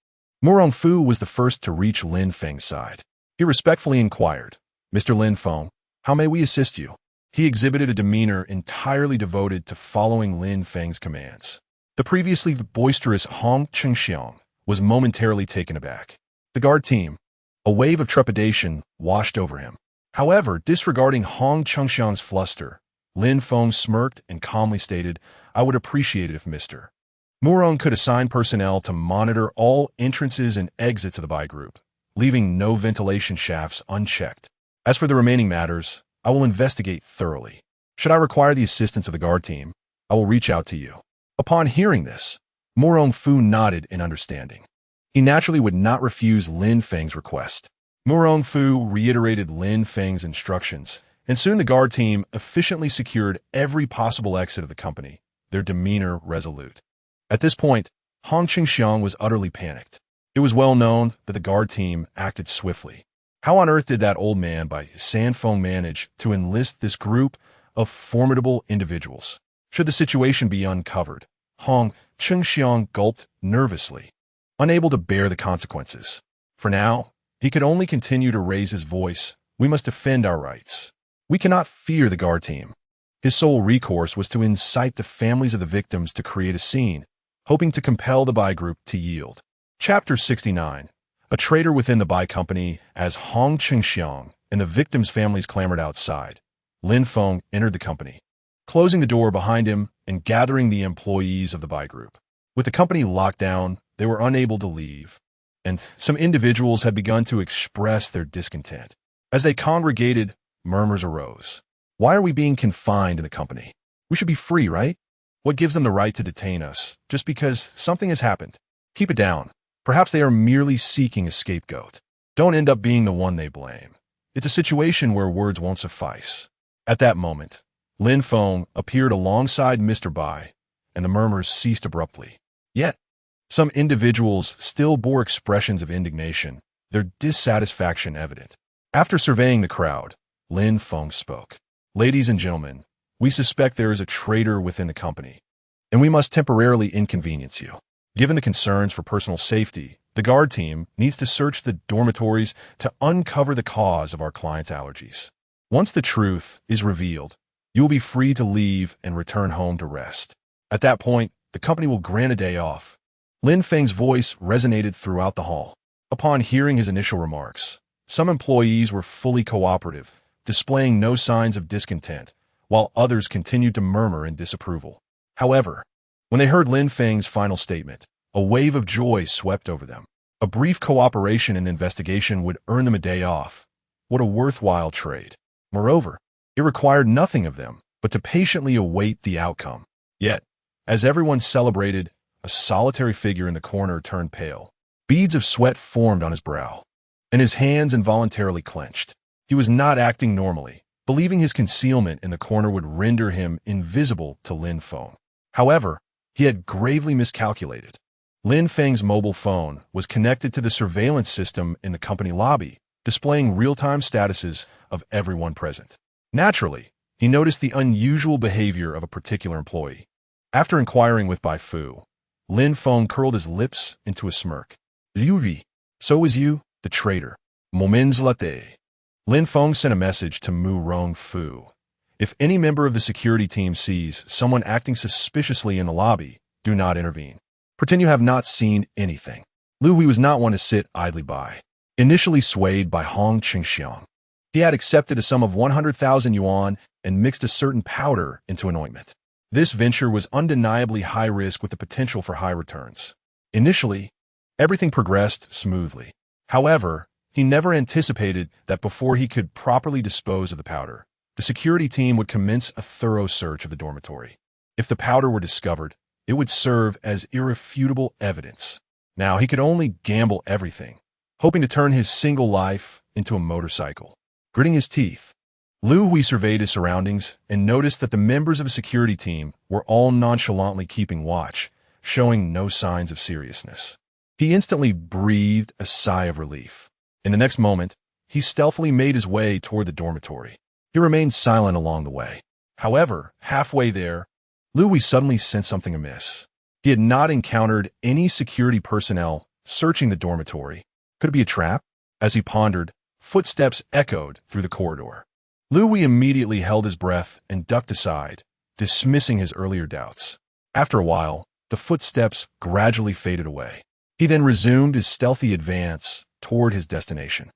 Murong Fu was the first to reach Lin Feng's side. He respectfully inquired, "Mr. Lin Feng, how may we assist you?" He exhibited a demeanor entirely devoted to following Lin Feng's commands. The previously boisterous Hong Qingxiang was momentarily taken aback. The guard team, a wave of trepidation washed over him. However, disregarding Hong Qingxiang's fluster, Lin Feng smirked and calmly stated, "I would appreciate it if Mr. Murong could assign personnel to monitor all entrances and exits of the buy group, leaving no ventilation shafts unchecked. As for the remaining matters, I will investigate thoroughly. Should I require the assistance of the guard team, I will reach out to you. Upon hearing this, Murong Fu nodded in understanding. He naturally would not refuse Lin Feng's request. Murong Fu reiterated Lin Feng's instructions, and soon the guard team efficiently secured every possible exit of the company, their demeanor resolute. At this point, Hong Qingxiang was utterly panicked. It was well known that the guard team acted swiftly. How on earth did that old man by Sanfeng manage to enlist this group of formidable individuals? Should the situation be uncovered, Hong Qingxiang gulped nervously, unable to bear the consequences. For now, he could only continue to raise his voice. We must defend our rights. We cannot fear the guard team. His sole recourse was to incite the families of the victims to create a scene, hoping to compel the buy group to yield. Chapter 69. A traitor within the buy company. As Hong Qingxiang and the victims' families clamored outside, Lin Feng entered the company, closing the door behind him and gathering the employees of the buy group. With the company locked down, they were unable to leave, and some individuals had begun to express their discontent. As they congregated, murmurs arose. Why are we being confined in the company? We should be free, right? What gives them the right to detain us, just because something has happened? Keep it down. Perhaps they are merely seeking a scapegoat. Don't end up being the one they blame. It's a situation where words won't suffice. At that moment, Lin Feng appeared alongside Mr. Bai, and the murmurs ceased abruptly. Yet, some individuals still bore expressions of indignation, their dissatisfaction evident. After surveying the crowd, Lin Feng spoke. Ladies and gentlemen, we suspect there is a traitor within the company, and we must temporarily inconvenience you. Given the concerns for personal safety, the guard team needs to search the dormitories to uncover the cause of our clients' allergies. Once the truth is revealed, you will be free to leave and return home to rest. At that point, the company will grant a day off. Lin Feng's voice resonated throughout the hall. Upon hearing his initial remarks, some employees were fully cooperative, displaying no signs of discontent, while others continued to murmur in disapproval. However, when they heard Lin Feng's final statement, a wave of joy swept over them. A brief cooperation in the investigation would earn them a day off. What a worthwhile trade. Moreover, it required nothing of them but to patiently await the outcome. Yet, as everyone celebrated, a solitary figure in the corner turned pale. Beads of sweat formed on his brow, and his hands involuntarily clenched. He was not acting normally, believing his concealment in the corner would render him invisible to Lin Feng. However, he had gravely miscalculated. Lin Feng's mobile phone was connected to the surveillance system in the company lobby, displaying real-time statuses of everyone present. Naturally, he noticed the unusual behavior of a particular employee. After inquiring with Bai Fu, Lin Feng curled his lips into a smirk. Liu Yi, so is you, the traitor. Moments latte. Lin Feng sent a message to Murong Fu. If any member of the security team sees someone acting suspiciously in the lobby, do not intervene. Pretend you have not seen anything. Liu Hui was not one to sit idly by. Initially swayed by Hong Qingxiang, he had accepted a sum of 100,000 yuan and mixed a certain powder into an ointment. This venture was undeniably high risk with the potential for high returns. Initially, everything progressed smoothly. However, he never anticipated that before he could properly dispose of the powder, the security team would commence a thorough search of the dormitory. If the powder were discovered, it would serve as irrefutable evidence. Now he could only gamble everything, hoping to turn his single life into a motorcycle. Gritting his teeth, Liu Hui surveyed his surroundings and noticed that the members of a security team were all nonchalantly keeping watch, showing no signs of seriousness. He instantly breathed a sigh of relief. In the next moment, he stealthily made his way toward the dormitory. He remained silent along the way. However, halfway there, Liu Hui suddenly sensed something amiss. He had not encountered any security personnel searching the dormitory. Could it be a trap? As he pondered, footsteps echoed through the corridor. Liu Hui immediately held his breath and ducked aside, dismissing his earlier doubts. After a while, the footsteps gradually faded away. He then resumed his stealthy advance toward his destination.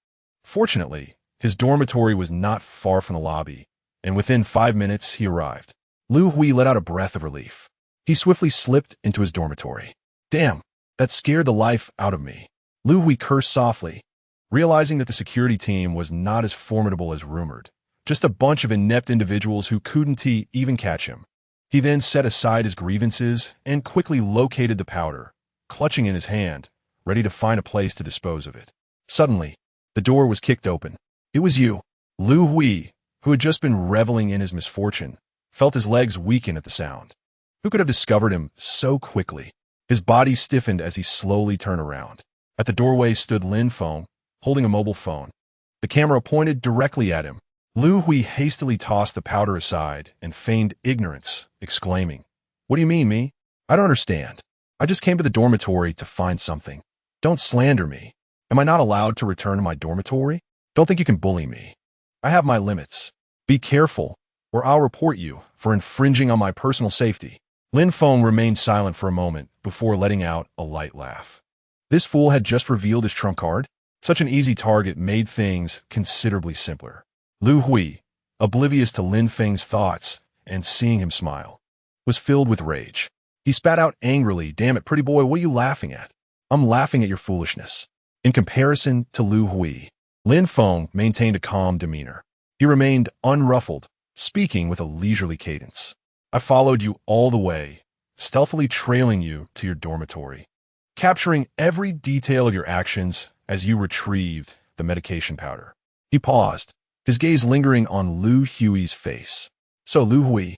Fortunately, his dormitory was not far from the lobby, and within 5 minutes he arrived. Liu Hui let out a breath of relief. He swiftly slipped into his dormitory. Damn, that scared the life out of me. Lu Hui cursed softly, realizing that the security team was not as formidable as rumored. Just a bunch of inept individuals who couldn't even catch him. He then set aside his grievances and quickly located the powder, clutching in his hand, ready to find a place to dispose of it. Suddenly, the door was kicked open. It was you. Lu Hui, who had just been reveling in his misfortune, felt his legs weaken at the sound. Who could have discovered him so quickly? His body stiffened as he slowly turned around. At the doorway stood Lin Feng, holding a mobile phone. The camera pointed directly at him. Lu Hui hastily tossed the powder aside and feigned ignorance, exclaiming, "What do you mean, me? I don't understand. I just came to the dormitory to find something. Don't slander me. Am I not allowed to return to my dormitory? Don't think you can bully me. I have my limits. Be careful, or I'll report you for infringing on my personal safety." Lin Feng remained silent for a moment before letting out a light laugh. This fool had just revealed his trump card? Such an easy target made things considerably simpler. Lu Hui, oblivious to Lin Feng's thoughts and seeing him smile, was filled with rage. He spat out angrily, "Damn it, pretty boy, what are you laughing at?" "I'm laughing at your foolishness." In comparison to Lu Hui, Lin Feng maintained a calm demeanor. He remained unruffled, speaking with a leisurely cadence. "I followed you all the way, stealthily trailing you to your dormitory, capturing every detail of your actions as you retrieved the medication powder." He paused, his gaze lingering on Lu Hui's face. "So, Lu Hui,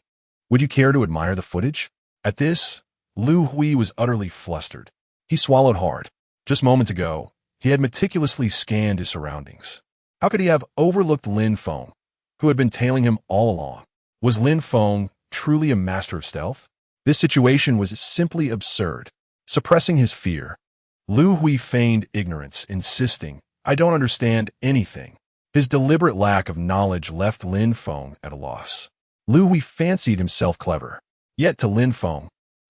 would you care to admire the footage?" At this, Lu Hui was utterly flustered. He swallowed hard. Just moments ago, he had meticulously scanned his surroundings. How could he have overlooked Lin Feng, who had been tailing him all along? Was Lin Feng truly a master of stealth? This situation was simply absurd. Suppressing his fear, Lu Hui feigned ignorance, insisting, "I don't understand anything." His deliberate lack of knowledge left Lin Feng at a loss. Lu Hui fancied himself clever. Yet to Lin Feng,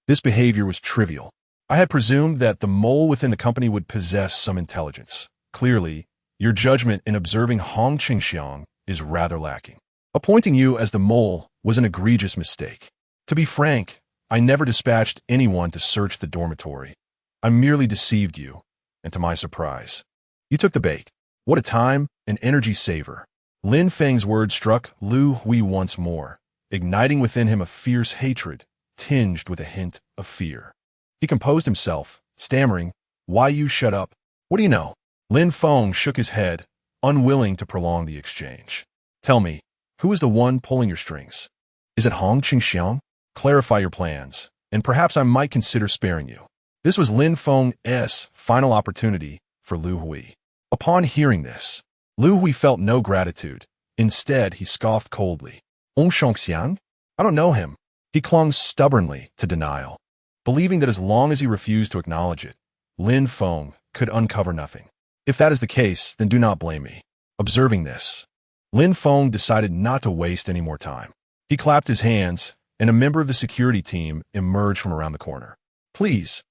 this behavior was trivial. "I had presumed that the mole within the company would possess some intelligence. Clearly, your judgment in observing Hong Qingxiang is rather lacking. Appointing you as the mole was an egregious mistake. To be frank, I never dispatched anyone to search the dormitory. I merely deceived you, and to my surprise, you took the bait. What a time and energy saver." Lin Feng's words struck Lu Hui once more, igniting within him a fierce hatred, tinged with a hint of fear. He composed himself, stammering, "Why you shut up? What do you know?" Lin Feng shook his head, unwilling to prolong the exchange. "Tell me, who is the one pulling your strings? Is it Hong Qingxiang? Clarify your plans, and perhaps I might consider sparing you." This was Lin Feng's final opportunity for Lu Hui. Upon hearing this, Lu Hui felt no gratitude. Instead, he scoffed coldly. "Hong Qingxiang? I don't know him." He clung stubbornly to denial, believing that as long as he refused to acknowledge it, Lin Feng could uncover nothing. "If that is the case, then do not blame me." Observing this, Lin Feng decided not to waste any more time. He clapped his hands, and a member of the security team emerged from around the corner. "Please,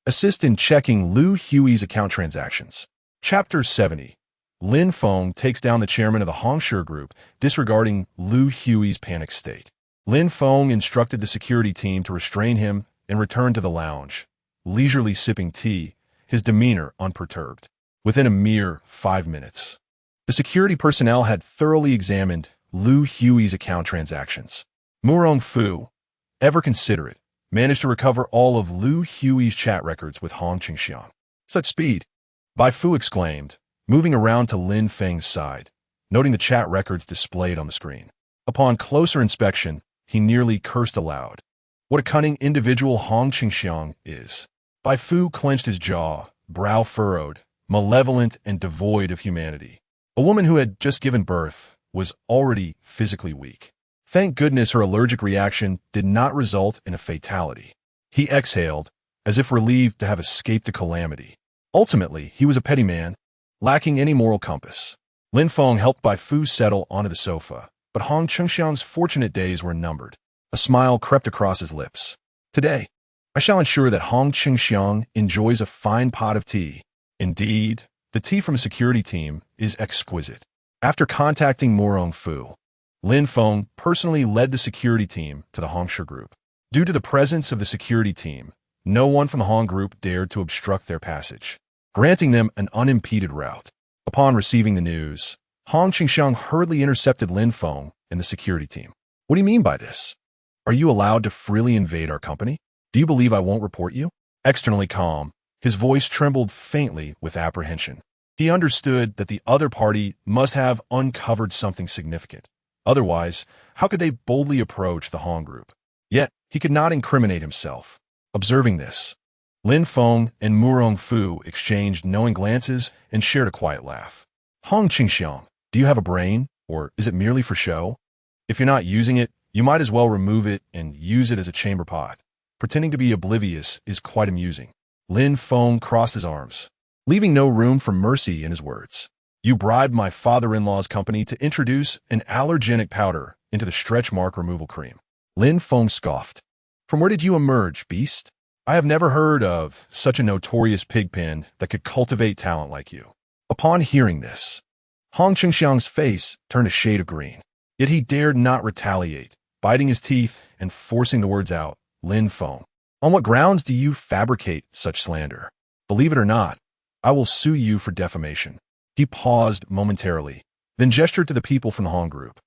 assist in checking Lu Hui's account transactions." Chapter 70. Lin Feng takes down the chairman of the Hongshe group, disregarding Lu Hui's panic state. Lin Feng instructed the security team to restrain him and return to the lounge, leisurely sipping tea, his demeanor unperturbed. Within a mere 5 minutes, the security personnel had thoroughly examined Lu Hui's account transactions. Murong Fu, ever considerate, managed to recover all of Lu Hui's chat records with Hong Qingxiang. "Such speed!" Bai Fu exclaimed, moving around to Lin Feng's side, noting the chat records displayed on the screen. Upon closer inspection, he nearly cursed aloud. What a cunning individual Hong Qingxiang is. Bai Fu clenched his jaw, brow furrowed, malevolent and devoid of humanity. A woman who had just given birth was already physically weak. Thank goodness her allergic reaction did not result in a fatality. He exhaled, as if relieved to have escaped a calamity. Ultimately, he was a petty man, lacking any moral compass. Lin Feng helped Bai Fu settle onto the sofa, but Hong Qingxiang's fortunate days were numbered. A smile crept across his lips. "Today, I shall ensure that Hong Qingxiang enjoys a fine pot of tea. Indeed, the tea from a security team is exquisite." After contacting Murong Fu, Lin Feng personally led the security team to the Hongshe group. Due to the presence of the security team, no one from the Hong group dared to obstruct their passage, granting them an unimpeded route. Upon receiving the news, Hong Qingxiang hurriedly intercepted Lin Feng and the security team. What do you mean by this? Are you allowed to freely invade our company? Do you believe I won't report you? Externally calm, his voice trembled faintly with apprehension. He understood that the other party must have uncovered something significant. Otherwise, how could they boldly approach the Hong group? Yet, he could not incriminate himself. Observing this, Lin Feng and Murong Fu exchanged knowing glances and shared a quiet laugh. Hong Qingxiang, do you have a brain, or is it merely for show? If you're not using it, you might as well remove it and use it as a chamber pot. Pretending to be oblivious is quite amusing. Lin Feng crossed his arms, leaving no room for mercy in his words. You bribed my father-in-law's company to introduce an allergenic powder into the stretch mark removal cream. Lin Feng scoffed. From where did you emerge, beast? I have never heard of such a notorious pigpen that could cultivate talent like you. Upon hearing this, Hong Qingxiang's face turned a shade of green. Yet he dared not retaliate, biting his teeth and forcing the words out. Lin Feng, on what grounds do you fabricate such slander? Believe it or not, I will sue you for defamation. He paused momentarily, then gestured to the people from the Hong group.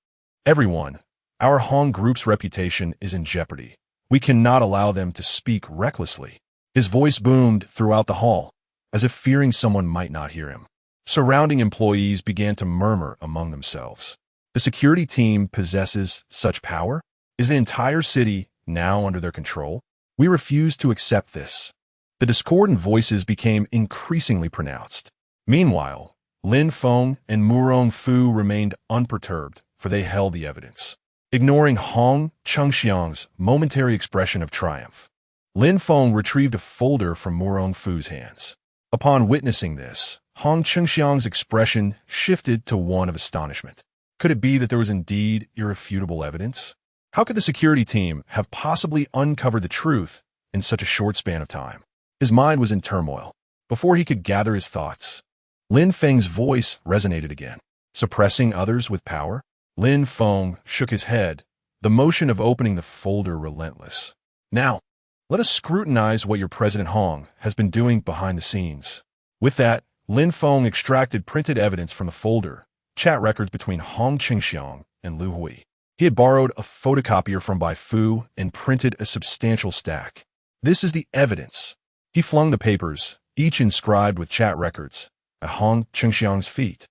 Everyone, our Hong group's reputation is in jeopardy. We cannot allow them to speak recklessly. His voice boomed throughout the hall, as if fearing someone might not hear him. Surrounding employees began to murmur among themselves. The security team possesses such power? Is the entire city now under their control? We refuse to accept this. The discordant voices became increasingly pronounced. Meanwhile, Lin Feng and Murong Fu remained unperturbed, for they held the evidence. Ignoring Hong Qingxiang's momentary expression of triumph, Lin Feng retrieved a folder from Murong Fu's hands. Upon witnessing this, Hong Qingxiang's expression shifted to one of astonishment. Could it be that there was indeed irrefutable evidence? How could the security team have possibly uncovered the truth in such a short span of time? His mind was in turmoil. Before he could gather his thoughts, Lin Feng's voice resonated again. Suppressing others with power? Lin Feng shook his head, the motion of opening the folder relentless. Now, let us scrutinize what your President Hong has been doing behind the scenes. With that, Lin Feng extracted printed evidence from the folder, chat records between Hong Qingxiang and Lu Hui. He had borrowed a photocopier from Bai Fu and printed a substantial stack. This is the evidence. He flung the papers, each inscribed with chat records, at Hong Qingxiang's feet,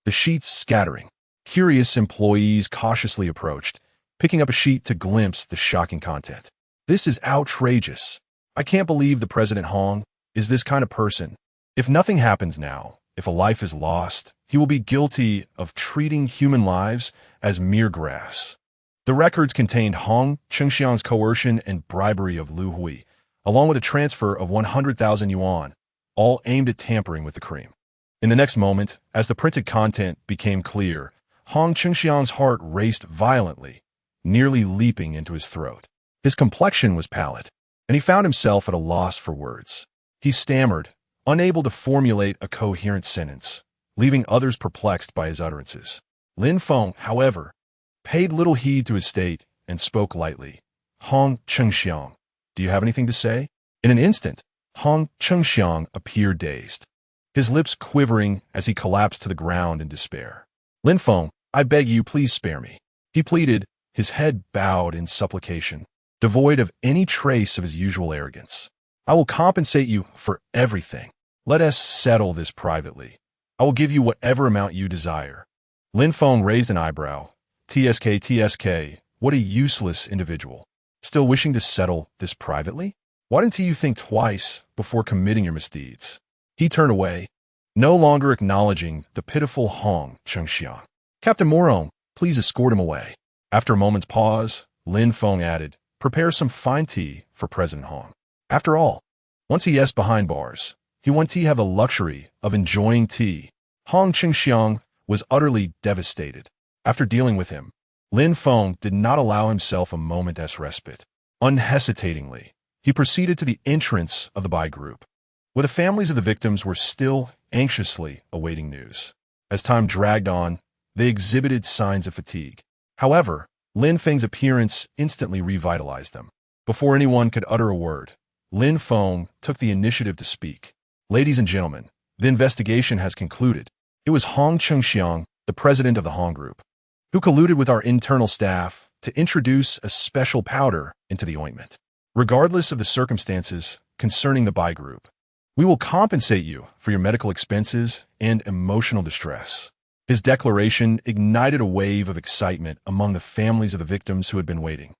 the sheets scattering. Curious employees cautiously approached, picking up a sheet to glimpse the shocking content. This is outrageous. I can't believe the President Hong is this kind of person. If nothing happens now, if a life is lost, he will be guilty of treating human lives as mere grass. The records contained Hong Qingxiang's coercion and bribery of Lu Hui, along with a transfer of 100,000 yuan, all aimed at tampering with the cream. In the next moment, as the printed content became clear, Hong Qingxiang's heart raced violently, nearly leaping into his throat. His complexion was pallid, and he found himself at a loss for words. He stammered, unable to formulate a coherent sentence, leaving others perplexed by his utterances. Lin Feng, however, paid little heed to his state and spoke lightly. Hong Qingxiang, do you have anything to say? In an instant, Hong Qingxiang appeared dazed, his lips quivering as he collapsed to the ground in despair. Lin Feng, I beg you, please spare me. He pleaded, his head bowed in supplication, devoid of any trace of his usual arrogance. I will compensate you for everything. Let us settle this privately. I will give you whatever amount you desire. Lin Feng raised an eyebrow. TSK, what a useless individual. Still wishing to settle this privately? Why didn't you think twice before committing your misdeeds? He turned away, no longer acknowledging the pitiful Hong Qingxiang. Captain Morong, please escort him away. After a moment's pause, Lin Feng added, prepare some fine tea for President Hong. After all, once he is behind bars, he won't have the luxury of enjoying tea. Hong Qingxiang was utterly devastated. After dealing with him, Lin Feng did not allow himself a moment's respite. Unhesitatingly, he proceeded to the entrance of the Bai group, where the families of the victims were still anxiously awaiting news. As time dragged on, they exhibited signs of fatigue. However, Lin Feng's appearance instantly revitalized them. Before anyone could utter a word, Lin Feng took the initiative to speak. Ladies and gentlemen, the investigation has concluded. It was Hong Chengxiang, the president of the Hong Group, who colluded with our internal staff to introduce a special powder into the ointment. Regardless of the circumstances concerning the Bai Group, we will compensate you for your medical expenses and emotional distress. His declaration ignited a wave of excitement among the families of the victims who had been waiting.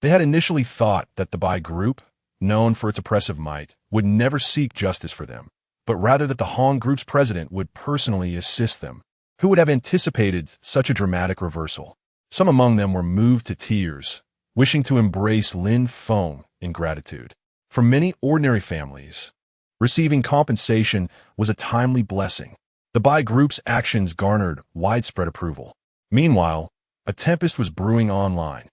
They had initially thought that the Bai Group, known for its oppressive might, would never seek justice for them, but rather that the Hong Group's president would personally assist them. Who would have anticipated such a dramatic reversal? Some among them were moved to tears, wishing to embrace Lin Feng in gratitude. For many ordinary families, receiving compensation was a timely blessing. The Bai Group's actions garnered widespread approval. Meanwhile, a tempest was brewing online.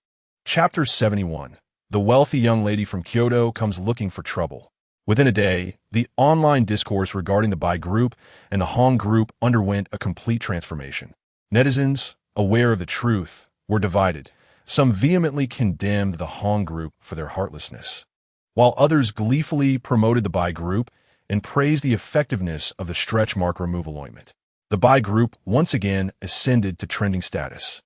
Chapter 71. The wealthy young lady from Kyoto comes looking for trouble. Within a day, the online discourse regarding the Bai Group and the Hong Group underwent a complete transformation. Netizens, aware of the truth, were divided. Some vehemently condemned the Hong Group for their heartlessness, while others gleefully promoted the Bai Group and praised the effectiveness of the stretch mark removal ointment. The Bai Group once again ascended to trending status,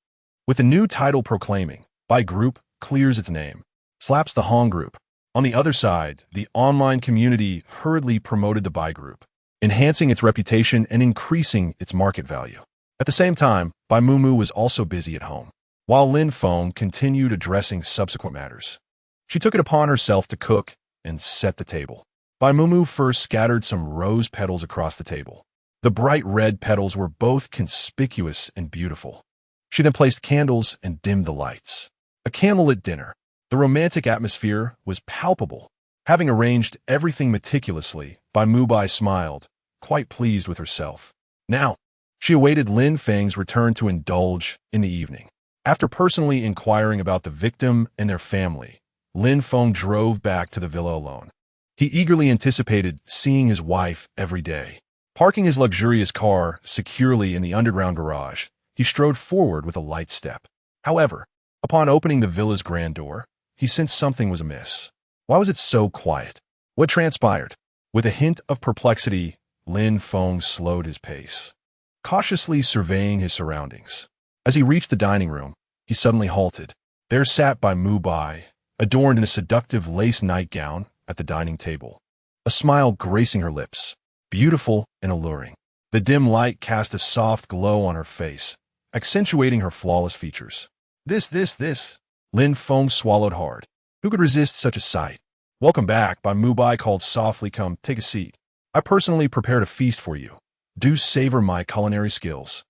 with a new title proclaiming, Bai Group clears its name, slaps the Hong Group. On the other side, the online community hurriedly promoted the Bai Group, enhancing its reputation and increasing its market value. At the same time, Bai Mumu was also busy at home, while Lin Feng continued addressing subsequent matters. She took it upon herself to cook and set the table. Bai Mumu first scattered some rose petals across the table. The bright red petals were both conspicuous and beautiful. She then placed candles and dimmed the lights. A candlelit dinner. The romantic atmosphere was palpable. Having arranged everything meticulously, Bai Mubai smiled, quite pleased with herself. Now, she awaited Lin Feng's return to indulge in the evening. After personally inquiring about the victim and their family, Lin Feng drove back to the villa alone. He eagerly anticipated seeing his wife every day. Parking his luxurious car securely in the underground garage, he strode forward with a light step. However, upon opening the villa's grand door, he sensed something was amiss. Why was it so quiet? What transpired? With a hint of perplexity, Lin Feng slowed his pace, cautiously surveying his surroundings. As he reached the dining room, he suddenly halted. There sat Bai Mubai, adorned in a seductive lace nightgown, at the dining table, a smile gracing her lips, beautiful and alluring. The dim light cast a soft glow on her face, accentuating her flawless features. This. Lin Feng swallowed hard. Who could resist such a sight? Welcome back, Bai Mubai called softly. Come, take a seat. I personally prepared a feast for you. Do savor my culinary skills.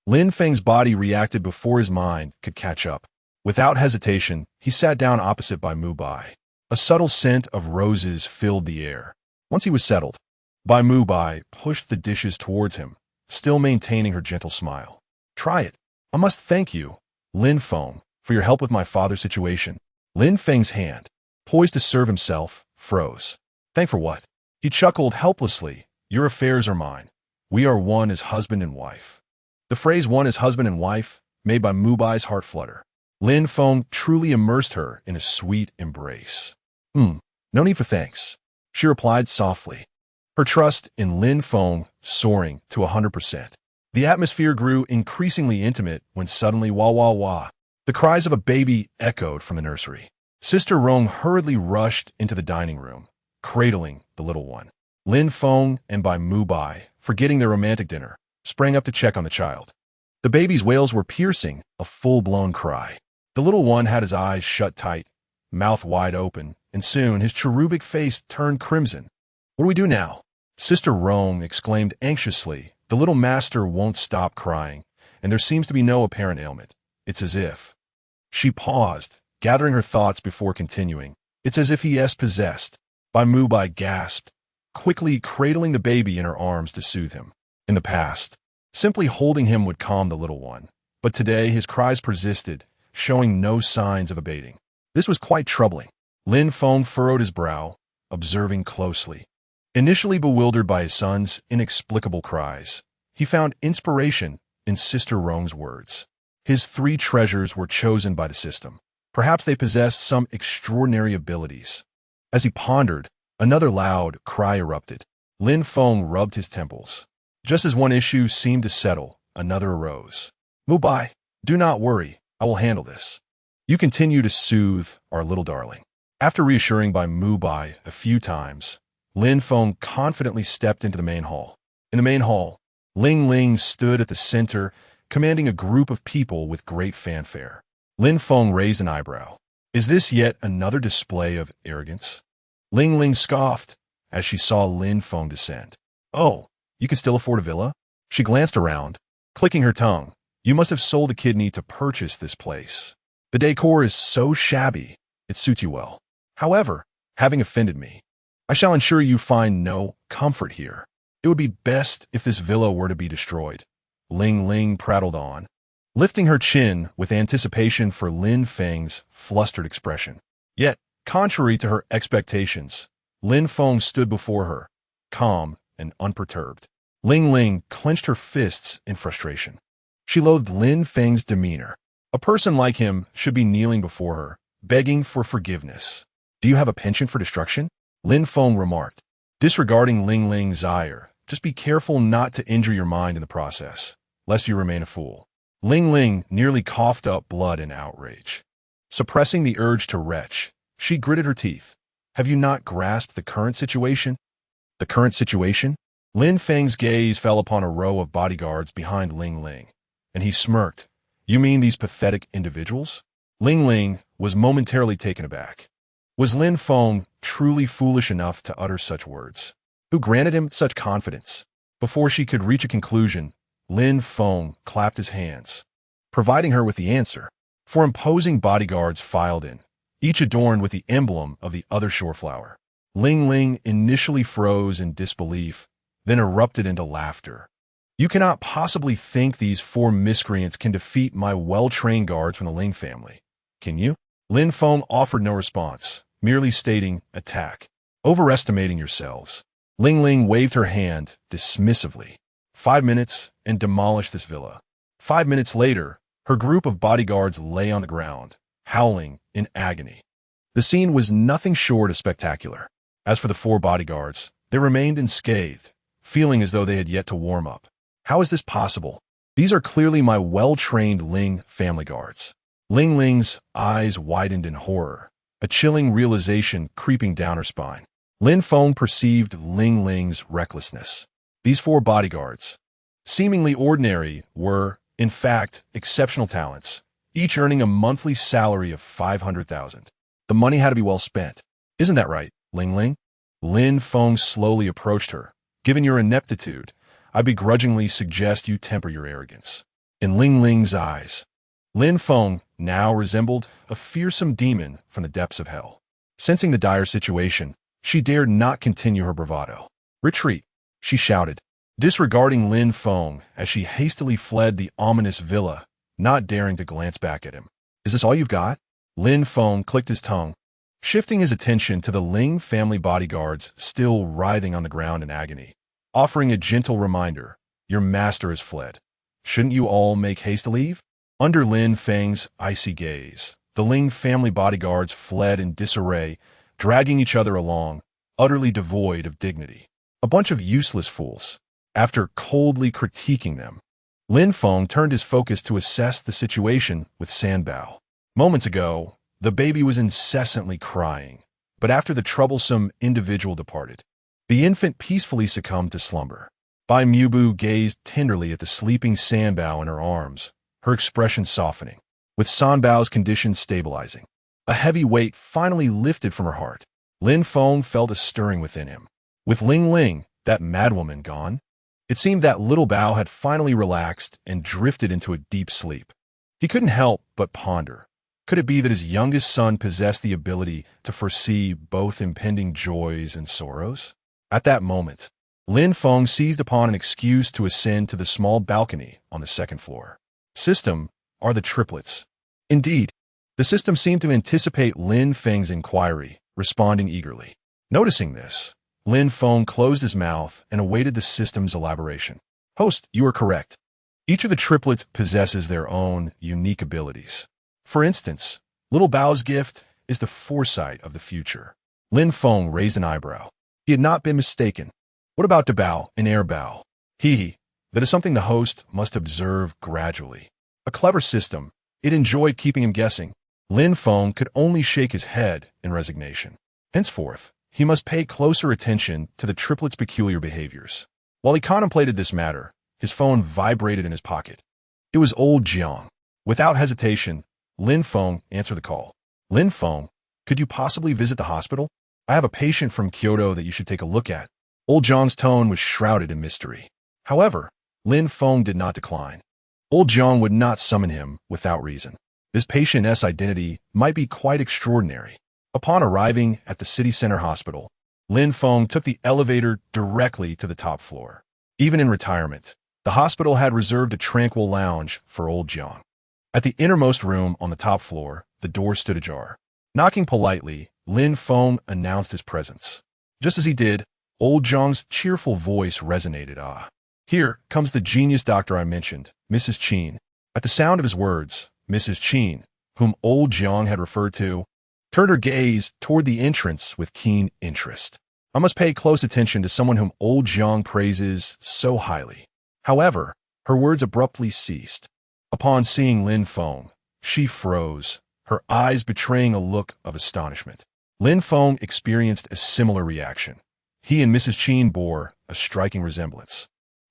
Lin Feng's body reacted before his mind could catch up. Without hesitation, he sat down opposite Bai Mubai. A subtle scent of roses filled the air. Once he was settled, Bai Mubai pushed the dishes towards him, still maintaining her gentle smile. Try it. I must thank you, Lin Feng, for your help with my father's situation. Lin Feng's hand, poised to serve himself, froze. Thank for what? He chuckled helplessly. Your affairs are mine. We are one as husband and wife. The phrase one as husband and wife made Bai Mubai's heart flutter. Lin Feng truly immersed her in a sweet embrace. No need for thanks, she replied softly, her trust in Lin Feng soaring to 100%. The atmosphere grew increasingly intimate when suddenly wah wah wah. The cries of a baby echoed from the nursery. Sister Rong hurriedly rushed into the dining room, cradling the little one. Lin Feng and Bai Mubai, forgetting their romantic dinner, sprang up to check on the child. The baby's wails were piercing, a full-blown cry. The little one had his eyes shut tight, mouth wide open, and soon his cherubic face turned crimson. What do we do now? Sister Rome exclaimed anxiously. The little master won't stop crying, and there seems to be no apparent ailment. It's as if... She paused, gathering her thoughts before continuing. It's as if he is possessed. Bai Mubai gasped, quickly cradling the baby in her arms to soothe him. In the past, simply holding him would calm the little one, but today his cries persisted, showing no signs of abating. This was quite troubling. Lin Feng furrowed his brow, observing closely. Initially bewildered by his son's inexplicable cries, he found inspiration in Sister Rong's words. His three treasures were chosen by the system, Perhaps they possessed some extraordinary abilities. As he pondered, another loud cry erupted. Lin Feng rubbed his temples. Just as one issue seemed to settle, another arose. Mubai, do not worry, I will handle this. You continue to soothe our little darling. After reassuring by Mubai a few times, Lin Feng confidently stepped into the main hall. In the main hall, Ling Ling stood at the center, commanding a group of people with great fanfare. Lin Feng raised an eyebrow. Is this yet another display of arrogance? Ling Ling scoffed as she saw Lin Feng descend. Oh, you can still afford a villa? She glanced around, clicking her tongue. You must have sold a kidney to purchase this place. The decor is so shabby, it suits you well. However, having offended me, I shall ensure you find no comfort here. It would be best if this villa were to be destroyed. Ling Ling prattled on, lifting her chin with anticipation for Lin Feng's flustered expression. Yet, contrary to her expectations, Lin Feng stood before her, calm and unperturbed. Ling Ling clenched her fists in frustration. She loathed Lin Feng's demeanor. A person like him should be kneeling before her, begging for forgiveness. Do you have a penchant for destruction? Lin Feng remarked, disregarding Ling Ling's ire. Just be careful not to injure your mind in the process, lest you remain a fool. Ling Ling nearly coughed up blood in outrage. Suppressing the urge to retch, she gritted her teeth. Have you not grasped the current situation? The current situation? Lin Feng's gaze fell upon a row of bodyguards behind Ling Ling, and he smirked. You mean these pathetic individuals? Ling Ling was momentarily taken aback. Was Lin Feng truly foolish enough to utter such words? Who granted him such confidence? Before she could reach a conclusion, Lin Feng clapped his hands, providing her with the answer. Four imposing bodyguards filed in, each adorned with the emblem of the other shoreflower. Ling Ling initially froze in disbelief, then erupted into laughter. You cannot possibly think these four miscreants can defeat my well-trained guards from the Ling family, can you? Lin Feng offered no response, merely stating, attack. Overestimating yourselves. Ling Ling waved her hand dismissively. 5 minutes and demolish this villa. 5 minutes later, her group of bodyguards lay on the ground, howling in agony. The scene was nothing short of spectacular. As for the four bodyguards, they remained unscathed, feeling as though they had yet to warm up. How is this possible? These are clearly my well-trained Ling family guards. Ling Ling's eyes widened in horror, a chilling realization creeping down her spine. Lin Feng perceived Ling Ling's recklessness. These four bodyguards, seemingly ordinary, were, in fact, exceptional talents, each earning a monthly salary of 500,000. The money had to be well spent. Isn't that right, Ling Ling? Lin Feng slowly approached her. Given your ineptitude, I begrudgingly suggest you temper your arrogance. In Ling Ling's eyes, Lin Feng now resembled a fearsome demon from the depths of hell. Sensing the dire situation, she dared not continue her bravado. Retreat, she shouted, disregarding Lin Feng as she hastily fled the ominous villa, not daring to glance back at him. Is this all you've got? Lin Feng clicked his tongue, shifting his attention to the Ling family bodyguards still writhing on the ground in agony, offering a gentle reminder, your master has fled. Shouldn't you all make haste to leave? Under Lin Feng's icy gaze, the Ling family bodyguards fled in disarray, dragging each other along, utterly devoid of dignity. A bunch of useless fools. After coldly critiquing them, Lin Feng turned his focus to assess the situation with Sanbao. Moments ago, the baby was incessantly crying, but after the troublesome individual departed, the infant peacefully succumbed to slumber. Bai Mubu gazed tenderly at the sleeping Sanbao in her arms, her expression softening, with Sanbao's condition stabilizing. A heavy weight finally lifted from her heart. Lin Feng felt a stirring within him. With Ling Ling, that madwoman, gone, it seemed that little Bao had finally relaxed and drifted into a deep sleep. He couldn't help but ponder. Could it be that his youngest son possessed the ability to foresee both impending joys and sorrows? At that moment, Lin Feng seized upon an excuse to ascend to the small balcony on the second floor. System are the triplets. Indeed, the system seemed to anticipate Lin Feng's inquiry, responding eagerly. Noticing this, Lin Feng closed his mouth and awaited the system's elaboration. Host, you are correct. Each of the triplets possesses their own unique abilities. For instance, Little Bao's gift is the foresight of the future. Lin Feng raised an eyebrow. He had not been mistaken. What about Dabao and Air Bao? That is something the host must observe gradually. A clever system. It enjoyed keeping him guessing. Lin Feng could only shake his head in resignation. Henceforth, he must pay closer attention to the triplets' peculiar behaviors. While he contemplated this matter, his phone vibrated in his pocket. It was old Jiang. Without hesitation, Lin Feng answered the call. Lin Feng, could you possibly visit the hospital? I have a patient from Kyoto that you should take a look at. Old Jiang's tone was shrouded in mystery. However, Lin Feng did not decline. Old Jiang would not summon him without reason. This patient's identity might be quite extraordinary. Upon arriving at the city center hospital, Lin Feng took the elevator directly to the top floor. Even in retirement, the hospital had reserved a tranquil lounge for old Jiang. At the innermost room on the top floor, the door stood ajar. Knocking politely, Lin Feng announced his presence. Just as he did, old Jiang's cheerful voice resonated. Ah, here comes the genius doctor I mentioned, Mrs. Qin. At the sound of his words, Mrs. Qin, whom old Jiang had referred to, turned her gaze toward the entrance with keen interest. I must pay close attention to someone whom old Jiang praises so highly. However, her words abruptly ceased. Upon seeing Lin Feng, she froze, her eyes betraying a look of astonishment. Lin Feng experienced a similar reaction. He and Mrs. Qin bore a striking resemblance,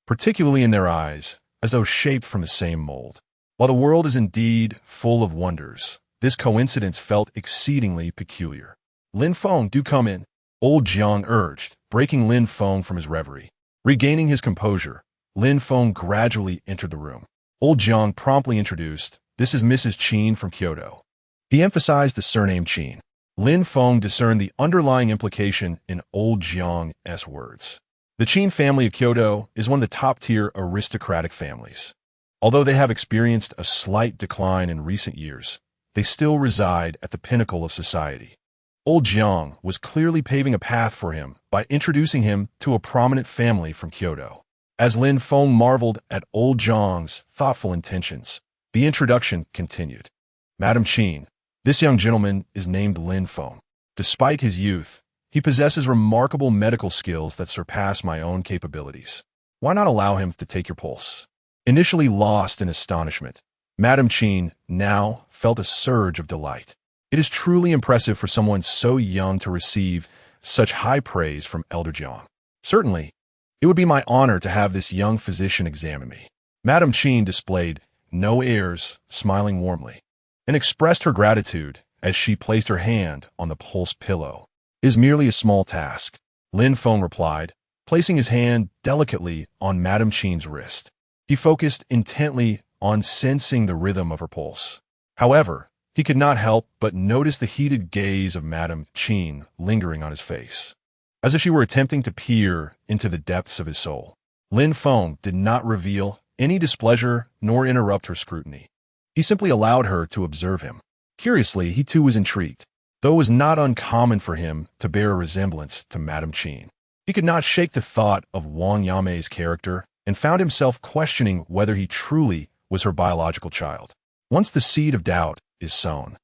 particularly in their eyes, as though shaped from the same mold. While the world is indeed full of wonders, this coincidence felt exceedingly peculiar. Lin Feng, do come in, old Jiang urged, breaking Lin Feng from his reverie. Regaining his composure, Lin Feng gradually entered the room. Old Jiang promptly introduced, this is Mrs. Qin from Kyoto. He emphasized the surname Qin. Lin Feng discerned the underlying implication in old Jiang's words. The Qin family of Kyoto is one of the top-tier aristocratic families. Although they have experienced a slight decline in recent years, they still reside at the pinnacle of society. Old Jiang was clearly paving a path for him by introducing him to a prominent family from Kyoto. As Lin Feng marveled at old Jiang's thoughtful intentions, the introduction continued. Madam Qin, this young gentleman is named Lin Feng. Despite his youth, he possesses remarkable medical skills that surpass my own capabilities. Why not allow him to take your pulse? Initially lost in astonishment, Madam Qin now felt a surge of delight. It is truly impressive for someone so young to receive such high praise from Elder Jiang. Certainly, it would be my honor to have this young physician examine me. Madam Qin displayed no airs, smiling warmly, and expressed her gratitude as she placed her hand on the pulse pillow. It is merely a small task, Lin Feng replied, placing his hand delicately on Madam Qin's wrist. He focused intently on sensing the rhythm of her pulse. However, he could not help but notice the heated gaze of Madam Qin lingering on his face, as if she were attempting to peer into the depths of his soul. Lin Feng did not reveal any displeasure nor interrupt her scrutiny. He simply allowed her to observe him. Curiously, he too was intrigued, though it was not uncommon for him to bear a resemblance to Madam Qin. He could not shake the thought of Wang Yamei's character and found himself questioning whether he truly was her biological child. Once the seed of doubt is sown,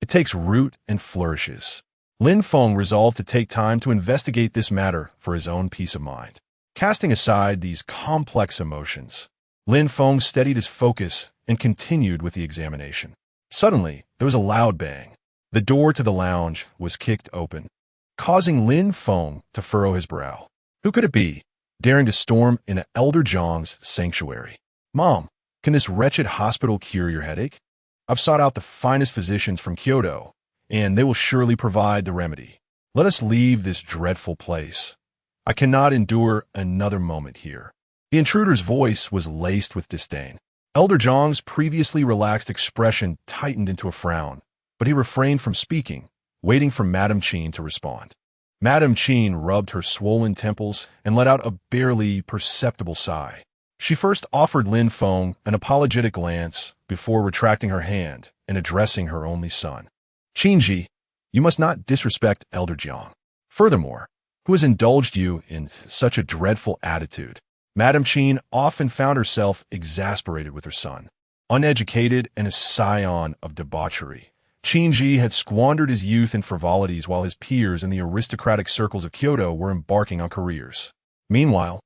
it takes root and flourishes. Lin Feng resolved to take time to investigate this matter for his own peace of mind. Casting aside these complex emotions, Lin Feng steadied his focus and continued with the examination. Suddenly, there was a loud bang. The door to the lounge was kicked open, causing Lin Feng to furrow his brow. Who could it be, daring to storm into Elder Jiang's sanctuary? Mom, can this wretched hospital cure your headache? I've sought out the finest physicians from Kyoto, and they will surely provide the remedy. Let us leave this dreadful place. I cannot endure another moment here. The intruder's voice was laced with disdain. Elder Jiang's previously relaxed expression tightened into a frown, but he refrained from speaking, waiting for Madam Qin to respond. Madam Qin rubbed her swollen temples and let out a barely perceptible sigh. She first offered Lin Feng an apologetic glance before retracting her hand and addressing her only son. Qinji, you must not disrespect Elder Jiang. Furthermore, who has indulged you in such a dreadful attitude? Madam Qin often found herself exasperated with her son. Uneducated and a scion of debauchery, Qin had squandered his youth in frivolities while his peers in the aristocratic circles of Kyoto were embarking on careers. Meanwhile,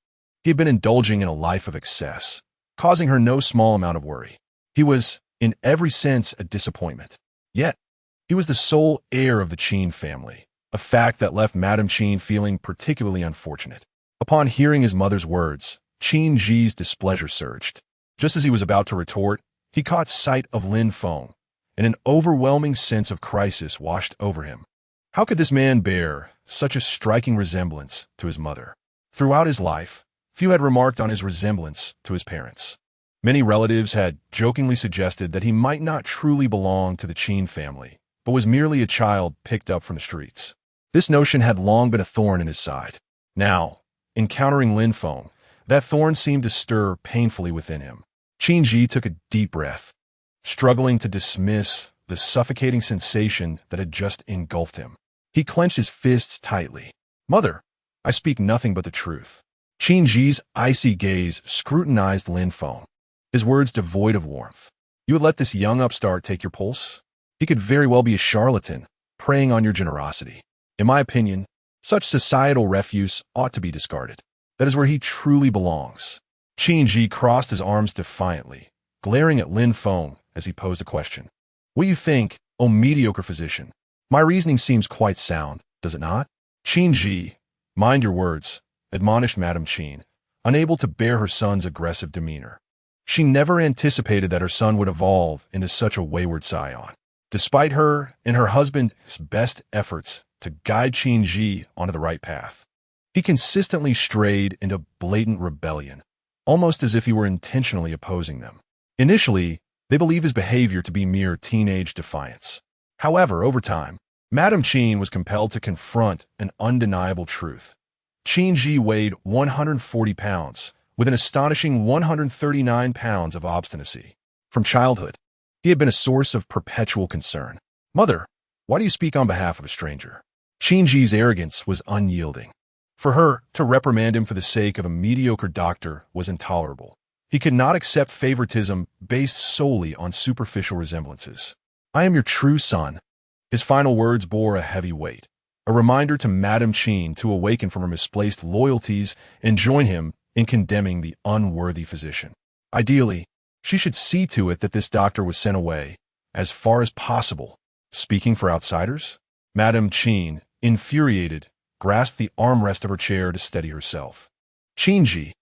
he had been indulging in a life of excess, causing her no small amount of worry. He was, in every sense, a disappointment. Yet, he was the sole heir of the Qin family, a fact that left Madame Qin feeling particularly unfortunate. Upon hearing his mother's words, Qin Ji's displeasure surged. Just as he was about to retort, he caught sight of Lin Feng, and an overwhelming sense of crisis washed over him. How could this man bear such a striking resemblance to his mother? Throughout his life, few had remarked on his resemblance to his parents. Many relatives had jokingly suggested that he might not truly belong to the Qin family, but was merely a child picked up from the streets. This notion had long been a thorn in his side. Now, encountering Lin Feng, that thorn seemed to stir painfully within him. Qin Ji took a deep breath, struggling to dismiss the suffocating sensation that had just engulfed him. He clenched his fists tightly. "Mother, I speak nothing but the truth." Qin Ji's icy gaze scrutinized Lin Feng, his words devoid of warmth. "You would let this young upstart take your pulse? He could very well be a charlatan, preying on your generosity. In my opinion, such societal refuse ought to be discarded. That is where he truly belongs." Qin Ji crossed his arms defiantly, glaring at Lin Feng as he posed a question. "What do you think, O mediocre physician? My reasoning seems quite sound, does it not?" Qin Ji, mind your words, admonished Madame Qin, unable to bear her son's aggressive demeanor. She never anticipated that her son would evolve into such a wayward scion. Despite her and her husband's best efforts to guide Qin Ji onto the right path, he consistently strayed into blatant rebellion, almost as if he were intentionally opposing them. Initially, they believed his behavior to be mere teenage defiance. However, over time, Madame Qin was compelled to confront an undeniable truth. Qin Ji weighed 140 pounds, with an astonishing 139 pounds of obstinacy. From childhood, he had been a source of perpetual concern. "Mother, why do you speak on behalf of a stranger?" Qin Ji's arrogance was unyielding. For her to reprimand him for the sake of a mediocre doctor was intolerable. He could not accept favoritism based solely on superficial resemblances. "I am your true son." His final words bore a heavy weight, a reminder to Madame Qin to awaken from her misplaced loyalties and join him in condemning the unworthy physician. Ideally, she should see to it that this doctor was sent away, as far as possible. Speaking for outsiders? Madame Qin, infuriated, grasped the armrest of her chair to steady herself. "Qin Ji,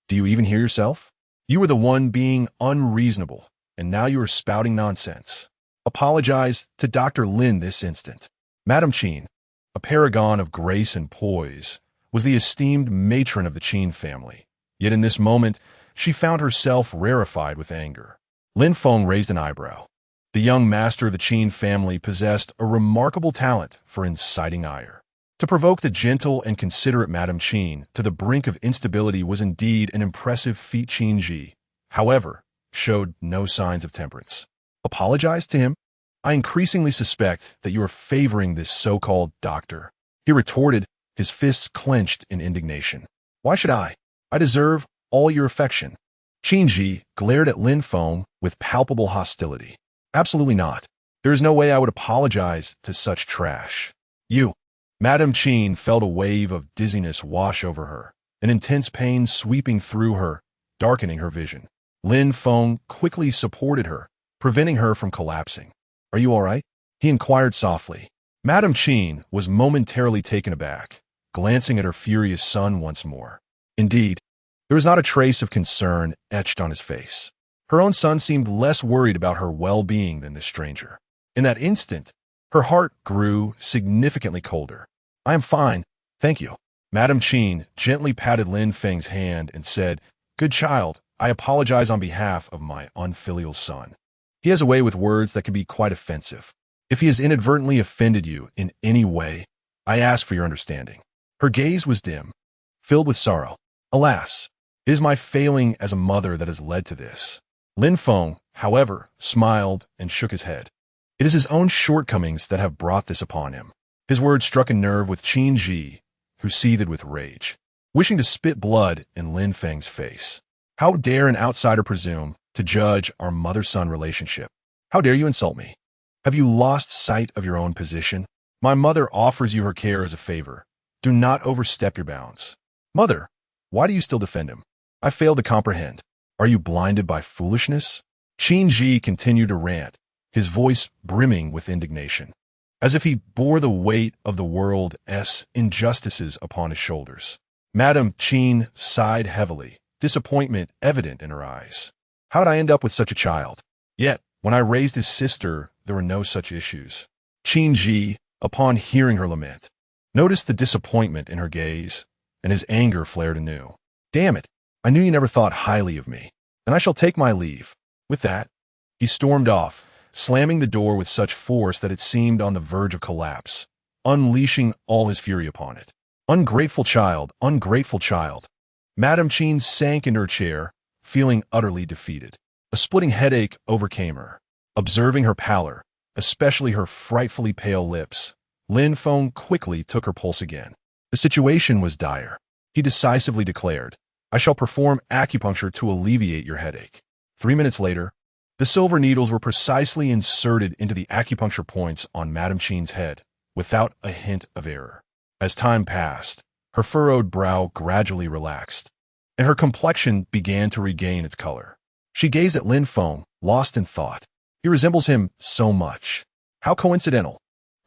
do you even hear yourself? You were the one being unreasonable, and now you are spouting nonsense. Apologize to Dr. Lin this instant." Madame Qin, a paragon of grace and poise, was the esteemed matron of the Qin family. Yet in this moment, she found herself rarefied with anger. Lin Feng raised an eyebrow. The young master of the Qin family possessed a remarkable talent for inciting ire. To provoke the gentle and considerate Madame Qin to the brink of instability was indeed an impressive feat. Qin Ji, however, showed no signs of temperance. "Apologize to him? I increasingly suspect that you are favoring this so-called doctor," he retorted, his fists clenched in indignation. "Why should I? I deserve all your affection." Qin Ji glared at Lin Feng with palpable hostility. "Absolutely not. There is no way I would apologize to such trash. You." Madame Qin felt a wave of dizziness wash over her, an intense pain sweeping through her, darkening her vision. Lin Feng quickly supported her, preventing her from collapsing. "Are you all right?" he inquired softly. Madame Qin was momentarily taken aback, glancing at her furious son once more. Indeed, there was not a trace of concern etched on his face. Her own son seemed less worried about her well-being than this stranger. In that instant, her heart grew significantly colder. "I am fine, thank you." Madame Qin gently patted Lin Feng's hand and said, "Good child, I apologize on behalf of my unfilial son. He has a way with words that can be quite offensive. If he has inadvertently offended you in any way, I ask for your understanding." Her gaze was dim, filled with sorrow. "Alas, it is my failing as a mother that has led to this." Lin Feng, however, smiled and shook his head. "It is his own shortcomings that have brought this upon him." His words struck a nerve with Qin Ji, who seethed with rage, wishing to spit blood in Lin Feng's face. "How dare an outsider presume to judge our mother-son relationship? How dare you insult me? Have you lost sight of your own position? My mother offers you her care as a favor. Do not overstep your bounds. Mother, why do you still defend him? I fail to comprehend. Are you blinded by foolishness? Qin Ji continued to rant, his voice brimming with indignation, as if he bore the weight of the world's injustices upon his shoulders. Madame Qin sighed heavily, disappointment evident in her eyes. How did I end up with such a child? Yet, when I raised his sister, there were no such issues. Qin Ji, upon hearing her lament, noticed the disappointment in her gaze, and his anger flared anew. Damn it! I knew you never thought highly of me. Then I shall take my leave. With that, he stormed off, slamming the door with such force that it seemed on the verge of collapse, unleashing all his fury upon it. Ungrateful child, ungrateful child. Madame Qin sank into her chair, feeling utterly defeated. A splitting headache overcame her. Observing her pallor, especially her frightfully pale lips, Lin Feng quickly took her pulse again. The situation was dire. He decisively declared, I shall perform acupuncture to alleviate your headache. 3 minutes later, the silver needles were precisely inserted into the acupuncture points on Madame Qin's head, without a hint of error. As time passed, her furrowed brow gradually relaxed, and her complexion began to regain its color. She gazed at Lin Feng, lost in thought. He resembles him so much. How coincidental.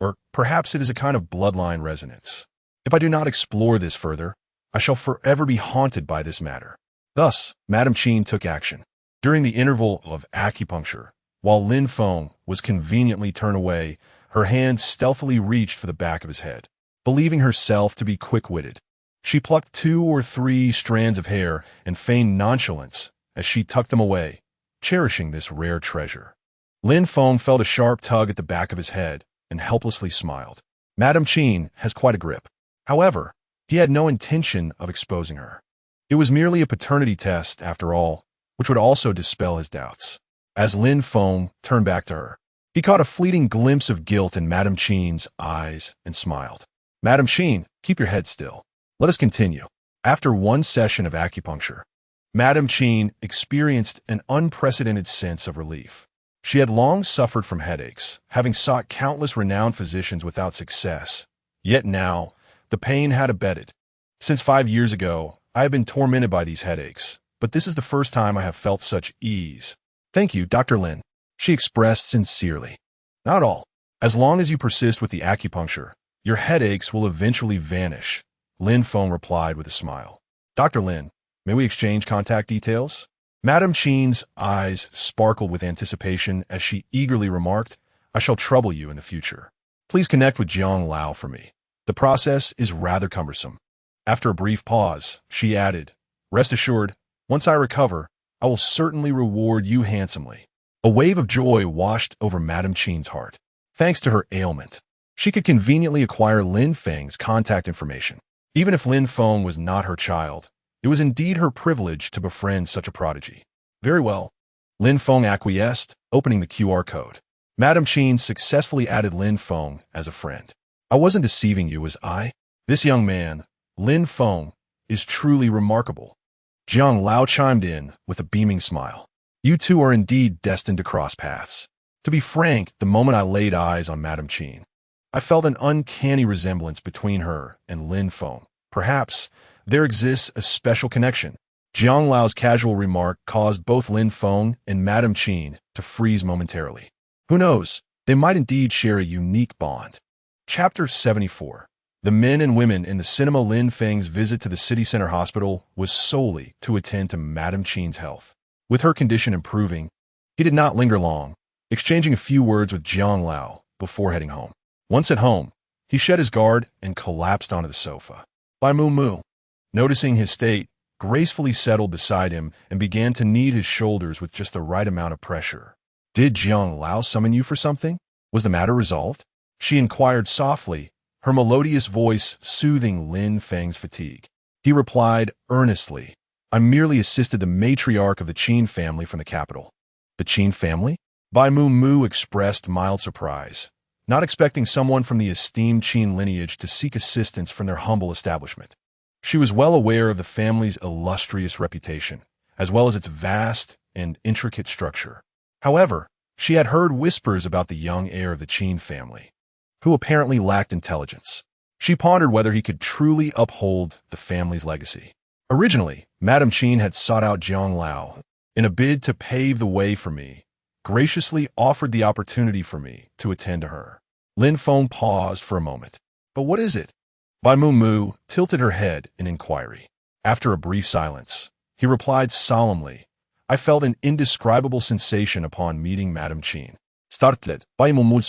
Or perhaps it is a kind of bloodline resonance. If I do not explore this further, I shall forever be haunted by this matter. Thus, Madame Qin took action. During the interval of acupuncture, while Lin Feng was conveniently turned away, her hand stealthily reached for the back of his head. Believing herself to be quick-witted, she plucked 2 or 3 strands of hair and feigned nonchalance as she tucked them away, cherishing this rare treasure. Lin Feng felt a sharp tug at the back of his head and helplessly smiled. Madame Qin has quite a grip. However, he had no intention of exposing her. It was merely a paternity test, after all, which would also dispel his doubts. As Lin Feng turned back to her, he caught a fleeting glimpse of guilt in Madame Qin's eyes and smiled. Madame Qin, keep your head still. Let us continue. After one session of acupuncture, Madame Qin experienced an unprecedented sense of relief. She had long suffered from headaches, having sought countless renowned physicians without success. Yet now, the pain had abated. Since 5 years ago, I have been tormented by these headaches, but this is the first time I have felt such ease. Thank you, Dr. Lin, she expressed sincerely. Not all. As long as you persist with the acupuncture, your headaches will eventually vanish, Lin Feng replied with a smile. Dr. Lin, may we exchange contact details? Madame Qin's eyes sparkled with anticipation as she eagerly remarked, I shall trouble you in the future. Please connect with Jiang Lao for me. The process is rather cumbersome. After a brief pause, she added, Rest assured, once I recover, I will certainly reward you handsomely. A wave of joy washed over Madame Qin's heart. Thanks to her ailment, she could conveniently acquire Lin Feng's contact information. Even if Lin Feng was not her child, it was indeed her privilege to befriend such a prodigy. Very well. Lin Feng acquiesced, opening the QR code. Madame Qin successfully added Lin Feng as a friend. I wasn't deceiving you, was I? This young man, Lin Feng, is truly remarkable. Jiang Lao chimed in with a beaming smile. You two are indeed destined to cross paths. To be frank, the moment I laid eyes on Madame Qin, I felt an uncanny resemblance between her and Lin Feng. Perhaps there exists a special connection. Jiang Lao's casual remark caused both Lin Feng and Madame Qin to freeze momentarily. Who knows, they might indeed share a unique bond. Chapter 74. The men and women in the cinema. Lin Feng's visit to the city center hospital was solely to attend to Madame Qin's health. With her condition improving, he did not linger long, exchanging a few words with Jiang Lao before heading home. Once at home, he shed his guard and collapsed onto the sofa. Bai Mu, noticing his state, gracefully settled beside him and began to knead his shoulders with just the right amount of pressure. Did Jiang Lao summon you for something? Was the matter resolved? She inquired softly, her melodious voice soothing Lin Feng's fatigue. He replied earnestly, I merely assisted the matriarch of the Qin family from the capital. The Qin family? Bai Mu expressed mild surprise, not expecting someone from the esteemed Qin lineage to seek assistance from their humble establishment. She was well aware of the family's illustrious reputation, as well as its vast and intricate structure. However, She had heard whispers about the young heir of the Qin family, who apparently lacked intelligence. She pondered whether he could truly uphold the family's legacy. Originally, Madame Qin had sought out Jiang Lao in a bid to pave the way for me, graciously offered the opportunity for me to attend to her. Lin Feng paused for a moment. But what is it? Bai Mu tilted her head in inquiry. After a brief silence, he replied solemnly, I felt an indescribable sensation upon meeting Madame Qin. Startlet, Bai Mu.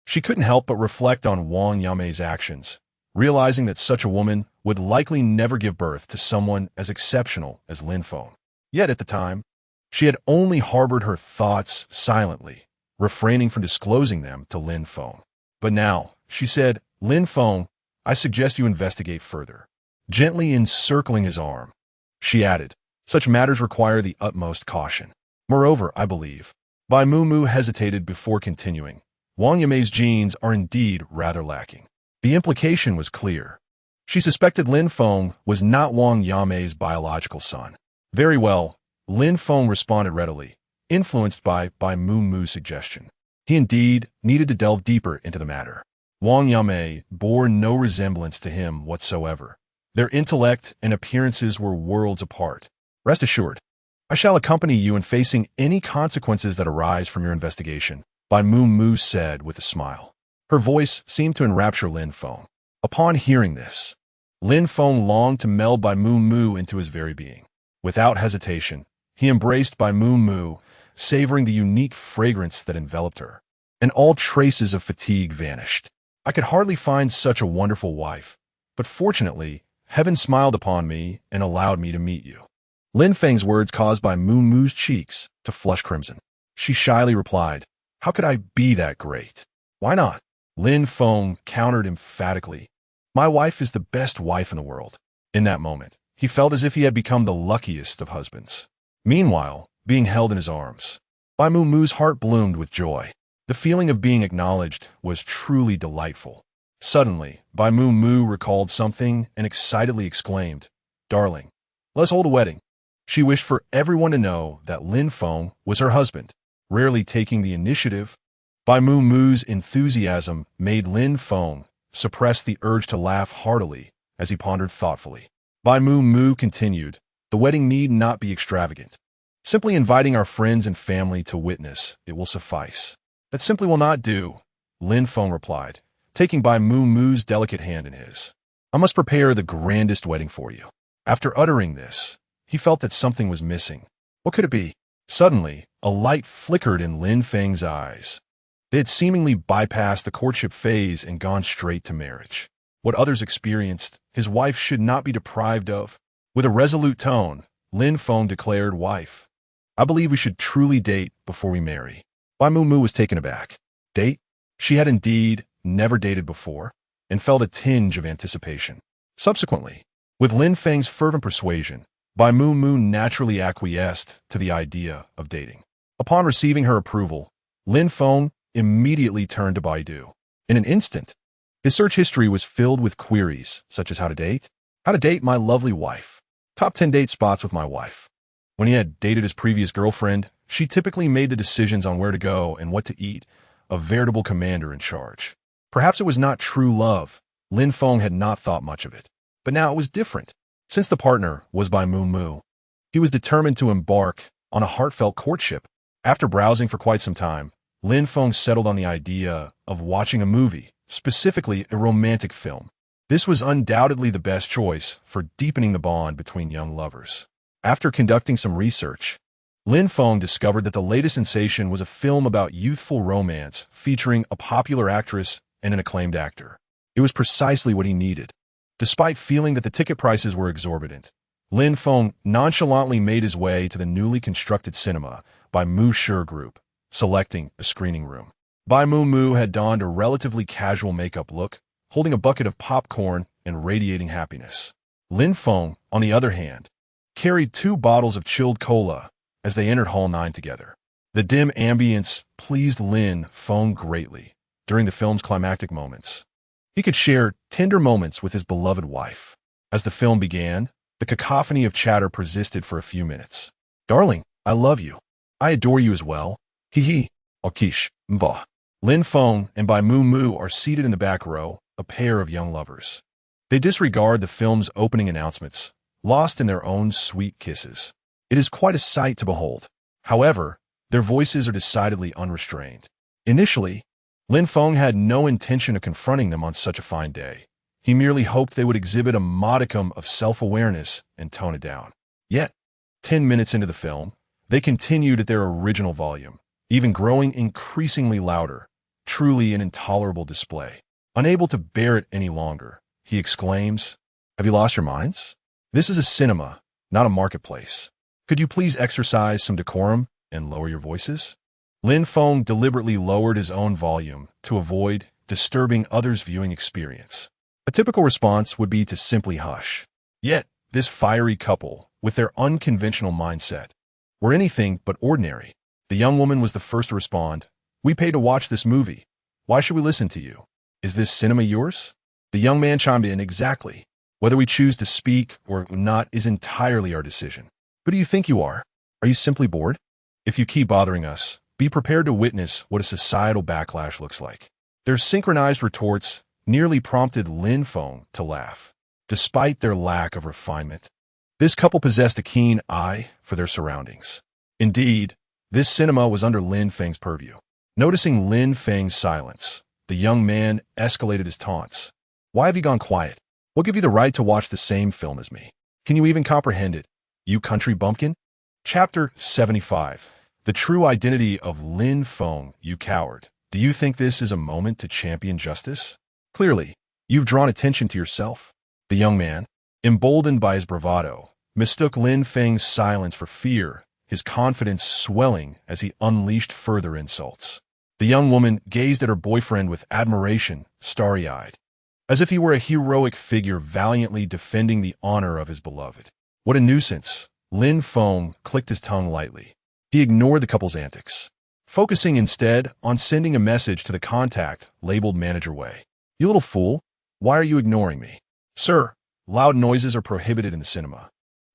She couldn't help but reflect on Wang Yame's actions, realizing that such a woman would likely never give birth to someone as exceptional as Lin Feng. Yet at the time, she had only harbored her thoughts silently, refraining from disclosing them to Lin Feng. But now, she said, Lin Feng, I suggest you investigate further. Gently encircling his arm, she added, such matters require the utmost caution. Moreover, I believe. Bai Mu hesitated before continuing. Wang Yame's genes are indeed rather lacking. The implication was clear. She suspected Lin Feng was not Wang Yame's biological son. Very well, Lin Feng responded readily, influenced by Bai Mu's suggestion. He indeed needed to delve deeper into the matter. Wang Yame bore no resemblance to him whatsoever. Their intellect and appearances were worlds apart. Rest assured, I shall accompany you in facing any consequences that arise from your investigation, Bai Mu said with a smile. Her voice seemed to enrapture Lin Feng. Upon hearing this, Lin Feng longed to meld Bai Mu into his very being. Without hesitation, he embraced Bai Mu, savoring the unique fragrance that enveloped her, and all traces of fatigue vanished. I could hardly find such a wonderful wife, but fortunately, heaven smiled upon me and allowed me to meet you. Lin Feng's words caused Bai Mu's cheeks to flush crimson. She shyly replied, How could I be that great? Why not? Lin Feng countered emphatically, My wife is the best wife in the world. In that moment, he felt as if he had become the luckiest of husbands. Meanwhile, being held in his arms, Bai Mu's heart bloomed with joy. The feeling of being acknowledged was truly delightful. Suddenly, Bai Mu recalled something and excitedly exclaimed, Darling, let's hold a wedding. She wished for everyone to know that Lin Feng was her husband, rarely taking the initiative. Bai Mu's enthusiasm made Lin Feng suppress the urge to laugh heartily as he pondered thoughtfully. Bai Mu continued, The wedding need not be extravagant. Simply inviting our friends and family to witness, it will suffice. That simply will not do, Lin Feng replied, taking Bai Mu's delicate hand in his. I must prepare the grandest wedding for you. After uttering this, he felt that something was missing. What could it be? Suddenly, a light flickered in Lin Feng's eyes. They had seemingly bypassed the courtship phase and gone straight to marriage. What others experienced, his wife should not be deprived of. With a resolute tone, Lin Feng declared, Wife, I believe we should truly date before we marry. Bai Mu was taken aback. Date? She had indeed never dated before, and felt a tinge of anticipation. Subsequently, with Lin Feng's fervent persuasion, Bai Mu naturally acquiesced to the idea of dating. Upon receiving her approval, Lin Feng immediately turned to Baidu. In an instant, his search history was filled with queries such as how to date my lovely wife, top 10 date spots with my wife. When he had dated his previous girlfriend, she typically made the decisions on where to go and what to eat, a veritable commander in charge. Perhaps it was not true love. Lin Feng had not thought much of it. But now it was different. Since the partner was Bai Mu, he was determined to embark on a heartfelt courtship. After browsing for quite some time, Lin Feng settled on the idea of watching a movie, specifically a romantic film. This was undoubtedly the best choice for deepening the bond between young lovers. After conducting some research, Lin Feng discovered that the latest sensation was a film about youthful romance featuring a popular actress and an acclaimed actor. It was precisely what he needed. Despite feeling that the ticket prices were exorbitant, Lin Feng nonchalantly made his way to the newly constructed cinema by Mu Shi Group, selecting a screening room. Bai Mu had donned a relatively casual makeup look, holding a bucket of popcorn and radiating happiness. Lin Feng, on the other hand, carried 2 bottles of chilled cola as they entered Hall 9 together. The dim ambience pleased Lin Feng greatly during the film's climactic moments. He could share tender moments with his beloved wife. As the film began, the cacophony of chatter persisted for a few minutes. Darling, I love you. I adore you as well, Hihi, Okish, Mba. Lin Feng and Bai Mu Mu are seated in the back row, a pair of young lovers. They disregard the film's opening announcements, lost in their own sweet kisses. It is quite a sight to behold. However, their voices are decidedly unrestrained. Initially, Lin Feng had no intention of confronting them on such a fine day. He merely hoped they would exhibit a modicum of self-awareness and tone it down. Yet, 10 minutes into the film, they continued at their original volume, even growing increasingly louder, truly an intolerable display. Unable to bear it any longer, he exclaims, "Have you lost your minds? This is a cinema, not a marketplace. Could you please exercise some decorum and lower your voices?" Lin Feng deliberately lowered his own volume to avoid disturbing others' viewing experience. A typical response would be to simply hush. Yet, this fiery couple, with their unconventional mindset, were anything but ordinary. The young woman was the first to respond. "We paid to watch this movie. Why should we listen to you? Is this cinema yours?" The young man chimed in, "Exactly. Whether we choose to speak or not is entirely our decision. Who do you think you are? Are you simply bored? If you keep bothering us, be prepared to witness what a societal backlash looks like." Their synchronized retorts nearly prompted Lin Feng to laugh. Despite their lack of refinement, this couple possessed a keen eye for their surroundings. Indeed, this cinema was under Lin Feng's purview. Noticing Lin Feng's silence, the young man escalated his taunts. "Why have you gone quiet? What gave you the right to watch the same film as me? Can you even comprehend it, you country bumpkin?" Chapter 75. The True Identity of Lin Feng, You Coward. Do you think this is a moment to champion justice? Clearly, you've drawn attention to yourself. The young man, emboldened by his bravado, mistook Lin Feng's silence for fear, his confidence swelling as he unleashed further insults. The young woman gazed at her boyfriend with admiration, starry-eyed, as if he were a heroic figure valiantly defending the honor of his beloved. What a nuisance! Lin Feng clicked his tongue lightly. He ignored the couple's antics, focusing instead on sending a message to the contact labeled Manager Wei. "You little fool, why are you ignoring me?" "Sir, loud noises are prohibited in the cinema."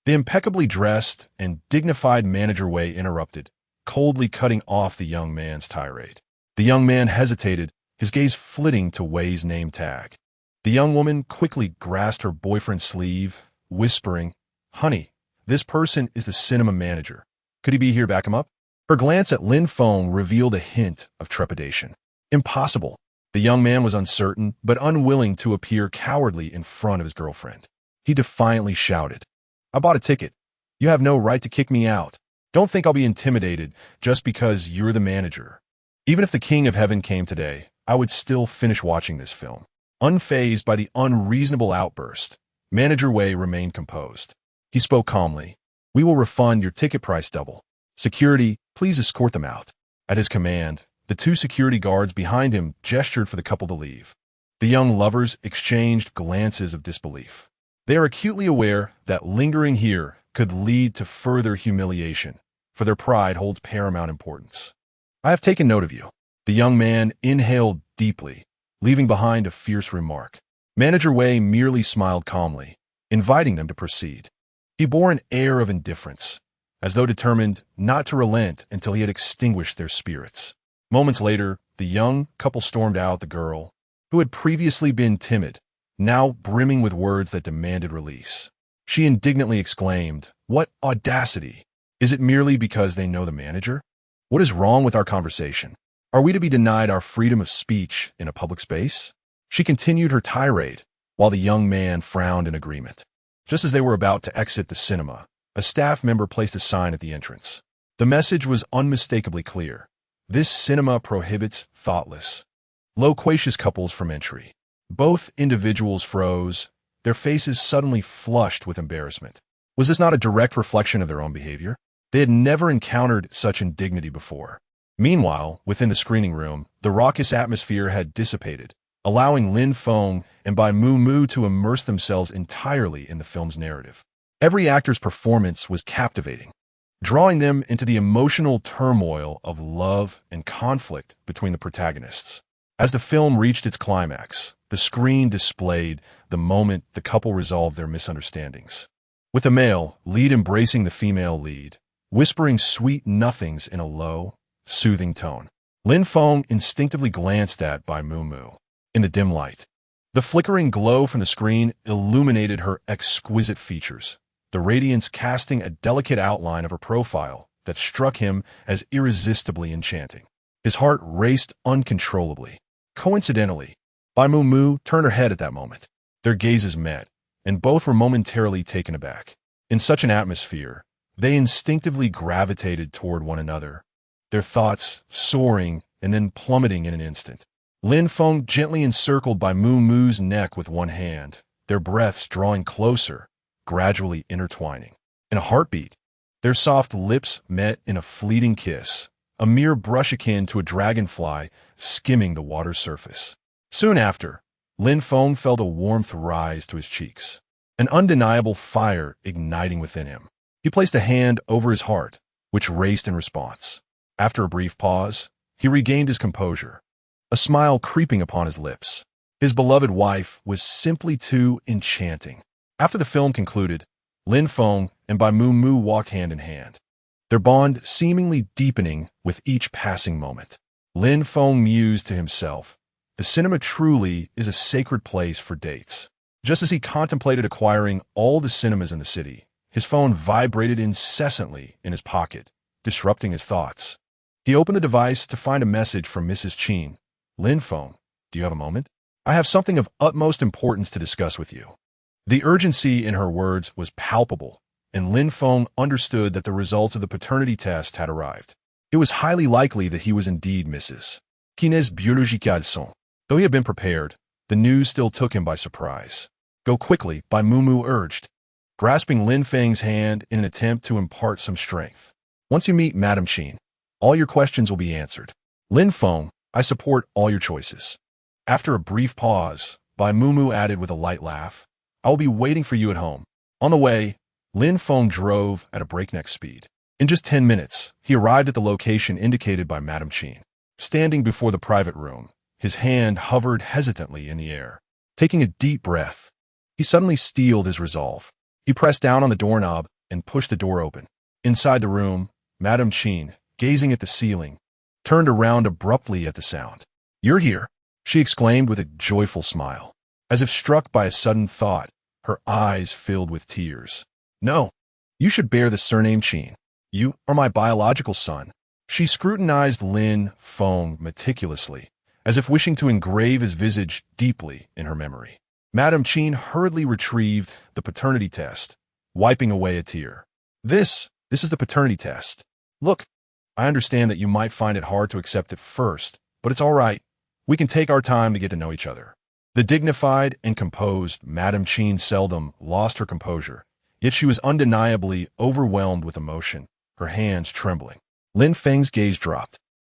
The impeccably dressed and dignified Manager Wei interrupted, coldly cutting off the young man's tirade. The young man hesitated, his gaze flitting to Wei's name tag. The young woman quickly grasped her boyfriend's sleeve, whispering, "Honey, this person is the cinema manager. Could he be here to back him up?" Her glance at Lin Feng revealed a hint of trepidation. Impossible. The young man was uncertain, but unwilling to appear cowardly in front of his girlfriend. He defiantly shouted, "I bought a ticket. You have no right to kick me out. Don't think I'll be intimidated just because you're the manager. Even if the King of Heaven came today, I would still finish watching this film." Unfazed by the unreasonable outburst, Manager Wei remained composed. He spoke calmly. "We will refund your ticket price double. Security, please escort them out." At his command, the two security guards behind him gestured for the couple to leave. The young lovers exchanged glances of disbelief. They are acutely aware that lingering here could lead to further humiliation, for their pride holds paramount importance. "I have taken note of you." The young man inhaled deeply, leaving behind a fierce remark. Manager Wei merely smiled calmly, inviting them to proceed. He bore an air of indifference, as though determined not to relent until he had extinguished their spirits. Moments later, the young couple stormed out. The girl, who had previously been timid, now brimming with words that demanded release. She indignantly exclaimed, "What audacity! Is it merely because they know the manager? What is wrong with our conversation? Are we to be denied our freedom of speech in a public space?" She continued her tirade, while the young man frowned in agreement. Just as they were about to exit the cinema, a staff member placed a sign at the entrance. The message was unmistakably clear. This cinema prohibits thoughtless, loquacious couples from entry. Both individuals froze, their faces suddenly flushed with embarrassment. Was this not a direct reflection of their own behavior? They had never encountered such indignity before. Meanwhile, within the screening room, the raucous atmosphere had dissipated, allowing Lin Feng and Bai Mu Mu to immerse themselves entirely in the film's narrative. Every actor's performance was captivating, drawing them into the emotional turmoil of love and conflict between the protagonists. As the film reached its climax, the screen displayed the moment the couple resolved their misunderstandings. With the male lead embracing the female lead, whispering sweet nothings in a low, soothing tone. Lin Feng instinctively glanced at Bai Mu in the dim light. The flickering glow from the screen illuminated her exquisite features, the radiance casting a delicate outline of her profile that struck him as irresistibly enchanting. His heart raced uncontrollably. Coincidentally, Bai Mu turned her head at that moment. Their gazes met, and both were momentarily taken aback. In such an atmosphere, they instinctively gravitated toward one another, their thoughts soaring and then plummeting in an instant. Lin Feng gently encircled Bai Mu's neck with one hand, their breaths drawing closer, gradually intertwining. In a heartbeat, their soft lips met in a fleeting kiss, a mere brush akin to a dragonfly skimming the water's surface. Soon after, Lin Feng felt a warmth rise to his cheeks, an undeniable fire igniting within him. He placed a hand over his heart, which raced in response. After a brief pause, he regained his composure, a smile creeping upon his lips. His beloved wife was simply too enchanting. After the film concluded, Lin Feng and Bai Mu walked hand in hand, their bond seemingly deepening with each passing moment. Lin Feng mused to himself, the cinema truly is a sacred place for dates. Just as he contemplated acquiring all the cinemas in the city, his phone vibrated incessantly in his pocket, disrupting his thoughts. He opened the device to find a message from Mrs. Qin. Lin Feng, do you have a moment? I have something of utmost importance to discuss with you. The urgency in her words was palpable, and Lin Feng understood that the results of the paternity test had arrived. It was highly likely that he was indeed Mrs. Qin's biological son. Though he had been prepared, the news still took him by surprise. Go quickly, Bai Mu urged, grasping Lin Feng's hand in an attempt to impart some strength. Once you meet Madame Qin, all your questions will be answered. Lin Feng, I support all your choices. After a brief pause, Bai Mu added with a light laugh, I will be waiting for you at home. On the way, Lin Feng drove at a breakneck speed. In just 10 minutes, he arrived at the location indicated by Madame Qin. Standing before the private room, his hand hovered hesitantly in the air. Taking a deep breath, he suddenly steeled his resolve. He pressed down on the doorknob and pushed the door open. Inside the room, Madame Qin, gazing at the ceiling, turned around abruptly at the sound. You're here, she exclaimed with a joyful smile. As if struck by a sudden thought, her eyes filled with tears. No, you should bear the surname Qin. You are my biological son. She scrutinized Lin Feng meticulously, as if wishing to engrave his visage deeply in her memory. Madame Qin hurriedly retrieved the paternity test, wiping away a tear. This is the paternity test. Look, I understand that you might find it hard to accept at first, but it's all right. We can take our time to get to know each other. The dignified and composed Madame Qin seldom lost her composure, yet she was undeniably overwhelmed with emotion, her hands trembling. Lin Feng's gaze dropped.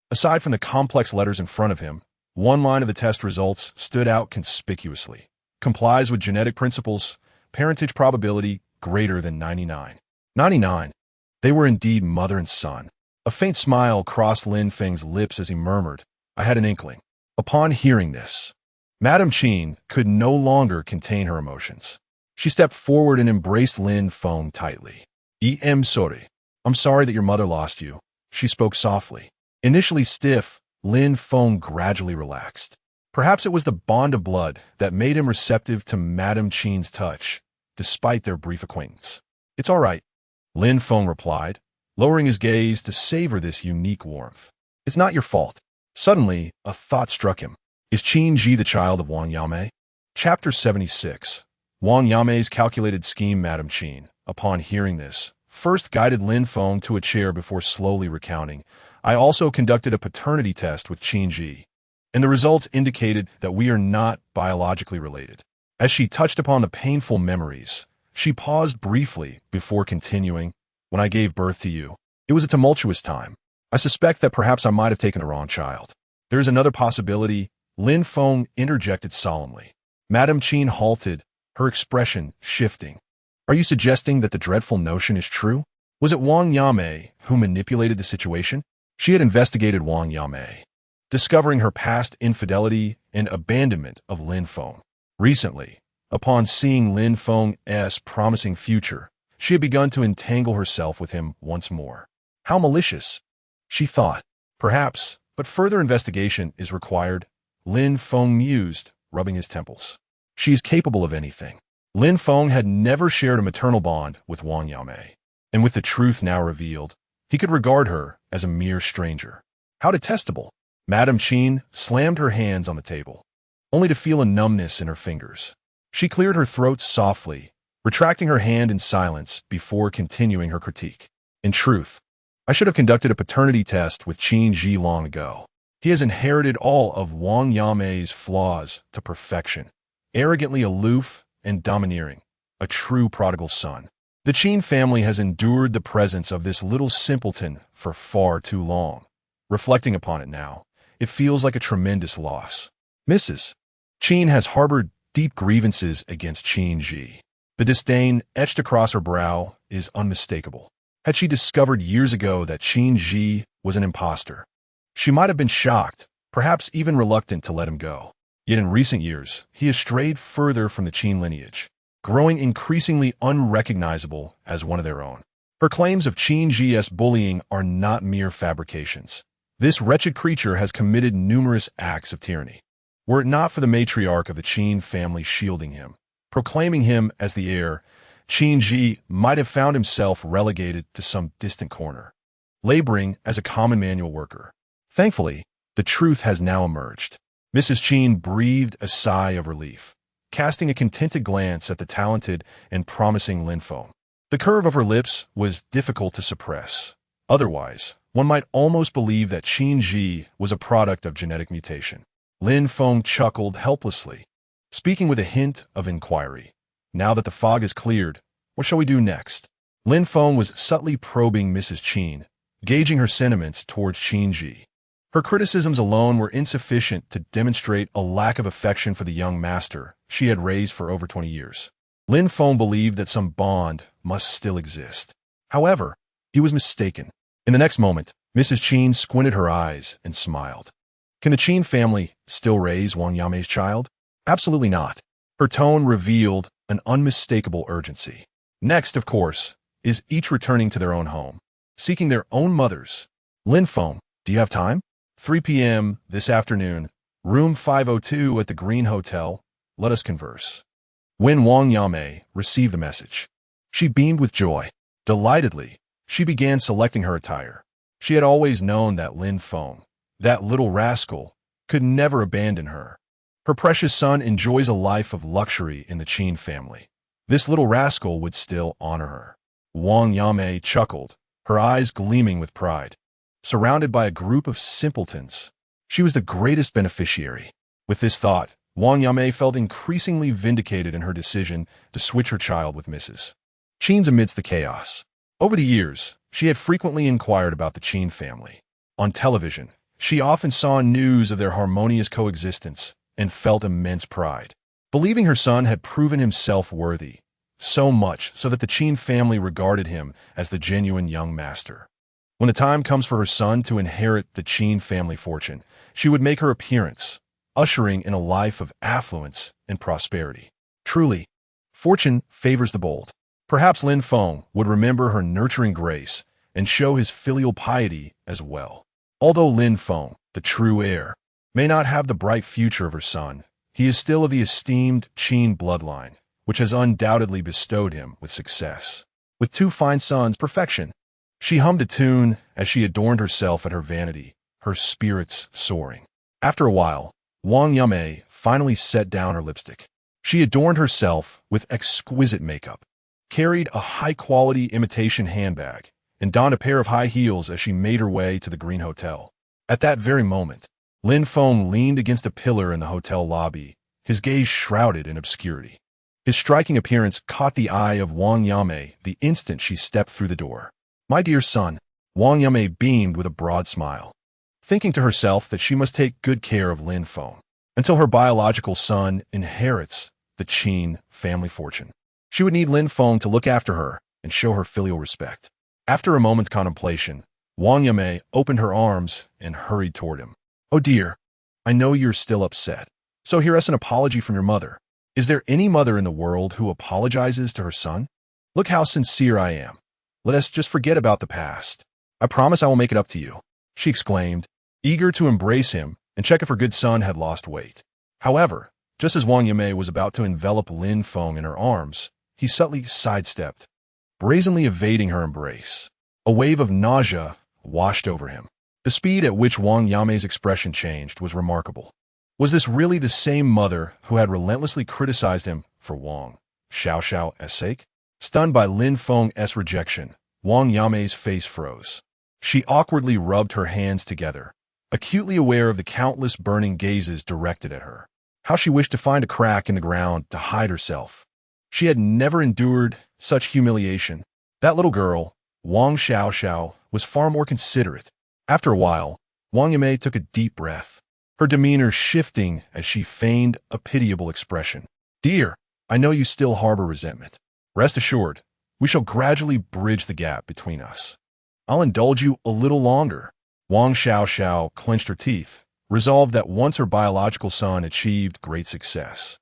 Aside from the complex letters in front of him, one line of the test results stood out conspicuously. Complies with genetic principles, parentage probability greater than 99. 99. They were indeed mother and son. A faint smile crossed Lin Feng's lips as he murmured, I had an inkling. Upon hearing this, Madame Qin could no longer contain her emotions. She stepped forward and embraced Lin Feng tightly. I'm sorry that your mother lost you, she spoke softly. Initially stiff, Lin Feng gradually relaxed. Perhaps it was the bond of blood that made him receptive to Madame Qin's touch, despite their brief acquaintance. It's all right, Lin Feng replied, lowering his gaze to savor this unique warmth. It's not your fault. Suddenly, a thought struck him. Is Qin Ji the child of Wang Yame? Chapter 76. Wang Yame's calculated scheme. Madame Qin, upon hearing this, first guided Lin Feng to a chair before slowly recounting, I also conducted a paternity test with Qin Ji, and the results indicated that we are not biologically related. As she touched upon the painful memories, she paused briefly before continuing, when I gave birth to you, it was a tumultuous time. I suspect that perhaps I might have taken the wrong child. There is another possibility, Lin Feng interjected solemnly. Madame Qin halted, her expression shifting. Are you suggesting that the dreadful notion is true? Was it Wang Yame who manipulated the situation? She had investigated Wang Yame, discovering her past infidelity and abandonment of Lin Feng. Recently, upon seeing Lin Feng's promising future, she had begun to entangle herself with him once more. How malicious, she thought. Perhaps, but further investigation is required, Lin Feng mused, rubbing his temples. She is capable of anything. Lin Feng had never shared a maternal bond with Wang Yamei, and with the truth now revealed, he could regard her as a mere stranger. How detestable! Madame Qin slammed her hands on the table, only to feel a numbness in her fingers. She cleared her throat softly, retracting her hand in silence before continuing her critique. In truth, I should have conducted a paternity test with Qin Ji long ago. He has inherited all of Wang Yamei's flaws to perfection, arrogantly aloof and domineering, a true prodigal son. The Qin family has endured the presence of this little simpleton for far too long. Reflecting upon it now, it feels like a tremendous loss. Mrs. Qin has harbored deep grievances against Qin Ji. The disdain etched across her brow is unmistakable. Had she discovered years ago that Qin Ji was an impostor, she might have been shocked, perhaps even reluctant to let him go. Yet in recent years, he has strayed further from the Qin lineage, growing increasingly unrecognizable as one of their own. Her claims of Qin Ji's bullying are not mere fabrications. This wretched creature has committed numerous acts of tyranny. Were it not for the matriarch of the Qin family shielding him, proclaiming him as the heir, Qin Ji might have found himself relegated to some distant corner, laboring as a common manual worker. Thankfully, the truth has now emerged. Mrs. Qin breathed a sigh of relief, casting a contented glance at the talented and promising Lin Feng. The curve of her lips was difficult to suppress. Otherwise, one might almost believe that Qin Ji was a product of genetic mutation. Lin Feng chuckled helplessly, speaking with a hint of inquiry. Now that the fog is cleared, what shall we do next? Lin Feng was subtly probing Mrs. Qin, gauging her sentiments towards Qin Ji. Her criticisms alone were insufficient to demonstrate a lack of affection for the young master she had raised for over 20 years. Lin Feng believed that some bond must still exist. However, he was mistaken. In the next moment, Mrs. Qin squinted her eyes and smiled. Can the Qin family still raise Wang Yamei's child? Absolutely not. Her tone revealed an unmistakable urgency. Next, of course, is each returning to their own home, seeking their own mothers. Lin Feng, do you have time? 3 p.m. this afternoon, room 502 at the Green Hotel. Let us converse. When Wang Yamei received the message, she beamed with joy. Delightedly, she began selecting her attire. She had always known that Lin Feng, that little rascal, could never abandon her. Her precious son enjoys a life of luxury in the Qin family. This little rascal would still honor her. Wang Yamei chuckled, her eyes gleaming with pride. Surrounded by a group of simpletons, she was the greatest beneficiary. With this thought, Wang Yamei felt increasingly vindicated in her decision to switch her child with Mrs. Qin's amidst the chaos. Over the years, she had frequently inquired about the Qin family. On television, she often saw news of their harmonious coexistence and felt immense pride, believing her son had proven himself worthy, so much so that the Qin family regarded him as the genuine young master. When the time comes for her son to inherit the Qin family fortune, she would make her appearance, ushering in a life of affluence and prosperity. Truly, fortune favors the bold. Perhaps Lin Feng would remember her nurturing grace and show his filial piety as well. Although Lin Feng, the true heir, may not have the bright future of her son, he is still of the esteemed Qin bloodline, which has undoubtedly bestowed him with success. With 2 fine sons, perfection. She hummed a tune as she adorned herself at her vanity, her spirits soaring. After a while, Wang Yamei finally set down her lipstick. She adorned herself with exquisite makeup, carried a high-quality imitation handbag, and donned a pair of high heels as she made her way to the Green Hotel. At that very moment, Lin Feng leaned against a pillar in the hotel lobby, his gaze shrouded in obscurity. His striking appearance caught the eye of Wang Yamei the instant she stepped through the door. My dear son, Wang Yamei beamed with a broad smile, thinking to herself that she must take good care of Lin Feng until her biological son inherits the Qin family fortune. She would need Lin Feng to look after her and show her filial respect. After a moment's contemplation, Wang Yamei opened her arms and hurried toward him. Oh dear, I know you're still upset. So hear us an apology from your mother. Is there any mother in the world who apologizes to her son? Look how sincere I am. Let us just forget about the past. I promise I will make it up to you, she exclaimed, eager to embrace him and check if her good son had lost weight. However, just as Wang Yimei was about to envelop Lin Feng in her arms, he subtly sidestepped, brazenly evading her embrace. A wave of nausea washed over him. The speed at which Wang Yimei's expression changed was remarkable. Was this really the same mother who had relentlessly criticized him for Wang Xiaoxiao's sake? Stunned by Lin Feng's rejection, Wang Yimei's face froze. She awkwardly rubbed her hands together, acutely aware of the countless burning gazes directed at her. How she wished to find a crack in the ground to hide herself. She had never endured such humiliation. That little girl, Wang Xiaoxiao, was far more considerate. After a while, Wang Yimei took a deep breath, her demeanor shifting as she feigned a pitiable expression. Dear, I know you still harbor resentment. Rest assured, we shall gradually bridge the gap between us. I'll indulge you a little longer. Wang Xiaoxiao clenched her teeth, resolved that once her biological son achieved great success,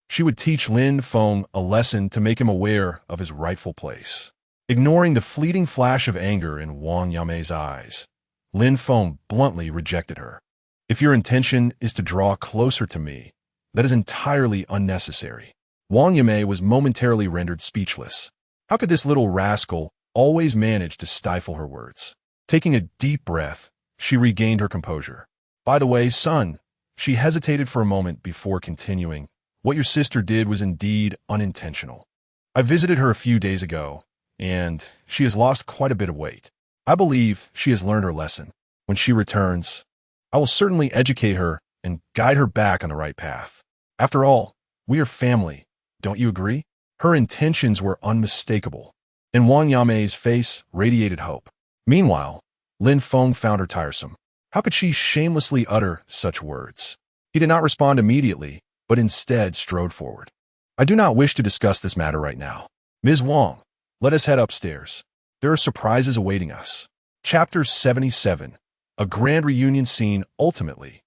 she would teach Lin Feng a lesson to make him aware of his rightful place. Ignoring the fleeting flash of anger in Wang Yimei's eyes, Lin Feng bluntly rejected her. If your intention is to draw closer to me, that is entirely unnecessary. Wang Yimei was momentarily rendered speechless. How could this little rascal always manage to stifle her words? Taking a deep breath, she regained her composure. By the way, son, she hesitated for a moment before continuing. What your sister did was indeed unintentional. I visited her a few days ago, and she has lost quite a bit of weight. I believe she has learned her lesson. When she returns, I will certainly educate her and guide her back on the right path. After all, we are family, don't you agree? Her intentions were unmistakable, and Wang Yimei's face radiated hope. Meanwhile, Lin Feng found her tiresome. How could she shamelessly utter such words? He did not respond immediately, but instead strode forward. I do not wish to discuss this matter right now. Ms. Wang, let us head upstairs. There are surprises awaiting us. Chapter 77. A grand reunion scene. Ultimately,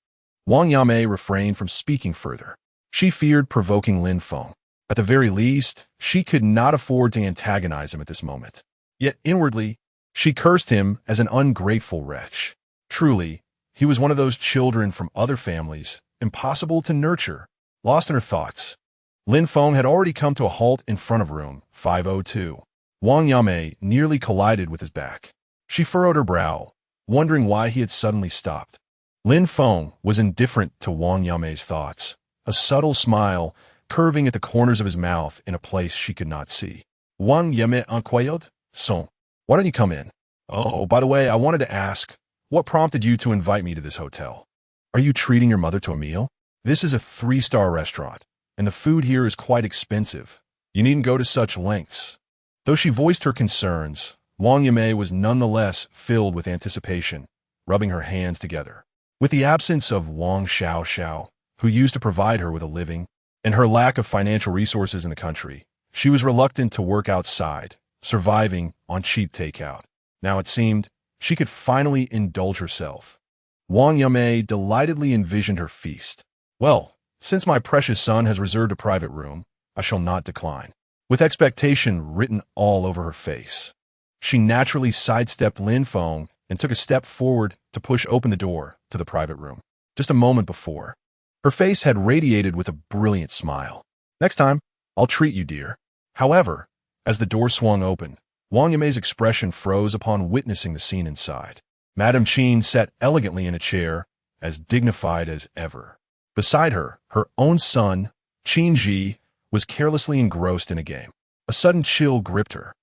Wang Yimei refrained from speaking further. She feared provoking Lin Feng. At the very least, she could not afford to antagonize him at this moment. Yet inwardly, she cursed him as an ungrateful wretch. Truly, he was one of those children from other families, impossible to nurture. Lost in her thoughts, Lin Feng had already come to a halt in front of room 502. Wang Yimei nearly collided with his back. She furrowed her brow, wondering why he had suddenly stopped. Lin Feng was indifferent to Wang Yimei's thoughts, a subtle smile curving at the corners of his mouth in a place she could not see. Wang Yimei inquired, "Son, why don't you come in? Oh, by the way, I wanted to ask, what prompted you to invite me to this hotel? Are you treating your mother to a meal? This is a 3-star restaurant, and the food here is quite expensive. You needn't go to such lengths." Though she voiced her concerns, Wang Yimei was nonetheless filled with anticipation, rubbing her hands together. With the absence of Wang Xiaoxiao, who used to provide her with a living, and her lack of financial resources in the country, she was reluctant to work outside, surviving on cheap takeout. Now it seemed she could finally indulge herself. Wang Yimei delightedly envisioned her feast. Well, since my precious son has reserved a private room, I shall not decline. With expectation written all over her face, she naturally sidestepped Lin Feng and took a step forward to push open the door to the private room. Just a moment before, her face had radiated with a brilliant smile. Next time, I'll treat you, dear. However, as the door swung open, Wang Yimei's expression froze upon witnessing the scene inside. Madame Qin sat elegantly in a chair, as dignified as ever. Beside her, her own son, Qin Ji, was carelessly engrossed in a game. A sudden chill gripped her.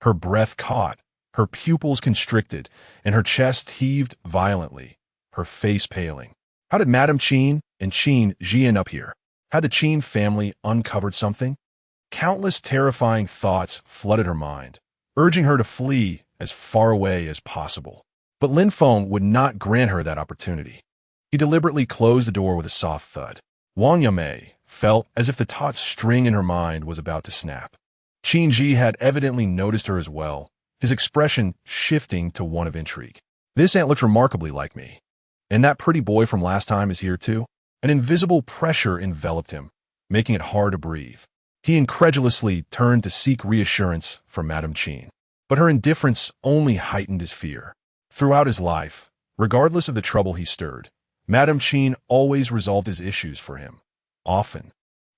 Her breath caught, her pupils constricted, and her chest heaved violently, her face paling. How did Madame Qin and Qin Ji end up here? Had the Qin family uncovered something? Countless terrifying thoughts flooded her mind, urging her to flee as far away as possible. But Lin Feng would not grant her that opportunity. He deliberately closed the door with a soft thud. Wang Yimei felt as if the taut string in her mind was about to snap. Qin Ji had evidently noticed her as well, his expression shifting to one of intrigue. This aunt looks remarkably like me. And that pretty boy from last time is here too? An invisible pressure enveloped him, making it hard to breathe. He incredulously turned to seek reassurance from Madame Qin. But her indifference only heightened his fear. Throughout his life, Regardless of the trouble he stirred, Madame Qin always resolved his issues for him. Often,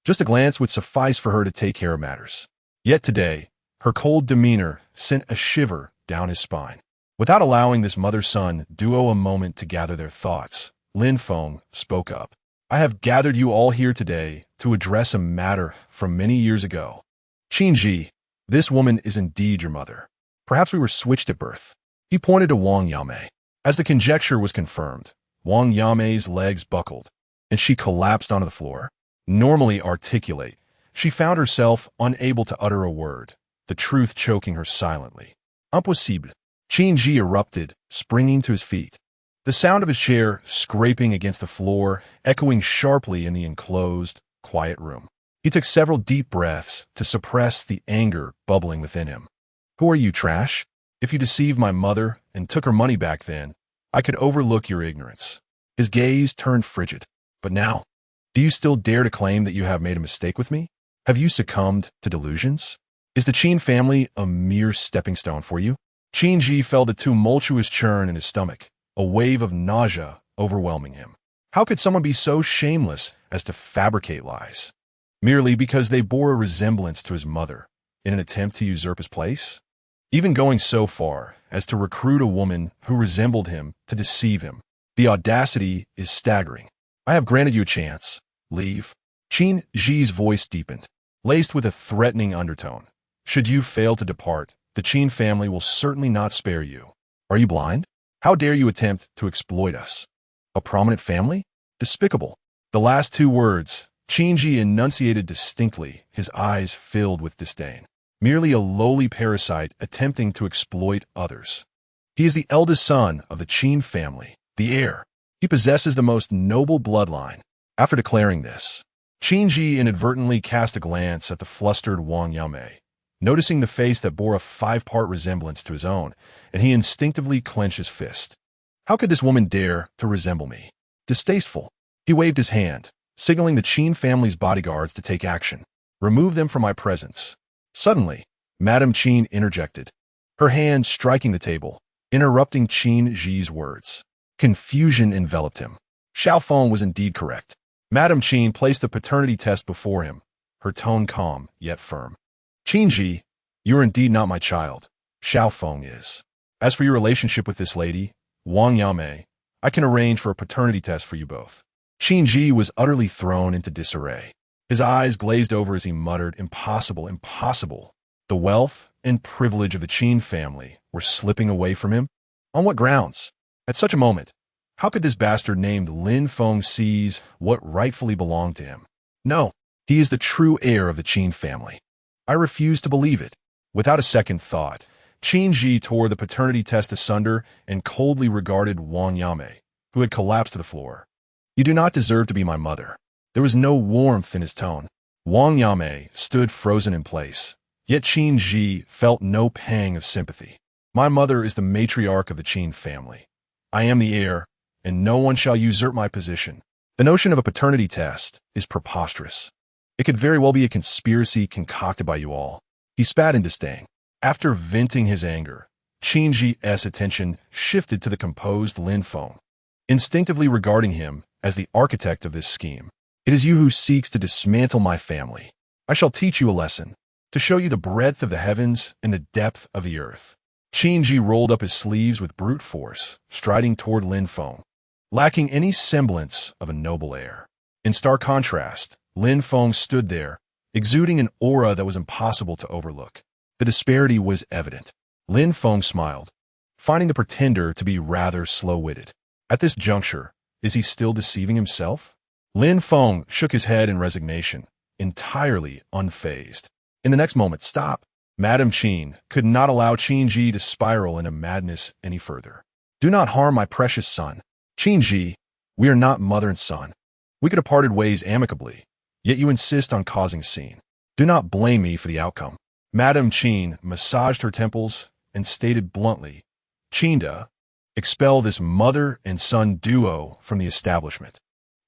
just a glance would suffice for her to take care of matters. Yet today, her cold demeanor sent a shiver down his spine. Without allowing this mother-son duo a moment to gather their thoughts, Lin Feng spoke up. I have gathered you all here today to address a matter from many years ago. Qinji, this woman is indeed your mother. Perhaps we were switched at birth. He pointed to Wang Yame. As the conjecture was confirmed, Wang Yame's legs buckled, and she collapsed onto the floor. Normally articulate, she found herself unable to utter a word, the truth choking her silently. Impossible. Qinji erupted, springing to his feet. The sound of his chair scraping against the floor echoing sharply in the enclosed, quiet room. He took several deep breaths to suppress the anger bubbling within him. Who are you, trash? If you deceived my mother and took her money back then, I could overlook your ignorance. His gaze turned frigid. But now, do you still dare to claim that you have made a mistake with me? Have you succumbed to delusions? Is the Qin family a mere stepping stone for you? Qinji felt a tumultuous churn in his stomach, a wave of nausea overwhelming him. How could someone be so shameless as to fabricate lies? Merely because they bore a resemblance to his mother, in an attempt to usurp his place? Even going so far as to recruit a woman who resembled him to deceive him. The audacity is staggering. I have granted you a chance. Leave. Qinji's voice deepened, laced with a threatening undertone. Should you fail to depart, the Qin family will certainly not spare you. Are you blind? How dare you attempt to exploit us? A prominent family? Despicable. The last two words, Qinji enunciated distinctly, his eyes filled with disdain. Merely a lowly parasite attempting to exploit others. He is the eldest son of the Qin family, the heir. He possesses the most noble bloodline. After declaring this, Qinji inadvertently cast a glance at the flustered Wang Yame, noticing the face that bore a five-part resemblance to his own, and he instinctively clenched his fist. How could this woman dare to resemble me? Distasteful. He waved his hand, signaling the Qin family's bodyguards to take action. Remove them from my presence. Suddenly, Madame Qin interjected, her hand striking the table, interrupting Qinji's words. Confusion enveloped him. Xiaofeng was indeed correct. Madame Qin placed the paternity test before him, her tone calm yet firm. Qinji, you are indeed not my child. Xiaofeng is. As for your relationship with this lady, Wang Yame, I can arrange for a paternity test for you both. Qinji was utterly thrown into disarray. His eyes glazed over as he muttered, impossible, impossible. The wealth and privilege of the Qin family were slipping away from him? On what grounds? At such a moment, how could this bastard named Lin Feng seize what rightfully belonged to him? No, he is the true heir of the Qin family. I refuse to believe it. Without a second thought, Qinji tore the paternity test asunder and coldly regarded Wang Yame, who had collapsed to the floor. You do not deserve to be my mother. There was no warmth in his tone. Wang Yame stood frozen in place, yet Qinji felt no pang of sympathy. My mother is the matriarch of the Qin family. I am the heir, and no one shall usurp my position. The notion of a paternity test is preposterous. It could very well be a conspiracy concocted by you all. He spat in disdain. After venting his anger, Qinji's attention shifted to the composed Lin Feng, instinctively regarding him as the architect of this scheme. It is you who seeks to dismantle my family. I shall teach you a lesson, to show you the breadth of the heavens and the depth of the earth. Qinji rolled up his sleeves with brute force, striding toward Lin Feng, lacking any semblance of a noble air. In stark contrast, Lin Feng stood there, exuding an aura that was impossible to overlook. The disparity was evident. Lin Feng smiled, finding the pretender to be rather slow-witted. At this juncture, is he still deceiving himself? Lin Feng shook his head in resignation, entirely unfazed. In the next moment, stop. Madame Qin could not allow Qinji to spiral into madness any further. Do not harm my precious son. Qinji, we are not mother and son. We could have parted ways amicably, yet you insist on causing a scene. Do not blame me for the outcome. Madame Qin massaged her temples and stated bluntly, Qinda, expel this mother and son duo from the establishment.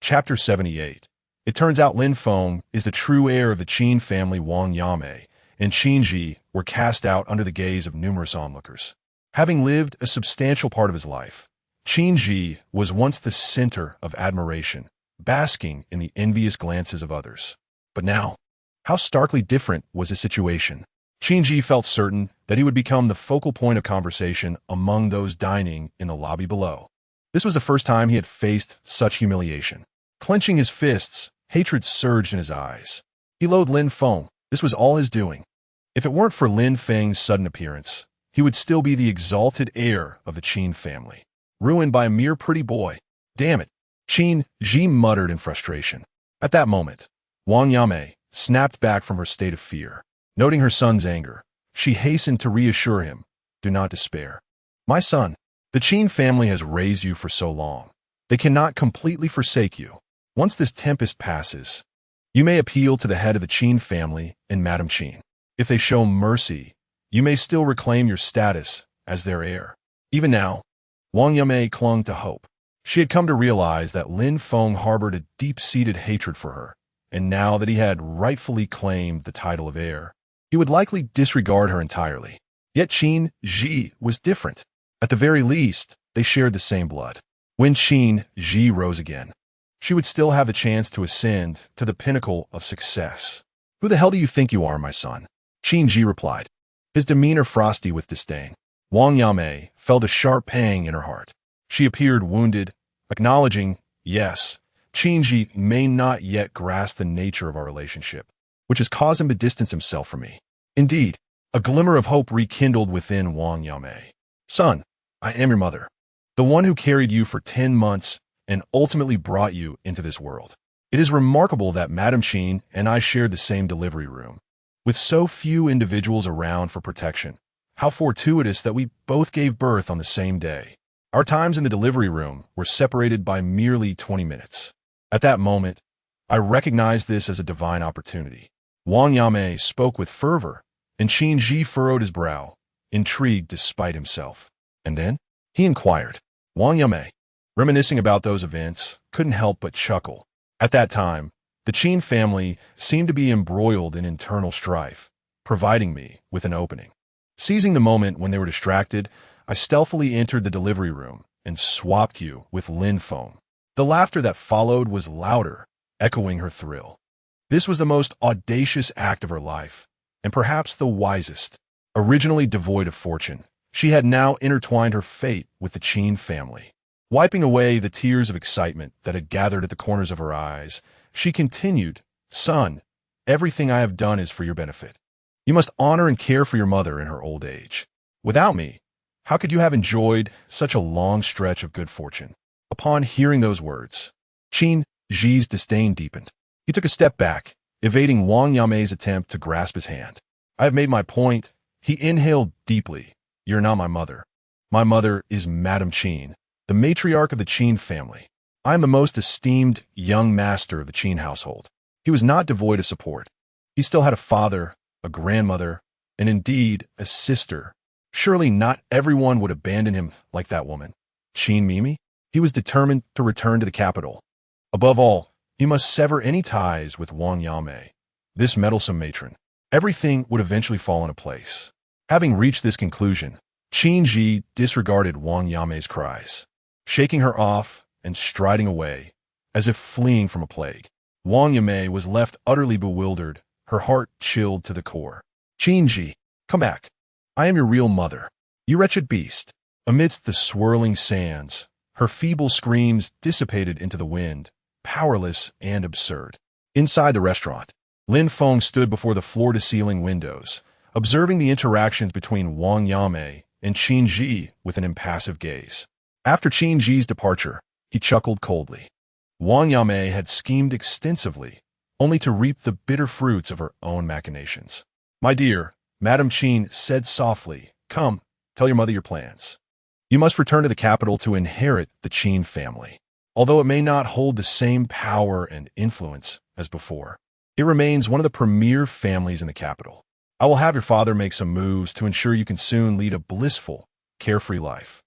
Chapter 78. It turns out Lin Feng is the true heir of the Qin family Wang Yame, and Qinji were cast out under the gaze of numerous onlookers. Having lived a substantial part of his life, Qin Ji was once the center of admiration, basking in the envious glances of others. But now, how starkly different was his situation. Qin Ji felt certain that he would become the focal point of conversation among those dining in the lobby below. This was the first time he had faced such humiliation. Clenching his fists, hatred surged in his eyes. He loathed Lin Feng. This was all his doing. If it weren't for Lin Feng's sudden appearance, he would still be the exalted heir of the Qin family, ruined by a mere pretty boy. Damn it, Qin Ji muttered in frustration. At that moment, Wang Yame snapped back from her state of fear. Noting her son's anger, she hastened to reassure him, "Do not despair. My son, the Qin family has raised you for so long. They cannot completely forsake you. Once this tempest passes, you may appeal to the head of the Qin family and Madame Qin. If they show mercy, you may still reclaim your status as their heir." Even now, Wang Yame clung to hope. She had come to realize that Lin Feng harbored a deep-seated hatred for her, and now that he had rightfully claimed the title of heir, he would likely disregard her entirely. Yet Qin Ji was different. At the very least, they shared the same blood. When Qin Ji rose again, she would still have the chance to ascend to the pinnacle of success. "Who the hell do you think you are, my son?" Qin Ji replied, his demeanor frosty with disdain. Wang Yame felt a sharp pang in her heart. She appeared wounded, acknowledging, "Yes, Qin Ji may not yet grasp the nature of our relationship, which has caused him to distance himself from me." Indeed, a glimmer of hope rekindled within Wang Yame. "Son, I am your mother, the one who carried you for 10 months and ultimately brought you into this world. It is remarkable that Madame Qin and I shared the same delivery room. With so few individuals around for protection, how fortuitous that we both gave birth on the same day. Our times in the delivery room were separated by merely 20 minutes. At that moment, I recognized this as a divine opportunity." Wang Yame spoke with fervor, and Qin Ji furrowed his brow, intrigued despite himself. "And then?" he inquired. Wang Yame, reminiscing about those events, couldn't help but chuckle. At that time, the Qin family seemed to be embroiled in internal strife, providing me with an opening. Seizing the moment when they were distracted, I stealthily entered the delivery room and swapped you with Lin Feng. The laughter that followed was louder, echoing her thrill. This was the most audacious act of her life, and perhaps the wisest. Originally devoid of fortune, she had now intertwined her fate with the Qin family. Wiping away the tears of excitement that had gathered at the corners of her eyes, she continued, "Son, everything I have done is for your benefit. You must honor and care for your mother in her old age. Without me, how could you have enjoyed such a long stretch of good fortune?" Upon hearing those words, Qin Ji's disdain deepened. He took a step back, evading Wang Yame's attempt to grasp his hand. "I have made my point." He inhaled deeply. "You're not my mother. My mother is Madame Qin, the matriarch of the Qin family. I am the most esteemed young master of the Qin household." He was not devoid of support. He still had a father, a grandmother, and indeed a sister. Surely not everyone would abandon him like that woman. Qin Mimi? He was determined to return to the capital. Above all, he must sever any ties with Wang Yame, this meddlesome matron. Everything would eventually fall into place. Having reached this conclusion, Qin Ji disregarded Wang Yame's cries. Shaking her off and striding away, as if fleeing from a plague, Wang Yame was left utterly bewildered, her heart chilled to the core. "Qin Ji, come back. I am your real mother." "You wretched beast." Amidst the swirling sands, her feeble screams dissipated into the wind, powerless and absurd. Inside the restaurant, Lin Feng stood before the floor-to-ceiling windows, observing the interactions between Wang Yame and Qin Ji with an impassive gaze. After Qin Ji's departure, he chuckled coldly. Wang Yame had schemed extensively, only to reap the bitter fruits of her own machinations. "My dear," Madame Qin said softly, "come, tell your mother your plans. You must return to the capital to inherit the Qin family. Although it may not hold the same power and influence as before, it remains one of the premier families in the capital. I will have your father make some moves to ensure you can soon lead a blissful, carefree life."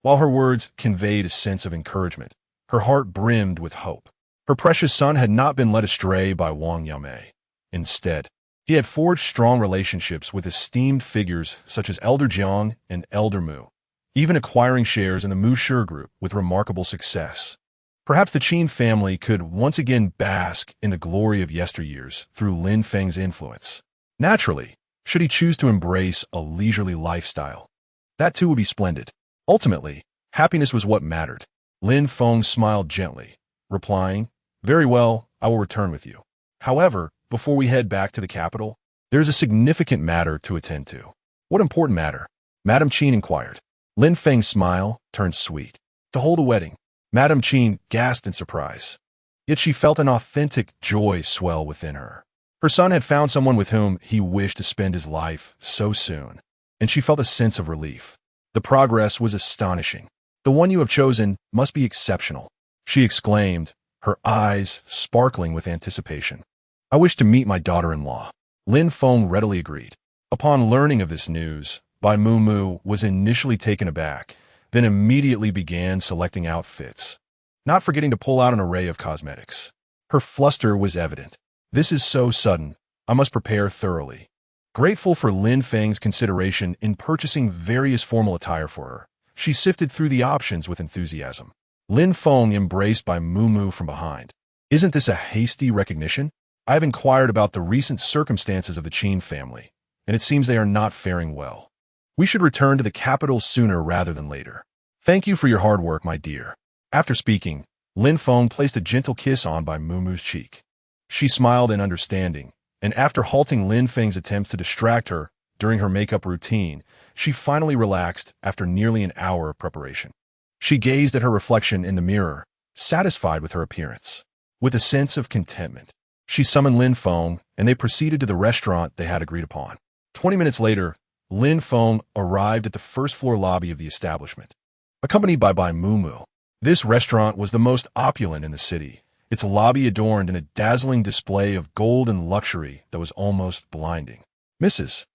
While her words conveyed a sense of encouragement, her heart brimmed with hope. Her precious son had not been led astray by Wang Yame. Instead, he had forged strong relationships with esteemed figures such as Elder Jiang and Elder Mu, even acquiring shares in the Musher Group with remarkable success. Perhaps the Qin family could once again bask in the glory of yesteryears through Lin Feng's influence. Naturally, should he choose to embrace a leisurely lifestyle, that too would be splendid. Ultimately, happiness was what mattered. Lin Feng smiled gently, replying, "Very well, I will return with you. However, before we head back to the capital, there is a significant matter to attend to." "What important matter?" Madame Qin inquired. Lin Feng's smile turned sweet. "To hold a wedding." Madame Qin gasped in surprise. Yet she felt an authentic joy swell within her. Her son had found someone with whom he wished to spend his life so soon, and she felt a sense of relief. The progress was astonishing. "The one you have chosen must be exceptional," she exclaimed, her eyes sparkling with anticipation. "I wish to meet my daughter-in-law." Lin Feng readily agreed. Upon learning of this news, Bai Mu was initially taken aback, then immediately began selecting outfits, not forgetting to pull out an array of cosmetics. Her fluster was evident. "This is so sudden. I must prepare thoroughly." Grateful for Lin Feng's consideration in purchasing various formal attire for her, she sifted through the options with enthusiasm. Lin Feng embraced Bai Mu from behind. "Isn't this a hasty recognition? I have inquired about the recent circumstances of the Qin family, and it seems they are not faring well. We should return to the capital sooner rather than later. Thank you for your hard work, my dear." After speaking, Lin Feng placed a gentle kiss on Bai Mu's cheek. She smiled in understanding, and after halting Lin Feng's attempts to distract her during her makeup routine, she finally relaxed after nearly an hour of preparation. She gazed at her reflection in the mirror, satisfied with her appearance. With a sense of contentment, she summoned Lin Feng, and they proceeded to the restaurant they had agreed upon. 20 minutes later, Lin Feng arrived at the first-floor lobby of the establishment, accompanied by Bai Mu. This restaurant was the most opulent in the city, its lobby adorned in a dazzling display of gold and luxury that was almost blinding. Mrs.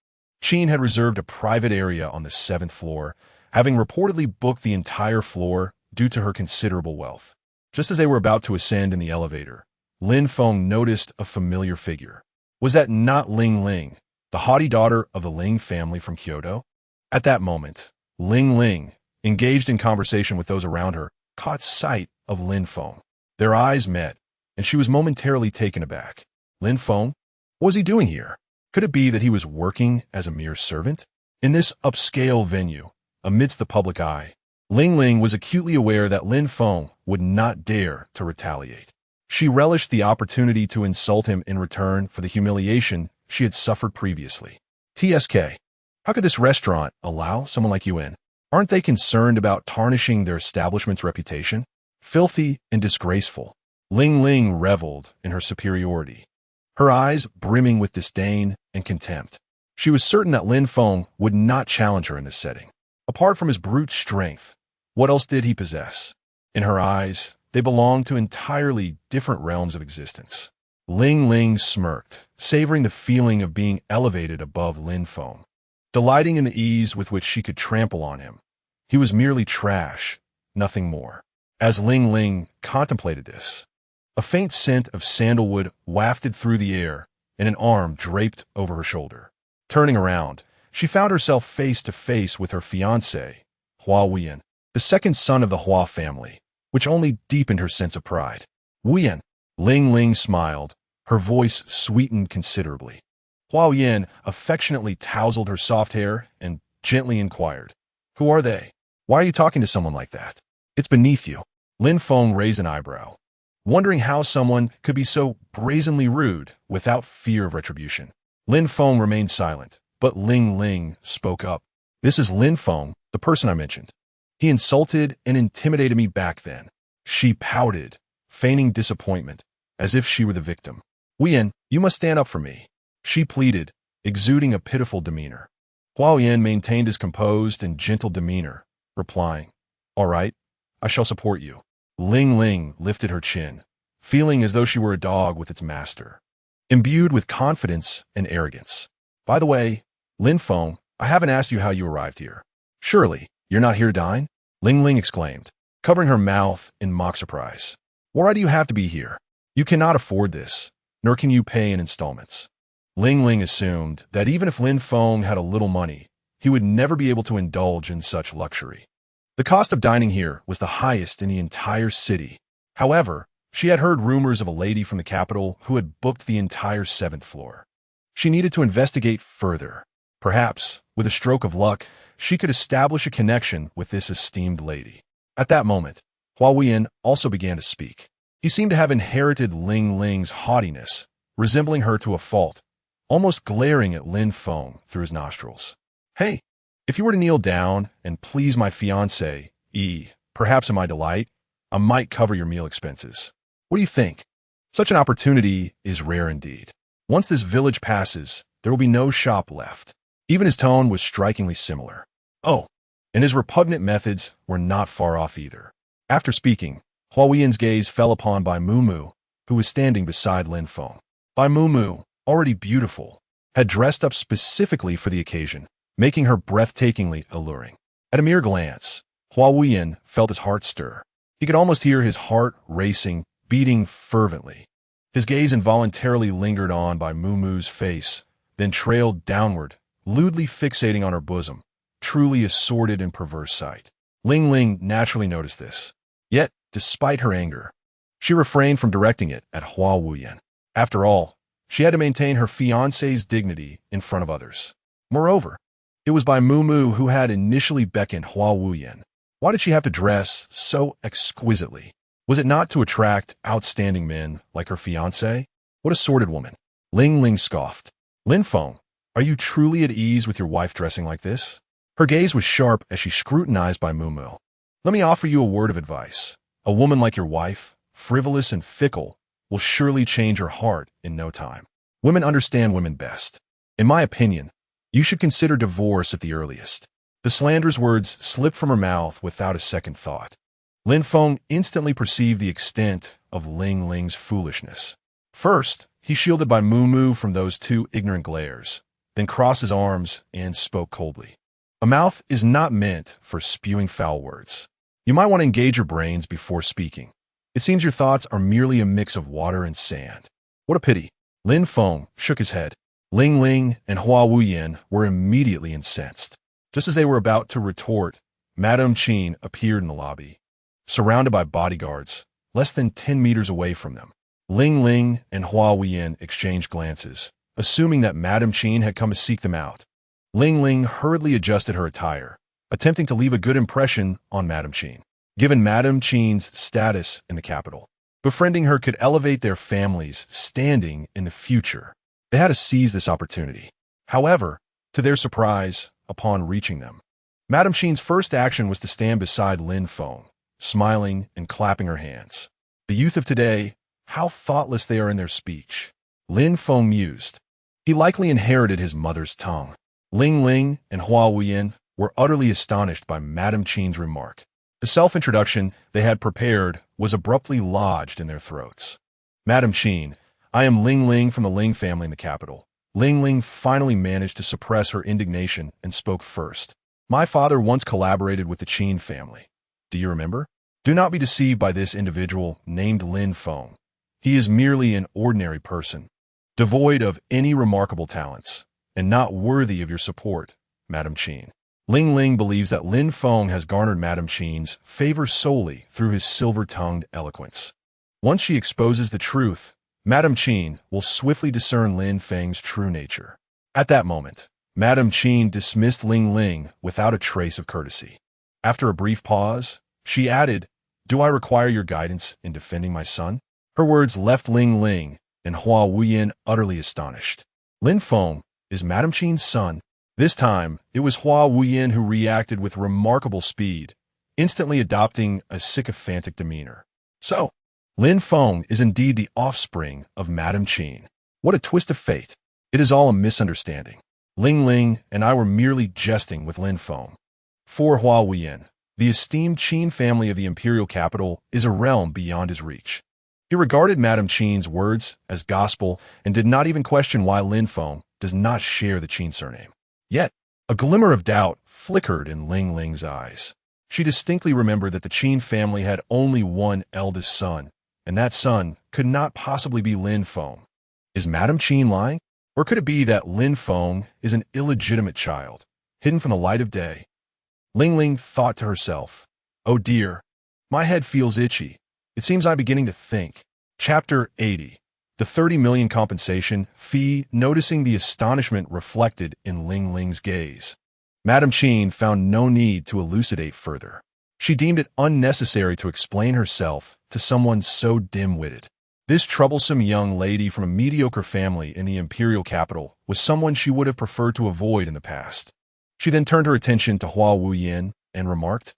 Qin had reserved a private area on the 7th floor, having reportedly booked the entire floor due to her considerable wealth. Just as they were about to ascend in the elevator, Lin Feng noticed a familiar figure. Was that not Ling, the haughty daughter of the Ling family from Kyoto? At that moment, Ling, engaged in conversation with those around her, caught sight of Lin Feng. Their eyes met, and she was momentarily taken aback. Lin Feng? What was he doing here? Could it be that he was working as a mere servant? In this upscale venue, amidst the public eye, Ling was acutely aware that Lin Feng would not dare to retaliate. She relished the opportunity to insult him in return for the humiliation she had suffered previously. "TSK, how could this restaurant allow someone like you in? Aren't they concerned about tarnishing their establishment's reputation? Filthy and disgraceful." Ling reveled in her superiority, her eyes brimming with disdain and contempt. She was certain that Lin Feng would not challenge her in this setting. Apart from his brute strength, what else did he possess? In her eyes, they belonged to entirely different realms of existence. Ling smirked, savoring the feeling of being elevated above Lin Feng, delighting in the ease with which she could trample on him. He was merely trash, nothing more. As Ling contemplated this, a faint scent of sandalwood wafted through the air, and an arm draped over her shoulder. Turning around, she found herself face to face with her fiancé, Hua Wuyan, the second son of the Hua family, which only deepened her sense of pride. "Wuyan," Ling smiled, her voice sweetened considerably. Hua Wuyan affectionately tousled her soft hair and gently inquired, "Who are they? Why are you talking to someone like that? It's beneath you." Lin Feng raised an eyebrow, wondering how someone could be so brazenly rude without fear of retribution. Lin Feng remained silent, but Ling spoke up. "This is Lin Feng, the person I mentioned. He insulted and intimidated me back then." She pouted, feigning disappointment, as if she were the victim. "Wuyan, you must stand up for me," she pleaded, exuding a pitiful demeanor. Hua Wuyan maintained his composed and gentle demeanor, replying, "All right, I shall support you." Ling lifted her chin, feeling as though she were a dog with its master, imbued with confidence and arrogance. "By the way, Lin Feng, I haven't asked you how you arrived here." "Surely, you're not here to dine?" Ling exclaimed, covering her mouth in mock surprise. "Why do you have to be here? You cannot afford this, nor can you pay in installments." Ling assumed that even if Lin Feng had a little money, he would never be able to indulge in such luxury. The cost of dining here was the highest in the entire city. However, she had heard rumors of a lady from the capital who had booked the entire 7th floor. She needed to investigate further. Perhaps, with a stroke of luck, she could establish a connection with this esteemed lady. At that moment, Hua Wuyan also began to speak. He seemed to have inherited Ling Ling's haughtiness, resembling her to a fault, almost glaring at Lin Feng through his nostrils. Hey, if you were to kneel down and please my fiancé, perhaps in my delight, I might cover your meal expenses. What do you think? Such an opportunity is rare indeed. Once this village passes, there will be no shop left. Even his tone was strikingly similar. Oh, and his repugnant methods were not far off either. After speaking, Hua Wuyan's gaze fell upon Bai Mumu, who was standing beside Lin Feng. Bai Mumu, already beautiful, had dressed up specifically for the occasion, making her breathtakingly alluring. At a mere glance, Hua Wuyan felt his heart stir. He could almost hear his heart racing, beating fervently. His gaze involuntarily lingered on Bai Mumu's face, then trailed downward, lewdly fixating on her bosom, truly a sordid and perverse sight. Ling Ling naturally noticed this. Yet, despite her anger, she refrained from directing it at Hua Wuyan. After all, she had to maintain her fiancé's dignity in front of others. Moreover, it was Bai Mumu who had initially beckoned Hua Wuyan. Why did she have to dress so exquisitely? Was it not to attract outstanding men like her fiancé? What a sordid woman. Ling Ling scoffed. Lin Feng, are you truly at ease with your wife dressing like this? Her gaze was sharp as she scrutinized Bai Mumu. Let me offer you a word of advice. A woman like your wife, frivolous and fickle, will surely change her heart in no time. Women understand women best. In my opinion, you should consider divorce at the earliest. The slanderous words slipped from her mouth without a second thought. Lin Feng instantly perceived the extent of Ling Ling's foolishness. First, he shielded Bai Mumu from those two ignorant glares, then crossed his arms and spoke coldly. A mouth is not meant for spewing foul words. You might want to engage your brains before speaking. It seems your thoughts are merely a mix of water and sand. What a pity. Lin Feng shook his head. Ling Ling and Hua Wuyan were immediately incensed. Just as they were about to retort, Madame Qin appeared in the lobby, surrounded by bodyguards, less than 10 meters away from them. Ling Ling and Hua Wuyan exchanged glances, assuming that Madame Qin had come to seek them out. Ling Ling hurriedly adjusted her attire, attempting to leave a good impression on Madame Qin. Given Madame Qin's status in the capital, befriending her could elevate their family's standing in the future. They had to seize this opportunity. However, to their surprise, upon reaching them, Madame Qin's first action was to stand beside Lin Feng, smiling and clapping her hands. The youth of today, how thoughtless they are in their speech. Lin Feng mused. He likely inherited his mother's tongue. Ling Ling and Hua Wuyan were utterly astonished by Madame Qin's remark. The self-introduction they had prepared was abruptly lodged in their throats. Madame Qin, I am Ling Ling from the Ling family in the capital. Ling Ling finally managed to suppress her indignation and spoke first. My father once collaborated with the Qin family. Do you remember? Do not be deceived by this individual named Lin Feng. He is merely an ordinary person, devoid of any remarkable talents, and not worthy of your support, Madame Qin. Ling Ling believes that Lin Feng has garnered Madame Qin's favor solely through his silver-tongued eloquence. Once she exposes the truth, Madame Qin will swiftly discern Lin Feng's true nature. At that moment, Madame Qin dismissed Ling Ling without a trace of courtesy. After a brief pause, she added, Do I require your guidance in defending my son? Her words left Ling Ling and Hua Wuyan utterly astonished. Lin Feng is Madame Qin's son. This time, it was Hua Wuyan who reacted with remarkable speed, instantly adopting a sycophantic demeanor. So, Lin Feng is indeed the offspring of Madame Qin. What a twist of fate. It is all a misunderstanding. Ling Ling and I were merely jesting with Lin Feng. For Hua Wuyan, the esteemed Qin family of the imperial capital is a realm beyond his reach. He regarded Madame Qin's words as gospel and did not even question why Lin Feng does not share the Qin surname. Yet, a glimmer of doubt flickered in Ling Ling's eyes. She distinctly remembered that the Qin family had only one eldest son, and that son could not possibly be Lin Feng. Is Madame Qin lying? Or could it be that Lin Feng is an illegitimate child, hidden from the light of day? Ling Ling thought to herself, Oh dear. My head feels itchy. It seems I'm beginning to think. Chapter 80. The 30 million compensation fee, noticing the astonishment reflected in Ling Ling's gaze. Madame Qin found no need to elucidate further. She deemed it unnecessary to explain herself to someone so dim-witted. This troublesome young lady from a mediocre family in the imperial capital was someone she would have preferred to avoid in the past. She then turned her attention to Hua Wuyin and remarked,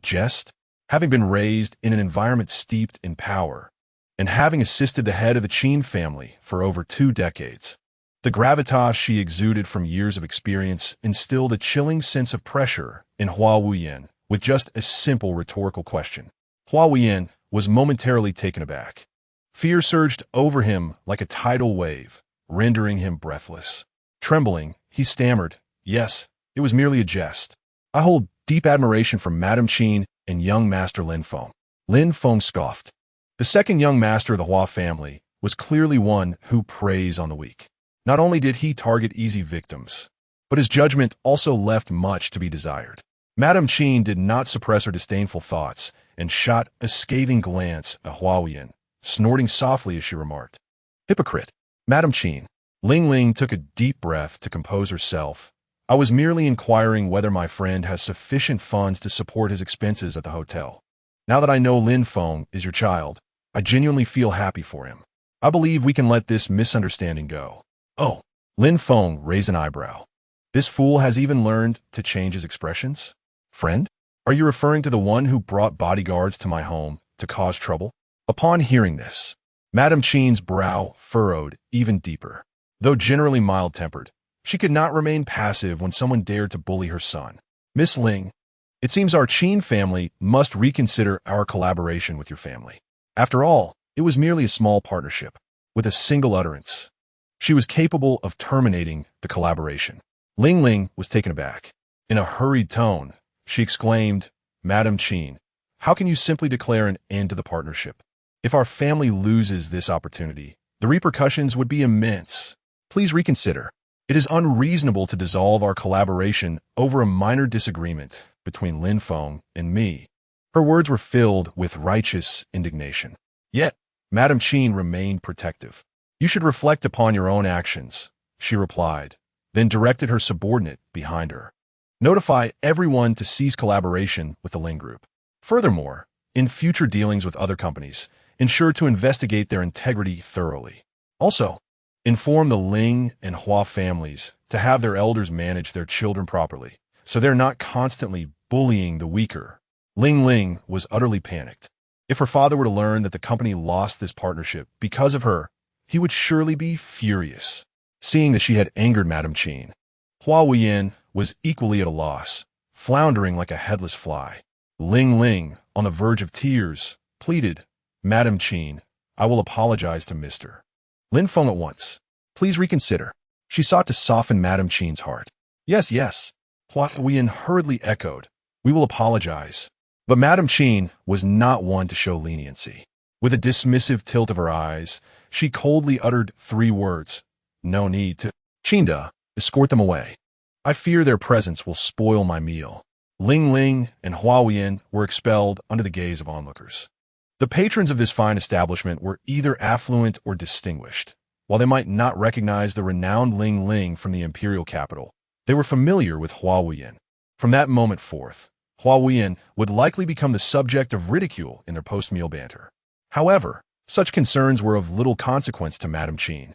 jest? Having been raised in an environment steeped in power, and having assisted the head of the Qin family for over 2 decades, the gravitas she exuded from years of experience instilled a chilling sense of pressure in Hua Wuyin with just a simple rhetorical question. Hua Wuyin was momentarily taken aback. Fear surged over him like a tidal wave, rendering him breathless. Trembling, he stammered, "Yes, it was merely a jest. I hold deep admiration for Madame Qin and young Master Lin Feng." Lin Feng scoffed. The second young master of the Hua family was clearly one who preys on the weak. Not only did he target easy victims, but his judgment also left much to be desired. Madame Qin did not suppress her disdainful thoughts and shot a scathing glance at Hua Wuyin, snorting softly as she remarked, "Hypocrite." Madame Qin. Ling Ling took a deep breath to compose herself. "I was merely inquiring whether my friend has sufficient funds to support his expenses at the hotel. Now that I know Lin Feng is your child, I genuinely feel happy for him. I believe we can let this misunderstanding go." "Oh." Lin Feng raised an eyebrow. "This fool has even learned to change his expressions? Friend? Are you referring to the one who brought bodyguards to my home to cause trouble?" Upon hearing this, Madame Qin's brow furrowed even deeper. Though generally mild-tempered, she could not remain passive when someone dared to bully her son. "Miss Ling, it seems our Qin family must reconsider our collaboration with your family. After all, it was merely a small partnership." With a single utterance, she was capable of terminating the collaboration. Ling Ling was taken aback. In a hurried tone, she exclaimed, "Madame Qin, how can you simply declare an end to the partnership? If our family loses this opportunity, the repercussions would be immense. Please reconsider. It is unreasonable to dissolve our collaboration over a minor disagreement between Lin Feng and me." Her words were filled with righteous indignation. Yet, Madame Qin remained protective. "You should reflect upon your own actions," she replied, then directed her subordinate behind her. "Notify everyone to cease collaboration with the Ling Group. Furthermore, in future dealings with other companies, ensure to investigate their integrity thoroughly. Also, inform the Ling and Hua families to have their elders manage their children properly, so they're not constantly bullying the weaker." Ling Ling was utterly panicked. If her father were to learn that the company lost this partnership because of her, he would surely be furious. Seeing that she had angered Madame Qin, Hua Wuyin was equally at a loss, floundering like a headless fly. Ling Ling, on the verge of tears, pleaded, "Madame Qin, I will apologize to Mr. Lin Feng at once. Please reconsider." She sought to soften Madame Qin's heart. "Yes, yes," Hua Wuyin hurriedly echoed, "we will apologize." But Madame Qin was not one to show leniency. With a dismissive tilt of her eyes, she coldly uttered 3 words. "No need to. Qinda, escort them away. I fear their presence will spoil my meal." Ling Ling and Hua Wuyin were expelled under the gaze of onlookers. The patrons of this fine establishment were either affluent or distinguished. While they might not recognize the renowned Ling Ling from the imperial capital, they were familiar with Hua Wuyin. From that moment forth, Hua Wuyin would likely become the subject of ridicule in their post-meal banter. However, such concerns were of little consequence to Madame Qin,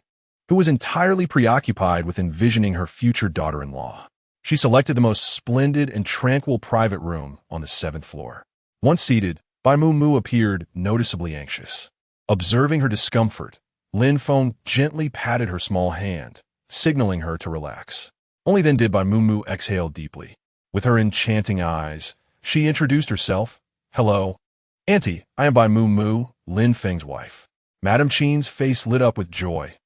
who was entirely preoccupied with envisioning her future daughter-in-law. She selected the most splendid and tranquil private room on the 7th floor. Once seated, Bai Mu Mu appeared noticeably anxious. Observing her discomfort, Lin Feng gently patted her small hand, signaling her to relax. Only then did Bai Mu Mu exhale deeply. With her enchanting eyes, she introduced herself. "Hello, Auntie, I am Bai Mu Mu, Lin Feng's wife." Madame Qin's face lit up with joy.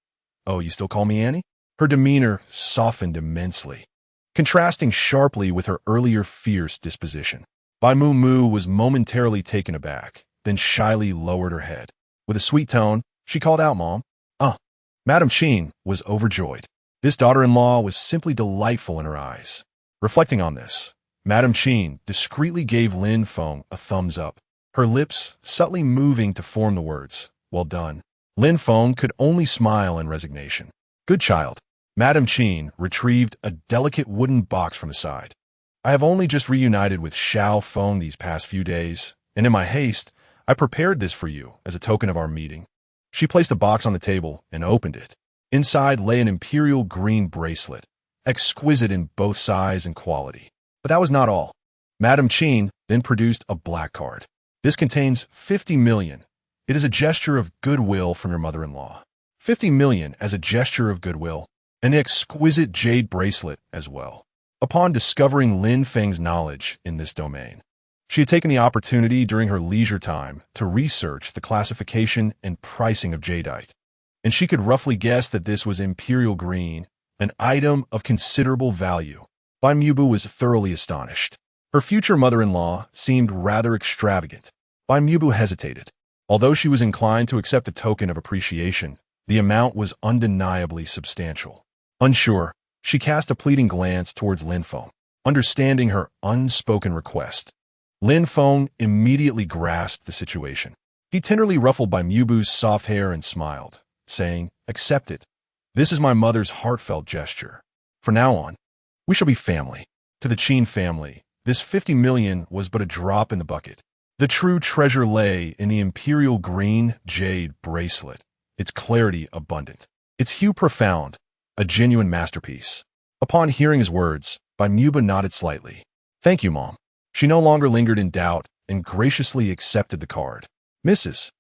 "Oh, you still call me Annie?" Her demeanor softened immensely, contrasting sharply with her earlier fierce disposition. Bai Mu Mu was momentarily taken aback, then shyly lowered her head. With a sweet tone, she called out, "Mom." Madame Qin was overjoyed. This daughter-in-law was simply delightful in her eyes. Reflecting on this, Madame Qin discreetly gave Lin Feng a thumbs up, her lips subtly moving to form the words, "Well done." Lin Feng could only smile in resignation. "Good child." Madame Qin retrieved a delicate wooden box from the side. "I have only just reunited with Xiao Feng these past few days, and in my haste, I prepared this for you as a token of our meeting." She placed the box on the table and opened it. Inside lay an imperial green bracelet, exquisite in both size and quality. But that was not all. Madame Qin then produced a black card. "This contains 50 million. It is a gesture of goodwill from your mother-in-law." 50 million as a gesture of goodwill. An exquisite jade bracelet as well. Upon discovering Lin Feng's knowledge in this domain, she had taken the opportunity during her leisure time to research the classification and pricing of jadeite, and she could roughly guess that this was imperial green, an item of considerable value. Bai Mubu was thoroughly astonished. Her future mother-in-law seemed rather extravagant. Bai Mubu hesitated. Although she was inclined to accept a token of appreciation, the amount was undeniably substantial. Unsure, she cast a pleading glance towards Lin Feng, understanding her unspoken request. Lin Feng immediately grasped the situation. He tenderly ruffled Bai Mubu's soft hair and smiled, saying, "Accept it. This is my mother's heartfelt gesture. From now on, we shall be family." To the Qin family, this 50 million was but a drop in the bucket. The true treasure lay in the imperial green jade bracelet, its clarity abundant, its hue profound, a genuine masterpiece. Upon hearing his words, Bai Mubu nodded slightly. "Thank you, Mom." She no longer lingered in doubt and graciously accepted the card. Mrs.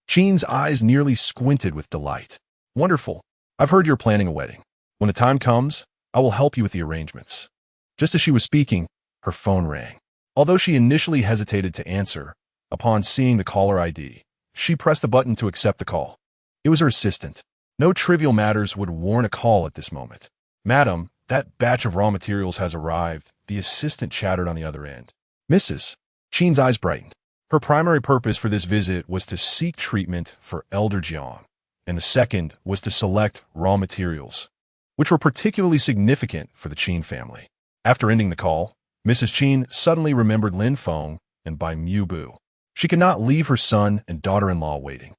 Qin's eyes nearly squinted with delight. "Wonderful. I've heard you're planning a wedding. When the time comes, I will help you with the arrangements." Just as she was speaking, her phone rang. Although she initially hesitated to answer, upon seeing the caller ID, she pressed the button to accept the call. It was her assistant. No trivial matters would warrant a call at this moment. "Madam, that batch of raw materials has arrived," the assistant chattered on the other end. Mrs. Qin's eyes brightened. Her primary purpose for this visit was to seek treatment for Elder Jiang, and the second was to select raw materials, which were particularly significant for the Qin family. After ending the call, Mrs. Qin suddenly remembered Lin Feng and Bai Mubu. She could not leave her son and daughter-in-law waiting.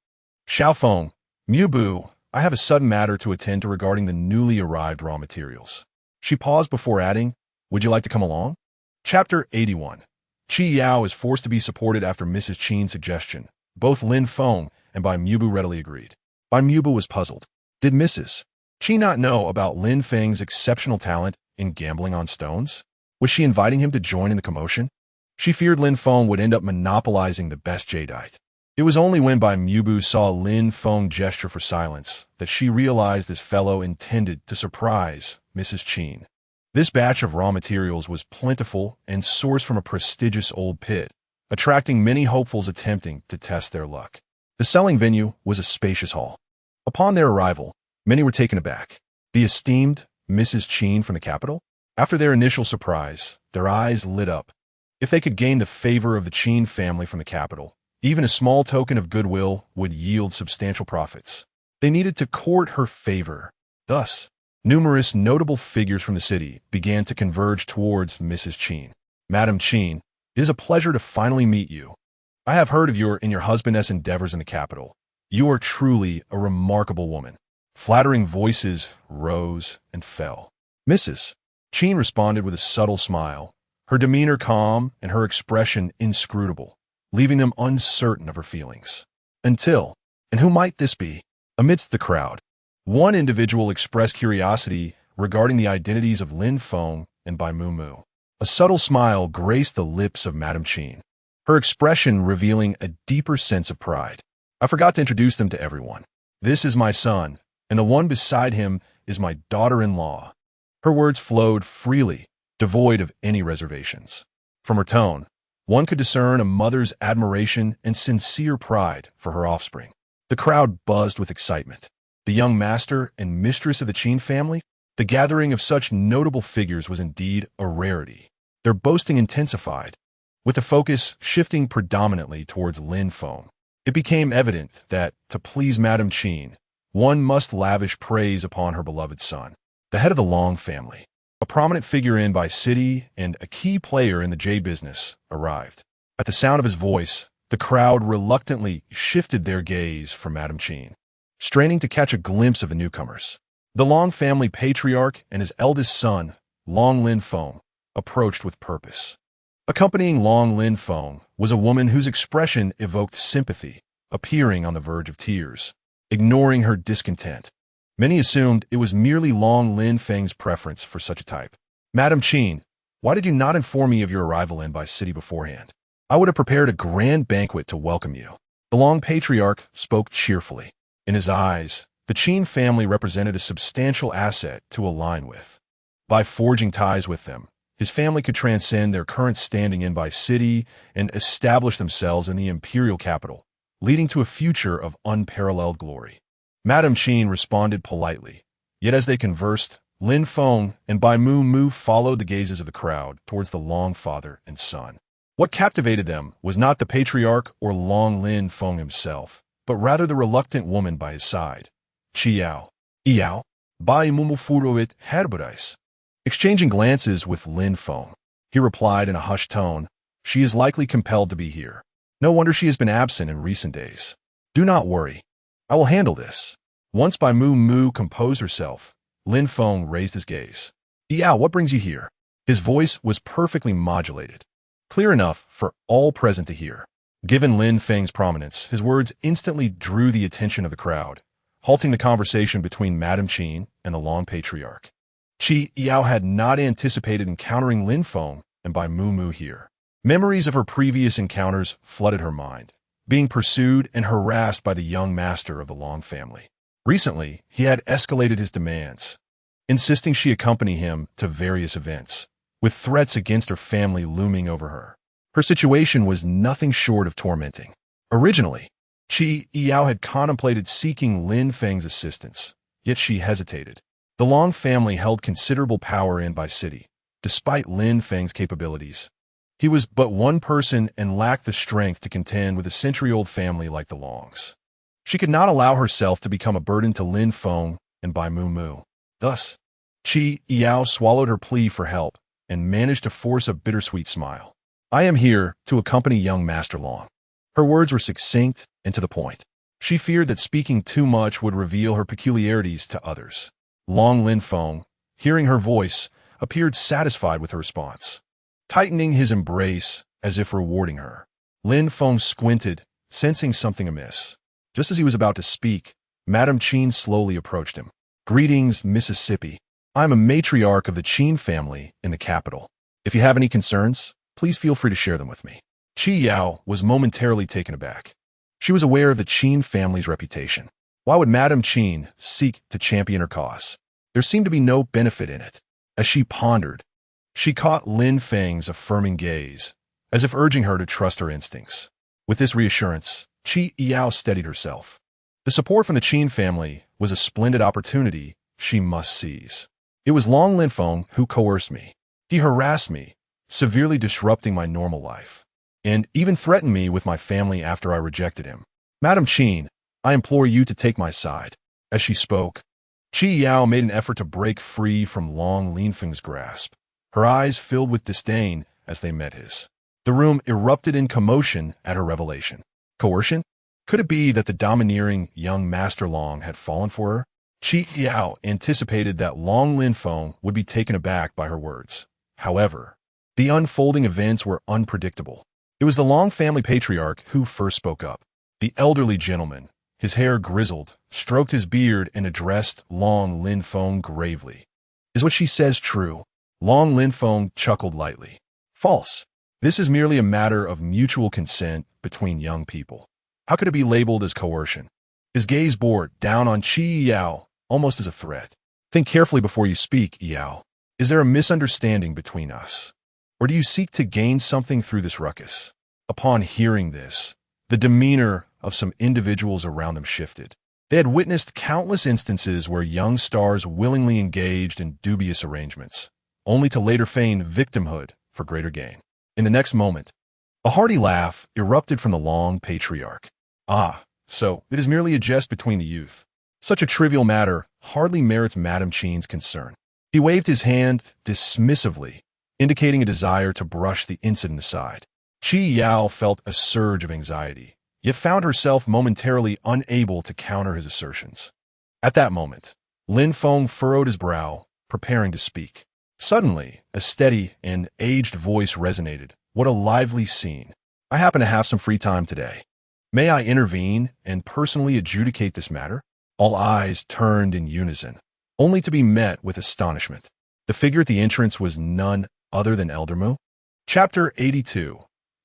"Xiao Feng, Mubu, I have a sudden matter to attend to regarding the newly arrived raw materials." She paused before adding, "Would you like to come along?" Chapter 81. Qi Yao is forced to be supported after Mrs. Qin's suggestion. Both Lin Feng and Bai Mubu readily agreed. Bai Mubu was puzzled. Did Mrs. Qi not know about Lin Feng's exceptional talent in gambling on stones? Was she inviting him to join in the commotion? She feared Lin Feng would end up monopolizing the best jadeite. It was only when Bai Mubu saw Lin Feng gesture for silence that she realized this fellow intended to surprise Mrs. Qin. This batch of raw materials was plentiful and sourced from a prestigious old pit, attracting many hopefuls attempting to test their luck. The selling venue was a spacious hall. Upon their arrival, many were taken aback. The esteemed Mrs. Qin from the capital? After their initial surprise, their eyes lit up. If they could gain the favor of the Qin family from the capital, even a small token of goodwill would yield substantial profits. They needed to court her favor. Thus, numerous notable figures from the city began to converge towards Mrs. Qin. "Madame Qin, it is a pleasure to finally meet you. I have heard of your and your husband's endeavors in the capital. You are truly a remarkable woman." Flattering voices rose and fell. Mrs. Qin responded with a subtle smile, her demeanor calm and her expression inscrutable, leaving them uncertain of her feelings. Until, and who might this be? Amidst the crowd, one individual expressed curiosity regarding the identities of Lin Feng and Bai Mumu. A subtle smile graced the lips of Madame Qin, her expression revealing a deeper sense of pride. "I forgot to introduce them to everyone. This is my son, and the one beside him is my daughter-in-law." Her words flowed freely, devoid of any reservations. From her tone, one could discern a mother's admiration and sincere pride for her offspring. The crowd buzzed with excitement. The young master and mistress of the Qin family? The gathering of such notable figures was indeed a rarity. Their boasting intensified, with the focus shifting predominantly towards Lin Feng. It became evident that, to please Madame Qin, one must lavish praise upon her beloved son, the head of the Long family. A prominent figure in by city and a key player in the jade business arrived. At the sound of his voice, the crowd reluctantly shifted their gaze from Madame Qin, straining to catch a glimpse of the newcomers. The Long family patriarch and his eldest son, Long Lin Feng, approached with purpose. Accompanying Long Lin Feng was a woman whose expression evoked sympathy, appearing on the verge of tears, ignoring her discontent. Many assumed it was merely Long Lin Feng's preference for such a type. Madame Qin, why did you not inform me of your arrival in by city beforehand? I would have prepared a grand banquet to welcome you. The Long patriarch spoke cheerfully. In his eyes, the Qin family represented a substantial asset to align with. By forging ties with them, his family could transcend their current standing in by city and establish themselves in the imperial capital, leading to a future of unparalleled glory. Madame Qin responded politely, yet as they conversed, Lin Feng and Bai Mu Mu followed the gazes of the crowd towards the Long father and son. What captivated them was not the patriarch or Long Lin Feng himself, but rather the reluctant woman by his side. Qiao, Yao, Bai Mu Mu Furuit Herberais. Exchanging glances with Lin Feng, he replied in a hushed tone, "She is likely compelled to be here. No wonder she has been absent in recent days. Do not worry. I will handle this." Once Bai Mu Mu composed herself, Lin Feng raised his gaze. "Yao, what brings you here?" His voice was perfectly modulated, clear enough for all present to hear. Given Lin Feng's prominence, his words instantly drew the attention of the crowd, halting the conversation between Madame Qin and the Long patriarch. Yao had not anticipated encountering Lin Feng and Bai Mu Mu here. Memories of her previous encounters flooded her mind, being pursued and harassed by the young master of the Long family. Recently, he had escalated his demands, insisting she accompany him to various events, with threats against her family looming over her. Her situation was nothing short of tormenting. Originally, Yao had contemplated seeking Lin Feng's assistance, yet she hesitated. The Long family held considerable power in Bai City, despite Lin Feng's capabilities. He was but one person and lacked the strength to contend with a century-old family like the Longs. She could not allow herself to become a burden to Lin Feng and Bai Mu Mu. Thus, Yao swallowed her plea for help and managed to force a bittersweet smile. "I am here to accompany young Master Long." Her words were succinct and to the point. She feared that speaking too much would reveal her peculiarities to others. Long Lin Feng, hearing her voice, appeared satisfied with her response. Tightening his embrace as if rewarding her, Lin Feng squinted, sensing something amiss. Just as he was about to speak, Madame Qin slowly approached him. "Greetings, Mississippi. I am a matriarch of the Qin family in the capital. If you have any concerns, please feel free to share them with me." Yao was momentarily taken aback. She was aware of the Qin family's reputation. Why would Madame Qin seek to champion her cause? There seemed to be no benefit in it. As she pondered, she caught Lin Feng's affirming gaze, as if urging her to trust her instincts. With this reassurance, Yao steadied herself. The support from the Qin family was a splendid opportunity she must seize. It was Long Lin Feng who coerced me. He harassed me, severely disrupting my normal life, and even threatened me with my family after I rejected him. Madame Qin, I implore you to take my side. As she spoke, Yao made an effort to break free from Long Lin Feng's grasp. Her eyes filled with disdain as they met his. The room erupted in commotion at her revelation. Coercion? Could it be that the domineering young Master Long had fallen for her? Yao anticipated that Long Lin Feng would be taken aback by her words. However, the unfolding events were unpredictable. It was the Long family patriarch who first spoke up. The elderly gentleman, his hair grizzled, stroked his beard and addressed Long Lin Feng gravely. "Is what she says true?" Long Lin Feng chuckled lightly. "False. This is merely a matter of mutual consent between young people. How could it be labeled as coercion?" His gaze bore down on Yao, almost as a threat. "Think carefully before you speak, Yao. Is there a misunderstanding between us? Or do you seek to gain something through this ruckus?" Upon hearing this, the demeanor of some individuals around them shifted. They had witnessed countless instances where young stars willingly engaged in dubious arrangements, only to later feign victimhood for greater gain. In the next moment, a hearty laugh erupted from the Long patriarch. "Ah, so it is merely a jest between the youth. Such a trivial matter hardly merits Madame Qin's concern." He waved his hand dismissively, indicating a desire to brush the incident aside. Qi Yao felt a surge of anxiety, yet found herself momentarily unable to counter his assertions. At that moment, Lin Feng furrowed his brow, preparing to speak. Suddenly, a steady and aged voice resonated. What a lively scene. I happen to have some free time today. May I intervene and personally adjudicate this matter? All eyes turned in unison, only to be met with astonishment. The figure at the entrance was none other than Elder Mu. Chapter 82.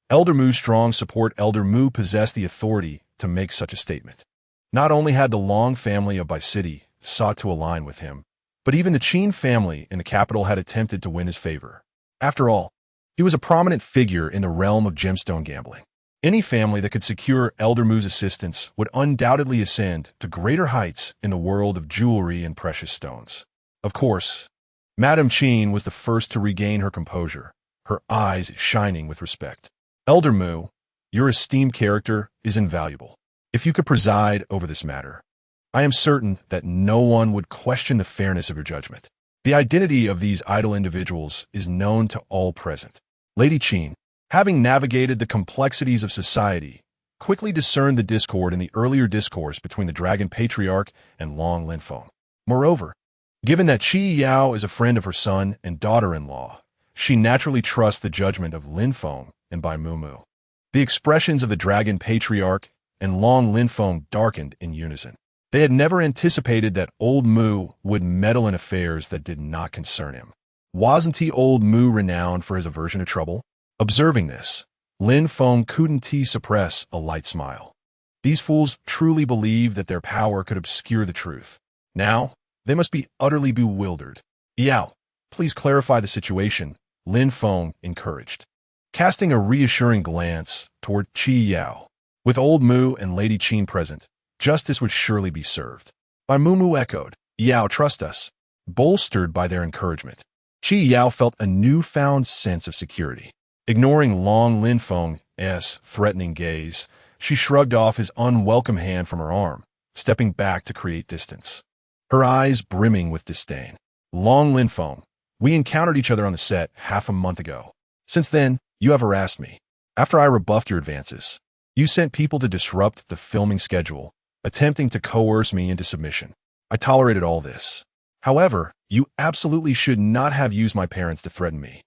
Elder Mu's strong support. Elder Mu possessed the authority to make such a statement. Not only had the Long family of Bai City sought to align with him, but even the Qin family in the capital had attempted to win his favor. After all, he was a prominent figure in the realm of gemstone gambling. Any family that could secure Elder Mu's assistance would undoubtedly ascend to greater heights in the world of jewelry and precious stones. Of course, Madame Qin was the first to regain her composure, her eyes shining with respect. Elder Mu, your esteemed character is invaluable. If you could preside over this matter, I am certain that no one would question the fairness of your judgment. The identity of these idle individuals is known to all present. Lady Qin, having navigated the complexities of society, quickly discerned the discord in the earlier discourse between the Dragon Patriarch and Long Lin Feng. Moreover, given that Qi Yao is a friend of her son and daughter-in-law, she naturally trusts the judgment of Lin Feng and Bai Mumu. The expressions of the Dragon Patriarch and Long Lin Feng darkened in unison. They had never anticipated that old Mu would meddle in affairs that did not concern him. Wasn't he old Mu renowned for his aversion to trouble? Observing this, Lin Feng couldn't suppress a light smile. These fools truly believed that their power could obscure the truth. Now, they must be utterly bewildered. Yao, please clarify the situation, Lin Feng encouraged, casting a reassuring glance toward Qi Yao. With old Mu and Lady Qin present, justice would surely be served. Bai Mumu echoed, Yao, trust us. Bolstered by their encouragement, Qi Yao felt a newfound sense of security. Ignoring Long Lin Feng's threatening gaze, she shrugged off his unwelcome hand from her arm, stepping back to create distance. Her eyes brimming with disdain. Long Lin Feng, we encountered each other on the set half a month ago. Since then, you have harassed me. After I rebuffed your advances, you sent people to disrupt the filming schedule, attempting to coerce me into submission. I tolerated all this. However, you absolutely should not have used my parents to threaten me.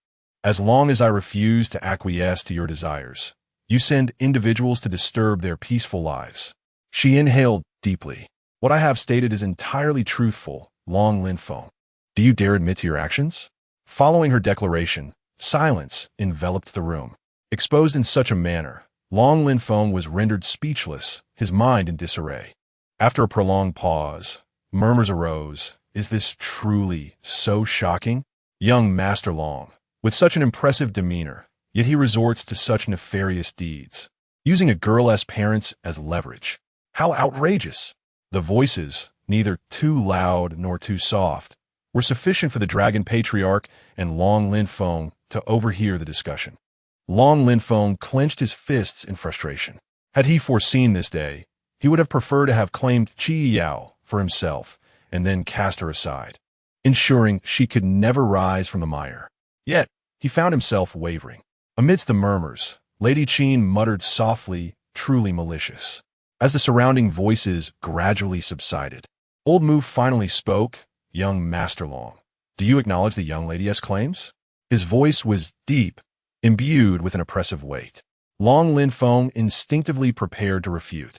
As long as I refuse to acquiesce to your desires, you send individuals to disturb their peaceful lives. She inhaled deeply. What I have stated is entirely truthful, Long Lin Feng. Do you dare admit to your actions? Following her declaration, silence enveloped the room. Exposed in such a manner, Long Lin Feng was rendered speechless, his mind in disarray. After a prolonged pause, murmurs arose. Is this truly so shocking? Young Master Long, with such an impressive demeanor, yet he resorts to such nefarious deeds, using a girl's parents as leverage. How outrageous! The voices, neither too loud nor too soft, were sufficient for the Dragon Patriarch and Long Lin Feng to overhear the discussion. Long Lin Feng clenched his fists in frustration. Had he foreseen this day, he would have preferred to have claimed Qi Yao for himself and then cast her aside, ensuring she could never rise from the mire. Yet, he found himself wavering. Amidst the murmurs, Lady Qin muttered softly, truly malicious. As the surrounding voices gradually subsided, old Mu finally spoke. Young Master Long, do you acknowledge the young lady's claims? His voice was deep, imbued with an oppressive weight. Long Lin Feng instinctively prepared to refute.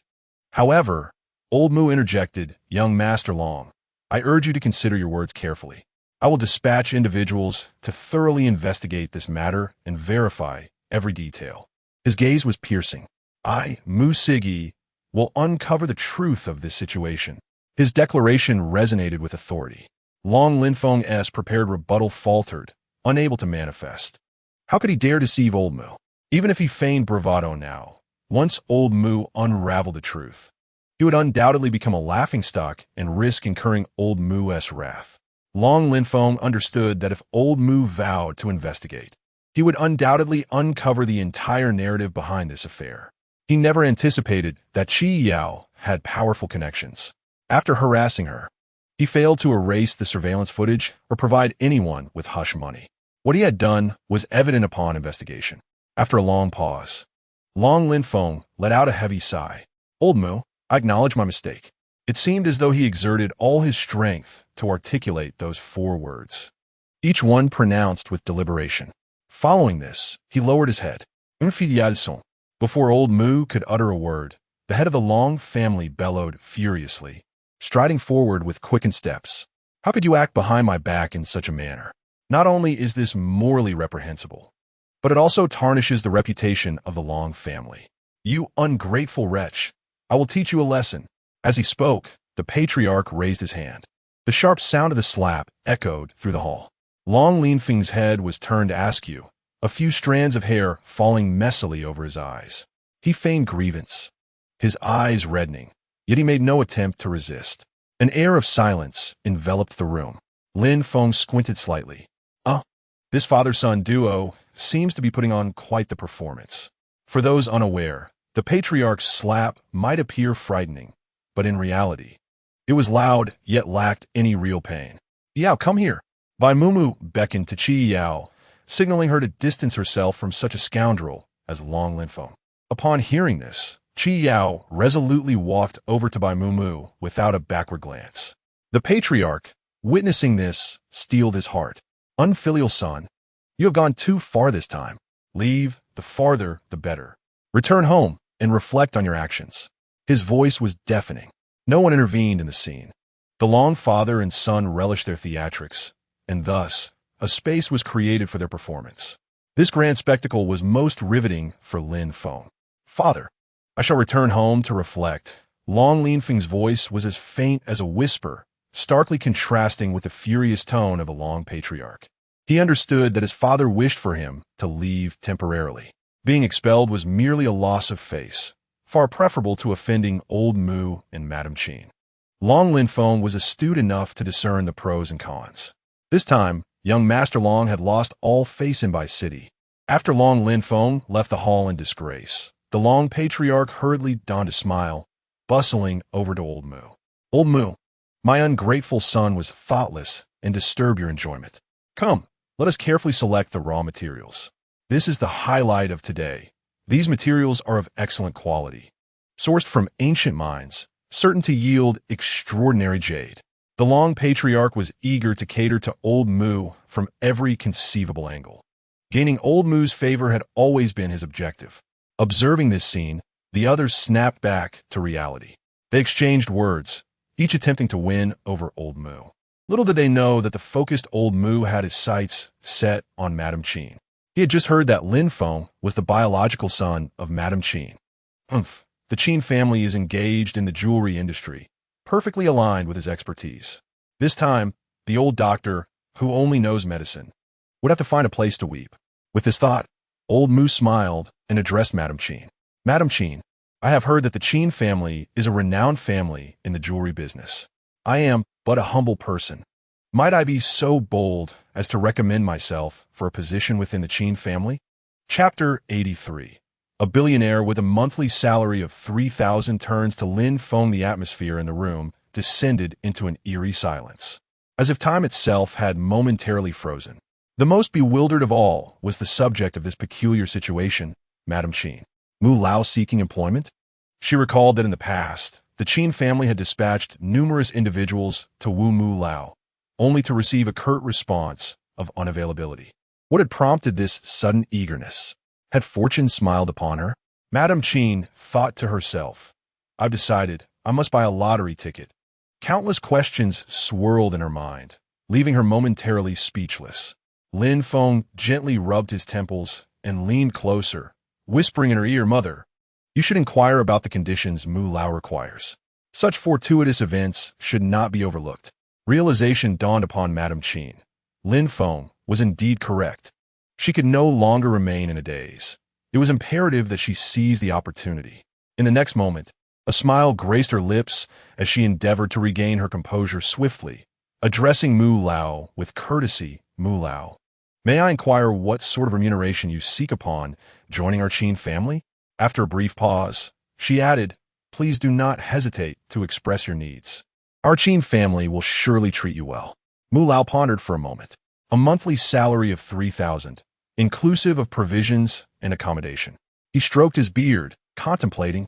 However, old Mu interjected, Young Master Long, I urge you to consider your words carefully. I will dispatch individuals to thoroughly investigate this matter and verify every detail. His gaze was piercing. I, Mu Sigi, will uncover the truth of this situation. His declaration resonated with authority. Long Lin Feng's prepared rebuttal faltered, unable to manifest. How could he dare deceive old Mu? Even if he feigned bravado now, once old Mu unraveled the truth, he would undoubtedly become a laughingstock and risk incurring old Mu's wrath. Long Lin Feng understood that if old Mu vowed to investigate, he would undoubtedly uncover the entire narrative behind this affair. He never anticipated that Qi Yao had powerful connections. After harassing her, He failed to erase the surveillance footage or provide anyone with hush money. What he had done was evident upon investigation. After a long pause, Lin Feng let out a heavy sigh. Old Mu, I acknowledge my mistake. It seemed as though he exerted all his strength to articulate those 4 words, each one pronounced with deliberation. Following this, he lowered his head. Infidèle. Before old Mu could utter a word, the head of the Long family bellowed furiously, striding forward with quickened steps. How could you act behind my back in such a manner? Not only is this morally reprehensible, but it also tarnishes the reputation of the Long family. You ungrateful wretch, I will teach you a lesson. As he spoke, the patriarch raised his hand. The sharp sound of the slap echoed through the hall. Lin Feng's head was turned askew, a few strands of hair falling messily over his eyes. He feigned grievance, his eyes reddening, yet he made no attempt to resist. An air of silence enveloped the room. Lin Feng squinted slightly. This father-son duo seems to be putting on quite the performance. For those unaware, the patriarch's slap might appear frightening, but in reality, it was loud yet lacked any real pain. Yao, come here. Bai Mumu beckoned to Qi Yao, signaling her to distance herself from such a scoundrel as Lin Feng. Upon hearing this, Qi Yao resolutely walked over to Bai Mumu without a backward glance. The patriarch, witnessing this, steeled his heart. Unfilial son, you have gone too far this time. Leave, the farther, the better. Return home and reflect on your actions. His voice was deafening. No one intervened in the scene. The Long father and son relished their theatrics, and thus, a space was created for their performance. This grand spectacle was most riveting for Lin Feng. Father, I shall return home to reflect. Lin Feng's voice was as faint as a whisper, starkly contrasting with the furious tone of a Long patriarch. He understood that his father wished for him to leave temporarily. Being expelled was merely a loss of face, far preferable to offending old Mu and Madame Qin. Lin Feng was astute enough to discern the pros and cons. This time, young Master Long had lost all face in Bai City. After Lin Feng left the hall in disgrace, the Long patriarch hurriedly donned a smile, bustling over to old Mu. Old Mu, my ungrateful son was thoughtless and disturbed your enjoyment. Come, let us carefully select the raw materials. This is the highlight of today. These materials are of excellent quality, sourced from ancient mines, certain to yield extraordinary jade. The Long patriarch was eager to cater to old Mu from every conceivable angle. Gaining old Mu's favor had always been his objective. Observing this scene, the others snapped back to reality. They exchanged words, each attempting to win over old Mu. Little did they know that the focused old Mu had his sights set on Madame Qin. He had just heard that Lin Feng was the biological son of Madame Qin. The Qin family is engaged in the jewelry industry, perfectly aligned with his expertise. This time, the old doctor, who only knows medicine, would have to find a place to weep. With this thought, old Mu smiled and addressed Madame Qin. Madame Qin, I have heard that the Qin family is a renowned family in the jewelry business. I am but a humble person. Might I be so bold as to recommend myself for a position within the Qin family? Chapter 83. A billionaire with a monthly salary of 3,000 turns to Lin Feng. The atmosphere in the room descended into an eerie silence, as if time itself had momentarily frozen. The most bewildered of all was the subject of this peculiar situation, Madame Qin. Mu Lao seeking employment? She recalled that in the past, the Qin family had dispatched numerous individuals to woo Mu Lao, only to receive a curt response of unavailability. What had prompted this sudden eagerness? Had fortune smiled upon her? Madame Qin thought to herself, I've decided I must buy a lottery ticket. Countless questions swirled in her mind, leaving her momentarily speechless. Lin Feng gently rubbed his temples and leaned closer, whispering in her ear, Mother, you should inquire about the conditions Mu Lao requires. Such fortuitous events should not be overlooked. Realization dawned upon Madame Qin. Lin Feng was indeed correct. She could no longer remain in a daze. It was imperative that she seize the opportunity. In the next moment, a smile graced her lips as she endeavored to regain her composure swiftly, addressing Mu Lao with courtesy. Mu Lao, may I inquire what sort of remuneration you seek upon joining our Qin family? After a brief pause, she added, Please do not hesitate to express your needs. Our Qin family will surely treat you well. Mu Lao pondered for a moment. A monthly salary of 3,000, inclusive of provisions and accommodation. He stroked his beard, contemplating.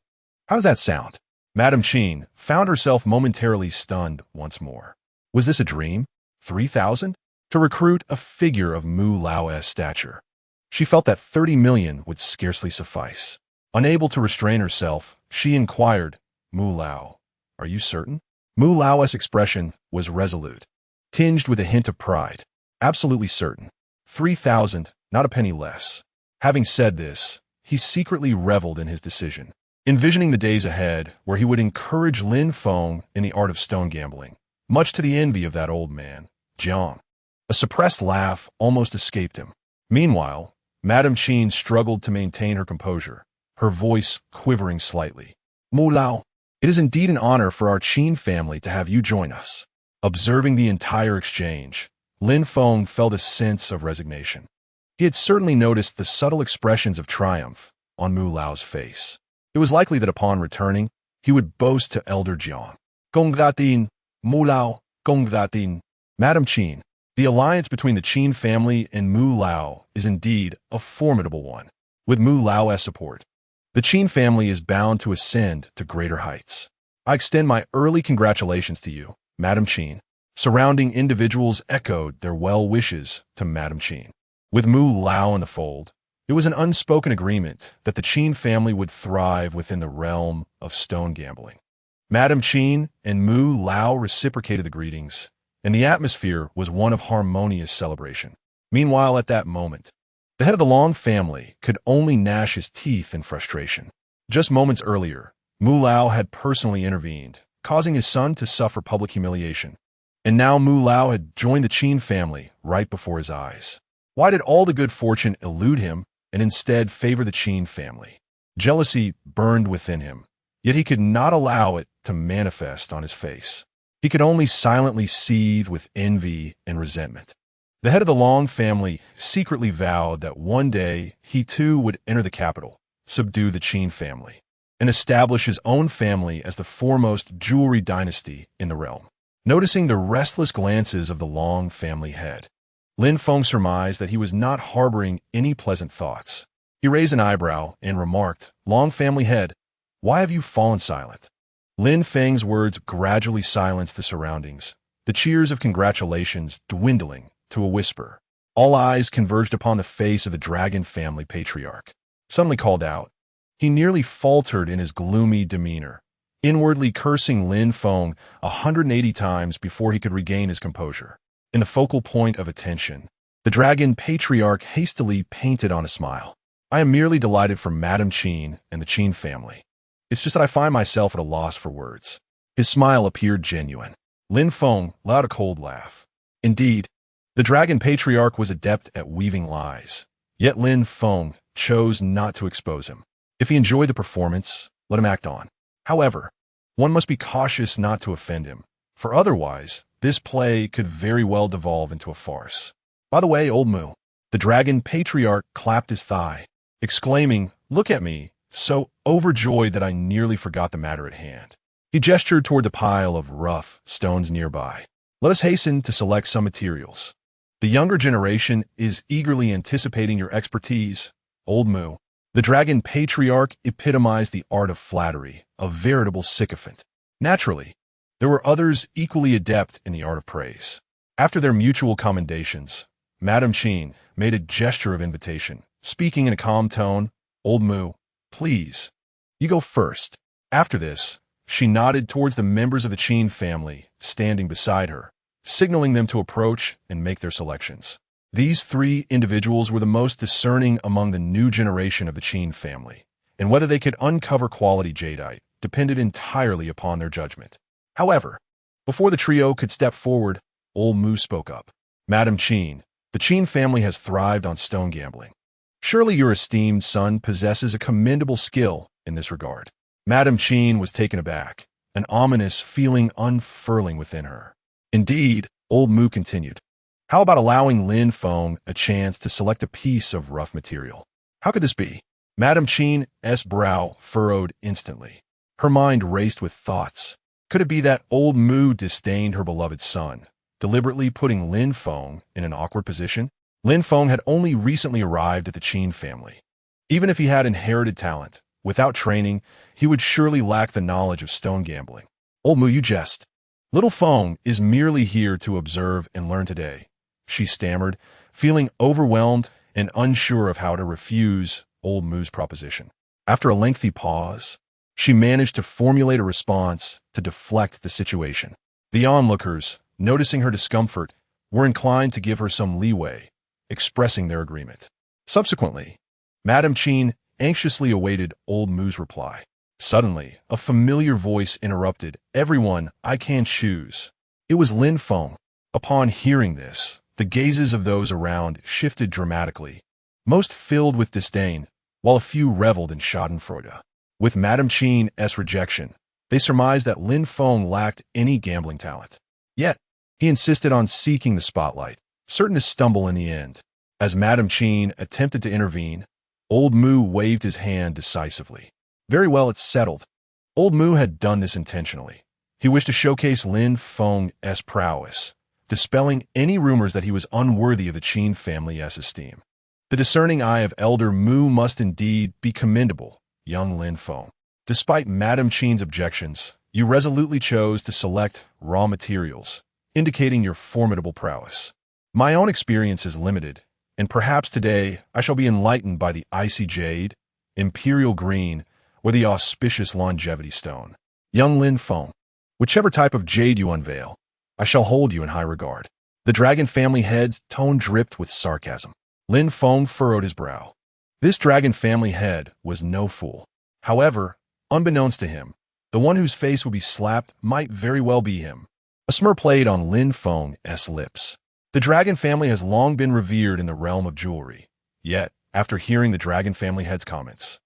How does that sound? Madame Qin found herself momentarily stunned once more. Was this a dream? 3,000? To recruit a figure of Mu Lao's stature. She felt that 30 million would scarcely suffice. Unable to restrain herself, she inquired, Mu Lao, are you certain? Mu Lao's expression was resolute, tinged with a hint of pride. Absolutely certain. 3,000, not a penny less. Having said this, he secretly reveled in his decision, envisioning the days ahead where he would encourage Lin Feng in the art of stone gambling, much to the envy of that old man, Jiang. A suppressed laugh almost escaped him. Meanwhile, Madame Qin struggled to maintain her composure, her voice quivering slightly. Mu Lao, it is indeed an honor for our Qin family to have you join us. Observing the entire exchange, Lin Feng felt a sense of resignation. He had certainly noticed the subtle expressions of triumph on Mu Lao's face. It was likely that upon returning, he would boast to Elder Jiang. Gong Datin, Mu Lao, Gong Datin. Madame Qin, the alliance between the Qin family and Mu Lao is indeed a formidable one. With Mu Lao's support, the Qin family is bound to ascend to greater heights. I extend my early congratulations to you, Madame Qin. Surrounding individuals echoed their well wishes to Madame Qin. With Mu Lao in the fold, it was an unspoken agreement that the Qin family would thrive within the realm of stone gambling. Madame Qin and Mu Lao reciprocated the greetings, and the atmosphere was one of harmonious celebration. Meanwhile, at that moment, the head of the Long family could only gnash his teeth in frustration. Just moments earlier, Mu Lao had personally intervened, causing his son to suffer public humiliation. And now Mu Lao had joined the Qin family right before his eyes. Why did all the good fortune elude him and instead favor the Qin family? Jealousy burned within him, yet he could not allow it to manifest on his face. He could only silently seethe with envy and resentment. The head of the Long family secretly vowed that one day he too would enter the capital, subdue the Qin family, and establish his own family as the foremost jewelry dynasty in the realm. Noticing the restless glances of the Long family head, Lin Feng surmised that he was not harboring any pleasant thoughts. He raised an eyebrow and remarked, Long family head, why have you fallen silent? Lin Feng's words gradually silenced the surroundings, the cheers of congratulations dwindling to a whisper. All eyes converged upon the face of the Dragon family patriarch. Suddenly called out, he nearly faltered in his gloomy demeanor, inwardly cursing Lin Feng 180 times before he could regain his composure. In the focal point of attention, the Dragon patriarch hastily painted on a smile. I am merely delighted for Madame Qin and the Qin family. It's just that I find myself at a loss for words. His smile appeared genuine. Lin Feng let out a cold laugh. Indeed, the Dragon patriarch was adept at weaving lies, yet Lin Feng chose not to expose him. If he enjoyed the performance, let him act on. However, one must be cautious not to offend him, for otherwise, this play could very well devolve into a farce. By the way, old Mu, the Dragon patriarch clapped his thigh, exclaiming, look at me, so overjoyed that I nearly forgot the matter at hand. He gestured toward the pile of rough stones nearby. Let us hasten to select some materials. The younger generation is eagerly anticipating your expertise, old Mu. The Dragon patriarch epitomized the art of flattery, a veritable sycophant. Naturally, there were others equally adept in the art of praise. After their mutual commendations, Madame Qin made a gesture of invitation, speaking in a calm tone, old Mu, please, you go first. After this, she nodded towards the members of the Qin family standing beside her, signaling them to approach and make their selections. These three individuals were the most discerning among the new generation of the Qin family, and whether they could uncover quality jadeite depended entirely upon their judgment. However, before the trio could step forward, old Mu spoke up. Madame Qin, the Qin family has thrived on stone gambling. Surely your esteemed son possesses a commendable skill in this regard. Madame Qin was taken aback, an ominous feeling unfurling within her. Indeed, old Mu continued, how about allowing Lin Feng a chance to select a piece of rough material? How could this be? Madame Qin's brow furrowed instantly. Her mind raced with thoughts. Could it be that old Mu disdained her beloved son, deliberately putting Lin Feng in an awkward position? Lin Feng had only recently arrived at the Qin family. Even if he had inherited talent, without training, he would surely lack the knowledge of stone gambling. Old Mu, you jest. Little Feng is merely here to observe and learn today, she stammered, feeling overwhelmed and unsure of how to refuse old Mu's proposition. After a lengthy pause, she managed to formulate a response to deflect the situation. The onlookers, noticing her discomfort, were inclined to give her some leeway, expressing their agreement. Subsequently, Madame Qin anxiously awaited old Mu's reply. Suddenly, a familiar voice interrupted, "Everyone, I can't choose." It was Lin Feng. Upon hearing this, the gazes of those around shifted dramatically, most filled with disdain, while a few reveled in schadenfreude. With Madame Qin's rejection, they surmised that Lin Feng lacked any gambling talent. Yet, he insisted on seeking the spotlight, certain to stumble in the end. As Madame Qin attempted to intervene, old Mu waved his hand decisively. Very well, it's settled. Old Mu had done this intentionally. He wished to showcase Lin Feng's prowess, dispelling any rumors that he was unworthy of the Qin family's esteem. The discerning eye of elder Mu must indeed be commendable, young Lin Feng. Despite Madame Qin's objections, you resolutely chose to select raw materials, indicating your formidable prowess. My own experience is limited, and perhaps today I shall be enlightened by the icy jade, imperial green, or the auspicious longevity stone. Young Lin Feng, whichever type of jade you unveil, I shall hold you in high regard. The dragon family head's tone dripped with sarcasm. Lin Feng furrowed his brow. This dragon family head was no fool. However, unbeknownst to him, the one whose face would be slapped might very well be him. A smirk played on Lin Feng's lips. The dragon family has long been revered in the realm of jewelry. Yet, after hearing the dragon family head's comments,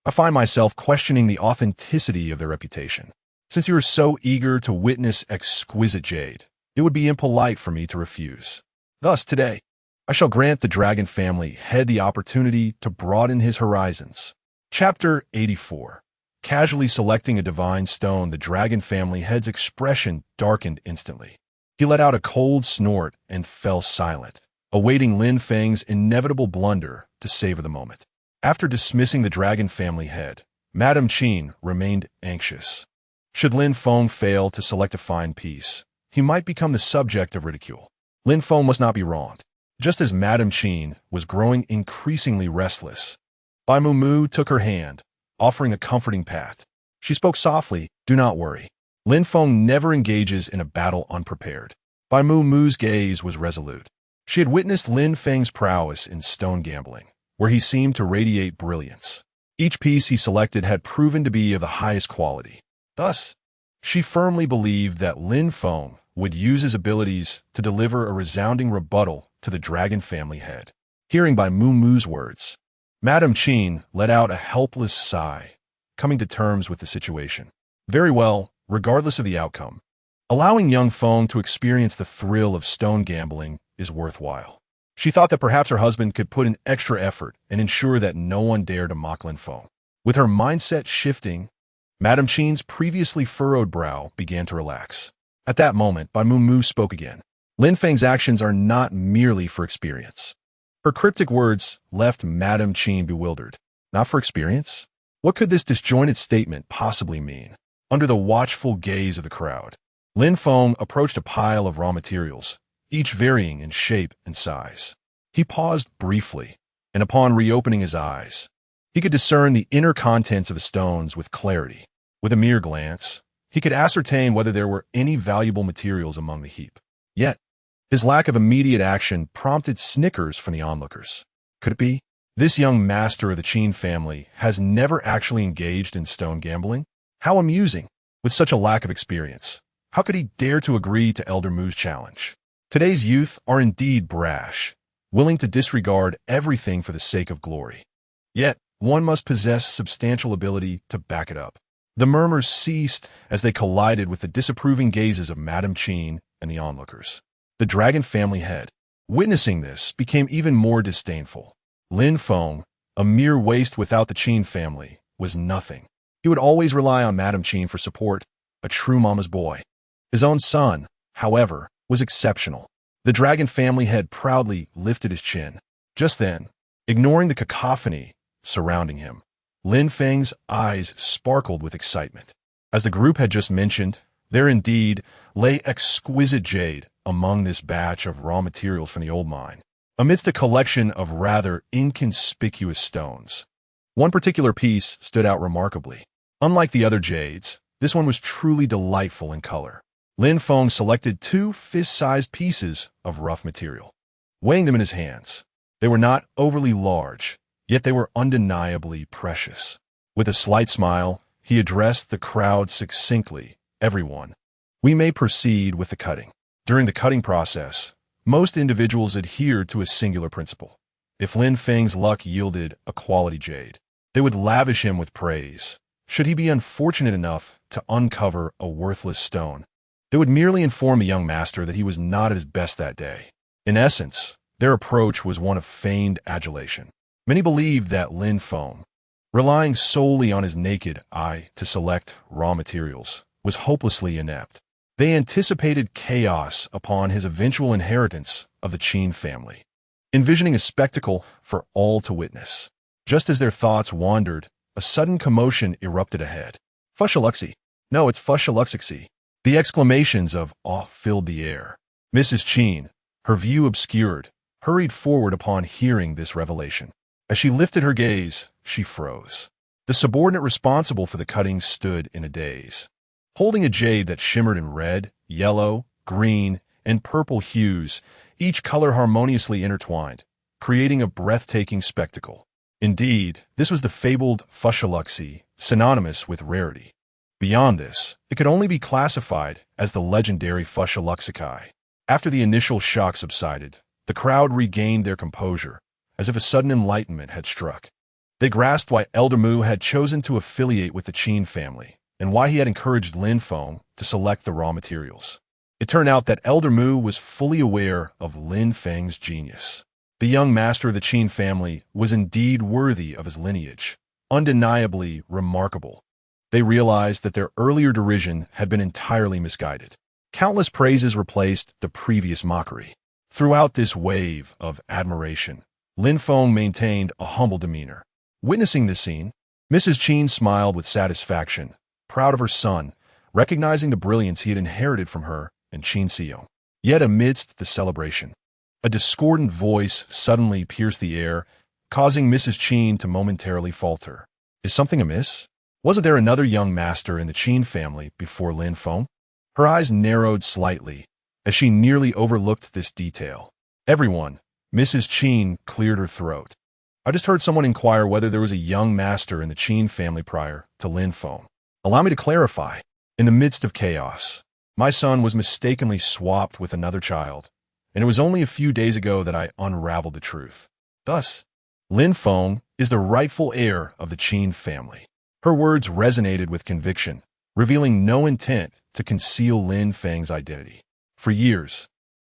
I find myself questioning the authenticity of their reputation. Since you are so eager to witness exquisite jade, it would be impolite for me to refuse. Thus, today, I shall grant the dragon family head the opportunity to broaden his horizons. Chapter 84. Casually selecting a divine stone, the dragon family head's expression darkened instantly. He let out a cold snort and fell silent, awaiting Lin Feng's inevitable blunder to savor the moment. After dismissing the dragon family head, Madame Qin remained anxious. Should Lin Feng fail to select a fine piece, he might become the subject of ridicule. Lin Feng must not be wronged. Just as Madame Qin was growing increasingly restless, Bai Mu took her hand, offering a comforting pat. She spoke softly, "Do not worry. Lin Feng never engages in a battle unprepared." Bai Mu's gaze was resolute. She had witnessed Lin Feng's prowess in stone gambling, where he seemed to radiate brilliance. Each piece he selected had proven to be of the highest quality. Thus, she firmly believed that Lin Feng would use his abilities to deliver a resounding rebuttal to the dragon family head. Hearing Bai Mu's words, Madame Qin let out a helpless sigh, coming to terms with the situation. Very well, regardless of the outcome, allowing young Feng to experience the thrill of stone gambling is worthwhile. She thought that perhaps her husband could put in extra effort and ensure that no one dared to mock Lin Feng. With her mindset shifting, Madame Qin's previously furrowed brow began to relax. At that moment, Bai Mu spoke again. Lin Feng's actions are not merely for experience. Her cryptic words left Madame Qin bewildered. Not for experience? What could this disjointed statement possibly mean? Under the watchful gaze of the crowd, Lin Feng approached a pile of raw materials, each varying in shape and size. He paused briefly, and upon reopening his eyes, he could discern the inner contents of the stones with clarity. With a mere glance, he could ascertain whether there were any valuable materials among the heap. Yet, his lack of immediate action prompted snickers from the onlookers. Could it be? This young master of the Qin family has never actually engaged in stone gambling? How amusing! With such a lack of experience, how could he dare to agree to Elder Mu's challenge? Today's youth are indeed brash, willing to disregard everything for the sake of glory. Yet, one must possess substantial ability to back it up. The murmurs ceased as they collided with the disapproving gazes of Madame Qin and the onlookers. The dragon family head, witnessing this, became even more disdainful. Lin Feng, a mere waste without the Qin family, was nothing. He would always rely on Madame Qin for support, a true mama's boy. His own son, however, was exceptional. The dragon family head proudly lifted his chin. Just then, ignoring the cacophony surrounding him, Lin Feng's eyes sparkled with excitement. As the group had just mentioned, there indeed lay exquisite jade among this batch of raw materials from the old mine, amidst a collection of rather inconspicuous stones. One particular piece stood out remarkably. Unlike the other jades, this one was truly delightful in color. Lin Feng selected 2 fist-sized pieces of rough material, weighing them in his hands. They were not overly large, yet they were undeniably precious. With a slight smile, he addressed the crowd succinctly. Everyone, we may proceed with the cutting. During the cutting process, most individuals adhered to a singular principle. If Lin Feng's luck yielded a quality jade, they would lavish him with praise. Should he be unfortunate enough to uncover a worthless stone, they would merely inform the young master that he was not at his best that day. In essence, their approach was one of feigned adulation. Many believed that Lin Feng, relying solely on his naked eye to select raw materials, was hopelessly inept. They anticipated chaos upon his eventual inheritance of the Qin family, envisioning a spectacle for all to witness. Just as their thoughts wandered, a sudden commotion erupted ahead. Fushaluxi. No, it's Fushaluxi. The exclamations of awe filled the air. Mrs. Qin, her view obscured, hurried forward upon hearing this revelation. As she lifted her gaze, she froze. The subordinate responsible for the cutting stood in a daze, holding a jade that shimmered in red, yellow, green, and purple hues, each color harmoniously intertwined, creating a breathtaking spectacle. Indeed, this was the fabled Fushaluxi, synonymous with rarity. Beyond this, it could only be classified as the legendary Fushaluxikai. After the initial shock subsided, the crowd regained their composure, as if a sudden enlightenment had struck. They grasped why Elder Mu had chosen to affiliate with the Qin family, and why he had encouraged Lin Feng to select the raw materials. It turned out that Elder Mu was fully aware of Lin Feng's genius. The young master of the Qin family was indeed worthy of his lineage, undeniably remarkable. They realized that their earlier derision had been entirely misguided. Countless praises replaced the previous mockery. Throughout this wave of admiration, Lin Feng maintained a humble demeanor. Witnessing this scene, Mrs. Qin smiled with satisfaction, proud of her son, recognizing the brilliance he had inherited from her and Qin Xiu. Yet amidst the celebration, a discordant voice suddenly pierced the air, causing Mrs. Qin to momentarily falter. Is something amiss? Wasn't there another young master in the Qin family before Lin Feng? Her eyes narrowed slightly as she nearly overlooked this detail. Everyone, Mrs. Qin cleared her throat. I just heard someone inquire whether there was a young master in the Qin family prior to Lin Feng. Allow me to clarify. In the midst of chaos, my son was mistakenly swapped with another child, and it was only a few days ago that I unraveled the truth. Thus, Lin Feng is the rightful heir of the Qin family. Her words resonated with conviction, revealing no intent to conceal Lin Feng's identity. For years,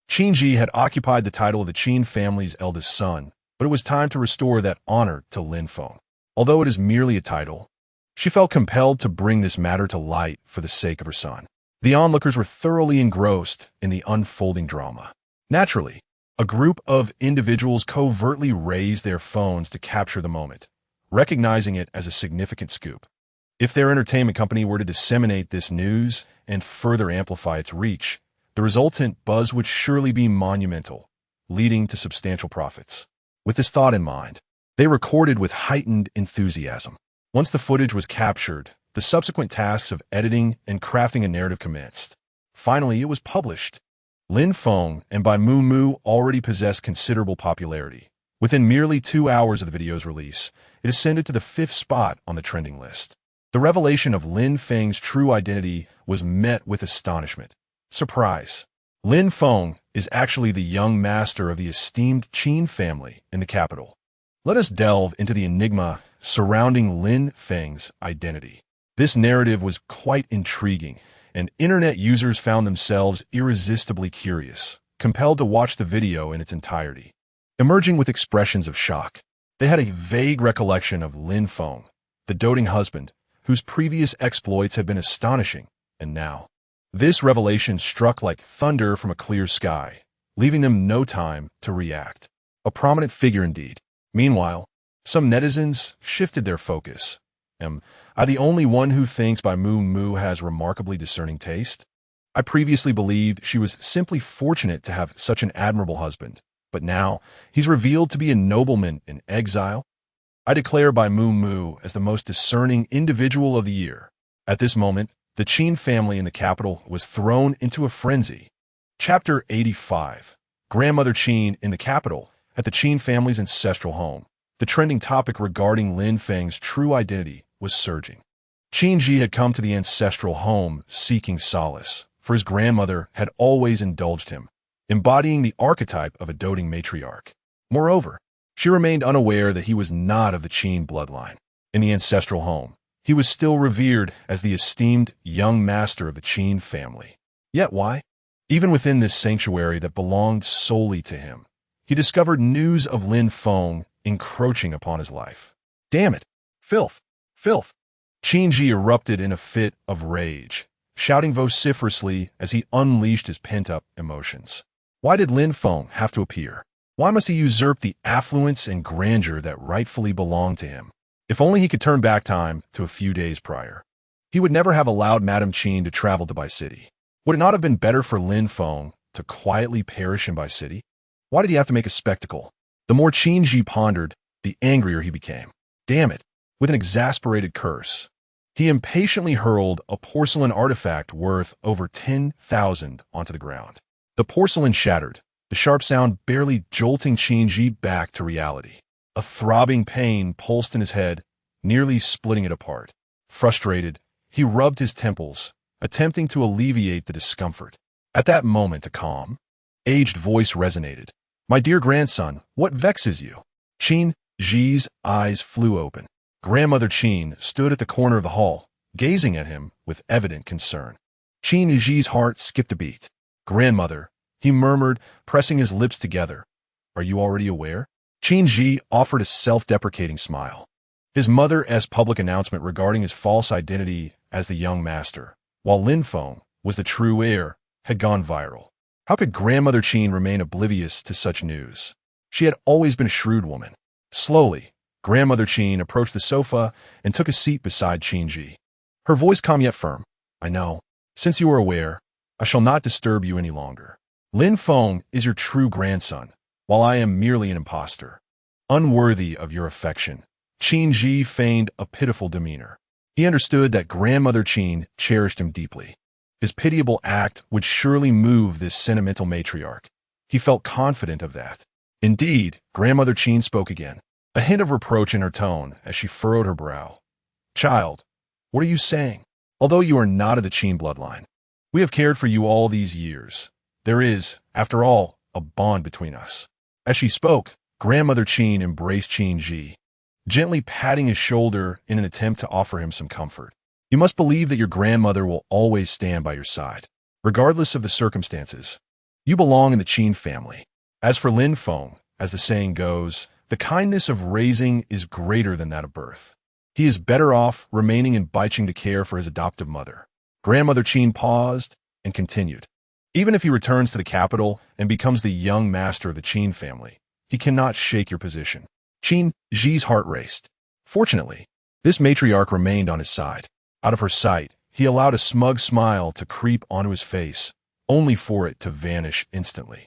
Qin Ji had occupied the title of the Qin family's eldest son, but it was time to restore that honor to Lin Feng. Although it is merely a title, she felt compelled to bring this matter to light for the sake of her son. The onlookers were thoroughly engrossed in the unfolding drama. Naturally, a group of individuals covertly raised their phones to capture the moment, recognizing it as a significant scoop. If their entertainment company were to disseminate this news and further amplify its reach, the resultant buzz would surely be monumental, leading to substantial profits. With this thought in mind, they recorded with heightened enthusiasm. Once the footage was captured, the subsequent tasks of editing and crafting a narrative commenced. Finally, it was published. Lin Feng and Bai Mu Mu already possessed considerable popularity. Within merely 2 hours of the video's release, it ascended to the 5th spot on the trending list. The revelation of Lin Feng's true identity was met with astonishment. Surprise! Lin Feng is actually the young master of the esteemed Qin family in the capital. Let us delve into the enigma surrounding Lin Feng's identity. This narrative was quite intriguing, and internet users found themselves irresistibly curious, compelled to watch the video in its entirety. Emerging with expressions of shock, they had a vague recollection of Lin Feng, the doting husband, whose previous exploits had been astonishing, And now, this revelation struck like thunder from a clear sky, leaving them no time to react. A prominent figure indeed. Meanwhile, some netizens shifted their focus. Am I the only one who thinks Bai Moo Moo has remarkably discerning taste? I previously believed she was simply fortunate to have such an admirable husband, but now he's revealed to be a nobleman in exile. I declare Bai Moo Moo as the most discerning individual of the year. At this moment, the Qin family in the capital was thrown into a frenzy. Chapter 85. Grandmother Qin in the capital, at the Qin family's ancestral home. The trending topic regarding Lin Feng's true identity was surging. Qin Ji had come to the ancestral home seeking solace, for his grandmother had always indulged him, embodying the archetype of a doting matriarch. Moreover, she remained unaware that he was not of the Qin bloodline. In the ancestral home, he was still revered as the esteemed young master of the Qin family. Yet why? Even within this sanctuary that belonged solely to him, he discovered news of Lin Feng encroaching upon his life. Damn it! Filth! Filth! Qin Ji erupted in a fit of rage, shouting vociferously as he unleashed his pent-up emotions. Why did Lin Feng have to appear? Why must he usurp the affluence and grandeur that rightfully belonged to him? If only he could turn back time to a few days prior. He would never have allowed Madame Qin to travel to Bai City. Would it not have been better for Lin Feng to quietly perish in Bai City? Why did he have to make a spectacle? The more Qin Ji pondered, the angrier he became. Damn it! With an exasperated curse, he impatiently hurled a porcelain artifact worth over 10,000 onto the ground. The porcelain shattered, the sharp sound barely jolting Qin Ji back to reality. A throbbing pain pulsed in his head, nearly splitting it apart. Frustrated, he rubbed his temples, attempting to alleviate the discomfort. At that moment, a calm, aged voice resonated. "My dear grandson, what vexes you?" Qin Ji's eyes flew open. Grandmother Qin stood at the corner of the hall, gazing at him with evident concern. Qin Ji's heart skipped a beat. "Grandmother," he murmured, pressing his lips together. "Are you already aware?" Qin Ji offered a self-deprecating smile. His mother's public announcement regarding his false identity as the young master, while Lin Feng was the true heir, had gone viral. How could Grandmother Qin remain oblivious to such news? She had always been a shrewd woman. Slowly, Grandmother Qin approached the sofa and took a seat beside Qin Ji. Her voice calm yet firm. "I know. Since you are aware, I shall not disturb you any longer. Lin Feng is your true grandson, while I am merely an impostor. Unworthy of your affection." Qin Ji feigned a pitiful demeanor. He understood that Grandmother Qin cherished him deeply. His pitiable act would surely move this sentimental matriarch. He felt confident of that. Indeed, Grandmother Qin spoke again, a hint of reproach in her tone as she furrowed her brow. "Child, what are you saying? Although you are not of the Qin bloodline, we have cared for you all these years. There is, after all, a bond between us." As she spoke, Grandmother Qin embraced Qin Ji, gently patting his shoulder in an attempt to offer him some comfort. "You must believe that your grandmother will always stand by your side, regardless of the circumstances. You belong in the Qin family. As for Lin Feng, as the saying goes, the kindness of raising is greater than that of birth. He is better off remaining in Baiqing to care for his adoptive mother." Grandmother Qin paused and continued. "Even if he returns to the capital and becomes the young master of the Qin family, he cannot shake your position." Qin Ji's heart raced. Fortunately, this matriarch remained on his side. Out of her sight, he allowed a smug smile to creep onto his face, only for it to vanish instantly.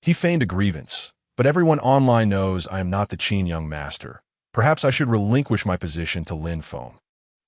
He feigned a grievance, "But everyone online knows I am not the Qin young master. Perhaps I should relinquish my position to Lin Feng.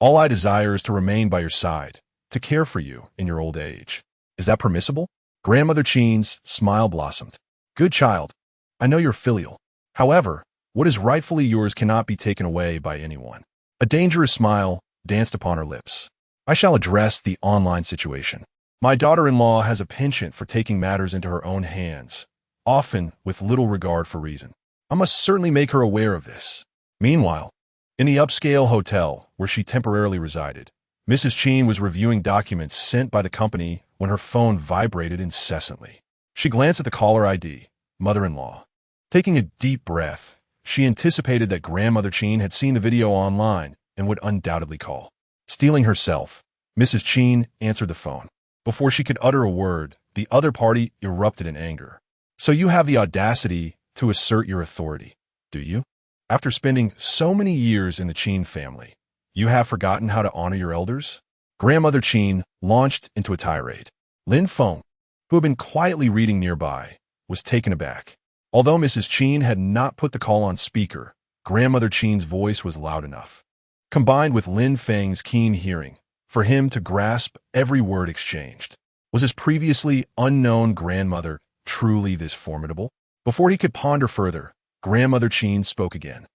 All I desire is to remain by your side, to care for you in your old age. Is that permissible?" Grandmother Qin's smile blossomed. "Good child, I know you're filial. However, what is rightfully yours cannot be taken away by anyone." A dangerous smile danced upon her lips. "I shall address the online situation. My daughter-in-law has a penchant for taking matters into her own hands, often with little regard for reason. I must certainly make her aware of this." Meanwhile, in the upscale hotel where she temporarily resided, Mrs. Qin was reviewing documents sent by the company when her phone vibrated incessantly. She glanced at the caller ID, mother-in-law. Taking a deep breath, she anticipated that Grandmother Qin had seen the video online and would undoubtedly call. Steeling herself, Mrs. Qin answered the phone. Before she could utter a word, the other party erupted in anger. So you have the audacity to assert your authority, do you? After spending so many years in the Qin family, you have forgotten how to honor your elders? Grandmother Qin launched into a tirade. Lin Feng, who had been quietly reading nearby, was taken aback. Although Mrs. Qin had not put the call on speaker, Grandmother Qin's voice was loud enough, combined with Lin Feng's keen hearing, for him to grasp every word exchanged. Was his previously unknown grandmother truly this formidable? Before he could ponder further, Grandmother Qin spoke again.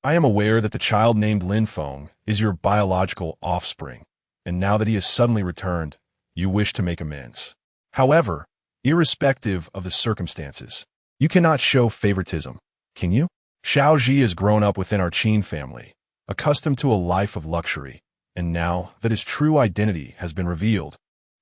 I am aware that the child named Lin Feng is your biological offspring, and now that he has suddenly returned, you wish to make amends. However, irrespective of the circumstances, you cannot show favoritism, can you? Xiao Ji has grown up within our Qin family, accustomed to a life of luxury, and now that his true identity has been revealed,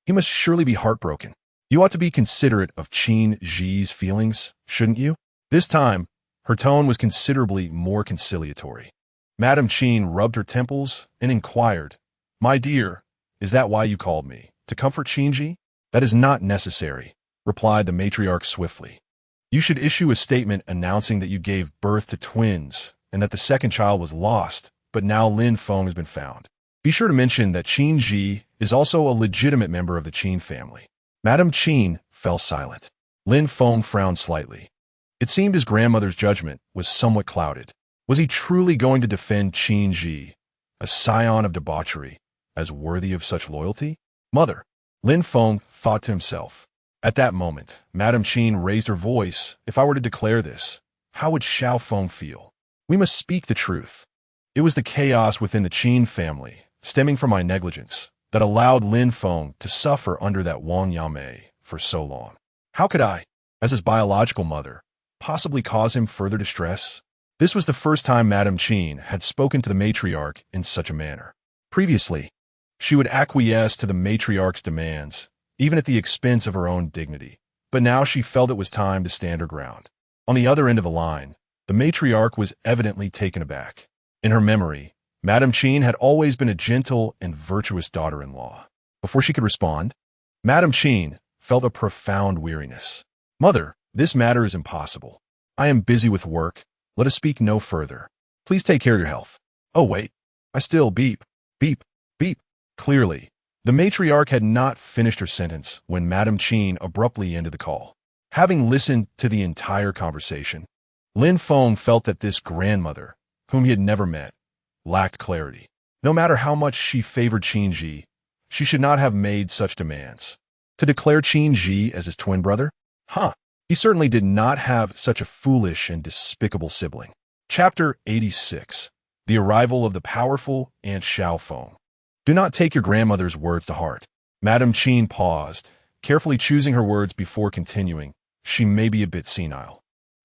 he must surely be heartbroken. You ought to be considerate of Qin Ji's feelings, shouldn't you? This time, her tone was considerably more conciliatory. Madame Qin rubbed her temples and inquired, My dear, is that why you called me? To comfort Qin Ji? That is not necessary, replied the matriarch swiftly. You should issue a statement announcing that you gave birth to twins and that the second child was lost, but now Lin Feng has been found. Be sure to mention that Qin Ji is also a legitimate member of the Qin family. Madame Qin fell silent. Lin Feng frowned slightly. It seemed his grandmother's judgment was somewhat clouded. Was he truly going to defend Qin Ji, a scion of debauchery, as worthy of such loyalty? Mother, Lin Feng thought to himself. At that moment, Madame Qin raised her voice. If I were to declare this, how would Xiao Feng feel? We must speak the truth. It was the chaos within the Qin family, stemming from my negligence, that allowed Lin Feng to suffer under that Wang Yamei for so long. How could I, as his biological mother, possibly cause him further distress? This was the first time Madame Qin had spoken to the matriarch in such a manner. Previously, she would acquiesce to the matriarch's demands, even at the expense of her own dignity. But now she felt it was time to stand her ground. On the other end of the line, the matriarch was evidently taken aback. In her memory, Madame Qin had always been a gentle and virtuous daughter-in-law. Before she could respond, Madame Qin felt a profound weariness. Mother, this matter is impossible. I am busy with work. Let us speak no further. Please take care of your health. Oh, wait. I still beep, beep, beep. Clearly, the matriarch had not finished her sentence when Madame Qin abruptly ended the call. Having listened to the entire conversation, Lin Feng felt that this grandmother, whom he had never met, lacked clarity. No matter how much she favored Qin Ji, she should not have made such demands. To declare Qin Ji as his twin brother? He certainly did not have such a foolish and despicable sibling. Chapter 86. The Arrival of the Powerful Aunt Xiao Feng. Do not take your grandmother's words to heart. Madame Qin paused, carefully choosing her words before continuing. She may be a bit senile.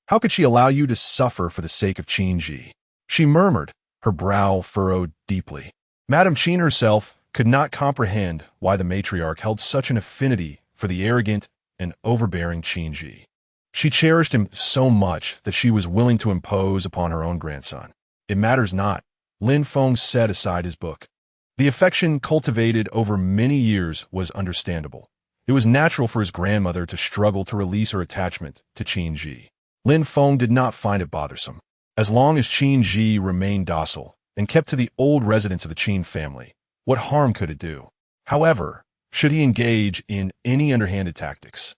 How could she allow you to suffer for the sake of Qin Ji? She murmured, her brow furrowed deeply. Madame Qin herself could not comprehend why the matriarch held such an affinity for the arrogant and overbearing Qin Ji. She cherished him so much that she was willing to impose upon her own grandson. It matters not, Lin Feng set aside his book. The affection cultivated over many years was understandable. It was natural for his grandmother to struggle to release her attachment to Qin Ji. Lin Feng did not find it bothersome. As long as Qin Ji remained docile and kept to the old residents of the Qin family, what harm could it do? However, should he engage in any underhanded tactics,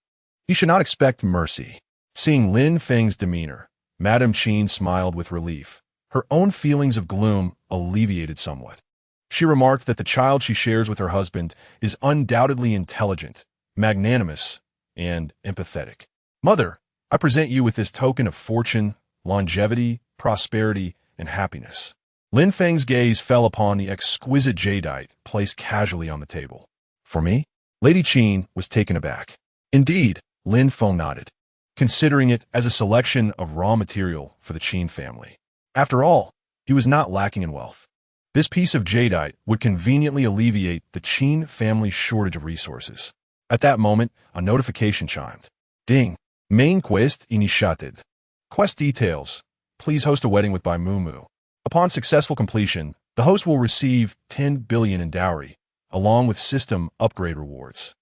he should not expect mercy. Seeing Lin Feng's demeanor, Madame Qin smiled with relief. Her own feelings of gloom alleviated somewhat. She remarked that the child she shares with her husband is undoubtedly intelligent, magnanimous, and empathetic. Mother, I present you with this token of fortune, longevity, prosperity, and happiness. Lin Feng's gaze fell upon the exquisite jadeite placed casually on the table. For me? Lady Qin was taken aback. Indeed, Lin Feng nodded, considering it as a selection of raw material for the Qin family. After all, he was not lacking in wealth. This piece of jadeite would conveniently alleviate the Qin family's shortage of resources. At that moment, a notification chimed. Ding. Main quest initiated. Quest details. Please host a wedding with Bai Mumu. Upon successful completion, the host will receive 10 billion in dowry, along with system upgrade rewards.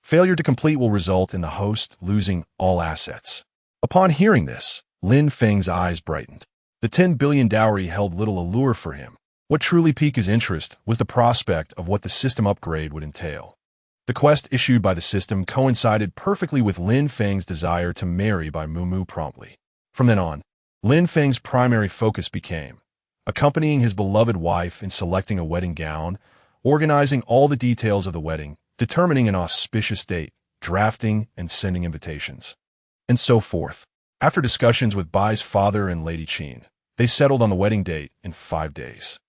Failure to complete will result in the host losing all assets. Upon hearing this, Lin Feng's eyes brightened. The 10 billion dowry held little allure for him. What truly piqued his interest was the prospect of what the system upgrade would entail. The quest issued by the system coincided perfectly with Lin Feng's desire to marry Bai Mumu promptly. From then on, Lin Feng's primary focus became accompanying his beloved wife in selecting a wedding gown, organizing all the details of the wedding, determining an auspicious date, drafting and sending invitations, and so forth. After discussions with Bai's father and Lady Qin, they settled on the wedding date in 5 days.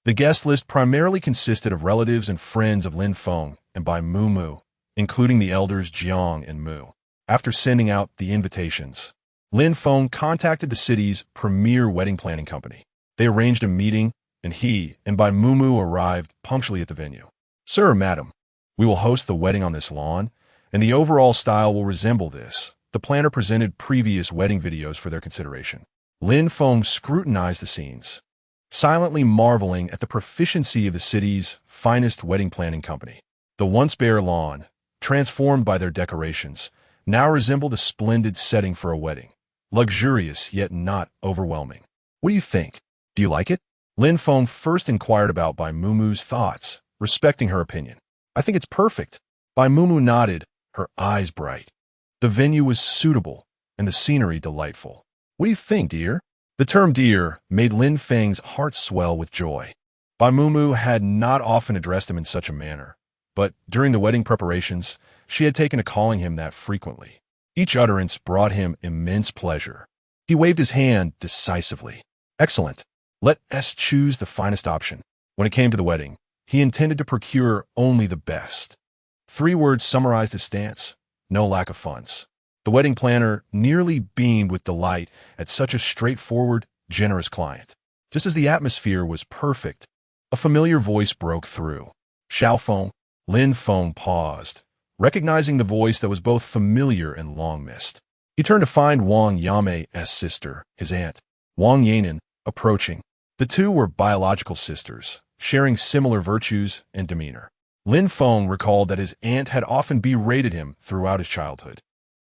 The guest list primarily consisted of relatives and friends of Lin Feng and Bai Mumu, including the elders Jiang and Mu. After sending out the invitations, Lin Feng contacted the city's premier wedding planning company. They arranged a meeting, and he and Bai Mumu arrived punctually at the venue. "Sir, madam, we will host the wedding on this lawn, and the overall style will resemble this." The planner presented previous wedding videos for their consideration. Lin Feng scrutinized the scenes, silently marveling at the proficiency of the city's finest wedding planning company. The once bare lawn, transformed by their decorations, now resembled a splendid setting for a wedding, luxurious yet not overwhelming. "What do you think? Do you like it?" Lin Feng first inquired about Bai Mumu's thoughts, respecting her opinion. "I think it's perfect." Bai Mumu nodded, her eyes bright. The venue was suitable, and the scenery delightful. "What do you think, dear?" The term dear made Lin Feng's heart swell with joy. Bai Mumu had not often addressed him in such a manner, but during the wedding preparations, she had taken to calling him that frequently. Each utterance brought him immense pleasure. He waved his hand decisively. "Excellent. Let us choose the finest option." When it came to the wedding, he intended to procure only the best. 3 words summarized his stance: no lack of funds. The wedding planner nearly beamed with delight at such a straightforward, generous client. Just as the atmosphere was perfect, a familiar voice broke through. "Xiaofeng." Lin Feng paused, recognizing the voice that was both familiar and long missed. He turned to find Wang Yame's sister, his aunt, Wang Yanan, approaching. The two were biological sisters, sharing similar virtues and demeanor. Lin Feng recalled that his aunt had often berated him throughout his childhood,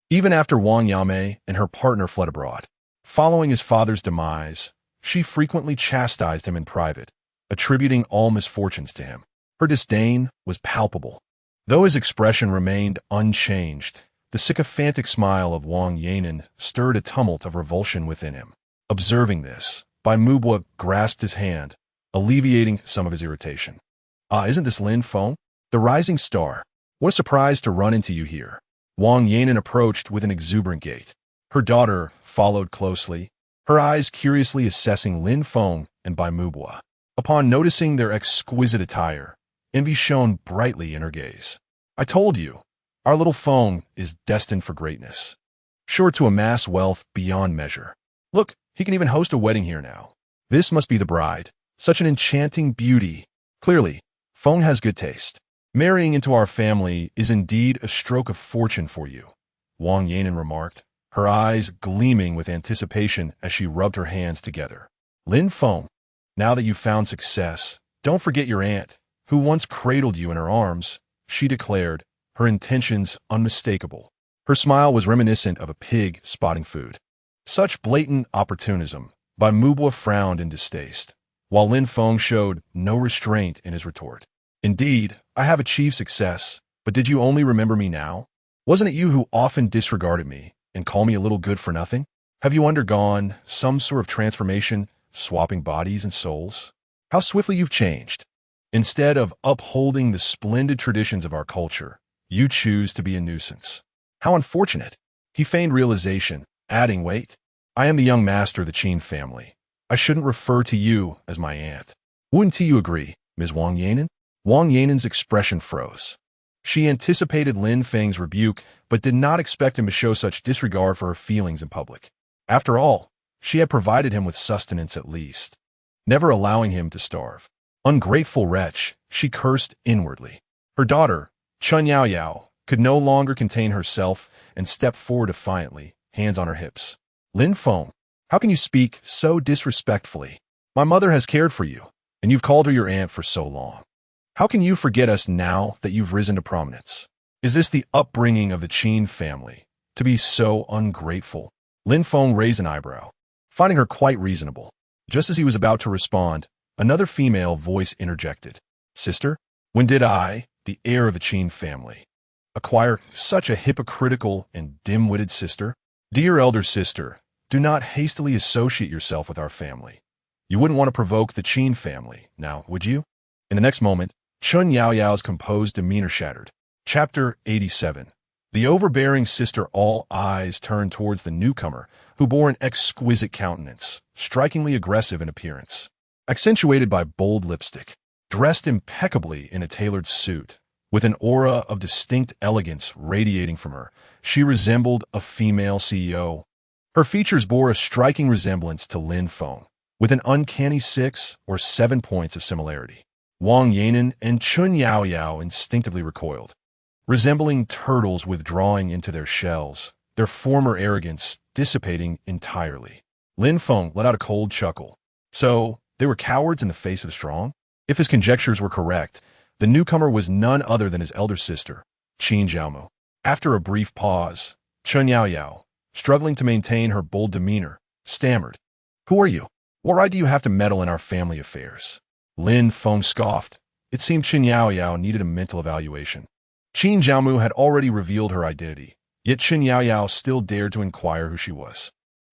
even after Wang Yame and her partner fled abroad. Following his father's demise, she frequently chastised him in private, attributing all misfortunes to him. Her disdain was palpable. Though his expression remained unchanged, the sycophantic smile of Wang Yanan stirred a tumult of revulsion within him. Observing this, Bai Mubwa grasped his hand, alleviating some of his irritation. "Ah, isn't this Lin Feng? The rising star. What a surprise to run into you here." Wang Yanan approached with an exuberant gait. Her daughter followed closely, her eyes curiously assessing Lin Feng and Bai Mubwa. Upon noticing their exquisite attire, envy shone brightly in her gaze. "I told you, our little Feng is destined for greatness, sure to amass wealth beyond measure. Look, he can even host a wedding here now. This must be the bride. Such an enchanting beauty. Clearly, Feng has good taste. Marrying into our family is indeed a stroke of fortune for you," Wang Yanan remarked, her eyes gleaming with anticipation as she rubbed her hands together. "Lin Feng, now that you've found success, don't forget your aunt, who once cradled you in her arms," she declared, her intentions unmistakable. Her smile was reminiscent of a pig spotting food. Such blatant opportunism, Bai Mubwa frowned in distaste, while Lin Feng showed no restraint in his retort. "Indeed, I have achieved success, but did you only remember me now? Wasn't it you who often disregarded me and called me a little good for nothing? Have you undergone some sort of transformation, swapping bodies and souls? How swiftly you've changed. Instead of upholding the splendid traditions of our culture, you choose to be a nuisance. How unfortunate." He feigned realization, adding, "Wait, I am the young master of the Qin family. I shouldn't refer to you as my aunt. Wouldn't you agree, Ms. Wang Yanan?" Wang Yanan's expression froze. She anticipated Lin Feng's rebuke, but did not expect him to show such disregard for her feelings in public. After all, she had provided him with sustenance at least, never allowing him to starve. Ungrateful wretch, she cursed inwardly. Her daughter, Chun Yao Yao, could no longer contain herself and stepped forward defiantly, hands on her hips. "Lin Feng, how can you speak so disrespectfully? My mother has cared for you, and you've called her your aunt for so long. How can you forget us now that you've risen to prominence? Is this the upbringing of the Qin family, to be so ungrateful? Lin Feng raised an eyebrow, finding her quite reasonable. Just as he was about to respond, another female voice interjected. Sister, when did I, the heir of the Qin family, acquire such a hypocritical and dim-witted sister? Dear elder sister, do not hastily associate yourself with our family. You wouldn't want to provoke the Qin family, now, would you? In the next moment, Chun Yaoyao's composed demeanor shattered. Chapter 87. The overbearing sister, all eyes turned towards the newcomer, who bore an exquisite countenance, strikingly aggressive in appearance, accentuated by bold lipstick. Dressed impeccably in a tailored suit, with an aura of distinct elegance radiating from her, she resembled a female CEO. Her features bore a striking resemblance to Lin Feng, with an uncanny 6 or 7 points of similarity. Wang Yanan and Chun Yaoyao instinctively recoiled, resembling turtles withdrawing into their shells, their former arrogance dissipating entirely. Lin Feng let out a cold chuckle. So, they were cowards in the face of the strong? If his conjectures were correct, the newcomer was none other than his elder sister, Qin Jiaomu. After a brief pause, Chun Yaoyao, struggling to maintain her bold demeanor, stammered, "Who are you? What right do you have to meddle in our family affairs?" Lin Feng scoffed. It seemed Chun Yaoyao needed a mental evaluation. Qin Jiaomu had already revealed her identity, yet Chun Yaoyao still dared to inquire who she was.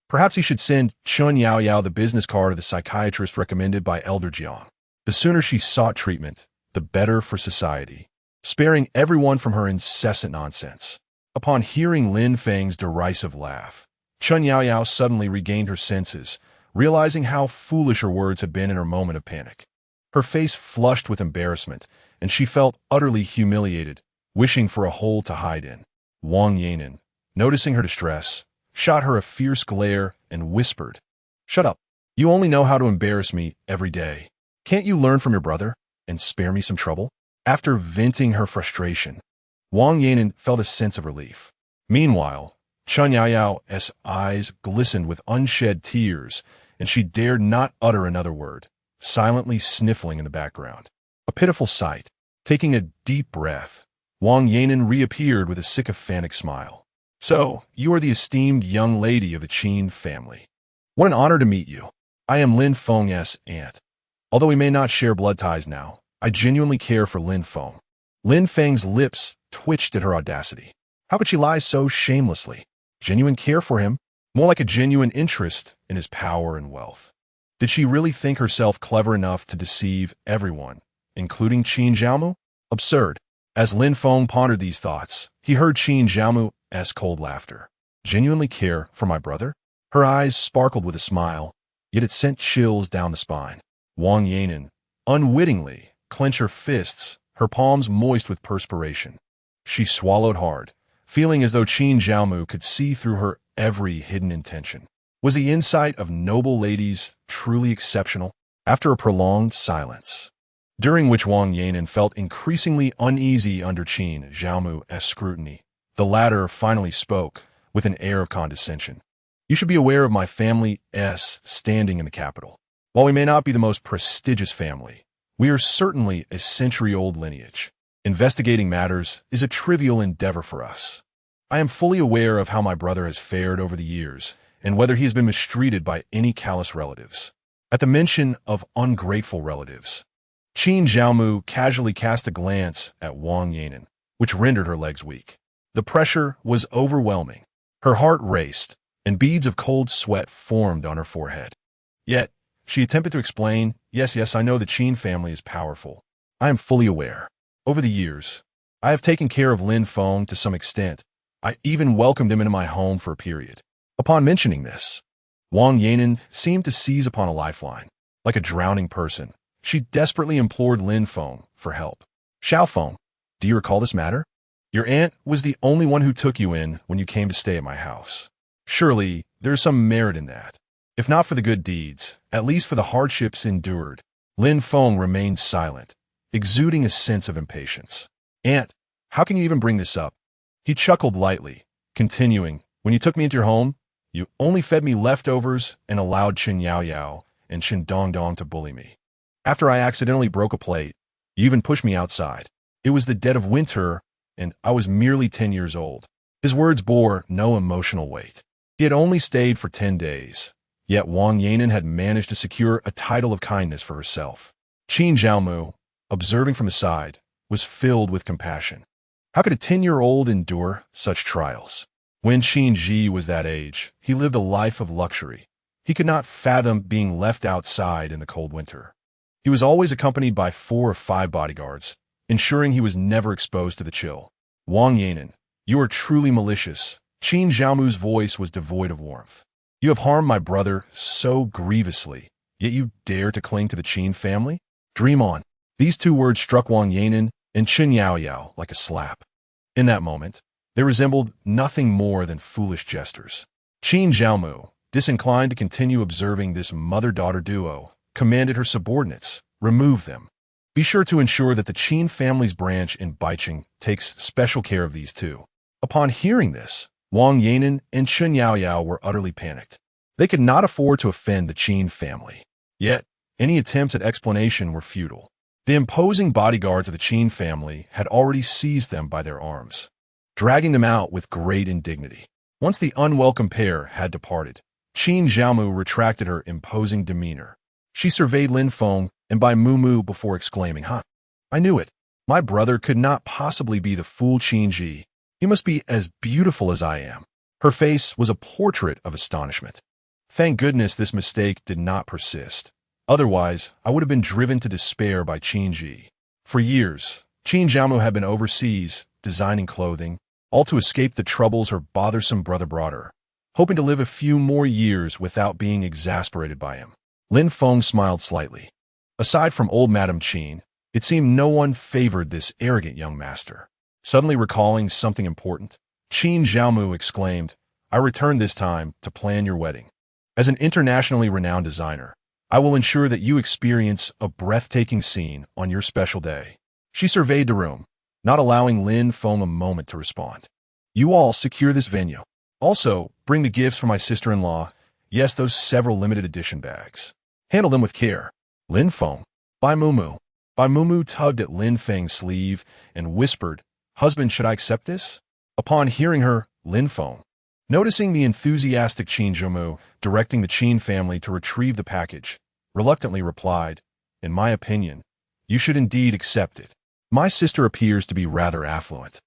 Perhaps he should send Chun Yaoyao the business card of the psychiatrist recommended by Elder Jiang. The sooner she sought treatment, the better for society, sparing everyone from her incessant nonsense. Upon hearing Lin Feng's derisive laugh, Chun Yaoyao suddenly regained her senses, realizing how foolish her words had been in her moment of panic. Her face flushed with embarrassment, and she felt utterly humiliated, wishing for a hole to hide in. Wang Yanan, noticing her distress, shot her a fierce glare and whispered, "Shut up. You only know how to embarrass me every day. Can't you learn from your brother and spare me some trouble?" After venting her frustration, Wang Yanan felt a sense of relief. Meanwhile, Chun Yaoyao's eyes glistened with unshed tears, and she dared not utter another word, silently sniffling in the background. A pitiful sight. Taking a deep breath, Wang Yanan reappeared with a sycophantic smile. "So, you are the esteemed young lady of the Qin family. What an honor to meet you. I am Lin Feng's aunt. Although we may not share blood ties now, I genuinely care for Lin Feng." Lin Feng's lips twitched at her audacity. How could she lie so shamelessly? Genuine care for him? More like a genuine interest in his power and wealth. Did she really think herself clever enough to deceive everyone, including Qin Jiaomu? Absurd. As Lin Feng pondered these thoughts, he heard Qin Jiaomu's cold laughter. Genuinely care for my brother? Her eyes sparkled with a smile, yet it sent chills down the spine. Wang Yanan, unwittingly, clenched her fists, her palms moist with perspiration. She swallowed hard, feeling as though Qin Jiaomu could see through her every hidden intention. Was the insight of noble ladies truly exceptional? After a prolonged silence, during which Wang Yanan felt increasingly uneasy under Qin Jiaomu's scrutiny, the latter finally spoke with an air of condescension. "You should be aware of my family's standing in the capital. While we may not be the most prestigious family, we are certainly a century-old lineage. Investigating matters is a trivial endeavor for us. I am fully aware of how my brother has fared over the years and whether he has been mistreated by any callous relatives." At the mention of ungrateful relatives, Qin Jiaomu casually cast a glance at Wang Yanan, which rendered her legs weak. The pressure was overwhelming. Her heart raced, and beads of cold sweat formed on her forehead. Yet, she attempted to explain, yes, I know the Qin family is powerful. I am fully aware. Over the years, I have taken care of Lin Feng to some extent. I even welcomed him into my home for a period. Upon mentioning this, Wang Yanan seemed to seize upon a lifeline. Like a drowning person, she desperately implored Lin Feng for help. "Xiao Feng, do you recall this matter? Your aunt was the only one who took you in when you came to stay at my house. Surely, there is some merit in that. If not for the good deeds, at least for the hardships endured." Lin Feng remained silent, exuding a sense of impatience. "Aunt, how can you even bring this up?" He chuckled lightly, continuing, "When you took me into your home, you only fed me leftovers and allowed Chen Yaoyao and Chen Dongdong to bully me. After I accidentally broke a plate, You even pushed me outside. It was the dead of winter, and I was merely 10 years old. His words bore no emotional weight. He had only stayed for 10 days, yet Wang Yanan had managed to secure a title of kindness for herself. Qin Zhaomu, observing from the side, was filled with compassion. How could a 10-year-old endure such trials? When Qin Ji was that age, he lived a life of luxury. He could not fathom being left outside in the cold winter. He was always accompanied by 4 or 5 bodyguards, ensuring he was never exposed to the chill. Wang Yanan, you are truly malicious. Qin Zhaomu's voice was devoid of warmth. You have harmed my brother so grievously, yet you dare to cling to the Qin family? Dream on. These 2 words struck Wang Yanan and Chen Yaoyao like a slap. In that moment, they resembled nothing more than foolish jesters. Qin Zhaomu, disinclined to continue observing this mother-daughter duo, commanded her subordinates, remove them. Be sure to ensure that the Qin family's branch in Baicheng takes special care of these 2. Upon hearing this, Wang Yanan and Chen Yaoyao were utterly panicked. They could not afford to offend the Qin family. Yet, any attempts at explanation were futile. The imposing bodyguards of the Qin family had already seized them by their arms, dragging them out with great indignity. Once the unwelcome pair had departed, Qin Zhaomu retracted her imposing demeanor. She surveyed Lin Feng and Bai Mumu before exclaiming, "Huh, I knew it. My brother could not possibly be the fool Qin Ji. He must be as beautiful as I am." Her face was a portrait of astonishment. Thank goodness this mistake did not persist. Otherwise, I would have been driven to despair by Qin Ji. For years, Qin Zhaomu had been overseas, designing clothing, all to escape the troubles her bothersome brother brought her, hoping to live a few more years without being exasperated by him. Lin Feng smiled slightly. Aside from old Madame Qin, it seemed no one favored this arrogant young master. Suddenly recalling something important, Qin Zhaomu exclaimed, "I returned this time to plan your wedding. As an internationally renowned designer, I will ensure that you experience a breathtaking scene on your special day." She surveyed the room, not allowing Lin Feng a moment to respond. "You all secure this venue. Also, bring the gifts for my sister-in-law. Yes, those several limited edition bags. Handle them with care." Lin Feng, Bai Mumu. Bai Mumu tugged at Lin Feng's sleeve and whispered, "Husband, should I accept this?" Upon hearing her, Lin Feng, noticing the enthusiastic Qin Zhaomu directing the Qin family to retrieve the package, reluctantly replied, "In my opinion, you should indeed accept it. My sister appears to be rather affluent."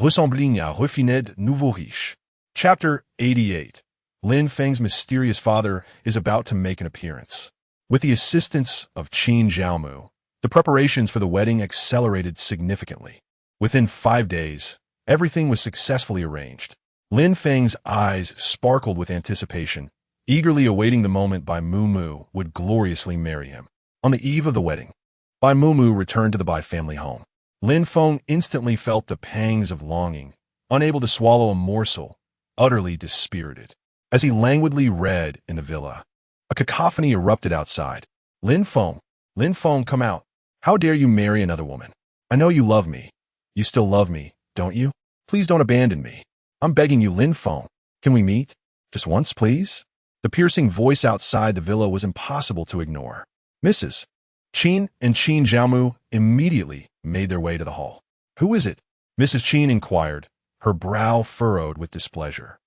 Ressemblin à refinet nouveau riche. Chapter 88. Lin Feng's mysterious father is about to make an appearance. With the assistance of Qin Zhaomu, the preparations for the wedding accelerated significantly. Within 5 days, everything was successfully arranged. Lin Feng's eyes sparkled with anticipation, eagerly awaiting the moment Bai Mumu would gloriously marry him. On the eve of the wedding, Bai Mumu returned to the Bai family home. Lin Feng instantly felt the pangs of longing, unable to swallow a morsel, utterly dispirited. As he languidly read in the villa, a cacophony erupted outside. Lin Feng, come out. How dare you marry another woman? I know you love me. You still love me, don't you? Please don't abandon me. I'm begging you, Lin Feng. Can we meet? Just once, please?" The piercing voice outside the villa was impossible to ignore. Mrs. Qin and Qin Zhaomu immediately made their way to the hall. "Who is it?" Mrs. Qin inquired, her brow furrowed with displeasure.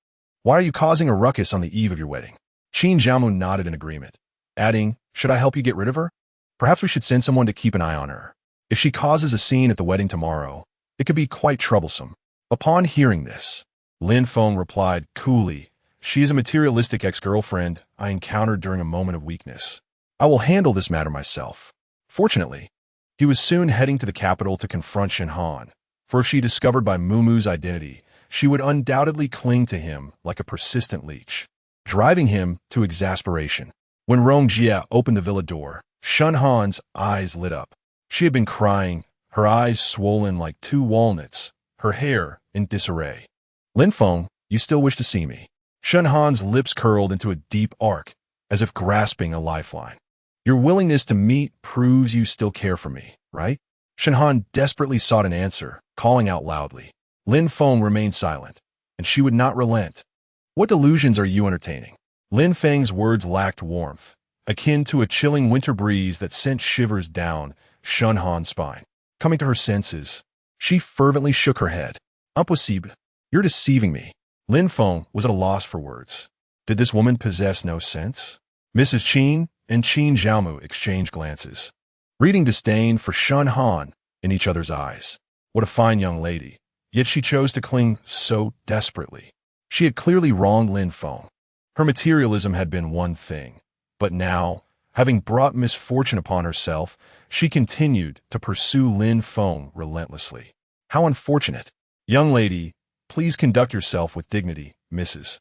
"Why are you causing a ruckus on the eve of your wedding?" Qin Zhaomu nodded in agreement, adding, "Should I help you get rid of her? Perhaps we should send someone to keep an eye on her. If she causes a scene at the wedding tomorrow, it could be quite troublesome." Upon hearing this, Lin Feng replied coolly, "She is a materialistic ex-girlfriend I encountered during a moment of weakness. I will handle this matter myself." Fortunately, he was soon heading to the capital to confront Shen Han, for if she discovered Bai Mumu's identity, she would undoubtedly cling to him like a persistent leech, driving him to exasperation. When Rong Jia opened the villa door, Shen Han's eyes lit up. She had been crying, her eyes swollen like 2 walnuts, her hair in disarray. "Lin Feng, you still wish to see me?" Shen Han's lips curled into a deep arc, as if grasping a lifeline. "Your willingness to meet proves you still care for me, right?" Shen Han desperately sought an answer, calling out loudly. Lin Feng remained silent, and she would not relent. "What delusions are you entertaining?" Lin Feng's words lacked warmth, akin to a chilling winter breeze that sent shivers down Shun Han's spine. Coming to her senses, she fervently shook her head. Impossible. You're deceiving me. Lin Feng was at a loss for words. Did this woman possess no sense? Mrs. Qin and Qin Zhaomu exchanged glances, reading disdain for Shun Han in each other's eyes. What a fine young lady, yet she chose to cling so desperately. She had clearly wronged Lin Feng. Her materialism had been one thing, but now, having brought misfortune upon herself, she continued to pursue Lin Feng relentlessly. How unfortunate. Young lady, please conduct yourself with dignity, Mrs.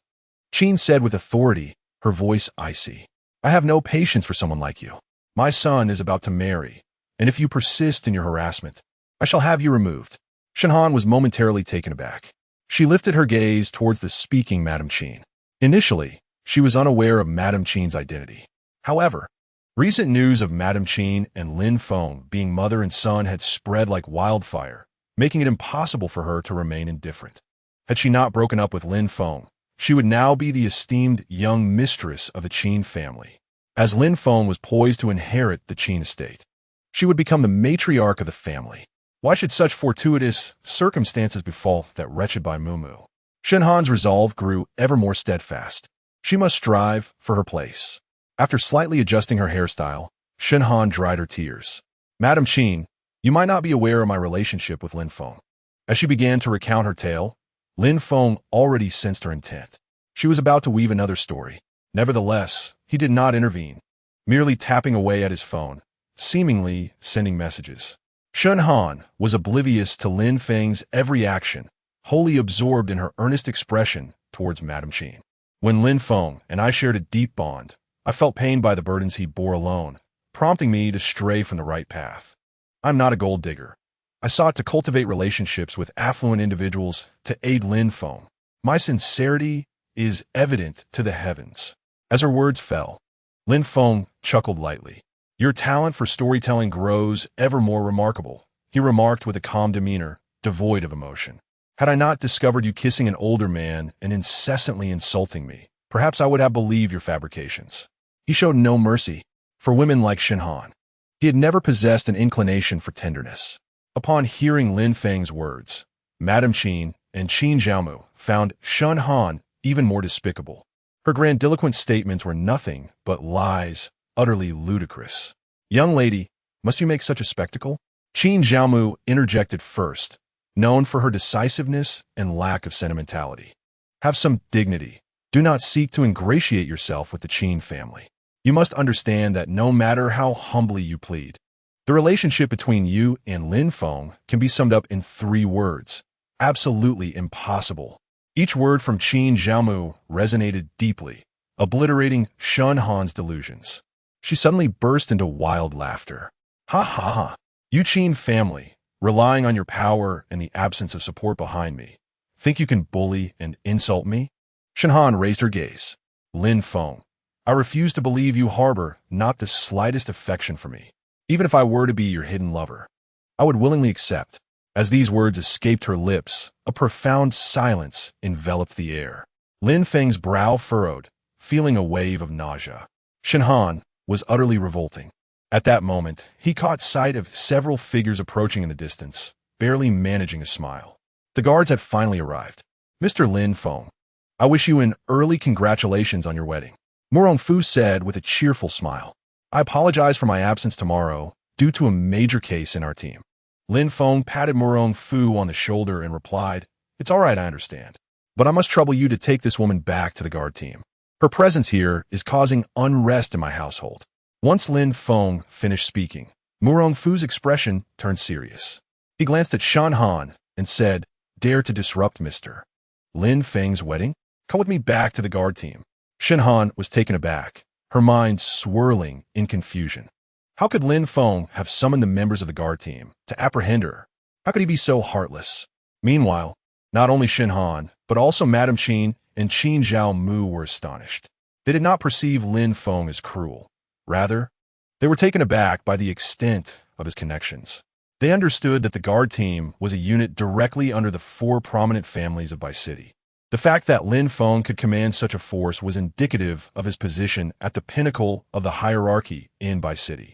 Qin said with authority, her voice icy. I have no patience for someone like you. My son is about to marry, and if you persist in your harassment, I shall have you removed. Shun Han was momentarily taken aback. She lifted her gaze towards the speaking Madame Qin. Initially, she was unaware of Madame Qin's identity. However, recent news of Madame Qin and Lin Feng being mother and son had spread like wildfire, making it impossible for her to remain indifferent. Had she not broken up with Lin Feng, she would now be the esteemed young mistress of the Qin family. As Lin Feng was poised to inherit the Qin estate, she would become the matriarch of the family. Why should such fortuitous circumstances befall that wretched Bai Mumu? Shun Han's resolve grew ever more steadfast. She must strive for her place. After slightly adjusting her hairstyle, Shun Han dried her tears. Madame Qin, you might not be aware of my relationship with Lin Feng. As she began to recount her tale, Lin Feng already sensed her intent. She was about to weave another story. Nevertheless, he did not intervene, merely tapping away at his phone, seemingly sending messages. Shun Han was oblivious to Lin Feng's every action, wholly absorbed in her earnest expression towards Madame Qin. When Lin Feng and I shared a deep bond, I felt pained by the burdens he bore alone, prompting me to stray from the right path. I'm not a gold digger. I sought to cultivate relationships with affluent individuals to aid Lin Feng. My sincerity is evident to the heavens. As her words fell, Lin Feng chuckled lightly. Your talent for storytelling grows ever more remarkable, he remarked with a calm demeanor, devoid of emotion. Had I not discovered you kissing an older man and incessantly insulting me, perhaps I would have believed your fabrications. He showed no mercy for women like Shun Han. He had never possessed an inclination for tenderness. Upon hearing Lin Feng's words, Madame Qin and Qin Zhaomu found Shun Han even more despicable. Her grandiloquent statements were nothing but lies, utterly ludicrous. Young lady, must you make such a spectacle? Qin Zhaomu interjected first, known for her decisiveness and lack of sentimentality. Have some dignity. Do not seek to ingratiate yourself with the Qin family. You must understand that no matter how humbly you plead, the relationship between you and Lin Feng can be summed up in 3 words. Absolutely impossible. Each word from Qin Zhaomu resonated deeply, obliterating Shun Han's delusions. She suddenly burst into wild laughter. Ha ha ha. You Qin family, relying on your power and the absence of support behind me, think you can bully and insult me? Shun Han raised her gaze. Lin Feng, I refuse to believe you harbor not the slightest affection for me. Even if I were to be your hidden lover, I would willingly accept. As these words escaped her lips, a profound silence enveloped the air. Lin Feng's brow furrowed, feeling a wave of nausea. Shun Han was utterly revolting. At that moment, he caught sight of several figures approaching in the distance, barely managing a smile. The guards had finally arrived. Mr. Lin Feng, I wish you an early congratulations on your wedding. Murong Fu said with a cheerful smile. I apologize for my absence tomorrow due to a major case in our team. Lin Feng patted Murong Fu on the shoulder and replied, It's all right, I understand. But I must trouble you to take this woman back to the guard team. Her presence here is causing unrest in my household. Once Lin Feng finished speaking, Murong Fu's expression turned serious. He glanced at Shun Han and said, Dare to disrupt Mr. Lin Feng's wedding? Come with me back to the guard team. Shun Han was taken aback, her mind swirling in confusion. How could Lin Feng have summoned the members of the guard team to apprehend her? How could he be so heartless? Meanwhile, not only Shun Han, but also Madame Qin and Qin Zhaomu were astonished. They did not perceive Lin Feng as cruel. Rather, they were taken aback by the extent of his connections. They understood that the guard team was a unit directly under the 4 prominent families of Bai City. The fact that Lin Feng could command such a force was indicative of his position at the pinnacle of the hierarchy in Bai City.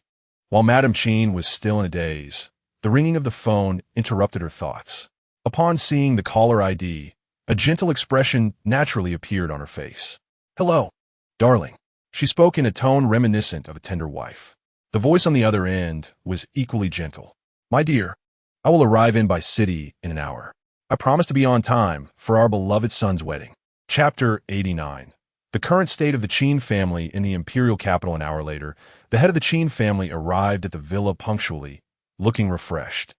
While Madame Qin was still in a daze, the ringing of the phone interrupted her thoughts. Upon seeing the caller ID, a gentle expression naturally appeared on her face. "Hello, darling." She spoke in a tone reminiscent of a tender wife. The voice on the other end was equally gentle. "My dear, I will arrive in by city in an hour. I promise to be on time for our beloved son's wedding." Chapter 89. The current state of the Qin family in the imperial capital. An hour later, the head of the Qin family arrived at the villa punctually, looking refreshed.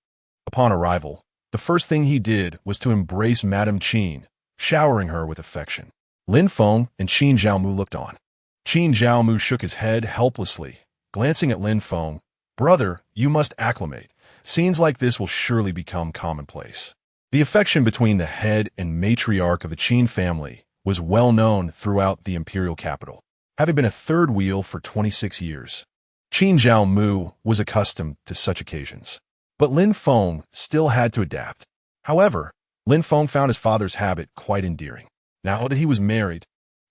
Upon arrival, the first thing he did was to embrace Madame Qin, showering her with affection. Lin Feng and Qin Zhaomu looked on. Qin Zhaomu shook his head helplessly, glancing at Lin Feng. "Brother, you must acclimate. Scenes like this will surely become commonplace." The affection between the head and matriarch of the Qin family was well known throughout the imperial capital, having been a third wheel for 26 years. Qin Zhaomu was accustomed to such occasions. But Lin Feng still had to adapt. However, Lin Feng found his father's habit quite endearing. Now that he was married,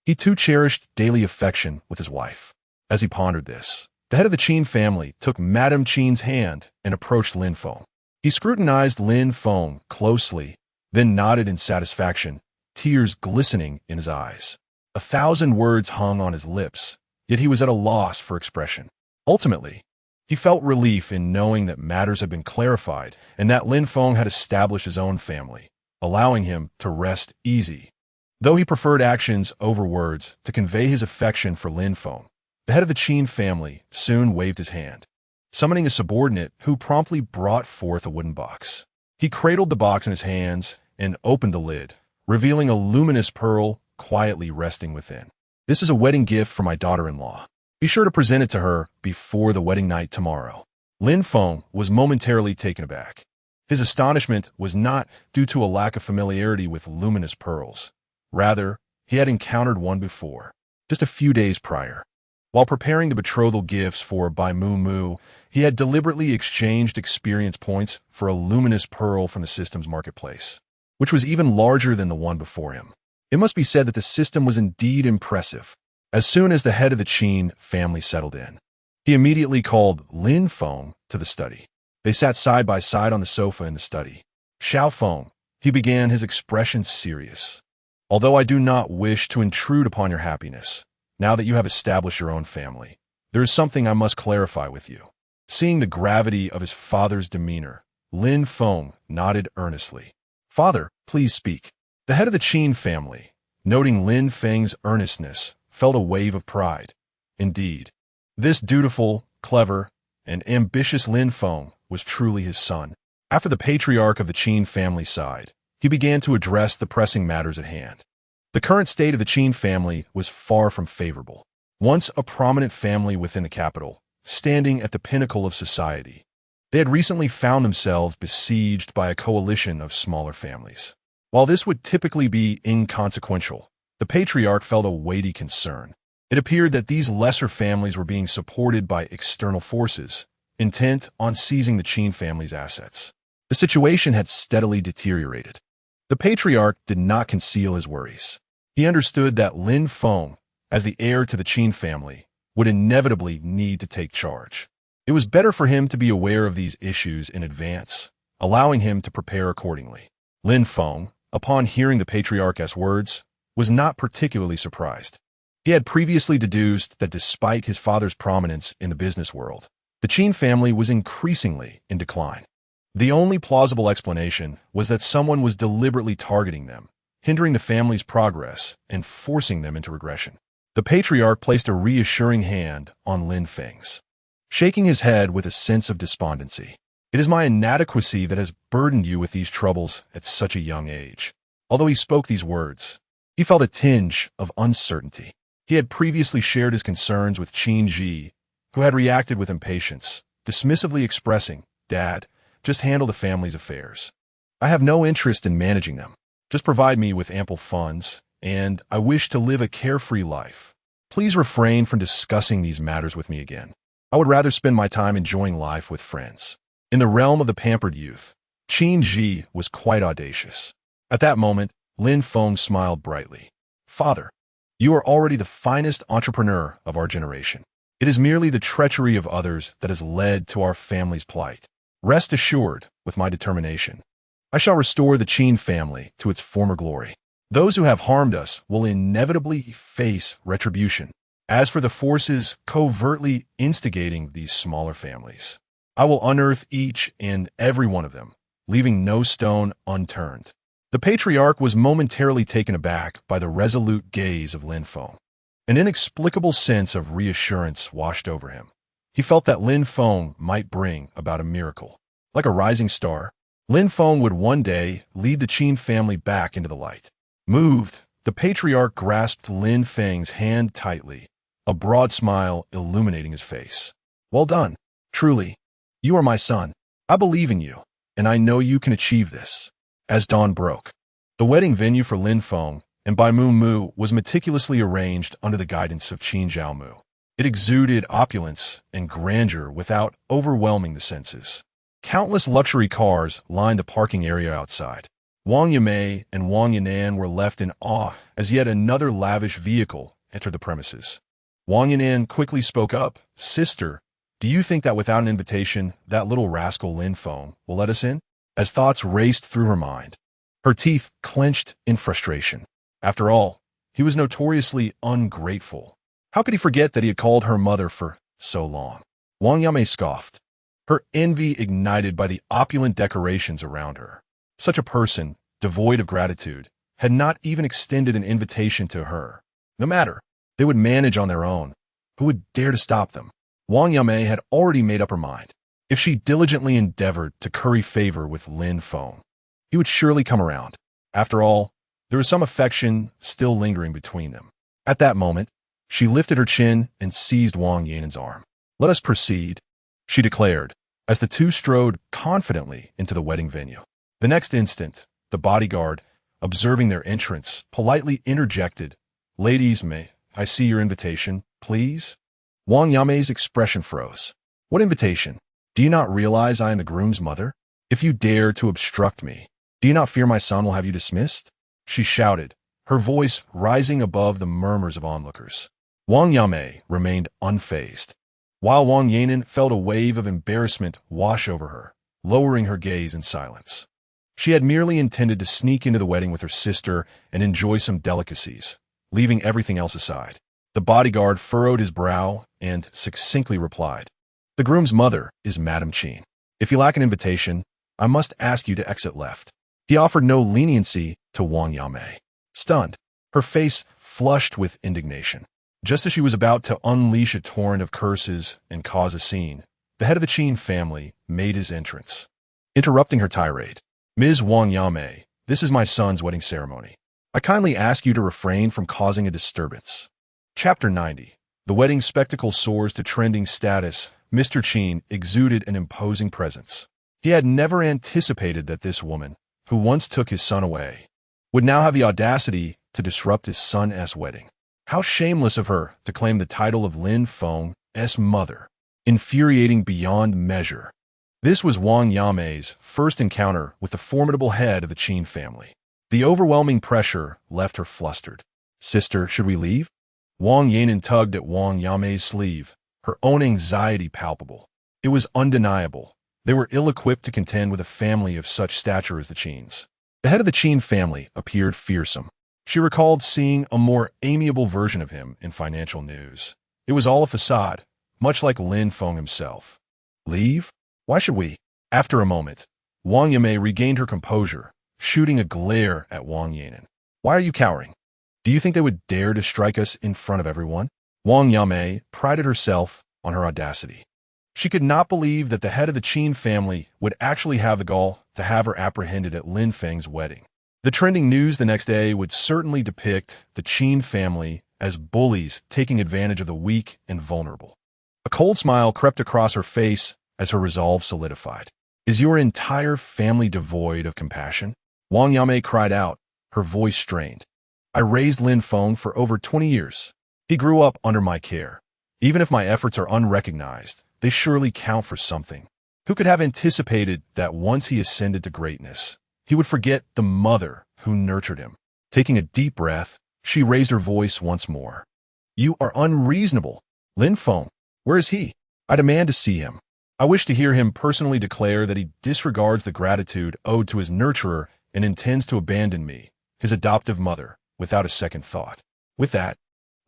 he too cherished daily affection with his wife. As he pondered this, the head of the Qin family took Madame Qin's hand and approached Lin Feng. He scrutinized Lin Feng closely, then nodded in satisfaction, tears glistening in his eyes. 1,000 words hung on his lips, yet he was at a loss for expression. Ultimately, he felt relief in knowing that matters had been clarified and that Lin Feng had established his own family, allowing him to rest easy. Though he preferred actions over words to convey his affection for Lin Feng, the head of the Qin family soon waved his hand, summoning a subordinate who promptly brought forth a wooden box. He cradled the box in his hands and opened the lid, revealing a luminous pearl quietly resting within. "This is a wedding gift for my daughter-in-law. Be sure to present it to her before the wedding night tomorrow." Lin Feng was momentarily taken aback. His astonishment was not due to a lack of familiarity with luminous pearls. Rather, he had encountered one before, just a few days prior. While preparing the betrothal gifts for Bai Mu Mu, he had deliberately exchanged experience points for a luminous pearl from the system's marketplace, which was even larger than the one before him. It must be said that the system was indeed impressive. As soon as the head of the Qin family settled in, he immediately called Lin Feng to the study. They sat side by side on the sofa in the study. "Xiao Feng," he began, his expression serious. "Although I do not wish to intrude upon your happiness, now that you have established your own family, there is something I must clarify with you." Seeing the gravity of his father's demeanor, Lin Feng nodded earnestly. "Father, please speak." The head of the Qin family, noting Lin Feng's earnestness, felt a wave of pride. Indeed, this dutiful, clever, and ambitious Lin Feng was truly his son. After the patriarch of the Qin family sighed, he began to address the pressing matters at hand. The current state of the Qin family was far from favorable. Once a prominent family within the capital, standing at the pinnacle of society, they had recently found themselves besieged by a coalition of smaller families. While this would typically be inconsequential, the patriarch felt a weighty concern. It appeared that these lesser families were being supported by external forces, intent on seizing the Qin family's assets. The situation had steadily deteriorated. The patriarch did not conceal his worries. He understood that Lin Feng, as the heir to the Qin family, would inevitably need to take charge. It was better for him to be aware of these issues in advance, allowing him to prepare accordingly. Lin Feng, upon hearing the patriarch's words, was not particularly surprised. He had previously deduced that despite his father's prominence in the business world, the Qin family was increasingly in decline. The only plausible explanation was that someone was deliberately targeting them, hindering the family's progress and forcing them into regression. The patriarch placed a reassuring hand on Lin Feng's, shaking his head with a sense of despondency. "It is my inadequacy that has burdened you with these troubles at such a young age." Although he spoke these words, he felt a tinge of uncertainty. He had previously shared his concerns with Qin Ji, who had reacted with impatience, dismissively expressing, "Dad, just handle the family's affairs. I have no interest in managing them. Just provide me with ample funds, and I wish to live a carefree life. Please refrain from discussing these matters with me again. I would rather spend my time enjoying life with friends." In the realm of the pampered youth, Qin Ji was quite audacious. At that moment, Lin Feng smiled brightly. "Father, you are already the finest entrepreneur of our generation. It is merely the treachery of others that has led to our family's plight. Rest assured, with my determination, I shall restore the Qin family to its former glory. Those who have harmed us will inevitably face retribution. As for the forces covertly instigating these smaller families, I will unearth each and every one of them, leaving no stone unturned. The patriarch was momentarily taken aback by the resolute gaze of Lin Feng. An inexplicable sense of reassurance washed over him. He felt that Lin Feng might bring about a miracle. Like a rising star, Lin Feng would one day lead the Qin family back into the light. Moved, the patriarch grasped Lin Feng's hand tightly, a broad smile illuminating his face. Well done. Truly, you are my son. I believe in you, and I know you can achieve this. As dawn broke, the wedding venue for Lin Feng and Bai Mu Mu was meticulously arranged under the guidance of Qin Zhao Mu. It exuded opulence and grandeur without overwhelming the senses. Countless luxury cars lined the parking area outside. Wang Yimei and Wang Yinan were left in awe as yet another lavish vehicle entered the premises. Wang Yinan quickly spoke up, "Sister, do you think that without an invitation, that little rascal Lin Feng will let us in?" As thoughts raced through her mind, her teeth clenched in frustration. After all, he was notoriously ungrateful. How could he forget that he had called her mother for so long? Wang Yimei scoffed, her envy ignited by the opulent decorations around her. Such a person, devoid of gratitude, had not even extended an invitation to her. No matter, they would manage on their own. Who would dare to stop them? Wang Yimei had already made up her mind. If she diligently endeavored to curry favor with Lin Feng, he would surely come around. After all, there was some affection still lingering between them. At that moment, she lifted her chin and seized Wang Yanen's arm. "Let us proceed," she declared, as the two strode confidently into the wedding venue. The next instant, the bodyguard, observing their entrance, politely interjected, "Ladies, may I see your invitation, please?" Wang Yimei's expression froze. "What invitation? Do you not realize I am the groom's mother? If you dare to obstruct me, do you not fear my son will have you dismissed?" She shouted, her voice rising above the murmurs of onlookers. Wang Yimei remained unfazed, while Wang Yanen felt a wave of embarrassment wash over her, lowering her gaze in silence. She had merely intended to sneak into the wedding with her sister and enjoy some delicacies, leaving everything else aside. The bodyguard furrowed his brow and succinctly replied, "The groom's mother is Madame Qin. If you lack an invitation, I must ask you to exit left." He offered no leniency to Wang Yimei. Stunned, her face flushed with indignation. Just as she was about to unleash a torrent of curses and cause a scene, the head of the Qin family made his entrance. Interrupting her tirade, "Ms. Wang Yimei, this is my son's wedding ceremony. I kindly ask you to refrain from causing a disturbance." Chapter 90. The wedding spectacle soars to trending status. Mr. Qin exuded an imposing presence. He had never anticipated that this woman, who once took his son away, would now have the audacity to disrupt his son's wedding. How shameless of her to claim the title of Lin Feng's mother. Infuriating beyond measure. This was Wang Yimei's first encounter with the formidable head of the Qin family. The overwhelming pressure left her flustered. "Sister, should we leave?" Wang Yanen tugged at Wang Yimei's sleeve, her own anxiety palpable. It was undeniable. They were ill-equipped to contend with a family of such stature as the Qins. The head of the Qin family appeared fearsome. She recalled seeing a more amiable version of him in financial news. It was all a facade, much like Lin Feng himself. "Leave? Why should we?" After a moment, Wang Yimei regained her composure, shooting a glare at Wang Yanen. "Why are you cowering? Do you think they would dare to strike us in front of everyone?" Wang Yimei prided herself on her audacity. She could not believe that the head of the Qin family would actually have the gall to have her apprehended at Lin Feng's wedding. The trending news the next day would certainly depict the Qin family as bullies taking advantage of the weak and vulnerable. A cold smile crept across her face as her resolve solidified. "Is your entire family devoid of compassion?" Wang Yimei cried out, her voice strained. "I raised Lin Feng for over 20 years. He grew up under my care. Even if my efforts are unrecognized, they surely count for something. Who could have anticipated that once he ascended to greatness, he would forget the mother who nurtured him?" Taking a deep breath, she raised her voice once more. "You are unreasonable. Lin Feng, Where is he? I demand to see him. I wish to hear him personally declare that he disregards the gratitude owed to his nurturer and intends to abandon me, his adoptive mother, without a second thought. With that,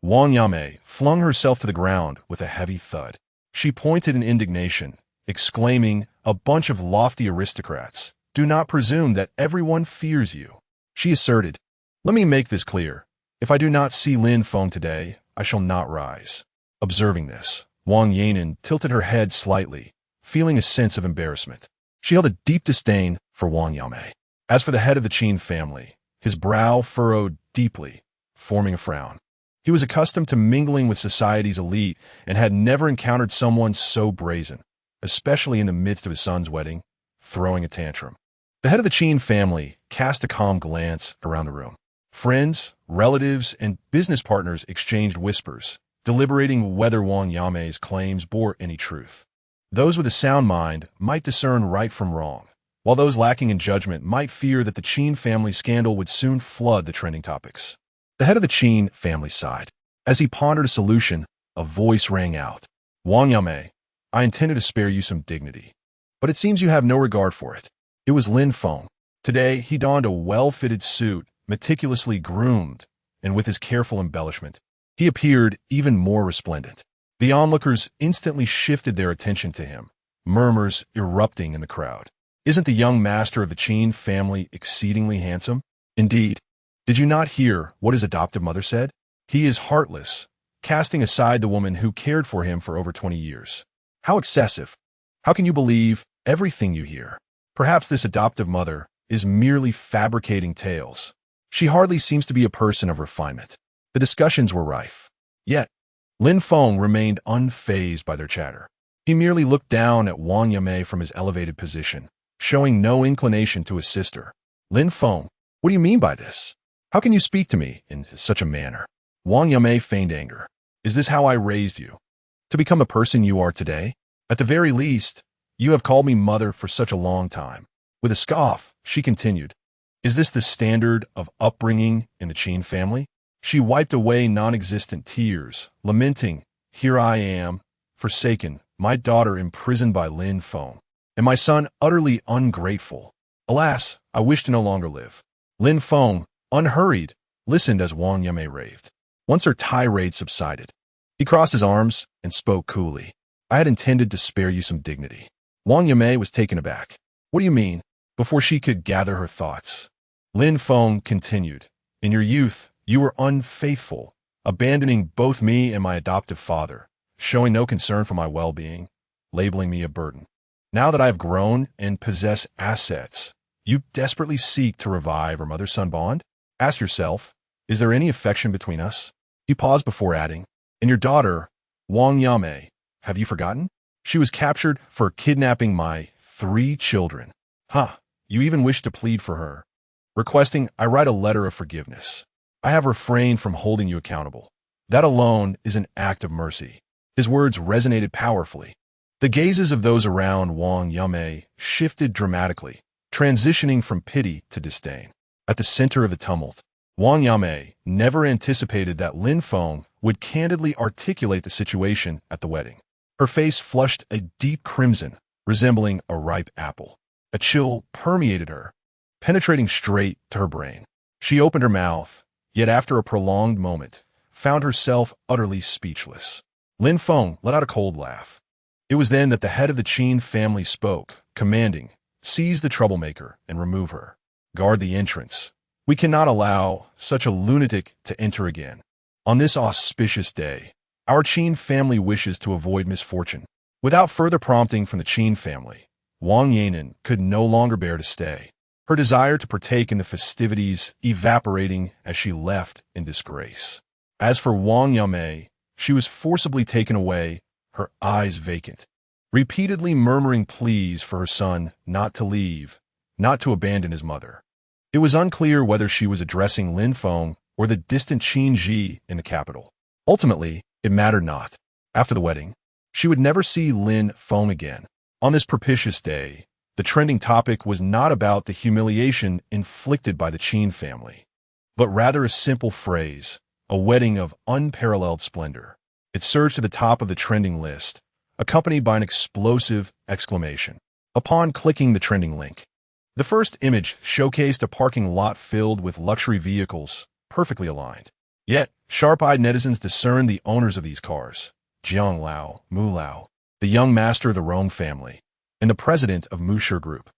Wang Yame flung herself to the ground with a heavy thud. She pointed in indignation, exclaiming, "A bunch of lofty aristocrats! Do not presume that everyone fears you." She asserted, "Let me make this clear. If I do not see Lin Feng today, I shall not rise." Observing this, Wang Yanan tilted her head slightly, feeling a sense of embarrassment. She held a deep disdain for Wang Yame. As for the head of the Qin family, his brow furrowed deeply, forming a frown. He was accustomed to mingling with society's elite and had never encountered someone so brazen, especially in the midst of his son's wedding, throwing a tantrum. The head of the Qin family cast a calm glance around the room. Friends, relatives, and business partners exchanged whispers, deliberating whether Wang Yame's claims bore any truth. Those with a sound mind might discern right from wrong, while those lacking in judgment might fear that the Qin family scandal would soon flood the trending topics. The head of the Qin family sighed. As he pondered a solution, a voice rang out. "Wang Yame, I intended to spare you some dignity, but it seems you have no regard for it." It was Lin Feng. Today, he donned a well-fitted suit, meticulously groomed, and with his careful embellishment, he appeared even more resplendent. The onlookers instantly shifted their attention to him, murmurs erupting in the crowd. "Isn't the young master of the Qin family exceedingly handsome?" "Indeed. Did you not hear what his adoptive mother said? He is heartless, casting aside the woman who cared for him for over 20 years. How excessive! How can you believe everything you hear? Perhaps this adoptive mother is merely fabricating tales. She hardly seems to be a person of refinement." The discussions were rife. Yet, Lin Feng remained unfazed by their chatter. He merely looked down at Wang Yame from his elevated position, showing no inclination to assist her. "Lin Feng, what do you mean by this? How can you speak to me in such a manner?" Wang Yame feigned anger. "Is this how I raised you? To become the person you are today? At the very least, you have called me mother for such a long time." With a scoff, she continued, "Is this the standard of upbringing in the Qin family?" She wiped away non-existent tears, lamenting, "Here I am, forsaken, my daughter imprisoned by Lin Feng, and my son utterly ungrateful. Alas, I wish to no longer live." Lin Feng, unhurried, listened as Wang Yame raved. Once her tirade subsided, he crossed his arms and spoke coolly. "I had intended to spare you some dignity." Wang Yame was taken aback. "What do you mean?" Before she could gather her thoughts, Lin Feng continued, "In your youth, you were unfaithful, abandoning both me and my adoptive father, showing no concern for my well-being, labeling me a burden. Now that I have grown and possess assets, you desperately seek to revive our mother-son bond? Ask yourself, is there any affection between us?" He paused before adding, "And your daughter, Wang Yame, have you forgotten? She was captured for kidnapping my 3 children. You even wish to plead for her, requesting I write a letter of forgiveness. I have refrained from holding you accountable. That alone is an act of mercy." His words resonated powerfully. The gazes of those around Wang Yame shifted dramatically, transitioning from pity to disdain. At the center of the tumult, Wang Yame never anticipated that Lin Feng would candidly articulate the situation at the wedding. Her face flushed a deep crimson, resembling a ripe apple. A chill permeated her, penetrating straight to her brain. She opened her mouth, yet after a prolonged moment, found herself utterly speechless. Lin Feng let out a cold laugh. It was then that the head of the Qin family spoke, commanding, "Seize the troublemaker and remove her. Guard the entrance. We cannot allow such a lunatic to enter again. On this auspicious day, our Qin family wishes to avoid misfortune." Without further prompting from the Qin family, Wang Yanan could no longer bear to stay, her desire to partake in the festivities evaporating as she left in disgrace. As for Wang Yame, she was forcibly taken away, her eyes vacant, repeatedly murmuring pleas for her son not to leave, not to abandon his mother. It was unclear whether she was addressing Lin Feng or the distant Qin Ji in the capital. Ultimately, it mattered not. After the wedding, she would never see Lin Feng again. On this propitious day, the trending topic was not about the humiliation inflicted by the Qin family, but rather a simple phrase, a wedding of unparalleled splendor. It surged to the top of the trending list, accompanied by an explosive exclamation. Upon clicking the trending link, the first image showcased a parking lot filled with luxury vehicles, perfectly aligned. Yet, sharp-eyed netizens discerned the owners of these cars, Jiang Lao, Mu Lao, the young master of the Rong family, and the president of Musher Group.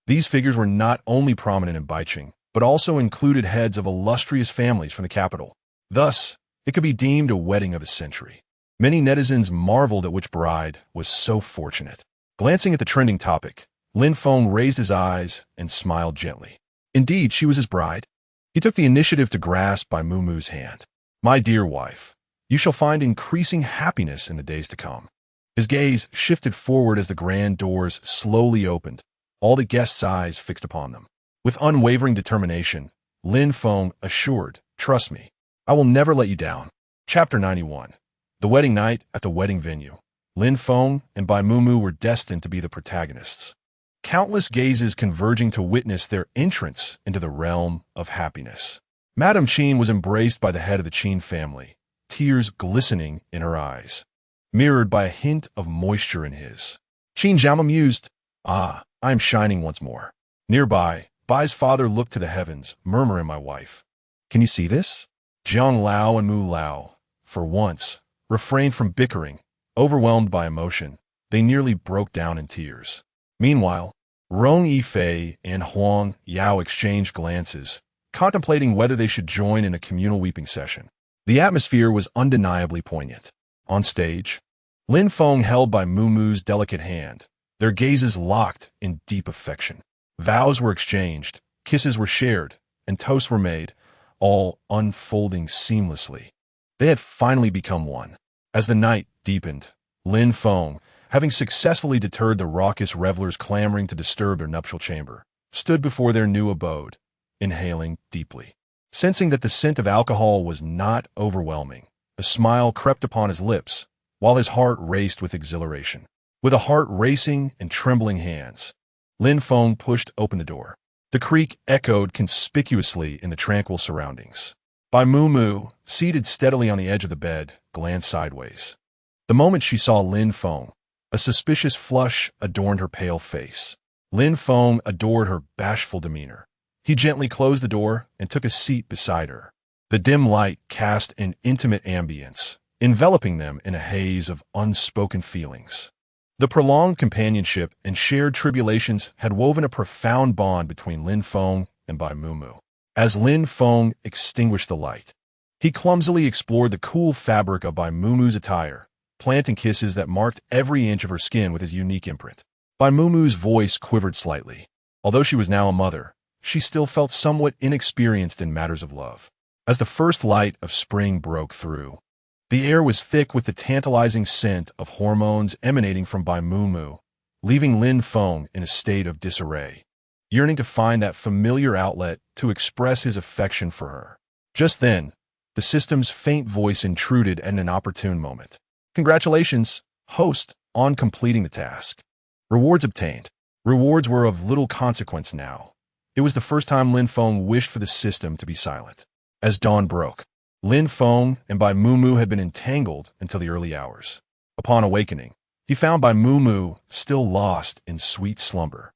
These figures were not only prominent in Baiqing, but also included heads of illustrious families from the capital. Thus, it could be deemed a wedding of a century. Many netizens marveled at which bride was so fortunate. Glancing at the trending topic, Lin Feng raised his eyes and smiled gently. Indeed, she was his bride. He took the initiative to grasp Bai Mumu's hand. My dear wife, you shall find increasing happiness in the days to come. His gaze shifted forward as the grand doors slowly opened, all the guests' eyes fixed upon them. With unwavering determination, Lin Feng assured, trust me, I will never let you down. Chapter 91. The wedding night at the wedding venue. Lin Feng and Bai Mumu were destined to be the protagonists. Countless gazes converging to witness their entrance into the realm of happiness. Madame Qin was embraced by the head of the Qin family, tears glistening in her eyes, mirrored by a hint of moisture in his. Qin Zhao mused, I am shining once more. Nearby, Bai's father looked to the heavens, murmuring, my wife. Can you see this? Jiang Lao and Mu Lao, for once, refrained from bickering. Overwhelmed by emotion, they nearly broke down in tears. Meanwhile, Rong Yifei and Huang Yao exchanged glances, contemplating whether they should join in a communal weeping session. The atmosphere was undeniably poignant. On stage, Lin Feng held by Mumu's delicate hand, their gazes locked in deep affection. Vows were exchanged, kisses were shared, and toasts were made, all unfolding seamlessly. They had finally become one. As the night deepened, Lin Feng, having successfully deterred the raucous revelers clamoring to disturb their nuptial chamber, stood before their new abode, inhaling deeply. Sensing that the scent of alcohol was not overwhelming, a smile crept upon his lips, while his heart raced with exhilaration. With a heart racing and trembling hands, Lin Feng pushed open the door. The creak echoed conspicuously in the tranquil surroundings. Bai Mumu, seated steadily on the edge of the bed, glanced sideways. The moment she saw Lin Feng, a suspicious flush adorned her pale face. Lin Feng adored her bashful demeanor. He gently closed the door and took a seat beside her. The dim light cast an intimate ambience, enveloping them in a haze of unspoken feelings. The prolonged companionship and shared tribulations had woven a profound bond between Lin Feng and Bai Mumu. As Lin Feng extinguished the light, he clumsily explored the cool fabric of Bai Mumu's attire, planting kisses that marked every inch of her skin with his unique imprint. Bai Mumu's voice quivered slightly. Although she was now a mother, she still felt somewhat inexperienced in matters of love. As the first light of spring broke through, the air was thick with the tantalizing scent of hormones emanating from Bai Mumu, leaving Lin Feng in a state of disarray, yearning to find that familiar outlet to express his affection for her. Just then, the system's faint voice intruded at an opportune moment. Congratulations, host, on completing the task. Rewards obtained. Rewards were of little consequence now. It was the first time Lin Feng wished for the system to be silent. As dawn broke, Lin Feng and Bai Mumu had been entangled until the early hours. Upon awakening, he found Bai Mumu still lost in sweet slumber,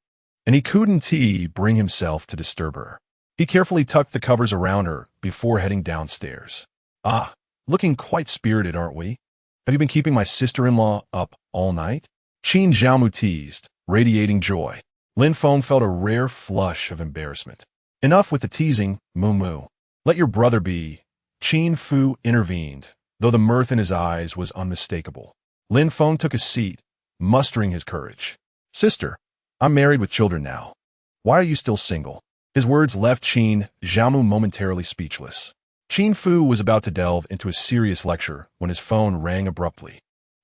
and he couldn't bring himself to disturb her. He carefully tucked the covers around her before heading downstairs. Looking quite spirited, aren't we? Have you been keeping my sister-in-law up all night? Qin Zhaomu teased, radiating joy. Lin Feng felt a rare flush of embarrassment. Enough with the teasing, Mumu. Let your brother be. Qin Fu intervened, though the mirth in his eyes was unmistakable. Lin Feng took a seat, mustering his courage. Sister, I'm married with children now. Why are you still single? His words left Qin Zhaomu momentarily speechless. Qin Fu was about to delve into a serious lecture when his phone rang abruptly.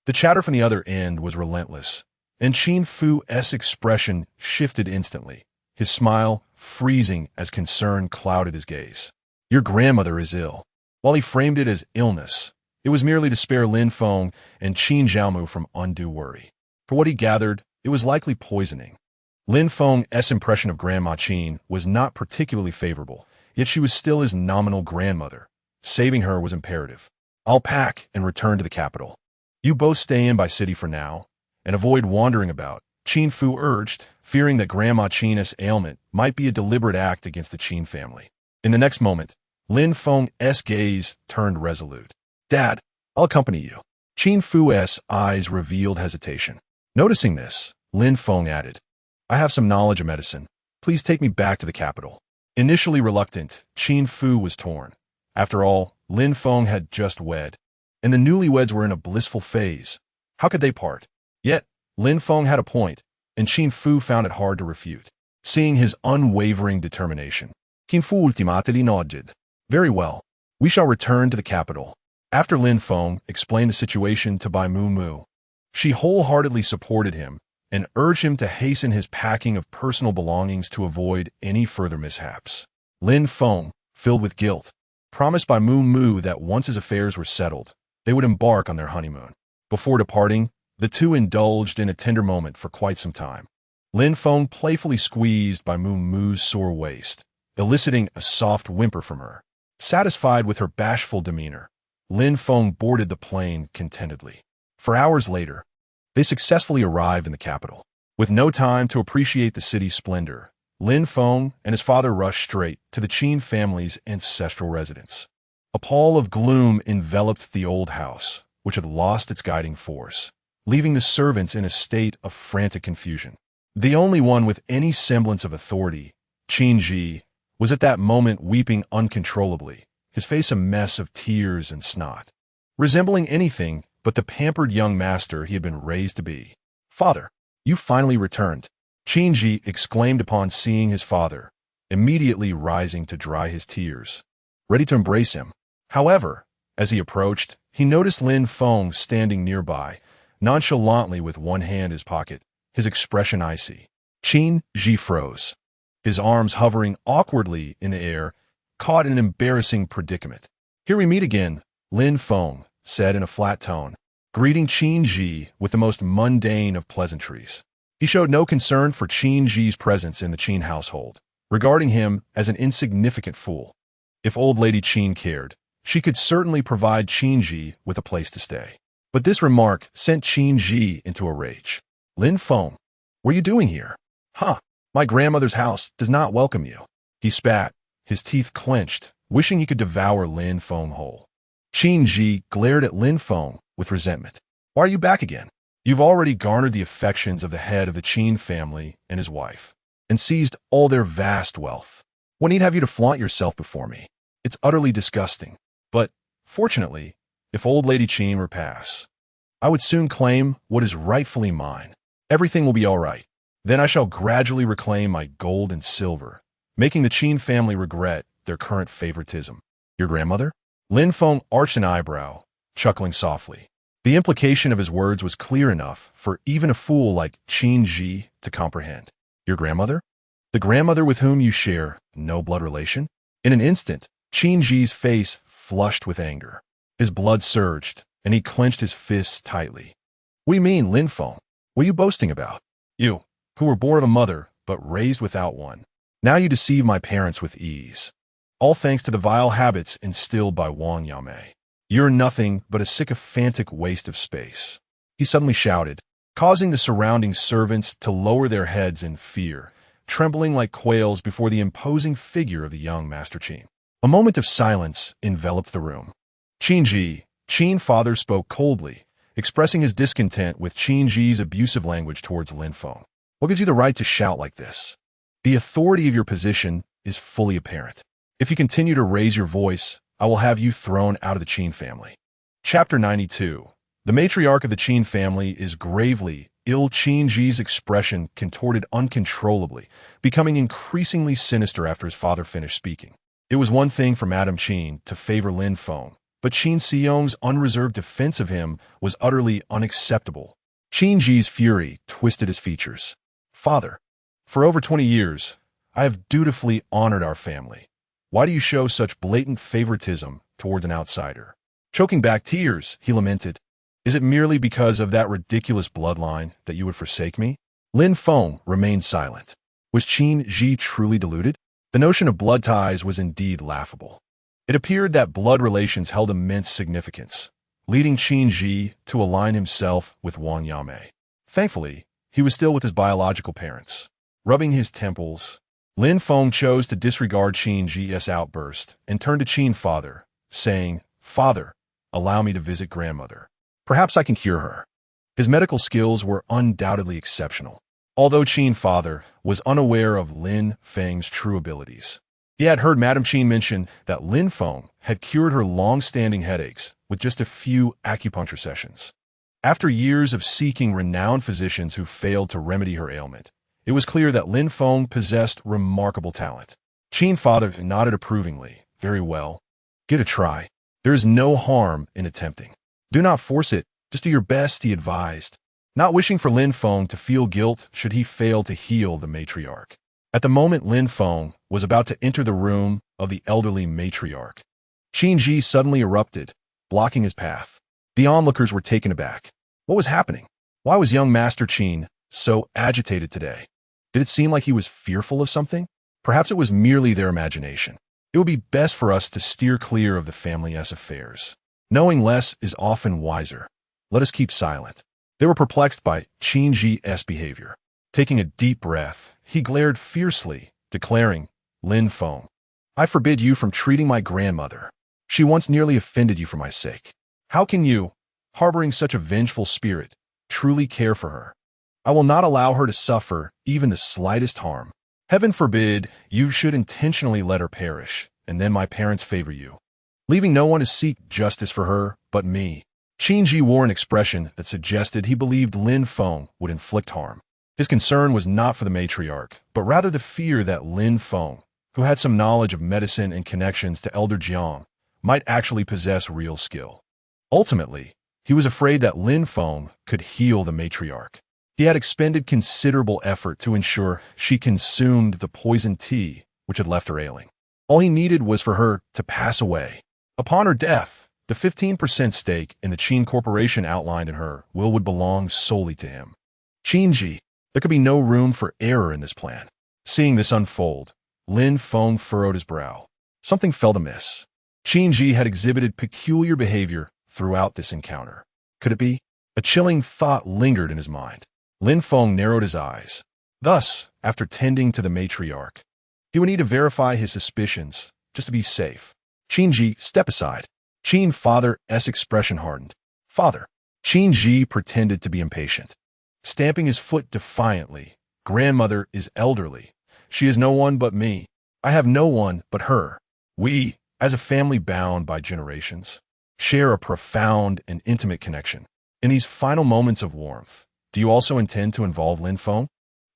The chatter from the other end was relentless, and Qin Fu's expression shifted instantly, his smile freezing as concern clouded his gaze. Your grandmother is ill. While he framed it as illness, it was merely to spare Lin Feng and Qin Zhaomu from undue worry. For what he gathered, it was likely poisoning. Lin Feng's impression of Grandma Qin was not particularly favorable, yet she was still his nominal grandmother. Saving her was imperative. I'll pack and return to the capital. You both stay in by city for now, and avoid wandering about, Qin Fu urged, fearing that Grandma Qin's ailment might be a deliberate act against the Qin family. In the next moment, Lin Feng's gaze turned resolute. Dad, I'll accompany you. Qin Fu's eyes revealed hesitation. Noticing this, Lin Feng added, I have some knowledge of medicine. Please take me back to the capital. Initially reluctant, Qin Fu was torn. After all, Lin Feng had just wed, and the newlyweds were in a blissful phase. How could they part? Yet, Lin Feng had a point, and Qin Fu found it hard to refute. Seeing his unwavering determination, Qin Fu ultimately nodded. Very well. We shall return to the capital. After Lin Feng explained the situation to Bai Mu Mu, she wholeheartedly supported him and urged him to hasten his packing of personal belongings to avoid any further mishaps. Lin Feng, filled with guilt, promised Bai Mu Mu that once his affairs were settled, they would embark on their honeymoon. Before departing, the two indulged in a tender moment for quite some time. Lin Feng playfully squeezed Bai Mu Mu's sore waist, eliciting a soft whimper from her. Satisfied with her bashful demeanor, Lin Feng boarded the plane contentedly. For hours later, they successfully arrived in the capital. With no time to appreciate the city's splendor, Lin Feng and his father rushed straight to the Qin family's ancestral residence. A pall of gloom enveloped the old house, which had lost its guiding force, leaving the servants in a state of frantic confusion. The only one with any semblance of authority, Qin Ji, was at that moment weeping uncontrollably, his face a mess of tears and snot, resembling anything but the pampered young master he had been raised to be. Father, you finally returned, Qin Ji exclaimed upon seeing his father, immediately rising to dry his tears, ready to embrace him. However, as he approached, he noticed Lin Feng standing nearby, nonchalantly with one hand in his pocket, his expression icy. Qin Ji froze, his arms hovering awkwardly in the air, caught in an embarrassing predicament. Here we meet again, Lin Feng said in a flat tone, greeting Qin Ji with the most mundane of pleasantries. He showed no concern for Qin Ji's presence in the Qin household, regarding him as an insignificant fool. If old lady Qin cared, she could certainly provide Qin Ji with a place to stay. But this remark sent Qin Ji into a rage. Lin Feng, what are you doing here? Huh, my grandmother's house does not welcome you. He spat, his teeth clenched, wishing he could devour Lin Feng whole. Qin Ji glared at Lin Feng with resentment. Why are you back again? You've already garnered the affections of the head of the Qin family and his wife, and seized all their vast wealth. What need have you to flaunt yourself before me? It's utterly disgusting. But, fortunately, if old lady Qin were pass, I would soon claim what is rightfully mine. Everything will be all right. Then I shall gradually reclaim my gold and silver, making the Qin family regret their current favoritism. Your grandmother? Lin Feng arched an eyebrow, chuckling softly. The implication of his words was clear enough for even a fool like Qin Ji to comprehend. Your grandmother? The grandmother with whom you share no blood relation? In an instant, Qin Ji's face flushed with anger. His blood surged, and he clenched his fists tightly. What do you mean, Lin Feng? What are you boasting about? You, who were born of a mother, but raised without one. Now you deceive my parents with ease. All thanks to the vile habits instilled by Wang Yamei. You're nothing but a sycophantic waste of space. He suddenly shouted, causing the surrounding servants to lower their heads in fear, trembling like quails before the imposing figure of the young Master Qin. A moment of silence enveloped the room. Qin Ji, Qin father spoke coldly, expressing his discontent with Qin Ji's abusive language towards Lin Feng. What gives you the right to shout like this? The authority of your position is fully apparent. If you continue to raise your voice, I will have you thrown out of the Qin family. Chapter 92. The matriarch of the Qin family is gravely ill. Qin Ji's expression contorted uncontrollably, becoming increasingly sinister after his father finished speaking. It was one thing for Madame Qin to favor Lin Feng, but Qin Xiong's unreserved defense of him was utterly unacceptable. Qin Ji's fury twisted his features. Father, for over 20 years, I have dutifully honored our family. Why do you show such blatant favoritism towards an outsider? Choking back tears, he lamented. Is it merely because of that ridiculous bloodline that you would forsake me? Lin Feng remained silent. Was Qin Ji truly deluded? The notion of blood ties was indeed laughable. It appeared that blood relations held immense significance, leading Qin Ji to align himself with Wang Yamei. Thankfully, he was still with his biological parents. Rubbing his temples, Lin Feng chose to disregard Qin Ji's outburst and turned to Qin father, saying, "Father, allow me to visit grandmother. Perhaps I can cure her." His medical skills were undoubtedly exceptional, although Qin father was unaware of Lin Feng's true abilities. He had heard Madame Qin mention that Lin Feng had cured her long-standing headaches with just a few acupuncture sessions. After years of seeking renowned physicians who failed to remedy her ailment, it was clear that Lin Feng possessed remarkable talent. Qin father nodded approvingly. "Very well. Give it a try. There is no harm in attempting. Do not force it. Just do your best," he advised, not wishing for Lin Feng to feel guilt should he fail to heal the matriarch. At the moment Lin Feng was about to enter the room of the elderly matriarch, Qin Ji suddenly erupted, blocking his path. The onlookers were taken aback. What was happening? Why was young Master Qin so agitated today? Did it seem like he was fearful of something? Perhaps it was merely their imagination. It would be best for us to steer clear of the family's affairs. Knowing less is often wiser. Let us keep silent. They were perplexed by Qin Ji's behavior. Taking a deep breath, he glared fiercely, declaring, "Lin Feng, I forbid you from treating my grandmother. She once nearly offended you for my sake. How can you, harboring such a vengeful spirit, truly care for her? I will not allow her to suffer even the slightest harm. Heaven forbid you should intentionally let her perish, and then my parents favor you, leaving no one to seek justice for her but me." Qin Ji wore an expression that suggested he believed Lin Feng would inflict harm. His concern was not for the matriarch, but rather the fear that Lin Feng, who had some knowledge of medicine and connections to Elder Jiang, might actually possess real skill. Ultimately, he was afraid that Lin Feng could heal the matriarch. He had expended considerable effort to ensure she consumed the poisoned tea which had left her ailing. All he needed was for her to pass away. Upon her death, the 15% stake in the Qin Corporation outlined in her will would belong solely to him. Qin Ji, there could be no room for error in this plan. Seeing this unfold, Lin Feng furrowed his brow. Something felt amiss. Qin Ji had exhibited peculiar behavior throughout this encounter. Could it be? A chilling thought lingered in his mind. Lin Feng narrowed his eyes. Thus, after tending to the matriarch, he would need to verify his suspicions, just to be safe. "Qin Ji, step aside." Qin father's expression hardened. "Father." Qin Ji pretended to be impatient, stamping his foot defiantly. "Grandmother is elderly. She is no one but me. I have no one but her. We, as a family bound by generations, share a profound and intimate connection. In these final moments of warmth, do you also intend to involve Lin Feng?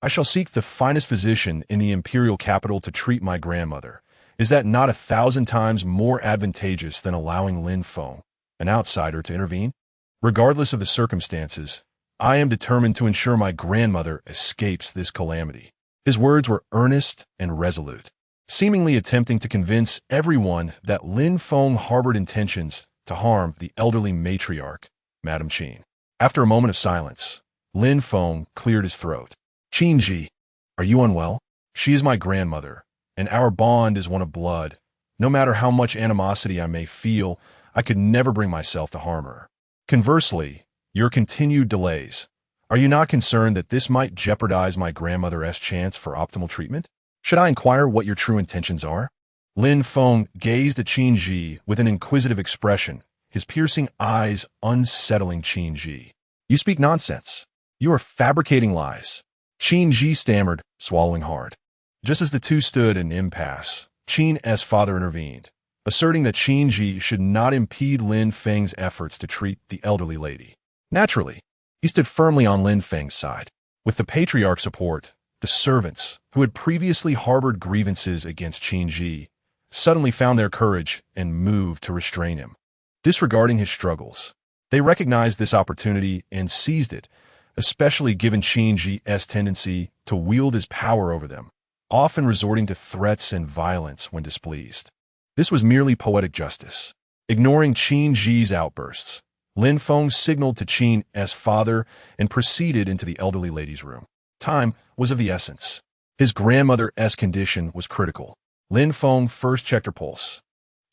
I shall seek the finest physician in the imperial capital to treat my grandmother. Is that not 1,000 times more advantageous than allowing Lin Feng, an outsider, to intervene? Regardless of the circumstances, I am determined to ensure my grandmother escapes this calamity." His words were earnest and resolute, seemingly attempting to convince everyone that Lin Feng harbored intentions to harm the elderly matriarch, Madame Qin. After a moment of silence, Lin Feng cleared his throat. "Qin Ji, are you unwell? She is my grandmother, and our bond is one of blood. No matter how much animosity I may feel, I could never bring myself to harm her. Conversely, your continued delays, are you not concerned that this might jeopardize my grandmother's chance for optimal treatment? Should I inquire what your true intentions are?" Lin Feng gazed at Qin Ji with an inquisitive expression, his piercing eyes unsettling Qin Ji. "You speak nonsense. You are fabricating lies." Qin Ji stammered, swallowing hard. Just as the two stood in impasse, Qin's father intervened, asserting that Qin Ji should not impede Lin Feng's efforts to treat the elderly lady. Naturally, he stood firmly on Lin Feng's side. With the patriarch's support, the servants, who had previously harbored grievances against Qin Ji, suddenly found their courage and moved to restrain him. Disregarding his struggles, they recognized this opportunity and seized it, especially given Qin Ji's tendency to wield his power over them, often resorting to threats and violence when displeased. This was merely poetic justice. Ignoring Qin Ji's outbursts, Lin Feng signaled to Qin's father and proceeded into the elderly lady's room. Time was of the essence. His grandmother's condition was critical. Lin Feng first checked her pulse.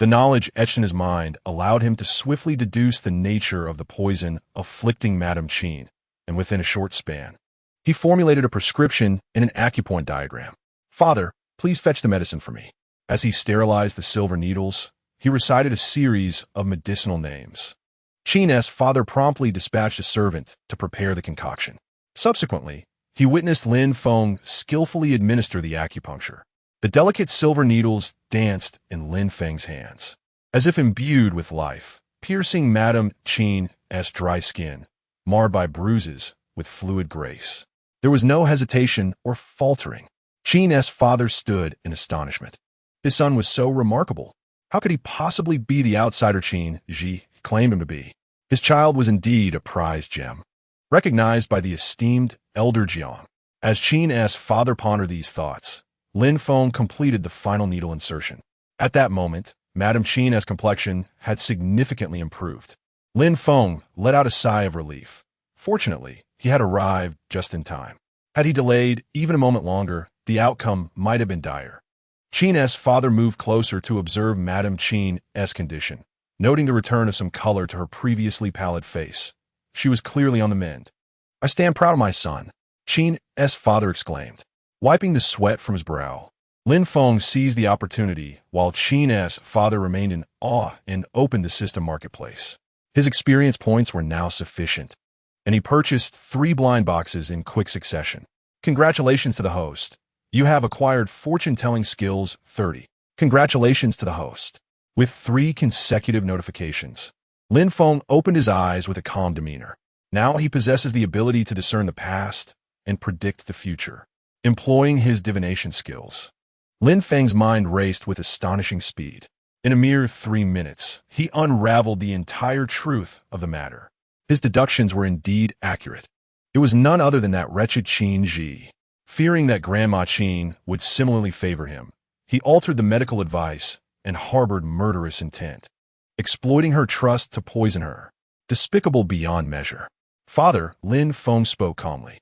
The knowledge etched in his mind allowed him to swiftly deduce the nature of the poison afflicting Madame Qin, and within a short span, he formulated a prescription in an acupoint diagram. "Father, please fetch the medicine for me." As he sterilized the silver needles, he recited a series of medicinal names. Qin's father promptly dispatched a servant to prepare the concoction. Subsequently, he witnessed Lin Feng skillfully administer the acupuncture. The delicate silver needles danced in Lin Feng's hands, as if imbued with life, piercing Madame Qin's dry skin, marred by bruises, with fluid grace. There was no hesitation or faltering. Qin's father stood in astonishment. His son was so remarkable. How could he possibly be the outsider Qin Ji claimed him to be? His child was indeed a prized gem, recognized by the esteemed elder Jiang. As Qin's father pondered these thoughts, Lin Feng completed the final needle insertion. At that moment, Madame Qin's complexion had significantly improved. Lin Feng let out a sigh of relief. Fortunately, he had arrived just in time. Had he delayed even a moment longer, the outcome might have been dire. Qin's father moved closer to observe Madame Qin's condition, noting the return of some color to her previously pallid face. She was clearly on the mend. "I stand proud of my son," Qin's father exclaimed, wiping the sweat from his brow. Lin Feng seized the opportunity while Qin's father remained in awe and opened the system marketplace. His experience points were now sufficient, and he purchased 3 blind boxes in quick succession. "Congratulations to the host. You have acquired fortune-telling skills 30. Congratulations to the host." With 3 consecutive notifications, Lin Feng opened his eyes with a calm demeanor. Now he possesses the ability to discern the past and predict the future. Employing his divination skills, Lin Feng's mind raced with astonishing speed. In a mere 3 minutes, he unraveled the entire truth of the matter. His deductions were indeed accurate. It was none other than that wretched Qin Ji. Fearing that Grandma Qin would similarly favor him, he altered the medical advice and harbored murderous intent, exploiting her trust to poison her. Despicable beyond measure. "Father," Lin Feng spoke calmly.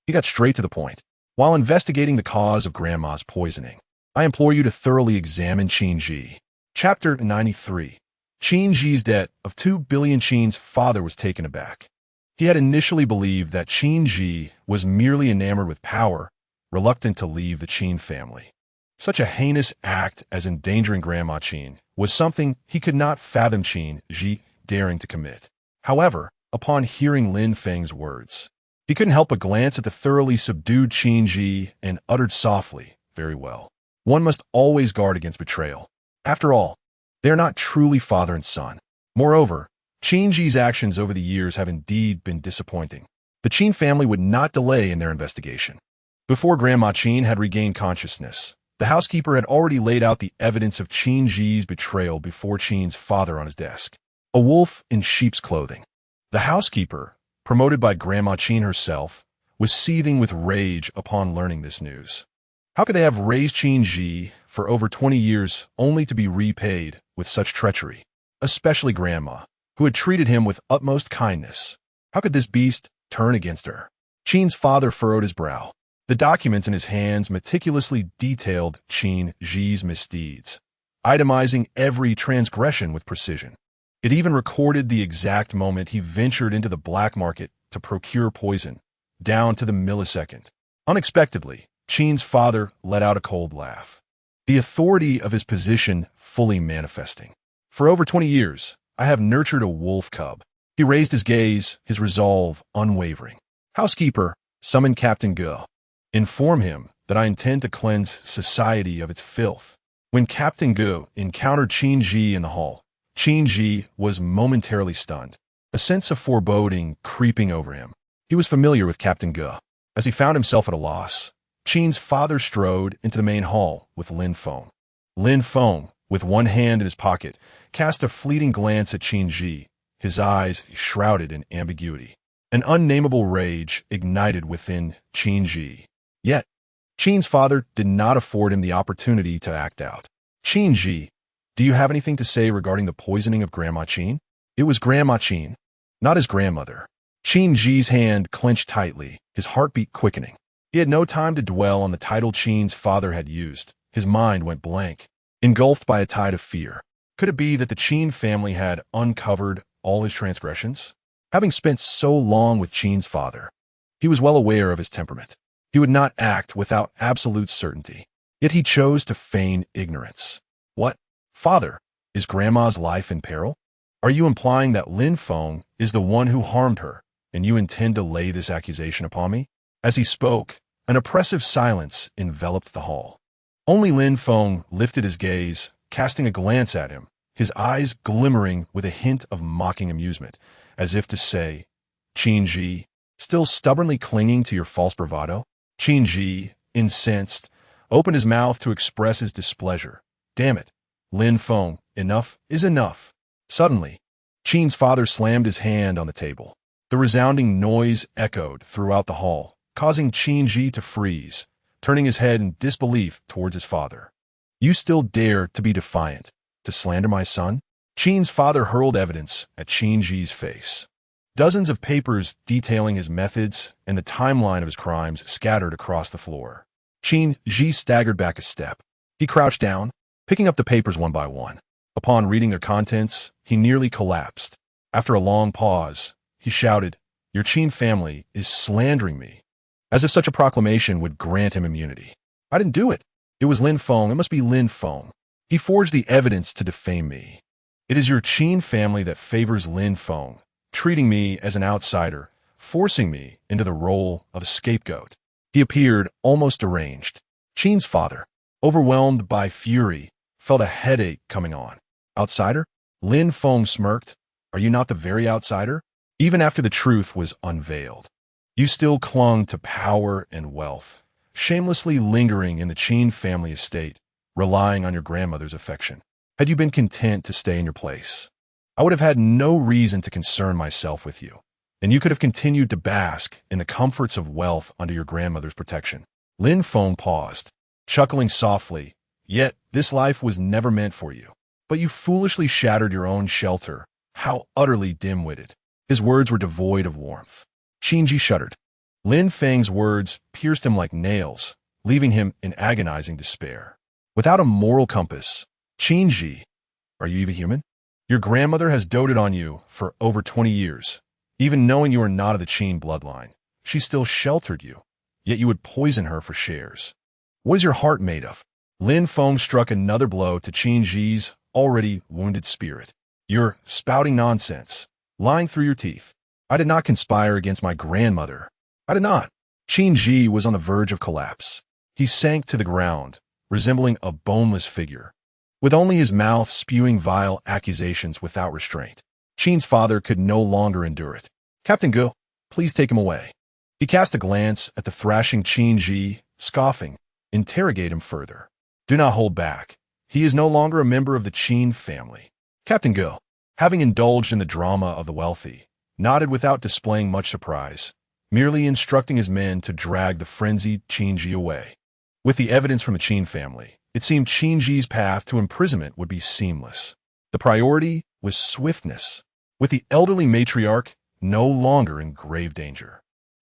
He got straight to the point. "While investigating the cause of Grandma's poisoning, I implore you to thoroughly examine Qin Ji." Chapter 93. Qin Ji's debt of 2 billion. Qin's father was taken aback. He had initially believed that Qin Ji was merely enamored with power, reluctant to leave the Qin family. Such a heinous act as endangering Grandma Qin was something he could not fathom Qin Ji daring to commit. However, upon hearing Lin Feng's words, he couldn't help but glance at the thoroughly subdued Qin Ji and uttered softly, "Very well. One must always guard against betrayal. After all, they are not truly father and son." Moreover, Qin Ji's actions over the years have indeed been disappointing. The Qin family would not delay in their investigation. Before Grandma Qin had regained consciousness, the housekeeper had already laid out the evidence of Qin Ji's betrayal before Qin's father on his desk. A wolf in sheep's clothing. The housekeeper, promoted by Grandma Qin herself, was seething with rage upon learning this news. How could they have raised Qin Ji for over 20 years only to be repaid with such treachery? Especially Grandma, who had treated him with utmost kindness. How could this beast turn against her? Qin's father furrowed his brow. The documents in his hands meticulously detailed Qin Ji's misdeeds, itemizing every transgression with precision. It even recorded the exact moment he ventured into the black market to procure poison, down to the millisecond. Unexpectedly, Qin's father let out a cold laugh, the authority of his position fully manifesting. "For over 20 years, I have nurtured a wolf cub." He raised his gaze, his resolve unwavering. "Housekeeper, summon Captain Ge. Inform him that I intend to cleanse society of its filth." When Captain Ge encountered Qin Ji in the hall, Qin Ji was momentarily stunned, a sense of foreboding creeping over him. He was familiar with Captain Ge. As he found himself at a loss, Qin's father strode into the main hall with Lin Feng. Lin Feng, with one hand in his pocket, cast a fleeting glance at Qin Ji, his eyes shrouded in ambiguity. An unnameable rage ignited within Qin Ji. Yet, Qin's father did not afford him the opportunity to act out. "Qin Ji, do you have anything to say regarding the poisoning of Grandma Qin?" It was Grandma Qin, not his grandmother. Qin Ji's hand clenched tightly, his heartbeat quickening. He had no time to dwell on the title Qin's father had used. His mind went blank. engulfed by a tide of fear. Could it be that the Qin family had uncovered all his transgressions? Having spent so long with Qin's father, he was well aware of his temperament. He would not act without absolute certainty. Yet he chose to feign ignorance. What? Father, is Grandma's life in peril? Are you implying that Lin Feng is the one who harmed her, and you intend to lay this accusation upon me? As he spoke, an oppressive silence enveloped the hall. Only Lin Feng lifted his gaze, casting a glance at him, his eyes glimmering with a hint of mocking amusement, as if to say, Qin Ji, still stubbornly clinging to your false bravado? Qin Ji, incensed, opened his mouth to express his displeasure. Damn it, Lin Feng, enough is enough. Suddenly, Qin's father slammed his hand on the table. The resounding noise echoed throughout the hall, causing Qin Ji to freeze, turning his head in disbelief towards his father. You still dare to be defiant, to slander my son? Qin's father hurled evidence at Qin Ji's face. Dozens of papers detailing his methods and the timeline of his crimes scattered across the floor. Qin Ji staggered back a step. He crouched down, picking up the papers one by one. Upon reading their contents, he nearly collapsed. After a long pause, he shouted, Your Qin family is slandering me, as if such a proclamation would grant him immunity. I didn't do it. It was Lin Feng. It must be Lin Feng. He forged the evidence to defame me. It is your Qin family that favors Lin Feng, treating me as an outsider, forcing me into the role of a scapegoat. He appeared almost deranged. Qin's father, overwhelmed by fury, felt a headache coming on. Outsider? Lin Feng smirked. Are you not the very outsider? Even after the truth was unveiled, you still clung to power and wealth, shamelessly lingering in the Qin family estate, relying on your grandmother's affection. Had you been content to stay in your place, I would have had no reason to concern myself with you, and you could have continued to bask in the comforts of wealth under your grandmother's protection. Lin Feng paused, chuckling softly. Yet this life was never meant for you. But you foolishly shattered your own shelter. How utterly dim-witted. His words were devoid of warmth. Qin Ji shuddered. Lin Feng's words pierced him like nails, leaving him in agonizing despair. Without a moral compass, Qin Ji, are you even human? Your grandmother has doted on you for over 20 years. Even knowing you are not of the Qin bloodline, she still sheltered you, yet you would poison her for shares. What is your heart made of? Lin Feng struck another blow to Qin Ji's already wounded spirit. You're spouting nonsense, lying through your teeth. I did not conspire against my grandmother. I did not. Qin Ji was on the verge of collapse. He sank to the ground, resembling a boneless figure, with only his mouth spewing vile accusations without restraint. Qin's father could no longer endure it. Captain Gu, please take him away. He cast a glance at the thrashing Qin Ji, scoffing. Interrogate him further. Do not hold back. He is no longer a member of the Qin family. Captain Gu, having indulged in the drama of the wealthy, nodded without displaying much surprise, merely instructing his men to drag the frenzied Qin Ji away. With the evidence from the Qin family, it seemed Qin Ji's path to imprisonment would be seamless. The priority was swiftness, with the elderly matriarch no longer in grave danger,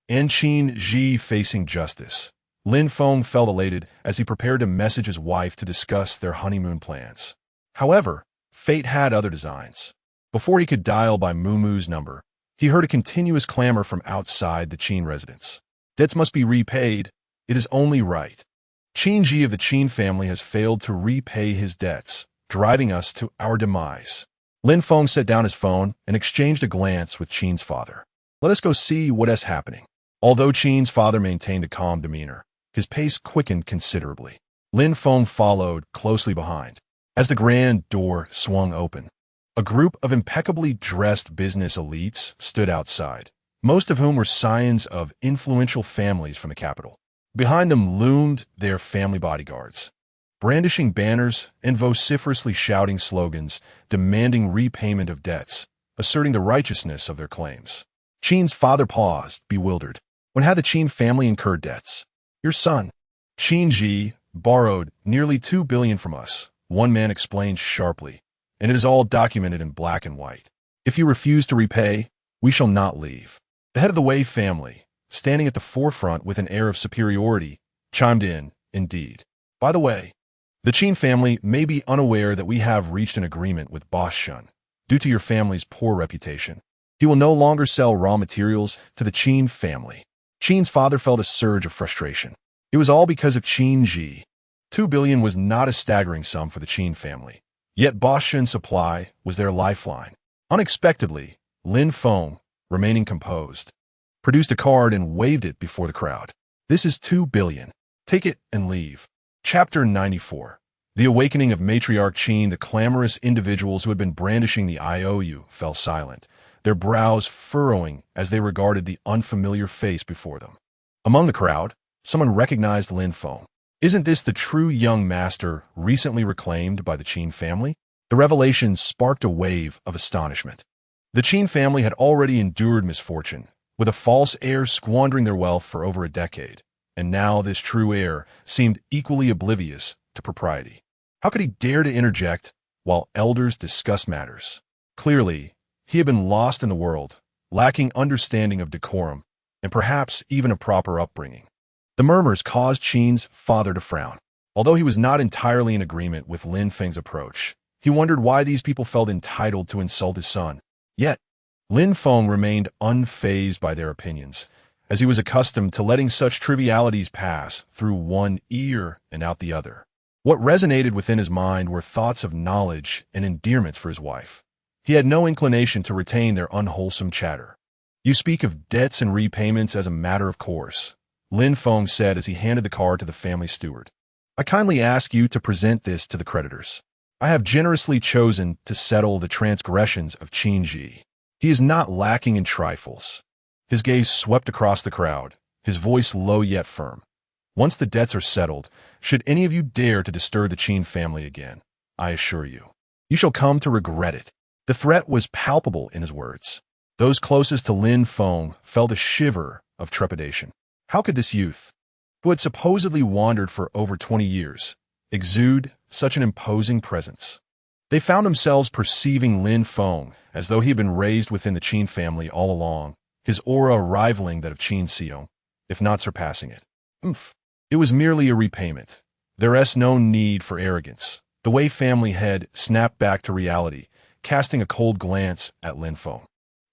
and Qin Ji facing justice. Lin Feng felt elated as he prepared to message his wife to discuss their honeymoon plans. However, fate had other designs. Before he could dial by Mumu's number, he heard a continuous clamor from outside the Qin residence. Debts must be repaid. It is only right. Qin Ji of the Qin family has failed to repay his debts, driving us to our demise. Lin Feng set down his phone and exchanged a glance with Qin's father. Let us go see what is happening. Although Qin's father maintained a calm demeanor, his pace quickened considerably. Lin Feng followed closely behind. As the grand door swung open, a group of impeccably dressed business elites stood outside, most of whom were scions of influential families from the capital. Behind them loomed their family bodyguards, brandishing banners and vociferously shouting slogans demanding repayment of debts, asserting the righteousness of their claims. Qin's father paused, bewildered. When had the Qin family incurred debts? Your son, Qin Ji, borrowed nearly $2 billion from us, one man explained sharply, and it is all documented in black and white. If you refuse to repay, we shall not leave. The head of the Wei family, standing at the forefront with an air of superiority, chimed in, indeed. By the way, The Qin family may be unaware that we have reached an agreement with Boss Shun. Due to your family's poor reputation, he will no longer sell raw materials to the Qin family. Qin's father felt a surge of frustration. It was all because of Qin Ji. 2 billion was not a staggering sum for the Qin family. Yet Boss Shun's supply was their lifeline. Unexpectedly, Lin Feng, remaining composed, produced a card and waved it before the crowd. This is 2 billion. Take it and leave. Chapter 94. The awakening of Matriarch Qin. The clamorous individuals who had been brandishing the IOU fell silent, their brows furrowing as they regarded the unfamiliar face before them. Among the crowd, someone recognized Lin Feng. Isn't this the true young master recently reclaimed by the Qin family? The revelation sparked a wave of astonishment. The Qin family had already endured misfortune, with a false heir squandering their wealth for over a decade, and now this true heir seemed equally oblivious to propriety. How could he dare to interject while elders discussed matters? Clearly, he had been lost in the world, lacking understanding of decorum, and perhaps even a proper upbringing. The murmurs caused Qin's father to frown. Although he was not entirely in agreement with Lin Feng's approach, he wondered why these people felt entitled to insult his son. Yet, Lin Feng remained unfazed by their opinions, as he was accustomed to letting such trivialities pass through one ear and out the other. What resonated within his mind were thoughts of knowledge and endearments for his wife. He had no inclination to retain their unwholesome chatter. You speak of debts and repayments as a matter of course, Lin Feng said as he handed the card to the family steward. I kindly ask you to present this to the creditors. I have generously chosen to settle the transgressions of Qin Ji. He is not lacking in trifles. His gaze swept across the crowd, his voice low yet firm. Once the debts are settled, should any of you dare to disturb the Qin family again, I assure you, you shall come to regret it. The threat was palpable in his words. Those closest to Lin Feng felt a shiver of trepidation. How could this youth, who had supposedly wandered for over 20 years, exude such an imposing presence? They found themselves perceiving Lin Feng as though he had been raised within the Qin family all along, his aura rivaling that of Qin Xiong, if not surpassing it. It was merely a repayment. There is no need for arrogance. The Wei family head snapped back to reality, casting a cold glance at Lin Feng.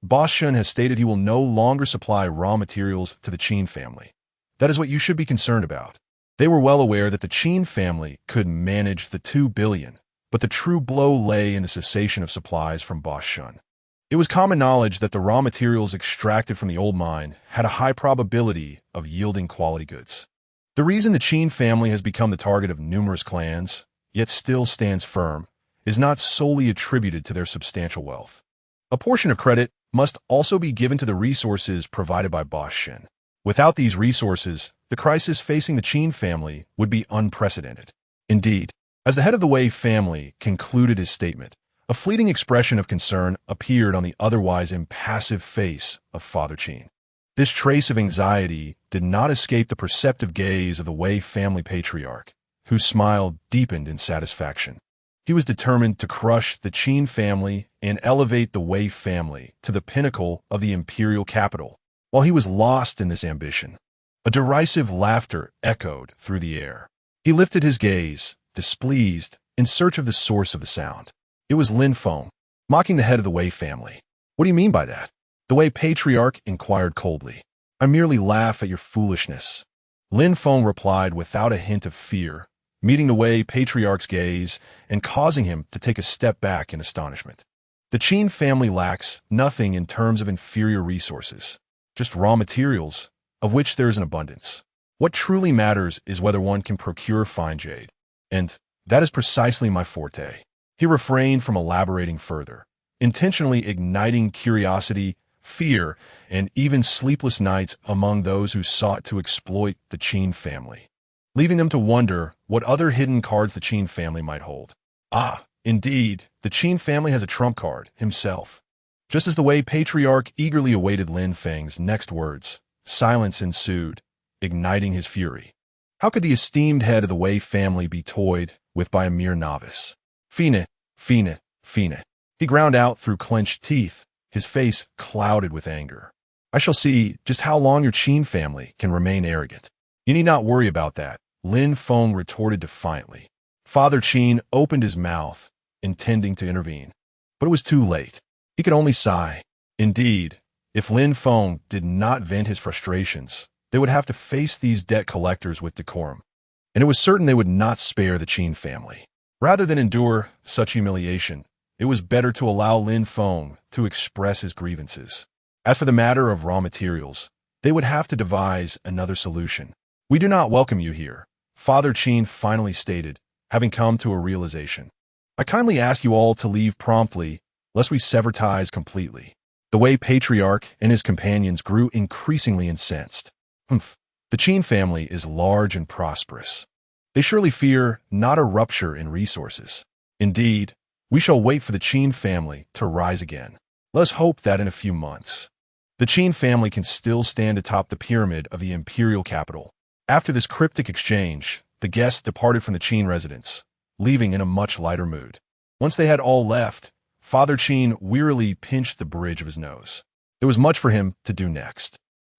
Boss Shun has stated he will no longer supply raw materials to the Qin family. That is what you should be concerned about. They were well aware that the Qin family could manage the 2 billion, but the true blow lay in the cessation of supplies from Boss Shun. It was common knowledge that the raw materials extracted from the old mine had a high probability of yielding quality goods. The reason the Qin family has become the target of numerous clans, yet still stands firm, is not solely attributed to their substantial wealth. A portion of credit must also be given to the resources provided by Boss Shun. Without these resources, the crisis facing the Qin family would be unprecedented. Indeed, as the head of the Wei family concluded his statement, a fleeting expression of concern appeared on the otherwise impassive face of Father Qin. This trace of anxiety did not escape the perceptive gaze of the Wei family patriarch, whose smile deepened in satisfaction. He was determined to crush the Qin family and elevate the Wei family to the pinnacle of the imperial capital. While he was lost in this ambition, a derisive laughter echoed through the air. He lifted his gaze, displeased, in search of the source of the sound. It was Lin Feng, mocking the head of the Wei family. What do you mean by that? The Wei patriarch inquired coldly. I merely laugh at your foolishness. Lin Feng replied without a hint of fear, meeting the Wei patriarch's gaze and causing him to take a step back in astonishment. The Qin family lacks nothing in terms of inferior resources, just raw materials, of which there is an abundance. What truly matters is whether one can procure fine jade. And that is precisely my forte. He refrained from elaborating further, intentionally igniting curiosity, fear, and even sleepless nights among those who sought to exploit the Qin family, leaving them to wonder what other hidden cards the Qin family might hold. Ah, indeed, the Qin family has a trump card, himself. Just as the Wei patriarch eagerly awaited Lin Feng's next words, silence ensued, igniting his fury. How could the esteemed head of the Wei family be toyed with by a mere novice? Fine, fine, fine. He ground out through clenched teeth, his face clouded with anger. I shall see just how long your Qin family can remain arrogant. You need not worry about that, Lin Feng retorted defiantly. Father Qin opened his mouth, intending to intervene. But it was too late. He could only sigh. Indeed, if Lin Feng did not vent his frustrations, they would have to face these debt collectors with decorum. And it was certain they would not spare the Qin family. Rather than endure such humiliation, it was better to allow Lin Feng to express his grievances. As for the matter of raw materials, they would have to devise another solution. We do not welcome you here, Father Qin finally stated, having come to a realization. I kindly ask you all to leave promptly, lest we sever ties completely. The Wei Patriarch and his companions grew increasingly incensed. The Qin family is large and prosperous. They surely fear not a rupture in resources. Indeed, we shall wait for the Qin family to rise again. Let us hope that in a few months, the Qin family can still stand atop the pyramid of the imperial capital. After this cryptic exchange, the guests departed from the Qin residence, leaving in a much lighter mood. Once they had all left, Father Qin wearily pinched the bridge of his nose. There was much for him to do next.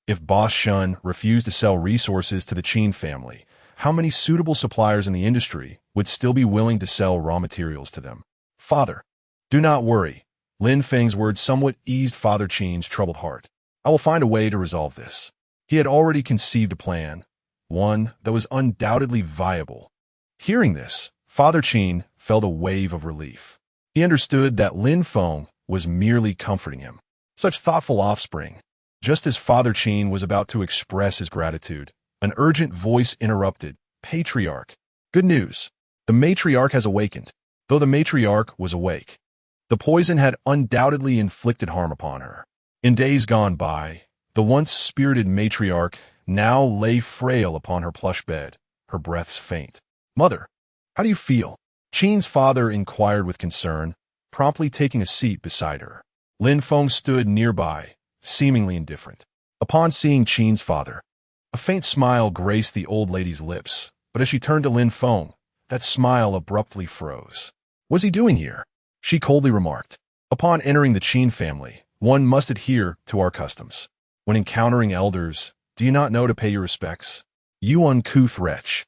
If Boss Shun refused to sell resources to the Qin family, how many suitable suppliers in the industry would still be willing to sell raw materials to them? Father, do not worry. Lin Feng's words somewhat eased Father Qin's troubled heart. I will find a way to resolve this. He had already conceived a plan, one that was undoubtedly viable. Hearing this, Father Qin felt a wave of relief. He understood that Lin Feng was merely comforting him. Such thoughtful offspring. Just as Father Qin was about to express his gratitude, an urgent voice interrupted. Patriarch. Good news. The matriarch has awakened. Though the matriarch was awake, the poison had undoubtedly inflicted harm upon her. In days gone by, the once spirited matriarch now lay frail upon her plush bed, her breaths faint. Mother, how do you feel? Qin's father inquired with concern, promptly taking a seat beside her. Lin Feng stood nearby, seemingly indifferent. Upon seeing Qin's father, a faint smile graced the old lady's lips, but as she turned to Lin Feng, that smile abruptly froze. What's he doing here? She coldly remarked. Upon entering the Qin family, one must adhere to our customs. When encountering elders, do you not know to pay your respects? You uncouth wretch.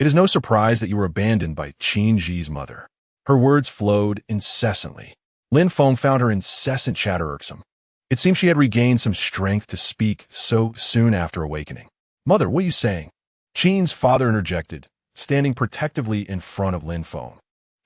It is no surprise that you were abandoned by Qin Ji's mother. Her words flowed incessantly. Lin Feng found her incessant chatter irksome. It seemed she had regained some strength to speak so soon after awakening. Mother, what are you saying? Qin's father interjected, standing protectively in front of Lin Feng.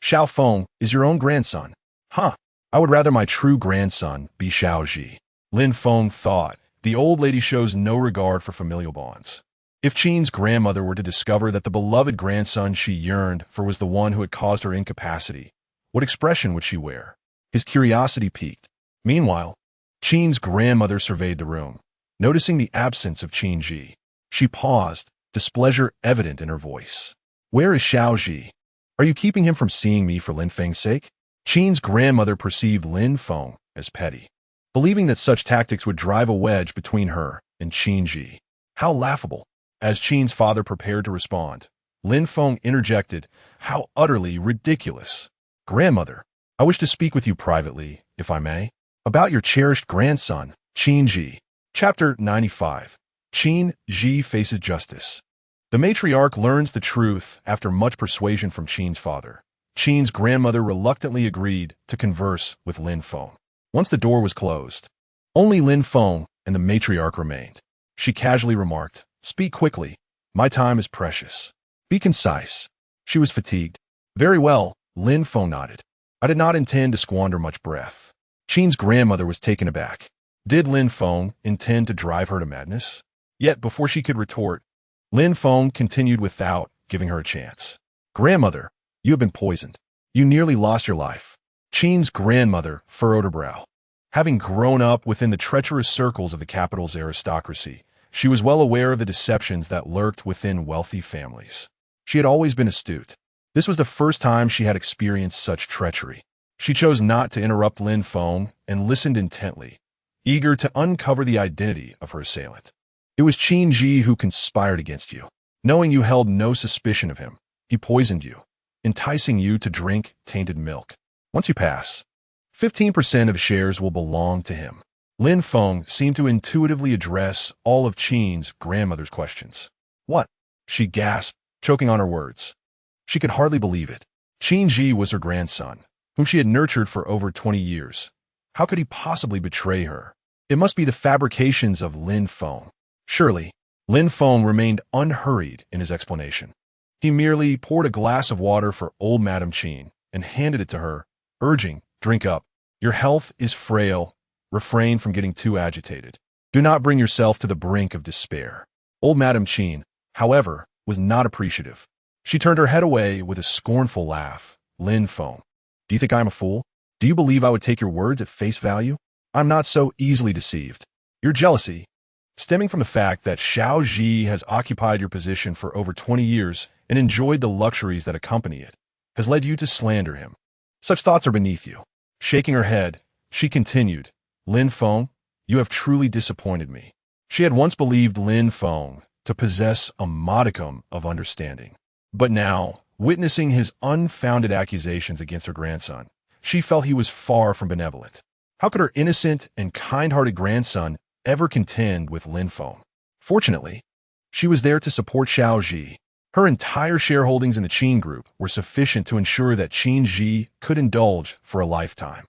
Xiao Feng is your own grandson. Huh. I would rather my true grandson be Xiao Ji. Lin Feng thought. The old lady shows no regard for familial bonds. If Qin's grandmother were to discover that the beloved grandson she yearned for was the one who had caused her incapacity, what expression would she wear? His curiosity piqued. Meanwhile, Qin's grandmother surveyed the room. Noticing the absence of Qin Ji, she paused, displeasure evident in her voice. Where is Xiao Ji? Are you keeping him from seeing me for Lin Feng's sake? Qin's grandmother perceived Lin Feng as petty, believing that such tactics would drive a wedge between her and Qin Ji. How laughable. As Qin's father prepared to respond, Lin Feng interjected, how utterly ridiculous. Grandmother, I wish to speak with you privately, if I may, about your cherished grandson, Qin Ji. Chapter 95. Qin Ji faces justice. The matriarch learns the truth after much persuasion from Qin's father. Qin's grandmother reluctantly agreed to converse with Lin Feng. Once the door was closed, only Lin Feng and the matriarch remained. She casually remarked, Speak quickly. My time is precious. Be concise. She was fatigued. Very well, Lin Feng nodded. I did not intend to squander much breath. Qin's grandmother was taken aback. Did Lin Feng intend to drive her to madness? Yet before she could retort, Lin Feng continued without giving her a chance. Grandmother, you have been poisoned. You nearly lost your life. Qin's grandmother furrowed her brow. Having grown up within the treacherous circles of the capital's aristocracy, she was well aware of the deceptions that lurked within wealthy families. She had always been astute. This was the first time she had experienced such treachery. She chose not to interrupt Lin Feng and listened intently, eager to uncover the identity of her assailant. It was Qin Ji who conspired against you. Knowing you held no suspicion of him, he poisoned you, enticing you to drink tainted milk. Once you pass, 15% of shares will belong to him. Lin Feng seemed to intuitively address all of Qin's grandmother's questions. What? She gasped, choking on her words. She could hardly believe it. Qin Ji was her grandson, whom she had nurtured for over 20 years. How could he possibly betray her? It must be the fabrications of Lin Feng. Surely, Lin Feng remained unhurried in his explanation. He merely poured a glass of water for old Madame Qin and handed it to her, urging, "Drink up. Your health is frail. Refrain from getting too agitated. Do not bring yourself to the brink of despair." Old Madame Qin, however, was not appreciative. She turned her head away with a scornful laugh. "Lin Feng, do you think I am a fool? Do you believe I would take your words at face value? I'm not so easily deceived. Your jealousy, stemming from the fact that Xiao Ji has occupied your position for over 20 years and enjoyed the luxuries that accompany it, has led you to slander him. Such thoughts are beneath you." Shaking her head, she continued, "Lin Feng, you have truly disappointed me." She had once believed Lin Feng to possess a modicum of understanding. But now, witnessing his unfounded accusations against her grandson, she felt he was far from benevolent. How could her innocent and kind-hearted grandson ever contend with Lin Feng? Fortunately, she was there to support Xiao Ji. Her entire shareholdings in the Qin Group were sufficient to ensure that Qin Ji could indulge for a lifetime.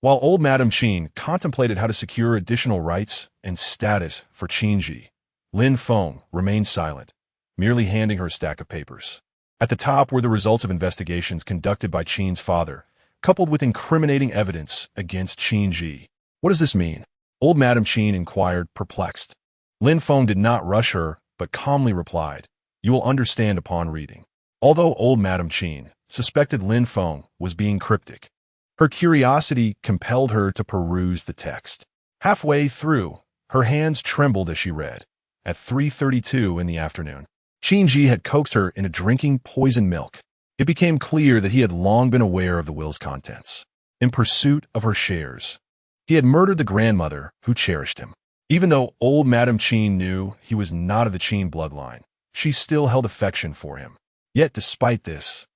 While old Madame Qin contemplated how to secure additional rights and status for Qin Ji, Lin Feng remained silent, merely handing her a stack of papers. At the top were the results of investigations conducted by Qin's father, coupled with incriminating evidence against Qin Ji. "What does this mean?" Old Madame Qin inquired, perplexed. Lin Feng did not rush her, but calmly replied, "You will understand upon reading." Although old Madame Qin suspected Lin Feng was being cryptic, her curiosity compelled her to peruse the text. Halfway through, her hands trembled as she read. At 3:32 in the afternoon, Qin Ji had coaxed her into drinking poisoned milk. It became clear that he had long been aware of the will's contents. In pursuit of her shares, he had murdered the grandmother who cherished him. Even though old Madame Qin knew he was not of the Qin bloodline, she still held affection for him. Yet despite this,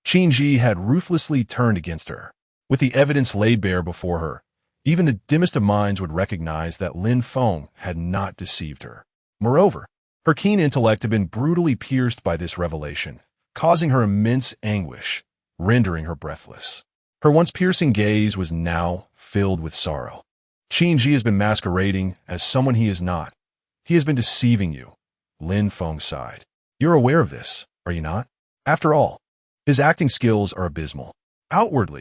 Qin Ji had ruthlessly turned against her. With the evidence laid bare before her, even the dimmest of minds would recognize that Lin Feng had not deceived her. Moreover, her keen intellect had been brutally pierced by this revelation, causing her immense anguish, rendering her breathless. Her once piercing gaze was now filled with sorrow. Qin Ji has been masquerading as someone he is not. He has been deceiving you. Lin Feng sighed. You're aware of this, are you not? After all, his acting skills are abysmal. Outwardly,